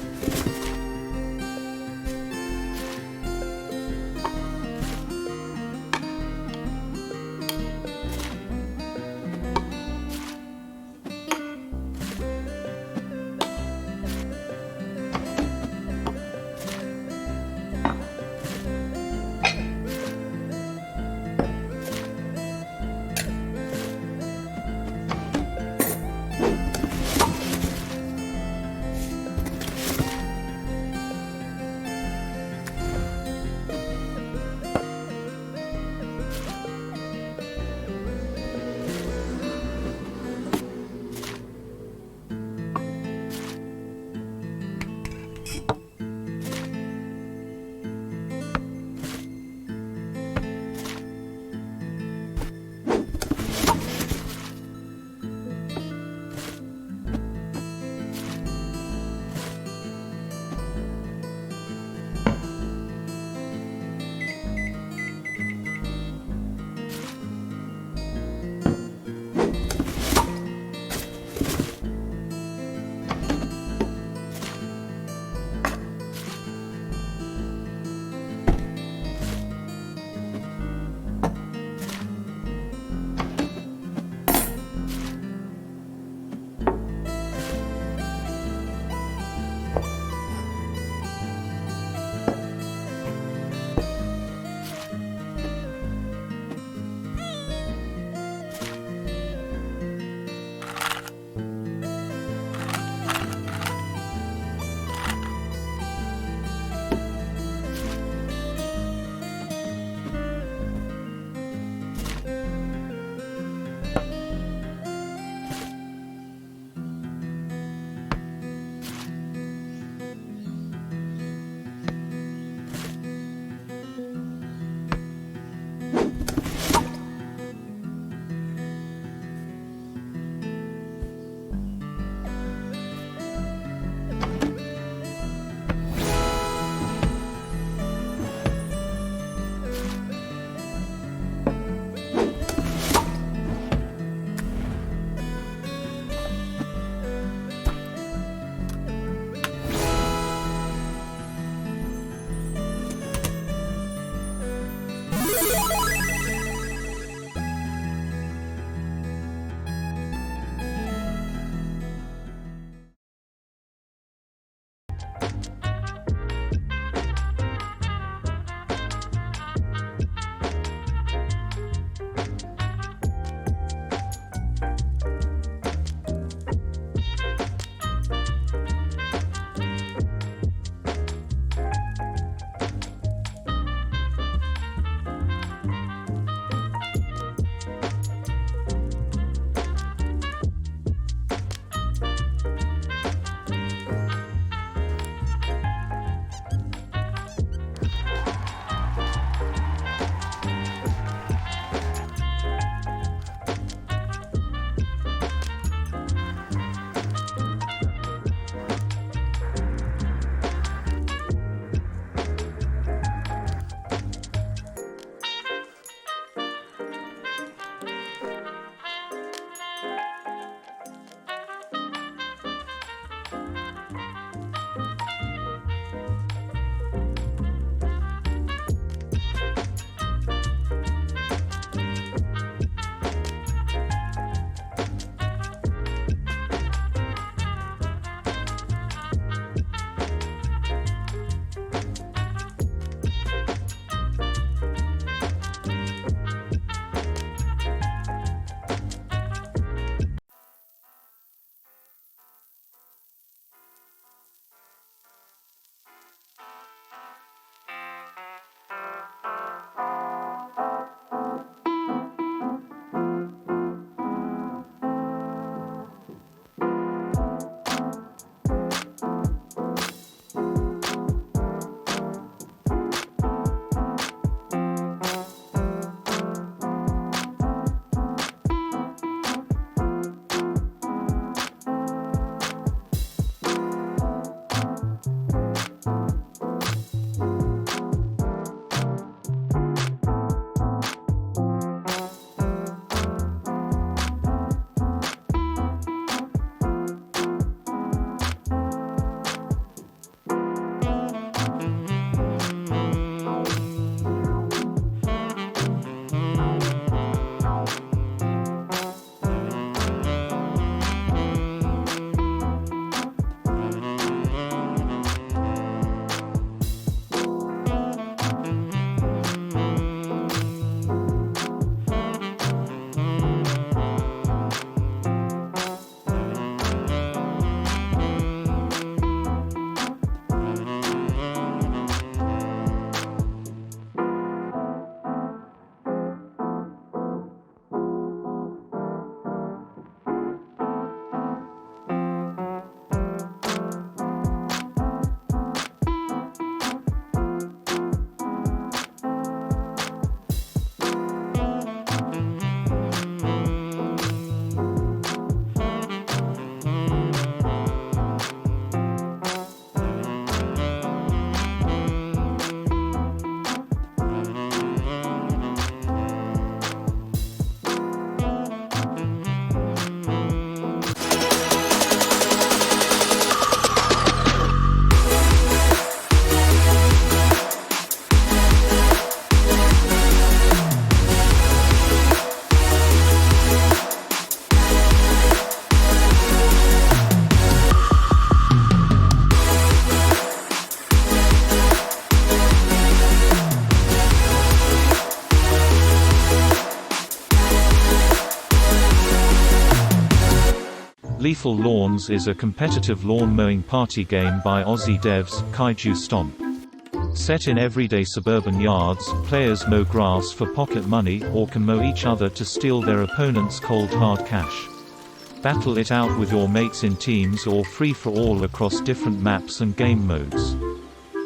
Lethal Lawns is a competitive lawn mowing party game by Aussie devs, Kaiju Stomp. Set in everyday suburban yards, players mow grass for pocket money or can mow each other to steal their opponent's cold hard cash. Battle it out with your mates in teams or free-for-all across different maps and game modes.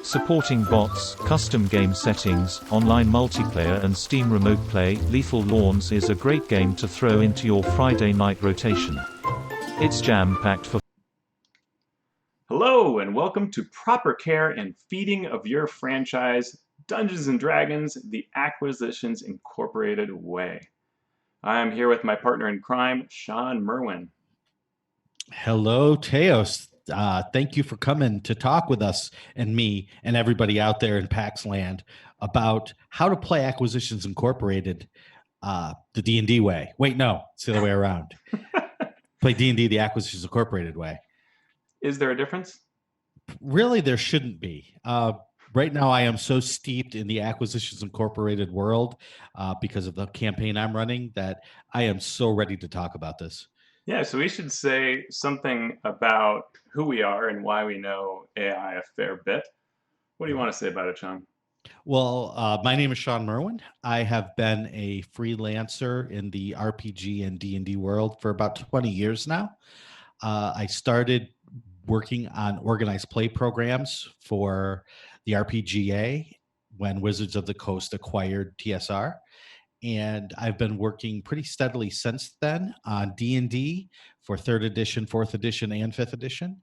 Supporting bots, custom game settings, online multiplayer and Steam Remote Play, Lethal Lawns is a great game to throw into your Friday night rotation. It's jam-packed for Hello, and welcome to Proper Care and Feeding of Your Franchise, Dungeons & Dragons, the Acquisitions Incorporated way. I'm here with my partner in crime, Sean Merwin. Hello, Teos. Thank you for coming to talk with us and me and everybody out there in PAX land about how to play Acquisitions Incorporated the D&D way. Wait, no, it's the other way around. Play D&D the Acquisitions Incorporated way. Is there a difference? Really, there shouldn't be. Right now, I am so steeped in the Acquisitions Incorporated world because of the campaign I'm running that I am so ready to talk about this. Yeah, so we should say something about who we are and why we know AI a fair bit. What do you want to say about it, Sean? Well, my name is Sean Merwin. I have been a freelancer in the RPG and D&D world for about 20 years now. I started working on organized play programs for the RPGA when Wizards of the Coast acquired TSR. And I've been working pretty steadily since then on D&D for 3rd edition, 4th edition, and 5th edition.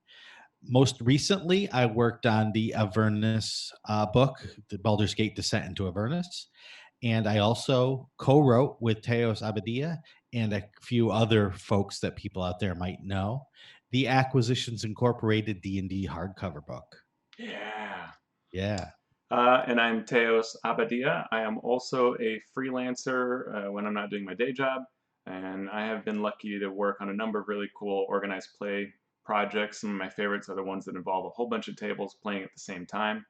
Most recently, I worked on the Avernus book, the Baldur's Gate Descent into Avernus. And I also co-wrote with Teos Abadia and a few other folks that people out there might know, the Acquisitions Incorporated D&D hardcover book. Yeah. Yeah. And I'm Teos Abadia. I am also a freelancer when I'm not doing my day job. And I have been lucky to work on a number of really cool organized play projects. Some of my favorites are the ones that involve a whole bunch of tables playing at the same time.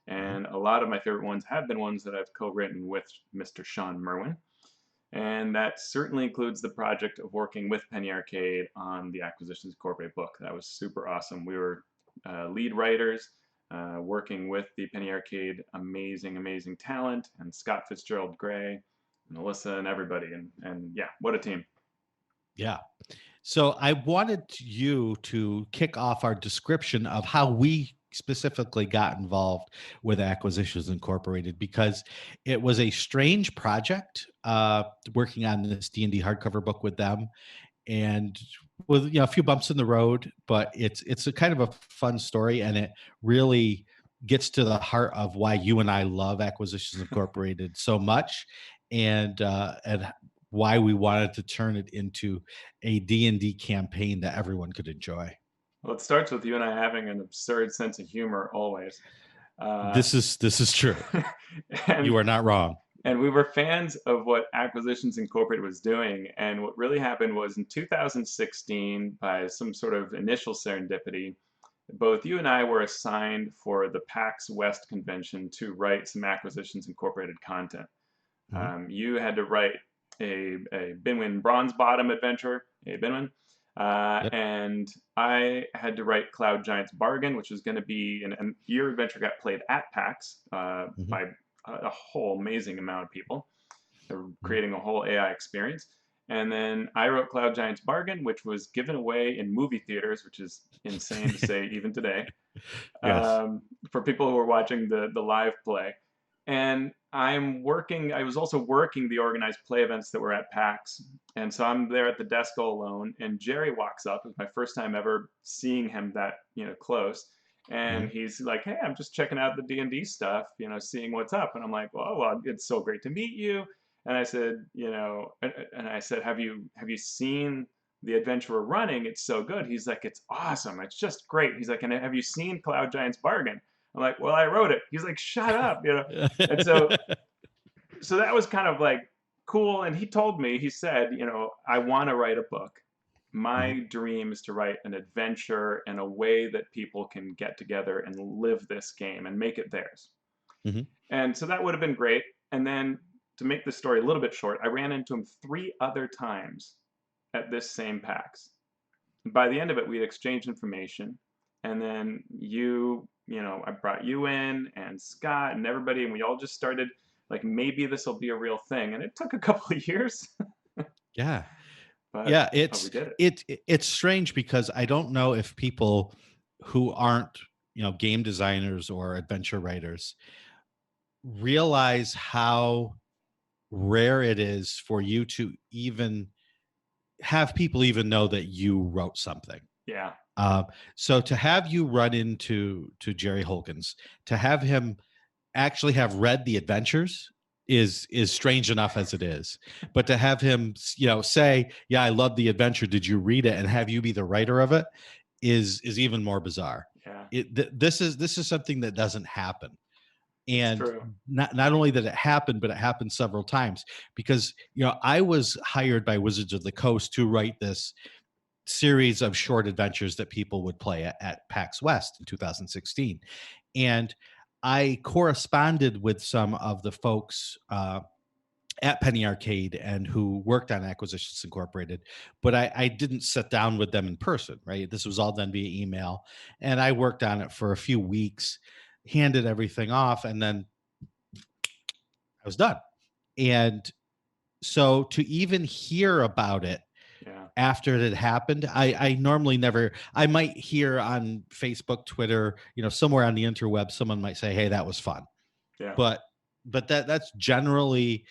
And a lot of my favorite ones have been ones that I've co-written with Mr. Sean Merwin. And that certainly includes the project of working with Penny Arcade on the Acquisitions Incorporated book. That was super awesome. We were lead writers working with the Penny Arcade amazing talent, and Scott Fitzgerald Gray, and Alyssa, and everybody. And yeah, what a team. Yeah. So I wanted you to kick off our description of how we specifically got involved with Acquisitions Incorporated, because it was a strange project working on this D&D hardcover book with them, and with a few bumps in the road, but it's a kind of a fun story, and it really gets to the heart of why you and I love Acquisitions Incorporated so much, and why we wanted to turn it into a D&D campaign that everyone could enjoy. Well, it starts with you and I having an absurd sense of humor always. This is true. You are not wrong. And we were fans of what Acquisitions Incorporated was doing. And what really happened was in 2016, by some sort of initial serendipity, both you and I were assigned for the PAX West convention to write some Acquisitions Incorporated content. Mm-hmm. You had to write a Binwin Bronze Bottom adventure, Binwin. Yep. And I had to write Cloud Giant's Bargain, which was going to be your adventure got played at PAX by a whole amazing amount of people. They were creating a whole AI experience. And then I wrote Cloud Giant's Bargain, which was given away in movie theaters, which is insane to say even today, Yes. for people who are watching the live play. And I was also working the organized play events that were at PAX. And so I'm there at the desk all alone, and Jerry walks up. It was my first time ever seeing him that, close. And he's like, "Hey, I'm just checking out the D&D stuff, seeing what's up." And I'm like, well, it's so great to meet you. And I said, have you seen the adventure we're running? It's so good. He's like, "It's awesome. It's just great." He's like, "And have you seen Cloud Giant's Bargain?" I'm like, "Well, I wrote it." He's like, "Shut up," And so that was kind of like cool. And he told me, he said, "I want to write a book. My dream is to write an adventure in a way that people can get together and live this game and make it theirs." Mm-hmm. And so that would have been great. And then to make the story a little bit short, I ran into him 3 other times at this same PAX. By the end of it, we'd exchanged information, and then I brought you in and Scott and everybody, and we all just started like, maybe this will be a real thing, and it took a couple of years. Yeah. But Yeah, we it's did it. it's strange because I don't know if people who aren't, game designers or adventure writers realize how rare it is for you to even have people even know that you wrote something. Yeah. So to have you run into Jerry Holkins, to have him actually have read the adventures is strange enough as it is, but to have him say, yeah, I love the adventure, did you read it, and have you be the writer of it is even more bizarre. Yeah. This is something that doesn't happen. And true. not only that it happened, but it happened several times because I was hired by Wizards of the Coast to write this series of short adventures that people would play at PAX West in 2016, and I corresponded with some of the folks at Penny Arcade and who worked on Acquisitions Incorporated, but I didn't sit down with them in person, right? This was all done via email, and I worked on it for a few weeks, handed everything off, and then I was done. And so to even hear about it after it had happened, I normally never, I might hear on Facebook, Twitter, somewhere on the interweb, someone might say, hey, that was fun. Yeah. But that's generally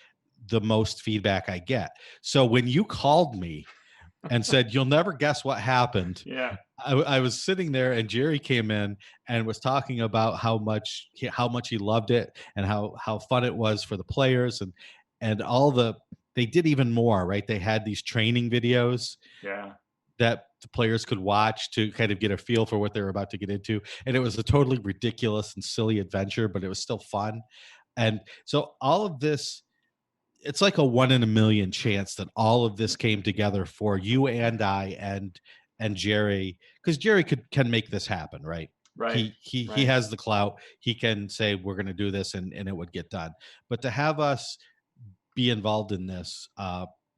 the most feedback I get. So when you called me and said, you'll never guess what happened. Yeah. I was sitting there and Jerry came in and was talking about how much he loved it and how fun it was for the players and they did even more, right? They had these training videos that the players could watch to kind of get a feel for what they were about to get into. And it was a totally ridiculous and silly adventure, but it was still fun. And so all of this, it's like a 1 in a million chance that all of this came together for you and I and Jerry, because Jerry can make this happen, right? Right. He Right. has the clout. He can say we're going to do this, and it would get done. But to have us be involved in this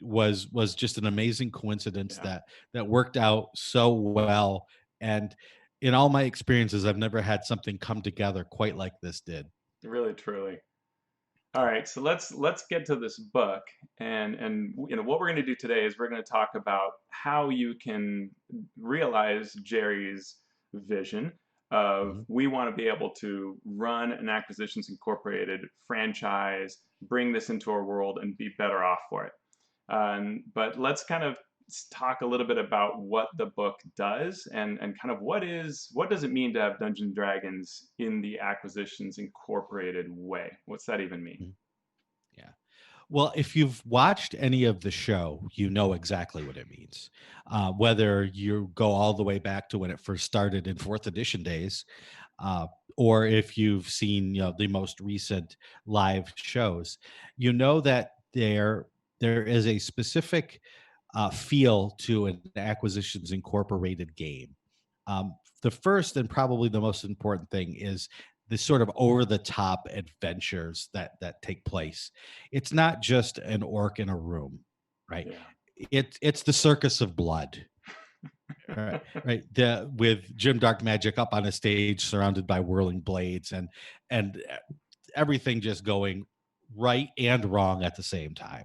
was just an amazing coincidence that worked out so well. And in all my experiences, I've never had something come together quite like this did. Really, truly. All right, so let's get to this book, and what we're going to do today is we're going to talk about how you can realize Jerry's vision of we want to be able to run an Acquisitions Incorporated franchise, bring this into our world, and be better off for it. But let's kind of talk a little bit about what the book does and kind of what does it mean to have Dungeons and Dragons in the Acquisitions Incorporated way? What's that even mean? Yeah. Well, if you've watched any of the show, you know exactly what it means. Whether you go all the way back to when it first started in 4th edition days, or if you've seen the most recent live shows, you know that there is a specific feel to an Acquisitions Incorporated game. The first and probably the most important thing is the sort of over-the-top adventures that take place. It's not just an orc in a room, right? Yeah. It's the Circus of Blood, right? With Jim Dark Magic up on a stage, surrounded by whirling blades, and everything just going right and wrong at the same time.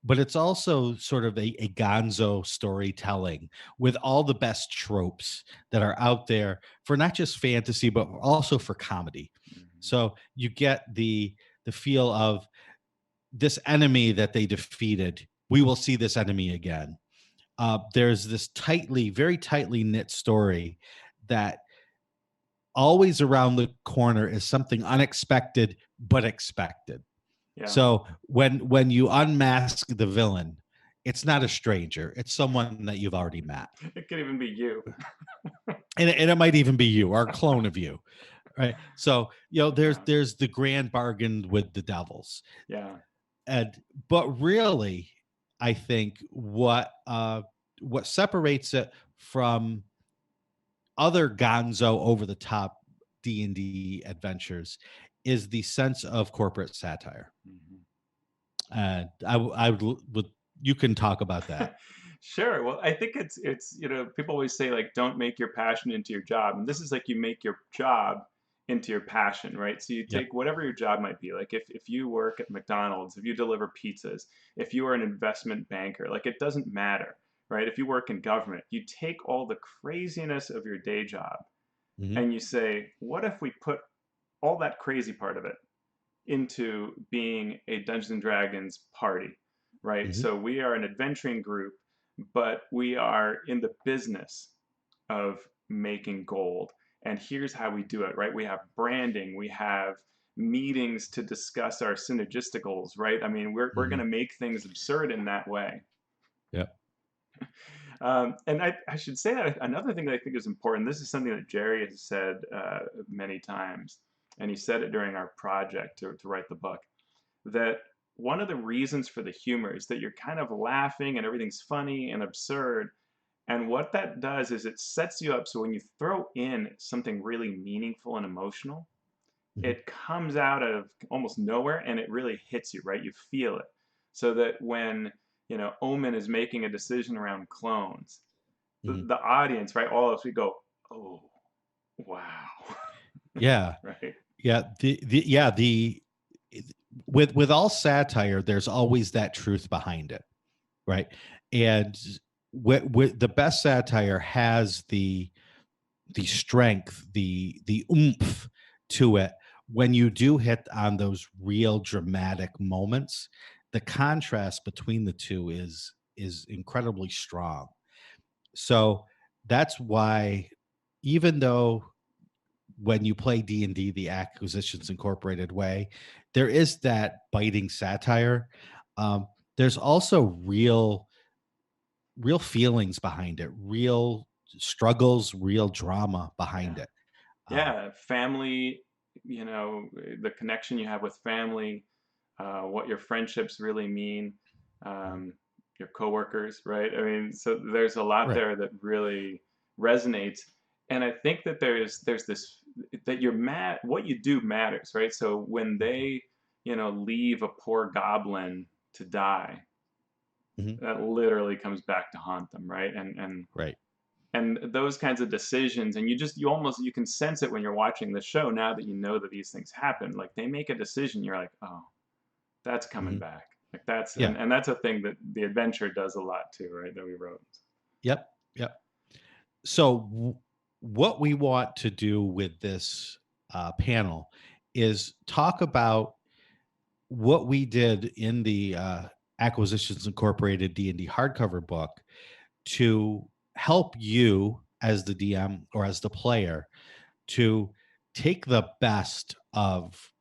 But it's also sort of a gonzo storytelling with all the best tropes that are out there for not just fantasy, but also for comedy. So you get the feel of this enemy that they defeated. We will see this enemy again. There's this very tightly knit story that always around the corner is something unexpected, but expected. Yeah. So when you unmask the villain, it's not a stranger. It's someone that you've already met. It could even be you. and it might even be you or a clone of you. Right. So, there's the grand bargain with the devils. Yeah. But really, I think what separates it from other gonzo over the top D&D adventures is the sense of corporate satire. Mm-hmm. I would you can talk about that. Sure. Well, I think it's people always say like don't make your passion into your job, and this is like you make your job into your passion, right? So you Yep. take whatever your job might be. Like if you work at McDonald's, if you deliver pizzas, if you are an investment banker, like it doesn't matter, right? If you work in government, you take all the craziness of your day job Mhm. and you say, what if we put all that crazy part of it into being a Dungeons and Dragons party, right? Mhm. So we are an adventuring group, but we are in the business of making gold. And here's how we do it, right? We have branding, we have meetings to discuss our synergisticals, right? I mean, we're going Mhm. to make things absurd in that way. Yep. And I should say that another thing that I think is important, this is something that Jerry has said many times, and he said it during our project to write the book, that one of the reasons for the humor is that you're kind of laughing and everything's funny and absurd. And what that does is it sets you up so when you throw in something really meaningful and emotional, Mhm. it comes out of almost nowhere and it really hits you, right? You feel it. So that when, Omen is making a decision around clones, Mhm. the audience, right, all of us, we go, oh, wow. Yeah. Right? Yeah. The with all satire, there's always that truth behind it, right? And with the best satire has the strength, the oomph to it. When you do hit on those real dramatic moments, the contrast between the two is incredibly strong. So that's why, even though when you play D&D the Acquisitions Incorporated way, there is that biting satire. There's also real feelings behind it, real struggles, real drama behind Yeah. it. Yeah. Family, the connection you have with family, what your friendships really mean, um, your coworkers, right? I mean, so there's a lot Right. there that really resonates. And I think that there's this that you're mad what you do matters, right? So when they, leave a poor goblin to die, Mhm. that literally comes back to haunt them, right? Right. And those kinds of decisions, and you can sense it when you're watching the show now that you know that these things happen. Like they make a decision, you're like, oh, that's coming Mhm. back. Like that's Yeah. and that's a thing that the adventure does a lot too, right? That we wrote. Yep. Yep. So what we want to do with this panel is talk about what we did in the Acquisitions Incorporated D&D hardcover book to help you as the DM or as the player to take the best of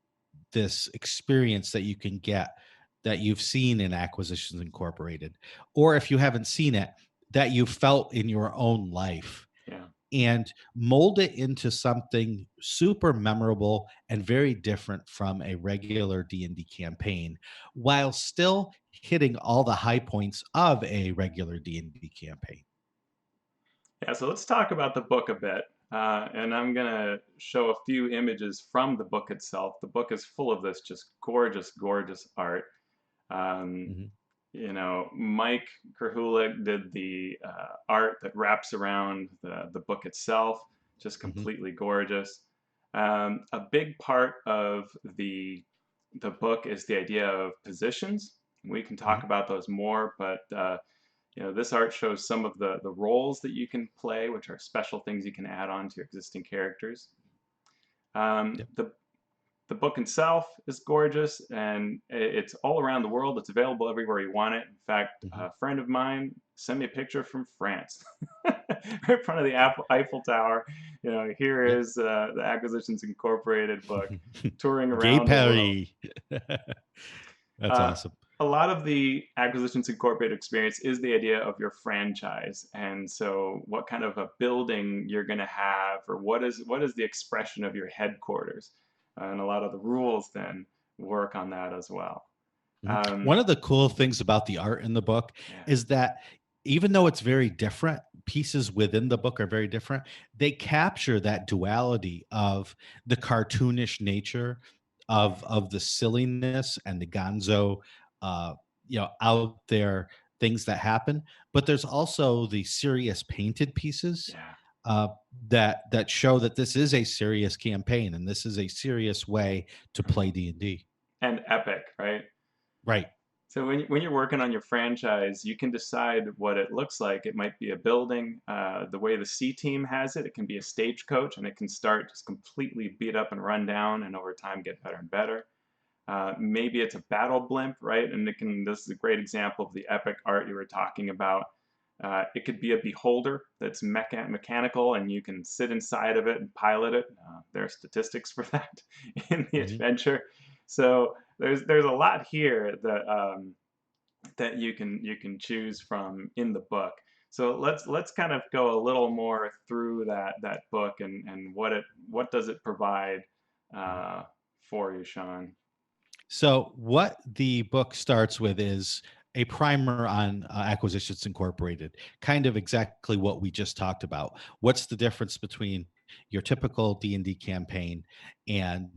this experience that you can get that you've seen in Acquisitions Incorporated, or if you haven't seen it, that you felt in your own life, Yeah. and mold it into something super memorable and very different from a regular D&D campaign, while still hitting all the high points of a regular D&D campaign. Yeah, so let's talk about the book a bit. And I'm going to show a few images from the book itself. The book is full of this just gorgeous, gorgeous art. Mhm. Mike Krahulik did the art that wraps around the book itself, just completely gorgeous. A big part of the book is the idea of positions. We can talk about those more, but this art shows some of the roles that you can play, which are special things you can add on to your existing characters. The book itself is gorgeous, and it's all around the world. It's available everywhere you want it. In fact, a friend of mine sent me a picture from France, right in front of the Eiffel Tower. Here Yep. is the Acquisitions Incorporated book touring Gay around the world. Perry. That's awesome. A lot of the Acquisitions Incorporated experience is the idea of your franchise, and so what kind of a building you're going to have, or what is the expression of your headquarters, and a lot of the rules then work on that as well. One of the cool things about the art in the book is that even though it's very different, pieces within the book are very different. They capture that duality of the cartoonish nature of the silliness and the gonzo, out there things that happen, but there's also the serious painted pieces that show that this is a serious campaign and this is a serious way to play D&D. And epic, right? Right. So when you're working on your franchise, you can decide what it looks like. It might be a building. The way the C team has it, it can be a stagecoach, and it can start just completely beat up and run down, and over time get better and better. Maybe it's a battle blimp, right? And this is a great example of the epic art you were talking about. It could be a beholder that's mechanical, and you can sit inside of it and pilot it. There are statistics for that in the adventure. So there's a lot here that you can choose from in the book. So let's kind of go a little more through that book and what does it provide for you, Sean? So what the book starts with is a primer on Acquisitions Incorporated, kind of exactly what we just talked about. What's the difference between your typical D&D campaign and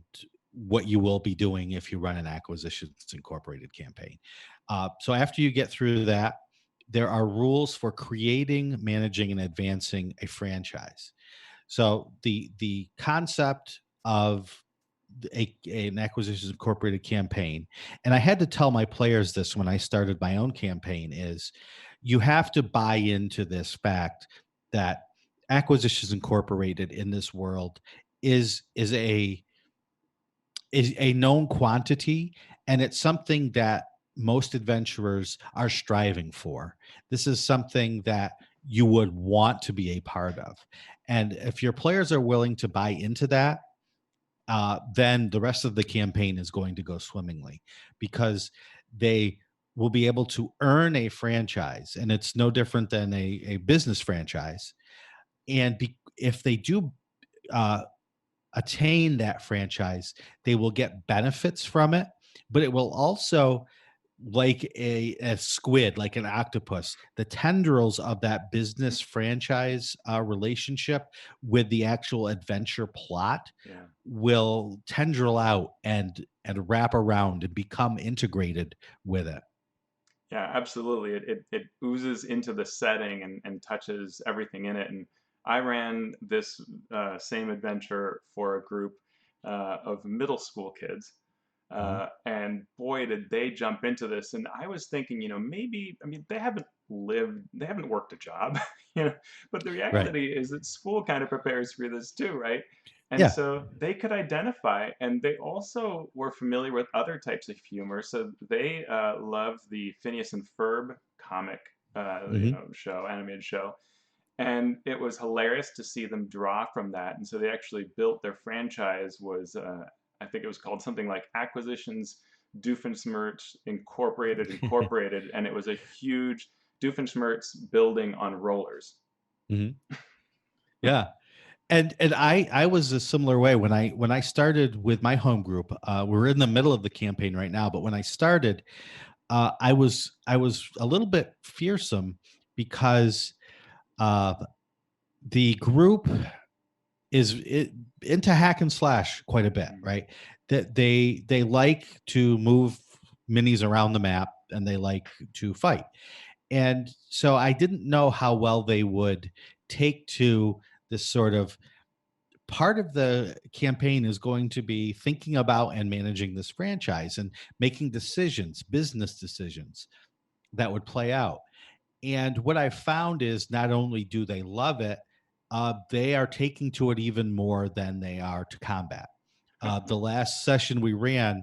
what you will be doing if you run an Acquisitions Incorporated campaign? So after you get through that, there are rules for creating, managing, and advancing a franchise. So the concept of an Acquisitions Incorporated campaign, and I had to tell my players this when I started my own campaign, is you have to buy into this fact that Acquisitions Incorporated in this world is a known quantity, and it's something that most adventurers are striving for. This is something that you would want to be a part of. And if your players are willing to buy into that, then the rest of the campaign is going to go swimmingly, because they will be able to earn a franchise, and it's no different than a business franchise. And if they do attain that franchise, they will get benefits from it, but it will also, like a squid, like an octopus, the tendrils of that business franchise relationship with the actual adventure plot will tendril out and wrap around and become integrated with it. Yeah, absolutely. It oozes into the setting and touches everything in it. And I ran this same adventure for a group of middle school kids. And boy, did they jump into this. And I was thinking, they haven't worked a job, but the reality is that school kind of prepares for this too, right? And so they could identify, and they also were familiar with other types of humor. So they loved the Phineas and Ferb comic, animated show. And it was hilarious to see them draw from that. And so they actually built their franchise was, I think it was called something like Acquisitions Doofenshmirtz Incorporated, and it was a huge Doofenshmirtz building on rollers. Yeah. And I was a similar way when I started with my home group. We're in the middle of the campaign right now, but when I started, I was a little bit fearsome because the group is into hack and slash quite a bit, right? That they like to move minis around the map, and they like to fight. And so I didn't know how well they would take to this sort of part of the campaign is going to be thinking about and managing this franchise and making decisions, business decisions that would play out. And what I found is not only do they love it, they are taking to it even more than they are to combat. The last session we ran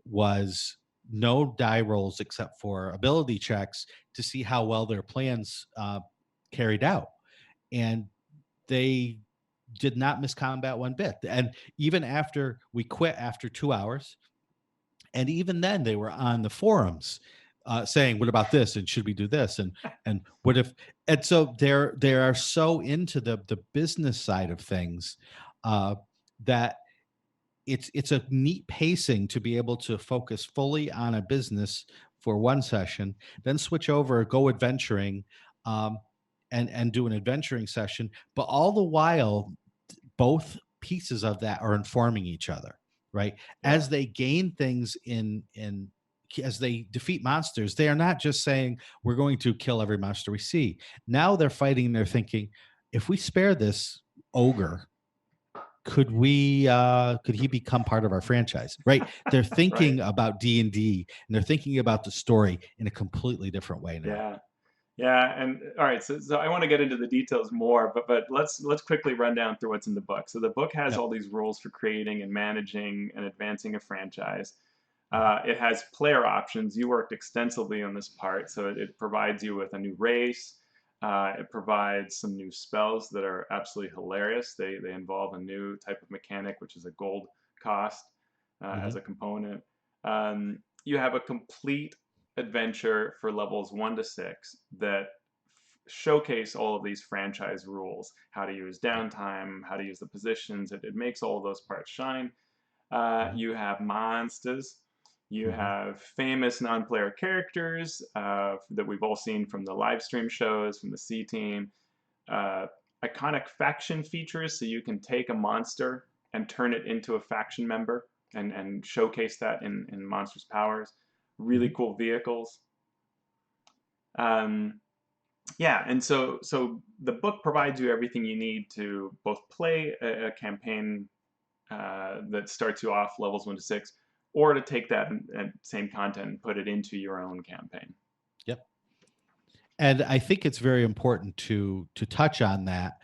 was no die rolls except for ability checks to see how well their plans carried out. And they did not miss combat one bit. And even after we quit after 2 hours, and even then they were on the forums saying, what about this? And should we do this? And what if, and so they are so into the business side of things that it's a neat pacing to be able to focus fully on a business for one session, then switch over, go adventuring, and do an adventuring session. But all the while, both pieces of that are informing each other, right? As they gain things in as they defeat monsters, they are not just saying we're going to kill every monster we see. Now they're fighting and they're thinking, if we spare this ogre, could he become part of our franchise? Right? They're thinking about D&D, and they're thinking about the story in a completely different way now. Yeah. Yeah, and all right, so I want to get into the details more, but let's quickly run down through what's in the book. So the book has all these rules for creating and managing and advancing a franchise. It has player options. You worked extensively on this part, so it provides you with a new race. It provides some new spells that are absolutely hilarious. They involve a new type of mechanic, which is a gold cost as a component. You have a complete adventure for levels 1 to 6 that showcase all of these franchise rules, how to use downtime, how to use the positions. It makes all of those parts shine. You have monsters. You have famous non-player characters that we've all seen from the live stream shows, from the C team. Iconic faction features, so you can take a monster and turn it into a faction member and showcase that in monsters' powers. Really cool vehicles. Yeah, and so the book provides you everything you need to both play a campaign that starts you off levels 1 to 6, or to take that same content and put it into your own campaign. Yep. And I think it's very important to touch on that.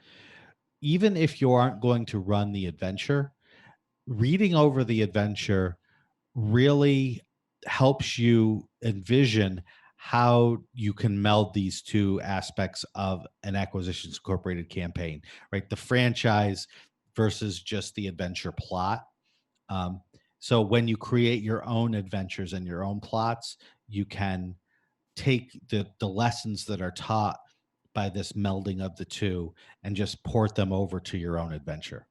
Even if you aren't going to run the adventure, reading over the adventure really helps you envision how you can meld these two aspects of an Acquisitions Incorporated campaign, right? The franchise versus just the adventure plot. So when you create your own adventures and your own plots, you can take the lessons that are taught by this melding of the two and just port them over to your own adventure.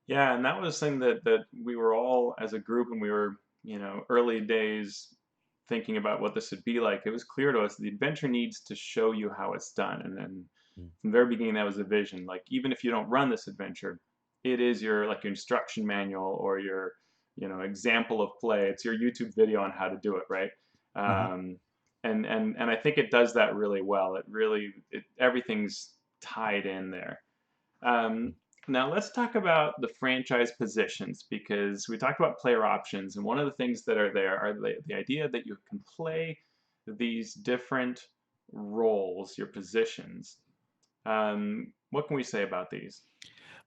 Yeah, and that was something that we were all, as a group, and we were, early days thinking about what this would be like. It was clear to us the adventure needs to show you how it's done. And then from the very beginning, that was the vision. Like, even if you don't run this adventure, it is your your instruction manual or your example of play. It's your YouTube video on how to do it, right? And I think it does that really well. Everything's tied in there. Now let's talk about the franchise positions, because we talked about player options, and one of the things that are there are the idea that you can play these different roles, your positions. What can we say about these?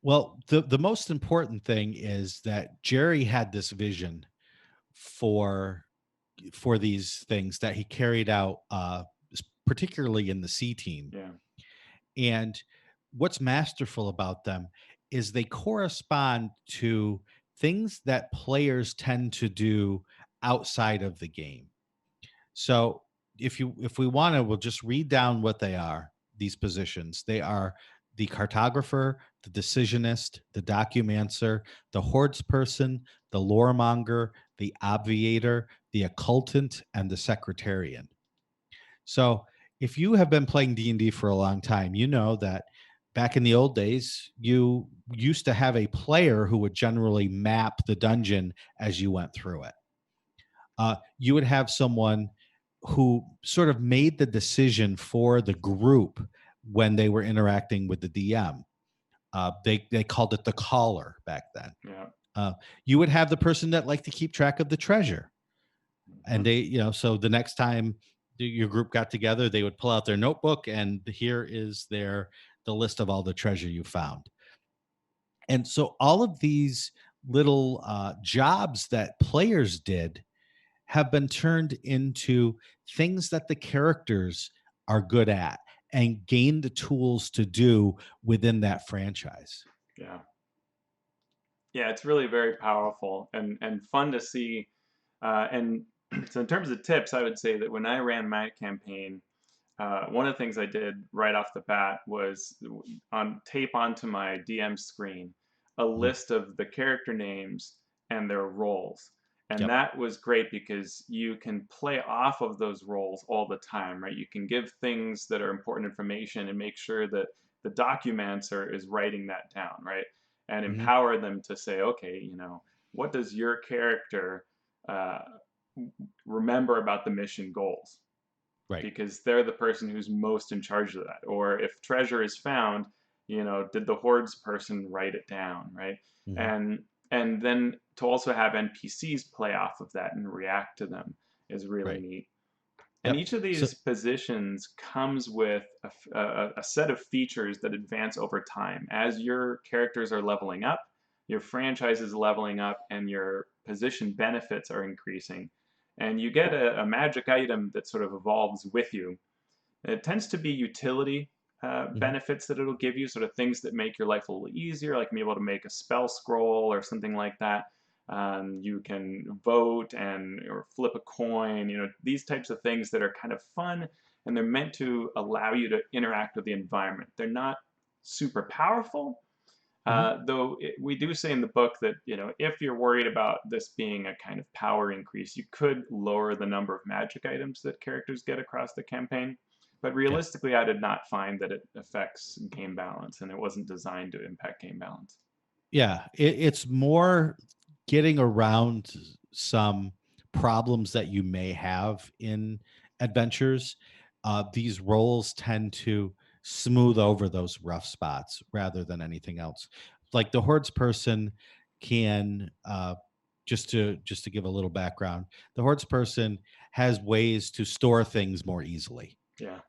Well, the most important thing is that Jerry had this vision for these things that he carried out, particularly in the C team. Yeah. And what's masterful about them is they correspond to things that players tend to do outside of the game. So if we want to, we'll just read down what they are, these positions. They are the cartographer, the decisionist, the documancer, the hordes person, the loremonger, the obviator, the occultant, and the secretarian. So if you have been playing D&D for a long time, you know that back in the old days, you used to have a player who would generally map the dungeon as you went through it. You would have someone who sort of made the decision for the group when they were interacting with the DM. They called it the caller back then. Yeah. You would have the person that liked to keep track of the treasure. And they, so the next time your group got together, they would pull out their notebook, and here is the list of all the treasure you found. And so all of these little jobs that players did have been turned into things that the characters are good at and gain the tools to do within that franchise. Yeah. Yeah, it's really very powerful and fun to see. And so in terms of tips, I would say that when I ran my campaign, one of the things I did right off the bat was tape onto my DM screen a list of the character names and their roles. And that was great because you can play off of those roles all the time, right? You can give things that are important information and make sure that the documancer is writing that down, right? And empower them to say, okay, what does your character remember about the mission goals. Right. Because they're the person who's most in charge of that. Or if treasure is found, did the hordes person write it down, right? Mhm. And then to also have NPCs play off of that and react to them is really Right. neat. And Yep. each of these positions comes with a set of features that advance over time. As your characters are leveling up, your franchise is leveling up, and your position benefits are increasing. And you get a magic item that sort of evolves with you. It tends to be utility benefits that it'll give you, sort of things that make your life a little easier, like being able to make a spell scroll or something like that. You can vote or flip a coin, these types of things that are kind of fun, and they're meant to allow you to interact with the environment. They're not super powerful, though we do say in the book that if you're worried about this being a kind of power increase, you could lower the number of magic items that characters get across the campaign. But realistically, I did not find that it affects game balance, and it wasn't designed to impact game balance. Yeah, it's more getting around some problems that you may have in adventures. These roles tend to smooth over those rough spots rather than anything else. Like the hordes person can just to give a little background, the hordes person has ways to store things more easily. Yeah.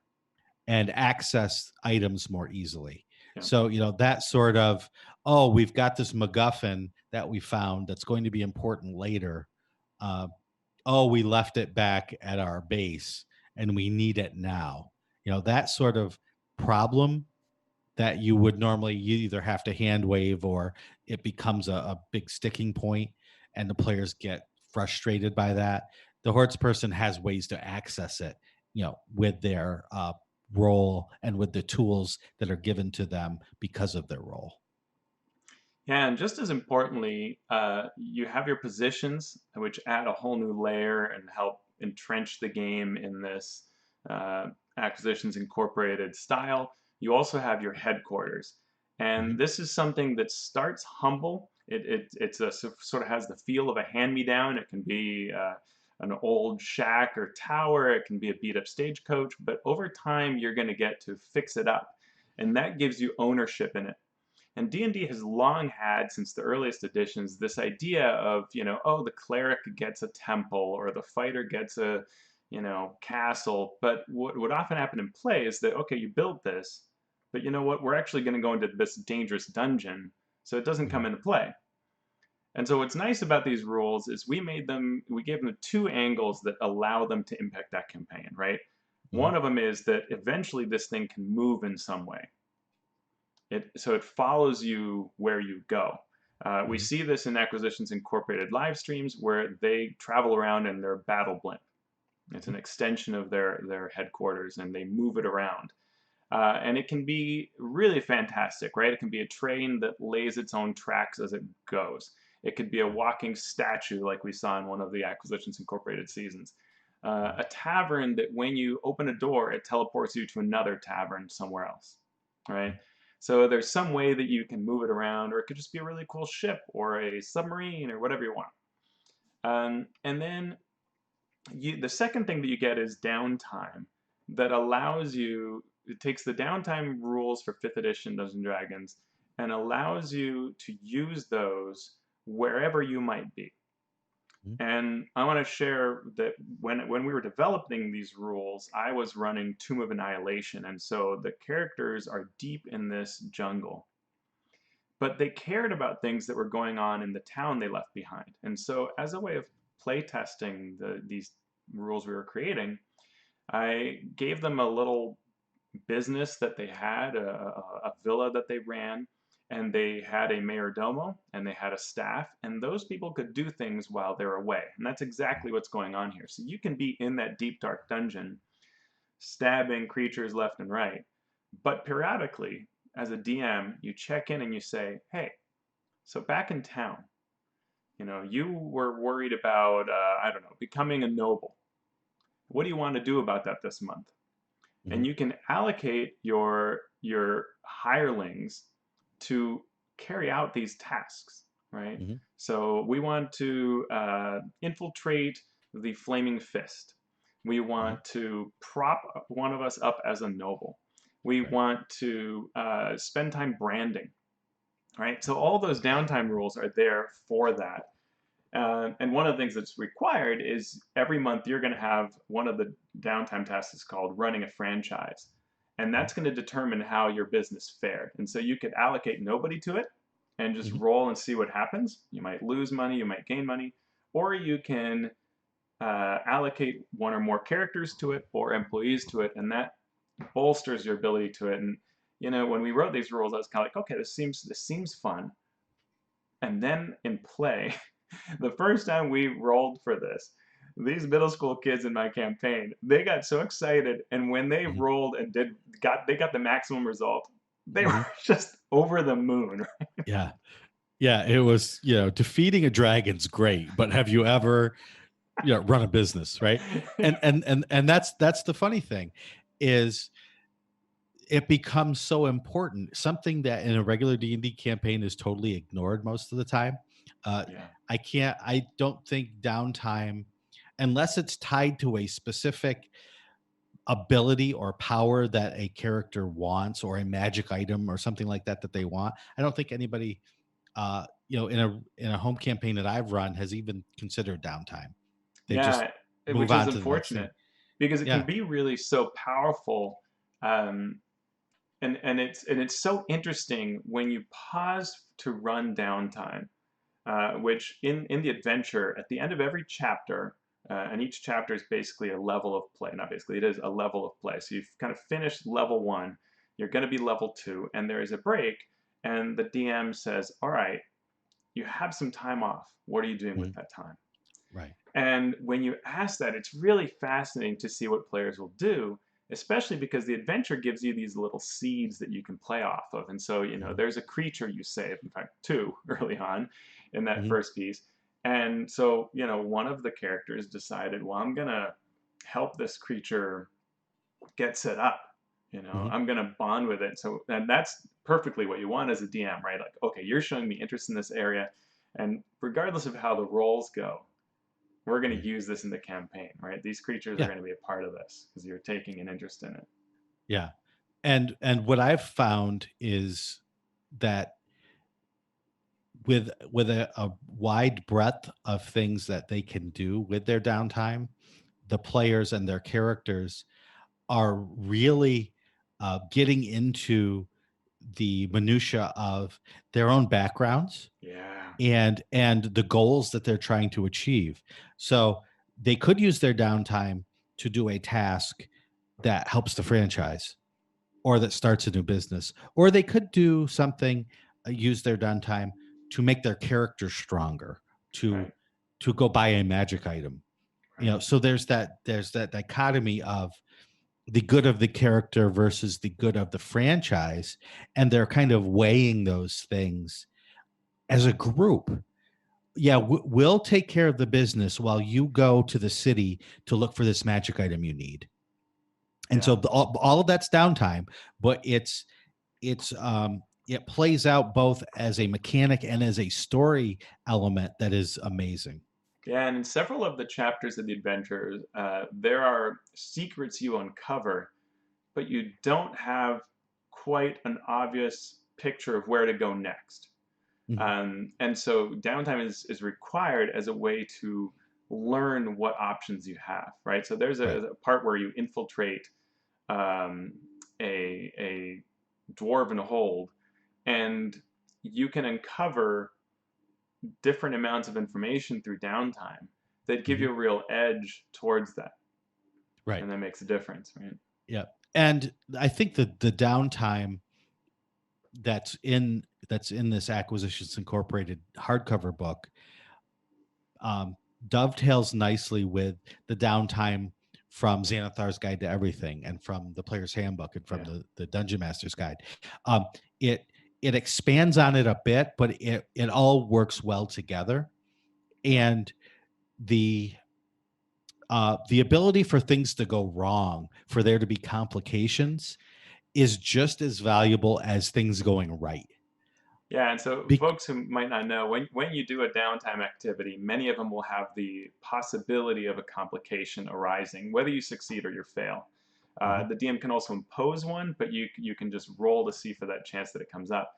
And access items more easily. Yeah. So, that sort of, oh, we've got this MacGuffin that we found that's going to be important later. Oh, we left it back at our base and we need it now. That sort of problem that you would normally, you either have to hand wave or it becomes a big sticking point and the players get frustrated by that. The hordes person has ways to access it, with their role and with the tools that are given to them because of their role. Yeah, and just as importantly, you have your positions, which add a whole new layer and help entrench the game in this Acquisitions Incorporated style. You also have your headquarters, and this is something that starts humble. It's sort of has the feel of a hand-me-down. It can be an old shack or tower. It can be a beat-up stagecoach, but over time, you're going to get to fix it up, and that gives you ownership in it. And D&D has long had, since the earliest editions, this idea of, the cleric gets a temple or the fighter gets a, castle. But what would often happen in play is that, okay, you build this, but you know what? We're actually going to go into this dangerous dungeon, so it doesn't come into play. And so what's nice about these rules is we gave them two angles that allow them to impact that campaign, right? One of them is that eventually this thing can move in some way. So it follows you where you go. We see this in Acquisitions Incorporated live streams where they travel around in their battle blimp. It's an extension of their headquarters, and they move it around. And it can be really fantastic, right? It can be a train that lays its own tracks as it goes. It could be a walking statue like we saw in one of the Acquisitions Incorporated seasons. A tavern that when you open a door, it teleports you to another tavern somewhere else, right? So there's some way that you can move it around, or it could just be a really cool ship or a submarine or whatever you want. And then the second thing that you get is downtime that allows you, it takes the downtime rules for 5th edition Dungeons & Dragons and allows you to use those wherever you might be. And I want to share that when we were developing these rules, I was running Tomb of Annihilation, and so the characters are deep in this jungle. But they cared about things that were going on in the town they left behind. And so as a way of playtesting these rules we were creating, I gave them a little business that they had, a villa that they ran, and they had a mayordomo and they had a staff, and those people could do things while they're away. And that's exactly what's going on here. So you can be in that deep, dark dungeon, stabbing creatures left and right, but periodically, as a DM, you check in and you say, hey, so back in town, you were worried about, becoming a noble. What do you want to do about that this month? And you can allocate your hirelings to carry out these tasks, right? So we want to infiltrate the flaming fist. We want to prop one of us up as a noble. We want to spend time branding, right? So all those downtime rules are there for that. And one of the things that's required is every month you're going to have one of the downtime tasks is called running a franchise. And that's going to determine how your business fared. And so you could allocate nobody to it and just roll and see what happens. You might lose money, you might gain money, or you can allocate one or more characters to it or employees to it, and that bolsters your ability to it. And you know, when we wrote these rules, I was kind of like, okay, this seems fun. And then in play, the first time we rolled for this, these middle school kids in my campaign, they got so excited, and when they rolled and they got the maximum result, they were just over the moon. Yeah. Yeah, it was, defeating a dragon's great, but have you ever run a business, right? And that's the funny thing is it becomes so important, something that in a regular D&D campaign is totally ignored most of the time. I don't think downtime, unless it's tied to a specific ability or power that a character wants, or a magic item or something like that they want. I don't think anybody, in a home campaign that I've run has even considered downtime. They just move which on is to unfortunate because it can be really so powerful. And it's so interesting when you pause to run downtime, which in the adventure, at the end of every chapter, and each chapter is basically a level of play. Not basically, it is a level of play. So you've kind of finished level 1, you're going to be level 2, and there is a break, and the DM says, all right, you have some time off. What are you doing with that time? Right. And when you ask that, it's really fascinating to see what players will do, especially because the adventure gives you these little seeds that you can play off of. And so, there's a creature you save, in fact, 2 early on in that first piece. And so, one of the characters decided, well, I'm going to help this creature get set up. I'm going to bond with it. So, and that's perfectly what you want as a DM, right? Like, okay, you're showing me interest in this area. And regardless of how the roles go, we're going to use this in the campaign, right? These creatures are going to be a part of this because you're taking an interest in it. Yeah. And what I've found is that with a wide breadth of things that they can do with their downtime, the players and their characters are really getting into the minutia of their own backgrounds and the goals that they're trying to achieve. So they could use their downtime to do a task that helps the franchise or that starts a new business, or they could do something, use their downtime to make their character stronger, to go buy a magic item. So there's that dichotomy of the good of the character versus the good of the franchise, and they're kind of weighing those things as a group. We'll take care of the business while you go to the city to look for this magic item you need. And so all of that's downtime, but it plays out both as a mechanic and as a story element that is amazing. Yeah, and in several of the chapters of the adventures, there are secrets you uncover, but you don't have quite an obvious picture of where to go next. And so downtime is required as a way to learn what options you have, right? So there's a part where you infiltrate a dwarven hold, and you can uncover different amounts of information through downtime that give you a real edge towards that. Right. And that makes a difference, right? Yeah. And I think that the downtime that's in this Acquisitions Incorporated hardcover book dovetails nicely with the downtime from Xanathar's Guide to Everything and from the Player's Handbook and from the Dungeon Master's Guide. It expands on it a bit, but it all works well together. And the ability for things to go wrong, for there to be complications, is just as valuable as things going right. Yeah, and so folks who might not know, when you do a downtime activity, many of them will have the possibility of a complication arising, whether you succeed or you fail. The DM can also impose one, but you can just roll to see for that chance that it comes up.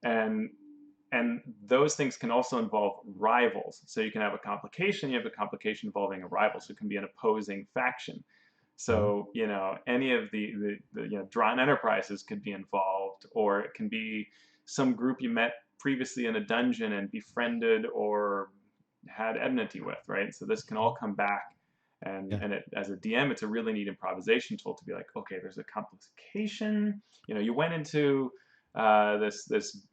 And those things can also involve rivals. So you can have a complication, you have a complication involving a rival, so it can be an opposing faction. So, any of the Drawn Enterprises could be involved, or it can be some group you met previously in a dungeon and befriended or had enmity with, right? So this can all come back. And as a DM, it's a really neat improvisation tool to be like, okay, there's a complication. You went into this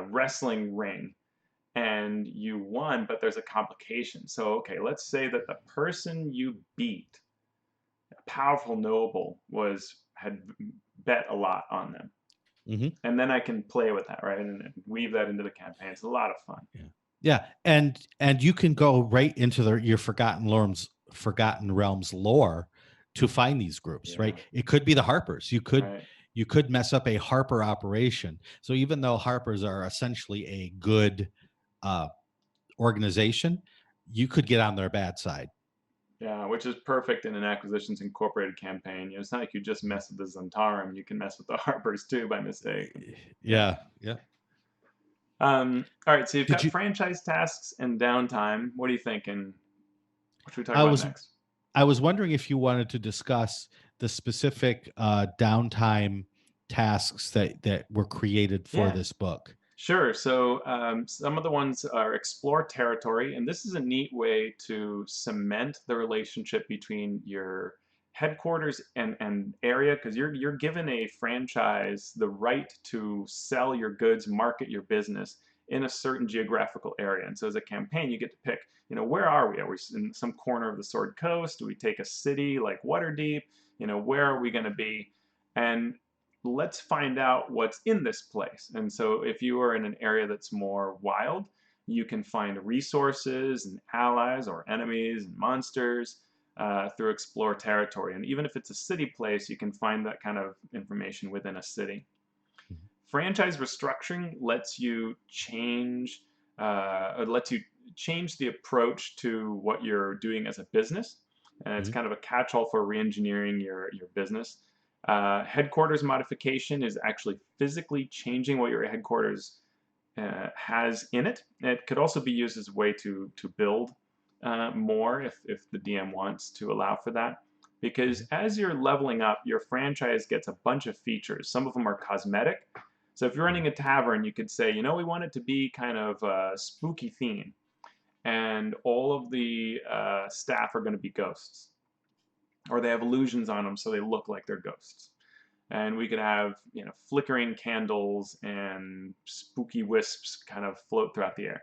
wrestling ring and you won, but there's a complication. So, okay, let's say that the person you beat, a powerful noble, had bet a lot on them. And then I can play with that, right, and weave that into the campaign. It's a lot of fun. Yeah, and you can go right into your Forgotten Realms lore to find these groups, right? It could be the Harpers. You could mess up a Harper operation. So even though Harpers are essentially a good organization, you could get on their bad side. Yeah, which is perfect in an Acquisitions Incorporated campaign. It's not like you just mess with the Zentarum; you can mess with the Harpers too by mistake. Yeah. All right, so you've got franchise tasks and downtime. What are you thinking? What should we talk about next? I was wondering if you wanted to discuss the specific downtime tasks that were created for this book. Sure. So some of the ones are explore territory, and this is a neat way to cement the relationship between your headquarters and area, because you're given a franchise the right to sell your goods, market your business in a certain geographical area. And so as a campaign, you get to pick, where are we? Are we in some corner of the Sword Coast? Do we take a city like Waterdeep? Where are we going to be? And let's find out what's in this place. And so if you are in an area that's more wild, you can find resources and allies or enemies and monsters through explore territory. And even if it's a city place, you can find that kind of information within a city. Franchise restructuring lets you change the approach to what you're doing as a business. And it's kind of a catch-all for re-engineering your business. Headquarters modification is actually physically changing what your headquarters has in it. It could also be used as a way to build more if the DM wants to allow for that. Because as you're leveling up, your franchise gets a bunch of features. Some of them are cosmetic. So if you're running a tavern, you could say, we want it to be kind of a spooky theme. And all of the staff are going to be ghosts. Or they have illusions on them so they look like they're ghosts. And we could have, flickering candles and spooky wisps kind of float throughout the air.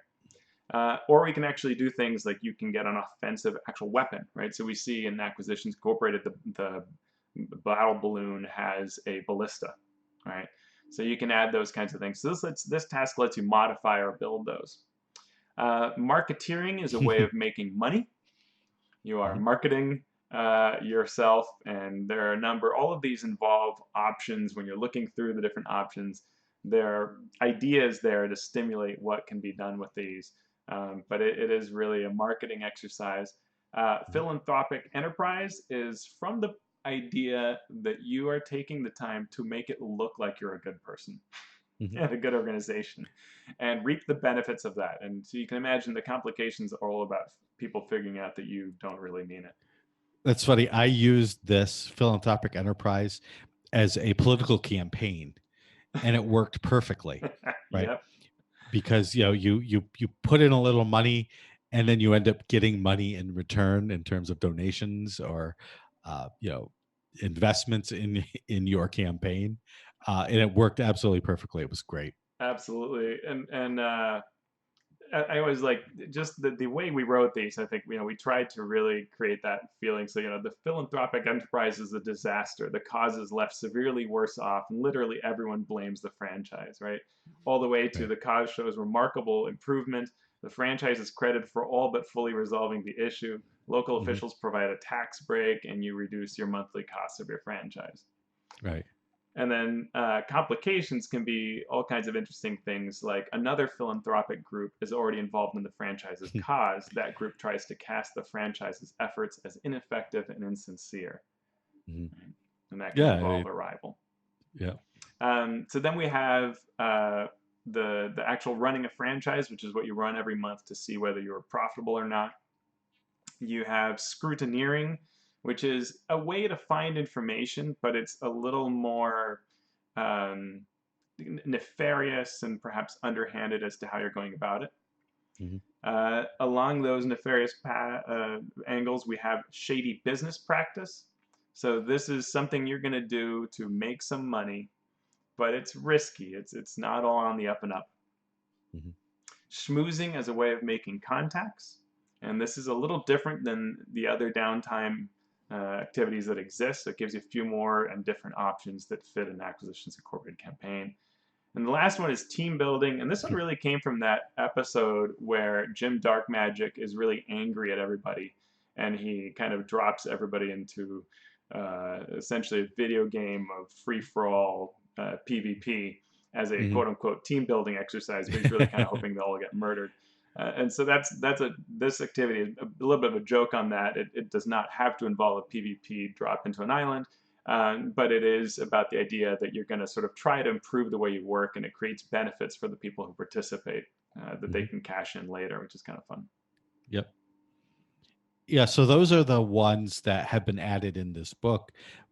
Or we can actually do things like you can get an offensive actual weapon, right? So we see in Acquisitions Incorporated, the battle balloon has a ballista, right? So you can add those kinds of things. So this task lets you modify or build those. Marketeering is a way of making money. You are marketing yourself, and there are a number. All of these involve options. When you're looking through the different options, there are ideas there to stimulate what can be done with these. But it is really a marketing exercise. Philanthropic enterprise is from the idea that you are taking the time to make it look like you're a good person and a good organization and reap the benefits of that. And so you can imagine the complications are all about people figuring out that you don't really mean it. That's funny. I used this philanthropic enterprise as a political campaign, and it worked perfectly, right? Yep. Because you put in a little money, and then you end up getting money in return in terms of donations or investments in your campaign, and it worked absolutely perfectly. It was great. Absolutely, and I always like just the way we wrote these. I think we tried to really create that feeling. So the philanthropic enterprise is a disaster. The cause is left severely worse off, and literally everyone blames the franchise, right? All the way to the cause shows remarkable improvement. The franchise is credited for all but fully resolving the issue. Local officials provide a tax break, and you reduce your monthly costs of your franchise. Right. And then complications can be all kinds of interesting things, like another philanthropic group is already involved in the franchise's cause. That group tries to cast the franchise's efforts as ineffective and insincere. And that can involve a rival. Yeah. So then we have the actual running a franchise, which is what you run every month to see whether you're profitable or not. You have scrutineering, which is a way to find information, but it's a little more nefarious and perhaps underhanded as to how you're going about it. Along those nefarious angles, we have shady business practice. So this is something you're going to do to make some money, but it's risky. It's not all on the up and up. Schmoozing as a way of making contacts. And this is a little different than the other downtime activities that exist. So it gives you a few more and different options that fit an Acquisitions Incorporated campaign. And the last one is team building. And this one really came from that episode where Jim Darkmagic is really angry at everybody. And he kind of drops everybody into essentially a video game of free-for-all PvP as a quote-unquote team building exercise, but he's really kind of hoping they'll all get murdered. And so this activity is a little bit of a joke on that. It does not have to involve a PvP drop into an island, but it is about the idea that you're going to sort of try to improve the way you work, and it creates benefits for the people who participate that they can cash in later, which is kind of fun. Yep. Yeah, so those are the ones that have been added in this book.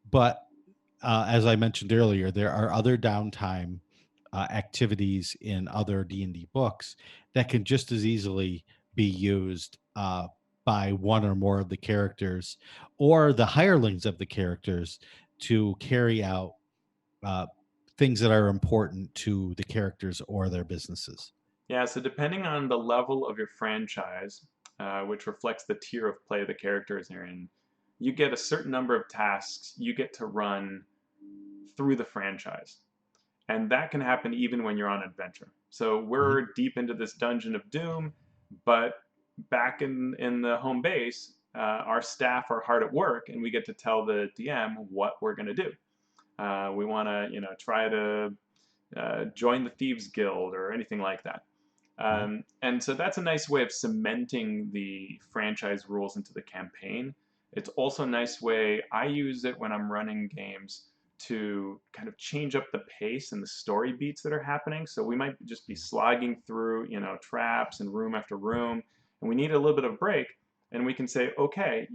But as I mentioned earlier, there are other downtime activities in other D&D books that can just as easily be used by one or more of the characters or the hirelings of the characters to carry out things that are important to the characters or their businesses. Yeah, so depending on the level of your franchise, which reflects the tier of play the characters are in, you get a certain number of tasks you get to run through the franchise. And that can happen even when you're on adventure. So we're deep into this Dungeon of Doom, but back in the home base, our staff are hard at work, and we get to tell the DM what we're going to do. We want to, try to join the Thieves Guild or anything like that. And so that's a nice way of cementing the franchise rules into the campaign. It's also a nice way, I use it when I'm running games to kind of change up the pace and the story beats that are happening. So we might just be slogging through, traps and room after room, and we need a little bit of break. And we can say, okay,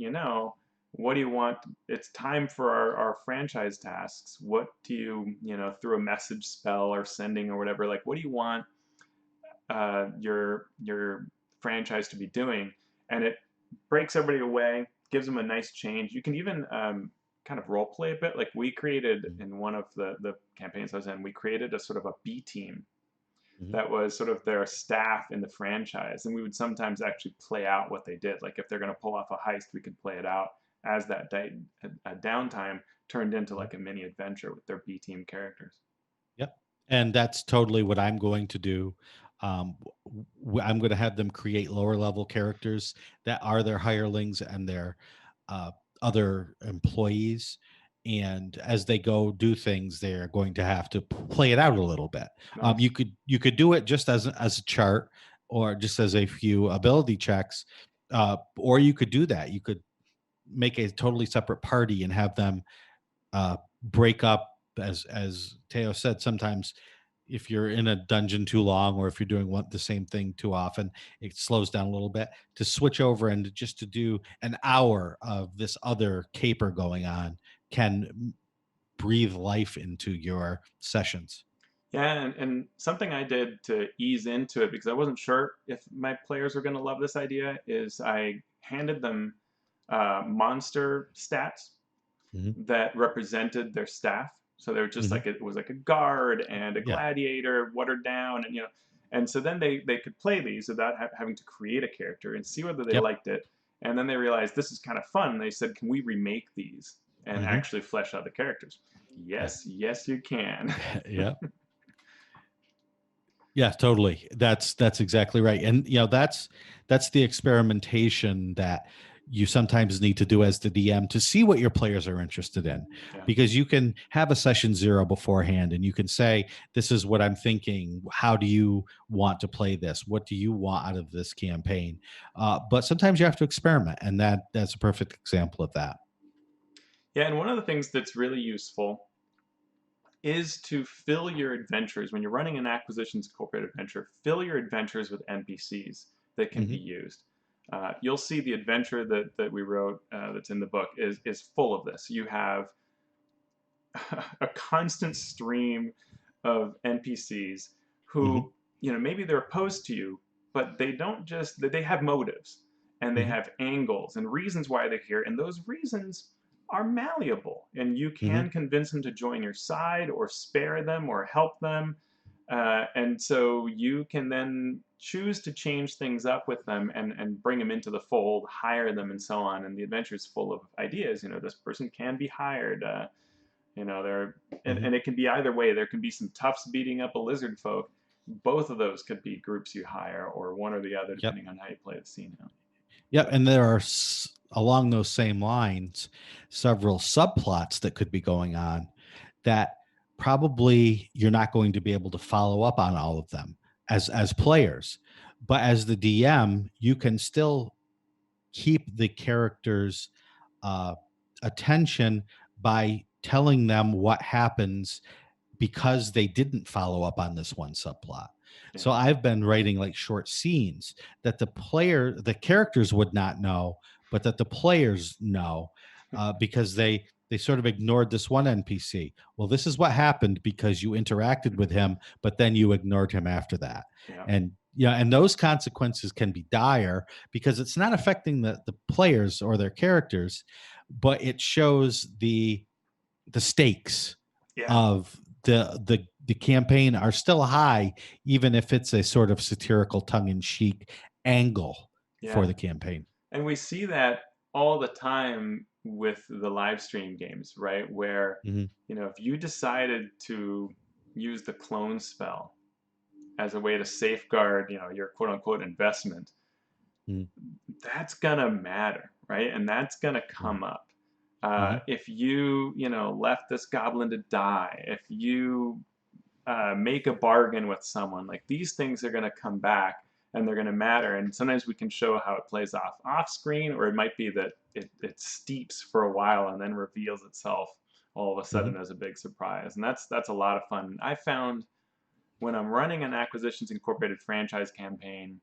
what do you want? It's time for our franchise tasks. What do you, through a message spell or sending or whatever, like, what do you want your franchise to be doing? And it breaks everybody away, gives them a nice change. You can even kind of role play a bit. Like we created in one of the campaigns I was in, we created a sort of a B team that was sort of their staff in the franchise. And we would sometimes actually play out what they did. Like if they're going to pull off a heist, we could play it out as that downtime turned into like a mini adventure with their B team characters. Yep. And that's totally what I'm going to do. I'm going to have them create lower level characters that are their hirelings and their other employees, and as they go do things, they're going to have to play it out a little bit. You could do it just as a chart or just as a few ability checks, or you could do that. You could make a totally separate party and have them break up, as Teo said. Sometimes if you're in a dungeon too long, or if you're doing the same thing too often, it slows down a little bit. To switch over and just to do an hour of this other caper going on can breathe life into your sessions. Yeah, and something I did to ease into it, because I wasn't sure if my players were going to love this idea, is I handed them monster stats that represented their staff. So they were just like, it was like a guard and a gladiator watered down, and and so then they could play these without having to create a character and see whether they liked it. And then they realized this is kind of fun. And they said, can we remake these and actually flesh out the characters? Yes, you can. Yeah. Yeah, totally. That's exactly right. And that's the experimentation that you sometimes need to do as the DM to see what your players are interested in. Yeah. Because you can have a session 0 beforehand and you can say, this is what I'm thinking. How do you want to play this? What do you want out of this campaign? But sometimes you have to experiment, and that's a perfect example of that. Yeah, and one of the things that's really useful is to fill your adventures. When you're running an Acquisitions Incorporated adventure, fill your adventures with NPCs that can be used. You'll see the adventure that we wrote that's in the book is full of this. You have a constant stream of NPCs who, maybe they're opposed to you, but they don't just, they have motives and they have angles and reasons why they're here. And those reasons are malleable, and you can convince them to join your side or spare them or help them. And so you can then choose to change things up with them and bring them into the fold, hire them, and so on. And the adventure is full of ideas. This person can be hired. And it can be either way. There can be some toughs beating up a lizard folk. Both of those could be groups you hire, or one or the other, depending on how you play the scene. Yeah, and there are, along those same lines, several subplots that could be going on that probably you're not going to be able to follow up on all of them as players. But as the DM, you can still keep the characters' attention by telling them what happens because they didn't follow up on this one subplot. Yeah. So I've been writing like short scenes that the characters would not know, but that the players know, because they sort of ignored this one NPC. Well, this is what happened because you interacted with him, but then you ignored him after that. Yeah. And those consequences can be dire because it's not affecting the players or their characters, but it shows the stakes of the campaign are still high, even if it's a sort of satirical tongue-in-cheek angle for the campaign. And we see that all the time with the live stream games, right? Where, if you decided to use the clone spell as a way to safeguard, your quote unquote investment, that's gonna matter, right? And that's gonna come up. If you, left this goblin to die, if you make a bargain with someone, like these things are gonna come back. And they're going to matter. And sometimes we can show how it plays off screen, or it might be that it steeps for a while and then reveals itself all of a sudden as a big surprise. And that's a lot of fun. I found when I'm running an Acquisitions Incorporated franchise campaign,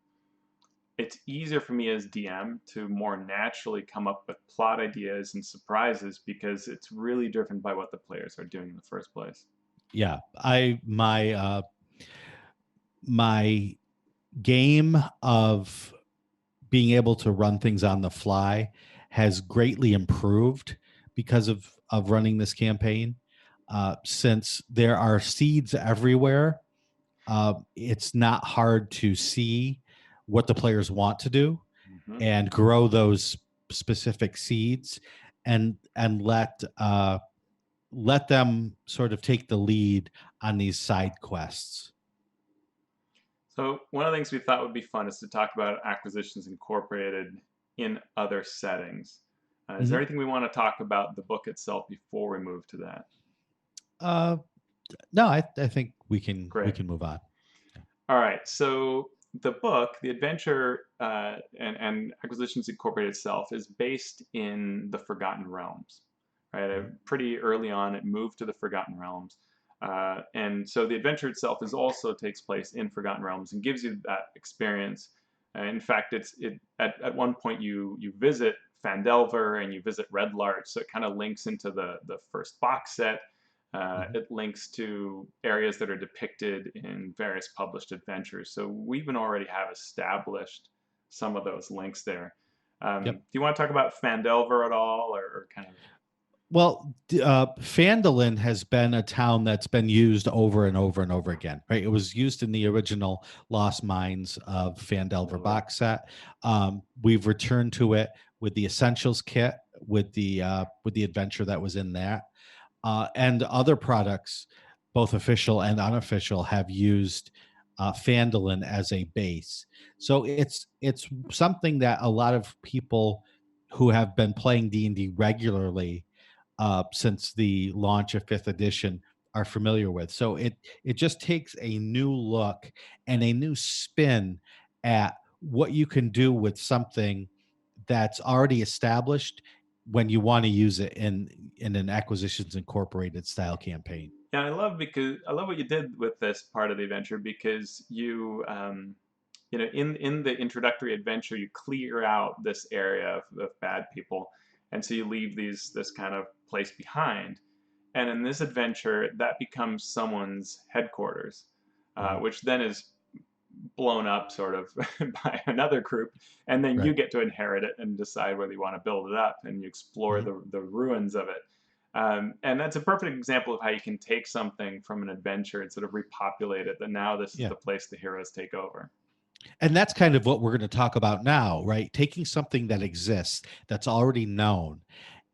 it's easier for me as DM to more naturally come up with plot ideas and surprises because it's really driven by what the players are doing in the first place. Yeah, my game of being able to run things on the fly has greatly improved because of running this campaign. Since there are seeds everywhere, it's not hard to see what the players want to do and grow those specific seeds and let them sort of take the lead on these side quests. So one of the things we thought would be fun is to talk about Acquisitions Incorporated in other settings. Is there anything we want to talk about the book itself before we move to that? No, I think we can move on. All right. So the book, the adventure and Acquisitions Incorporated itself is based in the Forgotten Realms. Right. Pretty early on, it moved to the Forgotten Realms. And so the adventure itself also takes place in Forgotten Realms and gives you that experience. In fact, at one point you visit Phandelver and you visit Red Larch, so it kind of links into the first box set. It links to areas that are depicted in various published adventures. So we even already have established some of those links there. Do you want to talk about Phandelver at all, or kind of? Well, Phandalin has been a town that's been used over and over and over again, right? It was used in the original Lost Mines of Phandelver box set. We've returned to it with the Essentials kit, with the adventure that was in that, and other products, both official and unofficial, have used Phandalin as a base. So it's something that a lot of people who have been playing D&D regularly since the launch of 5th edition are familiar with. So it just takes a new look and a new spin at what you can do with something that's already established when you want to use it in an Acquisitions Incorporated style campaign. Yeah, I love what you did with this part of the adventure, because you in the introductory adventure you clear out this area of bad people, and so you leave this kind of place behind, and in this adventure that becomes someone's headquarters, which then is blown up sort of by another group, and then you get to inherit it and decide whether you want to build it up, and you explore the ruins of it. And that's a perfect example of how you can take something from an adventure and sort of repopulate it, that now this is the place the heroes take over. And that's kind of what we're going to talk about now, right? Taking something that exists, that's already known,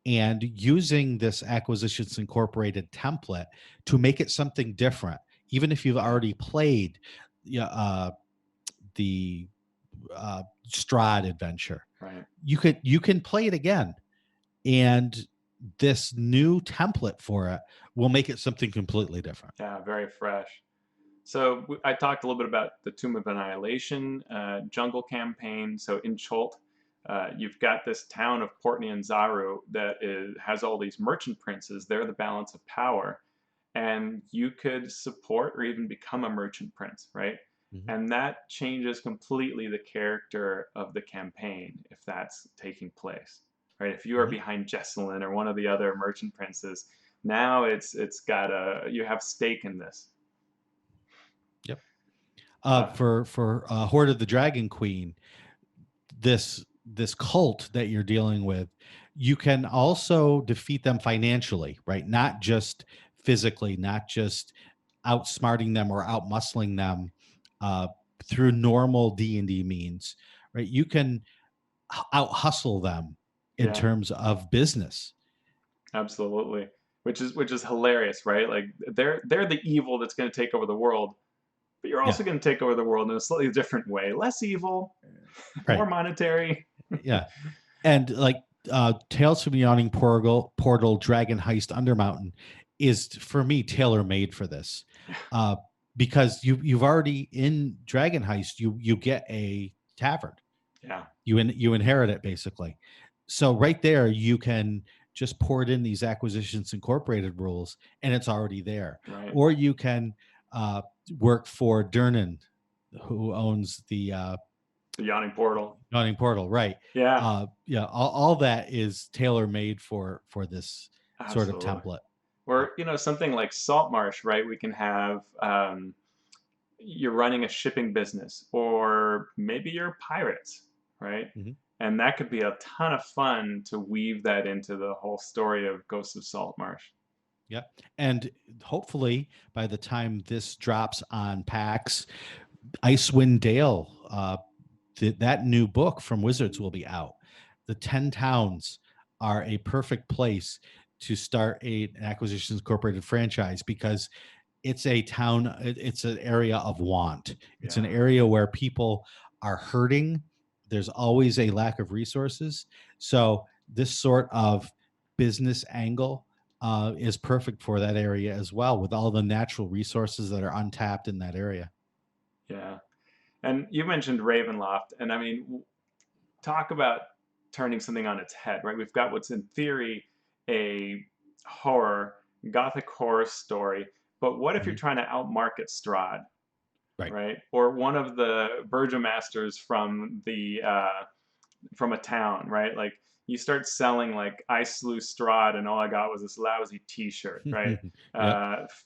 and using this Acquisitions Incorporated template to make it something different. Even if you've already played the Strahd adventure, right? You can play it again, and this new template for it will make it something completely different. Yeah, very fresh. So I talked a little bit about the Tomb of Annihilation jungle campaign. So in Chult, you've got this town of Port Nyanzaru that has all these merchant princes. They're the balance of power. And you could support or even become a merchant prince, right? And that changes completely the character of the campaign if that's taking place, right? If you are behind Jesselyn or one of the other merchant princes, now you have stake in this. For Horde of the Dragon Queen, this cult that you're dealing with, you can also defeat them financially, right? Not just physically, not just outsmarting them or outmuscling them through normal D&D means, right? You can out-hustle them in terms of business. Absolutely, which is hilarious, right? Like they're the evil that's going to take over the world, but you're also going to take over the world in a slightly different way, less evil, more monetary. Yeah, and like Tales from the Yawning Portal, Dragon Heist, Undermountain is for me tailor-made for this, because you've already in Dragon Heist you get a tavern. Yeah, you inherit it basically. So right there you can just pour it in these Acquisitions Incorporated rules, and it's already there. Right. Or you can work for Durnan, who owns the Yawning Portal. Yawning Portal, right? Yeah, All that is tailor made for this sort of Absolutely. template. Or something like Saltmarsh, right? We can have you're running a shipping business, or maybe you're pirates, right? And that could be a ton of fun to weave that into the whole story of Ghosts of Saltmarsh. Yep. And hopefully by the time this drops on PAX, Icewind Dale, that new book from Wizards will be out. The 10 towns are a perfect place to start an Acquisitions Incorporated franchise, because it's a town, it's an area of want. It's an area where people are hurting. There's always a lack of resources. So this sort of business angle is perfect for that area as well, with all the natural resources that are untapped in that area. Yeah. And you mentioned Ravenloft, and I mean, talk about turning something on its head, right? We've got what's in theory a gothic horror story, but what if you're trying to outmarket Strahd, right? Or one of the Burgomasters from a town, right? Like you start selling like I slew Strahd and all I got was this lousy T-shirt, right?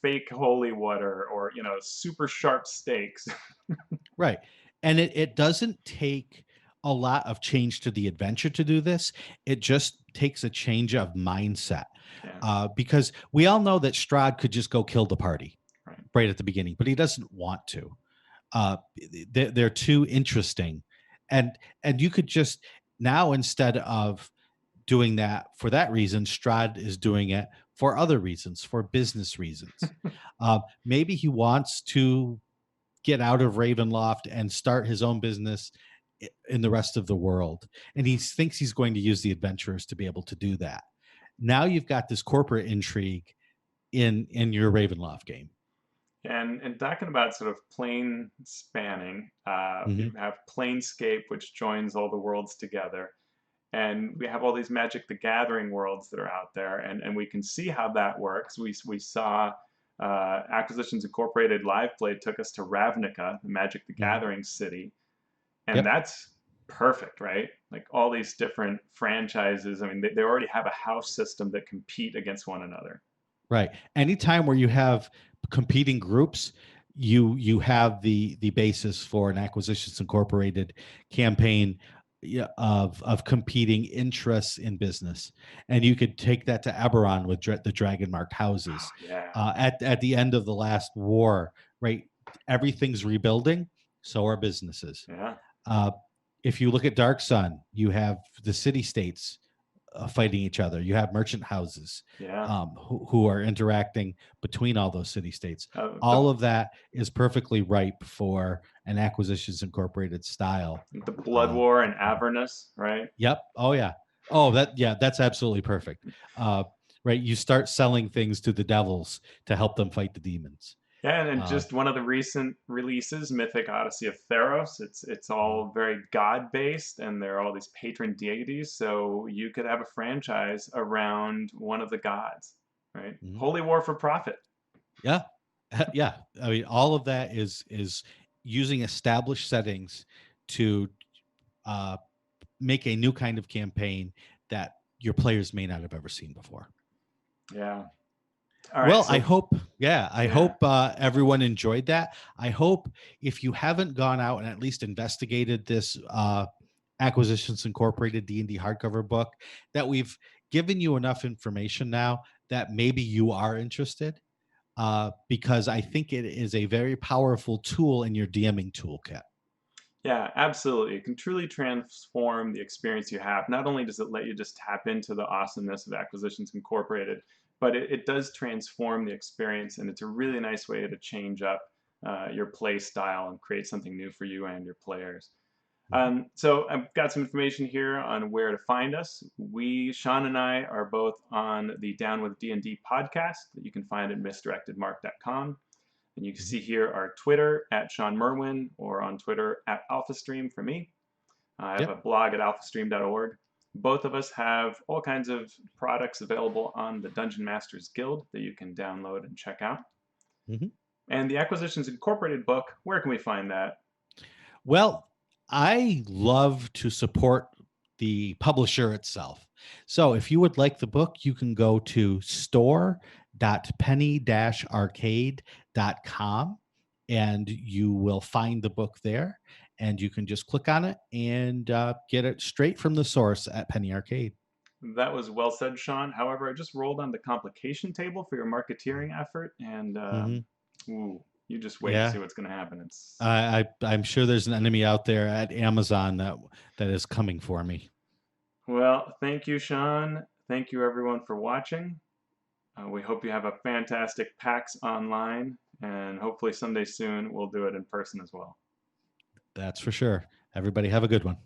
Fake holy water, or super sharp stakes. Right. And it doesn't take a lot of change to the adventure to do this. It just takes a change of mindset. Because we all know that Strahd could just go kill the party right at the beginning, but he doesn't want to. They're too interesting. And you could just now, instead of doing that for that reason, Strahd is doing it for other reasons, for business reasons. Maybe he wants to get out of Ravenloft and start his own business in the rest of the world, and he thinks he's going to use the adventurers to be able to do that. Now you've got this corporate intrigue in your Ravenloft game. And talking about sort of plane spanning, you have Planescape, which joins all the worlds together. And we have all these Magic the Gathering worlds that are out there, and we can see how that works. We saw Acquisitions Incorporated Live Play took us to Ravnica, the Magic the Gathering city. And that's perfect, right? Like all these different franchises. I mean, they already have a house system that compete against one another. Right. Anytime where you have competing groups, you have the basis for an Acquisitions Incorporated campaign of competing interests in business, and you could take that to Eberron with the dragon marked houses. At the end of the last war, right? Everything's rebuilding, so are businesses. If you look at Dark Sun, you have the city states fighting each other. You have merchant houses who are interacting between all those city states. All of that is perfectly ripe for an Acquisitions Incorporated style. The Blood War and Avernus, right? Yep. Oh yeah. Oh, that's absolutely perfect. Right. You start selling things to the devils to help them fight the demons. Yeah, and just one of the recent releases, Mythic Odyssey of Theros. It's all very god-based, and there are all these patron deities. So you could have a franchise around one of the gods, right? Holy War for Profit. Yeah, yeah. I mean, all of that is using established settings to make a new kind of campaign that your players may not have ever seen before. Yeah. Well, I hope everyone enjoyed that. I hope if you haven't gone out and at least investigated this Acquisitions Incorporated D&D hardcover book, that we've given you enough information now that maybe you are interested, because I think it is a very powerful tool in your DMing toolkit. Yeah, absolutely. It can truly transform the experience you have. Not only does it let you just tap into the awesomeness of Acquisitions Incorporated, but it does transform the experience, and it's a really nice way to change up your play style and create something new for you and your players. So I've got some information here on where to find us. Sean and I are both on the Down with D&D podcast that you can find at misdirectedmark.com. And you can see here our Twitter at Sean Merwin, or on Twitter at AlphaStream for me. I have a blog at alphastream.org. Both of us have all kinds of products available on the Dungeon Masters Guild that you can download and check out. And the Acquisitions Incorporated book, where can we find that? Well, I love to support the publisher itself. So if you would like the book, you can go to store.penny-arcade.com and you will find the book there. And you can just click on it and get it straight from the source at Penny Arcade. That was well said, Sean. However, I just rolled on the complication table for your marketeering effort, and ooh, you just wait to see what's going to happen. I'm sure there's an enemy out there at Amazon that is coming for me. Well, thank you, Sean. Thank you, everyone, for watching. We hope you have a fantastic PAX online, and hopefully someday soon we'll do it in person as well. That's for sure. Everybody have a good one.